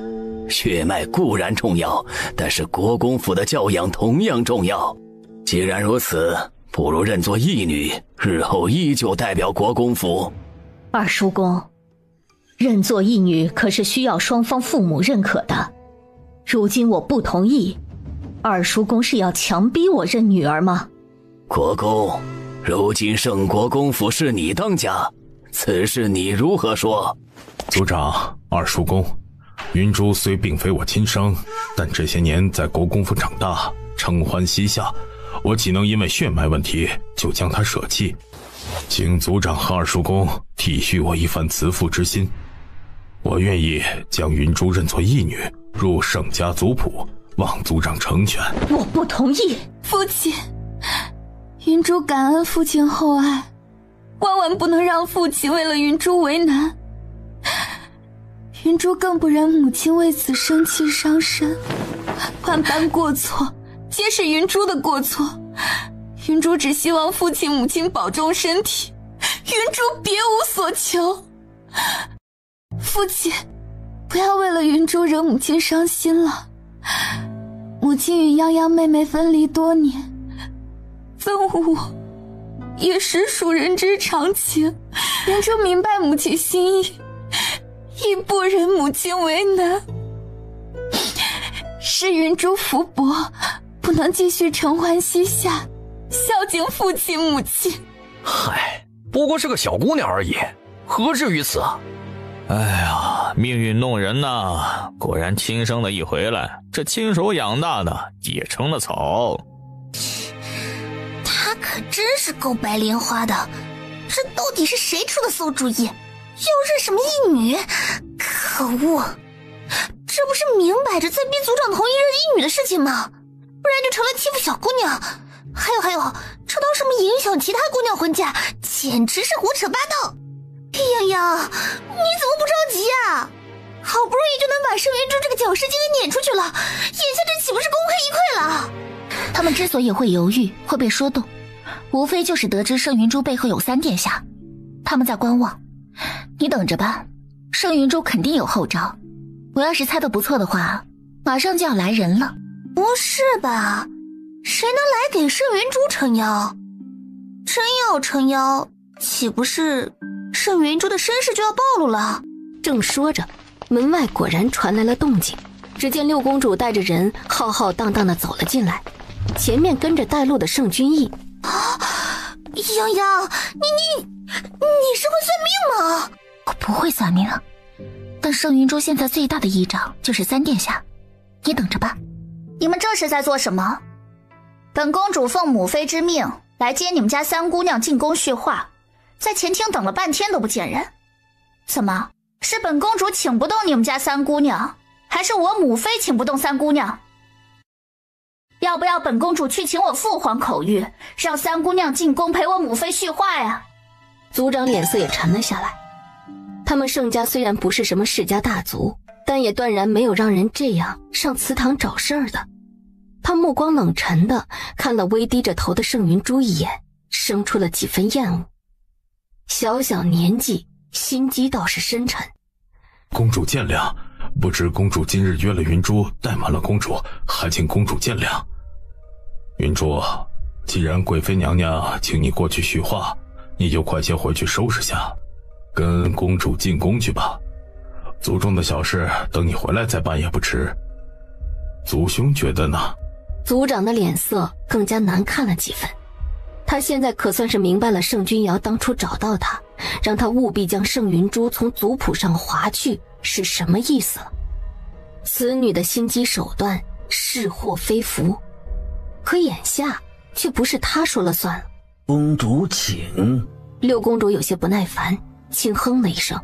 血脉固然重要，但是国公府的教养同样重要。既然如此，不如认作义女，日后依旧代表国公府。二叔公，认作义女可是需要双方父母认可的。如今我不同意，二叔公是要强逼我认女儿吗？国公，如今圣国公府是你当家，此事你如何说？族长，二叔公，云珠虽并非我亲生，但这些年在国公府长大，承欢膝下，我岂能因为血脉问题就将她舍弃？请族长和二叔公体恤我一番慈父之心，我愿意将云珠认作义女，入圣家族谱，望族长成全。我不同意。父亲，云珠感恩父亲厚爱，万万不能让父亲为了云珠为难。云珠更不忍母亲为此生气伤身，万般过错皆是云珠的过错。云珠只希望父亲母亲保重身体，云珠别无所求。父亲，不要为了云珠惹母亲伤心了。母亲与泱泱妹妹分离多年，憎恶我也实属人之常情。云珠明白母亲心意，亦不忍母亲为难。是云珠福薄，不能继续承欢膝下，孝敬父亲母亲。嗨，不过是个小姑娘而已，何至于此啊？哎呀，命运弄人呐！果然亲生的一回来，这亲手养大的也成了草。他可真是够白莲花的，这到底是谁出的馊主意？要认什么义女？可恶！这不是明摆着在逼族长同意认义女的事情吗？不然就成了欺负小姑娘。还有，这到什么影响其他姑娘婚嫁，简直是胡扯八道！泱泱，你怎么不着急啊？好不容易就能把盛云珠这个搅事精给撵出去了，眼下这岂不是功亏一篑了？他们之所以会犹豫，会被说动，无非就是得知盛云珠背后有三殿下，他们在观望。你等着吧，盛云珠肯定有后招。我要是猜得不错的话，马上就要来人了。不是吧？谁能来给盛云珠撑腰？真要撑腰，岂不是盛云珠的身世就要暴露了？正说着，门外果然传来了动静。只见六公主带着人浩浩荡荡地走了进来，前面跟着带路的盛君逸。泱泱，你是会算命吗？我不会算命，但盛云珠现在最大的依仗就是三殿下，你等着吧。你们这是在做什么？本公主奉母妃之命来接你们家三姑娘进宫叙话，在前厅等了半天都不见人。怎么，是本公主请不动你们家三姑娘，还是我母妃请不动三姑娘？要不要本公主去请我父皇口谕，让三姑娘进宫陪我母妃叙话呀？族长脸色也沉了下来。他们盛家虽然不是什么世家大族，但也断然没有让人这样上祠堂找事儿的。他目光冷沉地看了微低着头的盛云珠一眼，生出了几分厌恶。小小年纪，心机倒是深沉。公主见谅，不知公主今日约了云珠，怠慢了公主，还请公主见谅。云珠，既然贵妃娘娘请你过去叙话，你就快些回去收拾下，跟公主进宫去吧。族中的小事等你回来再办也不迟。族兄觉得呢？族长的脸色更加难看了几分。他现在可算是明白了盛君瑶当初找到他，让他务必将盛云珠从族谱上划去是什么意思了。此女的心机手段是祸非福，可眼下却不是他说了算了。公主请。六公主有些不耐烦，轻哼了一声。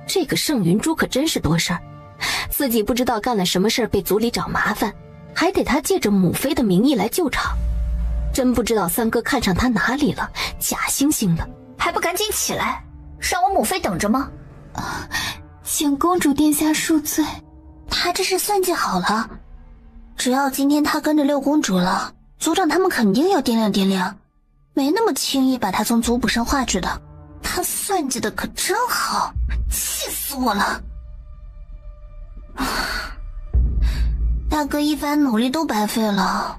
这个盛云珠可真是多事儿，自己不知道干了什么事儿被族里找麻烦，还得他借着母妃的名义来救场。真不知道三哥看上他哪里了，假惺惺的，还不赶紧起来，让我母妃等着吗？请公主殿下恕罪。他这是算计好了，只要今天他跟着六公主了，族长他们肯定要掂量掂量，没那么轻易把他从族谱上划去的。他算计的可真好，气死我了！大哥一番努力都白费了，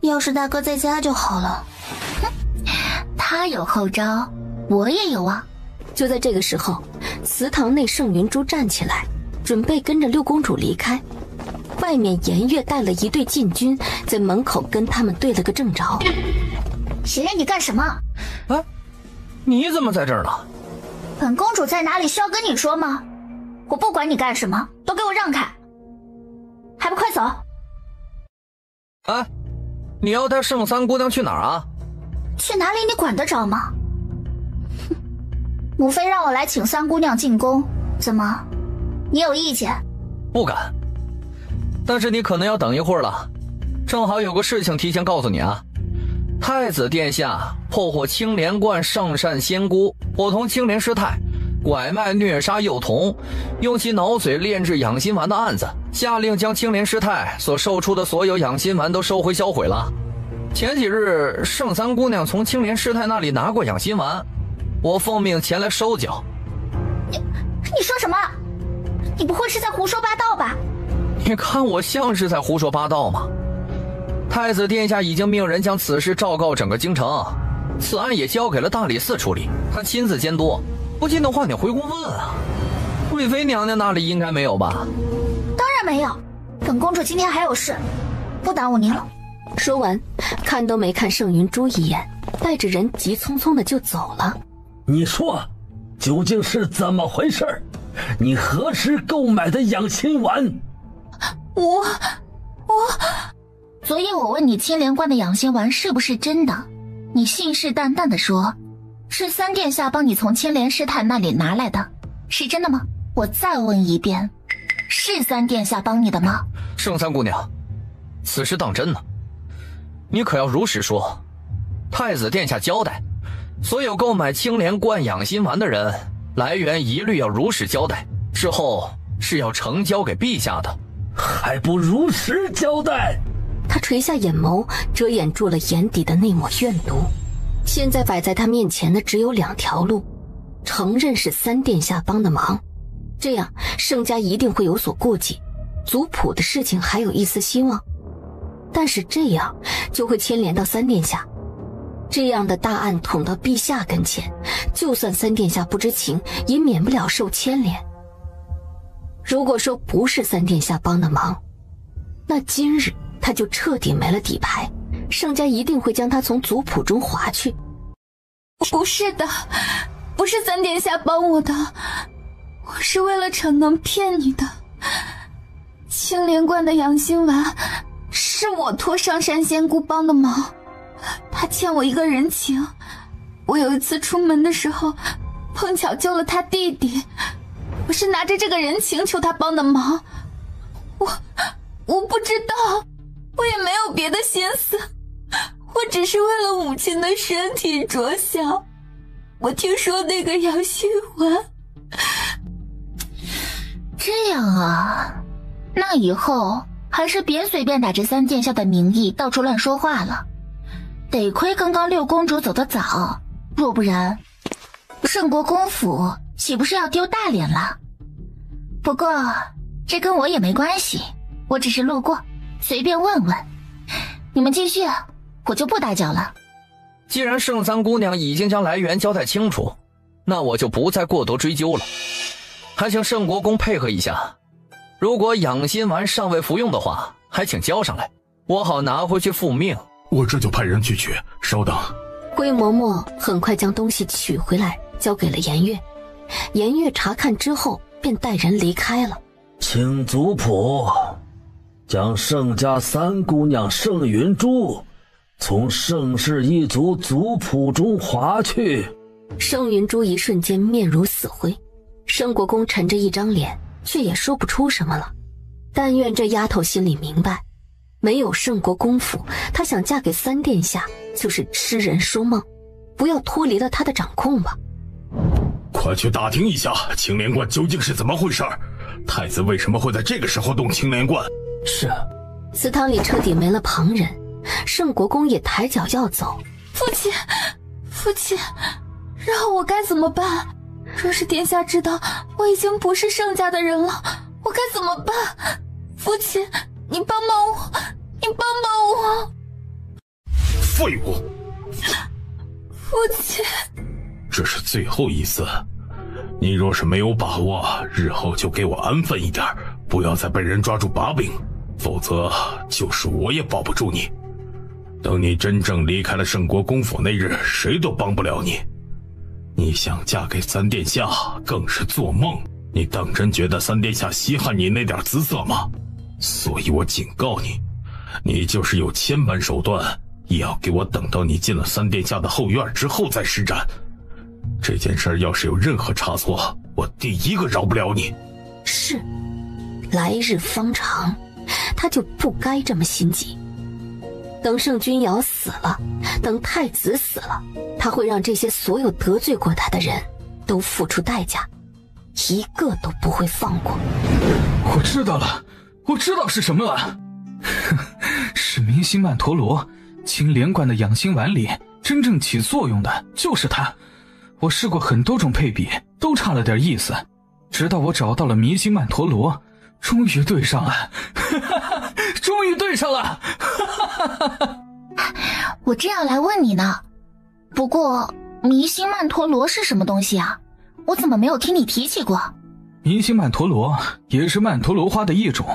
要是大哥在家就好了。他有后招，我也有啊。就在这个时候，祠堂内盛云珠站起来，准备跟着六公主离开。外面颜月带了一队禁军，在门口跟他们对了个正着。袭人，你干什么？哎，你怎么在这儿呢？本公主在哪里需要跟你说吗？我不管你干什么，都给我让开！还不快走！哎，你要带圣三姑娘去哪儿啊？去哪里你管得着吗？哼，母妃让我来请三姑娘进宫，怎么，你有意见？不敢。但是你可能要等一会儿了，正好有个事情提前告诉你啊。太子殿下破获青莲观上善仙姑伙同青莲师太拐卖虐杀幼童，用其脑髓炼制养心丸的案子，下令将青莲师太所售出的所有养心丸都收回销毁了。前几日圣三姑娘从青莲师太那里拿过养心丸，我奉命前来收缴。你说什么？你不会是在胡说八道吧？你看我像是在胡说八道吗？太子殿下已经命人将此事昭告整个京城，此案也交给了大理寺处理，他亲自监督。不信的话你回宫问啊，贵妃娘娘那里应该没有吧？当然没有，本公主今天还有事，不耽误您了。说完，看都没看盛云珠一眼，带着人急匆匆的就走了。你说，究竟是怎么回事？你何时购买的养心丸？我昨夜我问你青莲观的养心丸是不是真的，你信誓旦旦地说是三殿下帮你从青莲师太那里拿来的，是真的吗？我再问一遍，是三殿下帮你的吗？圣三姑娘，此事当真呢？你可要如实说。太子殿下交代，所有购买青莲观养心丸的人，来源一律要如实交代，之后是要呈交给陛下的。还不如实交代！他垂下眼眸，遮掩住了眼底的那抹怨毒。现在摆在他面前的只有两条路：承认是三殿下帮的忙，这样盛家一定会有所顾忌，族谱的事情还有一丝希望；但是这样就会牵连到三殿下，这样的大案捅到陛下跟前，就算三殿下不知情，也免不了受牵连。如果说不是三殿下帮的忙，那今日他就彻底没了底牌，盛家一定会将他从族谱中划去。不是的，不是三殿下帮我的，我是为了逞能骗你的。青莲观的养心丸是我托上善仙姑帮的忙，她欠我一个人情，我有一次出门的时候碰巧救了她弟弟，我是拿着这个人情求她帮的忙。我不知道，我也没有别的心思，我只是为了母亲的身体着想。我听说那个养心丸。这样啊，那以后还是别随便打着三殿下的名义到处乱说话了。得亏刚刚六公主走得早，若不然圣国公府岂不是要丢大脸了？不过这跟我也没关系，我只是路过，随便问问。你们继续，我就不打搅了。既然圣三姑娘已经将来源交代清楚，那我就不再过多追究了。还请圣国公配合一下，如果养心丸尚未服用的话，还请交上来，我好拿回去复命。我这就派人去取，稍等。桂嬷嬷很快将东西取回来，交给了颜月。颜月查看之后，便带人离开了。请族谱将盛家三姑娘盛云珠从盛氏一族族谱中划去。盛云珠一瞬间面如死灰，盛国公沉着一张脸，却也说不出什么了。但愿这丫头心里明白，没有盛国公府，她想嫁给三殿下就是痴人说梦，不要脱离了他的掌控吧。快去打听一下青莲观究竟是怎么回事，太子为什么会在这个时候动青莲观？是。祠堂里彻底没了旁人，盛国公也抬脚要走。父亲，让我该怎么办？若是殿下知道我已经不是盛家的人了，我该怎么办？父亲，你帮帮我，你帮帮我！废物！父亲，这是最后一次，你若是没有把握，日后就给我安分一点，不要再被人抓住把柄，否则就是我也保不住你。等你真正离开了圣国公府那日，谁都帮不了你。你想嫁给三殿下，更是做梦。你当真觉得三殿下稀罕你那点姿色吗？所以我警告你，你就是有千般手段，也要给我等到你进了三殿下的后院之后再施展。这件事要是有任何差错，我第一个饶不了你。是，来日方长，他就不该这么心急。等圣君瑶死了，等太子死了，他会让这些所有得罪过他的人都付出代价，一个都不会放过。我知道了，我知道是什么了。是明星曼陀罗，青莲观的养心丸里真正起作用的就是它。我试过很多种配比，都差了点意思，直到我找到了明星曼陀罗，终于对上了。终于对上了。我正要来问你呢，不过迷星曼陀罗是什么东西啊？我怎么没有听你提起过？迷星曼陀罗也是曼陀罗花的一种。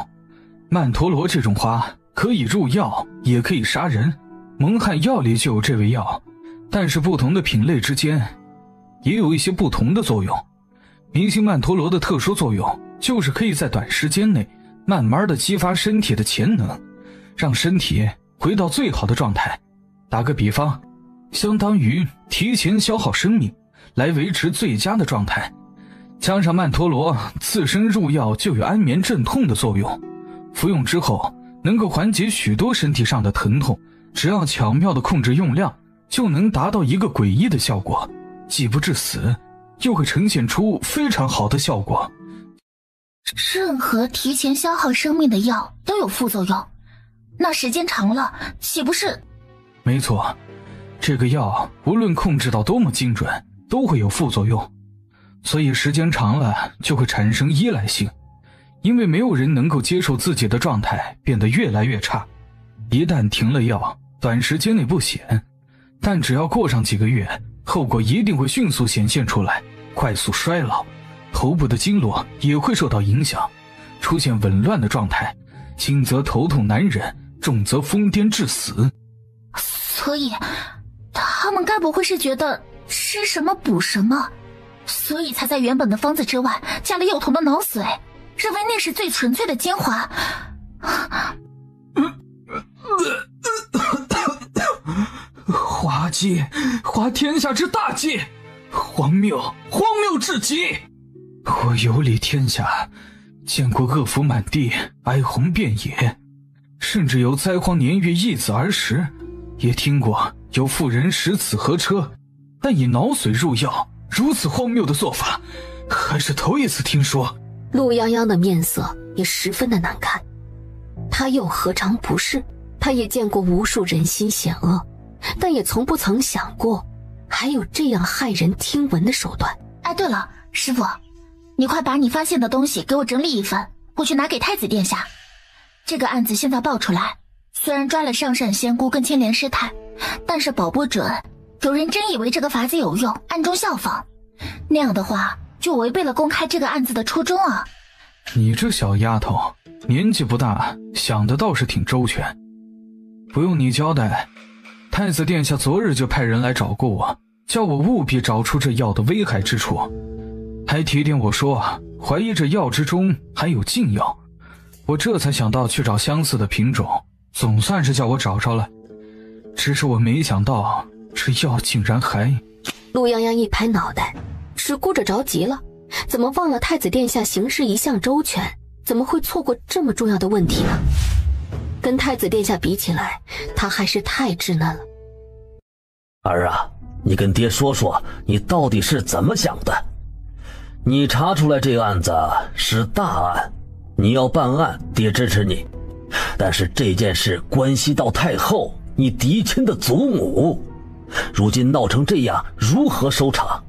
曼陀罗这种花可以入药，也可以杀人，蒙汗药里就有这味药，但是不同的品类之间也有一些不同的作用。迷星曼陀罗的特殊作用就是可以在短时间内慢慢的激发身体的潜能，让身体回到最好的状态。打个比方，相当于提前消耗生命来维持最佳的状态。加上曼陀罗自身入药就有安眠镇痛的作用，服用之后能够缓解许多身体上的疼痛，只要巧妙地控制用量，就能达到一个诡异的效果，既不致死，又会呈现出非常好的效果。任何提前消耗生命的药都有副作用，那时间长了岂不是？没错，这个药无论控制到多么精准，都会有副作用，所以时间长了就会产生依赖性。因为没有人能够接受自己的状态变得越来越差，一旦停了药，短时间内不显，但只要过上几个月，后果一定会迅速显现出来，快速衰老，头部的经络也会受到影响，出现紊乱的状态，轻则头痛难忍，重则疯癫致死。所以他们该不会是觉得吃什么补什么，所以才在原本的方子之外加了幼童的脑髓，认为那是最纯粹的精华。滑稽，滑天下之大稽，荒谬，荒谬至极。我游历天下，见过恶福满地，哀鸿遍野，甚至有灾荒年月易子而食，也听过有妇人食子和车，但以脑髓入药，如此荒谬的做法，还是头一次听说。陆泱泱的面色也十分的难看，他又何尝不是？他也见过无数人心险恶，但也从不曾想过还有这样骇人听闻的手段。哎，对了，师傅，你快把你发现的东西给我整理一份，我去拿给太子殿下。这个案子现在爆出来，虽然抓了上善仙姑跟青莲师太，但是保不准有人真以为这个法子有用，暗中效仿，那样的话就违背了公开这个案子的初衷啊。你这小丫头年纪不大，想的倒是挺周全。不用你交代，太子殿下昨日就派人来找过我，叫我务必找出这药的危害之处，还提点我说怀疑这药之中含有禁药。我这才想到去找相似的品种，总算是叫我找着了。只是我没想到这药竟然还……陆泱泱一拍脑袋，只顾着着急了，怎么忘了太子殿下行事一向周全，怎么会错过这么重要的问题呢？跟太子殿下比起来，他还是太稚嫩了。儿啊，你跟爹说说，你到底是怎么想的？你查出来这个案子是大案，你要办案，爹支持你。但是这件事关系到太后，你嫡亲的祖母，如今闹成这样，如何收场？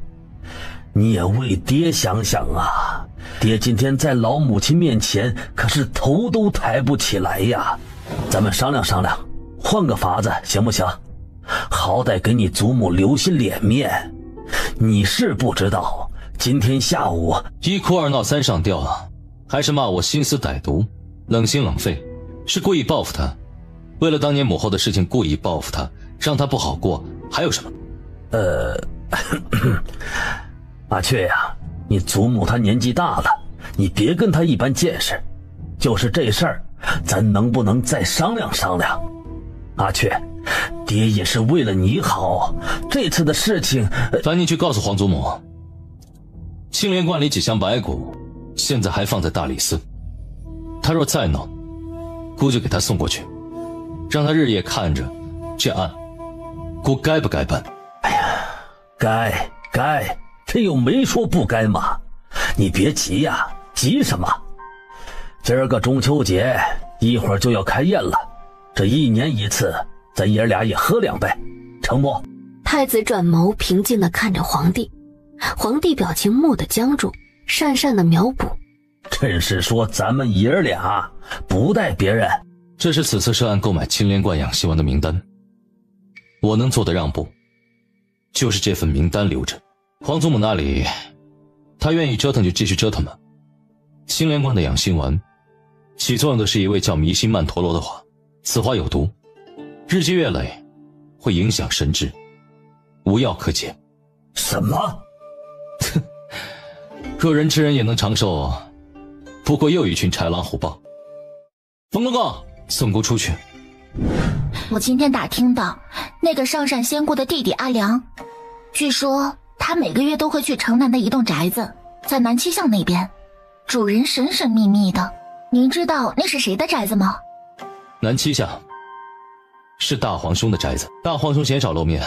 你也为爹想想啊，爹今天在老母亲面前可是头都抬不起来呀。咱们商量商量，换个法子行不行？好歹给你祖母留些脸面。你是不知道，今天下午一哭二闹三上吊，还是骂我心思歹毒、冷心冷肺，是故意报复他，为了当年母后的事情故意报复他，让他不好过，还有什么？阿雀呀，你祖母她年纪大了，你别跟她一般见识。就是这事儿，咱能不能再商量商量？阿雀，爹也是为了你好，这次的事情，烦你去告诉皇祖母，青莲观里几箱白骨，现在还放在大理寺。他若再闹，姑就给他送过去，让他日夜看着这案，姑该不该办？哎呀，该，这又没说不该嘛。你别急呀，急什么？今儿个中秋节，一会儿就要开宴了，这1年1次，咱爷俩也喝2杯，成不？太子转眸平静地看着皇帝，皇帝表情蓦地僵住，讪讪地描补：朕是说咱们爷俩，不带别人。这是此次涉案购买青莲观养心丸的名单，我能做的让步，就是这份名单留着。皇祖母那里，他愿意折腾就继续折腾吧。青莲观的养心丸起作用的是一味叫迷心曼陀罗的花，此花有毒，日积月累会影响神智，无药可解。什么？若人吃人也能长寿，不过又一群豺狼虎豹。冯公公，送姑出去。我今天打听到，那个上善仙姑的弟弟阿良，据说他每个月都会去城南的一栋宅子，在南七巷那边，主人神神秘秘的。您知道那是谁的宅子吗？南七巷是大皇兄的宅子，大皇兄鲜少露面，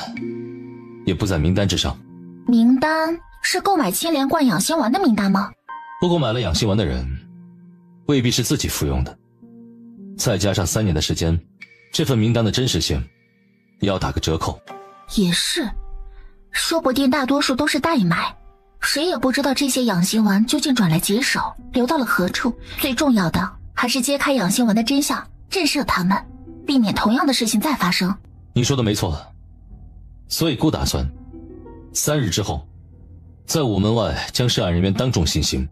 也不在名单之上。名单是购买青莲观养心丸的名单吗？不过买了养心丸的人未必是自己服用的，再加上3年的时间，这份名单的真实性也要打个折扣。也是，说不定大多数都是代买，谁也不知道这些养心丸究竟转来几手，流到了何处。最重要的还是揭开养心丸的真相，震慑他们，避免同样的事情再发生。你说的没错，所以姑打算3日之后，在午门外将涉案人员当众行刑，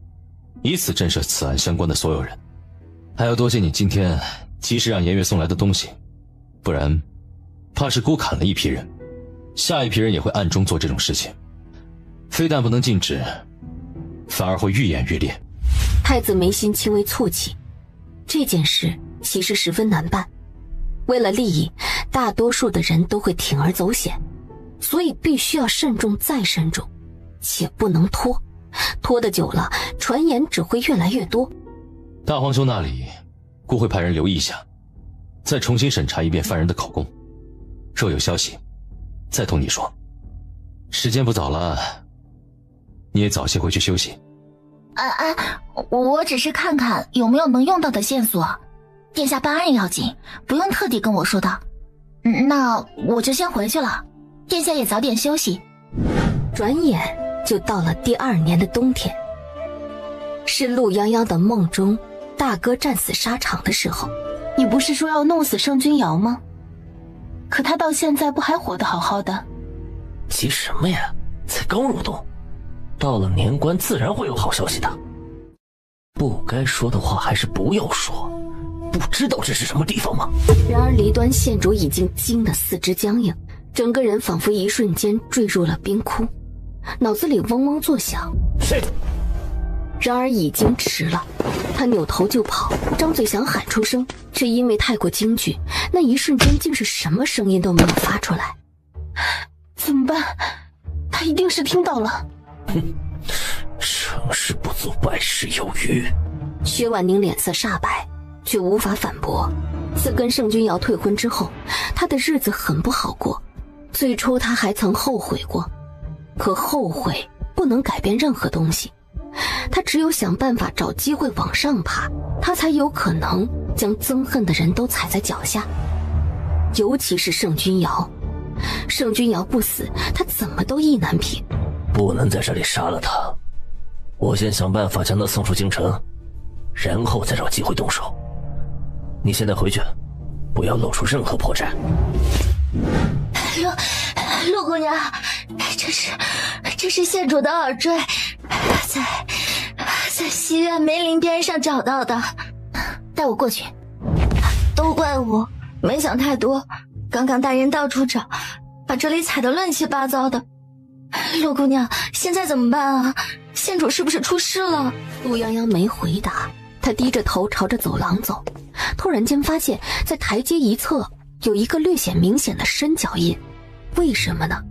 以此震慑此案相关的所有人。还要多谢你今天及时让颜月送来的东西，不然怕是姑砍了一批人，下一批人也会暗中做这种事情，非但不能禁止，反而会愈演愈烈。太子眉心轻微蹙起，这件事其实十分难办，为了利益，大多数的人都会铤而走险，所以必须要慎重再慎重，且不能拖，拖得久了，传言只会越来越多。大皇兄那里，姑会派人留意一下，再重新审查一遍犯人的口供，若有消息，再同你说。时间不早了，你也早些回去休息。我只是看看有没有能用到的线索，殿下办案要紧，不用特地跟我说的。那我就先回去了，殿下也早点休息。转眼就到了第2年的冬天，是陆泱泱的梦中大哥战死沙场的时候。你不是说要弄死盛君瑶吗？可他到现在不还活得好好的？急什么呀？才刚入冬，到了年关自然会有好消息的。不该说的话还是不要说，不知道这是什么地方吗？然而离端县主已经惊得四肢僵硬，整个人仿佛一瞬间坠入了冰窟，脑子里嗡嗡作响。谁？然而已经迟了，他扭头就跑，张嘴想喊出声，却因为太过惊惧，那一瞬间竟是什么声音都没有发出来。怎么办？他一定是听到了。哼，成事不足败事有余。薛婉宁脸色煞白，却无法反驳。自跟盛君瑶退婚之后，他的日子很不好过。最初他还曾后悔过，可后悔不能改变任何东西。他只有想办法找机会往上爬，他才有可能将憎恨的人都踩在脚下。尤其是盛君瑶，盛君瑶不死，他怎么都意难平。不能在这里杀了他，我先想办法将他送出京城，然后再找机会动手。你现在回去，不要露出任何破绽。陆姑娘，这是县主的耳坠，在西苑梅林边上找到的，带我过去。都怪我没想太多，刚刚大人到处找，把这里踩得乱七八糟的。陆姑娘，现在怎么办啊？县主是不是出事了？陆泱泱没回答，她低着头朝着走廊走，突然间发现在台阶一侧有一个略显明显的深脚印。为什么呢？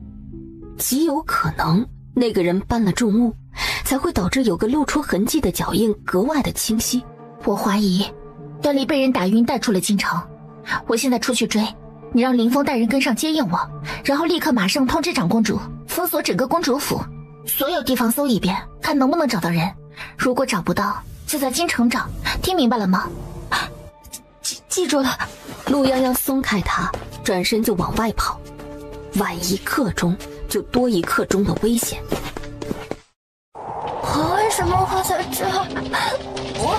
极有可能那个人搬了重物，才会导致有个露出痕迹的脚印格外的清晰。我怀疑段丽被人打晕带出了京城，我现在出去追，你让林峰带人跟上接应我，然后立刻马上通知长公主，封锁整个公主府，所有地方搜一遍，看能不能找到人。如果找不到，就在京城找，听明白了吗？记住了。陆泱泱松开他，转身就往外跑。晚一刻钟，就多一刻钟的危险。我为什么会在这？我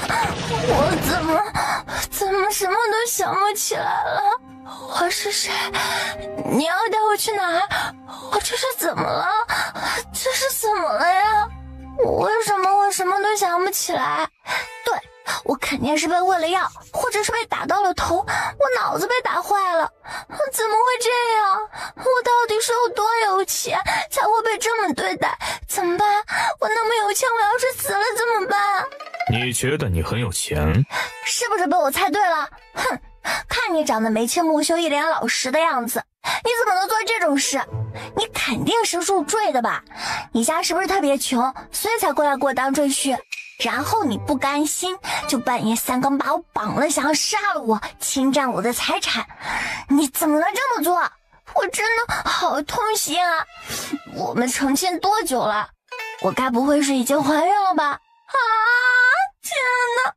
怎么什么都想不起来了？我是谁？你要带我去哪儿？我这是怎么了？这是怎么了呀？我为什么我什么都想不起来？对，我肯定是被喂了药，或者是被打到了头，我脑子被打坏了。怎么会这样？我到底是有多有钱才会被这么对待？怎么办？我那么有钱，我要是死了怎么办？你觉得你很有钱？是不是被我猜对了？哼，看你长得眉清目秀，一脸老实的样子，你怎么能做这种事？你肯定是入赘的吧？你家是不是特别穷，所以才过来给我当赘婿？然后你不甘心，就半夜三更把我绑了，想要杀了我，侵占我的财产。你怎么能这么做？我真的好痛心啊！我们成亲多久了？我该不会是已经怀孕了吧？啊！天哪！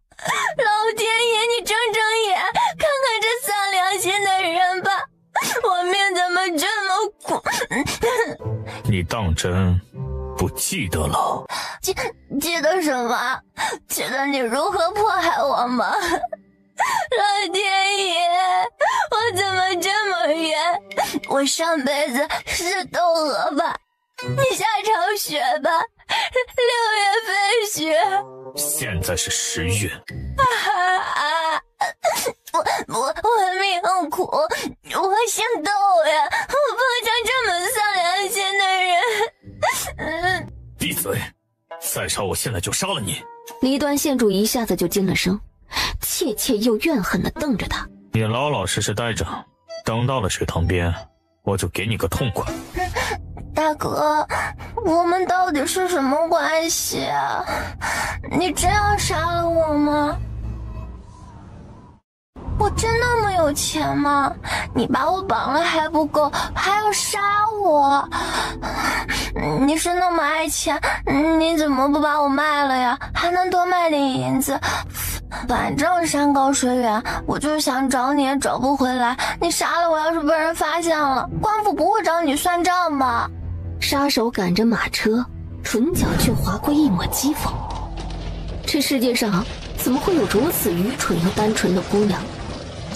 老天爷，你睁睁眼，看看这丧良心的人吧！我命怎么这么苦？你当真不记得了？记得什么？记得你如何迫害我吗？老天爷，我怎么这么冤？我上辈子是窦娥吧？你下场雪吧，6月飞雪。现在是10月。我命很苦，我姓窦呀，我碰上这么丧良心的人。闭嘴！再吵，我现在就杀了你！离端县主一下子就惊了声，怯怯又怨恨地瞪着他。你老老实实待着，等到了水塘边，我就给你个痛快。大哥，我们到底是什么关系啊？你真要杀了我吗？我真那么有钱吗？你把我绑了还不够，还要杀我？你是那么爱钱，你怎么不把我卖了呀？还能多卖点银子。反正山高水远，我就是想找你也找不回来。你杀了我，要是被人发现了，官府不会找你算账吧？杀手赶着马车，唇角却划过一抹讥讽。这世界上怎么会有如此愚蠢又单纯的姑娘？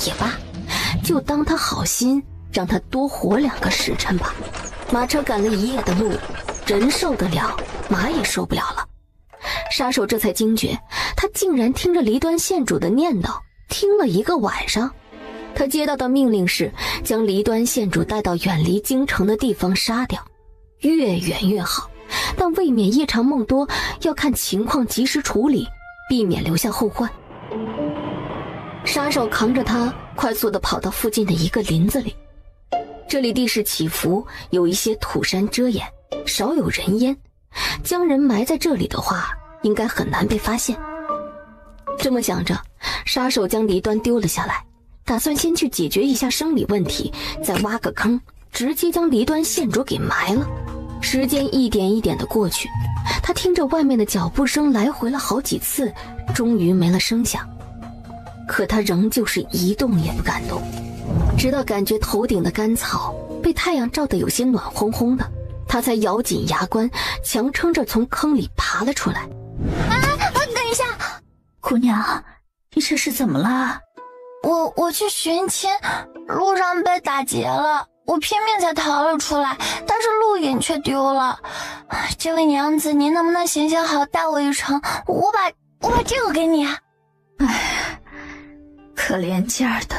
也罢，就当她好心，让她多活2个时辰吧。马车赶了一夜的路，人受得了，马也受不了了。杀手这才惊觉，他竟然听着离端县主的念叨，听了1个晚上。他接到的命令是将离端县主带到远离京城的地方杀掉，越远越好，但未免夜长梦多，要看情况及时处理，避免留下后患。杀手扛着他快速地跑到附近的一个林子里，这里地势起伏，有一些土山遮掩，少有人烟，将人埋在这里的话，应该很难被发现。这么想着，杀手将离端丢了下来，打算先去解决一下生理问题，再挖个坑，直接将离端县主给埋了。时间一点一点的过去，他听着外面的脚步声来回了好几次，终于没了声响。可他仍旧是一动也不敢动，直到感觉头顶的干草被太阳照得有些暖烘烘的，他才咬紧牙关，强撑着从坑里爬了出来。等一下，姑娘，你这是怎么了？我去寻亲，路上被打劫了。我拼命才逃了出来，但是录影却丢了。这位娘子，您能不能行行好，带我一程？我把这个给你。哎，可怜劲儿的。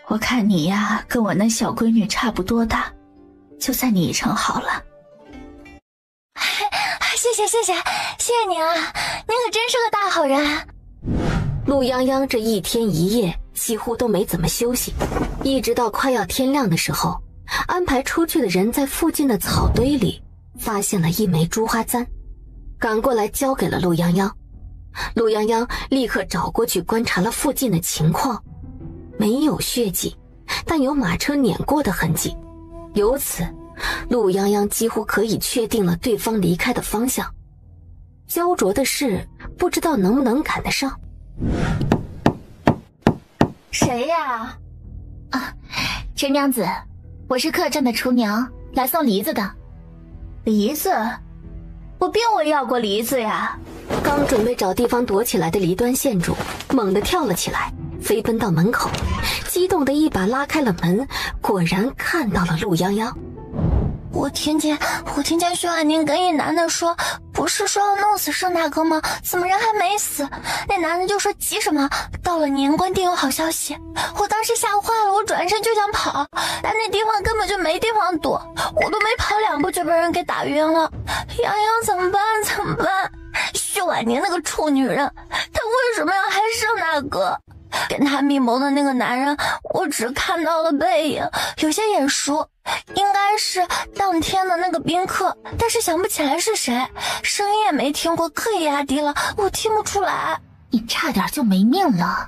我看你呀，跟我那小闺女差不多大，就载你一程好了。谢谢您啊，您可真是个大好人。陆泱泱这一天一夜几乎都没怎么休息，一直到快要天亮的时候，安排出去的人在附近的草堆里发现了一枚珠花簪，赶过来交给了陆泱泱。陆泱泱立刻找过去观察了附近的情况，没有血迹，但有马车碾过的痕迹，由此陆泱泱几乎可以确定了对方离开的方向。焦灼的是不知道能不能赶得上。谁呀？啊，陈娘子，我是客栈的厨娘，来送梨子的。梨子？我并未要过梨子呀。刚准备找地方躲起来的离端县主猛地跳了起来，飞奔到门口，激动的一把拉开了门，果然看到了陆泱泱。我听见薛婉宁跟一男的说，不是说要弄死盛大哥吗？怎么人还没死？那男的就说急什么，到了年关定有好消息。我当时吓坏了，我转身就想跑，但那地方根本就没地方躲，我都没跑2步就被人给打晕了。泱泱怎么办？薛婉宁那个臭女人，她为什么要害盛大哥？跟他密谋的那个男人，我只看到了背影，有些眼熟，应该是当天的那个宾客，但是想不起来是谁，声音也没听过，刻意压低了，我听不出来。你差点就没命了。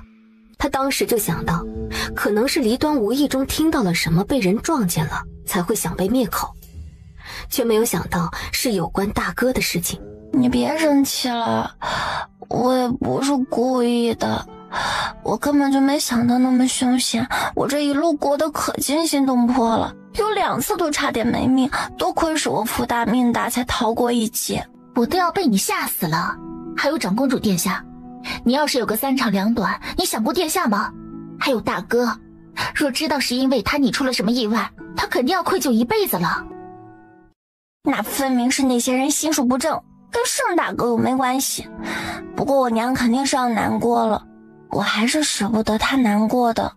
他当时就想到，可能是离端无意中听到了什么，被人撞见了，才会想被灭口，却没有想到是有关大哥的事情。你别生气了，我也不是故意的，我根本就没想到那么凶险，我这一路过得可惊心动魄了，有2次都差点没命，多亏是我福大命大才逃过一劫。我都要被你吓死了。还有长公主殿下，你要是有个3长2短，你想过殿下吗？还有大哥，若知道是因为他你出了什么意外，他肯定要愧疚一辈子了。那分明是那些人心术不正，跟盛大哥又没关系。不过我娘肯定是要难过了，我还是舍不得她难过的。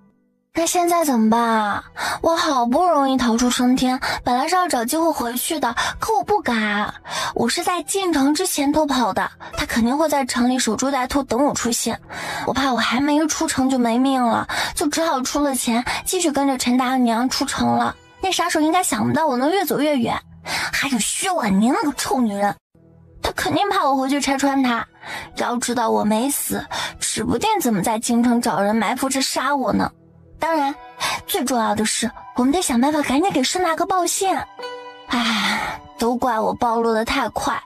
那现在怎么办啊？我好不容易逃出升天，本来是要找机会回去的，可我不敢。我是在进城之前偷跑的，他肯定会在城里守株待兔等我出现。我怕我还没出城就没命了，就只好出了钱继续跟着陈大娘出城了。那杀手应该想不到我能越走越远。还有薛婉宁那个臭女人，她肯定怕我回去拆穿她。要知道我没死，指不定怎么在京城找人埋伏着杀我呢。当然最重要的是，我们得想办法赶紧给盛大哥报信。唉，都怪我暴露的太快，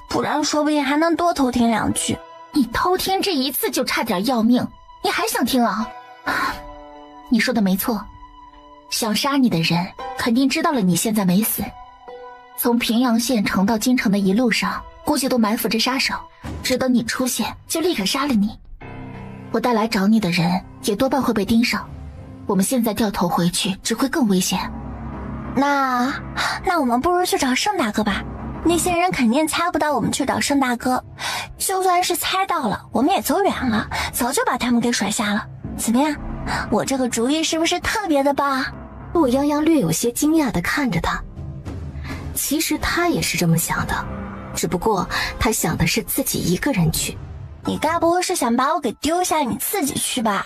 不然说不定还能多偷听2句。你偷听这一次就差点要命，你还想听啊？你说的没错，想杀你的人肯定知道了你现在没死，从平阳县城到京城的一路上估计都埋伏着杀手，只等你出现就立刻杀了你。我带来找你的人也多半会被盯上，我们现在掉头回去只会更危险。那我们不如去找盛大哥吧，那些人肯定猜不到我们去找盛大哥，就算是猜到了，我们也走远了，早就把他们给甩下了。怎么样，我这个主意是不是特别的棒？陆泱泱略有些惊讶地看着他，其实他也是这么想的，只不过他想的是自己一个人去。你该不会是想把我给丢下你自己去吧？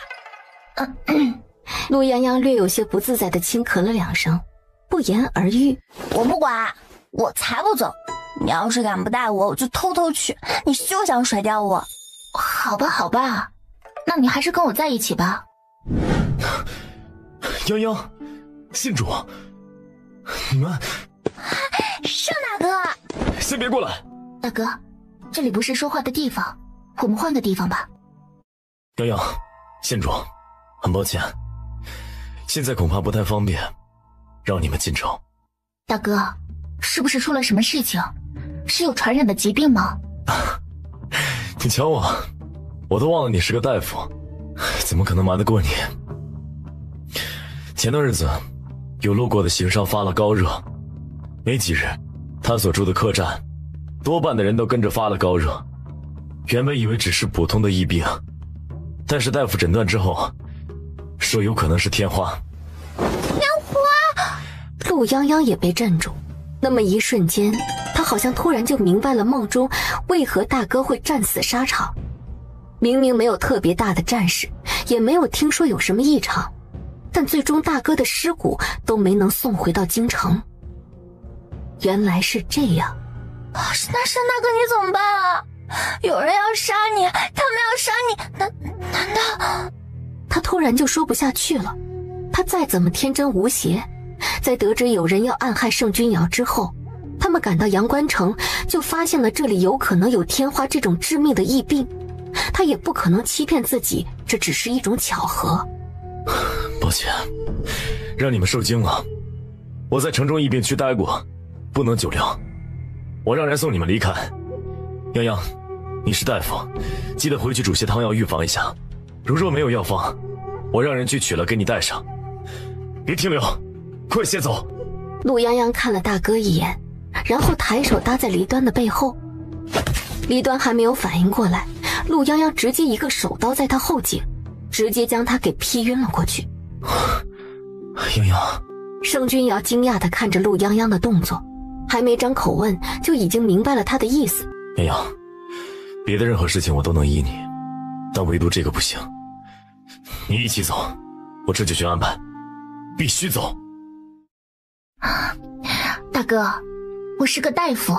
陆泱泱略有些不自在地轻咳了2声，不言而喻。我不管，我才不走，你要是敢不带我，我就偷偷去，你休想甩掉我。好吧，那你还是跟我在一起吧。泱泱，县主，你们盛大哥，先别过来。大哥，这里不是说话的地方，我们换个地方吧。泱泱，县主，很抱歉，现在恐怕不太方便让你们进城。大哥，是不是出了什么事情？是有传染的疾病吗？你瞧我都忘了你是个大夫，怎么可能瞒得过你？前段日子有路过的行商发了高热，没几日，他所住的客栈，多半的人都跟着发了高热。原本以为只是普通的疫病，但是大夫诊断之后，说有可能是天花。天花！陆泱泱也被镇住，那么一瞬间，他好像突然就明白了梦中为何大哥会战死沙场。明明没有特别大的战事，也没有听说有什么异常，但最终大哥的尸骨都没能送回到京城。原来是这样。那沈大哥你怎么办啊？有人要杀你，他们要杀你，难道……他突然就说不下去了。他再怎么天真无邪，在得知有人要暗害盛君瑶之后，他们赶到阳关城，就发现了这里有可能有天花这种致命的疫病。他也不可能欺骗自己，这只是一种巧合。抱歉，让你们受惊了。我在城中疫病区待过，不能久留。我让人送你们离开。泱泱，你是大夫，记得回去煮些汤药预防一下。如若没有药方，我让人去取了给你带上。别停留，快些走。陆泱泱看了大哥一眼，然后抬手搭在黎端的背后。黎端还没有反应过来，陆泱泱直接一个手刀在他后颈，直接将他给劈晕了过去。泱泱，盛君瑶惊讶地看着陆泱泱的动作，还没张口问，就已经明白了他的意思。泱泱，别的任何事情我都能依你，但唯独这个不行。你一起走，我这就去安排，必须走。大哥，我是个大夫，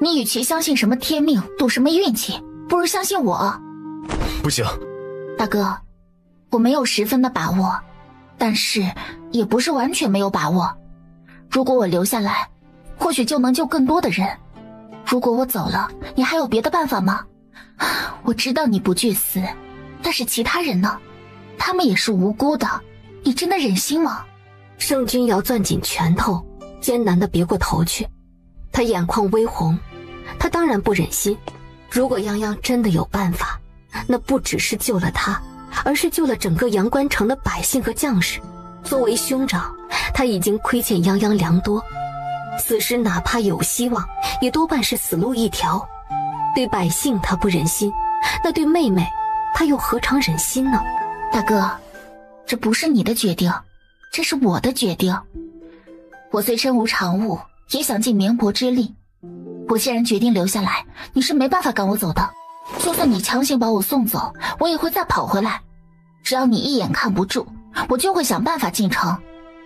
你与其相信什么天命，赌什么运气，不如相信我。不行。大哥，我没有十分的把握，但是也不是完全没有把握。如果我留下来，或许就能救更多的人。如果我走了，你还有别的办法吗？我知道你不惧死，但是其他人呢？他们也是无辜的，你真的忍心吗？盛君瑶攥紧拳头，艰难地别过头去。他眼眶微红，他当然不忍心。如果泱泱真的有办法，那不只是救了他，而是救了整个阳关城的百姓和将士。作为兄长，他已经亏欠泱泱良多，此时哪怕有希望，也多半是死路一条。对百姓他不忍心，那对妹妹他又何尝忍心呢？大哥，这不是你的决定，这是我的决定。我虽身无长物，也想尽绵薄之力。我既然决定留下来，你是没办法赶我走的。就算你强行把我送走，我也会再跑回来。只要你一眼看不住，我就会想办法进城。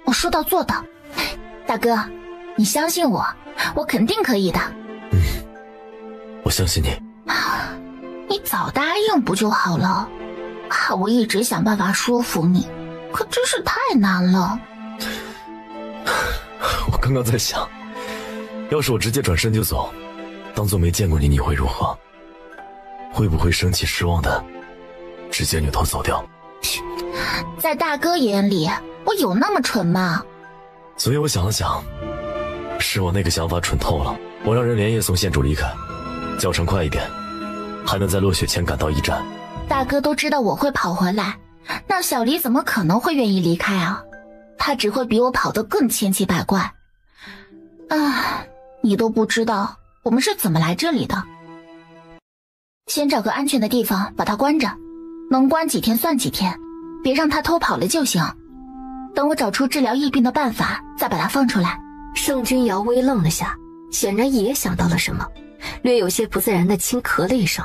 我说到做到。大哥，你相信我，我肯定可以的。我相信你。你早答应不就好了？我一直想办法说服你，可真是太难了。我刚刚在想，要是我直接转身就走，当作没见过你，你会如何？会不会生气失望的直接扭头走掉？在大哥眼里，我有那么蠢吗？所以我想了想，是我那个想法蠢透了。我让人连夜送县主离开，脚程快一点，还能在落雪前赶到驿站。大哥都知道我会跑回来，那小黎怎么可能会愿意离开啊？他只会比我跑得更千奇百怪。你都不知道我们是怎么来这里的。先找个安全的地方把他关着，能关几天算几天，别让他偷跑了就行。等我找出治疗疫病的办法，再把他放出来。盛君瑶微愣了下，显然也想到了什么，略有些不自然地轻咳了一声。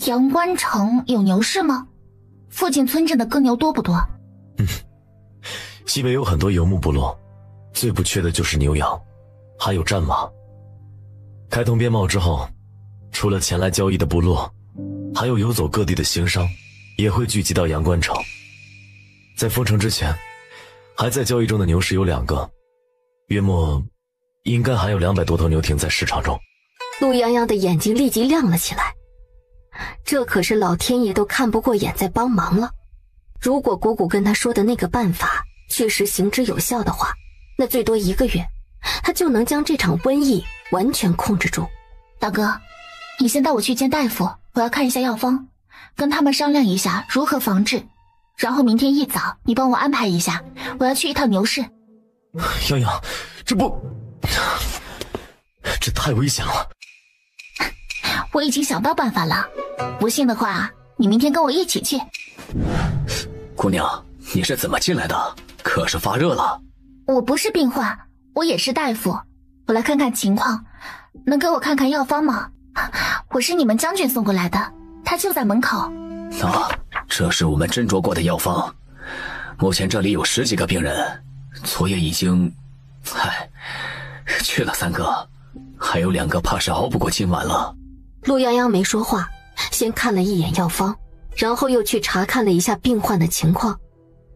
阳关城有牛市吗？附近村镇的耕牛多不多？西北有很多游牧部落，最不缺的就是牛羊，还有战马。开通边贸之后，除了前来交易的部落，还有游走各地的行商也会聚集到阳关城。在封城之前，还在交易中的牛市有2个，约莫应该还有200多头牛停在市场中。陆泱泱的眼睛立即亮了起来，这可是老天爷都看不过眼在帮忙了。如果姑姑跟他说的那个办法确实行之有效的话，那最多1个月，他就能将这场瘟疫完全控制住。大哥，你先带我去见大夫，我要看一下药方，跟他们商量一下如何防治。然后明天一早你帮我安排一下，我要去一趟牛市。洋洋，这太危险了。我已经想到办法了，不信的话，你明天跟我一起去。姑娘，你是怎么进来的？可是发热了。我不是病患，我也是大夫，我来看看情况，能给我看看药方吗？我是你们将军送过来的，他就在门口。这是我们斟酌过的药方，目前这里有10几个病人，昨夜已经，去了3个，还有2个怕是熬不过今晚了。陆泱泱没说话，先看了一眼药方，然后又去查看了一下病患的情况，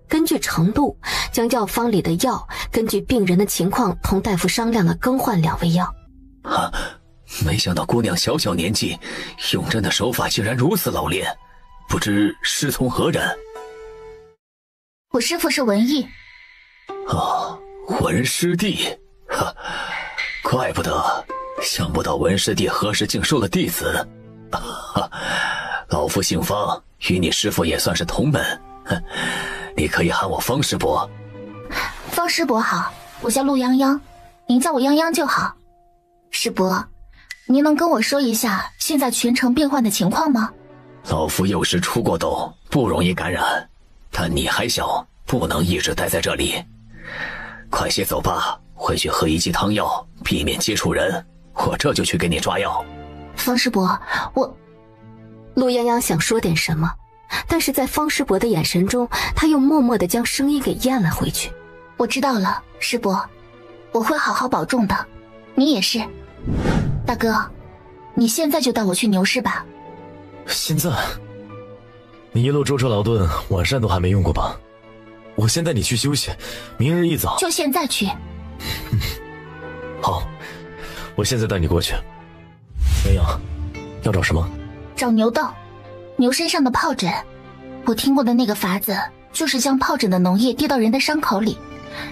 根据程度将药方里的药根据病人的情况同大夫商量了更换2味药。没想到姑娘小小年纪用针的手法竟然如此老练，不知师从何人？我师父是文艺。文师弟，怪不得，想不到文师弟何时竟收了弟子。老夫姓方，与你师父也算是同门，你可以喊我方师伯。方师伯好，我叫陆泱泱，您叫我泱泱就好。师伯，您能跟我说一下现在全城病患的情况吗？老夫幼时出过痘，不容易感染，但你还小，不能一直待在这里。快些走吧，回去喝1剂汤药，避免接触人，我这就去给你抓药。方师伯，陆泱泱想说点什么，但是在方师伯的眼神中，他又默默地将声音给咽了回去。我知道了，师伯，我会好好保重的，你也是。大哥，你现在就带我去牛市吧。现在？你一路舟车劳顿，晚膳都还没用过吧？我先带你去休息，明日一早。就现在去。好，我现在带你过去。洋洋，要找什么？找牛痘，牛身上的疱疹。我听过的那个法子，就是将疱疹的脓液滴到人的伤口里，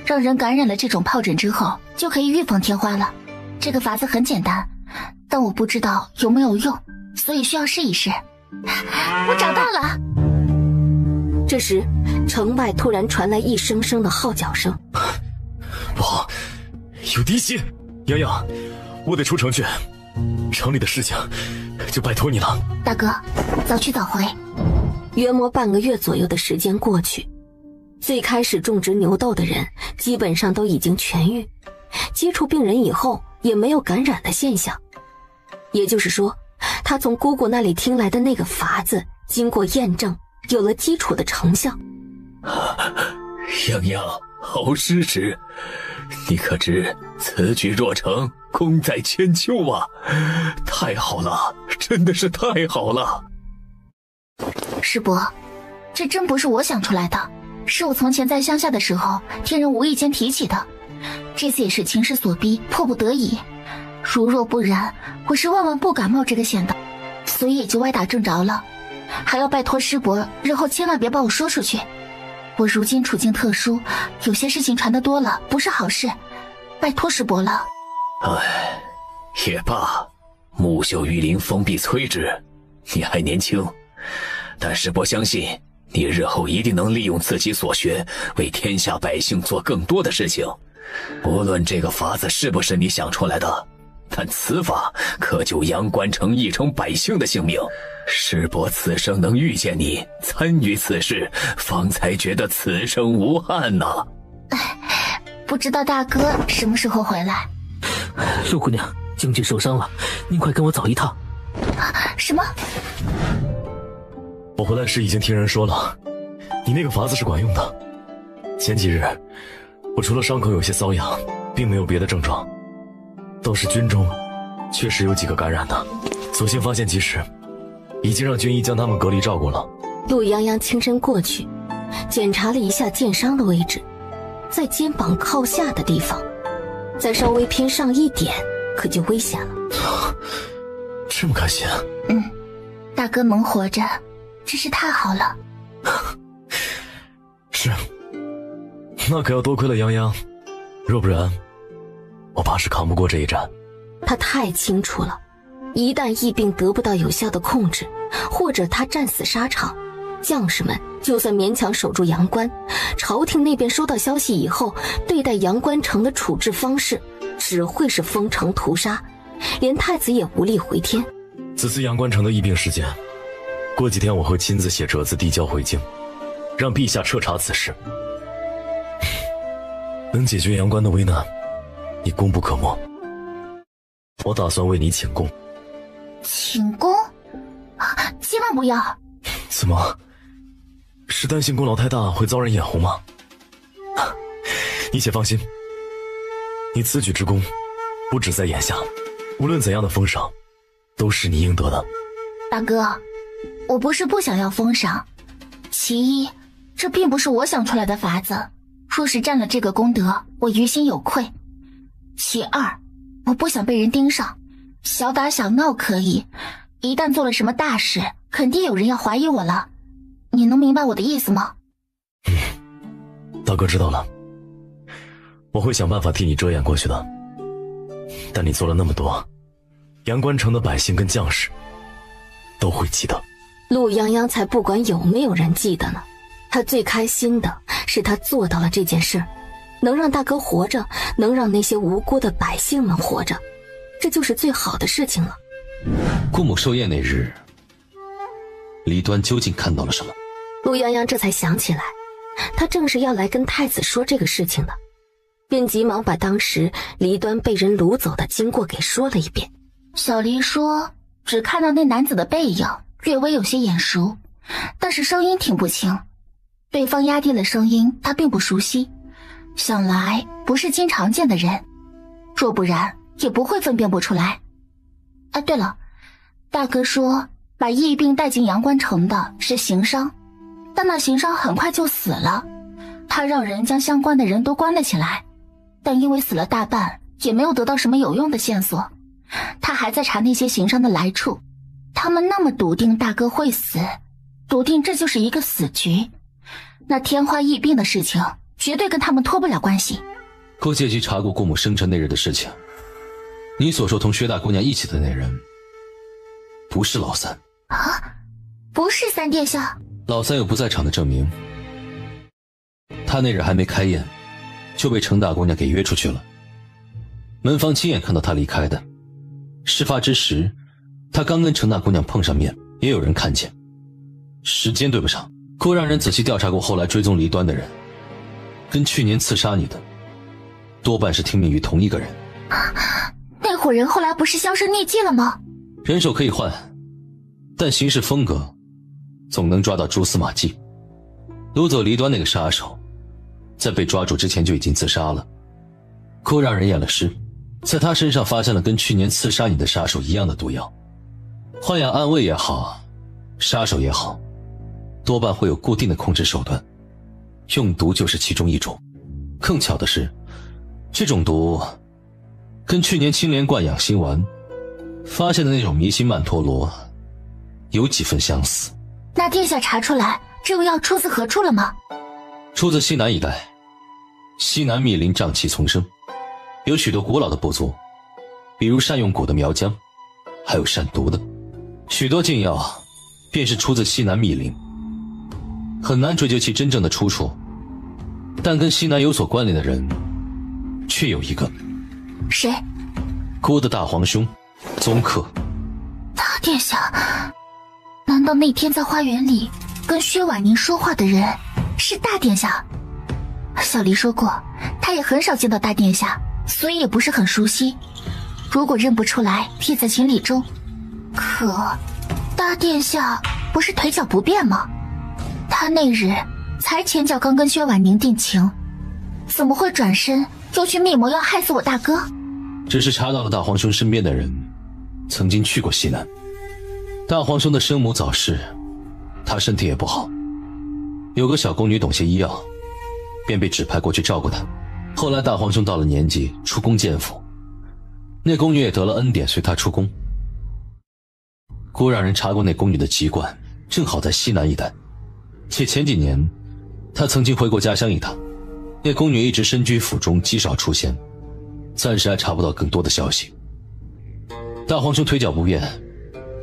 让人感染了这种疱疹之后，就可以预防天花了。这个法子很简单，但我不知道有没有用，所以需要试一试。我找到了。这时，城外突然传来一声声的号角声。不好，有敌袭！洋洋，我得出城去，城里的事情就拜托你了。大哥，早去早回。约莫半个月左右的时间过去，最开始种植牛痘的人基本上都已经痊愈，接触病人以后也没有感染的现象。也就是说，他从姑姑那里听来的那个法子，经过验证，有了基础的成效。泱泱，好师侄，你可知此举若成，功在千秋啊！太好了，真的是太好了。师伯，这真不是我想出来的，是我从前在乡下的时候听人无意间提起的。这次也是情势所逼，迫不得已。如若不然，我是万万不敢冒这个险的，所以也就歪打正着了。还要拜托师伯，日后千万别把我说出去。我如今处境特殊，有些事情传得多了不是好事，拜托师伯了。也罢，木秀于林，风必摧之。你还年轻，但师伯相信你日后一定能利用自己所学，为天下百姓做更多的事情。无论这个法子是不是你想出来的，但此法可救阳关城一城百姓的性命。师伯此生能遇见你，参与此事，方才觉得此生无憾呐。不知道大哥什么时候回来？陆姑娘，将军受伤了，您快跟我走一趟。什么？我回来时已经听人说了，你那个法子是管用的。前几日，我除了伤口有些瘙痒，并没有别的症状。倒是军中，确实有几个感染的，所幸发现及时，已经让军医将他们隔离照顾了。陆泱泱轻身过去，检查了一下剑伤的位置，在肩膀靠下的地方，再稍微偏上一点，可就危险了。这么开心啊？大哥能活着，真是太好了。是，那可要多亏了泱泱，若不然，我怕是扛不过这一战。他太清楚了，一旦疫病得不到有效的控制，或者他战死沙场，将士们就算勉强守住阳关，朝廷那边收到消息以后，对待阳关城的处置方式只会是封城屠杀，连太子也无力回天。此次阳关城的疫病事件，过几天我会亲自写折子递交回京，让陛下彻查此事。能解决阳关的危难，你功不可没。我打算为你请功。请功？千万不要！怎么？是担心功劳太大会遭人眼红吗？你且放心，你此举之功，不止在眼下，无论怎样的封赏，都是你应得的。大哥，我不是不想要封赏，其一，这并不是我想出来的法子，若是占了这个功德，我于心有愧。其二，我不想被人盯上，小打小闹可以，一旦做了什么大事，肯定有人要怀疑我了。你能明白我的意思吗？大哥知道了，我会想办法替你遮掩过去的。但你做了那么多，阳关城的百姓跟将士都会记得。陆泱泱才不管有没有人记得呢，他最开心的是他做到了这件事，能让大哥活着，能让那些无辜的百姓们活着，这就是最好的事情了。顾母寿宴那日，李端究竟看到了什么？陆泱泱这才想起来，他正是要来跟太子说这个事情的，便急忙把当时黎端被人掳走的经过给说了一遍。小黎说只看到那男子的背影略微有些眼熟，但是声音听不清，对方压低了声音，他并不熟悉，想来不是经常见的人，若不然也不会分辨不出来。啊，对了，大哥说把疫病带进阳关城的是行商，但那行商很快就死了，他让人将相关的人都关了起来，但因为死了大半，也没有得到什么有用的线索。他还在查那些行商的来处，他们那么笃定大哥会死，笃定这就是一个死局，那天花疫病的事情绝对跟他们脱不了关系。郭介吉查过顾母生辰那日的事情，你所说同薛大姑娘一起的那人不是老三啊？不是三殿下？老三有不在场的证明，他那日还没开宴就被程大姑娘给约出去了，门房亲眼看到他离开的。事发之时他刚跟程大姑娘碰上面，也有人看见，时间对不上。郭让人仔细调查过后来追踪黎端的人，跟去年刺杀你的多半是听命于同一个人。那伙人后来不是销声匿迹了吗？人手可以换，但行事风格总能抓到蛛丝马迹。掳走黎端那个杀手在被抓住之前就已经自杀了，郭让人验了尸，在他身上发现了跟去年刺杀你的杀手一样的毒药。换养暗卫也好，杀手也好，多半会有固定的控制手段，用毒就是其中一种。更巧的是，这种毒跟去年青莲观养心丸发现的那种迷心曼陀罗有几分相似。那殿下查出来这味药出自何处了吗？出自西南一带，西南密林瘴气丛生，有许多古老的部族，比如善用蛊的苗疆，还有善毒的，许多禁药便是出自西南密林，很难追究其真正的出处，但跟西南有所关联的人却有一个。谁？郭的大皇兄宗克。大殿下，难道那天在花园里跟薛婉宁说话的人是大殿下？小黎说过他也很少见到大殿下，所以也不是很熟悉，如果认不出来也在情理中。可大殿下不是腿脚不便吗？他那日才前脚刚跟薛婉宁定情，怎么会转身又去密谋要害死我大哥？只是查到了大皇兄身边的人曾经去过西南，大皇兄的生母早逝，他身体也不好，有个小宫女懂些医药，便被指派过去照顾他。后来大皇兄到了年纪，出宫见父，那宫女也得了恩典，随他出宫。郭让人查过那宫女的籍贯，正好在西南一带，且前几年他曾经回过家乡一趟，那宫女一直身居府中，极少出现，暂时还查不到更多的消息。大皇兄腿脚不便，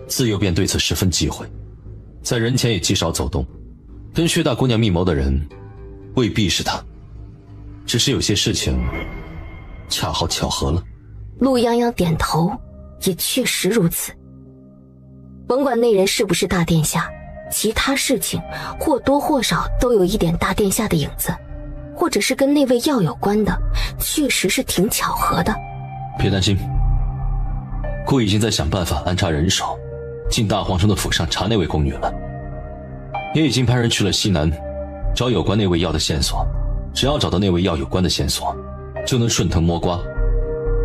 自幼便对此十分忌讳，在人前也极少走动，跟薛大姑娘密谋的人未必是她，只是有些事情恰好巧合了。陆泱泱点头，也确实如此。甭管那人是不是大殿下，其他事情或多或少都有一点大殿下的影子，或者是跟那味药有关的，确实是挺巧合的。别担心，顾已经在想办法安插人手进大皇上的府上查那位宫女了，也已经派人去了西南找有关那味药的线索。只要找到那味药有关的线索，就能顺藤摸瓜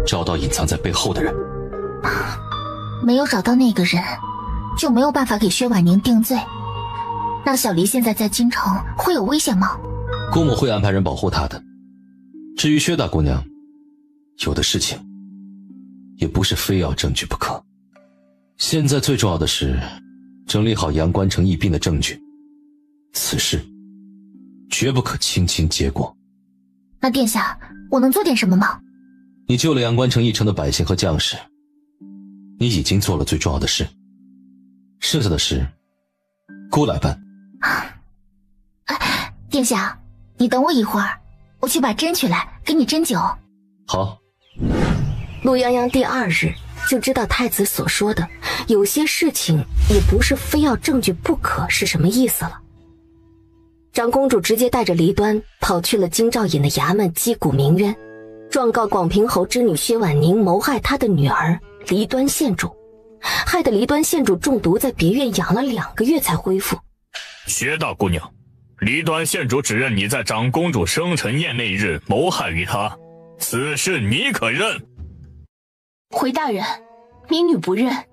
找到隐藏在背后的人。没有找到那个人，就没有办法给薛婉宁定罪。那小黎现在在京城会有危险吗？姑母会安排人保护她的。至于薛大姑娘，有的事情也不是非要证据不可。现在最重要的是整理好阳关城疫病的证据，此事绝不可轻轻接过。那殿下，我能做点什么吗？你救了阳关城一城的百姓和将士，你已经做了最重要的事，剩下的事姑来办。殿下，你等我一会儿，我去把针取来给你针灸。好。陆泱泱第二日就知道太子所说的有些事情也不是非要证据不可是什么意思了。长公主直接带着黎端跑去了京兆尹的衙门击鼓鸣冤，状告广平侯之女薛婉宁谋害她的女儿黎端县主，害得黎端县主中毒，在别院养了2个月才恢复。薛大姑娘，黎端县主指认你在长公主生辰宴那日谋害于她，此事你可认？回大人，民女不认，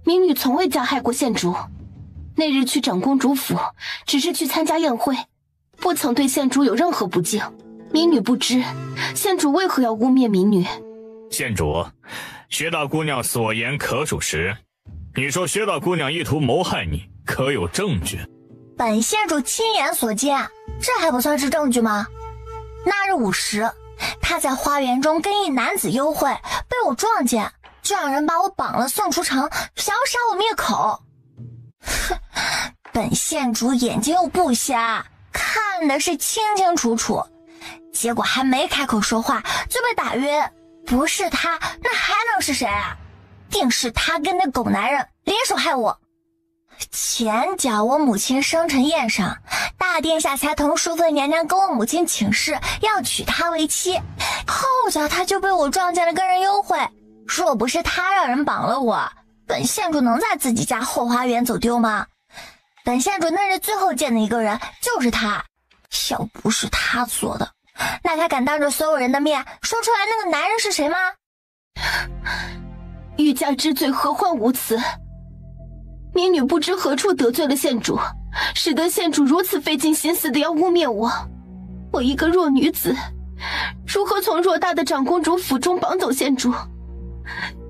民女从未加害过县主。那日去长公主府，只是去参加宴会，不曾对县主有任何不敬。民女不知县主为何要污蔑民女。县主，薛大姑娘所言可属实。你说薛大姑娘意图谋害你，可有证据？本县主亲眼所见，这还不算是证据吗？那日午时，她在花园中跟一男子幽会，被我撞见，就让人把我绑了送出城，想要杀我灭口。哼，本县主眼睛又不瞎，看的是清清楚楚，结果还没开口说话就被打晕。不是他，那还能是谁啊？定是他跟那狗男人联手害我。前脚我母亲生辰宴上，大殿下才同淑妃娘娘跟我母亲请示要娶她为妻，后脚他就被我撞见了跟人幽会。若不是他让人绑了我，本县主能在自己家后花园走丢吗？本县主那日最后见的一个人就是他，要不是他做的，那他敢当着所有人的面说出来那个男人是谁吗？欲加之罪，何患无辞？民女不知何处得罪了县主，使得县主如此费尽心思的要污蔑我。我一个弱女子，如何从偌大的长公主府中绑走县主？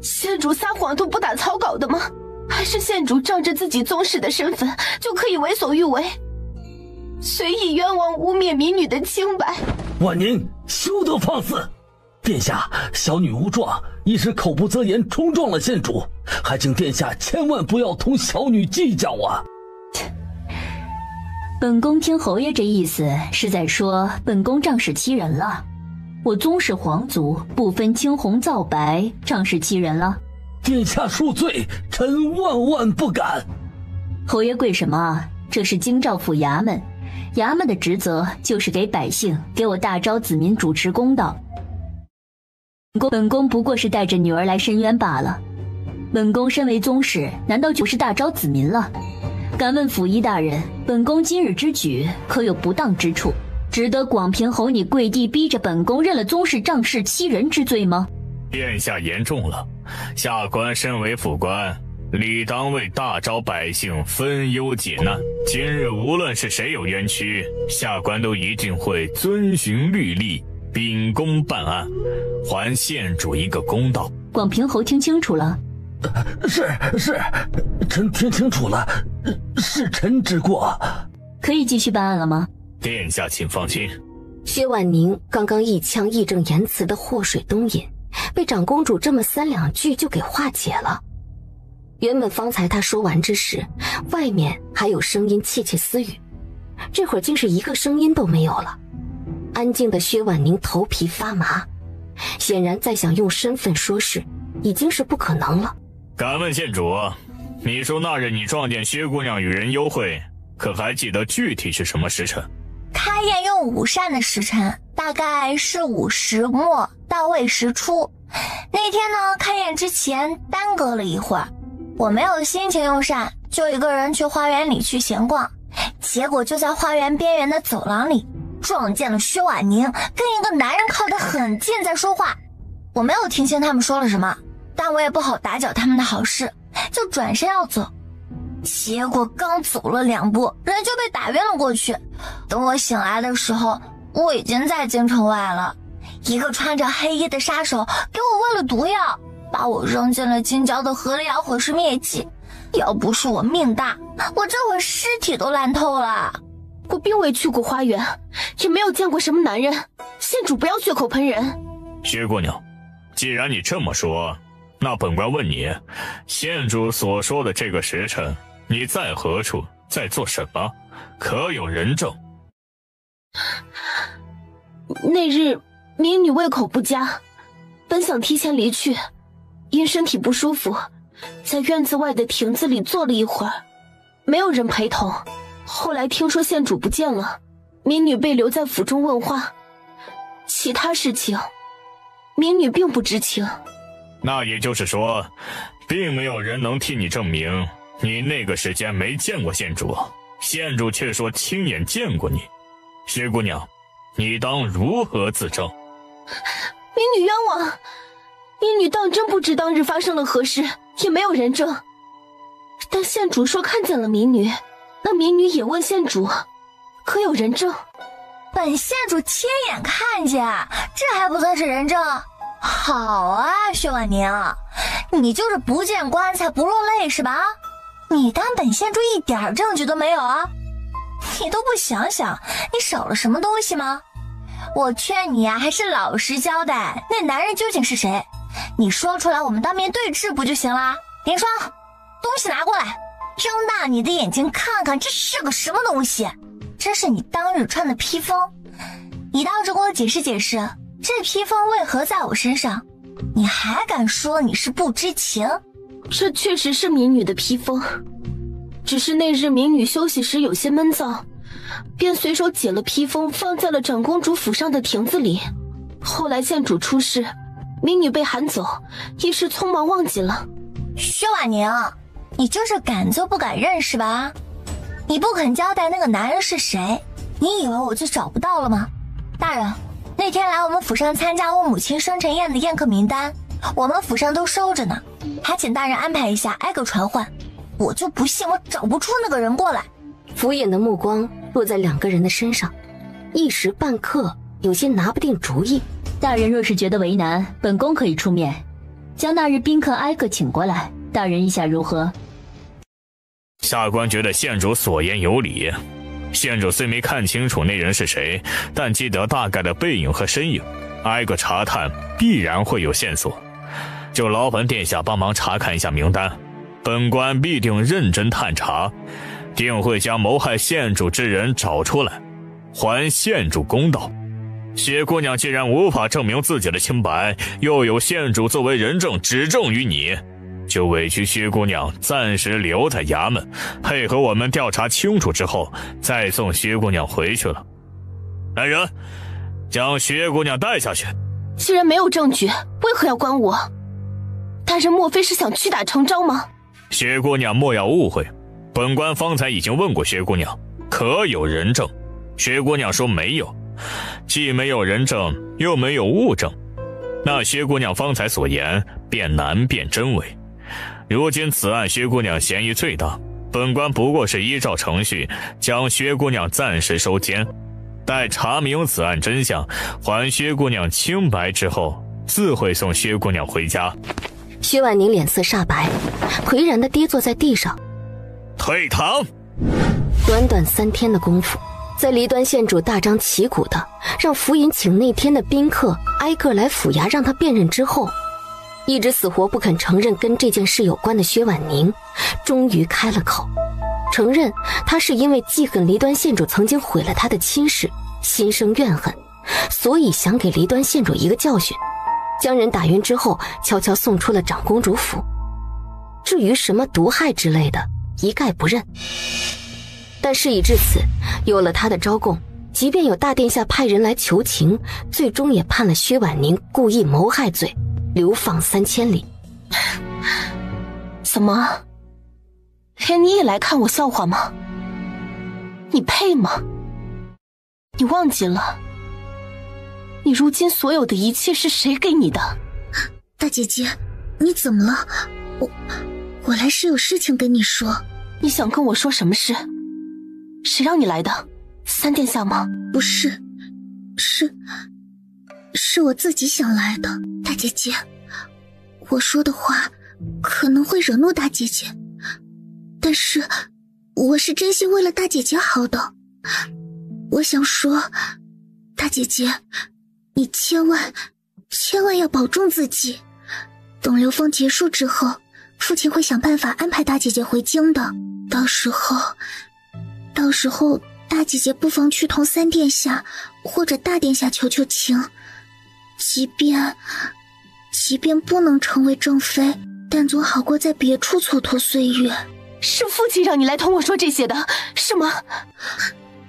县主撒谎都不打草稿的吗？还是县主仗着自己宗室的身份就可以为所欲为，随意冤枉污蔑民女的清白？婉宁，休得放肆！殿下，小女无状，一时口不择言，冲撞了县主，还请殿下千万不要同小女计较啊！本宫听侯爷这意思是在说本宫仗势欺人了。我宗室皇族不分青红皂白，仗势欺人了。殿下恕罪，臣万万不敢。侯爷贵什么？这是京兆府衙门，衙门的职责就是给百姓，给我大昭子民主持公道。本宫不过是带着女儿来申冤罢了。本宫身为宗室，难道就是大昭子民了？敢问府医大人，本宫今日之举可有不当之处，值得广平侯你跪地逼着本宫认了宗室仗势欺人之罪吗？殿下言重了，下官身为府官，理当为大昭百姓分忧解难。今日无论是谁有冤屈，下官都一定会遵循律例，秉公办案，还县主一个公道。广平侯听清楚了？是，臣听清楚了，是臣之过。可以继续办案了吗？殿下请放心。薛婉宁刚刚一腔义正言辞的祸水东引，被长公主这么3两句就给化解了。原本方才她说完之时，外面还有声音窃窃私语，这会儿竟是一个声音都没有了。安静的薛婉宁头皮发麻，显然再想用身份说事已经是不可能了。敢问县主，你说那日你撞见薛姑娘与人幽会，可还记得具体是什么时辰？开宴用午膳的时辰大概是午时末到未时初。那天呢，开宴之前耽搁了一会儿，我没有心情用膳，就一个人去花园里去闲逛。结果就在花园边缘的走廊里撞见了薛婉宁跟一个男人靠得很近在说话。我没有听清他们说了什么，但我也不好打搅他们的好事，就转身要走。结果刚走了2步，人就被打晕了过去。等我醒来的时候，我已经在京城外了。一个穿着黑衣的杀手给我喂了毒药，把我扔进了近郊的河里要毁尸灭迹。要不是我命大，我这会尸体都烂透了。我并未去过花园，也没有见过什么男人，县主不要血口喷人。薛姑娘，既然你这么说，那本官问你，县主所说的这个时辰，你在何处，在做什么？可有人证？那日民女胃口不佳，本想提前离去，因身体不舒服，在院子外的亭子里坐了一会儿，没有人陪同。后来听说县主不见了，民女被留在府中问话，其他事情民女并不知情。那也就是说，并没有人能替你证明你那个时间没见过县主，县主却说亲眼见过你。薛姑娘，你当如何自证？民女冤枉，民女当真不知当日发生了何事，也没有人证。但县主说看见了民女，那民女也问县主可有人证。本县主亲眼看见，这还不算是人证？好啊，薛婉宁，你就是不见棺材不落泪是吧？你当本县主一点证据都没有啊？你都不想想你少了什么东西吗？我劝你啊，还是老实交代，那男人究竟是谁？你说出来，我们当面对质不就行了？林霜，东西拿过来，睁大你的眼睛看看，这是个什么东西？这是你当日穿的披风，你倒是给我解释解释，这披风为何在我身上？你还敢说你是不知情？这确实是民女的披风，只是那日民女休息时有些闷燥，便随手解了披风放在了长公主府上的亭子里。后来县主出事，民女被喊走，一时匆忙忘记了。薛婉宁，你就是敢做不敢认是吧？你不肯交代那个男人是谁，你以为我就找不到了吗？大人，那天来我们府上参加我母亲生辰宴的宴客名单，我们府上都收着呢，还请大人安排一下，挨个传唤。我就不信我找不出那个人过来。府尹的目光落在2个人的身上，一时半刻有些拿不定主意。大人若是觉得为难，本宫可以出面，将那日宾客挨个请过来。大人意下如何？下官觉得县主所言有理。县主虽没看清楚那人是谁，但记得大概的背影和身影，挨个查探必然会有线索。就劳烦殿下帮忙查看一下名单，本官必定认真探查，定会将谋害县主之人找出来，还县主公道。薛姑娘既然无法证明自己的清白，又有县主作为人证指证于你，就委屈薛姑娘暂时留在衙门，配合我们调查清楚之后，再送薛姑娘回去了。来人，将薛姑娘带下去。既然没有证据，为何要关我？大人莫非是想屈打成招吗？薛姑娘莫要误会，本官方才已经问过薛姑娘，可有人证？薛姑娘说没有。既没有人证，又没有物证，那薛姑娘方才所言便难辨真伪。如今此案薛姑娘嫌疑最大，本官不过是依照程序将薛姑娘暂时收监，待查明此案真相，还薛姑娘清白之后，自会送薛姑娘回家。薛婉宁脸色煞白，颓然地跌坐在地上。退堂！短短3天的功夫，在离端县主大张旗鼓的让府尹请那天的宾客挨个来府衙让他辨认之后，一直死活不肯承认跟这件事有关的薛婉宁终于开了口。承认他是因为记恨离端县主曾经毁了他的亲事，心生怨恨，所以想给离端县主一个教训，将人打晕之后悄悄送出了长公主府。至于什么毒害之类的，一概不认。但事已至此，有了他的招供，即便有大殿下派人来求情，最终也判了薛婉宁故意谋害罪，流放3000里。怎么，连你也来看我笑话吗？你配吗？你忘记了，你如今所有的一切是谁给你的？大姐姐，你怎么了？我来是有事情跟你说。你想跟我说什么事？谁让你来的？3殿下吗？不是，是我自己想来的。大姐姐，我说的话可能会惹怒大姐姐，但是我是真心为了大姐姐好的。我想说，大姐姐，你千万要保重自己。等流放结束之后，父亲会想办法安排大姐姐回京的。到时候大姐姐不妨去同3殿下或者大殿下求求情，即便不能成为正妃，但总好过在别处蹉跎岁月。是父亲让你来同我说这些的，是吗？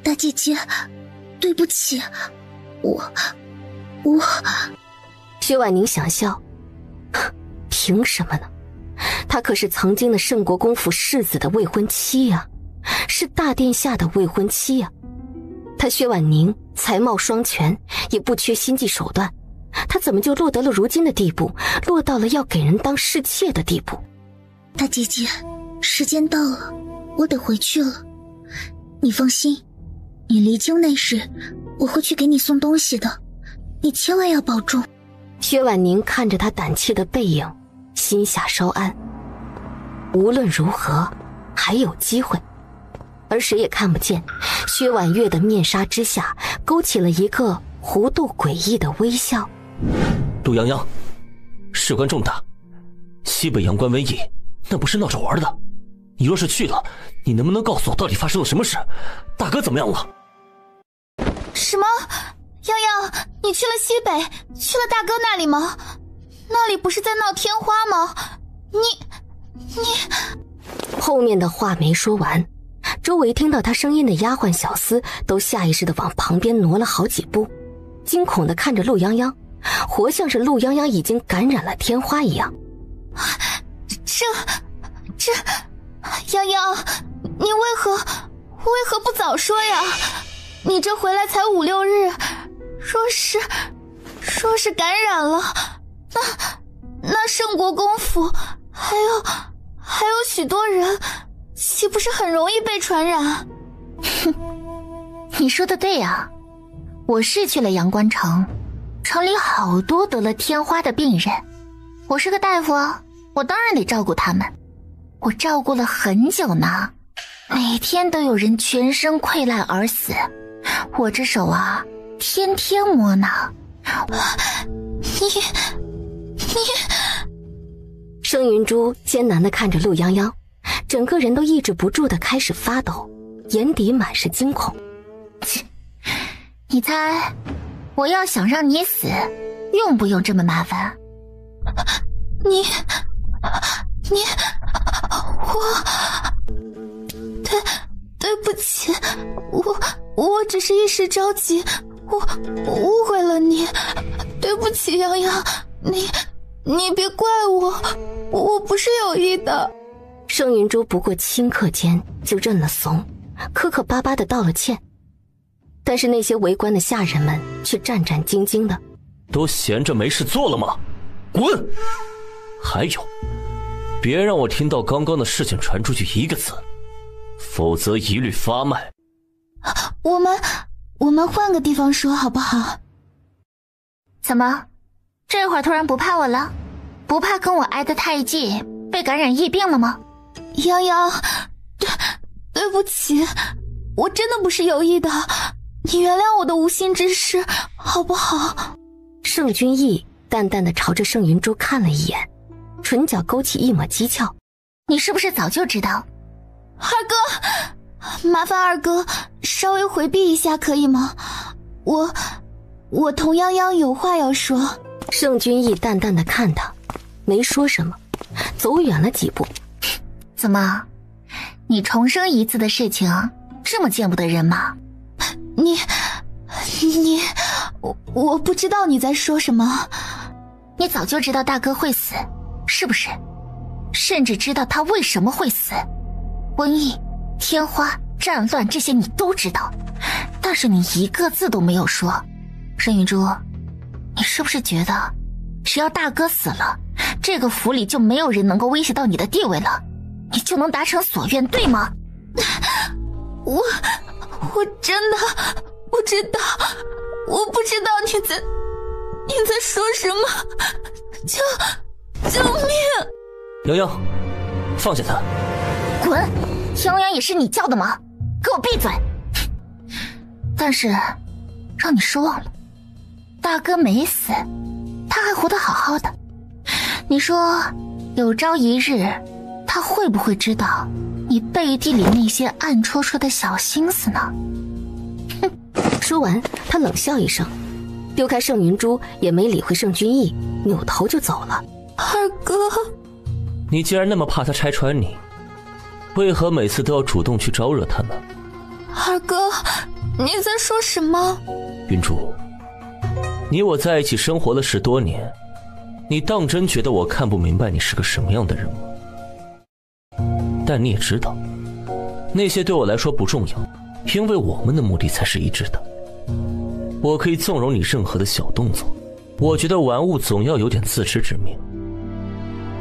大姐姐，对不起，我……薛婉宁想笑，凭什么呢？她可是曾经的圣国公府世子的未婚妻呀，是大殿下的未婚妻呀。她薛婉宁才貌双全，也不缺心计手段，她怎么就落得了如今的地步，落到了要给人当侍妾的地步？大姐姐，时间到了，我得回去了。你放心，你离京那时，我会去给你送东西的，你千万要保重。薛婉宁看着他胆怯的背影，心下稍安。无论如何，还有机会。而谁也看不见，薛婉月的面纱之下勾起了一个弧度诡异的微笑。陆泱泱，事关重大，西北阳关瘟疫，那不是闹着玩的。你若是去了，你能不能告诉我到底发生了什么事？大哥怎么样了？什么？泱泱，你去了西北，去了大哥那里吗？那里不是在闹天花吗？你……后面的话没说完，周围听到他声音的丫鬟小厮都下意识地往旁边挪了好几步，惊恐地看着陆泱泱，活像是陆泱泱已经感染了天花一样。这，泱泱，你为何不早说呀？你这回来才5、6日，若是感染了，那圣国公府还有许多人，岂不是很容易被传染？哼，你说的对啊，我是去了阳关城，城里好多得了天花的病人，我是个大夫啊，我当然得照顾他们。我照顾了很久呢，每天都有人全身溃烂而死，我这手啊，天天摸呢。你……盛云珠艰难地看着陆泱泱，整个人都抑制不住地开始发抖，眼底满是惊恐。切，你猜，我要想让你死，用不用这么麻烦？对不起，我只是一时着急，我误会了你，对不起，泱泱，你别怪我不是有意的。盛云珠不过顷刻间就认了怂，磕磕巴巴地道了歉，但是那些围观的下人们却战战兢兢的。都闲着没事做了吗？滚！还有，别让我听到刚刚的事情传出去1个字，否则一律发卖。我们换个地方说好不好？怎么，这会儿突然不怕我了？不怕跟我挨得太近，被感染疫病了吗？泱泱，对不起，我真的不是有意的，你原谅我的无心之失，好不好？盛君逸淡淡地朝着盛云珠看了一眼，唇角勾起一抹讥诮。你是不是早就知道？二哥，麻烦二哥稍微回避一下可以吗？我同泱泱有话要说。盛君逸淡淡的看他，没说什么，走远了几步。怎么，你重生一次的事情这么见不得人吗？我不知道你在说什么。你早就知道大哥会死，是不是？甚至知道他为什么会死。瘟疫、天花、战乱这些你都知道，但是你一个字都没有说。沈云珠，你是不是觉得只要大哥死了，这个府里就没有人能够威胁到你的地位了，你就能达成所愿，对吗？我真的不知道，我不知道你在说什么，救命！洋洋，放下他！滚！洋洋也是你叫的吗？给我闭嘴！但是让你失望了，大哥没死，他还活得好好的。你说有朝一日他会不会知道你背地里那些暗戳戳的小心思呢？哼！说完他冷笑一声，丢开盛云珠，也没理会盛君逸，扭头就走了。二哥，你既然那么怕他拆穿你，为何每次都要主动去招惹他呢？二哥，你在说什么？云珠，你我在一起生活了10多年，你当真觉得我看不明白你是个什么样的人吗？但你也知道，那些对我来说不重要，因为我们的目的才是一致的。我可以纵容你任何的小动作，我觉得玩物总要有点自知之明。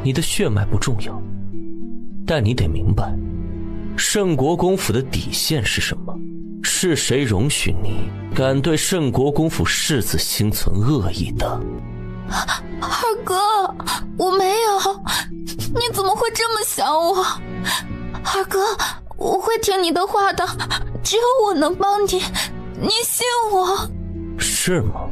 你的血脉不重要，但你得明白，圣国公府的底线是什么？是谁容许你敢对圣国公府世子心存恶意的？二哥，我没有，你怎么会这么想我？二哥，我会听你的话的，只有我能帮你，你信我。是吗？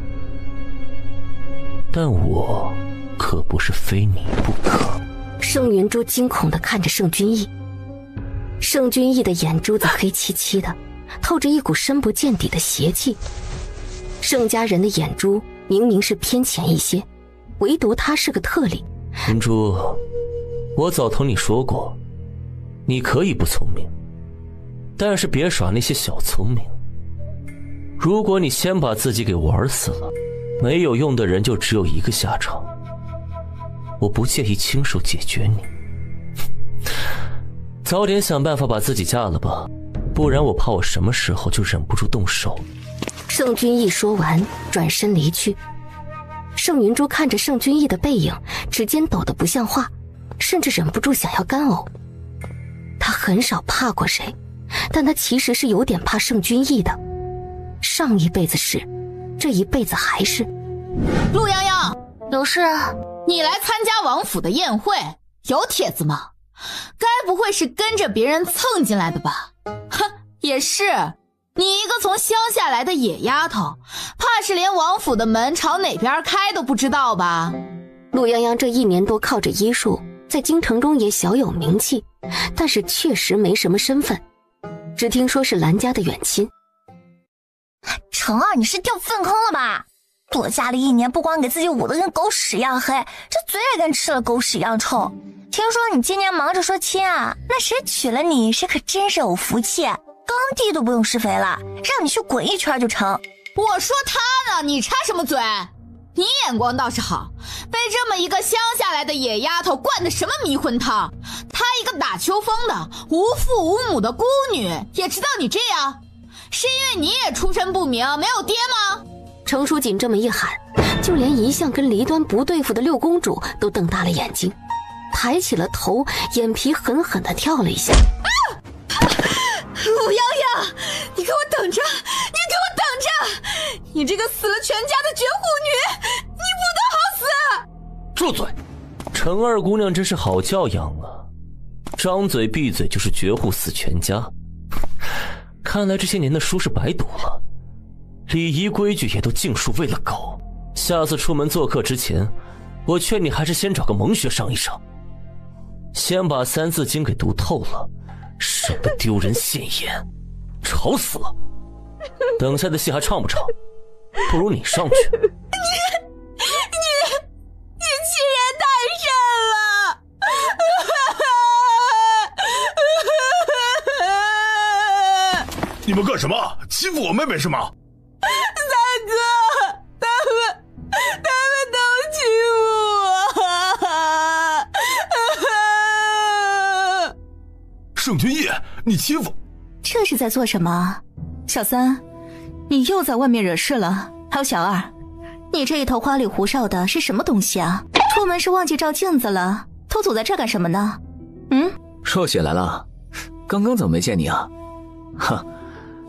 但我可不是非你不可。盛云珠惊恐地看着盛君逸，盛君逸的眼珠子黑漆漆的，透着一股深不见底的邪气。盛家人的眼珠明明是偏浅一些，唯独他是个特例。云珠，我早同你说过，你可以不聪明，但是别耍那些小聪明。如果你先把自己给玩死了，没有用的人就只有一个下场。我不介意亲手解决你。早点想办法把自己嫁了吧，不然我怕我什么时候就忍不住动手。盛君逸说完转身离去。盛云珠看着盛君逸的背影，指尖抖得不像话，甚至忍不住想要干呕。他很少怕过谁，但他其实是有点怕盛君逸的。上一辈子是，这一辈子还是。陆泱泱，有事啊？你来参加王府的宴会，有帖子吗？该不会是跟着别人蹭进来的吧？哼，也是，你一个从乡下来的野丫头，怕是连王府的门朝哪边开都不知道吧？陆泱泱这1年多靠着医术，在京城中也小有名气，但是确实没什么身份，只听说是兰家的远亲。程儿，你是掉粪坑了吧？躲家里1年，不光给自己捂得跟狗屎一样黑，这嘴也跟吃了狗屎一样臭。听说你今年忙着说亲啊，那谁娶了你，谁可真是有福气，耕地都不用施肥了，让你去滚1圈就成。我说他呢，你插什么嘴？你眼光倒是好，被这么一个乡下来的野丫头灌的什么迷魂汤？她一个打秋风的无父无母的孤女，也知道你这样？是因为你也出身不明，没有爹吗？程淑锦这么一喊，就连一向跟离端不对付的6公主都瞪大了眼睛，抬起了头，眼皮狠狠地跳了一下。陆泱泱，你给我等着！你给我等着！你这个死了全家的绝户女，你不得好死！住嘴！陈二姑娘真是好教养啊，张嘴闭嘴就是绝户死全家。看来这些年的书是白读了，礼仪规矩也都尽数喂了狗。下次出门做客之前，我劝你还是先找个蒙学上一上，先把《三字经》给读透了，省得丢人现眼，吵死了。等下的戏还唱不唱？不如你上去。你欺人太甚了！你们干什么？欺负我妹妹是吗？三哥，他们都欺负我！盛君逸，你欺负……这是在做什么？小三，你又在外面惹事了。还有小二，你这一头花里胡哨的是什么东西啊？出门是忘记照镜子了？都堵在这干什么呢？若雪来了，刚刚怎么没见你啊？哼，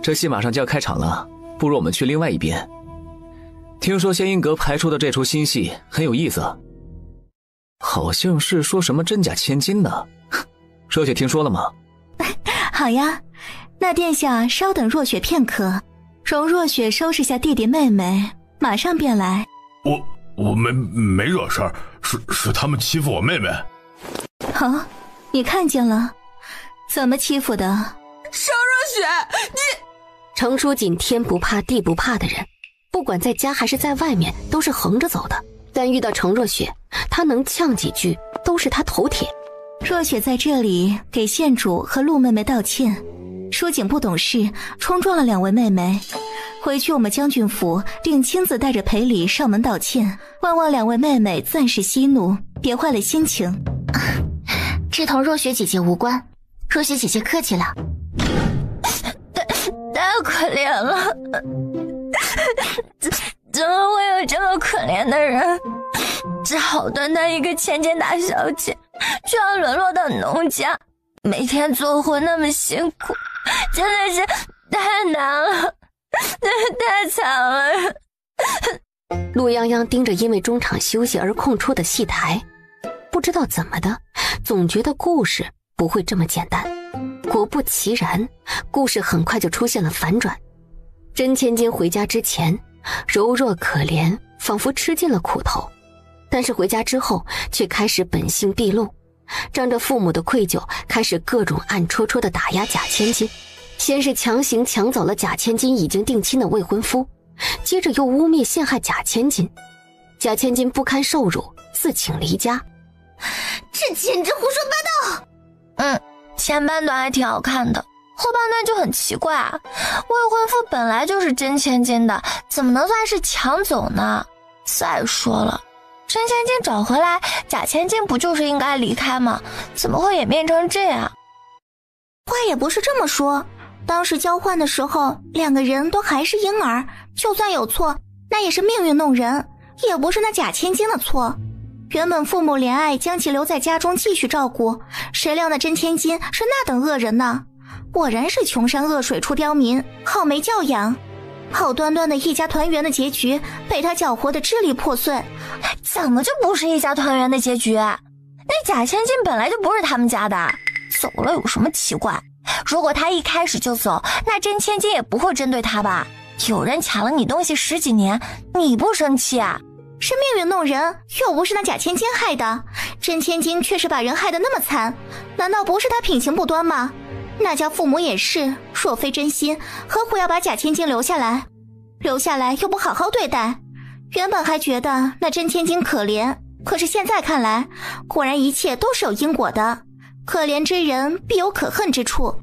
这戏马上就要开场了，不如我们去另外一边。听说仙音阁排出的这出新戏很有意思，好像是说什么真假千金的。若雪听说了吗？好呀，那殿下稍等若雪片刻，容若雪收拾下弟弟妹妹，马上便来。我没惹事儿，是他们欺负我妹妹。好，你看见了？怎么欺负的？盛若雪，你……程书锦天不怕地不怕的人，不管在家还是在外面都是横着走的，但遇到程若雪，他能呛几句都是他头铁。若雪在这里给县主和陆妹妹道歉，书锦不懂事，冲撞了两位妹妹。回去我们将军府定亲自带着赔礼上门道歉，望两位妹妹暂时息怒，别坏了心情。这同若雪姐姐无关，若雪姐姐客气了。太可怜了，怎么会有这么可怜的人？这好端端一个千金大小姐，却要沦落到农家，每天做活那么辛苦，真的是太难了，真是太惨了。陆泱泱盯着因为中场休息而空出的戏台，不知道怎么的，总觉得故事不会这么简单。果不其然，故事很快就出现了反转。真千金回家之前柔弱可怜，仿佛吃尽了苦头，但是回家之后却开始本性毕露，仗着父母的愧疚，开始各种暗戳戳地打压贾千金。先是强行抢走了贾千金已经定亲的未婚夫，接着又污蔑陷害贾千金。贾千金不堪受辱，自请离家。这简直胡说八道！前半段还挺好看的，后半段就很奇怪啊。未婚夫本来就是真千金的，怎么能算是抢走呢？再说了，真千金找回来，贾千金不就是应该离开吗？怎么会演变成这样？话也不是这么说，当时交换的时候，两个人都还是婴儿，就算有错，那也是命运弄人，也不是那贾千金的错。原本父母怜爱，将其留在家中继续照顾，谁料那真千金是那等恶人呢？果然是穷山恶水出刁民，好没教养。好端端的一家团圆的结局，被他搅和的支离破碎。怎么就不是一家团圆的结局？那贾千金本来就不是他们家的，走了有什么奇怪？如果他一开始就走，那真千金也不会针对他吧？有人抢了你东西10几年，你不生气啊？是命运弄人，又不是那贾千金害的。真千金却是把人害得那么惨，难道不是他品行不端吗？那家父母也是，若非真心，何苦要把贾千金留下来？留下来又不好好对待。原本还觉得那真千金可怜，可是现在看来，果然一切都是有因果的。可怜之人必有可恨之处，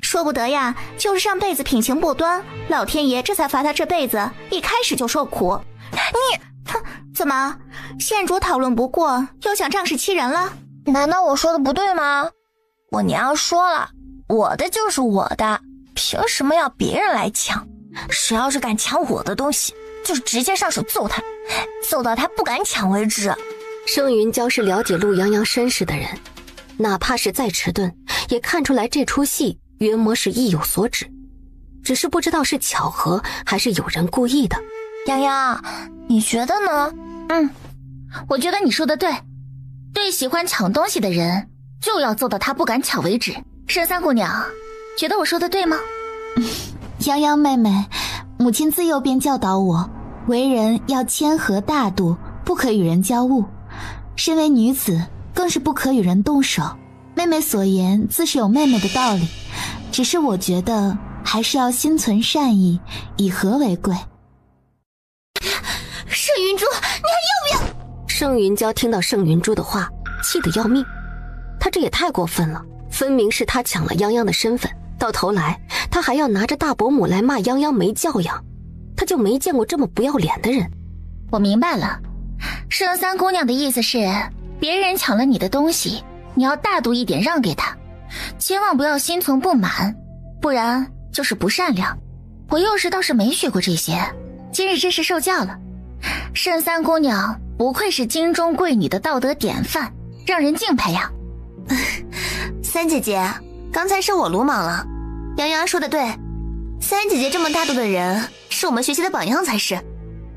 说不得呀，就是上辈子品行不端，老天爷这才罚他这辈子一开始就受苦。怎么，县主讨论不过，又想仗势欺人了？难道我说的不对吗？我娘说了，我的就是我的，凭什么要别人来抢？谁要是敢抢我的东西，就是直接上手揍他，揍到他不敢抢为止。盛云娇是了解陆泱泱身世的人，哪怕是再迟钝，也看出来这出戏约莫是意有所指，只是不知道是巧合还是有人故意的。泱泱，你觉得呢？我觉得你说的对，对喜欢抢东西的人，就要揍到他不敢抢为止。圣三姑娘，觉得我说的对吗？泱泱妹妹，母亲自幼便教导我，为人要谦和大度，不可与人交恶。身为女子，更是不可与人动手。妹妹所言自是有妹妹的道理，只是我觉得还是要心存善意，以和为贵。盛云珠，你还要不要？盛云娇听到盛云珠的话，气得要命。他这也太过分了，分明是他抢了泱泱的身份，到头来他还要拿着大伯母来骂泱泱没教养，他就没见过这么不要脸的人。我明白了，盛三姑娘的意思是，别人抢了你的东西，你要大度一点让给他，千万不要心存不满，不然就是不善良。我幼时倒是没学过这些，今日真是受教了。盛三姑娘不愧是京中贵女的道德典范，让人敬佩呀。三姐姐，刚才是我鲁莽了。洋洋说的对，三姐姐这么大度的人，是我们学习的榜样才是。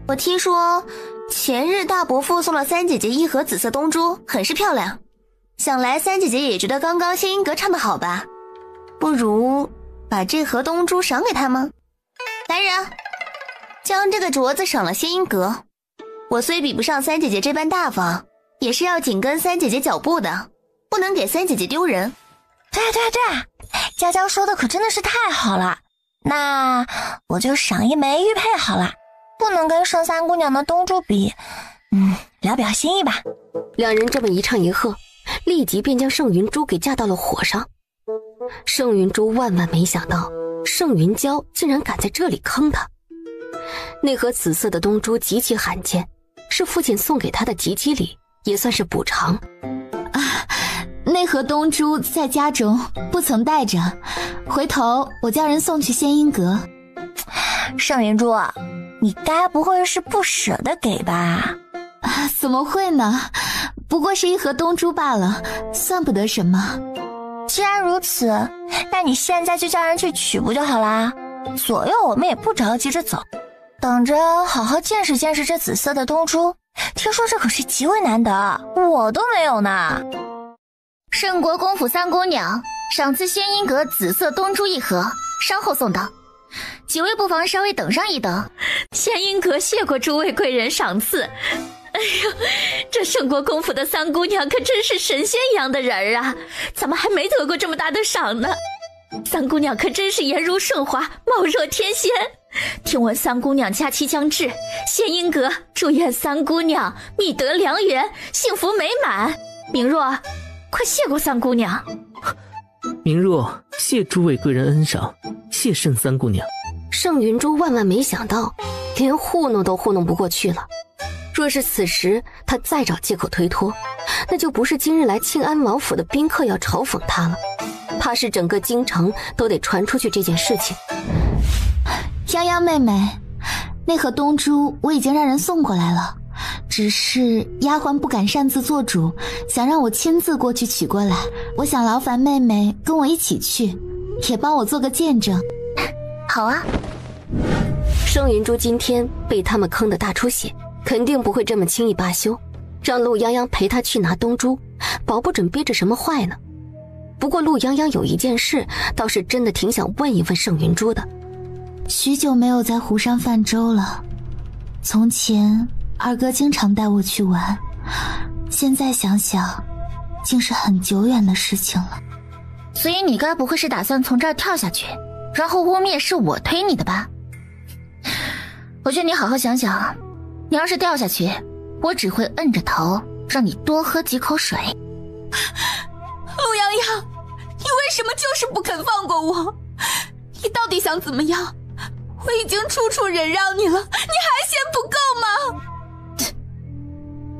我听说前日大伯父送了三姐姐一盒紫色东珠，很是漂亮。想来三姐姐也觉得刚刚仙音阁唱的好吧，不如把这盒东珠赏给他吗？来人，将这个镯子赏了仙音阁。我虽比不上三姐姐这般大方，也是要紧跟三姐姐脚步的，不能给三姐姐丢人。对，娇娇说的可真的是太好了，那我就赏一枚玉佩好了，不能跟盛三姑娘的东珠比，聊表心意吧。两人这么一唱一和，立即便将盛云珠给架到了火上。盛云珠万万没想到，盛云娇竟然敢在这里坑他。那盒紫色的东珠极其罕见，是父亲送给他的吉吉礼，也算是补偿。那盒东珠在家中不曾带着，回头我叫人送去仙音阁。盛云珠，你该不会是不舍得给吧？怎么会呢？不过是一盒东珠罢了，算不得什么。既然如此，那你现在就叫人去取不就好啦？左右我们也不着急着走，等着好好见识见识这紫色的东珠。听说这可是极为难得，我都没有呢。盛国公府三姑娘赏赐仙音阁紫色东珠一盒，稍后送到。几位不妨稍微等上一等。仙音阁谢过诸位贵人赏赐。哎呀，这盛国公府的三姑娘可真是神仙一样的人儿啊，怎么还没得过这么大的赏呢？三姑娘可真是颜如舜华，貌若天仙。听闻三姑娘佳期将至，仙音阁祝愿三姑娘觅得良缘，幸福美满。明若，快谢过三姑娘。明若谢诸位贵人恩赏，谢盛三姑娘。盛云珠万万没想到，连糊弄都糊弄不过去了。若是此时他再找借口推脱，那就不是今日来庆安王府的宾客要嘲讽他了，怕是整个京城都得传出去这件事情。泱泱妹妹，那盒东珠我已经让人送过来了，只是丫鬟不敢擅自做主，想让我亲自过去取过来。我想劳烦妹妹跟我一起去，也帮我做个见证。好啊。盛云珠今天被他们坑得大出血，肯定不会这么轻易罢休，让陆泱泱陪他去拿东珠，保不准憋着什么坏呢。不过陆泱泱有一件事倒是真的挺想问一问盛云珠的。许久没有在湖上泛舟了，从前二哥经常带我去玩，现在想想竟是很久远的事情了。所以你该不会是打算从这儿跳下去，然后污蔑是我推你的吧？我劝你好好想想，你要是掉下去，我只会摁着头让你多喝几口水。陆泱泱，你为什么就是不肯放过我？你到底想怎么样？我已经处处忍让你了，你还嫌不够吗？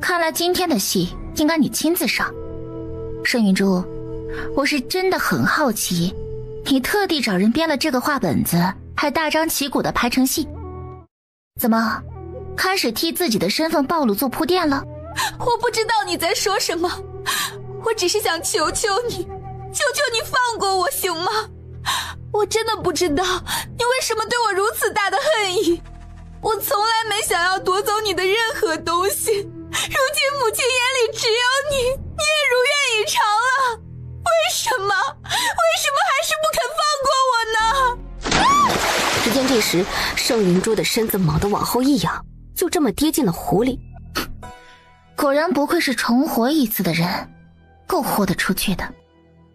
看来今天的戏应该你亲自上。盛云珠，我是真的很好奇，你特地找人编了这个话本子，还大张旗鼓地拍成戏，怎么开始替自己的身份暴露做铺垫了？我不知道你在说什么，我只是想求求你，求求你放过我行吗？我真的不知道你为什么对我如此大的恨意，我从来没想要夺走你的任何东西，如今母亲眼里只有你，你也如愿以偿了，为什么还是不肯放过我呢？只见这时盛云珠的身子猛地往后一仰，就这么跌进了湖里。果然不愧是重活一次的人，够豁得出去的。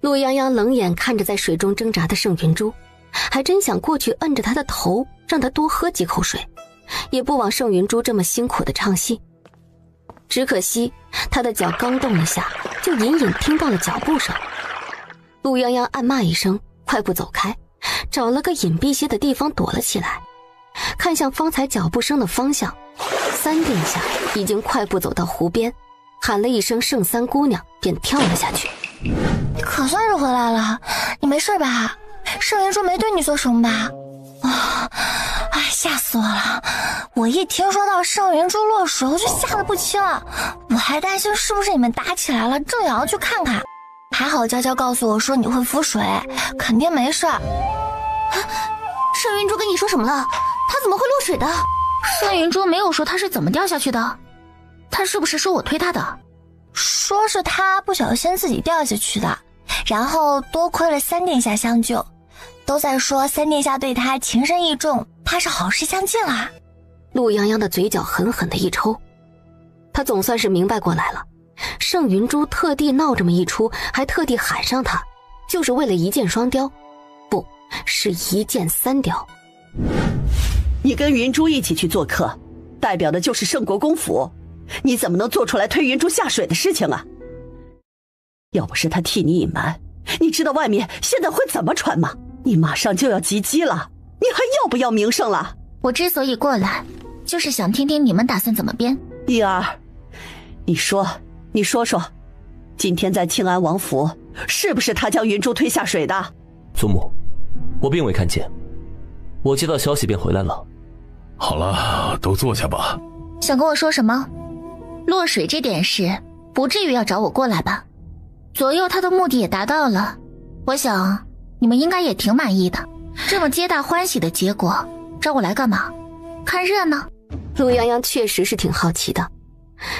陆泱泱冷眼看着在水中挣扎的盛云珠，还真想过去摁着他的头，让他多喝几口水，也不枉盛云珠这么辛苦的唱戏。只可惜他的脚刚动一下，就隐隐听到了脚步声。陆泱泱暗骂一声，快步走开，找了个隐蔽些的地方躲了起来，看向方才脚步声的方向，3殿下已经快步走到湖边，喊了一声圣三姑娘，便跳了下去。可算是回来了，你没事吧？盛云珠没对你做什么吧？哎，吓死我了！我一听说到盛云珠落水，我就吓得不轻了。我还担心是不是你们打起来了，正想要去看看。还好娇娇告诉我说你会浮水，肯定没事。盛云珠跟你说什么了？她怎么会落水的？盛云珠没有说她是怎么掉下去的，她是不是说我推她的？说是她不小心自己掉下去的，然后多亏了3殿下相救，都在说3殿下对她情深意重，她是好事相近啦。陆泱泱的嘴角狠狠的一抽，他总算是明白过来了，盛云珠特地闹这么一出，还特地喊上他，就是为了一箭双雕，不是一箭3雕。你跟云珠一起去做客，代表的就是盛国公府，你怎么能做出来推云珠下水的事情啊？要不是他替你隐瞒，你知道外面现在会怎么传吗？你马上就要及笄了，你还要不要名声了？我之所以过来，就是想听听你们打算怎么编。一儿，你说说，今天在庆安王府，是不是他将云珠推下水的？祖母，我并未看见，我接到消息便回来了。好了，都坐下吧。想跟我说什么？落水这点事，不至于要找我过来吧？左右他的目的也达到了，我想你们应该也挺满意的。这么皆大欢喜的结果，找我来干嘛？看热闹？陆泱泱确实是挺好奇的。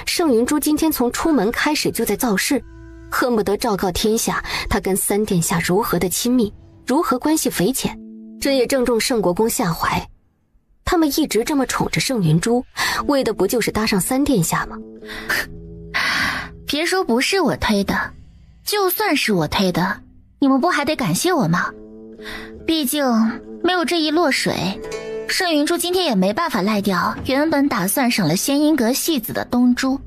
盛云珠今天从出门开始就在造势，恨不得昭告天下他跟3殿下如何的亲密，如何关系匪浅。这也正中盛国公下怀，他们一直这么宠着盛云珠，为的不就是搭上3殿下吗？别说不是我推的，就算是我推的，你们不还得感谢我吗？毕竟没有这一落水，盛云珠今天也没办法赖掉原本打算赏了仙音阁戏子的东珠，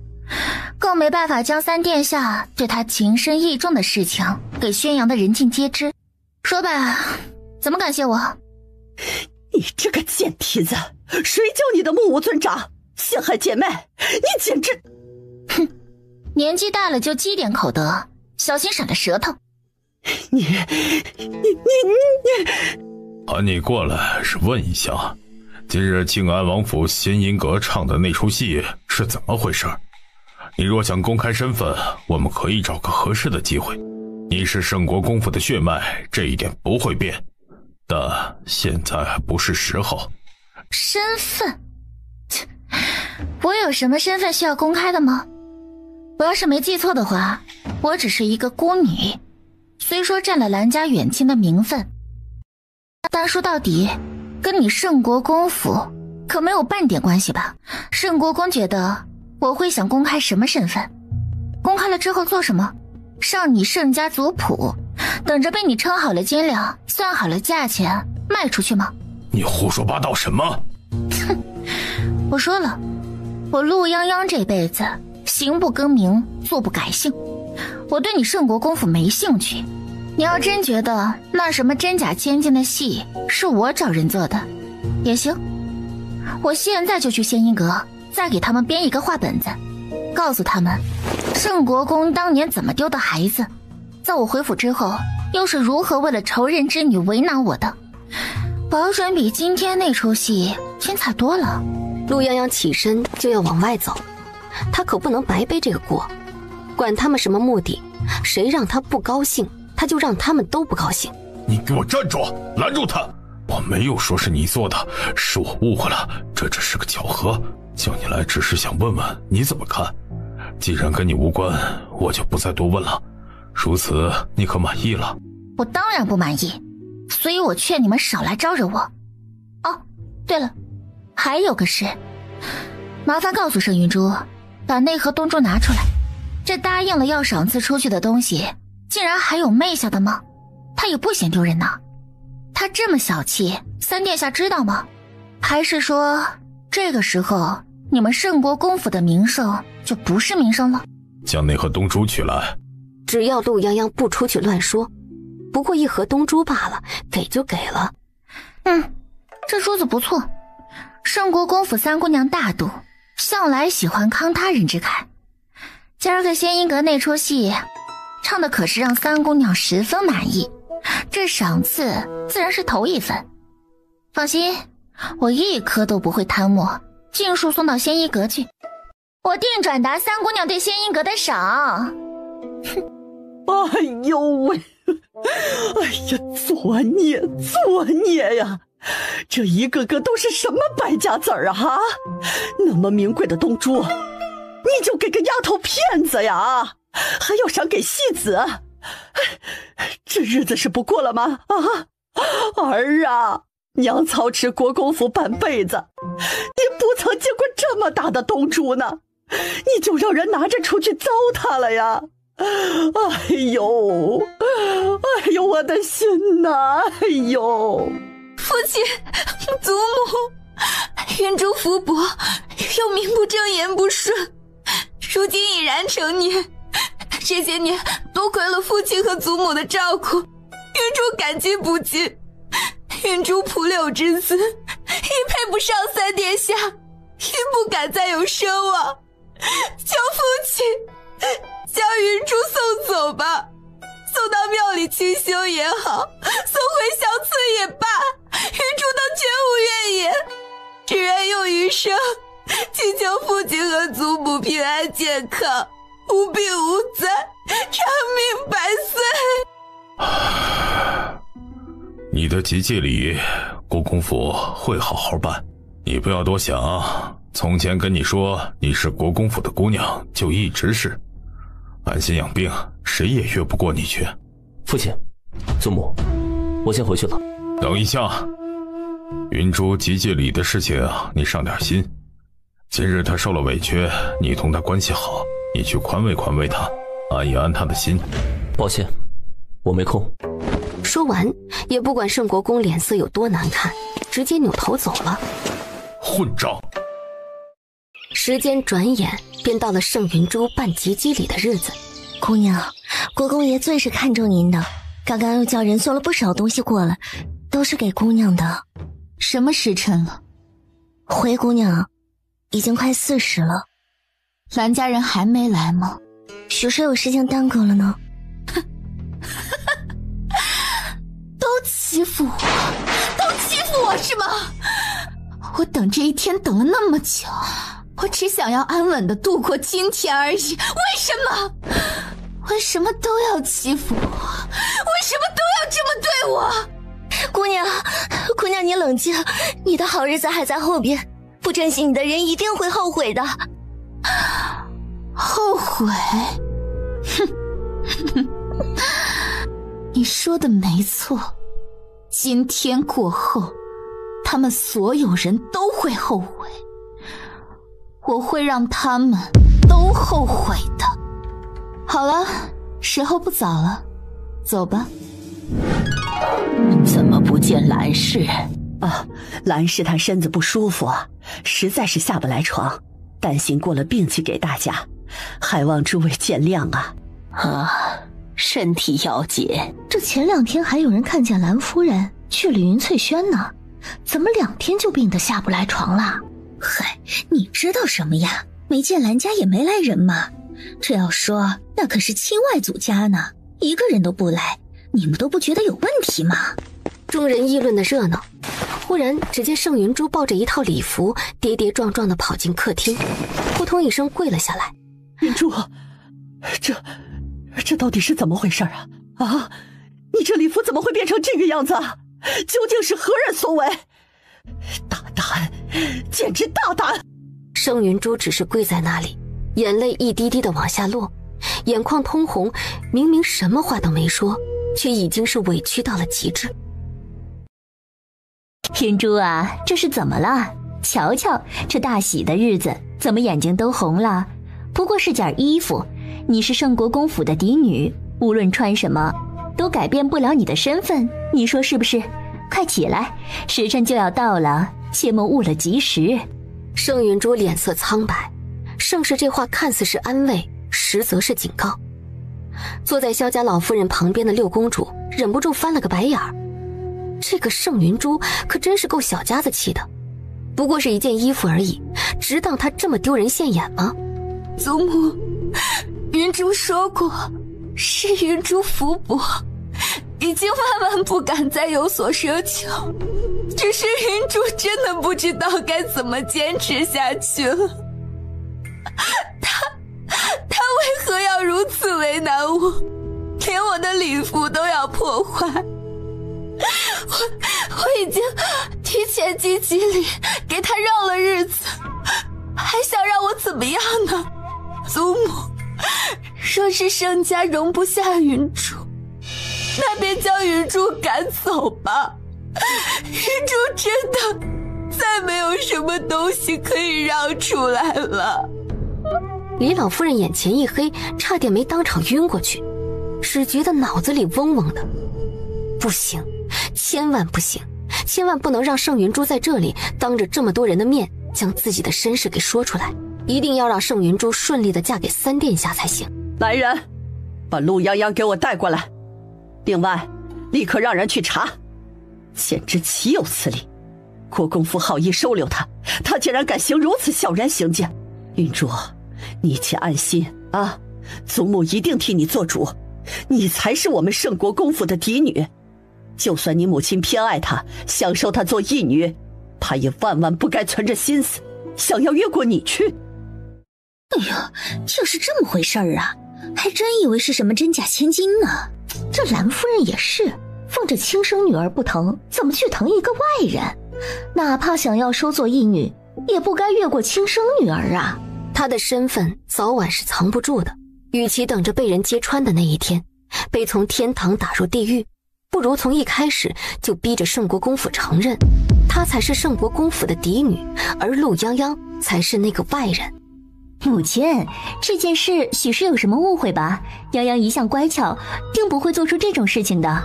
更没办法将3殿下对他情深意重的事情给宣扬的人尽皆知。说吧，怎么感谢我？你这个贱蹄子，谁叫你的目无尊长，陷害姐妹，你简直……哼，年纪大了就积点口德，小心闪了舌头。你喊你过来是问一下，今日庆安王府仙音阁唱的那出戏是怎么回事？你若想公开身份，我们可以找个合适的机会。你是盛国公府的血脉，这一点不会变，但现在还不是时候。身份？我有什么身份需要公开的吗？我要是没记错的话，我只是一个孤女，虽说占了兰家远亲的名分，但说到底跟你盛国公府可没有半点关系吧？盛国公觉得我会想公开什么身份？公开了之后做什么？上你盛家族谱，等着被你称好了斤两，算好了价钱卖出去吗？你胡说八道什么？哼，我说了，我陆泱泱这辈子行不更名，坐不改姓，我对你盛国公府没兴趣。你要真觉得那什么真假千金的戏是我找人做的，也行，我现在就去仙音阁，再给他们编一个话本子，告诉他们盛国公当年怎么丢的孩子，在我回府之后又是如何为了仇人之女为难我的，保准比今天那出戏精彩多了。陆泱泱起身就要往外走，他可不能白背这个锅，管他们什么目的，谁让他不高兴，他就让他们都不高兴。你给我站住，拦住他！我没有说是你做的，是我误会了，这只是个巧合，叫你来只是想问问你怎么看。既然跟你无关，我就不再多问了。如此你可满意了？我当然不满意，所以我劝你们少来招惹我。哦，对了，还有个事，麻烦告诉盛云珠，把那盒东珠拿出来。这答应了要赏赐出去的东西，竟然还有媚下的吗？他也不嫌丢人呐。他这么小气，三殿下知道吗？还是说这个时候你们圣国公府的名声就不是名声了？将那盒东珠取来。只要陆泱泱不出去乱说，不过一盒东珠罢了，给就给了。这珠子不错。圣国公府三姑娘大度，向来喜欢慷他人之慨。今儿个仙音阁那出戏唱的可是让三姑娘十分满意，这赏赐自然是头一分。放心，我一颗都不会贪墨，尽数送到仙音阁去。我定转达三姑娘对仙音阁的赏。哎呦喂，哎呀，作孽呀！这一个个都是什么败家子儿啊！那么名贵的东珠，你就给个丫头片子呀？还要赏给戏子？这日子是不过了吗？儿啊，娘操持国公府半辈子，你不曾见过这么大的东珠呢，你就让人拿着出去糟蹋了呀！哎呦，我的心呐！哎呦，父亲，祖母，云珠福薄，又名不正言不顺，如今已然成年，这些年多亏了父亲和祖母的照顾，云珠感激不尽。云珠蒲柳之姿，亦配不上三殿下，亦不敢再有奢望，求父亲将云珠送走吧，送到庙里清修也好，送回相次也罢，云珠都绝无怨言，只愿用余生祈求父亲和祖母平安健康，无病无灾，长命百岁。你的结界礼，国公府会好好办，你不要多想。从前跟你说你是国公府的姑娘，就一直是。安心养病，谁也越不过你去。父亲，祖母，我先回去了。等一下，云珠结界礼的事情你上点心。今日她受了委屈，你同她关系好，你去宽慰宽慰她，安一安她的心。抱歉，我没空。说完，也不管圣国公脸色有多难看，直接扭头走了。混账！时间转眼便到了圣云珠办结机礼的日子。姑娘，国公爷最是看重您的，刚刚又叫人送了不少东西过来，都是给姑娘的。什么时辰了？回姑娘，已经快40了。兰家人还没来吗？许是有事情耽搁了呢。都欺负我是吗？我等这一天等了那么久，我只想要安稳的度过今天而已，为什么都要欺负我？为什么都要这么对我？姑娘你冷静，你的好日子还在后边，不珍惜你的人一定会后悔的。后悔？哼，你说的没错，今天过后，他们所有人都会后悔，我会让他们都后悔的。好了，时候不早了，走吧。怎么不见兰氏？兰氏她身子不舒服啊，实在是下不来床，担心过了病气给大家，还望诸位见谅啊。身体要紧。这前2天还有人看见兰夫人去了云翠轩呢，怎么2天就病得下不来床了？嗨，你知道什么呀？没见兰家也没来人嘛。这要说那可是亲外祖家呢，一个人都不来，你们都不觉得有问题吗？众人议论的热闹，忽然只见盛云珠抱着一套礼服，跌跌撞撞地跑进客厅，扑通一声跪了下来。云珠，这到底是怎么回事啊？你这礼服怎么会变成这个样子啊？究竟是何人所为？大胆，简直大胆！盛云珠只是跪在那里，眼泪一滴滴地往下落，眼眶通红，明明什么话都没说，却已经是委屈到了极致。云珠啊，这是怎么了？瞧瞧这大喜的日子，怎么眼睛都红了？不过是件衣服，你是圣国公府的嫡女，无论穿什么都改变不了你的身份，你说是不是？快起来，时辰就要到了，切莫误了吉时。盛云珠脸色苍白，盛世这话看似是安慰，实则是警告。坐在萧家老夫人旁边的六公主忍不住翻了个白眼儿，这个盛云珠可真是够小家子气的，不过是一件衣服而已，值当她这么丢人现眼吗？祖母，云珠说过，是云珠福薄，已经万万不敢再有所奢求，只是云珠真的不知道该怎么坚持下去了。他为何要如此为难我，连我的礼服都要破坏？我已经提前积极里给他让了日子，还想让我怎么样呢？祖母，若是盛家容不下云珠，那便将云珠赶走吧。云珠真的再没有什么东西可以让出来了。李老夫人眼前一黑，差点没当场晕过去，只觉得脑子里嗡嗡的。不行，千万不行，千万不能让盛云珠在这里当着这么多人的面将自己的身世给说出来，一定要让盛云珠顺利的嫁给三殿下才行。来人，把陆泱泱给我带过来，另外立刻让人去查，简直岂有此理！国公府好意收留他，他竟然敢行如此小人行径。云珠，你且安心啊，祖母一定替你做主，你才是我们圣国公府的嫡女，就算你母亲偏爱她，想收她做义女，她也万万不该存着心思想要越过你去。哎呀，就是这么回事儿啊，还真以为是什么真假千金呢。这兰夫人也是，放着亲生女儿不疼，怎么去疼一个外人？哪怕想要收做义女，也不该越过亲生女儿啊。她的身份早晚是藏不住的，与其等着被人揭穿的那一天，被从天堂打入地狱，不如从一开始就逼着圣国公府承认，她才是圣国公府的嫡女，而陆泱泱才是那个外人。母亲，这件事许是有什么误会吧？泱泱一向乖巧，定不会做出这种事情的。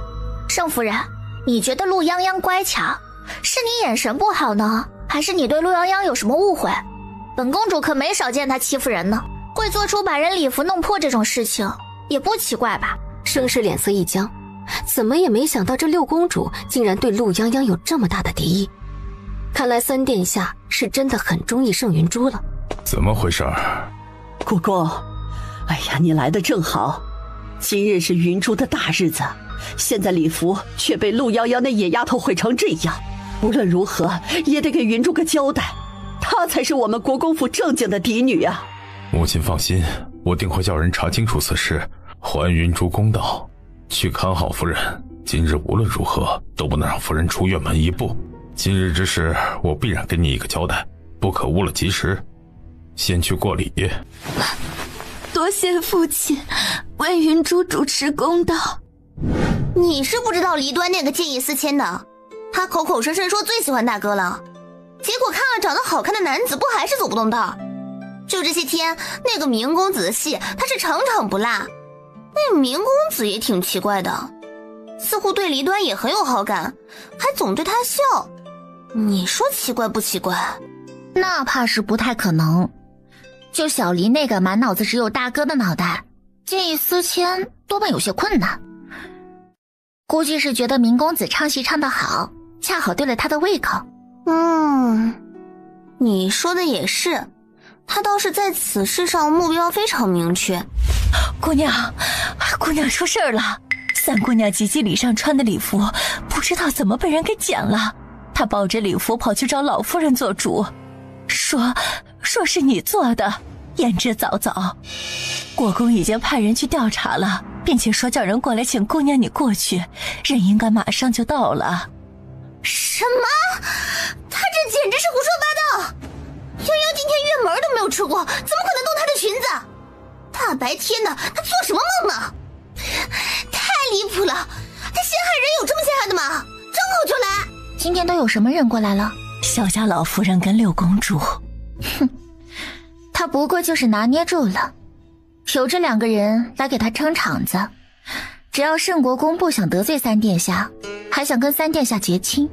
盛夫人，你觉得陆泱泱乖巧，是你眼神不好呢，还是你对陆泱泱有什么误会？本公主可没少见她欺负人呢，会做出把人礼服弄破这种事情，也不奇怪吧？盛世脸色一僵，怎么也没想到这六公主竟然对陆泱泱有这么大的敌意。看来三殿下是真的很中意盛云珠了。怎么回事？国公，哎呀，你来得正好，今日是云珠的大日子，现在礼服却被陆泱泱那野丫头毁成这样，无论如何也得给云珠个交代，她才是我们国公府正经的嫡女啊。母亲放心，我定会叫人查清楚此事，还云珠公道。去看好夫人，今日无论如何都不能让夫人出院门一步。今日之事，我必然给你一个交代，不可误了吉时。先去过礼。多谢父亲为云珠主持公道。你是不知道黎端那个见异思迁的，他口口声声说最喜欢大哥了，结果看了长得好看的男子，不还是走不动道？就这些天那个明公子的戏，他是场场不落。那明公子也挺奇怪的，似乎对黎端也很有好感，还总对他笑。你说奇怪不奇怪？那怕是不太可能。就小黎那个满脑子只有大哥的脑袋，见异思迁多半有些困难。估计是觉得明公子唱戏唱得好，恰好对了他的胃口。你说的也是，他倒是在此事上目标非常明确。姑娘出事儿了，三姑娘吉吉礼上穿的礼服不知道怎么被人给捡了，她抱着礼服跑去找老夫人做主，说是你做的，言之凿凿。国公已经派人去调查了，并且说叫人过来请姑娘你过去，人应该马上就到了。什么？他这简直是胡说八道！泱泱今天月门都没有吃过，怎么可能动他的裙子？大白天的，他做什么梦呢？太离谱了！他陷害人有这么陷害的吗？张口就来！今天都有什么人过来了？萧家老夫人跟六公主。哼，他不过就是拿捏住了。由这2个人来给他撑场子。只要圣国公不想得罪三殿下，还想跟三殿下结亲，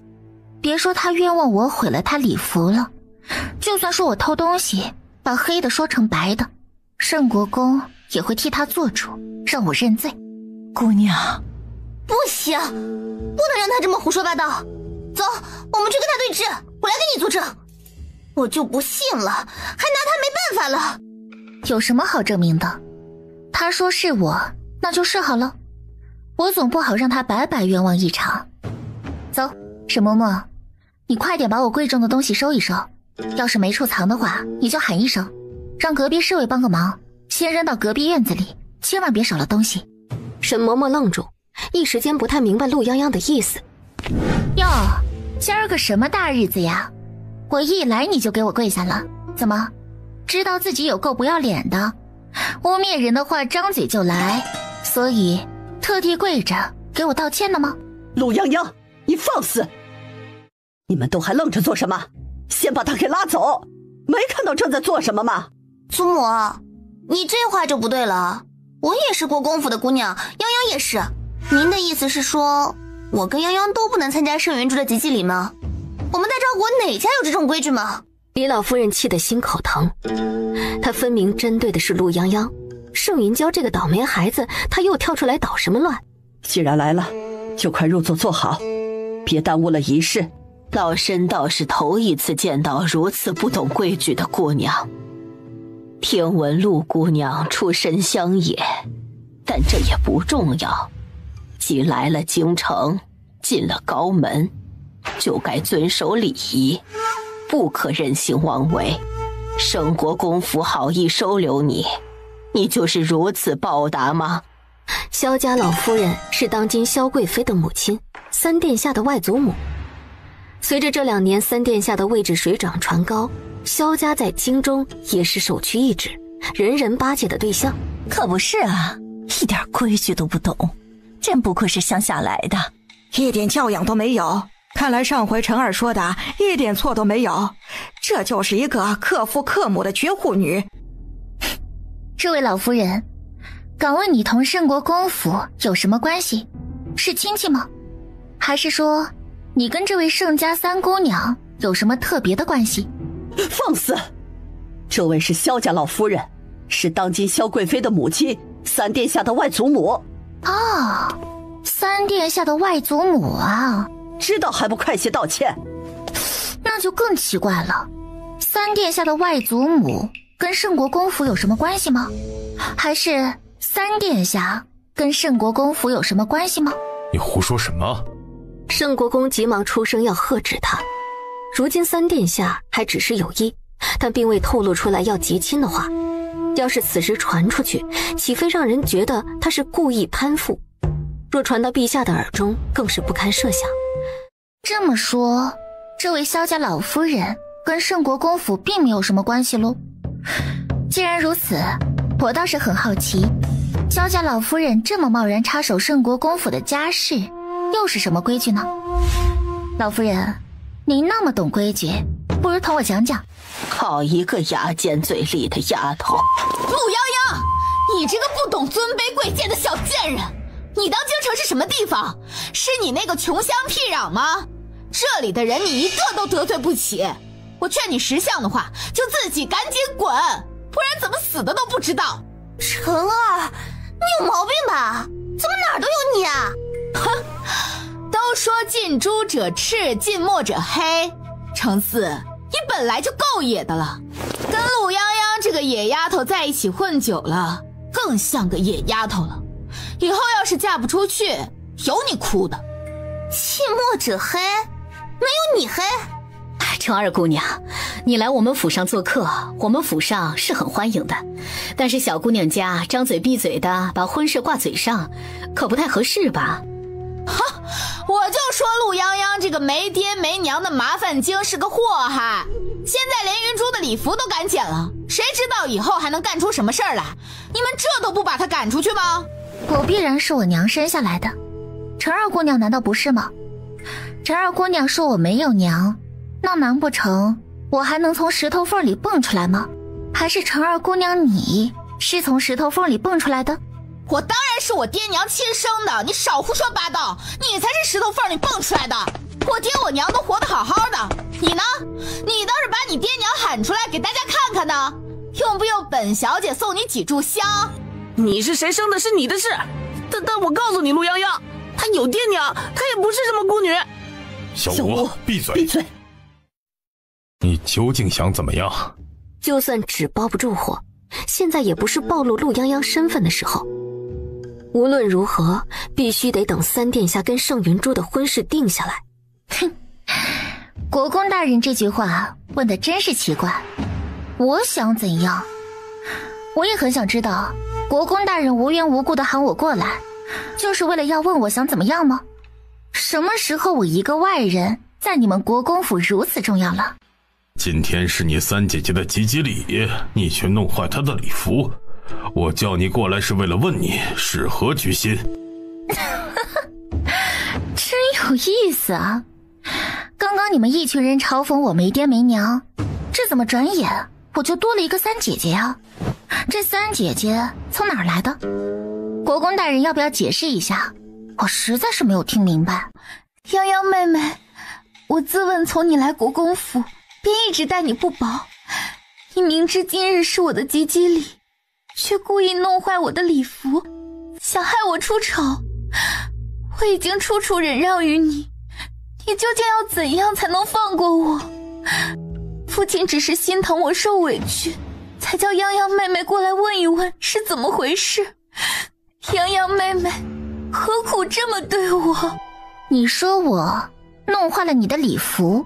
别说他冤枉我毁了他礼服了，就算说我偷东西把黑的说成白的，圣国公也会替他做主，让我认罪。姑娘，不行，不能让他这么胡说八道。走，我们去跟他对峙，我来给你作证。我就不信了，还拿他没办法了。有什么好证明的？他说是我，那就是好了。我总不好让他白白冤枉一场。走，沈嬷嬷，你快点把我贵重的东西收一收，要是没处藏的话，你就喊一声，让隔壁侍卫帮个忙，先扔到隔壁院子里，千万别少了东西。沈嬷嬷愣住，一时间不太明白陆泱泱的意思。哟，今儿个什么大日子呀？我一来你就给我跪下了，怎么知道自己有够不要脸的？污蔑人的话张嘴就来，所以特地跪着给我道歉的吗？陆泱泱，你放肆！你们都还愣着做什么？先把他给拉走！没看到正在做什么吗？祖母，你这话就不对了。我也是国公府的姑娘，泱泱也是。您的意思是说，我跟泱泱都不能参加盛云珠的集祭礼吗？我们大赵国哪家有这种规矩吗？李老夫人气得心口疼，她分明针对的是陆泱泱。盛云娇这个倒霉孩子，她又跳出来捣什么乱？既然来了，就快入座坐好，别耽误了仪式。老身倒是头一次见到如此不懂规矩的姑娘。听闻陆姑娘出身乡野，但这也不重要。既来了京城，进了高门，就该遵守礼仪，不可任性妄为。圣国公府好意收留你，你就是如此报答吗？萧家老夫人是当今萧贵妃的母亲，三殿下的外祖母。随着这2年三殿下的位置水涨船高，萧家在京中也是首屈一指，人人巴结的对象。可不是啊，一点规矩都不懂，真不愧是乡下来的，一点教养都没有。看来上回陈二说的一点错都没有，这就是一个克父克母的绝户女。这位老夫人，敢问你同圣国公府有什么关系？是亲戚吗？还是说你跟这位盛家三姑娘有什么特别的关系？放肆！这位是萧家老夫人，是当今萧贵妃的母亲，三殿下的外祖母。哦，三殿下的外祖母啊！知道还不快些道歉？那就更奇怪了，三殿下的外祖母跟圣国公府有什么关系吗？还是三殿下跟圣国公府有什么关系吗？你胡说什么？圣国公急忙出声要喝止他。如今三殿下还只是有意，但并未透露出来要结亲的话。要是此时传出去，岂非让人觉得他是故意攀附？若传到陛下的耳中，更是不堪设想。这么说，这位萧家老夫人跟圣国公府并没有什么关系喽？既然如此，我倒是很好奇，萧家老夫人这么贸然插手圣国公府的家事，又是什么规矩呢？老夫人，您那么懂规矩，不如同我讲讲。好一个牙尖嘴利的丫头！陆泱泱，你这个不懂尊卑贵贱的小贱人！你当京城是什么地方？是你那个穷乡僻壤吗？这里的人你一个都得罪不起。我劝你识相的话，就自己赶紧滚，不然怎么死的都不知道。陈儿，你有毛病吧？怎么哪儿都有你啊？哼，都说近朱者赤，近墨者黑。程四，你本来就够野的了，跟陆泱泱这个野丫头在一起混久了，更像个野丫头了。以后要是嫁不出去，有你哭的。近墨者黑，没有你黑。程二姑娘，你来我们府上做客，我们府上是很欢迎的，但是小姑娘家张嘴闭嘴的把婚事挂嘴上，可不太合适吧？哼，我就说陆泱泱这个没爹没娘的麻烦精是个祸害，现在连云珠的礼服都敢剪了，谁知道以后还能干出什么事儿来？你们这都不把她赶出去吗？我必然是我娘生下来的，陈二姑娘难道不是吗？陈二姑娘说我没有娘，那难不成我还能从石头缝里蹦出来吗？还是陈二姑娘你是从石头缝里蹦出来的？我当然是我爹娘亲生的，你少胡说八道，你才是石头缝里蹦出来的。我爹我娘都活得好好的，你呢？你倒是把你爹娘喊出来给大家看看呢，用不用本小姐送你几炷香？你是谁生的是你的事，但我告诉你，陆泱泱，她有爹娘，她也不是什么孤女。小吴，闭嘴！闭嘴！你究竟想怎么样？就算纸包不住火，现在也不是暴露陆泱泱身份的时候。无论如何，必须得等三殿下跟盛云珠的婚事定下来。哼，国公大人这句话问的真是奇怪。我想怎样？我也很想知道，国公大人无缘无故的喊我过来，就是为了要问我想怎么样吗？什么时候我一个外人在你们国公府如此重要了？今天是你三姐姐的吉吉礼，你却弄坏她的礼服。我叫你过来是为了问你是何居心。真有意思啊！刚刚你们一群人嘲讽我没爹没娘，这怎么转眼我就多了一个三姐姐呀？这三姐姐从哪儿来的？国公大人要不要解释一下？我实在是没有听明白。泱泱妹妹，我自问从你来国公府便一直待你不薄，你明知今日是我的吉吉礼，却故意弄坏我的礼服，想害我出丑。我已经处处忍让于你，你究竟要怎样才能放过我？父亲只是心疼我受委屈，才叫泱泱妹妹过来问一问是怎么回事。泱泱妹妹何苦这么对我？你说我弄坏了你的礼服？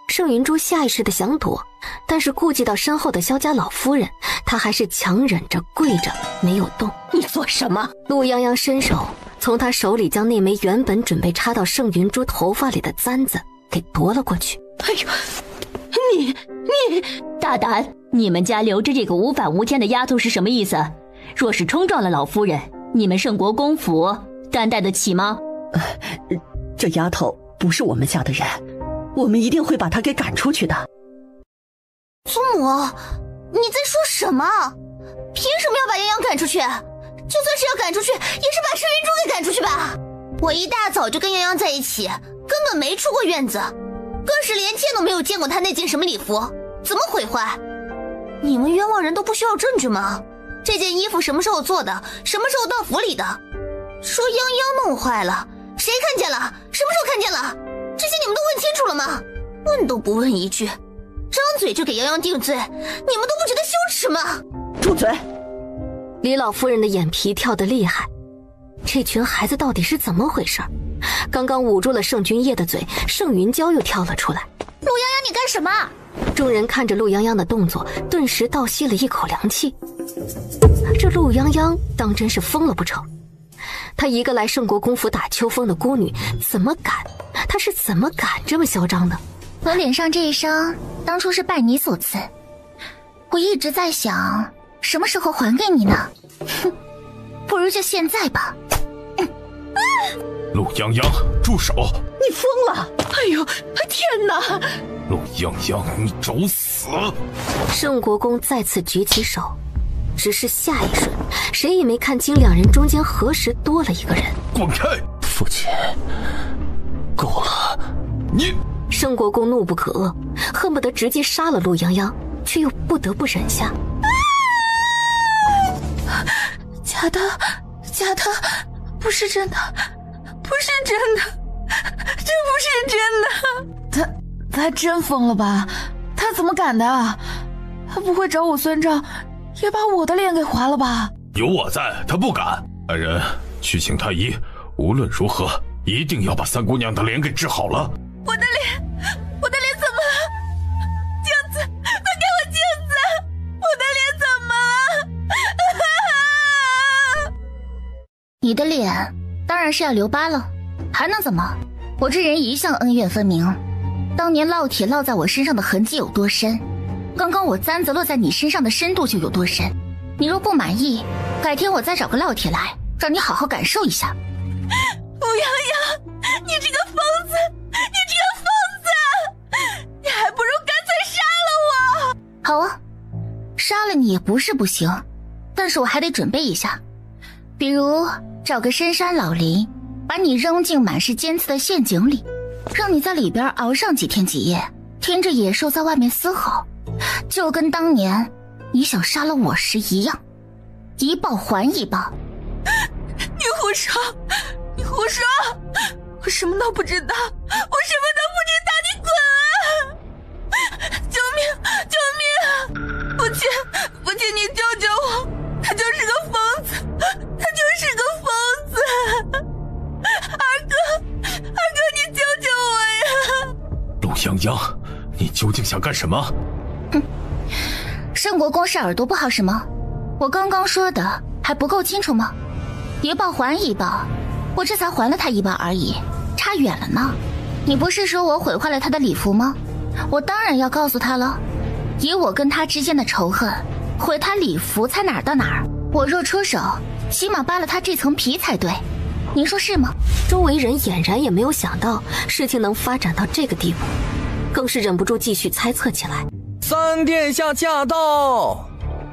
盛云珠下意识的想躲，但是顾及到身后的萧家老夫人，她还是强忍着跪着没有动。你做什么？陆泱泱伸手从她手里将那枚原本准备插到盛云珠头发里的簪子给夺了过去。哎呦，你大胆！你们家留着这个无法无天的丫头是什么意思？若是冲撞了老夫人，你们盛国公府担待得起吗？这丫头不是我们家的人，我们一定会把她给赶出去的。祖母，你在说什么？凭什么要把泱泱赶出去？就算是要赶出去，也是把盛云珠给赶出去吧。我一大早就跟泱泱在一起，根本没出过院子，更是连见都没有见过她那件什么礼服，怎么毁坏？你们冤枉人都不需要证据吗？这件衣服什么时候做的？什么时候到府里的？说泱泱弄坏了，谁看见了？什么时候看见了？这些你们都问清楚了吗？问都不问一句，张嘴就给泱泱定罪，你们都不觉得羞耻吗？住嘴！李老夫人的眼皮跳得厉害，这群孩子到底是怎么回事？刚刚捂住了盛君夜的嘴，盛云娇又跳了出来。陆泱泱，你干什么？众人看着陆泱泱的动作，顿时倒吸了一口凉气。这陆泱泱当真是疯了不成？她一个来盛国公府打秋风的孤女，怎么敢？她是怎么敢这么嚣张的？我脸上这一伤，当初是拜你所赐。我一直在想，什么时候还给你呢？哼，不如就现在吧。陆泱泱，住手！你疯了！哎呦，天哪！陆泱泱，你找死！盛国公再次举起手，只是下一瞬，谁也没看清两人中间何时多了一个人。滚开！父亲，够了！你！盛国公怒不可遏，恨不得直接杀了陆泱泱，却又不得不忍下。假的，假的，不是真的，不是真的，这不是真的。他真疯了吧？他怎么敢的？他不会找我算账，也把我的脸给划了吧？有我在，他不敢。来人，去请太医，无论如何一定要把三姑娘的脸给治好了。我的脸怎么了？镜子，快给我镜子！我的脸怎么了？你的脸当然是要留疤了，还能怎么？我这人一向恩怨分明，当年烙铁烙在我身上的痕迹有多深，刚刚我簪子落在你身上的深度就有多深。你若不满意，改天我再找个烙铁来，让你好好感受一下。陆泱泱，你这个疯子，你这个疯子，你还不如干脆杀了我。好啊，杀了你也不是不行，但是我还得准备一下，比如找个深山老林，把你扔进满是尖刺的陷阱里，让你在里边熬上几天几夜，听着野兽在外面嘶吼，就跟当年你想杀了我时一样，一报还一报。你胡说！你胡说！我什么都不知道，我什么都不知道！你滚！救命！救命！父亲，父亲，你救救我！他就是个疯子，他就是个疯子！二哥，你救救我呀！陆泱泱，你究竟想干什么？哼，圣国公是耳朵不好是吗？我刚刚说的还不够清楚吗？一报还一报，我这才还了他一报而已，差远了呢。你不是说我毁坏了他的礼服吗？我当然要告诉他了。以我跟他之间的仇恨，毁他礼服才哪儿到哪儿。我若出手，起码扒了他这层皮才对。您说是吗？周围人俨然也没有想到事情能发展到这个地步，更是忍不住继续猜测起来。三殿下驾到，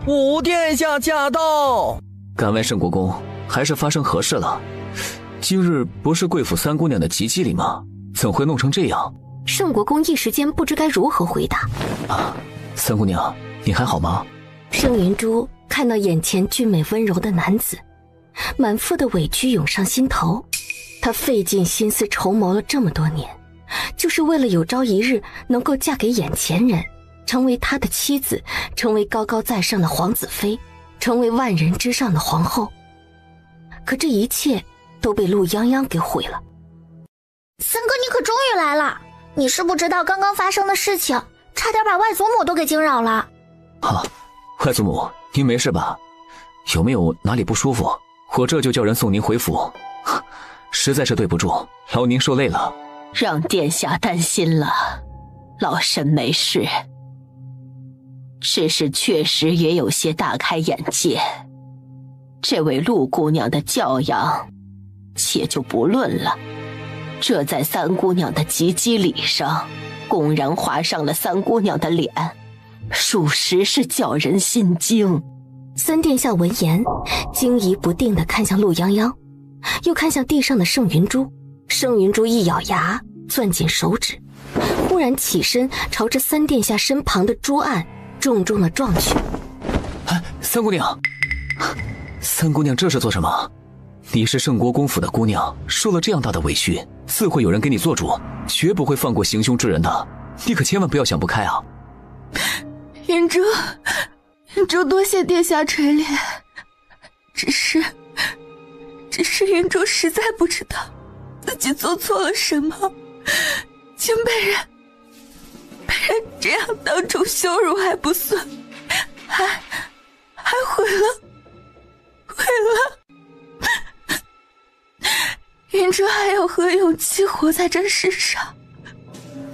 五殿下驾到。敢问圣国公，还是发生何事了？今日不是贵府三姑娘的吉祭礼吗？怎会弄成这样？圣国公一时间不知该如何回答。三姑娘，你还好吗？盛云珠看到眼前俊美温柔的男子，满腹的委屈涌上心头。她费尽心思筹谋了这么多年，就是为了有朝一日能够嫁给眼前人，成为他的妻子，成为高高在上的皇子妃，成为万人之上的皇后。可这一切都被陆泱泱给毁了。三哥，你可终于来了！你是不知道刚刚发生的事情，差点把外祖母都给惊扰了。外祖母，您没事吧？有没有哪里不舒服？我这就叫人送您回府。实在是对不住，劳您受累了。让殿下担心了，老身没事，只是确实也有些大开眼界。这位陆姑娘的教养且就不论了，这在三姑娘的及笄礼上公然划上了三姑娘的脸，属实是叫人心惊。三殿下闻言惊疑不定地看向陆泱泱，又看向地上的盛云珠。盛云珠一咬牙，攥紧手指，忽然起身朝着三殿下身旁的朱案重重地撞去。三姑娘，三姑娘这是做什么？你是圣国公府的姑娘，受了这样大的委屈，自会有人给你做主，绝不会放过行凶之人的。你可千万不要想不开啊！云珠，多谢殿下垂怜，只是云珠实在不知道自己做错了什么，竟被人这样当众羞辱还不算，还毁了。云珠还有何勇气活在这世上？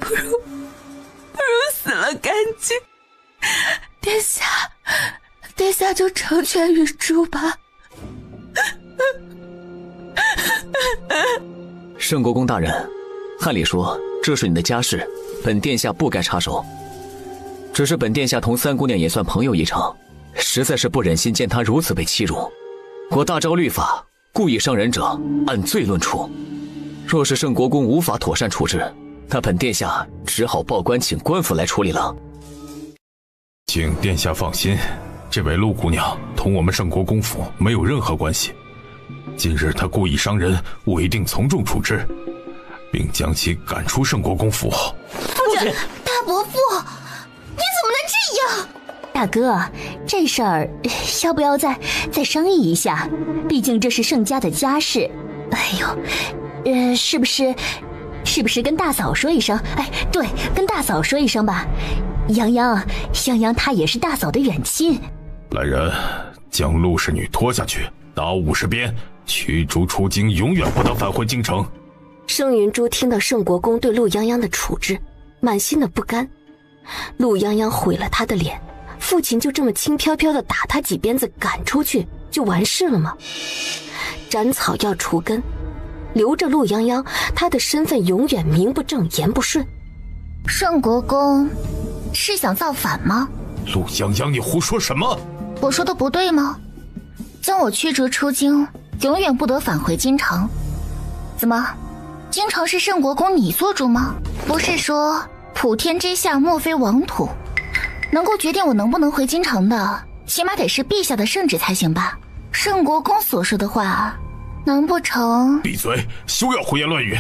不如死了干净。殿下就成全云珠吧。圣国公大人，按理说这是你的家事，本殿下不该插手。只是本殿下同三姑娘也算朋友一场，实在是不忍心见她如此被欺辱。我大招律法，故意伤人者按罪论处。若是圣国公无法妥善处置，那本殿下只好报官请官府来处理了。请殿下放心，这位陆姑娘同我们圣国公府没有任何关系。今日她故意伤人，我一定从重处置，并将其赶出圣国公府。父亲，大伯父，你怎么能这样？大哥，这事儿要不要再商议一下？毕竟这是盛家的家事。哎呦，是不是跟大嫂说一声？哎，对，跟大嫂说一声吧。泱泱她也是大嫂的远亲。来人，将陆氏女拖下去，打50鞭，驱逐出京，永远不得返回京城。盛云珠听到盛国公对陆泱泱的处置，满心的不甘。陆泱泱毁了他的脸，父亲就这么轻飘飘的打他几鞭子赶出去就完事了吗？斩草要除根，留着陆泱泱，他的身份永远名不正言不顺。盛国公是想造反吗？陆泱泱，你胡说什么？我说的不对吗？将我驱逐出京，永远不得返回京城。怎么，京城是圣国公你做主吗？不是说普天之下莫非王土，能够决定我能不能回京城的，起码得是陛下的圣旨才行吧？圣国公所说的话，难不成……闭嘴，休要胡言乱语！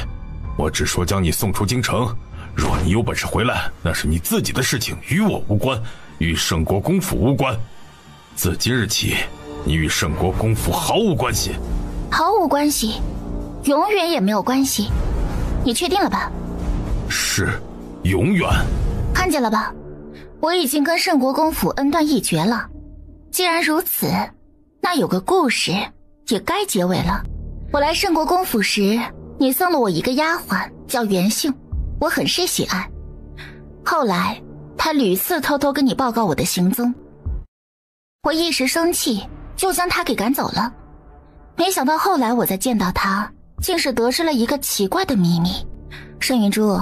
我只说将你送出京城，若你有本事回来，那是你自己的事情，与我无关，与圣国公府无关。自今日起，你与圣国公府毫无关系。毫无关系，永远也没有关系。你确定了吧？是，永远。看见了吧，我已经跟圣国公府恩断义绝了。既然如此，那有个故事也该结尾了。我来圣国公府时，你送了我一个丫鬟，叫袁杏，我很是喜爱。后来她屡次偷偷跟你报告我的行踪，我一时生气，就将她给赶走了。没想到后来我再见到她，竟是得知了一个奇怪的秘密。盛云珠，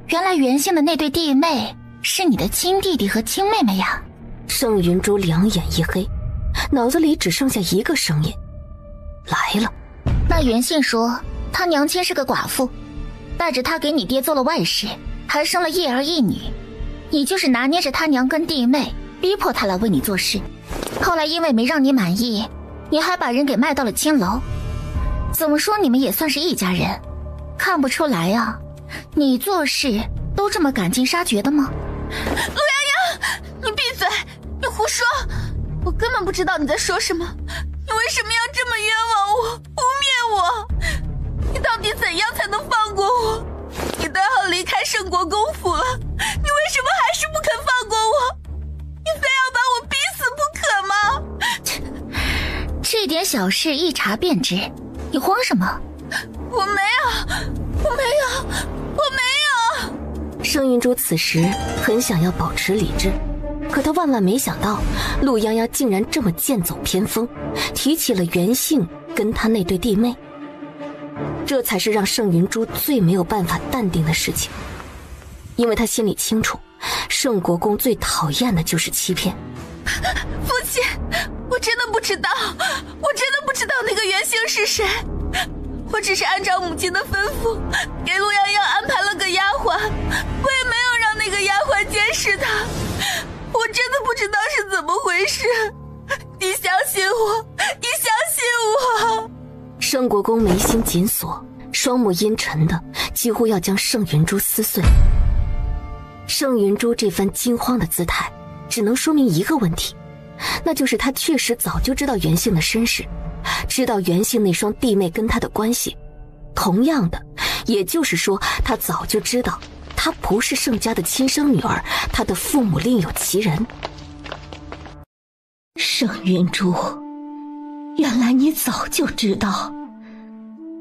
原来袁杏的那对弟妹是你的亲弟弟和亲妹妹呀。盛云珠两眼一黑，脑子里只剩下一个声音：来了。那袁杏说她娘亲是个寡妇，带着她给你爹做了外室，还生了一儿一女，你就是拿捏着她娘跟弟妹，逼迫她来为你做事。后来因为没让你满意，你还把人给卖到了青楼。怎么说你们也算是一家人，看不出来啊，你做事都这么赶尽杀绝的吗？陆洋洋，你闭嘴，你胡说，我根本不知道你在说什么，你为什么要这么冤枉我，污蔑我？你到底怎样才能放过我？你都要离开圣国公府了，你为什么还是不肯放过我？你非要把我逼死不可吗？这点小事一查便知，你慌什么？我没有。盛云珠此时很想要保持理智，可他万万没想到陆泱泱竟然这么剑走偏锋，提起了袁杏跟他那对弟妹。这才是让盛云珠最没有办法淡定的事情，因为他心里清楚，圣国公最讨厌的就是欺骗。父亲，我真的不知道那个袁杏是谁，我只是按照母亲的吩咐给陆泱泱安排了个丫鬟，我也没有让那个丫鬟监视她，我真的不知道是怎么回事，你相信我。盛国公眉心紧锁，双目阴沉的几乎要将盛云珠撕碎。盛云珠这番惊慌的姿态只能说明一个问题，那就是他确实早就知道袁杏的身世，知道袁杏那双弟妹跟他的关系。同样的，也就是说他早就知道她不是盛家的亲生女儿，她的父母另有其人。盛云珠，原来你早就知道，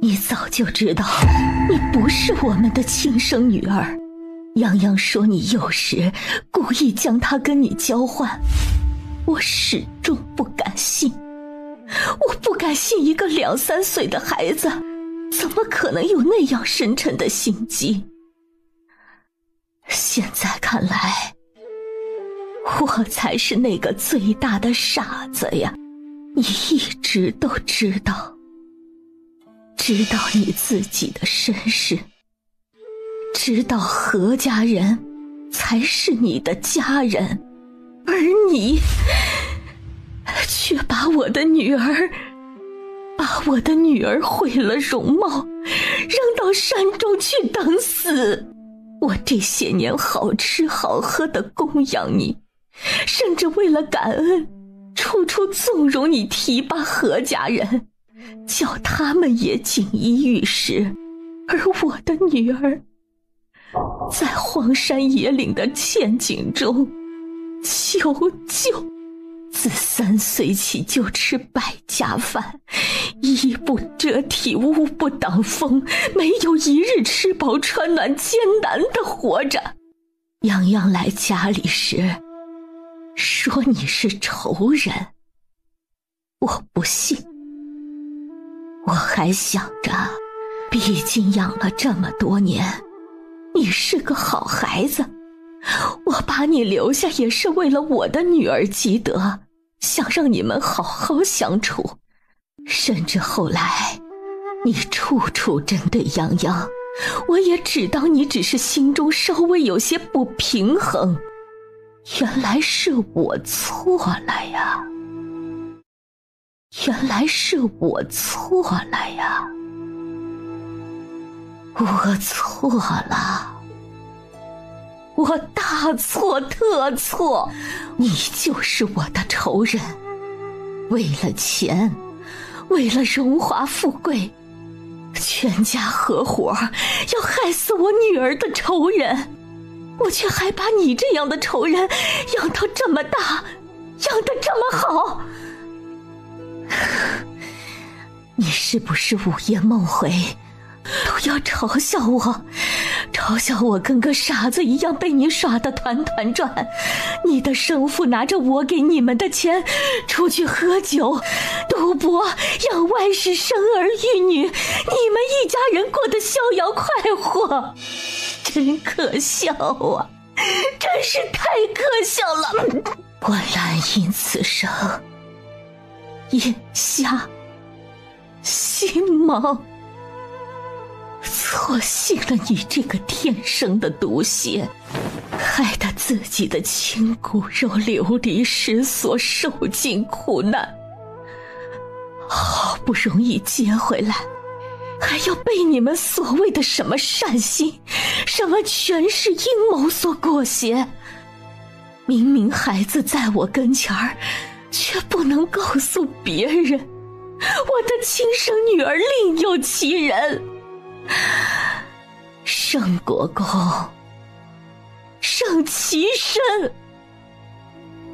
你不是我们的亲生女儿。泱泱说你幼时故意将她跟你交换，我始终不敢信。我不敢信一个2、3岁的孩子怎么可能有那样深沉的心机。现在看来，我才是那个最大的傻子呀！你一直都知道你自己的身世，知道何家人才是你的家人，而你却把我的女儿毁了容貌，扔到山中去等死。我这些年好吃好喝的供养你，甚至为了感恩，处处纵容你提拔何家人，叫他们也锦衣玉食，而我的女儿在荒山野岭的陷阱中求救。自3岁起就吃败家饭，衣不遮体，屋不挡风，没有一日吃饱穿暖，艰难地活着。泱泱来家里时说你是仇人，我不信。我还想着，毕竟养了这么多年，你是个好孩子，我把你留下也是为了我的女儿积德，想让你们好好相处，甚至后来你处处针对泱泱，我也只当你只是心中稍微有些不平衡。原来是我错了呀，原来是我错了呀，我错了，我大错特错，你就是我的仇人。为了钱，为了荣华富贵，全家合伙要害死我女儿的仇人，我却还把你这样的仇人养到这么大，养得这么好。你是不是午夜梦回都要嘲笑我，嘲笑我跟个傻子一样被你耍得团团转？你的生父拿着我给你们的钱出去喝酒赌博养外室生儿育女，你们一家人过得逍遥快活，真可笑啊，真是太可笑了。我兰因此生眼瞎心盲，错信了你这个天生的毒血，害得自己的亲骨肉流离失所，受尽苦难，好不容易接回来，还要被你们所谓的什么善心，什么权势阴谋所裹挟。明明孩子在我跟前儿，却不能告诉别人，我的亲生女儿另有其人。圣国公，圣其身，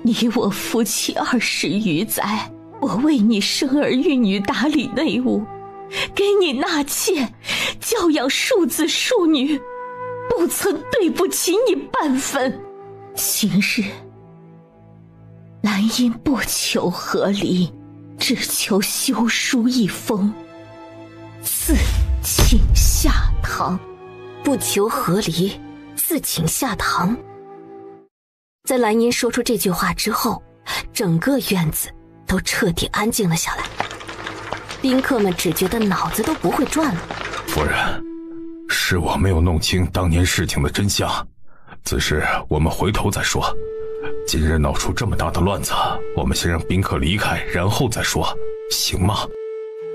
你我夫妻20余载，我为你生儿育女，打理内务，给你纳妾，教养庶子庶女，不曾对不起你半分。今日兰因不求和离，只求休书一封，自请下堂。不求和离，自请下堂。在兰因说出这句话之后，整个院子都彻底安静了下来。宾客们只觉得脑子都不会转了。夫人，是我没有弄清当年事情的真相，此事我们回头再说。今日闹出这么大的乱子，我们先让宾客离开，然后再说，行吗？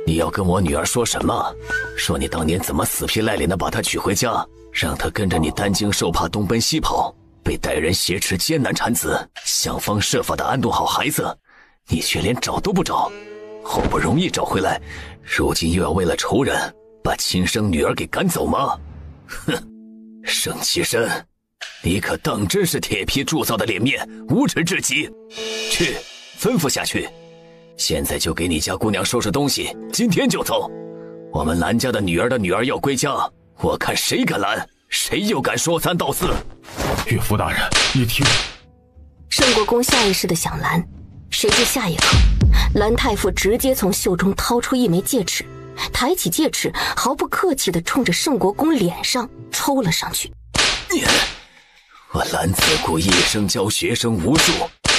你要跟我女儿说什么？说你当年怎么死皮赖脸的把她娶回家，让她跟着你担惊受怕东奔西跑，被歹人挟持艰难产子，想方设法的安顿好孩子，你却连找都不找，好不容易找回来，如今又要为了仇人把亲生女儿给赶走吗？哼，圣其身，你可当真是铁皮铸造的脸面，无耻至极。去，吩咐下去，现在就给你家姑娘收拾东西，今天就走。我们兰家的女儿要归家，我看谁敢拦，谁又敢说三道四。岳父大人，你听。圣国公下意识地想拦，谁知下一刻，兰太傅直接从袖中掏出一枚戒尺，抬起戒尺，毫不客气地冲着圣国公脸上抽了上去。我兰自古一生教学生无数，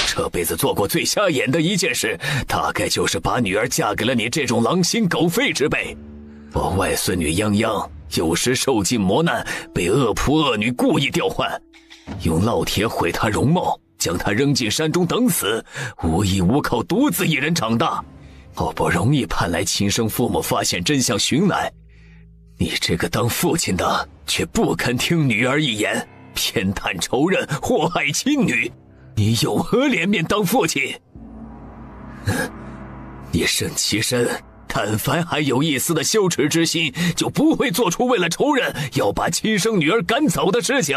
这辈子做过最瞎眼的一件事，大概就是把女儿嫁给了你这种狼心狗肺之辈。我外孙女泱泱有时受尽磨难，被恶仆恶女故意调换，用烙铁毁她容貌，将她扔进山中等死，无依无靠，独自一人长大。好不容易盼来亲生父母发现真相寻来，你这个当父亲的却不肯听女儿一言，偏袒仇人，祸害亲女，你有何脸面当父亲？你圣其身，但凡还有一丝的羞耻之心，就不会做出为了仇人要把亲生女儿赶走的事情。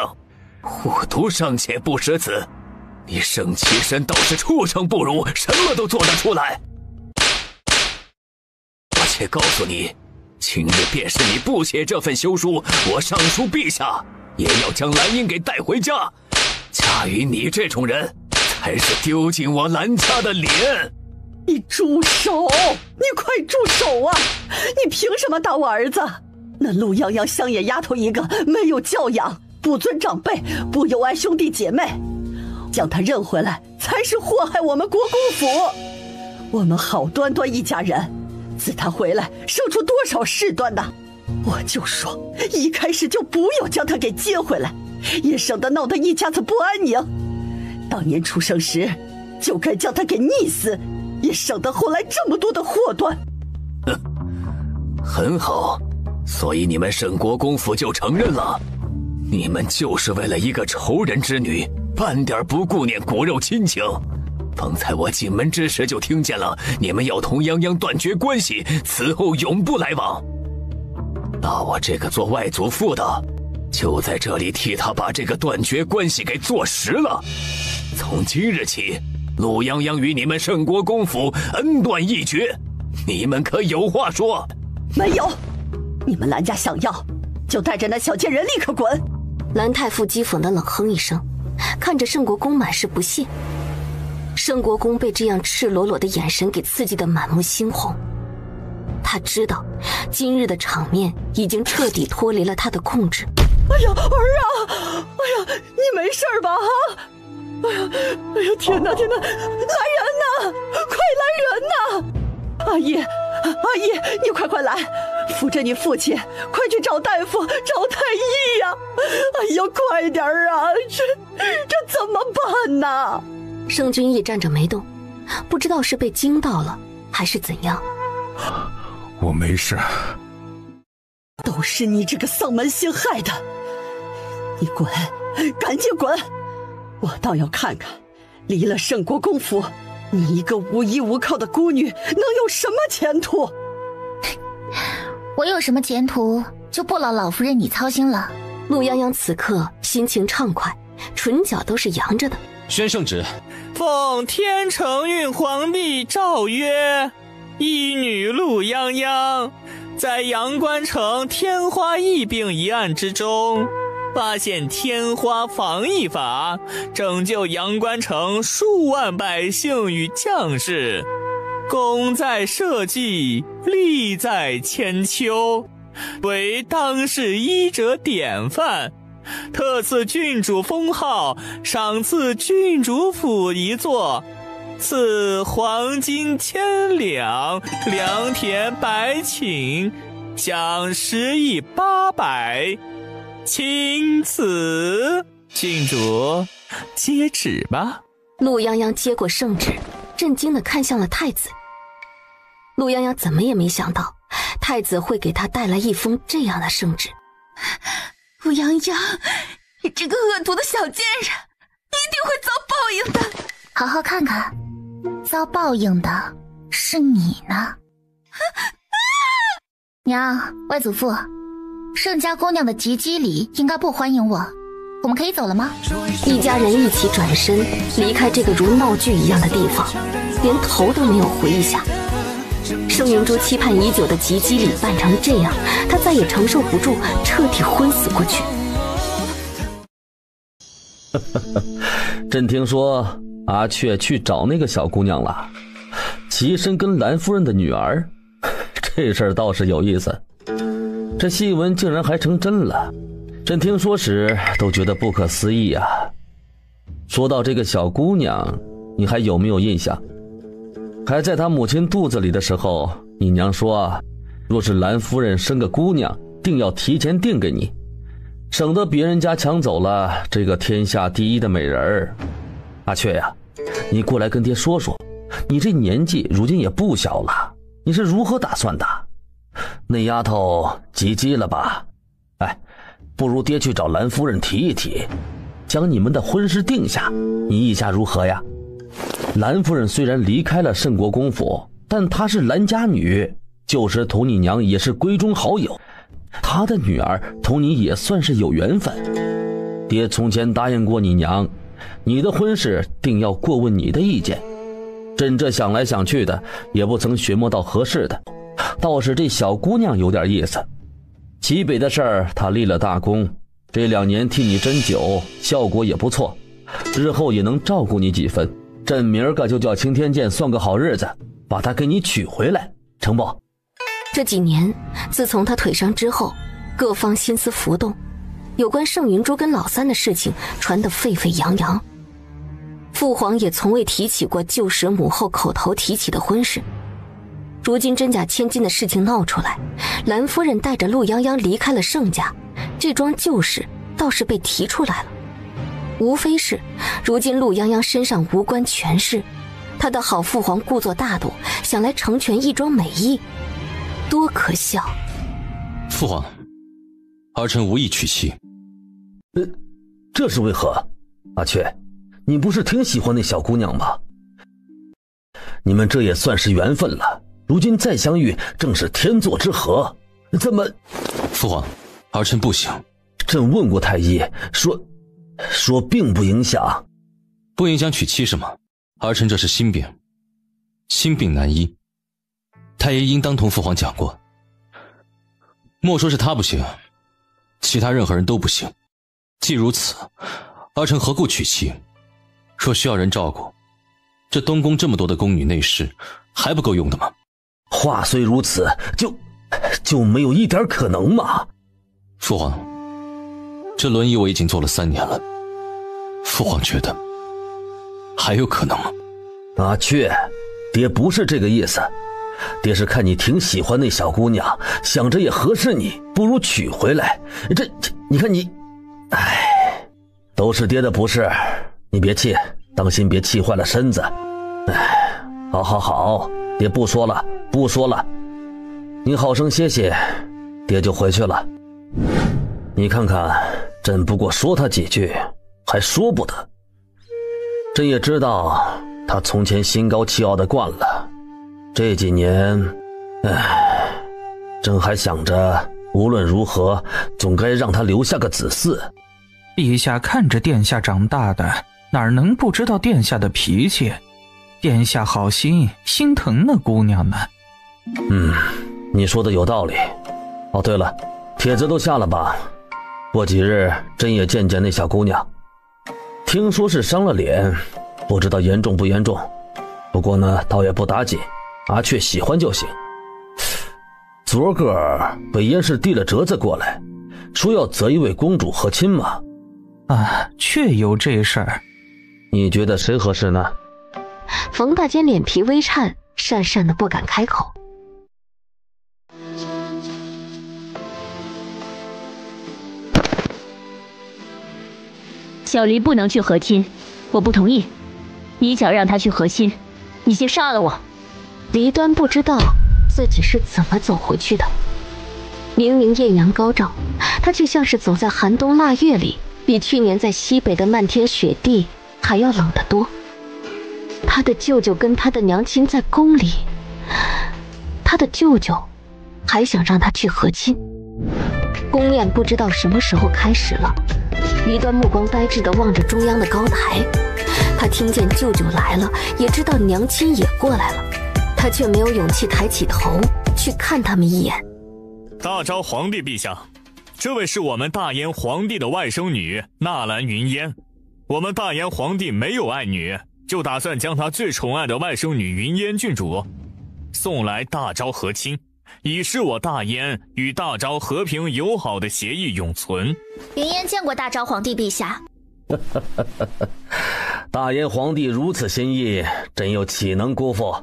护犊尚且不识字，你圣其身倒是畜生不如，什么都做得出来。我且告诉你，今日便是你不写这份休书，我上书陛下，也要将兰英给带回家。嫁与你这种人，才是丢尽我兰家的脸。你住手！你快住手啊！你凭什么打我儿子？那陆泱泱乡野丫头一个，没有教养，不尊长辈，不友爱兄弟姐妹。将她认回来才是祸害我们国公府。我们好端端一家人，自她回来生出多少事端呐！我就说一开始就不要将她给接回来，也省得闹得一家子不安宁。当年出生时就该将她给溺死，也省得后来这么多的祸端。很好，所以你们沈国公府就承认了，你们就是为了一个仇人之女，半点不顾念骨肉亲情。方才我进门之时就听见了，你们要同泱泱断绝关系，此后永不来往。那我这个做外祖父的，就在这里替他把这个断绝关系给做实了。从今日起，陆泱泱与你们沈国公府恩断义绝，你们可有话说？没有，你们蓝家想要，就带着那小贱人立刻滚！蓝太傅讥讽地冷哼一声，看着盛国公满是不屑。盛国公被这样赤裸裸的眼神给刺激得满目猩红，他知道今日的场面已经彻底脱离了他的控制。哎呀，儿啊！哎呀，你没事吧？哎呀，天哪，天哪！来人呐！快来人呐！阿姨，阿姨，你快来，扶着你父亲，快去找大夫，找太医呀！哎呀，快点啊！这怎么办呢？盛君义站着没动，不知道是被惊到了还是怎样。我没事。都是你这个丧门星害的！你滚，赶紧滚！我倒要看看，离了盛国公府，你一个无依无靠的孤女能有什么前途？我有什么前途，就不劳老夫人你操心了。陆泱泱此刻心情畅快，唇角都是扬着的。宣圣旨，奉天承运皇帝诏曰，一女陆泱泱在阳关城天花疫病一案之中，发现天花防疫法，拯救阳关城数万百姓与将士，功在社稷，利在千秋，为当世医者典范。特赐郡主封号，赏赐郡主府一座，赐黄金1000两，良田100顷，奖10亿800。钦此。郡主，接旨吧。陆泱泱接过圣旨，震惊地看向了太子。陆泱泱怎么也没想到，太子会给他带来一封这样的圣旨。陆泱泱，你这个恶毒的小贱人，一定会遭报应的。好好看看，遭报应的是你呢。娘，外祖父，盛家姑娘的及笄礼应该不欢迎我，我们可以走了吗？一家人一起转身离开这个如闹剧一样的地方，连头都没有回一下。盛云珠期盼已久的及笄礼办成这样，他再也承受不住，彻底昏死过去。朕听说阿雀去找那个小姑娘了，齐身跟蓝夫人的女儿，这事儿倒是有意思。这新闻竟然还成真了，朕听说时都觉得不可思议啊。说到这个小姑娘，你还有没有印象？还在她母亲肚子里的时候，你娘说，若是蓝夫人生个姑娘，定要提前定给你，省得别人家抢走了这个天下第一的美人儿。阿雀呀，你过来跟爹说说，你这年纪如今也不小了，你是如何打算的？那丫头及笄了吧？哎，不如爹去找蓝夫人提一提，将你们的婚事定下，你意下如何呀？蓝夫人虽然离开了盛国公府，但她是蓝家女，旧时同你娘也是闺中好友，她的女儿同你也算是有缘分。爹从前答应过你娘，你的婚事定要过问你的意见。朕这想来想去的，也不曾寻摸到合适的，倒是这小姑娘有点意思。齐北的事儿她立了大功，这2年替你针灸，效果也不错，日后也能照顾你几分。朕明儿个就叫青天剑算个好日子，把她给你娶回来，成不？这几年，自从他腿伤之后，各方心思浮动，有关盛云珠跟老三的事情传得沸沸扬扬。父皇也从未提起过旧时母后口头提起的婚事。如今真假千金的事情闹出来，兰夫人带着陆泱泱离开了盛家，这桩旧事倒是被提出来了。无非是如今陆泱泱身上无关权势，他的好父皇故作大度，想来成全一桩美意，多可笑。父皇，儿臣无意娶妻。这是为何？阿雀，你不是挺喜欢那小姑娘吗？你们这也算是缘分了，如今再相遇，正是天作之合。怎么？父皇，儿臣不行。朕问过太医，说并不影响。不影响娶妻是吗？儿臣这是心病，心病难医。太医应当同父皇讲过。莫说是他不行，其他任何人都不行。既如此，儿臣何故娶妻？若需要人照顾，这东宫这么多的宫女内侍，还不够用的吗？话虽如此，就没有一点可能吗？父皇，这轮椅我已经坐了3年了，父皇觉得还有可能吗？阿雀，爹不是这个意思，爹是看你挺喜欢那小姑娘，想着也合适你，不如娶回来。这你看你，哎，都是爹的不是，你别气，当心别气坏了身子。哎，好，爹不说了，你好生歇歇，爹就回去了。你看看，朕不过说他几句，还说不得。朕也知道他从前心高气傲的惯了，这几年，朕还想着无论如何总该让他留下个子嗣。陛下看着殿下长大的，哪能不知道殿下的脾气？殿下好心，心疼那姑娘呢。你说的有道理。哦，对了，帖子都下了吧？过几日朕也见见那小姑娘，听说是伤了脸，不知道严重不严重。不过呢，倒也不打紧，阿雀喜欢就行。昨个北燕氏递了折子过来，说要择一位公主和亲嘛。确有这事儿。你觉得谁合适呢？冯大坚脸皮微颤，讪讪的不敢开口。小离不能去和亲，我不同意。你想让他去和亲，你先杀了我。离端不知道自己是怎么走回去的。明明艳阳高照，他却像是走在寒冬腊月里，比去年在西北的漫天雪地还要冷得多。他的舅舅跟他的娘亲在宫里，他的舅舅还想让他去和亲。宫宴不知道什么时候开始了，离端目光呆滞地望着中央的高台。他听见舅舅来了，也知道娘亲也过来了，他却没有勇气抬起头去看他们一眼。大昭皇帝陛下，这位是我们大燕皇帝的外甥女纳兰云烟。我们大燕皇帝没有爱女，就打算将他最宠爱的外甥女云烟郡主送来大昭和亲，以示我大燕与大昭和平友好的协议永存。云烟见过大昭皇帝陛下。大燕皇帝如此心意，朕又岂能辜负？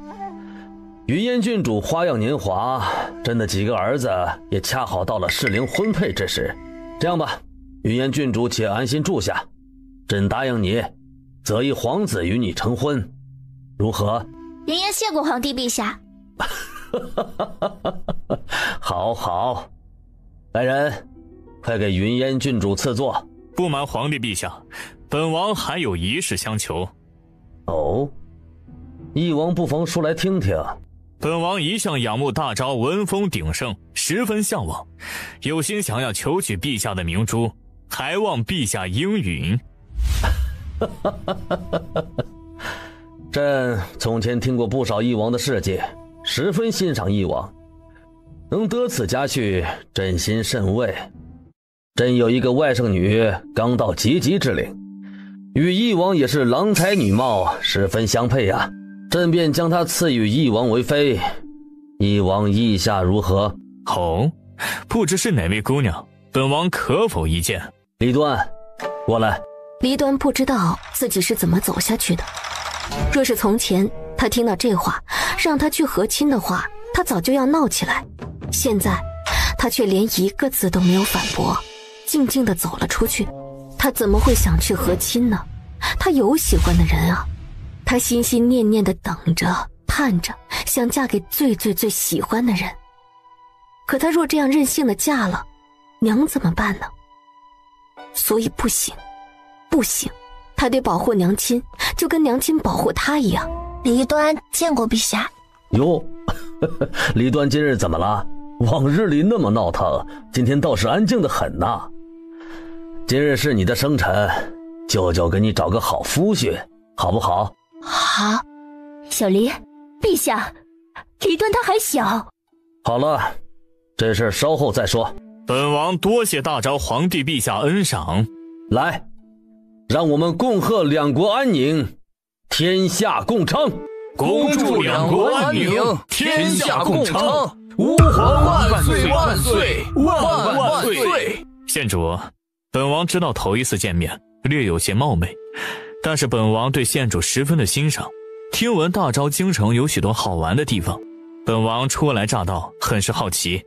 云烟郡主花样年华，朕的几个儿子也恰好到了适龄婚配之时。这样吧，云烟郡主且安心住下，朕答应你，择一皇子与你成婚，如何？云烟谢过皇帝陛下。好，来人，快给云烟郡主赐座。不瞒皇帝陛下，本王还有一事相求。哦，翼王不妨说来听听。本王一向仰慕大昭文风鼎盛，十分向往，有心想要求取陛下的明珠，还望陛下应允。朕从前听过不少翼王的事迹，十分欣赏翼王，能得此佳婿，朕心甚慰。朕有一个外甥女刚到及笄之龄，与翼王也是郎才女貌，十分相配啊。朕便将她赐予翼王为妃，翼王意下如何？哦，不知是哪位姑娘，本王可否一见？李端，过来。黎端不知道自己是怎么走下去的。若是从前他听到这话，让他去和亲的话，他早就要闹起来。现在他却连一个字都没有反驳，静静地走了出去。他怎么会想去和亲呢？他有喜欢的人啊，他心心念念地等着盼着，想嫁给最最最喜欢的人。可他若这样任性地嫁了，娘怎么办呢？所以不行，不行，他得保护娘亲，就跟娘亲保护他一样。黎端见过陛下。哟，黎端今日怎么了？往日里那么闹腾，今天倒是安静得很呐。今日是你的生辰，舅舅给你找个好夫婿，好不好？好。小黎，陛下，黎端他还小。好了，这事稍后再说。本王多谢大昭皇帝陛下恩赏。来，让我们共贺两国安宁，天下共昌。恭祝两国安宁，天下共昌。吾皇万岁万岁万万岁！县主，本王知道头一次见面略有些冒昧，但是本王对县主十分的欣赏。听闻大昭京城有许多好玩的地方，本王初来乍到，很是好奇，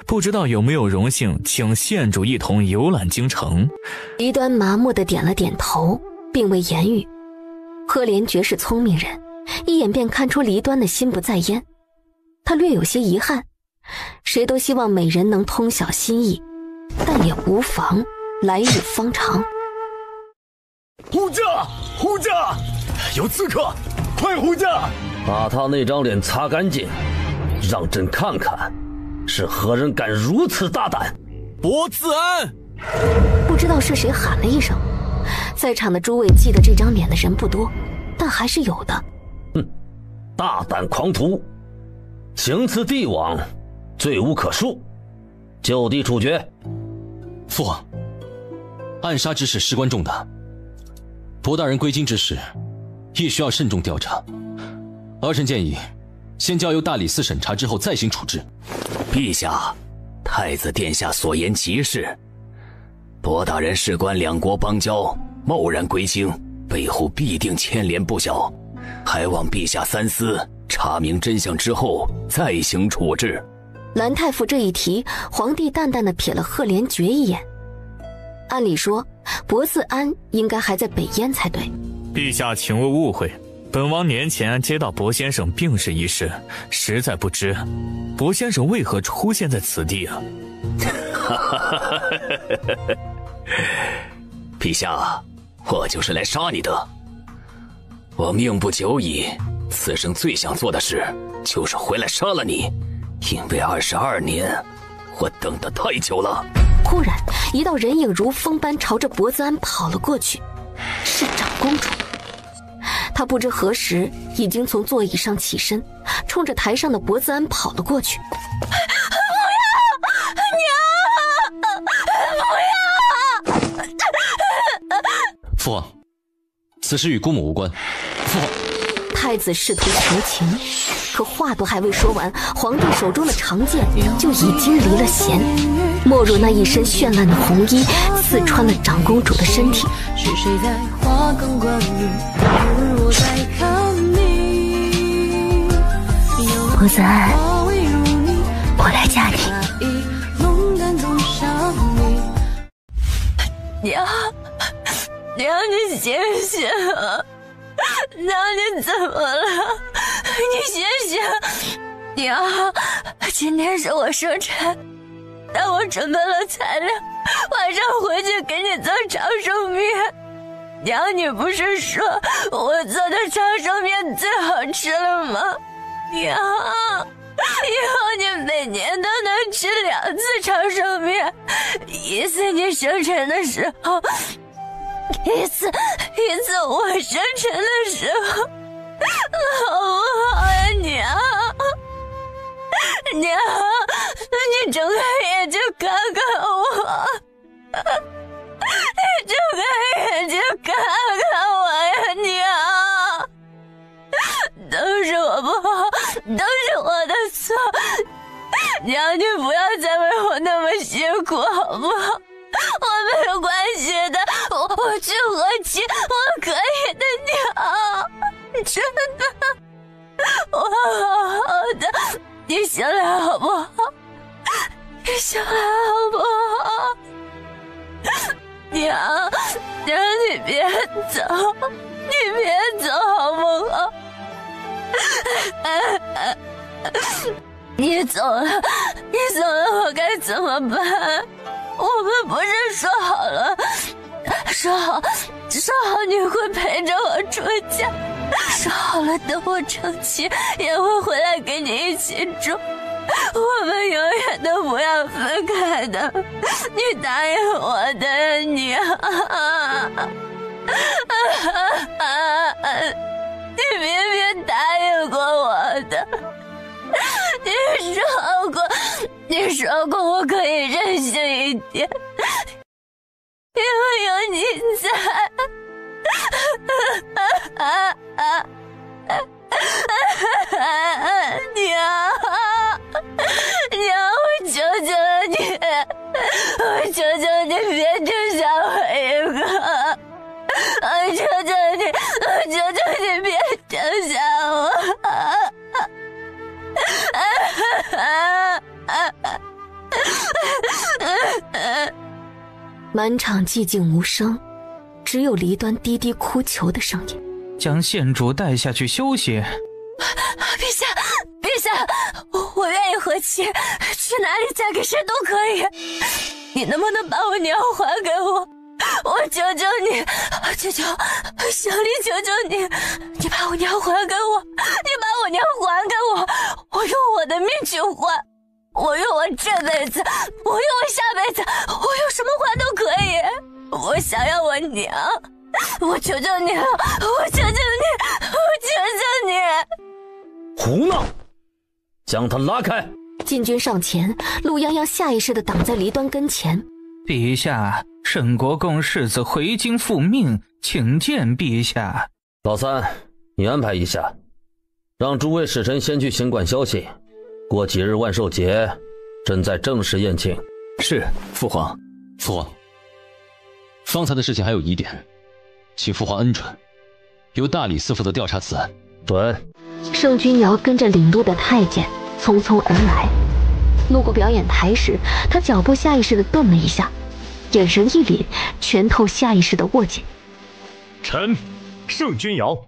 不知道有没有荣幸请县主一同游览京城。黎端麻木地点了点头，并未言语。赫连觉是聪明人，一眼便看出黎端的心不在焉。他略有些遗憾，谁都希望美人能通晓心意，但也无妨，来日方长。护驾，护驾，有刺客，快护驾！把他那张脸擦干净，让朕看看，是何人敢如此大胆！伯自安！不知道是谁喊了一声，在场的诸位记得这张脸的人不多，但还是有的。哼，大胆狂徒，行刺帝王，罪无可恕，就地处决。父皇，暗杀之事事关重大，博大人归京之事亦需要慎重调查。儿臣建议，先交由大理寺审查之后再行处置。陛下，太子殿下所言极是。博大人事关两国邦交，贸然归京，背后必定牵连不小，还望陛下三思，查明真相之后再行处置。蓝太傅这一提，皇帝淡淡地瞥了赫连觉一眼。按理说，博自安应该还在北燕才对。陛下请勿误会，本王年前接到博先生病逝一事，实在不知博先生为何出现在此地啊。陛下，我就是来杀你的。我命不久矣，此生最想做的事就是回来杀了你，因为22年我等得太久了。忽然一道人影如风般朝着博自安跑了过去，是长公主。她不知何时已经从座椅上起身，冲着台上的博自安跑了过去。父皇，此事与姑母无关。父皇，太子试图求情，可话都还未说完，皇帝手中的长剑就已经离了弦，没入那一身绚烂的红衣，刺穿了长公主的身体。是谁在花更冠冕，而我在看你。博自安，我来嫁你。娘，你醒醒啊！娘，你怎么了？你醒醒！娘，今天是我生辰，但我准备了材料，晚上回去给你做长寿面。娘，你不是说我做的长寿面最好吃了吗？娘，以后你每年都能吃2次长寿面，一次你生辰的时候，一次我生辰的时候，好不好呀，娘？娘，你睁开眼睛看看我，你睁开眼睛看看我呀，娘！都是我不好，都是我的错，娘，你不要再为我那么辛苦，好不好？我没有关系的，我我去和亲，我可以的，娘，真的，我好好的，你醒来好不好？你醒来好不好？娘，你别走，你别走好不好？你走了，我该怎么办？我们不是说好了，说好你会陪着我出嫁，说好了等我成亲也会回来跟你一起住，我们永远都不要分开的，你答应我的，娘。你明明答应过我的，你说过我可以任性一点，因为有你在。娘，我求求你，别丢下我一个，我求求你别丢下我。满场寂静无声，只有离端低低哭求的声音。将县主带下去休息。陛下，我愿意和亲，去哪里嫁给谁都可以。你能不能把我娘还给我？我求求你，小丽求求你，你把我娘还给我，我用我的命去换，我用我这辈子，我用我下辈子，我用什么换都可以。我想要我娘，我求求你了，我求求你。胡闹！将他拉开！禁军上前，陆泱泱下意识地挡在离端跟前。陛下，沈国公世子回京复命，请见陛下。老三，你安排一下，让诸位使臣先去行管消息，过几日万寿节，朕再正式宴请。是，父皇。父皇，方才的事情还有疑点，请父皇恩准，由大理寺负责调查此案。准。盛君尧跟着领路的太监匆匆而来，路过表演台时，他脚步下意识地顿了一下，眼神一凛，拳头下意识地握紧。臣盛君尧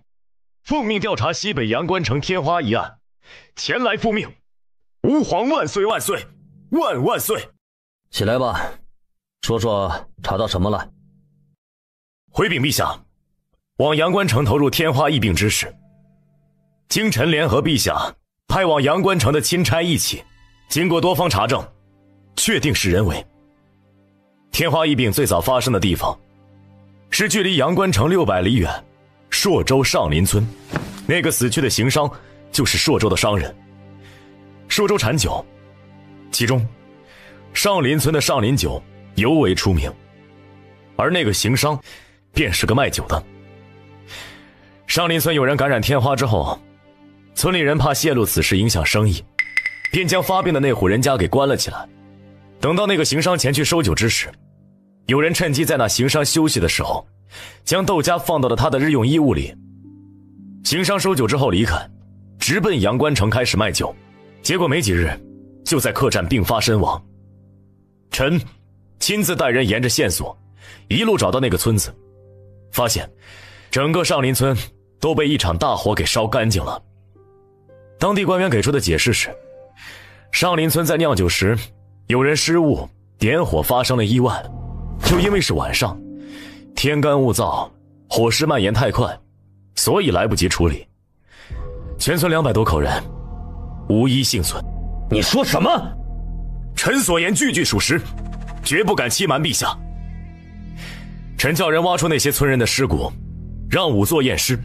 奉命调查西北阳关城天花一案，前来复命。吾皇万岁万岁万万岁！起来吧，说说查到什么了？回禀陛下，往阳关城投入天花疫病之事，京臣联合陛下派往阳关城的钦差一起，经过多方查证，确定是人为。天花疫病最早发生的地方是距离阳关城600里远朔州上林村，那个死去的行商就是朔州的商人。朔州产酒，其中上林村的上林酒尤为出名，而那个行商便是个卖酒的。上林村有人感染天花之后，村里人怕泄露此事影响生意，便将发病的那户人家给关了起来。等到那个行商前去收酒之时，有人趁机在那行商休息的时候，将豆荚放到了他的日用衣物里。行商收酒之后离开，直奔阳关城开始卖酒，结果没几日就在客栈病发身亡。臣亲自带人沿着线索一路找到那个村子，发现整个上林村都被一场大火给烧干净了。当地官员给出的解释是，上林村在酿酒时有人失误点火发生了意外，就因为是晚上，天干物燥，火势蔓延太快，所以来不及处理。全村200多口人无一幸存。你说什么？臣所言句句属实，绝不敢欺瞒陛下。臣叫人挖出那些村人的尸骨，让仵作验尸，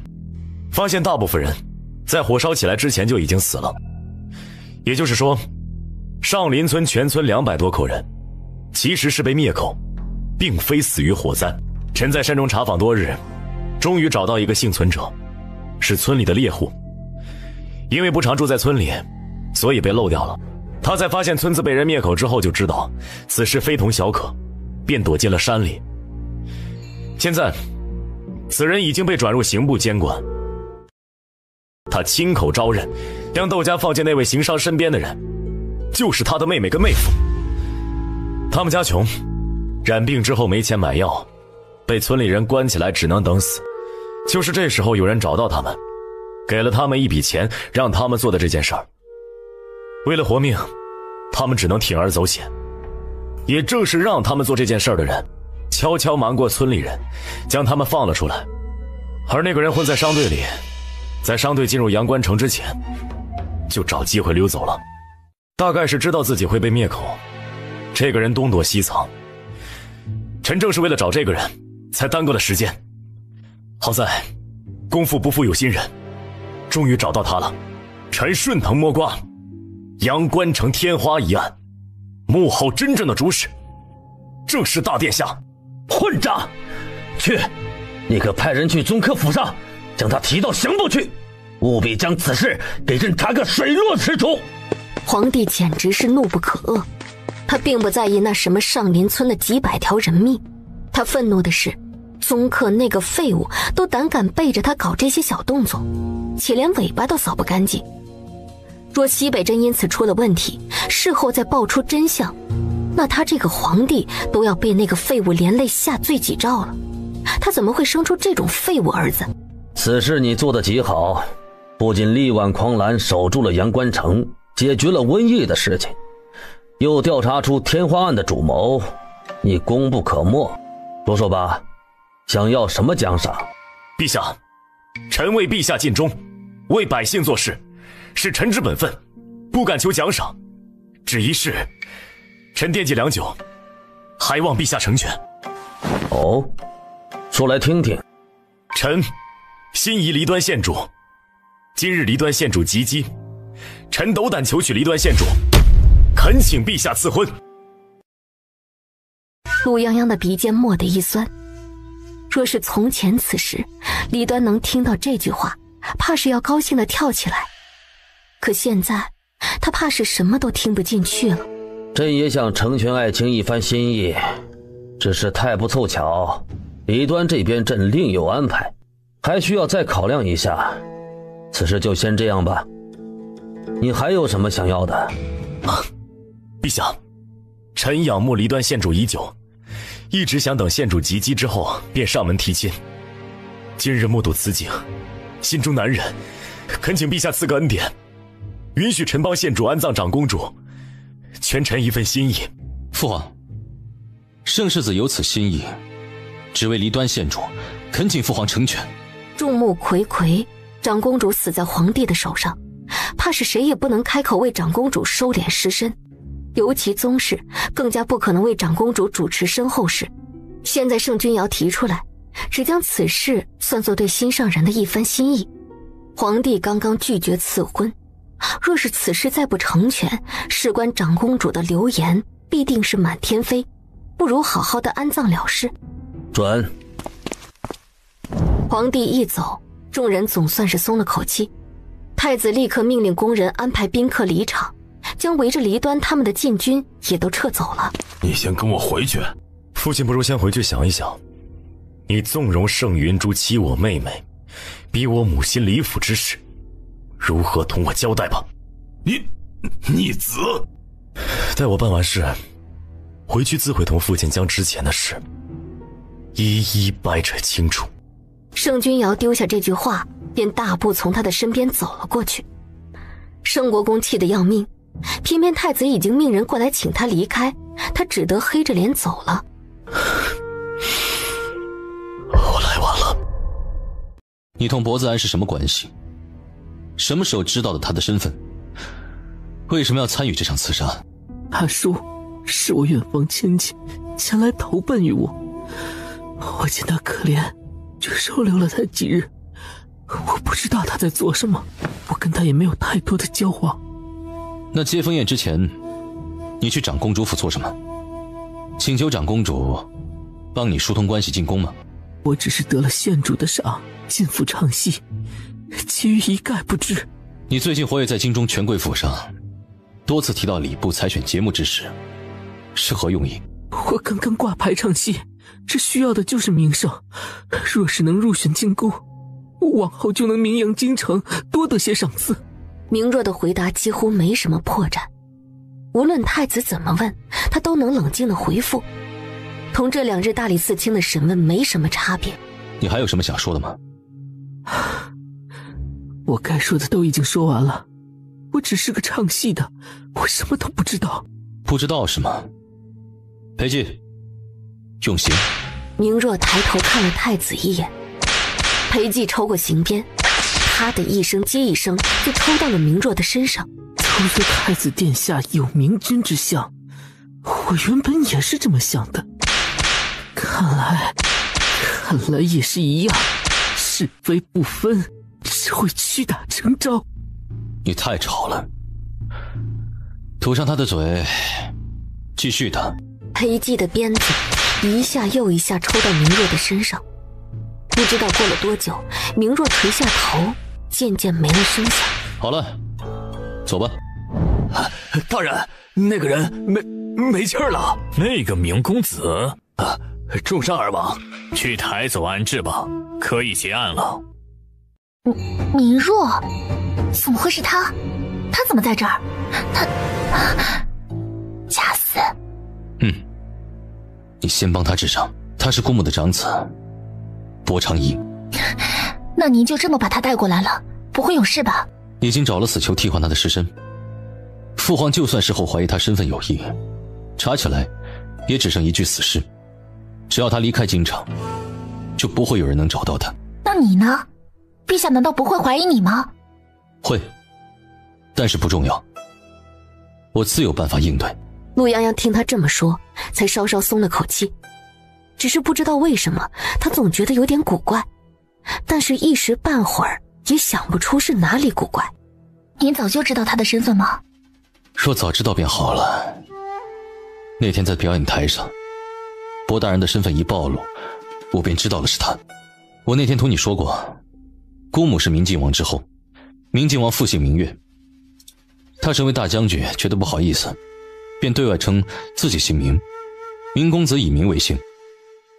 发现大部分人在火烧起来之前就已经死了。也就是说，上林村全村200多口人其实是被灭口，并非死于火灾。臣在山中查访多日，终于找到一个幸存者，是村里的猎户。因为不常住在村里，所以被漏掉了。他在发现村子被人灭口之后，就知道此事非同小可，便躲进了山里。现在，此人已经被转入刑部监管。他亲口招认，将窦家放进那位行商身边的人，就是他的妹妹跟妹夫。他们家穷，染病之后没钱买药，被村里人关起来，只能等死。就是这时候有人找到他们，给了他们一笔钱，让他们做的这件事儿。为了活命，他们只能铤而走险。也正是让他们做这件事儿的人，悄悄瞒过村里人，将他们放了出来。而那个人混在商队里，在商队进入阳关城之前，就找机会溜走了。大概是知道自己会被灭口，这个人东躲西藏。陈正是为了找这个人，才耽搁了时间。好在功夫不负有心人，终于找到他了。陈顺藤摸瓜，阳关城天花一案幕后真正的主使，正是大殿下。混账！去，你可派人去宗科府上，将他提到刑部去，务必将此事给朕查个水落石出。皇帝简直是怒不可遏，他并不在意那什么上林村的几百条人命，他愤怒的是宗克那个废物都胆敢背着他搞这些小动作，且连尾巴都扫不干净。若西北镇因此出了问题，事后再爆出真相，那他这个皇帝都要被那个废物连累下罪己诏了。他怎么会生出这种废物儿子？此事你做得极好，不仅力挽狂澜守住了阳关城，解决了瘟疫的事情，又调查出天花案的主谋，你功不可没。说说吧，想要什么奖赏？陛下，臣为陛下尽忠，为百姓做事，是臣之本分，不敢求奖赏，只一事，臣惦记良久，还望陛下成全。哦，说来听听。臣心仪离端县主，今日离端县主及笄，臣斗胆求娶离端县主，恳请陛下赐婚。陆泱泱的鼻尖蓦地一酸，若是从前此时李端能听到这句话，怕是要高兴地跳起来，可现在他怕是什么都听不进去了。朕也想成全爱卿一番心意，只是太不凑巧，李端这边朕另有安排，还需要再考量一下。此事就先这样吧，你还有什么想要的？陛下，臣仰慕离端县主已久，一直想等县主及笄之后便上门提亲。今日目睹此景，心中难忍，恳请陛下赐个恩典，允许臣帮县主安葬长公主，全臣一份心意。父皇，盛世子有此心意，只为离端县主，恳请父皇成全。众目睽睽，长公主死在皇帝的手上，怕是谁也不能开口为长公主收敛尸身，尤其宗室更加不可能为长公主主持身后事。现在圣君瑶提出来，只将此事算作对心上人的一番心意。皇帝刚刚拒绝赐婚，若是此事再不成全，事关长公主的流言必定是满天飞，不如好好的安葬了事。准。皇帝一走，众人总算是松了口气。太子立刻命令工人安排宾客离场，将围着离端他们的禁军也都撤走了。你先跟我回去。父亲不如先回去想一想，你纵容盛云珠欺我妹妹，逼我母亲离府之事，如何同我交代吧。逆子！待我办完事，回去自会同父亲将之前的事一一掰扯清楚。盛君瑶丢下这句话，便大步从他的身边走了过去。盛国公气得要命，偏偏太子已经命人过来请他离开，他只得黑着脸走了。我来晚了。你同伯子安是什么关系？什么时候知道的他的身份？为什么要参与这场刺杀？他说是我远房亲戚前来投奔于我，我见他可怜，就收留了他几日。我不知道他在做什么，我跟他也没有太多的交往。那接风宴之前，你去长公主府做什么？请求长公主帮你疏通关系进宫吗？我只是得了县主的赏，进府唱戏，其余一概不知。你最近活跃在京中权贵府上，多次提到礼部采选节目之事，是何用意？我刚刚挂牌唱戏，这需要的就是名声。若是能入选进宫，我往后就能名扬京城，多得些赏赐。明若的回答几乎没什么破绽，无论太子怎么问，他都能冷静地回复，同这2日大理寺卿的审问没什么差别。你还有什么想说的吗？我该说的都已经说完了，我只是个唱戏的，我什么都不知道。不知道是吗？裴寂，用刑。明若抬头看了太子一眼，裴寂抽过刑鞭，啪的一声接一声就抽到了明若的身上。都说太子殿下有明君之相，我原本也是这么想的，看来也是一样，是非不分，只会屈打成招。你太吵了，堵上他的嘴，继续的。裴寂的鞭子一下又一下抽到明若的身上，不知道过了多久，明若垂下头，渐渐没了声响。好了，走吧。大人，那个人没气儿了。那个明公子重伤而亡，去抬走安置吧，可以结案了。明若，怎么会是他？他怎么在这儿？他假死。你先帮他治伤，他是姑母的长子，薄长义。那您就这么把他带过来了，不会有事吧？已经找了死囚替换他的尸身。父皇就算事后怀疑他身份有异，查起来也只剩一具死尸。只要他离开京城，就不会有人能找到他。那你呢？陛下难道不会怀疑你吗？会，但是不重要，我自有办法应对。陆洋洋听他这么说，才稍稍松了口气。只是不知道为什么，他总觉得有点古怪，但是一时半会儿也想不出是哪里古怪。您早就知道他的身份吗？若早知道便好了。那天在表演台上，薄大人的身份一暴露，我便知道了是他。我那天同你说过，姑母是明晋王之后，明晋王父姓明月，他身为大将军觉得不好意思，便对外称自己姓明，明公子以明为姓。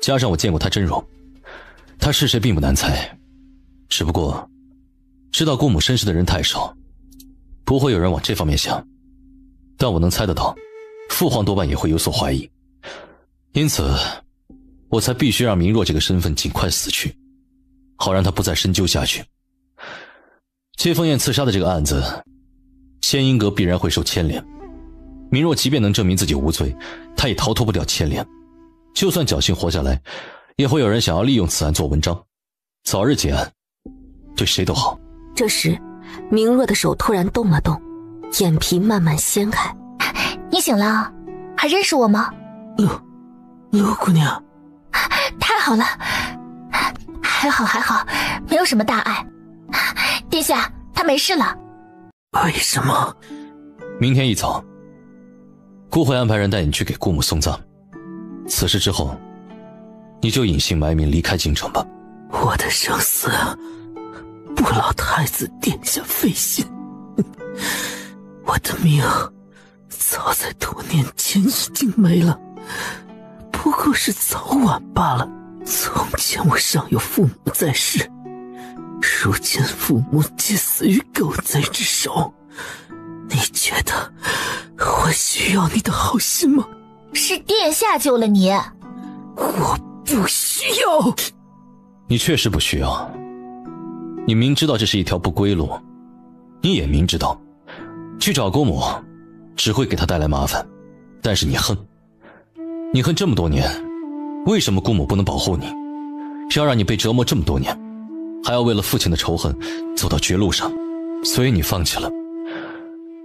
加上我见过他真容，他是谁并不难猜，只不过知道姑母身世的人太少，不会有人往这方面想。但我能猜得到，父皇多半也会有所怀疑，因此我才必须让明若这个身份尽快死去，好让他不再深究下去。谢凤燕刺杀的这个案子，仙音阁必然会受牵连。明若即便能证明自己无罪，他也逃脱不掉牵连。就算侥幸活下来，也会有人想要利用此案做文章。早日结案，对谁都好。这时，明若的手突然动了动，眼皮慢慢掀开。你醒了，还认识我吗？陆姑娘，太好了，还好，没有什么大碍。殿下，他没事了。为什么？明天一早，姑会安排人带你去给姑母送葬。此事之后，你就隐姓埋名离开京城吧。我的生死不劳太子殿下费心，我的命早在多年前已经没了，不过是早晚罢了。从前我尚有父母在世，如今父母皆死于狗贼之手，你觉得我需要你的好心吗？是殿下救了你。我不需要。你确实不需要。你明知道这是一条不归路，你也明知道去找姑母只会给她带来麻烦，但是你恨这么多年，为什么姑母不能保护你？要让你被折磨这么多年，还要为了父亲的仇恨走到绝路上，所以你放弃了。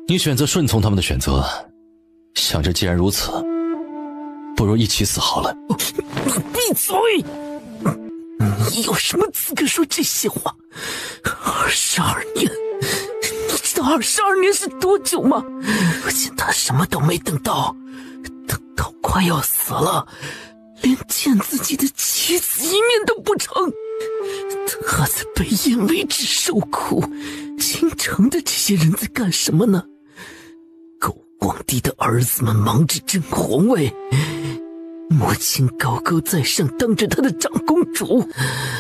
你选择顺从他们的选择，想着既然如此，不如一起死好了。你闭嘴！你有什么资格说这些话？22年，你知道22年是多久吗？如今他什么都没等到，等到快要死了，连见自己的妻子一面都不成。他在被引为之受苦，京城的这些人在干什么呢？狗皇帝的儿子们忙着争皇位，母亲高高在上，当着她的长公主，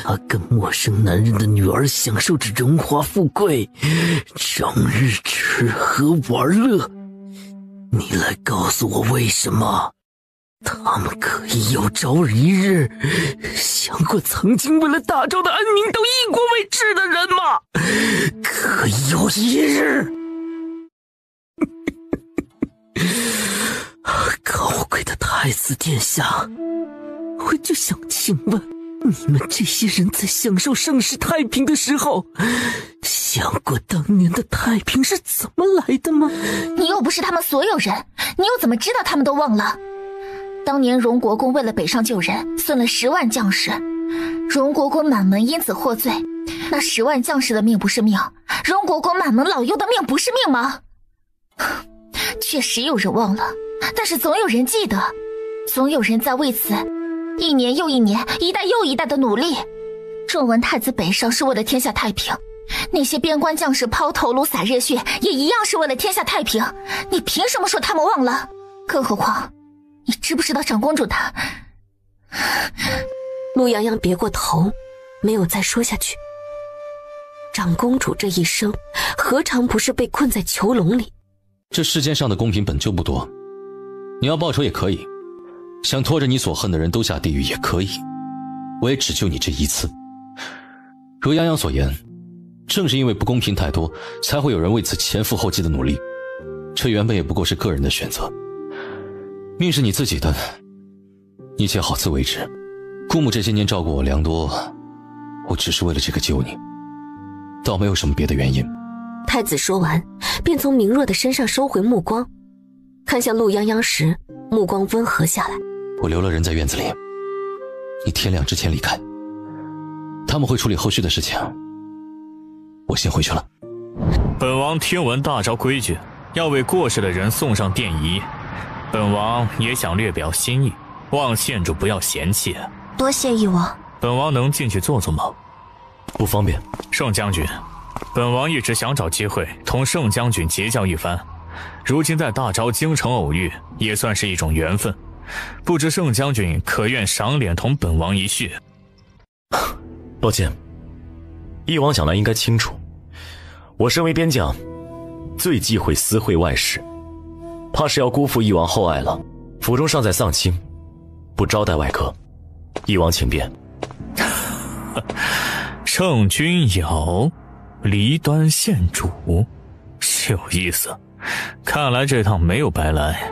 她跟陌生男人的女儿享受着荣华富贵，整日吃喝玩乐。你来告诉我为什么他们可以有朝一日像过曾经为了大赵的安宁都以国为志的人吗？可以有一日高贵的太子殿下，我就想请问，你们这些人在享受盛世太平的时候，想过当年的太平是怎么来的吗？你又不是他们所有人，你又怎么知道他们都忘了？当年荣国公为了北上救人，损了10万将士，荣国公满门因此获罪。那10万将士的命不是命，荣国公满门老幼的命不是命吗？确实有人忘了，但是总有人记得，总有人在为此一年又一年，一代又一代的努力。重文太子北上是为了天下太平，那些边关将士抛头颅洒热血，也一样是为了天下太平。你凭什么说他们忘了？更何况，你知不知道长公主她……陆洋洋别过头，没有再说下去。长公主这一生，何尝不是被困在囚笼里？这世间上的公平本就不多，你要报仇也可以，想拖着你所恨的人都下地狱也可以，我也只救你这一次。如洋洋所言，正是因为不公平太多，才会有人为此前赴后继的努力，这原本也不过是个人的选择。命是你自己的，你且好自为之。姑母这些年照顾我良多，我只是为了这个救你，倒没有什么别的原因。太子说完，便从明若的身上收回目光，看向陆泱泱时，目光温和下来。我留了人在院子里，你天亮之前离开，他们会处理后续的事情，我先回去了。本王听闻大招规矩，要为过世的人送上奠仪，本王也想略表心意，望县主不要嫌弃。多谢义王。本王能进去坐坐吗？不方便。盛将军，本王一直想找机会同盛将军结交一番，如今在大昭京城偶遇，也算是一种缘分。不知盛将军可愿赏脸同本王一叙？抱歉，义王想来应该清楚，我身为边将，最忌讳私会外事，怕是要辜负义王厚爱了。府中尚在丧亲，不招待外客，义王请便。盛君瑶，离端县主，是有意思，看来这趟没有白来。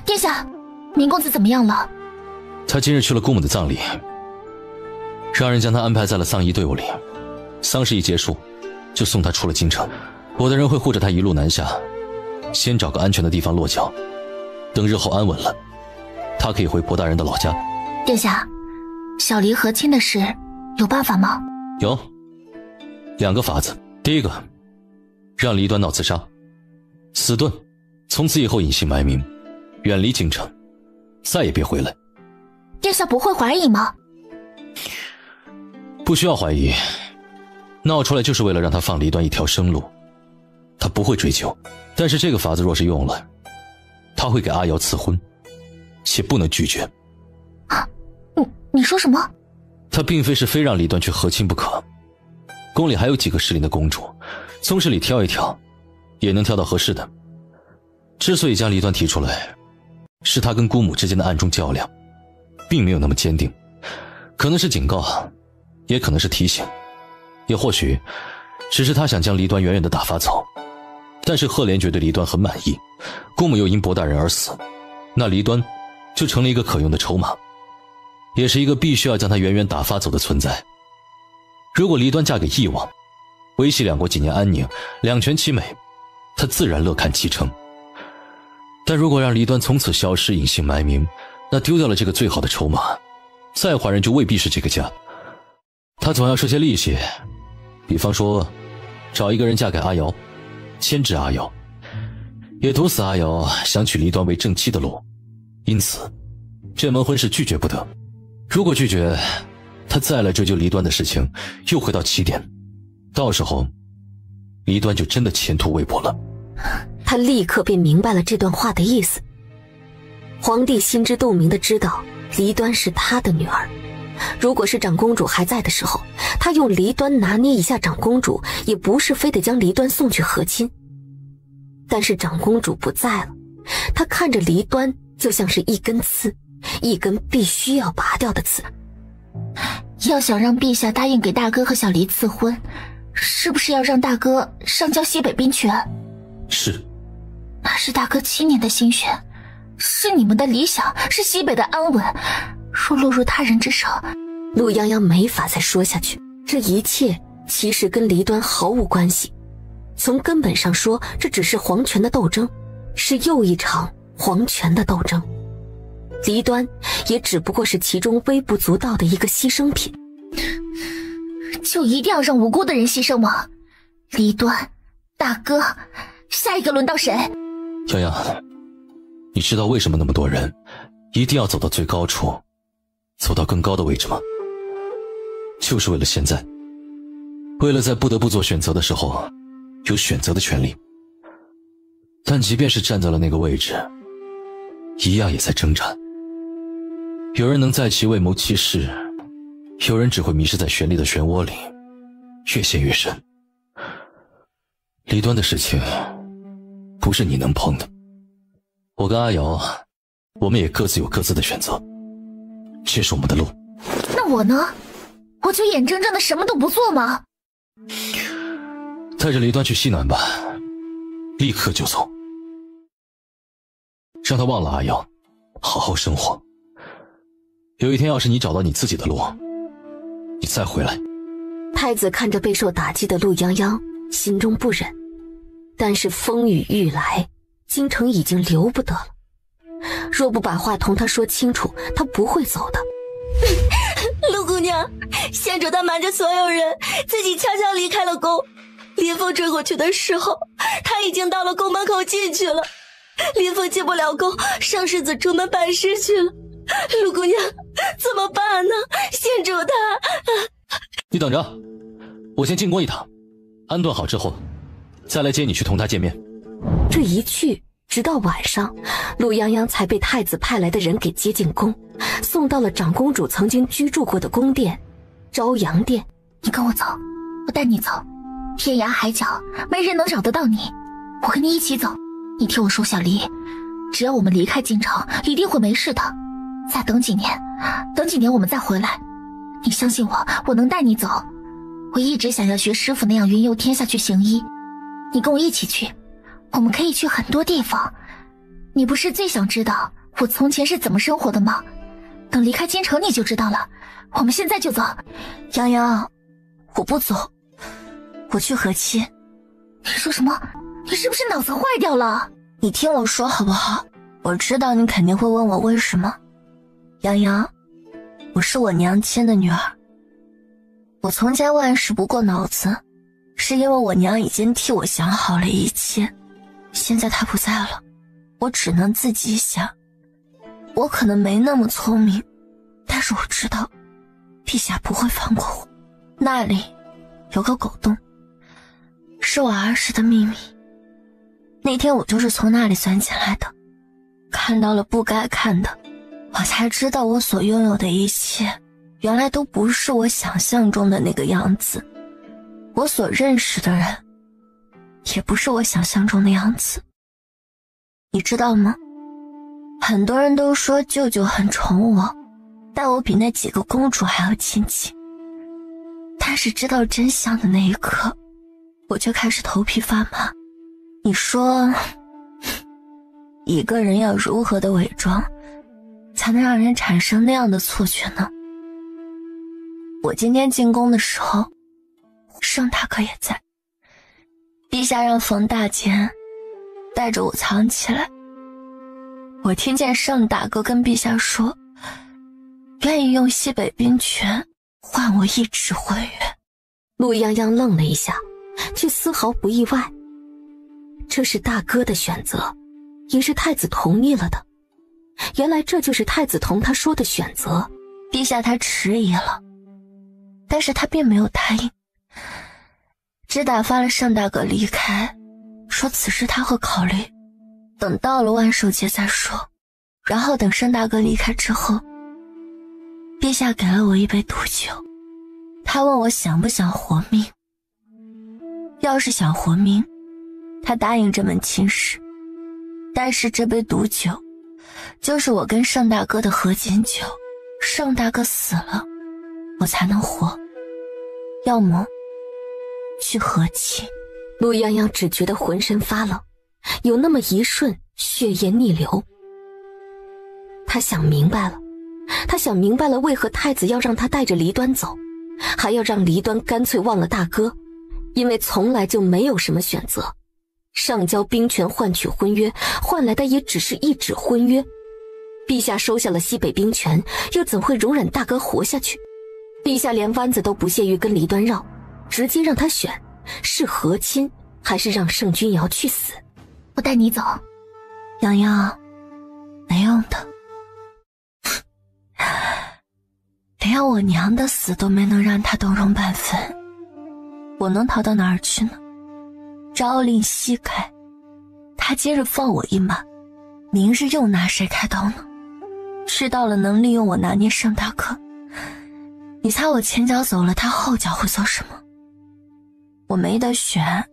殿下，明公子怎么样了？他今日去了姑母的葬礼，让人将他安排在了丧仪队伍里，丧事一结束，就送他出了京城。我的人会护着他一路南下，先找个安全的地方落脚，等日后安稳了，他可以回博大人的老家。殿下，小离和亲的事有办法吗？有2个法子。第一个，让离端闹自杀，死遁，从此以后隐姓埋名，远离京城，再也别回来。殿下不会怀疑吗？不需要怀疑，闹出来就是为了让他放离端一条生路，他不会追究。但是这个法子若是用了，他会给阿瑶赐婚，且不能拒绝。你说什么？他并非是非让离端去和亲不可，宫里还有几个适龄的公主，从室里挑一挑，也能挑到合适的。之所以将离端提出来，是他跟姑母之间的暗中较量，并没有那么坚定，可能是警告，也可能是提醒，也或许只是他想将离端远远地打发走。但是赫连觉对离端很满意，姑母又因博大人而死，那离端就成了一个可用的筹码，也是一个必须要将他远远打发走的存在。如果离端嫁给义王，维系2国几年安宁，两全其美，他自然乐看其成。但如果让离端从此消失，隐姓埋名，那丢掉了这个最好的筹码，再还人就未必是这个家。他总要设些利息，比方说找一个人嫁给阿瑶，牵制阿瑶，也堵死阿瑶想娶离端为正妻的路。因此这门婚事拒绝不得。如果拒绝，他再来追究离端的事情又回到起点，到时候离端就真的前途未卜了。他立刻便明白了这段话的意思。皇帝心知肚明地知道黎端是他的女儿，如果是长公主还在的时候，他用黎端拿捏一下长公主，也不是非得将黎端送去和亲。但是长公主不在了，他看着黎端就像是一根刺，一根必须要拔掉的刺。要想让陛下答应给大哥和小黎赐婚，是不是要让大哥上交西北兵权？是。那是大哥7年的心血，是你们的理想，是西北的安稳。若落入他人之手，陆泱泱没法再说下去。这一切其实跟黎端毫无关系，从根本上说，这只是皇权的斗争，是又一场皇权的斗争。黎端也只不过是其中微不足道的一个牺牲品。就一定要让无辜的人牺牲吗？黎端，大哥，下一个轮到谁？泱泱，你知道为什么那么多人一定要走到最高处，走到更高的位置吗？就是为了现在，为了在不得不做选择的时候有选择的权利。但即便是站在了那个位置，一样也在挣扎。有人能在其位谋其事，有人只会迷失在权力的漩涡里，越陷越深。黎端的事情不是你能碰的，我跟阿瑶，我们也各自有各自的选择，这是我们的路。那我呢？我就眼睁睁的什么都不做吗？带着黎端去西南吧，立刻就走，让他忘了阿瑶，好好生活。有一天要是你找到你自己的路，你再回来。太子看着备受打击的陆泱泱，心中不忍，但是风雨欲来，京城已经留不得了。若不把话同他说清楚，他不会走的。陆姑娘，县主他瞒着所有人，自己悄悄离开了宫。林峰追过去的时候，他已经到了宫门口进去了。林峰进不了宫，上世子出门办事去了。陆姑娘，怎么办呢？县主他……你等着，我先进宫一趟，安顿好之后，再来接你去同他见面。这一去，直到晚上，陆泱泱才被太子派来的人给接进宫，送到了长公主曾经居住过的宫殿朝阳殿。你跟我走，我带你走，天涯海角没人能找得到你，我跟你一起走。你替我说小黎，只要我们离开京城，一定会没事的。再等几年，等几年我们再回来。你相信我，我能带你走。我一直想要学师傅那样云游天下去行医，你跟我一起去，我们可以去很多地方。你不是最想知道我从前是怎么生活的吗？等离开京城你就知道了。我们现在就走。泱泱，我不走，我去和亲。你说什么？你是不是脑子坏掉了？你听我说好不好？我知道你肯定会问我为什么。泱泱，我是我娘亲的女儿。我从前万事不过脑子，是因为我娘已经替我想好了一切。现在她不在了，我只能自己想。我可能没那么聪明，但是我知道陛下不会放过我。那里有个狗洞，是我儿时的秘密。那天我就是从那里钻进来的，看到了不该看的，我才知道我所拥有的一切原来都不是我想象中的那个样子，我所认识的人也不是我想象中的样子。你知道吗？很多人都说舅舅很宠我，但我比那几个公主还要亲近。但是知道真相的那一刻，我却开始头皮发麻。你说一个人要如何的伪装才能让人产生那样的错觉呢？我今天进宫的时候，盛大哥也在。陛下让冯大监带着我藏起来。我听见盛大哥跟陛下说，愿意用西北兵权换我一纸婚约。陆泱泱愣了一下，却丝毫不意外。这是大哥的选择，也是太子同意了的。原来这就是太子同他说的选择。陛下他迟疑了，但是他并没有答应，只打发了盛大哥离开，说此事他会考虑，等到了万寿节再说。然后等盛大哥离开之后，陛下给了我一杯毒酒，他问我想不想活命。要是想活命，他答应这门亲事，但是这杯毒酒就是我跟盛大哥的和解酒，盛大哥死了我才能活，要么去和亲。陆泱泱只觉得浑身发冷，有那么一瞬血液逆流。他想明白了为何太子要让他带着离端走，还要让离端干脆忘了大哥，因为从来就没有什么选择，上交兵权换取婚约，换来的也只是一纸婚约。陛下收下了西北兵权，又怎会容忍大哥活下去？陛下连弯子都不屑于跟离端绕，直接让他选，是和亲还是让盛君瑶去死？我带你走。洋洋，没用的，连我娘的死都没能让他动容半分，我能逃到哪儿去呢？朝令夕改，他今日放我一马，明日又拿谁开刀呢？知道了能利用我拿捏盛大哥，你猜我前脚走了，他后脚会做什么？我没得选，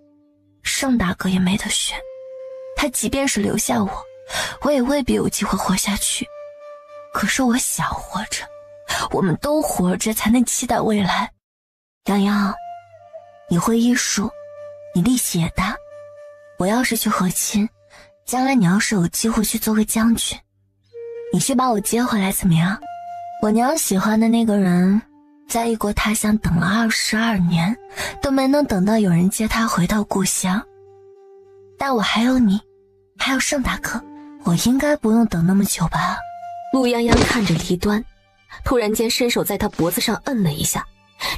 盛大哥也没得选，他即便是留下我，我也未必有机会活下去。可是我想活着，我们都活着才能期待未来。洋洋，你会医术，你力气也大，我要是去和亲，将来你要是有机会去做个将军，你去把我接回来怎么样？我娘喜欢的那个人在异国他乡等了22年，都没能等到有人接他回到故乡。但我还有你，还有盛大哥，我应该不用等那么久吧？陆泱泱看着离端，突然间伸手在他脖子上摁了一下，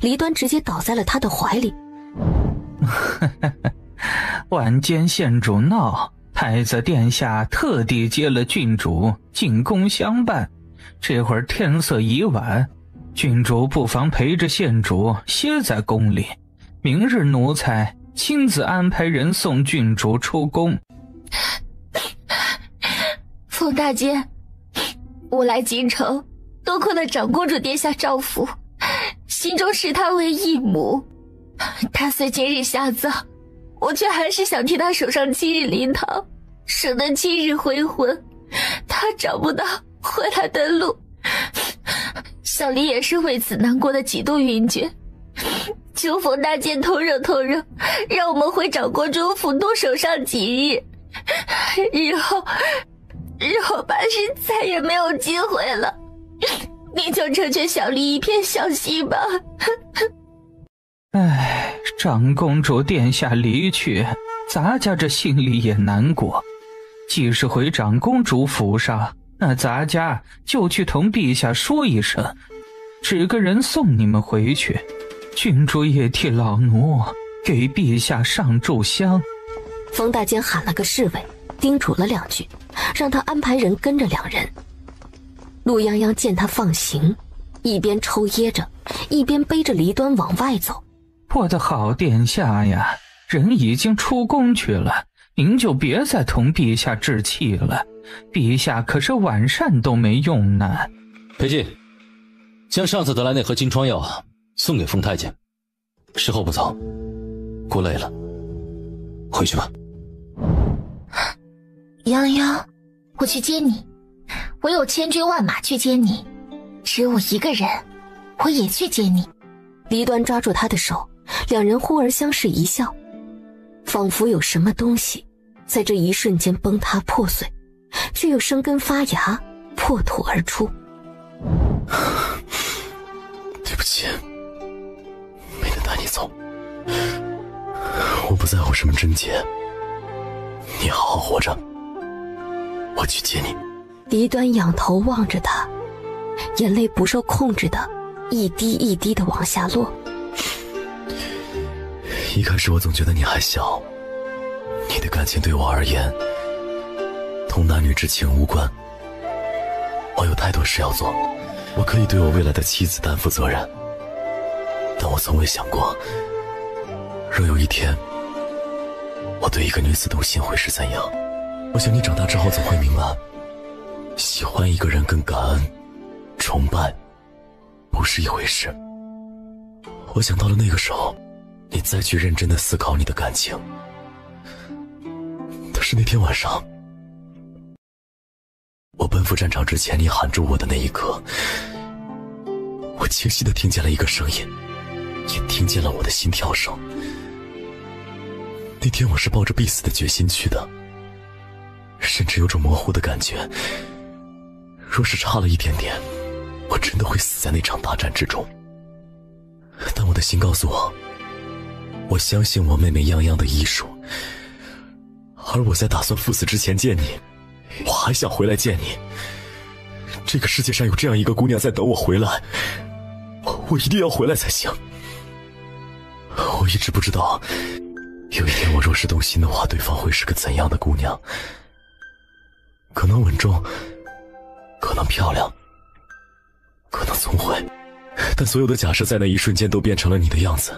离端直接倒在了他的怀里。晚间县主闹，太子殿下特地接了郡主进宫相伴，这会儿天色已晚，郡主不妨陪着县主歇在宫里，明日奴才亲自安排人送郡主出宫。冯大姐，我来京城多亏了长公主殿下照拂，心中视她为义母。她虽今日下葬，我却还是想替她守上7日灵堂，省得7日回魂，她找不到回来的路。小离也是为此难过的几度晕厥，求冯大姐通融通融，让我们回长公主府多守上几日，日后怕是再也没有机会了。你就成全小离一片孝心吧。唉，长公主殿下离去，咱家这心里也难过。既是回长公主府上，那咱家就去同陛下说一声，指个人送你们回去。郡主也替老奴给陛下上炷香。冯大监喊了个侍卫，叮嘱了2句，让他安排人跟着2人。陆泱泱见他放行，一边抽噎着，一边背着离端往外走。我的好殿下呀，人已经出宫去了，您就别再同陛下置气了，陛下可是晚膳都没用呢。裴进，将上次得来那盒金疮药送给冯太监，时候不早，过累了，回去吧。泱泱，我去接你，我有千军万马去接你，只有我一个人，我也去接你。离端抓住他的手，2人忽而相视一笑，仿佛有什么东西在这一瞬间崩塌破碎，却又生根发芽，破土而出。对不起，没能带你走，我不在乎什么贞洁，你好好活着，我去接你。离端仰头望着他，眼泪不受控制的一滴一滴的往下落。一开始我总觉得你还小，你的感情对我而言同男女之情无关，我有太多事要做，我可以对我未来的妻子担负责任，但我从未想过，若有一天我对一个女子动心会是怎样。我想你长大之后总会明白，喜欢一个人跟感恩、崇拜不是一回事。我想到了那个时候，你再去认真的思考你的感情。但是那天晚上，我奔赴战场之前，你喊住我的那一刻，我清晰地听见了一个声音，也听见了我的心跳声。那天我是抱着必死的决心去的，甚至有种模糊的感觉，若是差了一点点，我真的会死在那场大战之中。但我的心告诉我，我相信我妹妹泱泱的医术，而我在打算赴死之前见你，我还想回来见你。这个世界上有这样一个姑娘在等我回来，我一定要回来才行。我一直不知道，有一天我若是动心的话，对方会是个怎样的姑娘。可能稳重，可能漂亮，可能聪慧，但所有的假设在那一瞬间都变成了你的样子。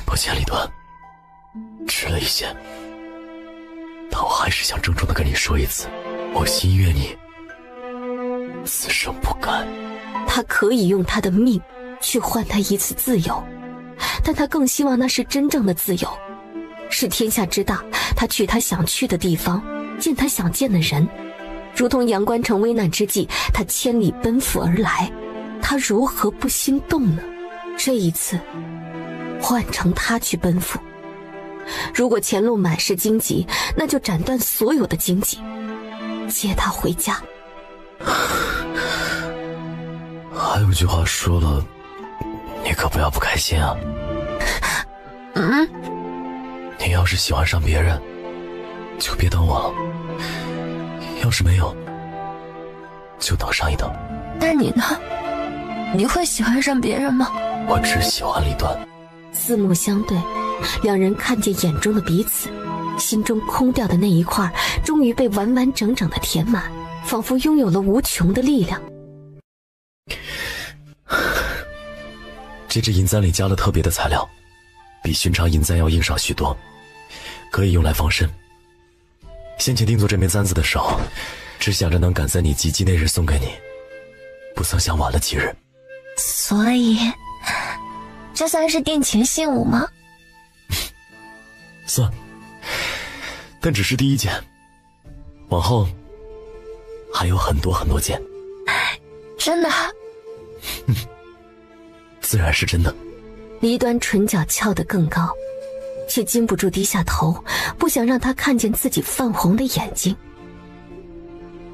抱歉，李端，迟了一些，但我还是想郑重地跟你说一次，我心悦你，此生不改。他可以用他的命去换他一次自由，但他更希望那是真正的自由，是天下之大，他去他想去的地方，见他想见的人。如同阳关城危难之际，他千里奔赴而来，他如何不心动呢？这一次换成他去奔赴，如果前路满是荆棘，那就斩断所有的荆棘，接他回家。还有句话说了，你可不要不开心啊。你要是喜欢上别人，就别等我了，要是没有，就等上一等。那你呢？你会喜欢上别人吗？我只喜欢李端。四目相对，两人看见眼中的彼此，心中空掉的那一块终于被完完整整的填满，仿佛拥有了无穷的力量。这只银簪里加了特别的材料，比寻常银簪要硬上许多，可以用来防身。先前定做这枚簪子的时候，只想着能赶在你及笄那日送给你，不曾想晚了几日。所以这算是定情信物吗？算，但只是第一件，往后还有很多很多件。真的？自然是真的。离端唇角翘得更高，却禁不住低下头，不想让他看见自己泛红的眼睛。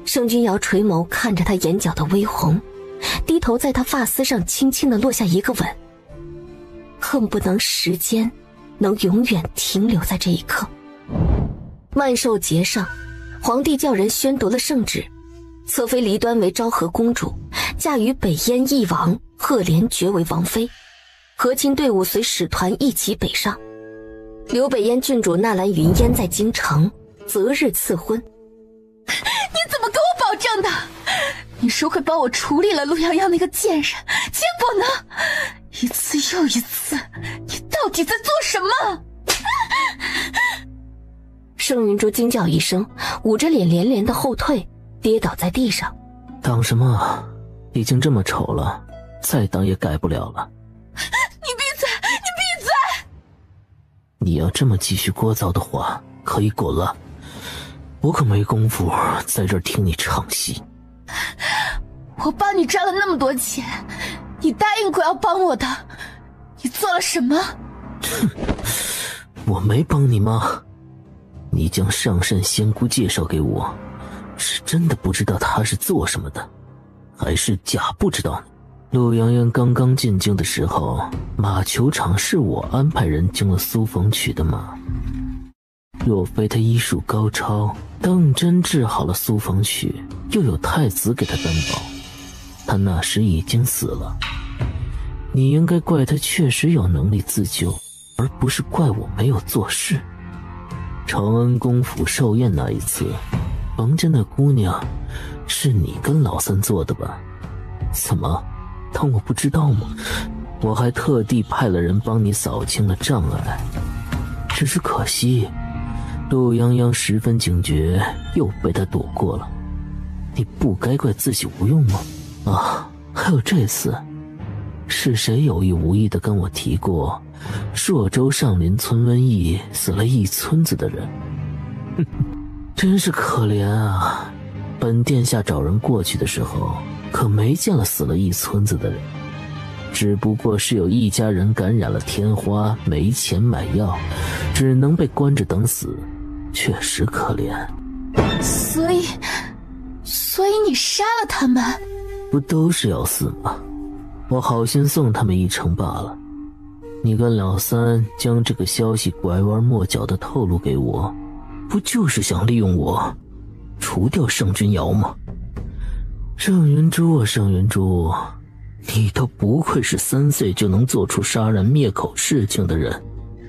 盛君瑶垂眸看着他眼角的微红，低头在他发丝上轻轻地落下一个吻，恨不能时间能永远停留在这一刻。万寿节上，皇帝叫人宣读了圣旨，侧妃离端为昭和公主，嫁与北燕翼王赫连爵为王妃，和亲队伍随使团一起北上。留北燕郡主纳兰云烟在京城，择日赐婚。你怎么跟我保证的？你说会帮我处理了陆洋洋那个贱人，结果呢？一次又一次，你到底在做什么？盛云珠惊叫一声，捂着脸连连的后退，跌倒在地上。挡什么？已经这么丑了，再挡也改不了了。你闭嘴！你闭嘴！你要这么继续聒噪的话，可以滚了。我可没工夫在这儿听你唱戏。我帮你赚了那么多钱，你答应过要帮我的，你做了什么？我没帮你吗？你将上善仙姑介绍给我，是真的不知道她是做什么的，还是假不知道呢？陆洋洋刚刚进京的时候，马球场是我安排人经了苏冯取的马。若非他医术高超，当真治好了苏冯曲，又有太子给他担保，他那时已经死了。你应该怪他确实有能力自救，而不是怪我没有做事。长安公府寿宴那一次，房间的姑娘是你跟老三做的吧？怎么，当我不知道吗？我还特地派了人帮你扫清了障碍，只是可惜陆泱泱十分警觉，又被他躲过了。你不该怪自己无用吗？啊，还有这次，是谁有意无意地跟我提过，朔州上林村瘟疫死了一村子的人？哼，真是可怜啊！本殿下找人过去的时候，可没见了死了一村子的人，只不过是有一家人感染了天花，没钱买药，只能被关着等死，确实可怜。所以你杀了他们？不都是要死吗？我好心送他们一程罢了。你跟老三将这个消息拐弯抹角地透露给我，不就是想利用我除掉盛君瑶吗？盛云珠啊，盛云珠，你都不愧是3岁就能做出杀人灭口事情的人，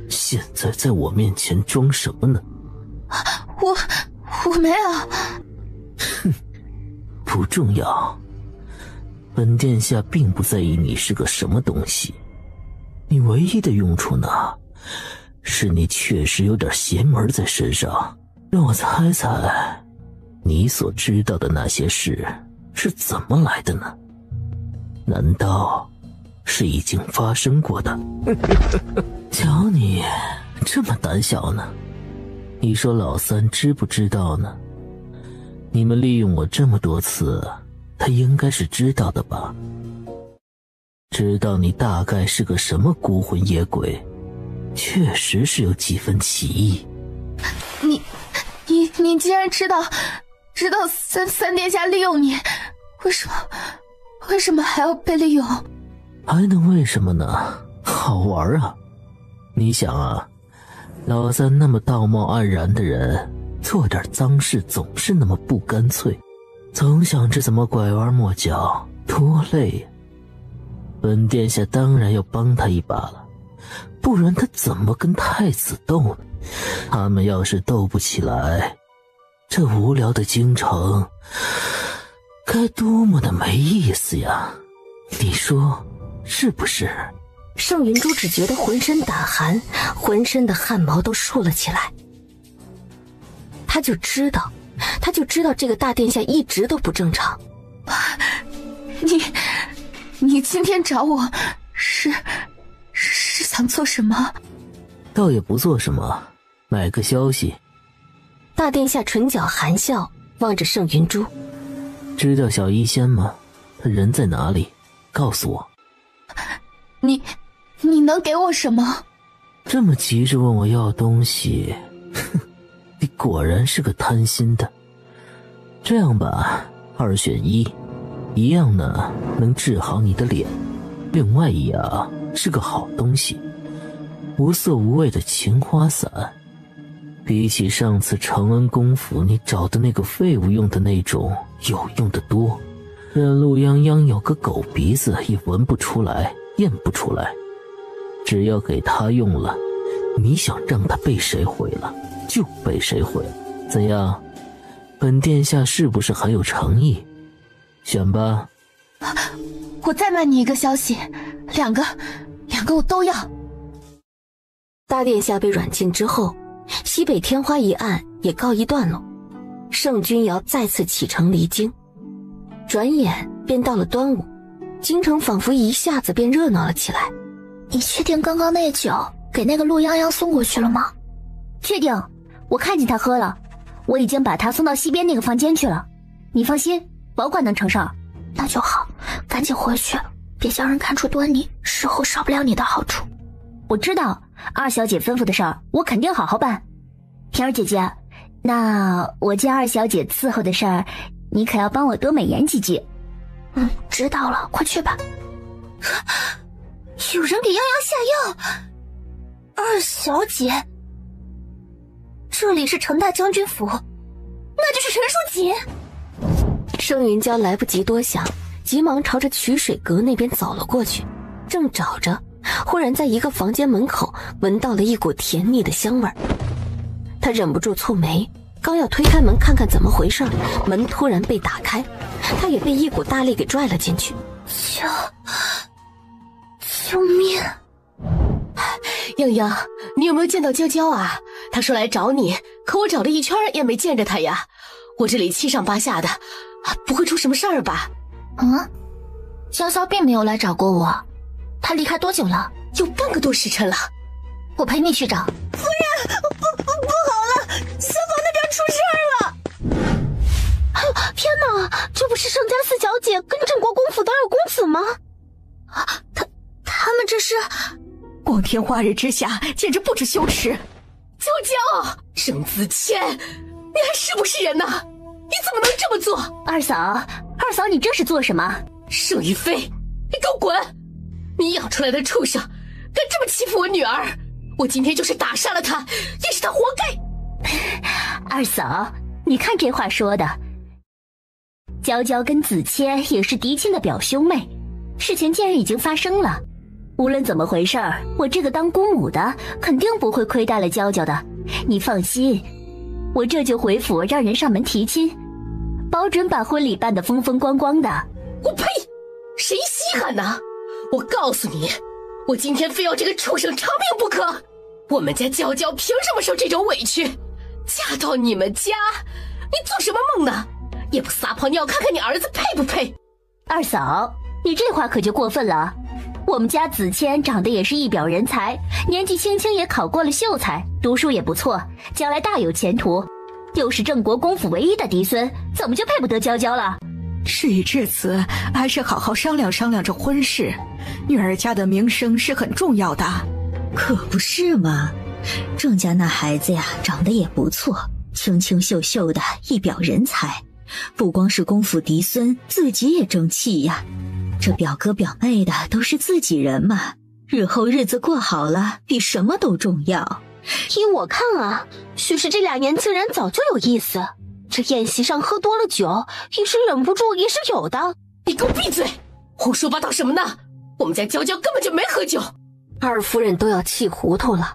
现在在我面前装什么呢？我没有。哼，不重要。本殿下并不在意你是个什么东西，你唯一的用处呢，是你确实有点邪门在身上。让我猜猜，你所知道的那些事是怎么来的呢？难道是已经发生过的？瞧你这么胆小呢，你说老三知不知道呢？你们利用我这么多次，他应该是知道的吧？知道你大概是个什么孤魂野鬼，确实是有几分奇异。你既然知道三殿下利用你，为什么还要被利用？还能为什么呢？好玩啊！你想啊，老三那么道貌岸然的人，做点脏事总是那么不干脆，总想着怎么拐弯抹角，多累呀！本殿下当然要帮他一把了，不然他怎么跟太子斗呢？他们要是斗不起来，这无聊的京城该多么的没意思呀！你说是不是？盛云珠只觉得浑身胆寒，浑身的汗毛都竖了起来。他就知道这个大殿下一直都不正常。你今天找我是想做什么？倒也不做什么，买个消息。大殿下唇角含笑，望着盛云珠。知道小医仙吗？他人在哪里？告诉我。你能给我什么？这么急着问我要东西，哼，你果然是个贪心的。这样吧，2选1，一样呢能治好你的脸，另外一样是个好东西，无色无味的情花伞。比起上次承恩公府你找的那个废物用的那种有用的多。这陆泱泱有个狗鼻子也闻不出来，验不出来，只要给他用了，你想让他被谁毁了就被谁毁了。怎样，本殿下是不是很有诚意？选吧。我再卖你一个消息，两个我都要。大殿下被软禁之后，西北天花一案也告一段落，盛君瑶再次启程离京。转眼便到了端午，京城仿佛一下子便热闹了起来。你确定刚刚那酒给那个陆泱泱送过去了吗？确定，我看见他喝了，我已经把他送到西边那个房间去了。你放心，保管能成事儿。那就好，赶紧回去，别叫人看出端倪，事后少不了你的好处。我知道，二小姐吩咐的事儿，我肯定好好办。平儿姐姐，那我见二小姐伺候的事儿，你可要帮我多美言几句。知道了，快去吧。有人给泱泱下药。二小姐，这里是程大将军府，那就是陈淑锦。盛云娇来不及多想，急忙朝着曲水阁那边走了过去。正找着，忽然在一个房间门口闻到了一股甜腻的香味儿。他忍不住蹙眉，刚要推开门看看怎么回事，门突然被打开，他也被一股大力给拽了进去。救命！泱泱，你有没有见到娇娇啊？她说来找你，可我找了一圈也没见着她呀。我这里七上八下的，不会出什么事儿吧？潇潇并没有来找过我，他离开多久了？有半个多时辰了。我陪你去找。夫人，不好了，厢房那边出事儿了！哎呦，天哪，这不是盛家四小姐跟郑国公府的二公子吗？他们这是光天化日之下，简直不知羞耻！娇娇，盛子谦，你还是不是人呐？你怎么能这么做？二嫂，你这是做什么？盛一飞，你给我滚！你养出来的畜生，敢这么欺负我女儿！我今天就是打杀了他，也是他活该！二嫂，你看这话说的，娇娇跟子谦也是嫡亲的表兄妹，事情既然已经发生了，无论怎么回事儿，我这个当姑母的肯定不会亏待了娇娇的，你放心，我这就回府让人上门提亲，保准把婚礼办得风风光光的。我呸！谁稀罕呢？我告诉你，我今天非要这个畜生偿命不可！我们家娇娇凭什么受这种委屈？嫁到你们家，你做什么梦呢？也不撒泡尿看看你儿子配不配？二嫂，你这话可就过分了。我们家子谦长得也是一表人才，年纪轻轻也考过了秀才，读书也不错，将来大有前途，又是郑国公府唯一的嫡孙，怎么就配不得娇娇了？事已至此，还是好好商量商量这婚事。女儿家的名声是很重要的。可不是嘛，郑家那孩子呀，长得也不错，清清秀秀的，一表人才。不光是公府嫡孙，自己也争气呀。这表哥表妹的都是自己人嘛，日后日子过好了，比什么都重要。依我看啊，许是这俩年轻人早就有意思。这宴席上喝多了酒，一时忍不住也是有的。你给我闭嘴！胡说八道什么呢？我们家娇娇根本就没喝酒。二夫人都要气糊涂了，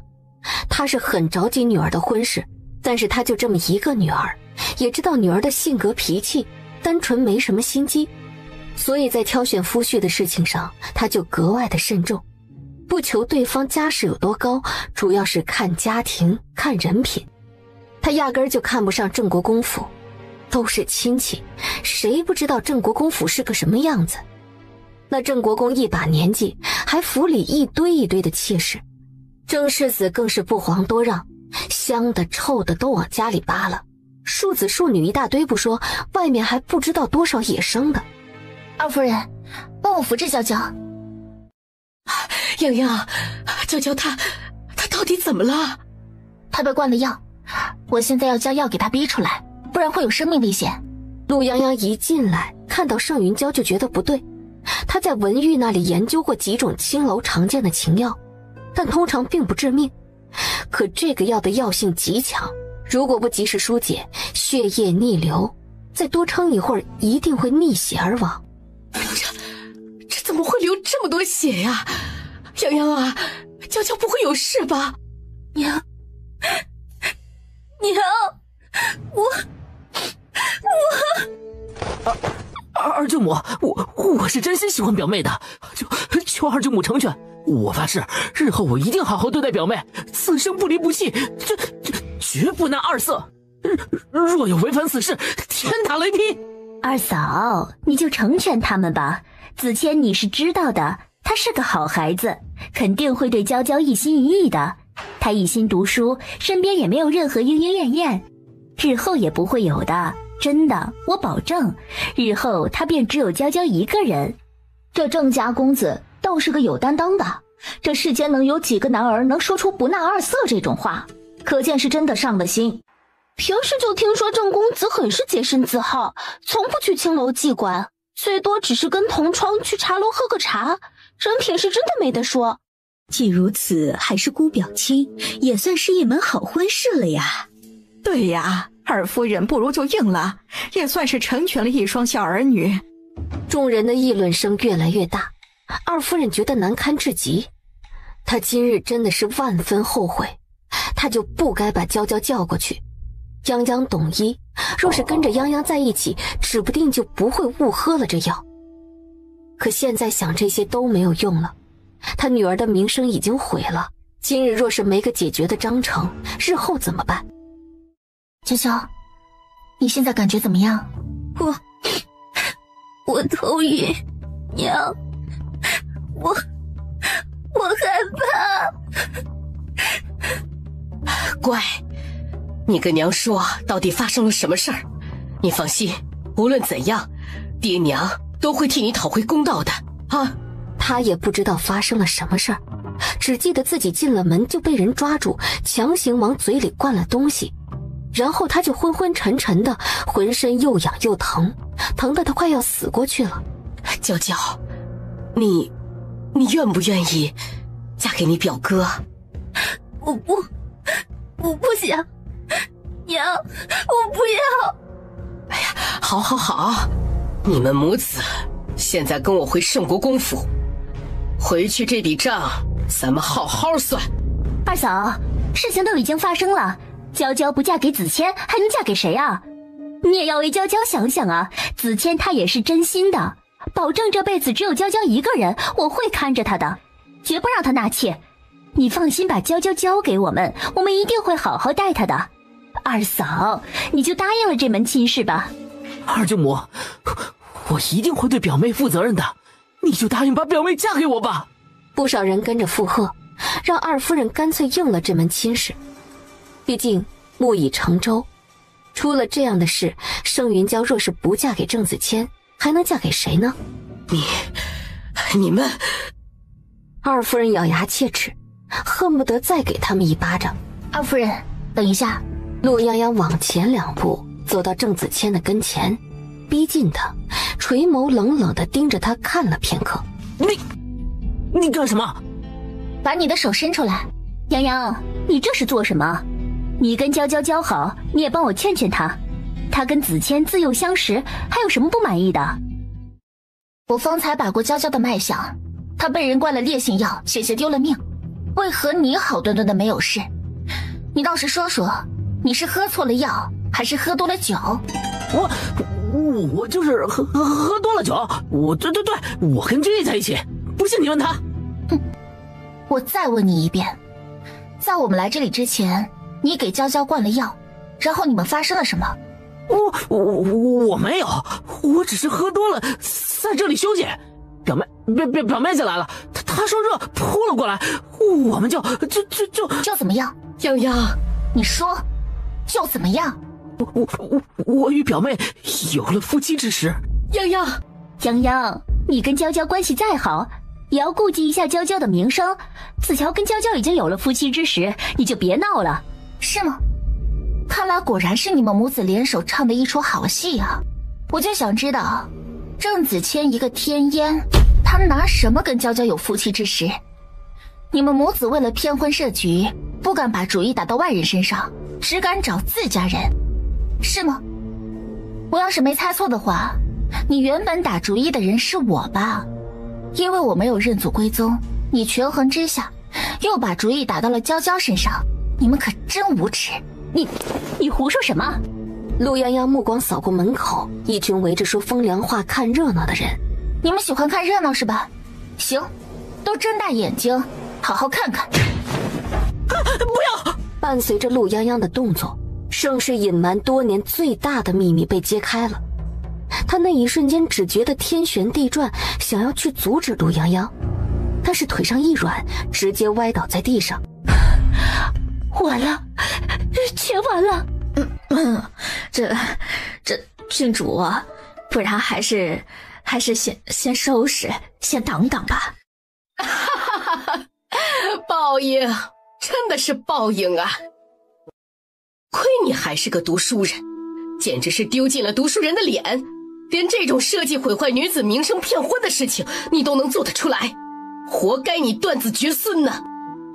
她是很着急女儿的婚事，但是她就这么一个女儿，也知道女儿的性格脾气，单纯没什么心机，所以在挑选夫婿的事情上，她就格外的慎重，不求对方家世有多高，主要是看家庭，看人品。他压根儿就看不上郑国公府，都是亲戚，谁不知道郑国公府是个什么样子？那郑国公一把年纪，还府里一堆一堆的妾室，郑世子更是不遑多让，香的臭的都往家里扒了，庶子庶女一大堆不说，外面还不知道多少野生的。二夫人，帮我扶着娇娇。洋洋，娇娇她到底怎么了？她被灌了药，我现在要将药给她逼出来，不然会有生命危险。陆洋洋一进来，看到盛云娇就觉得不对。他在文玉那里研究过几种青楼常见的情药，但通常并不致命。可这个药的药性极强，如果不及时疏解，血液逆流，再多撑一会儿，一定会溺血而亡。这怎么会流这么多血呀？洋洋啊，娇娇不会有事吧？娘，二舅母，我是真心喜欢表妹的，求二舅母成全。我发誓，日后我一定好好对待表妹，此生不离不弃，这绝不纳二色。若有违反此事，天打雷劈！二嫂，你就成全他们吧。子谦你是知道的，他是个好孩子，肯定会对娇娇一心一意的。他一心读书，身边也没有任何莺莺燕燕，日后也不会有的。真的，我保证，日后他便只有娇娇一个人。这郑家公子倒是个有担当的，这世间能有几个男儿能说出不纳二色这种话，可见是真的上了心。平时就听说郑公子很是洁身自好，从不去青楼妓馆，最多只是跟同窗去茶楼喝个茶，人品是真的没得说。既如此，还是姑表亲，也算是一门好婚事了呀。对呀，二夫人不如就应了，也算是成全了一双小儿女。众人的议论声越来越大，二夫人觉得难堪至极。她今日真的是万分后悔，她就不该把娇娇叫过去。泱泱懂医，若是跟着泱泱在一起，指不定就不会误喝了这药。可现在想这些都没有用了，她女儿的名声已经毁了，今日若是没个解决的章程，日后怎么办？娇娇，你现在感觉怎么样？我头晕，娘，我害怕。乖，你跟娘说到底发生了什么事儿？你放心，无论怎样，爹娘都会替你讨回公道的啊！他也不知道发生了什么事儿，只记得自己进了门就被人抓住，强行往嘴里灌了东西，然后他就昏昏沉沉的，浑身又痒又疼，疼得他快要死过去了。娇娇，你愿不愿意嫁给你表哥？我不想，娘，我不要。哎呀，好，你们母子现在跟我回圣国公府，回去这笔账咱们好好算。二嫂，事情都已经发生了，娇娇不嫁给子谦还能嫁给谁啊？你也要为娇娇想想啊，子谦他也是真心的，保证这辈子只有娇娇一个人，我会看着她的，绝不让她纳妾。你放心把娇娇交给我们，我们一定会好好待她的。二嫂，你就答应了这门亲事吧。二舅母，我一定会对表妹负责任的，你就答应把表妹嫁给我吧。不少人跟着附和，让二夫人干脆应了这门亲事。毕竟木已成舟，出了这样的事，盛云娇若是不嫁给郑子谦，还能嫁给谁呢？你们……二夫人咬牙切齿，恨不得再给他们一巴掌。二夫人，等一下。陆泱泱往前2步，走到郑子谦的跟前，逼近他，垂眸冷冷地盯着他看了片刻。你干什么？把你的手伸出来。泱泱，你这是做什么？你跟娇娇交好，你也帮我劝劝她。她跟子谦自幼相识，还有什么不满意的？我方才把过娇娇的脉象，她被人灌了烈性药，险些丢了命。为何你好端端的没有事？你倒是说说，你是喝错了药，还是喝多了酒？我就是喝多了酒。对，我跟君逸在一起，不信你问他。哼，我再问你一遍，在我们来这里之前，你给娇娇灌了药，然后你们发生了什么？我没有，我只是喝多了，在这里休息。表妹进来了，她说热扑了过来，我们就怎么样？泱泱，你说就怎么样？我与表妹有了夫妻之实。泱泱，你跟娇娇关系再好，也要顾及一下娇娇的名声。子乔跟娇娇已经有了夫妻之实，你就别闹了。是吗？看来果然是你们母子联手唱的一出好戏啊！我就想知道，郑子谦一个天烟，他拿什么跟娇娇有夫妻之实？你们母子为了骗婚设局，不敢把主意打到外人身上，只敢找自家人，是吗？我要是没猜错的话，你原本打主意的人是我吧？因为我没有认祖归宗，你权衡之下，又把主意打到了娇娇身上，你们可真无耻！你胡说什么？陆泱泱目光扫过门口，一群围着说风凉话看热闹的人。你们喜欢看热闹是吧？行，都睁大眼睛，好好看看。不要！伴随着陆泱泱的动作，盛世隐瞒多年最大的秘密被揭开了。他那一瞬间只觉得天旋地转，想要去阻止陆泱泱，但是腿上一软，直接歪倒在地上。完了，全完了。这郡主啊，不然还是先收拾，先挡挡吧。报应，真的是报应啊！亏你还是个读书人，简直是丢尽了读书人的脸，连这种设计毁坏女子名声骗婚的事情你都能做得出来，活该你断子绝孙呢！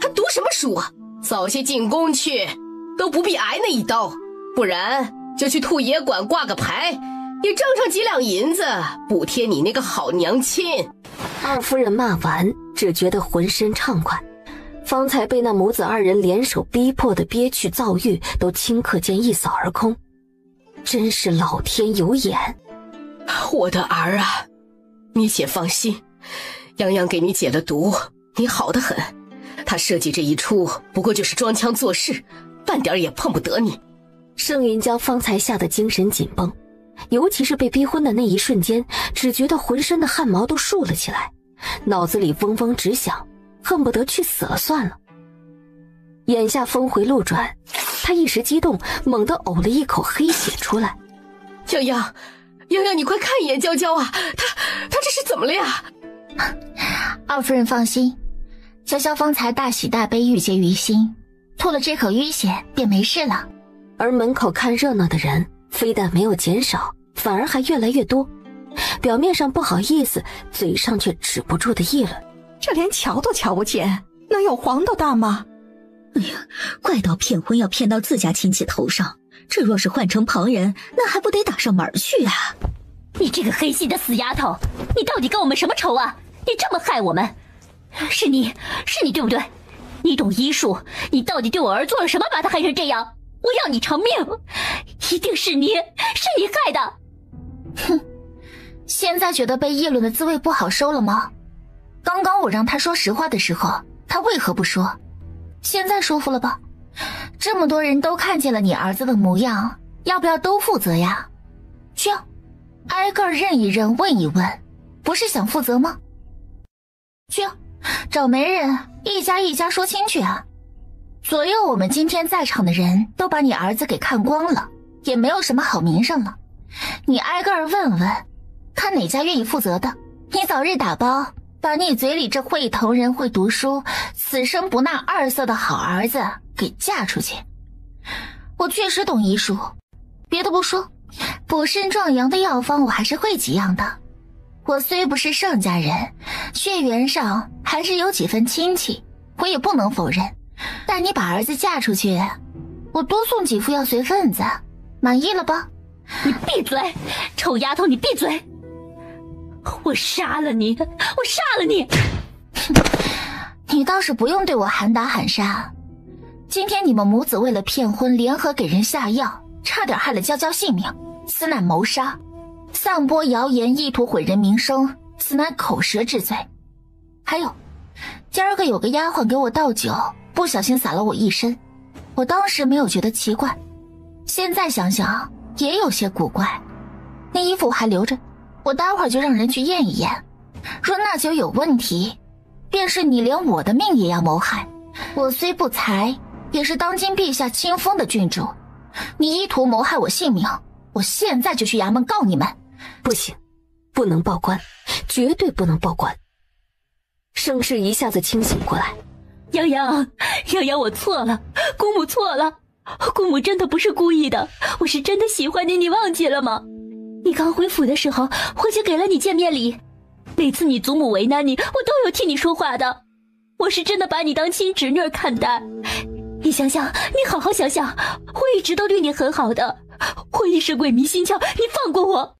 还读什么书啊？早些进宫去，都不必挨那一刀，不然就去兔爷馆挂个牌，也挣上几两银子，补贴你那个好娘亲。二夫人骂完，只觉得浑身畅快，方才被那母子二人联手逼迫的憋屈躁郁都顷刻间一扫而空。真是老天有眼。我的儿啊，你且放心，泱泱给你解了毒，你好得很。他设计这一出不过就是装腔作势，半点也碰不得你。盛云娇方才吓得精神紧绷，尤其是被逼婚的那一瞬间，只觉得浑身的汗毛都竖了起来，脑子里嗡嗡直响，恨不得去死了算了。眼下峰回路转，他一时激动，猛地呕了一口黑血出来。洋洋，洋洋，你快看一眼娇娇啊，她这是怎么了呀？二夫人放心，娇娇方才大喜大悲，郁结于心，吐了这口淤血便没事了。而门口看热闹的人非但没有减少，反而还越来越多，表面上不好意思，嘴上却止不住的议论。这连瞧都瞧不见，能有黄豆大吗？哎呀，怪到骗婚要骗到自家亲戚头上，这若是换成旁人，那还不得打上门去啊！你这个黑心的死丫头，你到底跟我们什么仇啊？你这么害我们，是你对不对？你懂医术，你到底对我儿做了什么，把他害成这样？我要你偿命！一定是你害的！哼，现在觉得被议论的滋味不好受了吗？刚刚我让他说实话的时候，他为何不说？现在舒服了吧？这么多人都看见了你儿子的模样，要不要都负责呀？去啊，挨个认一认，问一问，不是想负责吗？去啊，找媒人一家一家说清去啊！左右我们今天在场的人都把你儿子给看光了，也没有什么好名声了。你挨个问问，看哪家愿意负责的，你早日打包，把你嘴里这会疼人会读书此生不纳二色的好儿子给嫁出去。我确实懂医术，别的不说，补肾壮阳的药方我还是会几样的。我虽不是盛家人，血缘上还是有几分亲戚，我也不能否认。但你把儿子嫁出去，我多送几副药随份子，满意了吧？你闭嘴，臭丫头，你闭嘴！我杀了你！我杀了你！你倒是不用对我喊打喊杀。今天你们母子为了骗婚，联合给人下药，差点害了娇娇性命，此乃谋杀；散播谣言，意图毁人名声，此乃口舌之罪。还有，今儿个有个丫鬟给我倒酒，不小心洒了我一身，我当时没有觉得奇怪，现在想想也有些古怪。那衣服我还留着，我待会儿就让人去验一验，若那酒有问题，便是你连我的命也要谋害。我虽不才，也是当今陛下亲封的郡主，你意图谋害我性命，我现在就去衙门告你们。不行，不能报官，绝对不能报官。盛世一下子清醒过来，洋洋，我错了，姑母错了，姑母真的不是故意的，我是真的喜欢你，你忘记了吗？你刚回府的时候，我就给了你见面礼，每次你祖母为难你，我都有替你说话的，我是真的把你当亲侄女看待。你想想，你好好想想，我一直都对你很好的，我一时鬼迷心窍，你放过我，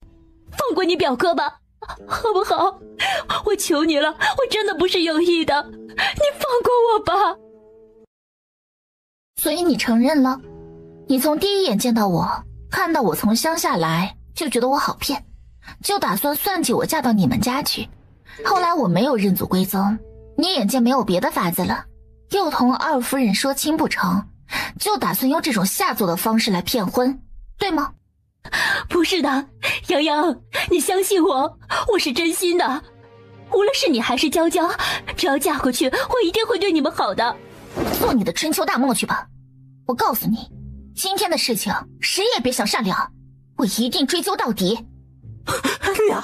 放过你表哥吧，好不好？我求你了，我真的不是有意的，你放过我吧。所以你承认了，你从第一眼见到我，看到我从乡下来，就觉得我好骗，就打算算计我嫁到你们家去。后来我没有认祖归宗，你眼见没有别的法子了，又同二夫人说亲不成，就打算用这种下作的方式来骗婚，对吗？不是的，洋洋，你相信我，我是真心的。无论是你还是娇娇，只要嫁过去，我一定会对你们好的。做你的春秋大梦去吧。我告诉你，今天的事情谁也别想善了，我一定追究到底。娘，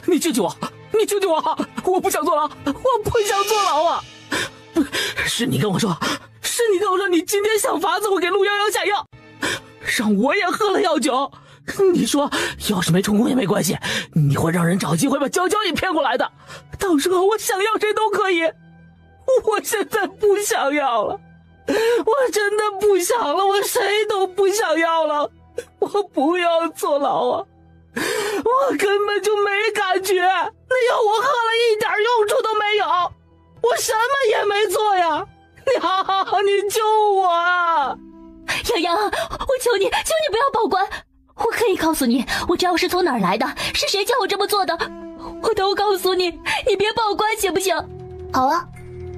你救救我，你救救我，我不想坐牢，我不想坐牢啊！是你跟我说你今天想法子会给陆泱泱下药，让我也喝了药酒。你说要是没成功也没关系，你会让人找机会把娇娇也骗过来的，到时候我想要谁都可以。我现在不想要了，我真的不想了，我谁都不想要了，我不要坐牢啊！我根本就没感觉，那药我喝了一点用处都没有，我什么也没做呀！娘，你救我啊！洋洋，我求你不要报官，我可以告诉你，我这药是从哪儿来的，是谁叫我这么做的，我都告诉你，你别报官行不行？好啊，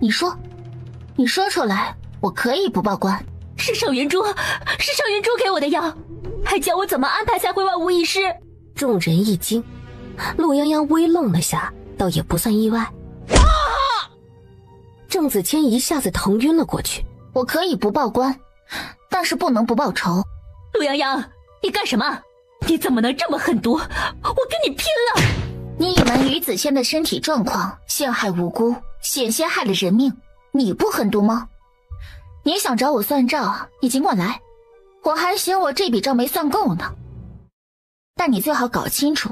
你说出来，我可以不报官，是盛云珠给我的药，还教我怎么安排才会万无一失。众人一惊，陆泱泱微愣了下，倒也不算意外。郑子谦一下子疼晕了过去。我可以不报官，但是不能不报仇。陆泱泱，你干什么？你怎么能这么狠毒？我跟你拼了！你隐瞒于子谦的身体状况，陷害无辜，险些害了人命，你不狠毒吗？你想找我算账，你尽管来，我还嫌我这笔账没算够呢。但你最好搞清楚，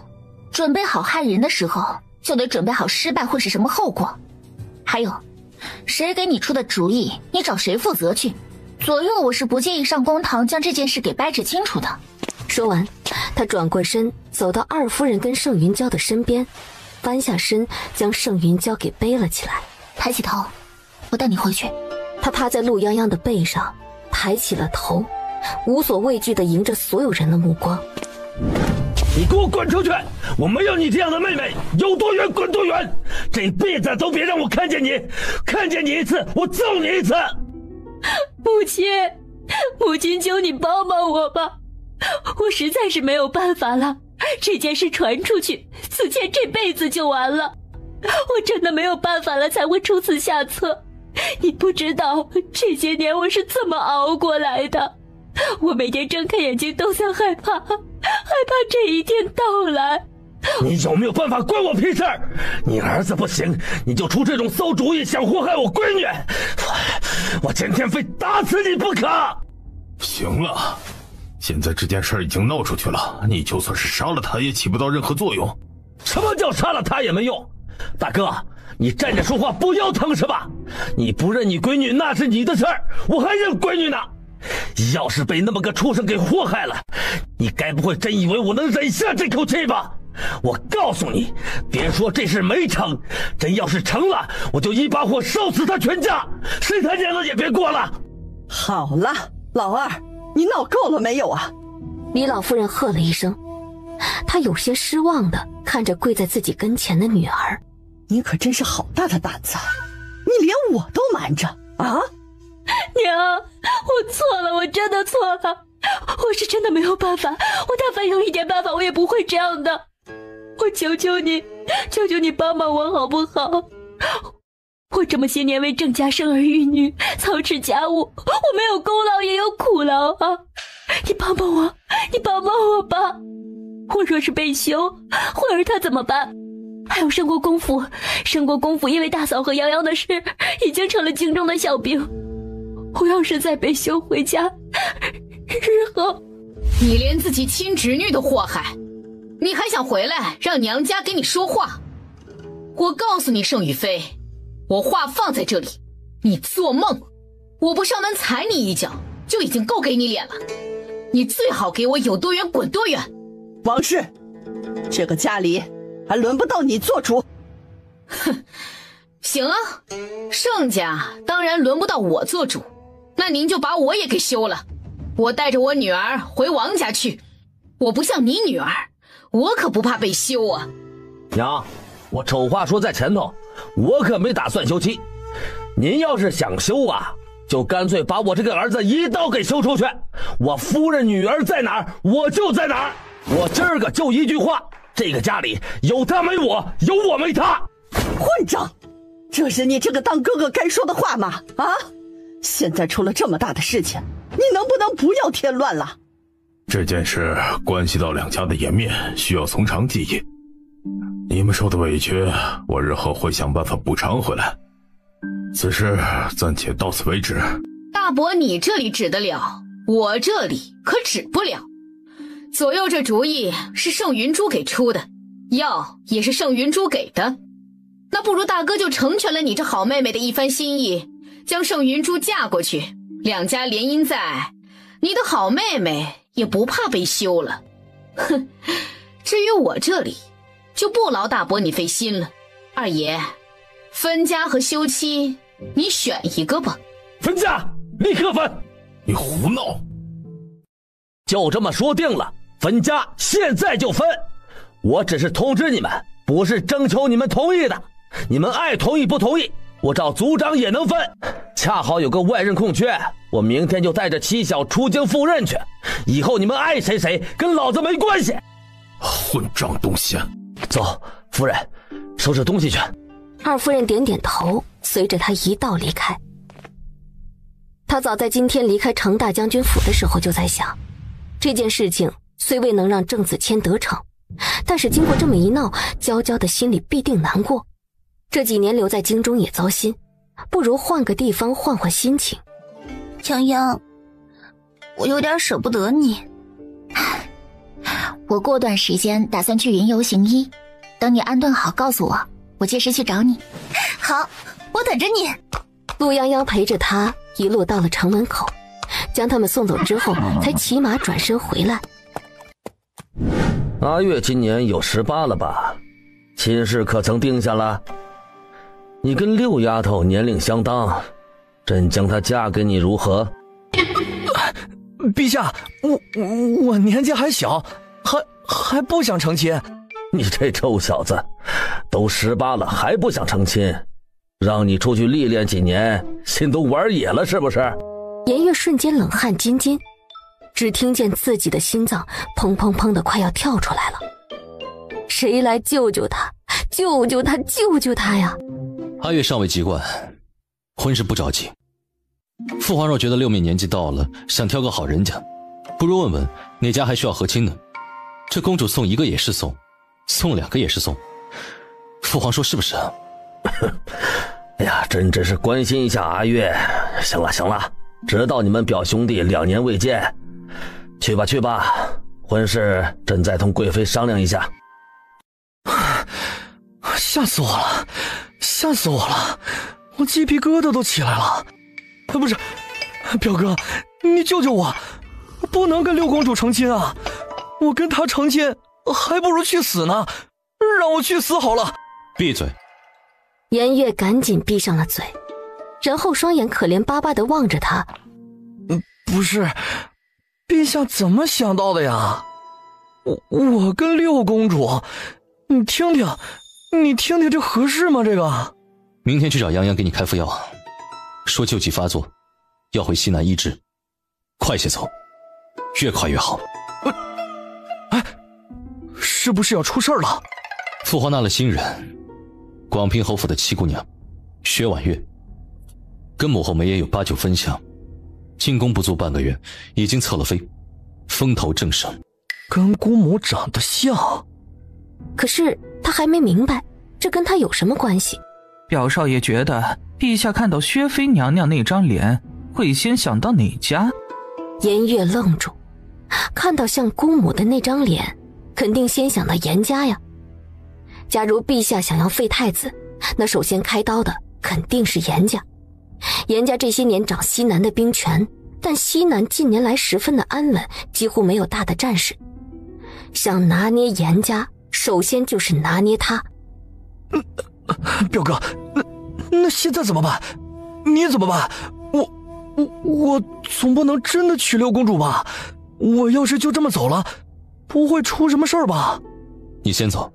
准备好害人的时候，就得准备好失败会是什么后果。还有，谁给你出的主意，你找谁负责去。左右我是不介意上公堂将这件事给掰扯清楚的。说完，他转过身，走到二夫人跟盛云娇的身边，弯下身将盛云娇给背了起来。抬起头，我带你回去。他趴在陆泱泱的背上，抬起了头，无所畏惧地迎着所有人的目光。你给我滚出去！我没有你这样的妹妹，有多远滚多远！这辈子都别让我看见你，看见你一次，我揍你一次！母亲，求你帮帮我吧，我实在是没有办法了。这件事传出去，子谦这辈子就完了。我真的没有办法了，才会出此下策。你不知道这些年我是怎么熬过来的，我每天睁开眼睛都在害怕这一天到来。你有没有办法关我屁事儿？你儿子不行，你就出这种馊主意，想祸害我闺女，我今天非打死你不可！行了，现在这件事已经闹出去了，你就算是杀了他也起不到任何作用。什么叫杀了他也没用？大哥，你站着说话不腰疼是吧？你不认你闺女那是你的事儿，我还认闺女呢。要是被那么个畜生给祸害了，你该不会真以为我能忍下这口气吧？我告诉你，别说这事没成，真要是成了，我就一把火烧死他全家，谁他娘的也别过了。好了，老二，你闹够了没有啊？李老夫人喝了一声，她有些失望地看着跪在自己跟前的女儿。你可真是好大的胆子，你连我都瞒着啊！娘，我错了，我真的错了，我是真的没有办法，我但凡有一点办法，我也不会这样的。我求求你帮帮我好不好？我这么些年为郑家生儿育女，操持家务，我没有功劳也有苦劳啊！你帮帮我吧！我若是被休，慧儿她怎么办？还有申国公府因为大嫂和泱泱的事，已经成了京中的笑柄。我要是再被休回家，日后……你连自己亲侄女都祸害，你还想回来让娘家给你说话？我告诉你，盛雨飞，我话放在这里，你做梦！我不上门踩你一脚，就已经够给你脸了。你最好给我有多远滚多远。王氏，这个家里还轮不到你做主。哼，行啊，盛家当然轮不到我做主，那您就把我也给休了，我带着我女儿回王家去。我不像你女儿，我可不怕被休啊。娘，我丑话说在前头，我可没打算休妻。您要是想休啊，就干脆把我这个儿子一刀给休出去，我夫人女儿在哪儿，我就在哪儿。我今儿个就一句话，这个家里有他没我，有我没他。混账！这是你这个当哥哥该说的话吗？啊！现在出了这么大的事情，你能不能不要添乱了？这件事关系到两家的颜面，需要从长计议。你们受的委屈，我日后会想办法补偿回来。此事暂且到此为止。大伯，你这里止得了，我这里可止不了。左右这主意是盛云珠给出的，药也是盛云珠给的。那不如大哥就成全了你这好妹妹的一番心意，将盛云珠嫁过去，两家联姻在，你的好妹妹也不怕被休了。哼，至于我这里，就不劳大伯你费心了。二爷，分家和休妻，你选一个吧。分家，立刻分！你胡闹！就这么说定了，分家现在就分。我只是通知你们，不是征求你们同意的。你们爱同意不同意，我照族长也能分。恰好有个外任空缺，我明天就带着妻小出京赴任去。以后你们爱谁谁，跟老子没关系。混账东西！走，夫人，收拾东西去。二夫人点点头，随着他一道离开。他早在今天离开程大将军府的时候就在想，这件事情虽未能让郑子谦得逞，但是经过这么一闹，娇娇的心里必定难过。这几年留在京中也糟心，不如换个地方换换心情。江央，我有点舍不得你。我过段时间打算去云游行医，等你安顿好告诉我，我届时去找你。好，我等着你。陆泱泱陪着他一路到了城门口，将他们送走之后，才骑马转身回来。阿月今年有18了吧？亲事可曾定下了？你跟六丫头年龄相当，朕将她嫁给你如何？陛下，我年纪还小，还不想成亲。你这臭小子，都18了还不想成亲？让你出去历练几年，心都玩野了是不是？颜月瞬间冷汗津津，只听见自己的心脏砰砰砰的快要跳出来了。谁来救救他？救救他！救救他呀！阿月尚未及冠，婚事不着急。父皇若觉得六妹年纪到了，想挑个好人家，不如问问哪家还需要和亲呢？这公主送一个也是送，送2个也是送。父皇说是不是啊？哎呀，朕只是关心一下阿月。行了行了，知道你们表兄弟2年未见，去吧去吧，婚事朕再同贵妃商量一下。吓死我了，吓死我了，我鸡皮疙瘩都起来了。不是，表哥，你救救我，不能跟六公主成亲啊！我跟她成亲，还不如去死呢，让我去死好了。闭嘴！颜月赶紧闭上了嘴，然后双眼可怜巴巴地望着他。不是，陛下怎么想到的呀？我跟六公主，你听听这合适吗？这个，明天去找泱泱给你开副药，说旧疾发作，要回西南医治，快些走，越快越好。是不是要出事了？父皇纳了新人，广平侯府的七姑娘薛婉月，跟母后没也有8、9分像，进宫不足半个月，已经侧了妃，风头正盛。跟姑母长得像，可是他还没明白这跟他有什么关系。表少爷觉得陛下看到薛妃娘娘那张脸，会先想到哪家？颜月愣住，看到像姑母的那张脸，肯定先想到颜家呀。假如陛下想要废太子，那首先开刀的肯定是颜家。颜家这些年掌西南的兵权，但西南近年来十分的安稳，几乎没有大的战事。想拿捏颜家，首先就是拿捏他。表哥，那现在怎么办？你怎么办？我总不能真的娶六公主吧？我要是就这么走了，不会出什么事儿吧？你先走，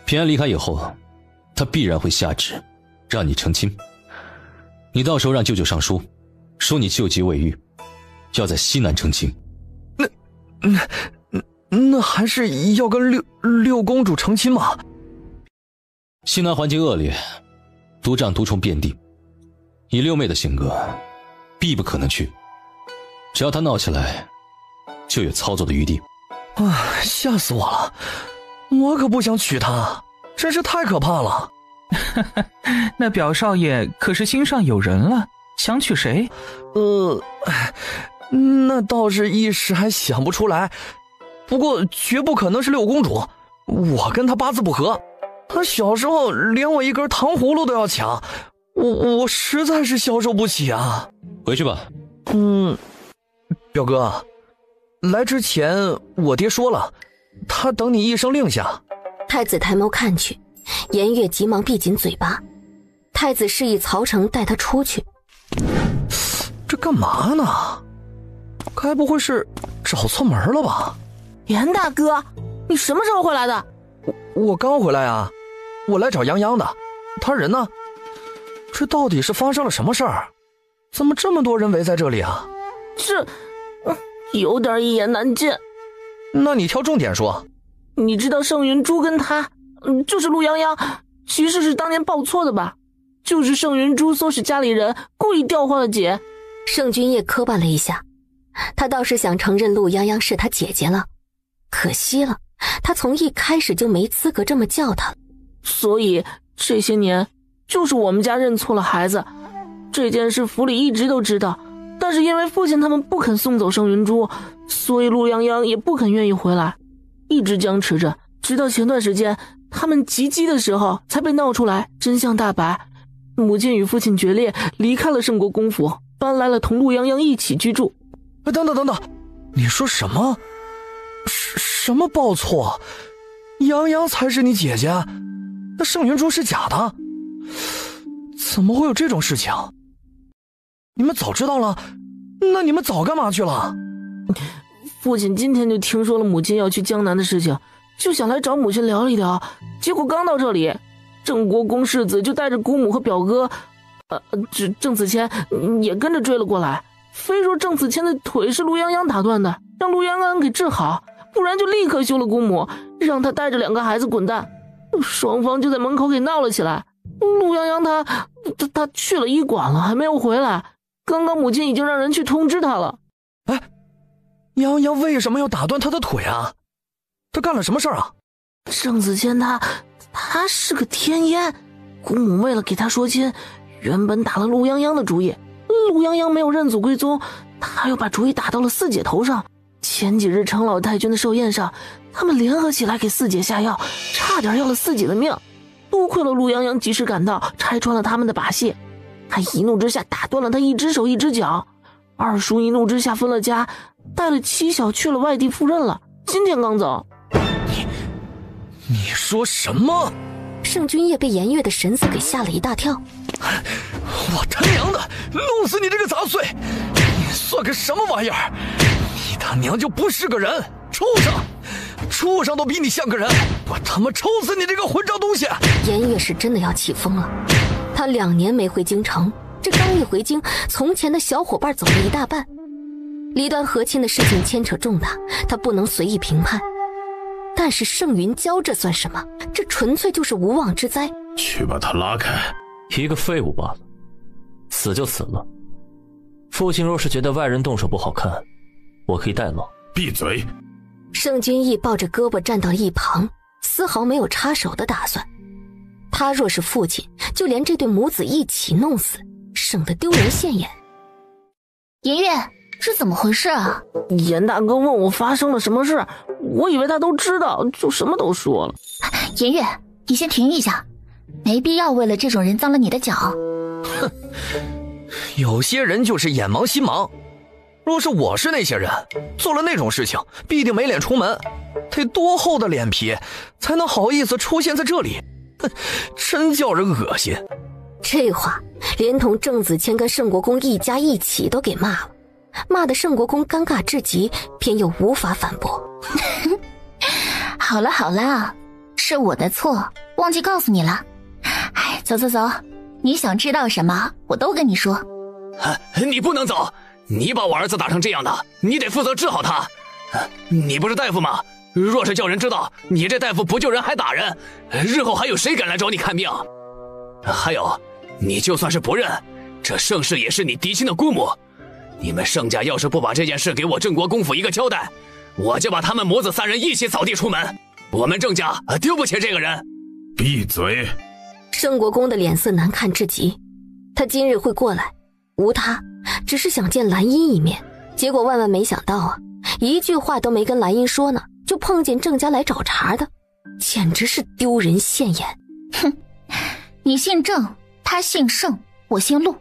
平安离开以后，他必然会下旨让你成亲。你到时候让舅舅上书，说你旧疾未愈，要在西南成亲。那还是要跟六公主成亲吗？西南环境恶劣，毒瘴毒虫遍地，以六妹的性格，必不可能去。只要她闹起来，就有操作的余地。吓死我了！我可不想娶她，真是太可怕了。那表少爷可是心上有人了，想娶谁？那倒是一时还想不出来。不过绝不可能是六公主，我跟她八字不合。她小时候连我一根糖葫芦都要抢，我实在是消受不起啊。回去吧。表哥，来之前我爹说了，他等你一声令下。太子抬眸看去，颜月急忙闭紧嘴巴。太子示意曹成带他出去。这干嘛呢？该不会是找错门了吧？严大哥，你什么时候回来的？我刚回来啊，我来找泱泱的，他人呢？这到底是发生了什么事儿？怎么这么多人围在这里啊？这有点一言难尽。那你挑重点说。你知道盛云珠跟他，就是陆泱泱，其实是当年报错的吧？就是盛云珠唆使家里人故意调换了姐。盛君夜磕巴了一下，他倒是想承认陆泱泱是他姐姐了，可惜了，他从一开始就没资格这么叫她。所以这些年就是我们家认错了孩子，这件事府里一直都知道，但是因为父亲他们不肯送走盛云珠，所以陆泱泱也不肯愿意回来，一直僵持着，直到前段时间他们及笄的时候才被闹出来，真相大白。母亲与父亲决裂，离开了盛国公府，搬来了同陆泱泱一起居住。等等，你说什么？什么报错？泱泱才是你姐姐，那盛云珠是假的？怎么会有这种事情？你们早知道了，那你们早干嘛去了？父亲今天就听说了母亲要去江南的事情，就想来找母亲聊一聊，结果刚到这里，郑国公世子就带着姑母和表哥，郑子谦也跟着追了过来，非说郑子谦的腿是陆泱泱打断的，让陆泱泱给治好，不然就立刻休了姑母，让他带着2个孩子滚蛋。双方就在门口给闹了起来。陆泱泱他去了医馆了，还没有回来。刚刚母亲已经让人去通知他了。哎，泱泱为什么要打断他的腿啊？他干了什么事儿啊？郑子谦他是个天烟，姑母为了给他说亲，原本打了陆泱泱的主意，陆泱泱没有认祖归宗，他又把主意打到了四姐头上。前几日程老太君的寿宴上，他们联合起来给四姐下药，差点要了四姐的命。多亏了陆泱泱及时赶到，拆穿了他们的把戏。他一怒之下打断了他一只手一只脚。二叔一怒之下分了家，带了妻小去了外地赴任了，今天刚走。你说什么？盛君夜被颜月的神色给吓了一大跳。我他娘的，弄死你这个杂碎！你算个什么玩意儿？你他娘就不是个人，畜生！畜生都比你像个人！我他妈抽死你这个混账东西！颜月是真的要气疯了。他2年没回京城，这刚一回京，从前的小伙伴走了一大半。离端和亲的事情牵扯重大，他不能随意评判。但是盛云娇这算什么？这纯粹就是无妄之灾。去把他拉开。一个废物罢了，死就死了。父亲若是觉得外人动手不好看，我可以代劳。闭嘴！盛君义抱着胳膊站到一旁，丝毫没有插手的打算。他若是父亲，就连这对母子一起弄死，省得丢人现眼。颜月，这怎么回事啊？严大哥问我发生了什么事，我以为他都知道，就什么都说了。颜月，你先停一下，没必要为了这种人脏了你的脚。哼，有些人就是眼盲心盲。若是我是那些人，做了那种事情，必定没脸出门。得多厚的脸皮，才能好意思出现在这里？哼，真叫人恶心。这话连同郑子谦跟盛国公一家一起都给骂了，骂得盛国公尴尬至极，偏又无法反驳。好了，是我的错，忘记告诉你了。哎，走，你想知道什么，我都跟你说。你不能走，你把我儿子打成这样的，你得负责治好他。你不是大夫吗？若是叫人知道你这大夫不救人还打人，日后还有谁敢来找你看病？还有，你就算是不认，这盛氏也是你嫡亲的姑母。你们盛家要是不把这件事给我郑国公府一个交代，我就把他们母子3人一起扫地出门。我们郑家丢不起这个人。闭嘴！盛国公的脸色难看至极，他今日会过来，无他，只是想见兰英一面。结果万万没想到啊，一句话都没跟兰英说呢，就碰见郑家来找茬的，简直是丢人现眼。哼，你姓郑，他姓盛，我姓陆，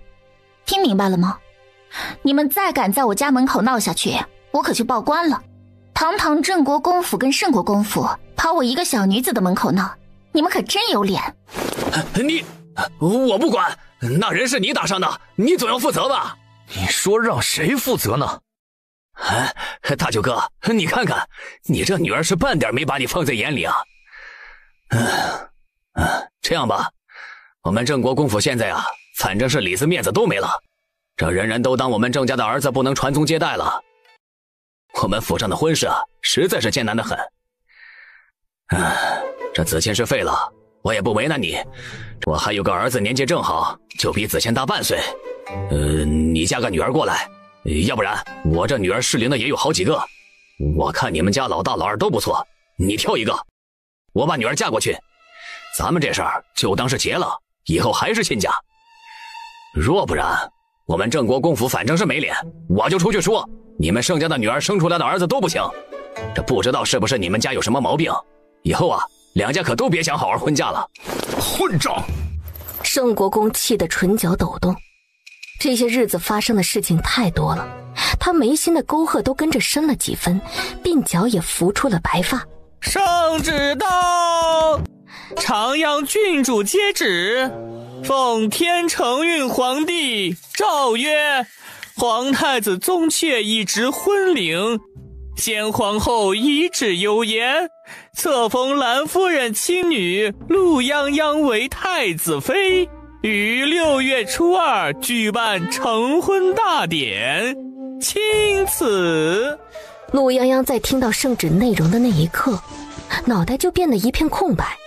听明白了吗？你们再敢在我家门口闹下去，我可就报官了。堂堂郑国公府跟盛国公府跑我一个小女子的门口闹，你们可真有脸。我不管，那人是你打伤的，你总要负责吧？你说让谁负责呢？大舅哥，你看看，你这女儿是半点没把你放在眼里啊。这样吧，我们郑国公府现在啊，反正是里子面子都没了，这人人都当我们郑家的儿子不能传宗接代了。我们府上的婚事啊，实在是艰难得很。这子谦是废了，我也不为难你。我还有个儿子，年纪正好，就比子谦大半岁。你嫁个女儿过来，要不然我这女儿适龄的也有好几个。我看你们家老大老二都不错，你挑一个，我把女儿嫁过去，咱们这事儿就当是结了，以后还是亲家。若不然，我们郑国公府反正是没脸，我就出去说，你们盛家的女儿生出来的儿子都不行。这不知道是不是你们家有什么毛病？以后啊，两家可都别想好好婚嫁了。混账！盛国公气得唇角抖动，这些日子发生的事情太多了，他眉心的沟壑都跟着深了几分，鬓角也浮出了白发。圣旨到，长阳郡主接旨，奉天承运皇帝诏曰：皇太子宗悫已值婚龄，先皇后遗旨有言，册封兰夫人亲女陆泱泱为太子妃，于6月初2举办成婚大典，钦此。陆泱泱在听到圣旨内容的那一刻，脑袋就变得一片空白，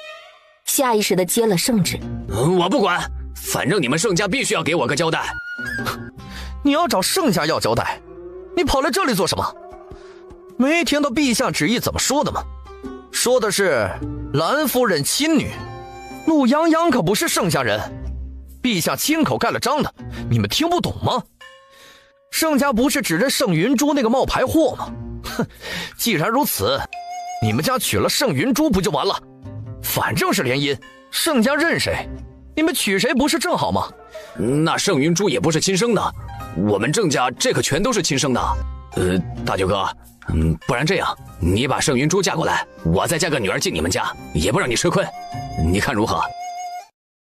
下意识地接了圣旨。我不管，反正你们盛家必须要给我个交代。你要找盛家要交代，你跑来这里做什么？没听到陛下旨意怎么说的吗？说的是兰夫人亲女，陆泱泱可不是盛家人，陛下亲口盖了章的，你们听不懂吗？盛家不是指着盛云珠那个冒牌货吗？哼，既然如此，你们家娶了盛云珠不就完了？反正是联姻，盛家认谁，你们娶谁不是正好吗？那盛云珠也不是亲生的，我们郑家这可全都是亲生的。大舅哥，不然这样，你把盛云珠嫁过来，我再嫁个女儿进你们家，也不让你吃亏，你看如何？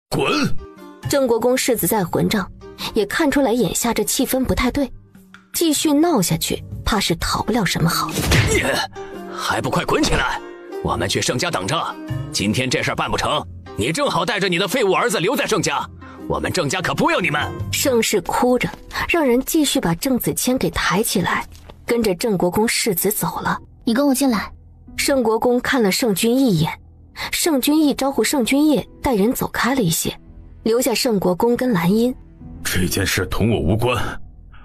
滚！郑国公世子在混账，也看出来眼下这气氛不太对，继续闹下去怕是讨不了什么好。你还不快滚起来！我们去盛家等着，今天这事儿办不成，你正好带着你的废物儿子留在盛家，我们郑家可不要你们。盛世哭着让人继续把郑子谦给抬起来，跟着郑国公世子走了。你跟我进来。盛国公看了盛君一眼，盛君义招呼盛君业带人走开了一些，留下盛国公跟兰因。这件事同我无关，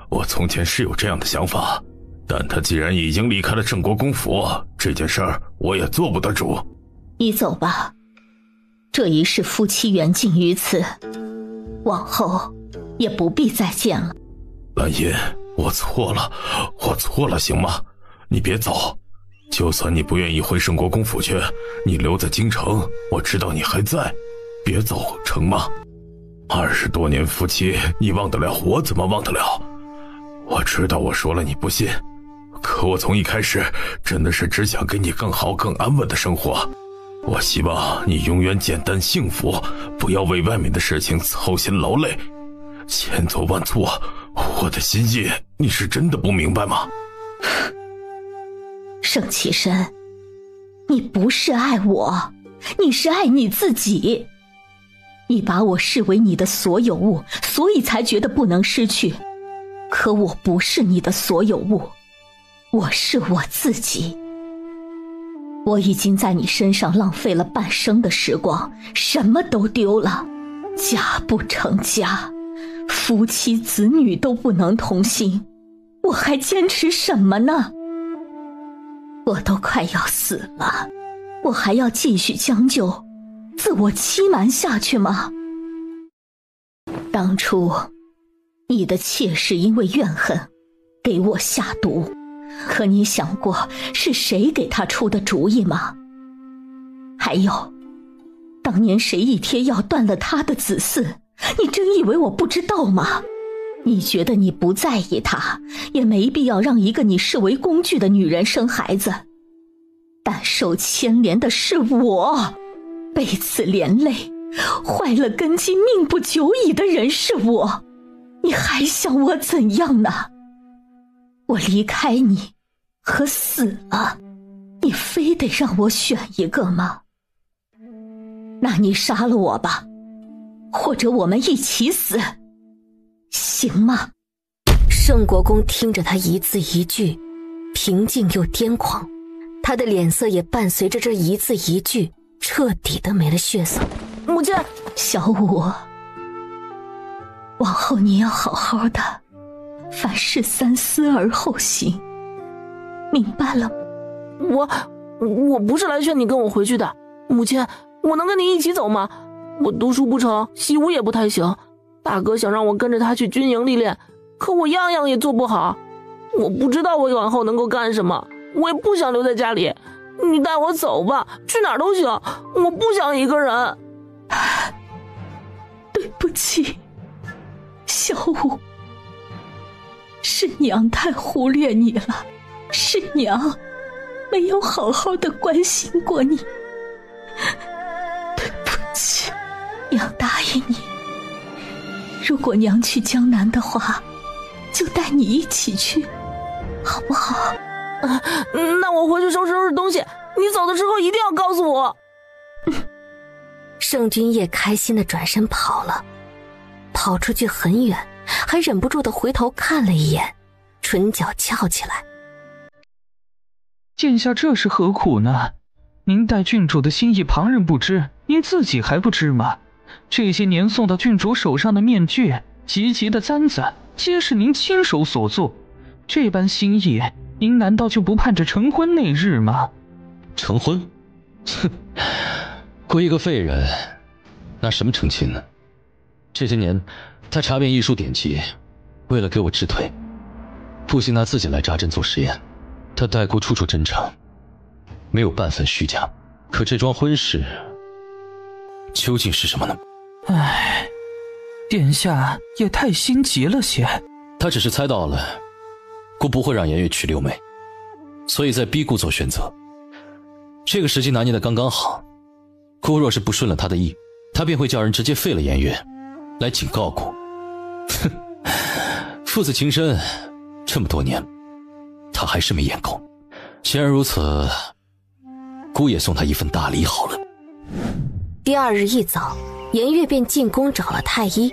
我从前是有这样的想法，但他既然已经离开了郑国公府，这件事儿我也做不得主。你走吧，这一世夫妻缘尽于此，往后也不必再见了。兰因，我错了，行吗？你别走，就算你不愿意回盛国公府去，你留在京城，我知道你还在，别走，成吗？20多年夫妻，你忘得了，我怎么忘得了？我知道我说了你不信，可我从一开始真的是只想给你更好更安稳的生活。我希望你永远简单幸福，不要为外面的事情操心劳累，千错万错，我的心意你是真的不明白吗？盛其身，你不是爱我，你是爱你自己。你把我视为你的所有物，所以才觉得不能失去。可我不是你的所有物，我是我自己。我已经在你身上浪费了半生的时光，什么都丢了，家不成家，夫妻子女都不能同心，我还坚持什么呢？我都快要死了，我还要继续将就，自我欺瞒下去吗？当初你的妾室因为怨恨给我下毒，可你想过是谁给他出的主意吗？还有，当年谁一贴药断了他的子嗣，你真以为我不知道吗？你觉得你不在意他，也没必要让一个你视为工具的女人生孩子，但受牵连的是我，被此连累，坏了根基命不久矣的人是我，你还想我怎样呢？我离开你和死了，你非得让我选一个吗？那你杀了我吧，或者我们一起死，行吗？盛国公听着他一字一句，平静又癫狂，他的脸色也伴随着这一字一句彻底的没了血色。母亲，小五，往后你要好好的，凡事三思而后行，明白了吗？我不是来劝你跟我回去的，母亲，我能跟你一起走吗？我读书不成，习武也不太行，大哥想让我跟着他去军营历练，可我样样也做不好，我不知道我往后能够干什么，我也不想留在家里，你带我走吧，去哪儿都行，我不想一个人。对不起，小五，是娘太忽略你了，是娘没有好好的关心过你，对不起，娘答应你，如果娘去江南的话，就带你一起去，好不好？那我回去收拾收拾东西，你走的时候一定要告诉我。盛君夜开心的转身跑了，跑出去很远，还忍不住的回头看了一眼，唇角翘起来。殿下这是何苦呢？您待郡主的心意旁人不知，您自己还不知吗？这些年送到郡主手上的面具、集集的簪子，皆是您亲手所做，这般心意，您难道就不盼着成婚那日吗？成婚？哼，归一个废人，拿什么成亲呢？这些年，他查遍医书典籍，为了给我治腿，不惜拿自己来扎针做实验。他待姑处处真诚，没有半分虚假。可这桩婚事，究竟是什么呢？唉，殿下也太心急了些。他只是猜到了，姑不会让颜月娶六妹，所以在逼姑做选择。这个时机拿捏得刚刚好。姑若是不顺了他的意，他便会叫人直接废了颜月，来警告姑。哼，父子情深，这么多年，他还是没眼够。既然如此，姑也送他一份大礼好了。第二日一早，颜月便进宫找了太医。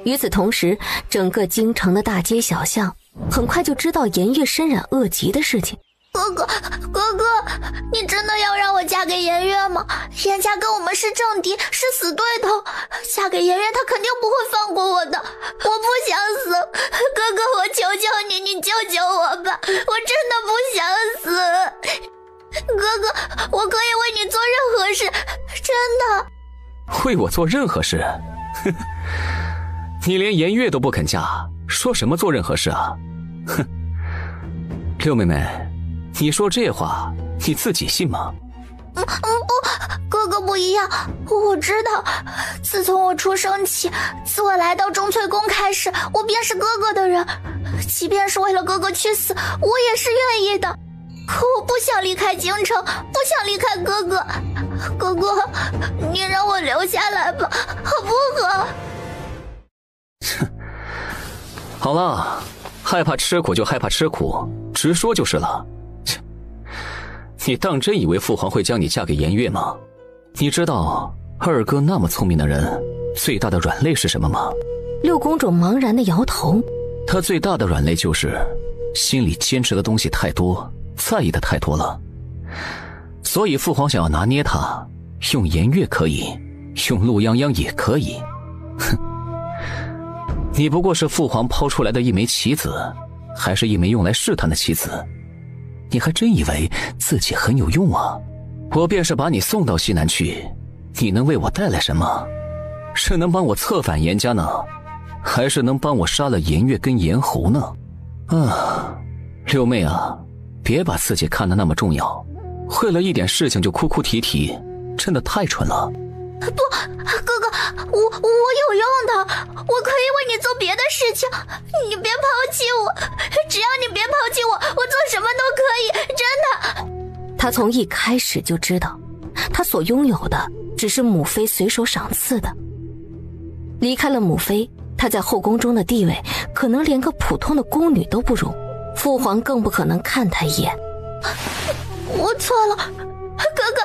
与此同时，整个京城的大街小巷很快就知道颜月身染恶疾的事情。哥哥，你真的要让我嫁给颜月吗？颜家跟我们是正敌，是死对头，嫁给颜月他肯定不会放过我的，我不想死。哥哥，我求求你，你救救我吧，我真的不想死。哥哥，我可以为你做任何事，真的。为我做任何事？哼，你连颜月都不肯嫁，说什么做任何事啊？哼，六妹妹，你说这话你自己信吗？不，哥哥不一样，我知道，自从我出生起，自我来到钟粹宫开始，我便是哥哥的人，即便是为了哥哥去死，我也是愿意的。可我不想离开京城，不想离开哥哥。哥哥，你让我留下来吧，好不好？好了，害怕吃苦就害怕吃苦，直说就是了。你当真以为父皇会将你嫁给颜月吗？你知道二哥那么聪明的人最大的软肋是什么吗？六公主茫然的摇头。他最大的软肋就是心里坚持的东西太多，在意的太多了。所以父皇想要拿捏他，用颜月可以，用陆泱泱也可以。哼，你不过是父皇抛出来的一枚棋子，还是一枚用来试探的棋子。你还真以为自己很有用啊？我便是把你送到西南去，你能为我带来什么？是能帮我策反颜家呢，还是能帮我杀了颜月跟颜侯呢？啊，六妹啊，别把自己看得那么重要，为了一点事情就哭哭啼啼，真的太蠢了。不，哥哥，我有用的，我可以为你做别的事情，你别抛弃我，只要你别抛弃我，我做什么都可以，真的。他从一开始就知道，他所拥有的只是母妃随手赏赐的。离开了母妃，他在后宫中的地位可能连个普通的宫女都不如，父皇更不可能看他一眼。我错了，哥哥，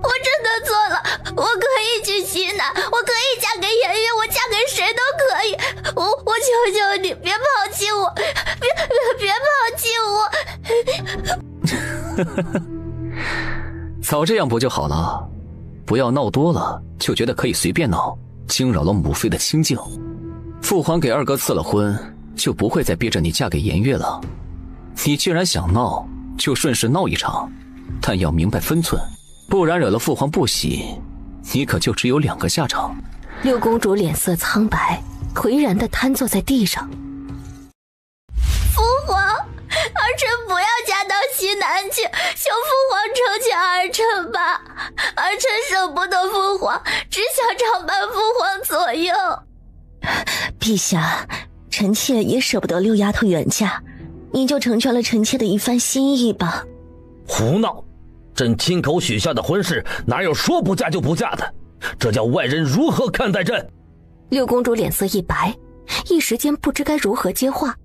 我真的错了，我可以去西南，我可以嫁给颜月，我嫁给谁都可以，我求求你别抛弃我，别抛弃我！早这样不就好了？不要闹多了，就觉得可以随便闹，惊扰了母妃的清静。父皇给二哥赐了婚，就不会再逼着你嫁给颜月了。你既然想闹，就顺势闹一场，但要明白分寸，不然惹了父皇不喜，你可就只有2个下场。六公主脸色苍白，颓然地瘫坐在地上。父皇，儿臣不要嫁到西南去，求父皇成全儿臣吧。儿臣舍不得父皇，只想常伴父皇左右。陛下，臣妾也舍不得六丫头远嫁，您就成全了臣妾的一番心意吧。胡闹！朕亲口许下的婚事，哪有说不嫁就不嫁的？这叫外人如何看待朕？六公主脸色一白，一时间不知该如何接话。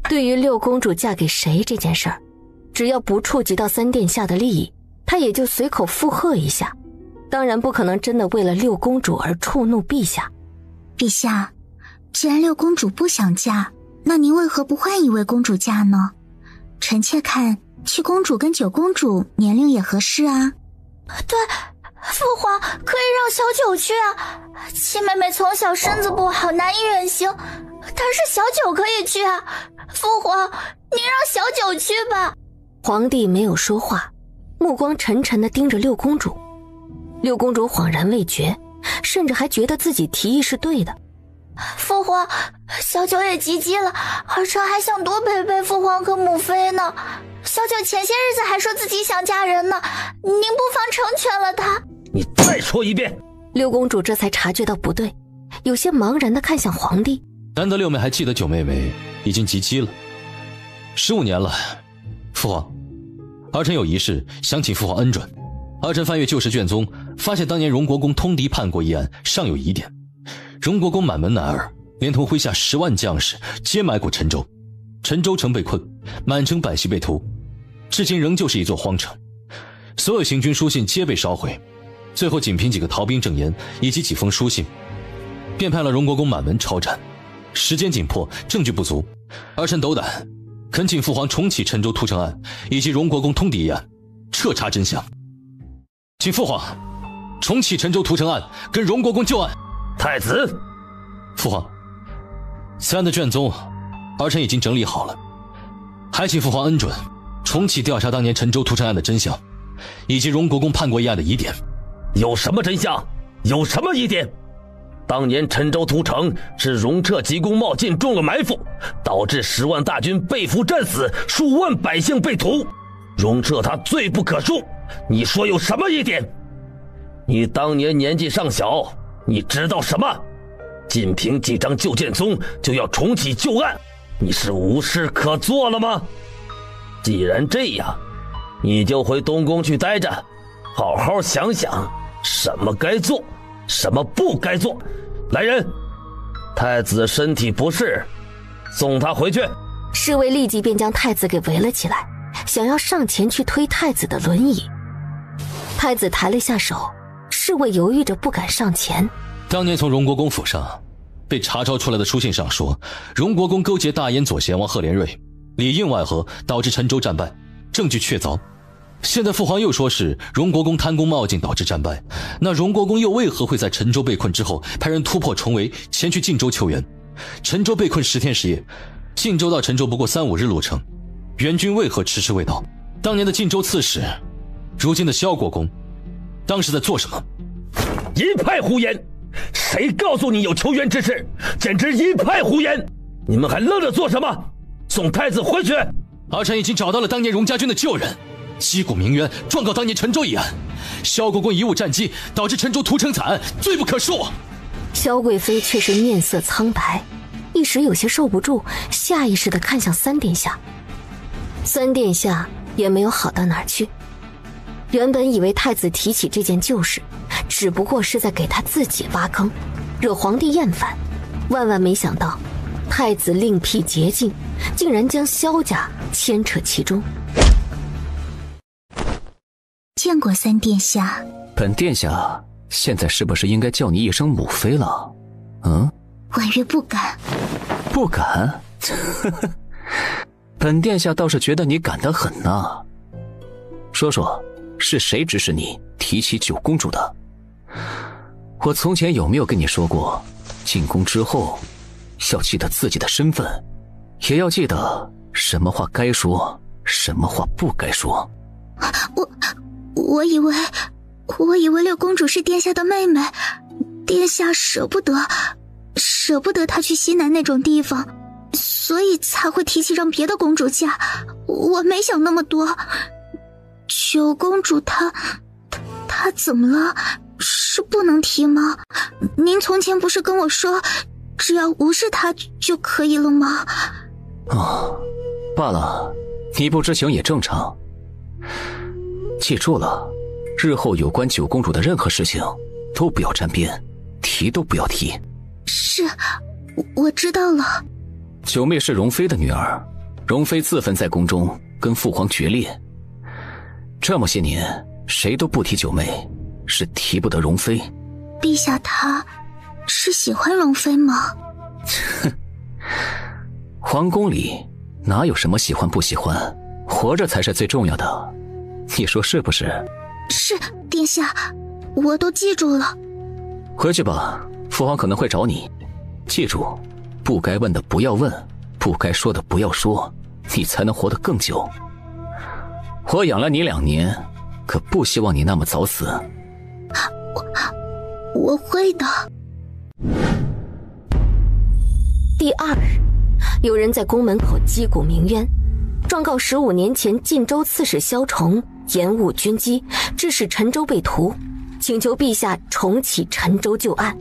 对于六公主嫁给谁这件事儿，只要不触及到三殿下的利益，她也就随口附和一下，当然不可能真的为了六公主而触怒陛下。陛下，既然六公主不想嫁，那您为何不换一位公主嫁呢？臣妾看七公主跟九公主年龄也合适啊。对，父皇可以让小九去啊。七妹妹从小身子不好，难以远行，但是小九可以去啊。父皇，您让小九去吧。皇帝没有说话，目光沉沉地盯着六公主。六公主恍然未觉，甚至还觉得自己提议是对的。父皇，小九也及笄了，儿臣还想多陪陪父皇和母妃呢。小九前些日子还说自己想嫁人呢，您不妨成全了她。你再说一遍。六公主这才察觉到不对，有些茫然地看向皇帝。难得六妹还记得九妹妹已经及笄了，15年了。父皇，儿臣有一事想请父皇恩准。儿臣翻阅旧时卷宗，发现当年荣国公通敌叛国一案尚有疑点。荣国公满门男儿连同麾下10万将士皆埋过陈州，陈州城被困，满城百姓被屠，至今仍旧是一座荒城。所有行军书信皆被烧毁，最后仅凭几个逃兵证言以及几封书信，便判了荣国公满门抄斩。时间紧迫，证据不足，儿臣斗胆恳请父皇重启陈州屠城案以及荣国公通敌一案，彻查真相。请父皇重启陈州屠城案跟荣国公旧案。太子，父皇，此案的卷宗儿臣已经整理好了，还请父皇恩准重启调查当年陈州屠城案的真相，以及荣国公叛国一案的疑点。有什么真相？有什么疑点？当年陈州屠城是荣彻急功冒进，中了埋伏，导致10万大军被俘战死，数万百姓被屠。荣彻他罪不可恕，你说有什么疑点？你当年年纪尚小，你知道什么？仅凭几张旧卷宗就要重启旧案，你是无事可做了吗？既然这样，你就回东宫去待着，好好想想什么该做，什么不该做。来人，太子身体不适，送他回去。侍卫立即便将太子给围了起来，想要上前去推太子的轮椅。太子抬了下手，侍卫犹豫着不敢上前。当年从荣国公府上被查抄出来的书信上说，荣国公勾结大燕左贤王贺连瑞，里应外合，导致陈州战败，证据确凿。现在父皇又说是荣国公贪功冒进导致战败，那荣国公又为何会在陈州被困之后派人突破重围，前去晋州求援？陈州被困10天10夜，晋州到陈州不过3-5日路程，援军为何迟迟未到？当年的晋州刺史，如今的萧国公，当时在做什么？一派胡言！谁告诉你有求援之事？简直一派胡言！你们还愣着做什么？送太子回去！儿臣已经找到了当年荣家军的旧人，击鼓鸣冤，状告当年陈州一案。萧国公贻误战机，导致陈州屠城惨案，罪不可恕。萧贵妃却是面色苍白，一时有些受不住，下意识地看向三殿下。三殿下也没有好到哪儿去。原本以为太子提起这件旧事，只不过是在给他自己挖坑，惹皇帝厌烦，万万没想到太子另辟捷径，竟然将萧家牵扯其中。见过三殿下。本殿下现在是不是应该叫你一声母妃了？婉月不敢。不敢？本殿下倒是觉得你敢得很呐。说说，是谁指使你提起九公主的？我从前有没有跟你说过，进宫之后要记得自己的身份，也要记得什么话该说，什么话不该说。我以为六公主是殿下的妹妹，殿下舍不得她去西南那种地方，所以才会提起让别的公主嫁。我没想那么多。九公主她怎么了？是不能提吗？您从前不是跟我说，只要无视她就可以了吗？罢了，你不知情也正常。记住了，日后有关九公主的任何事情都不要沾边，提都不要提。是，我知道了。九妹是容妃的女儿，容妃自焚在宫中，跟父皇决裂。这么些年，谁都不提九妹，是提不得容妃。陛下他是喜欢容妃吗？皇宫里哪有什么喜欢不喜欢，活着才是最重要的，你说是不是？是，殿下，我都记住了。回去吧，父皇可能会找你。记住，不该问的不要问，不该说的不要说，你才能活得更久。我养了你2年，可不希望你那么早死。我会的。第2日，有人在宫门口击鼓鸣冤，状告15年前晋州刺史萧崇延误军机，致使陈州被屠，请求陛下重启陈州旧案。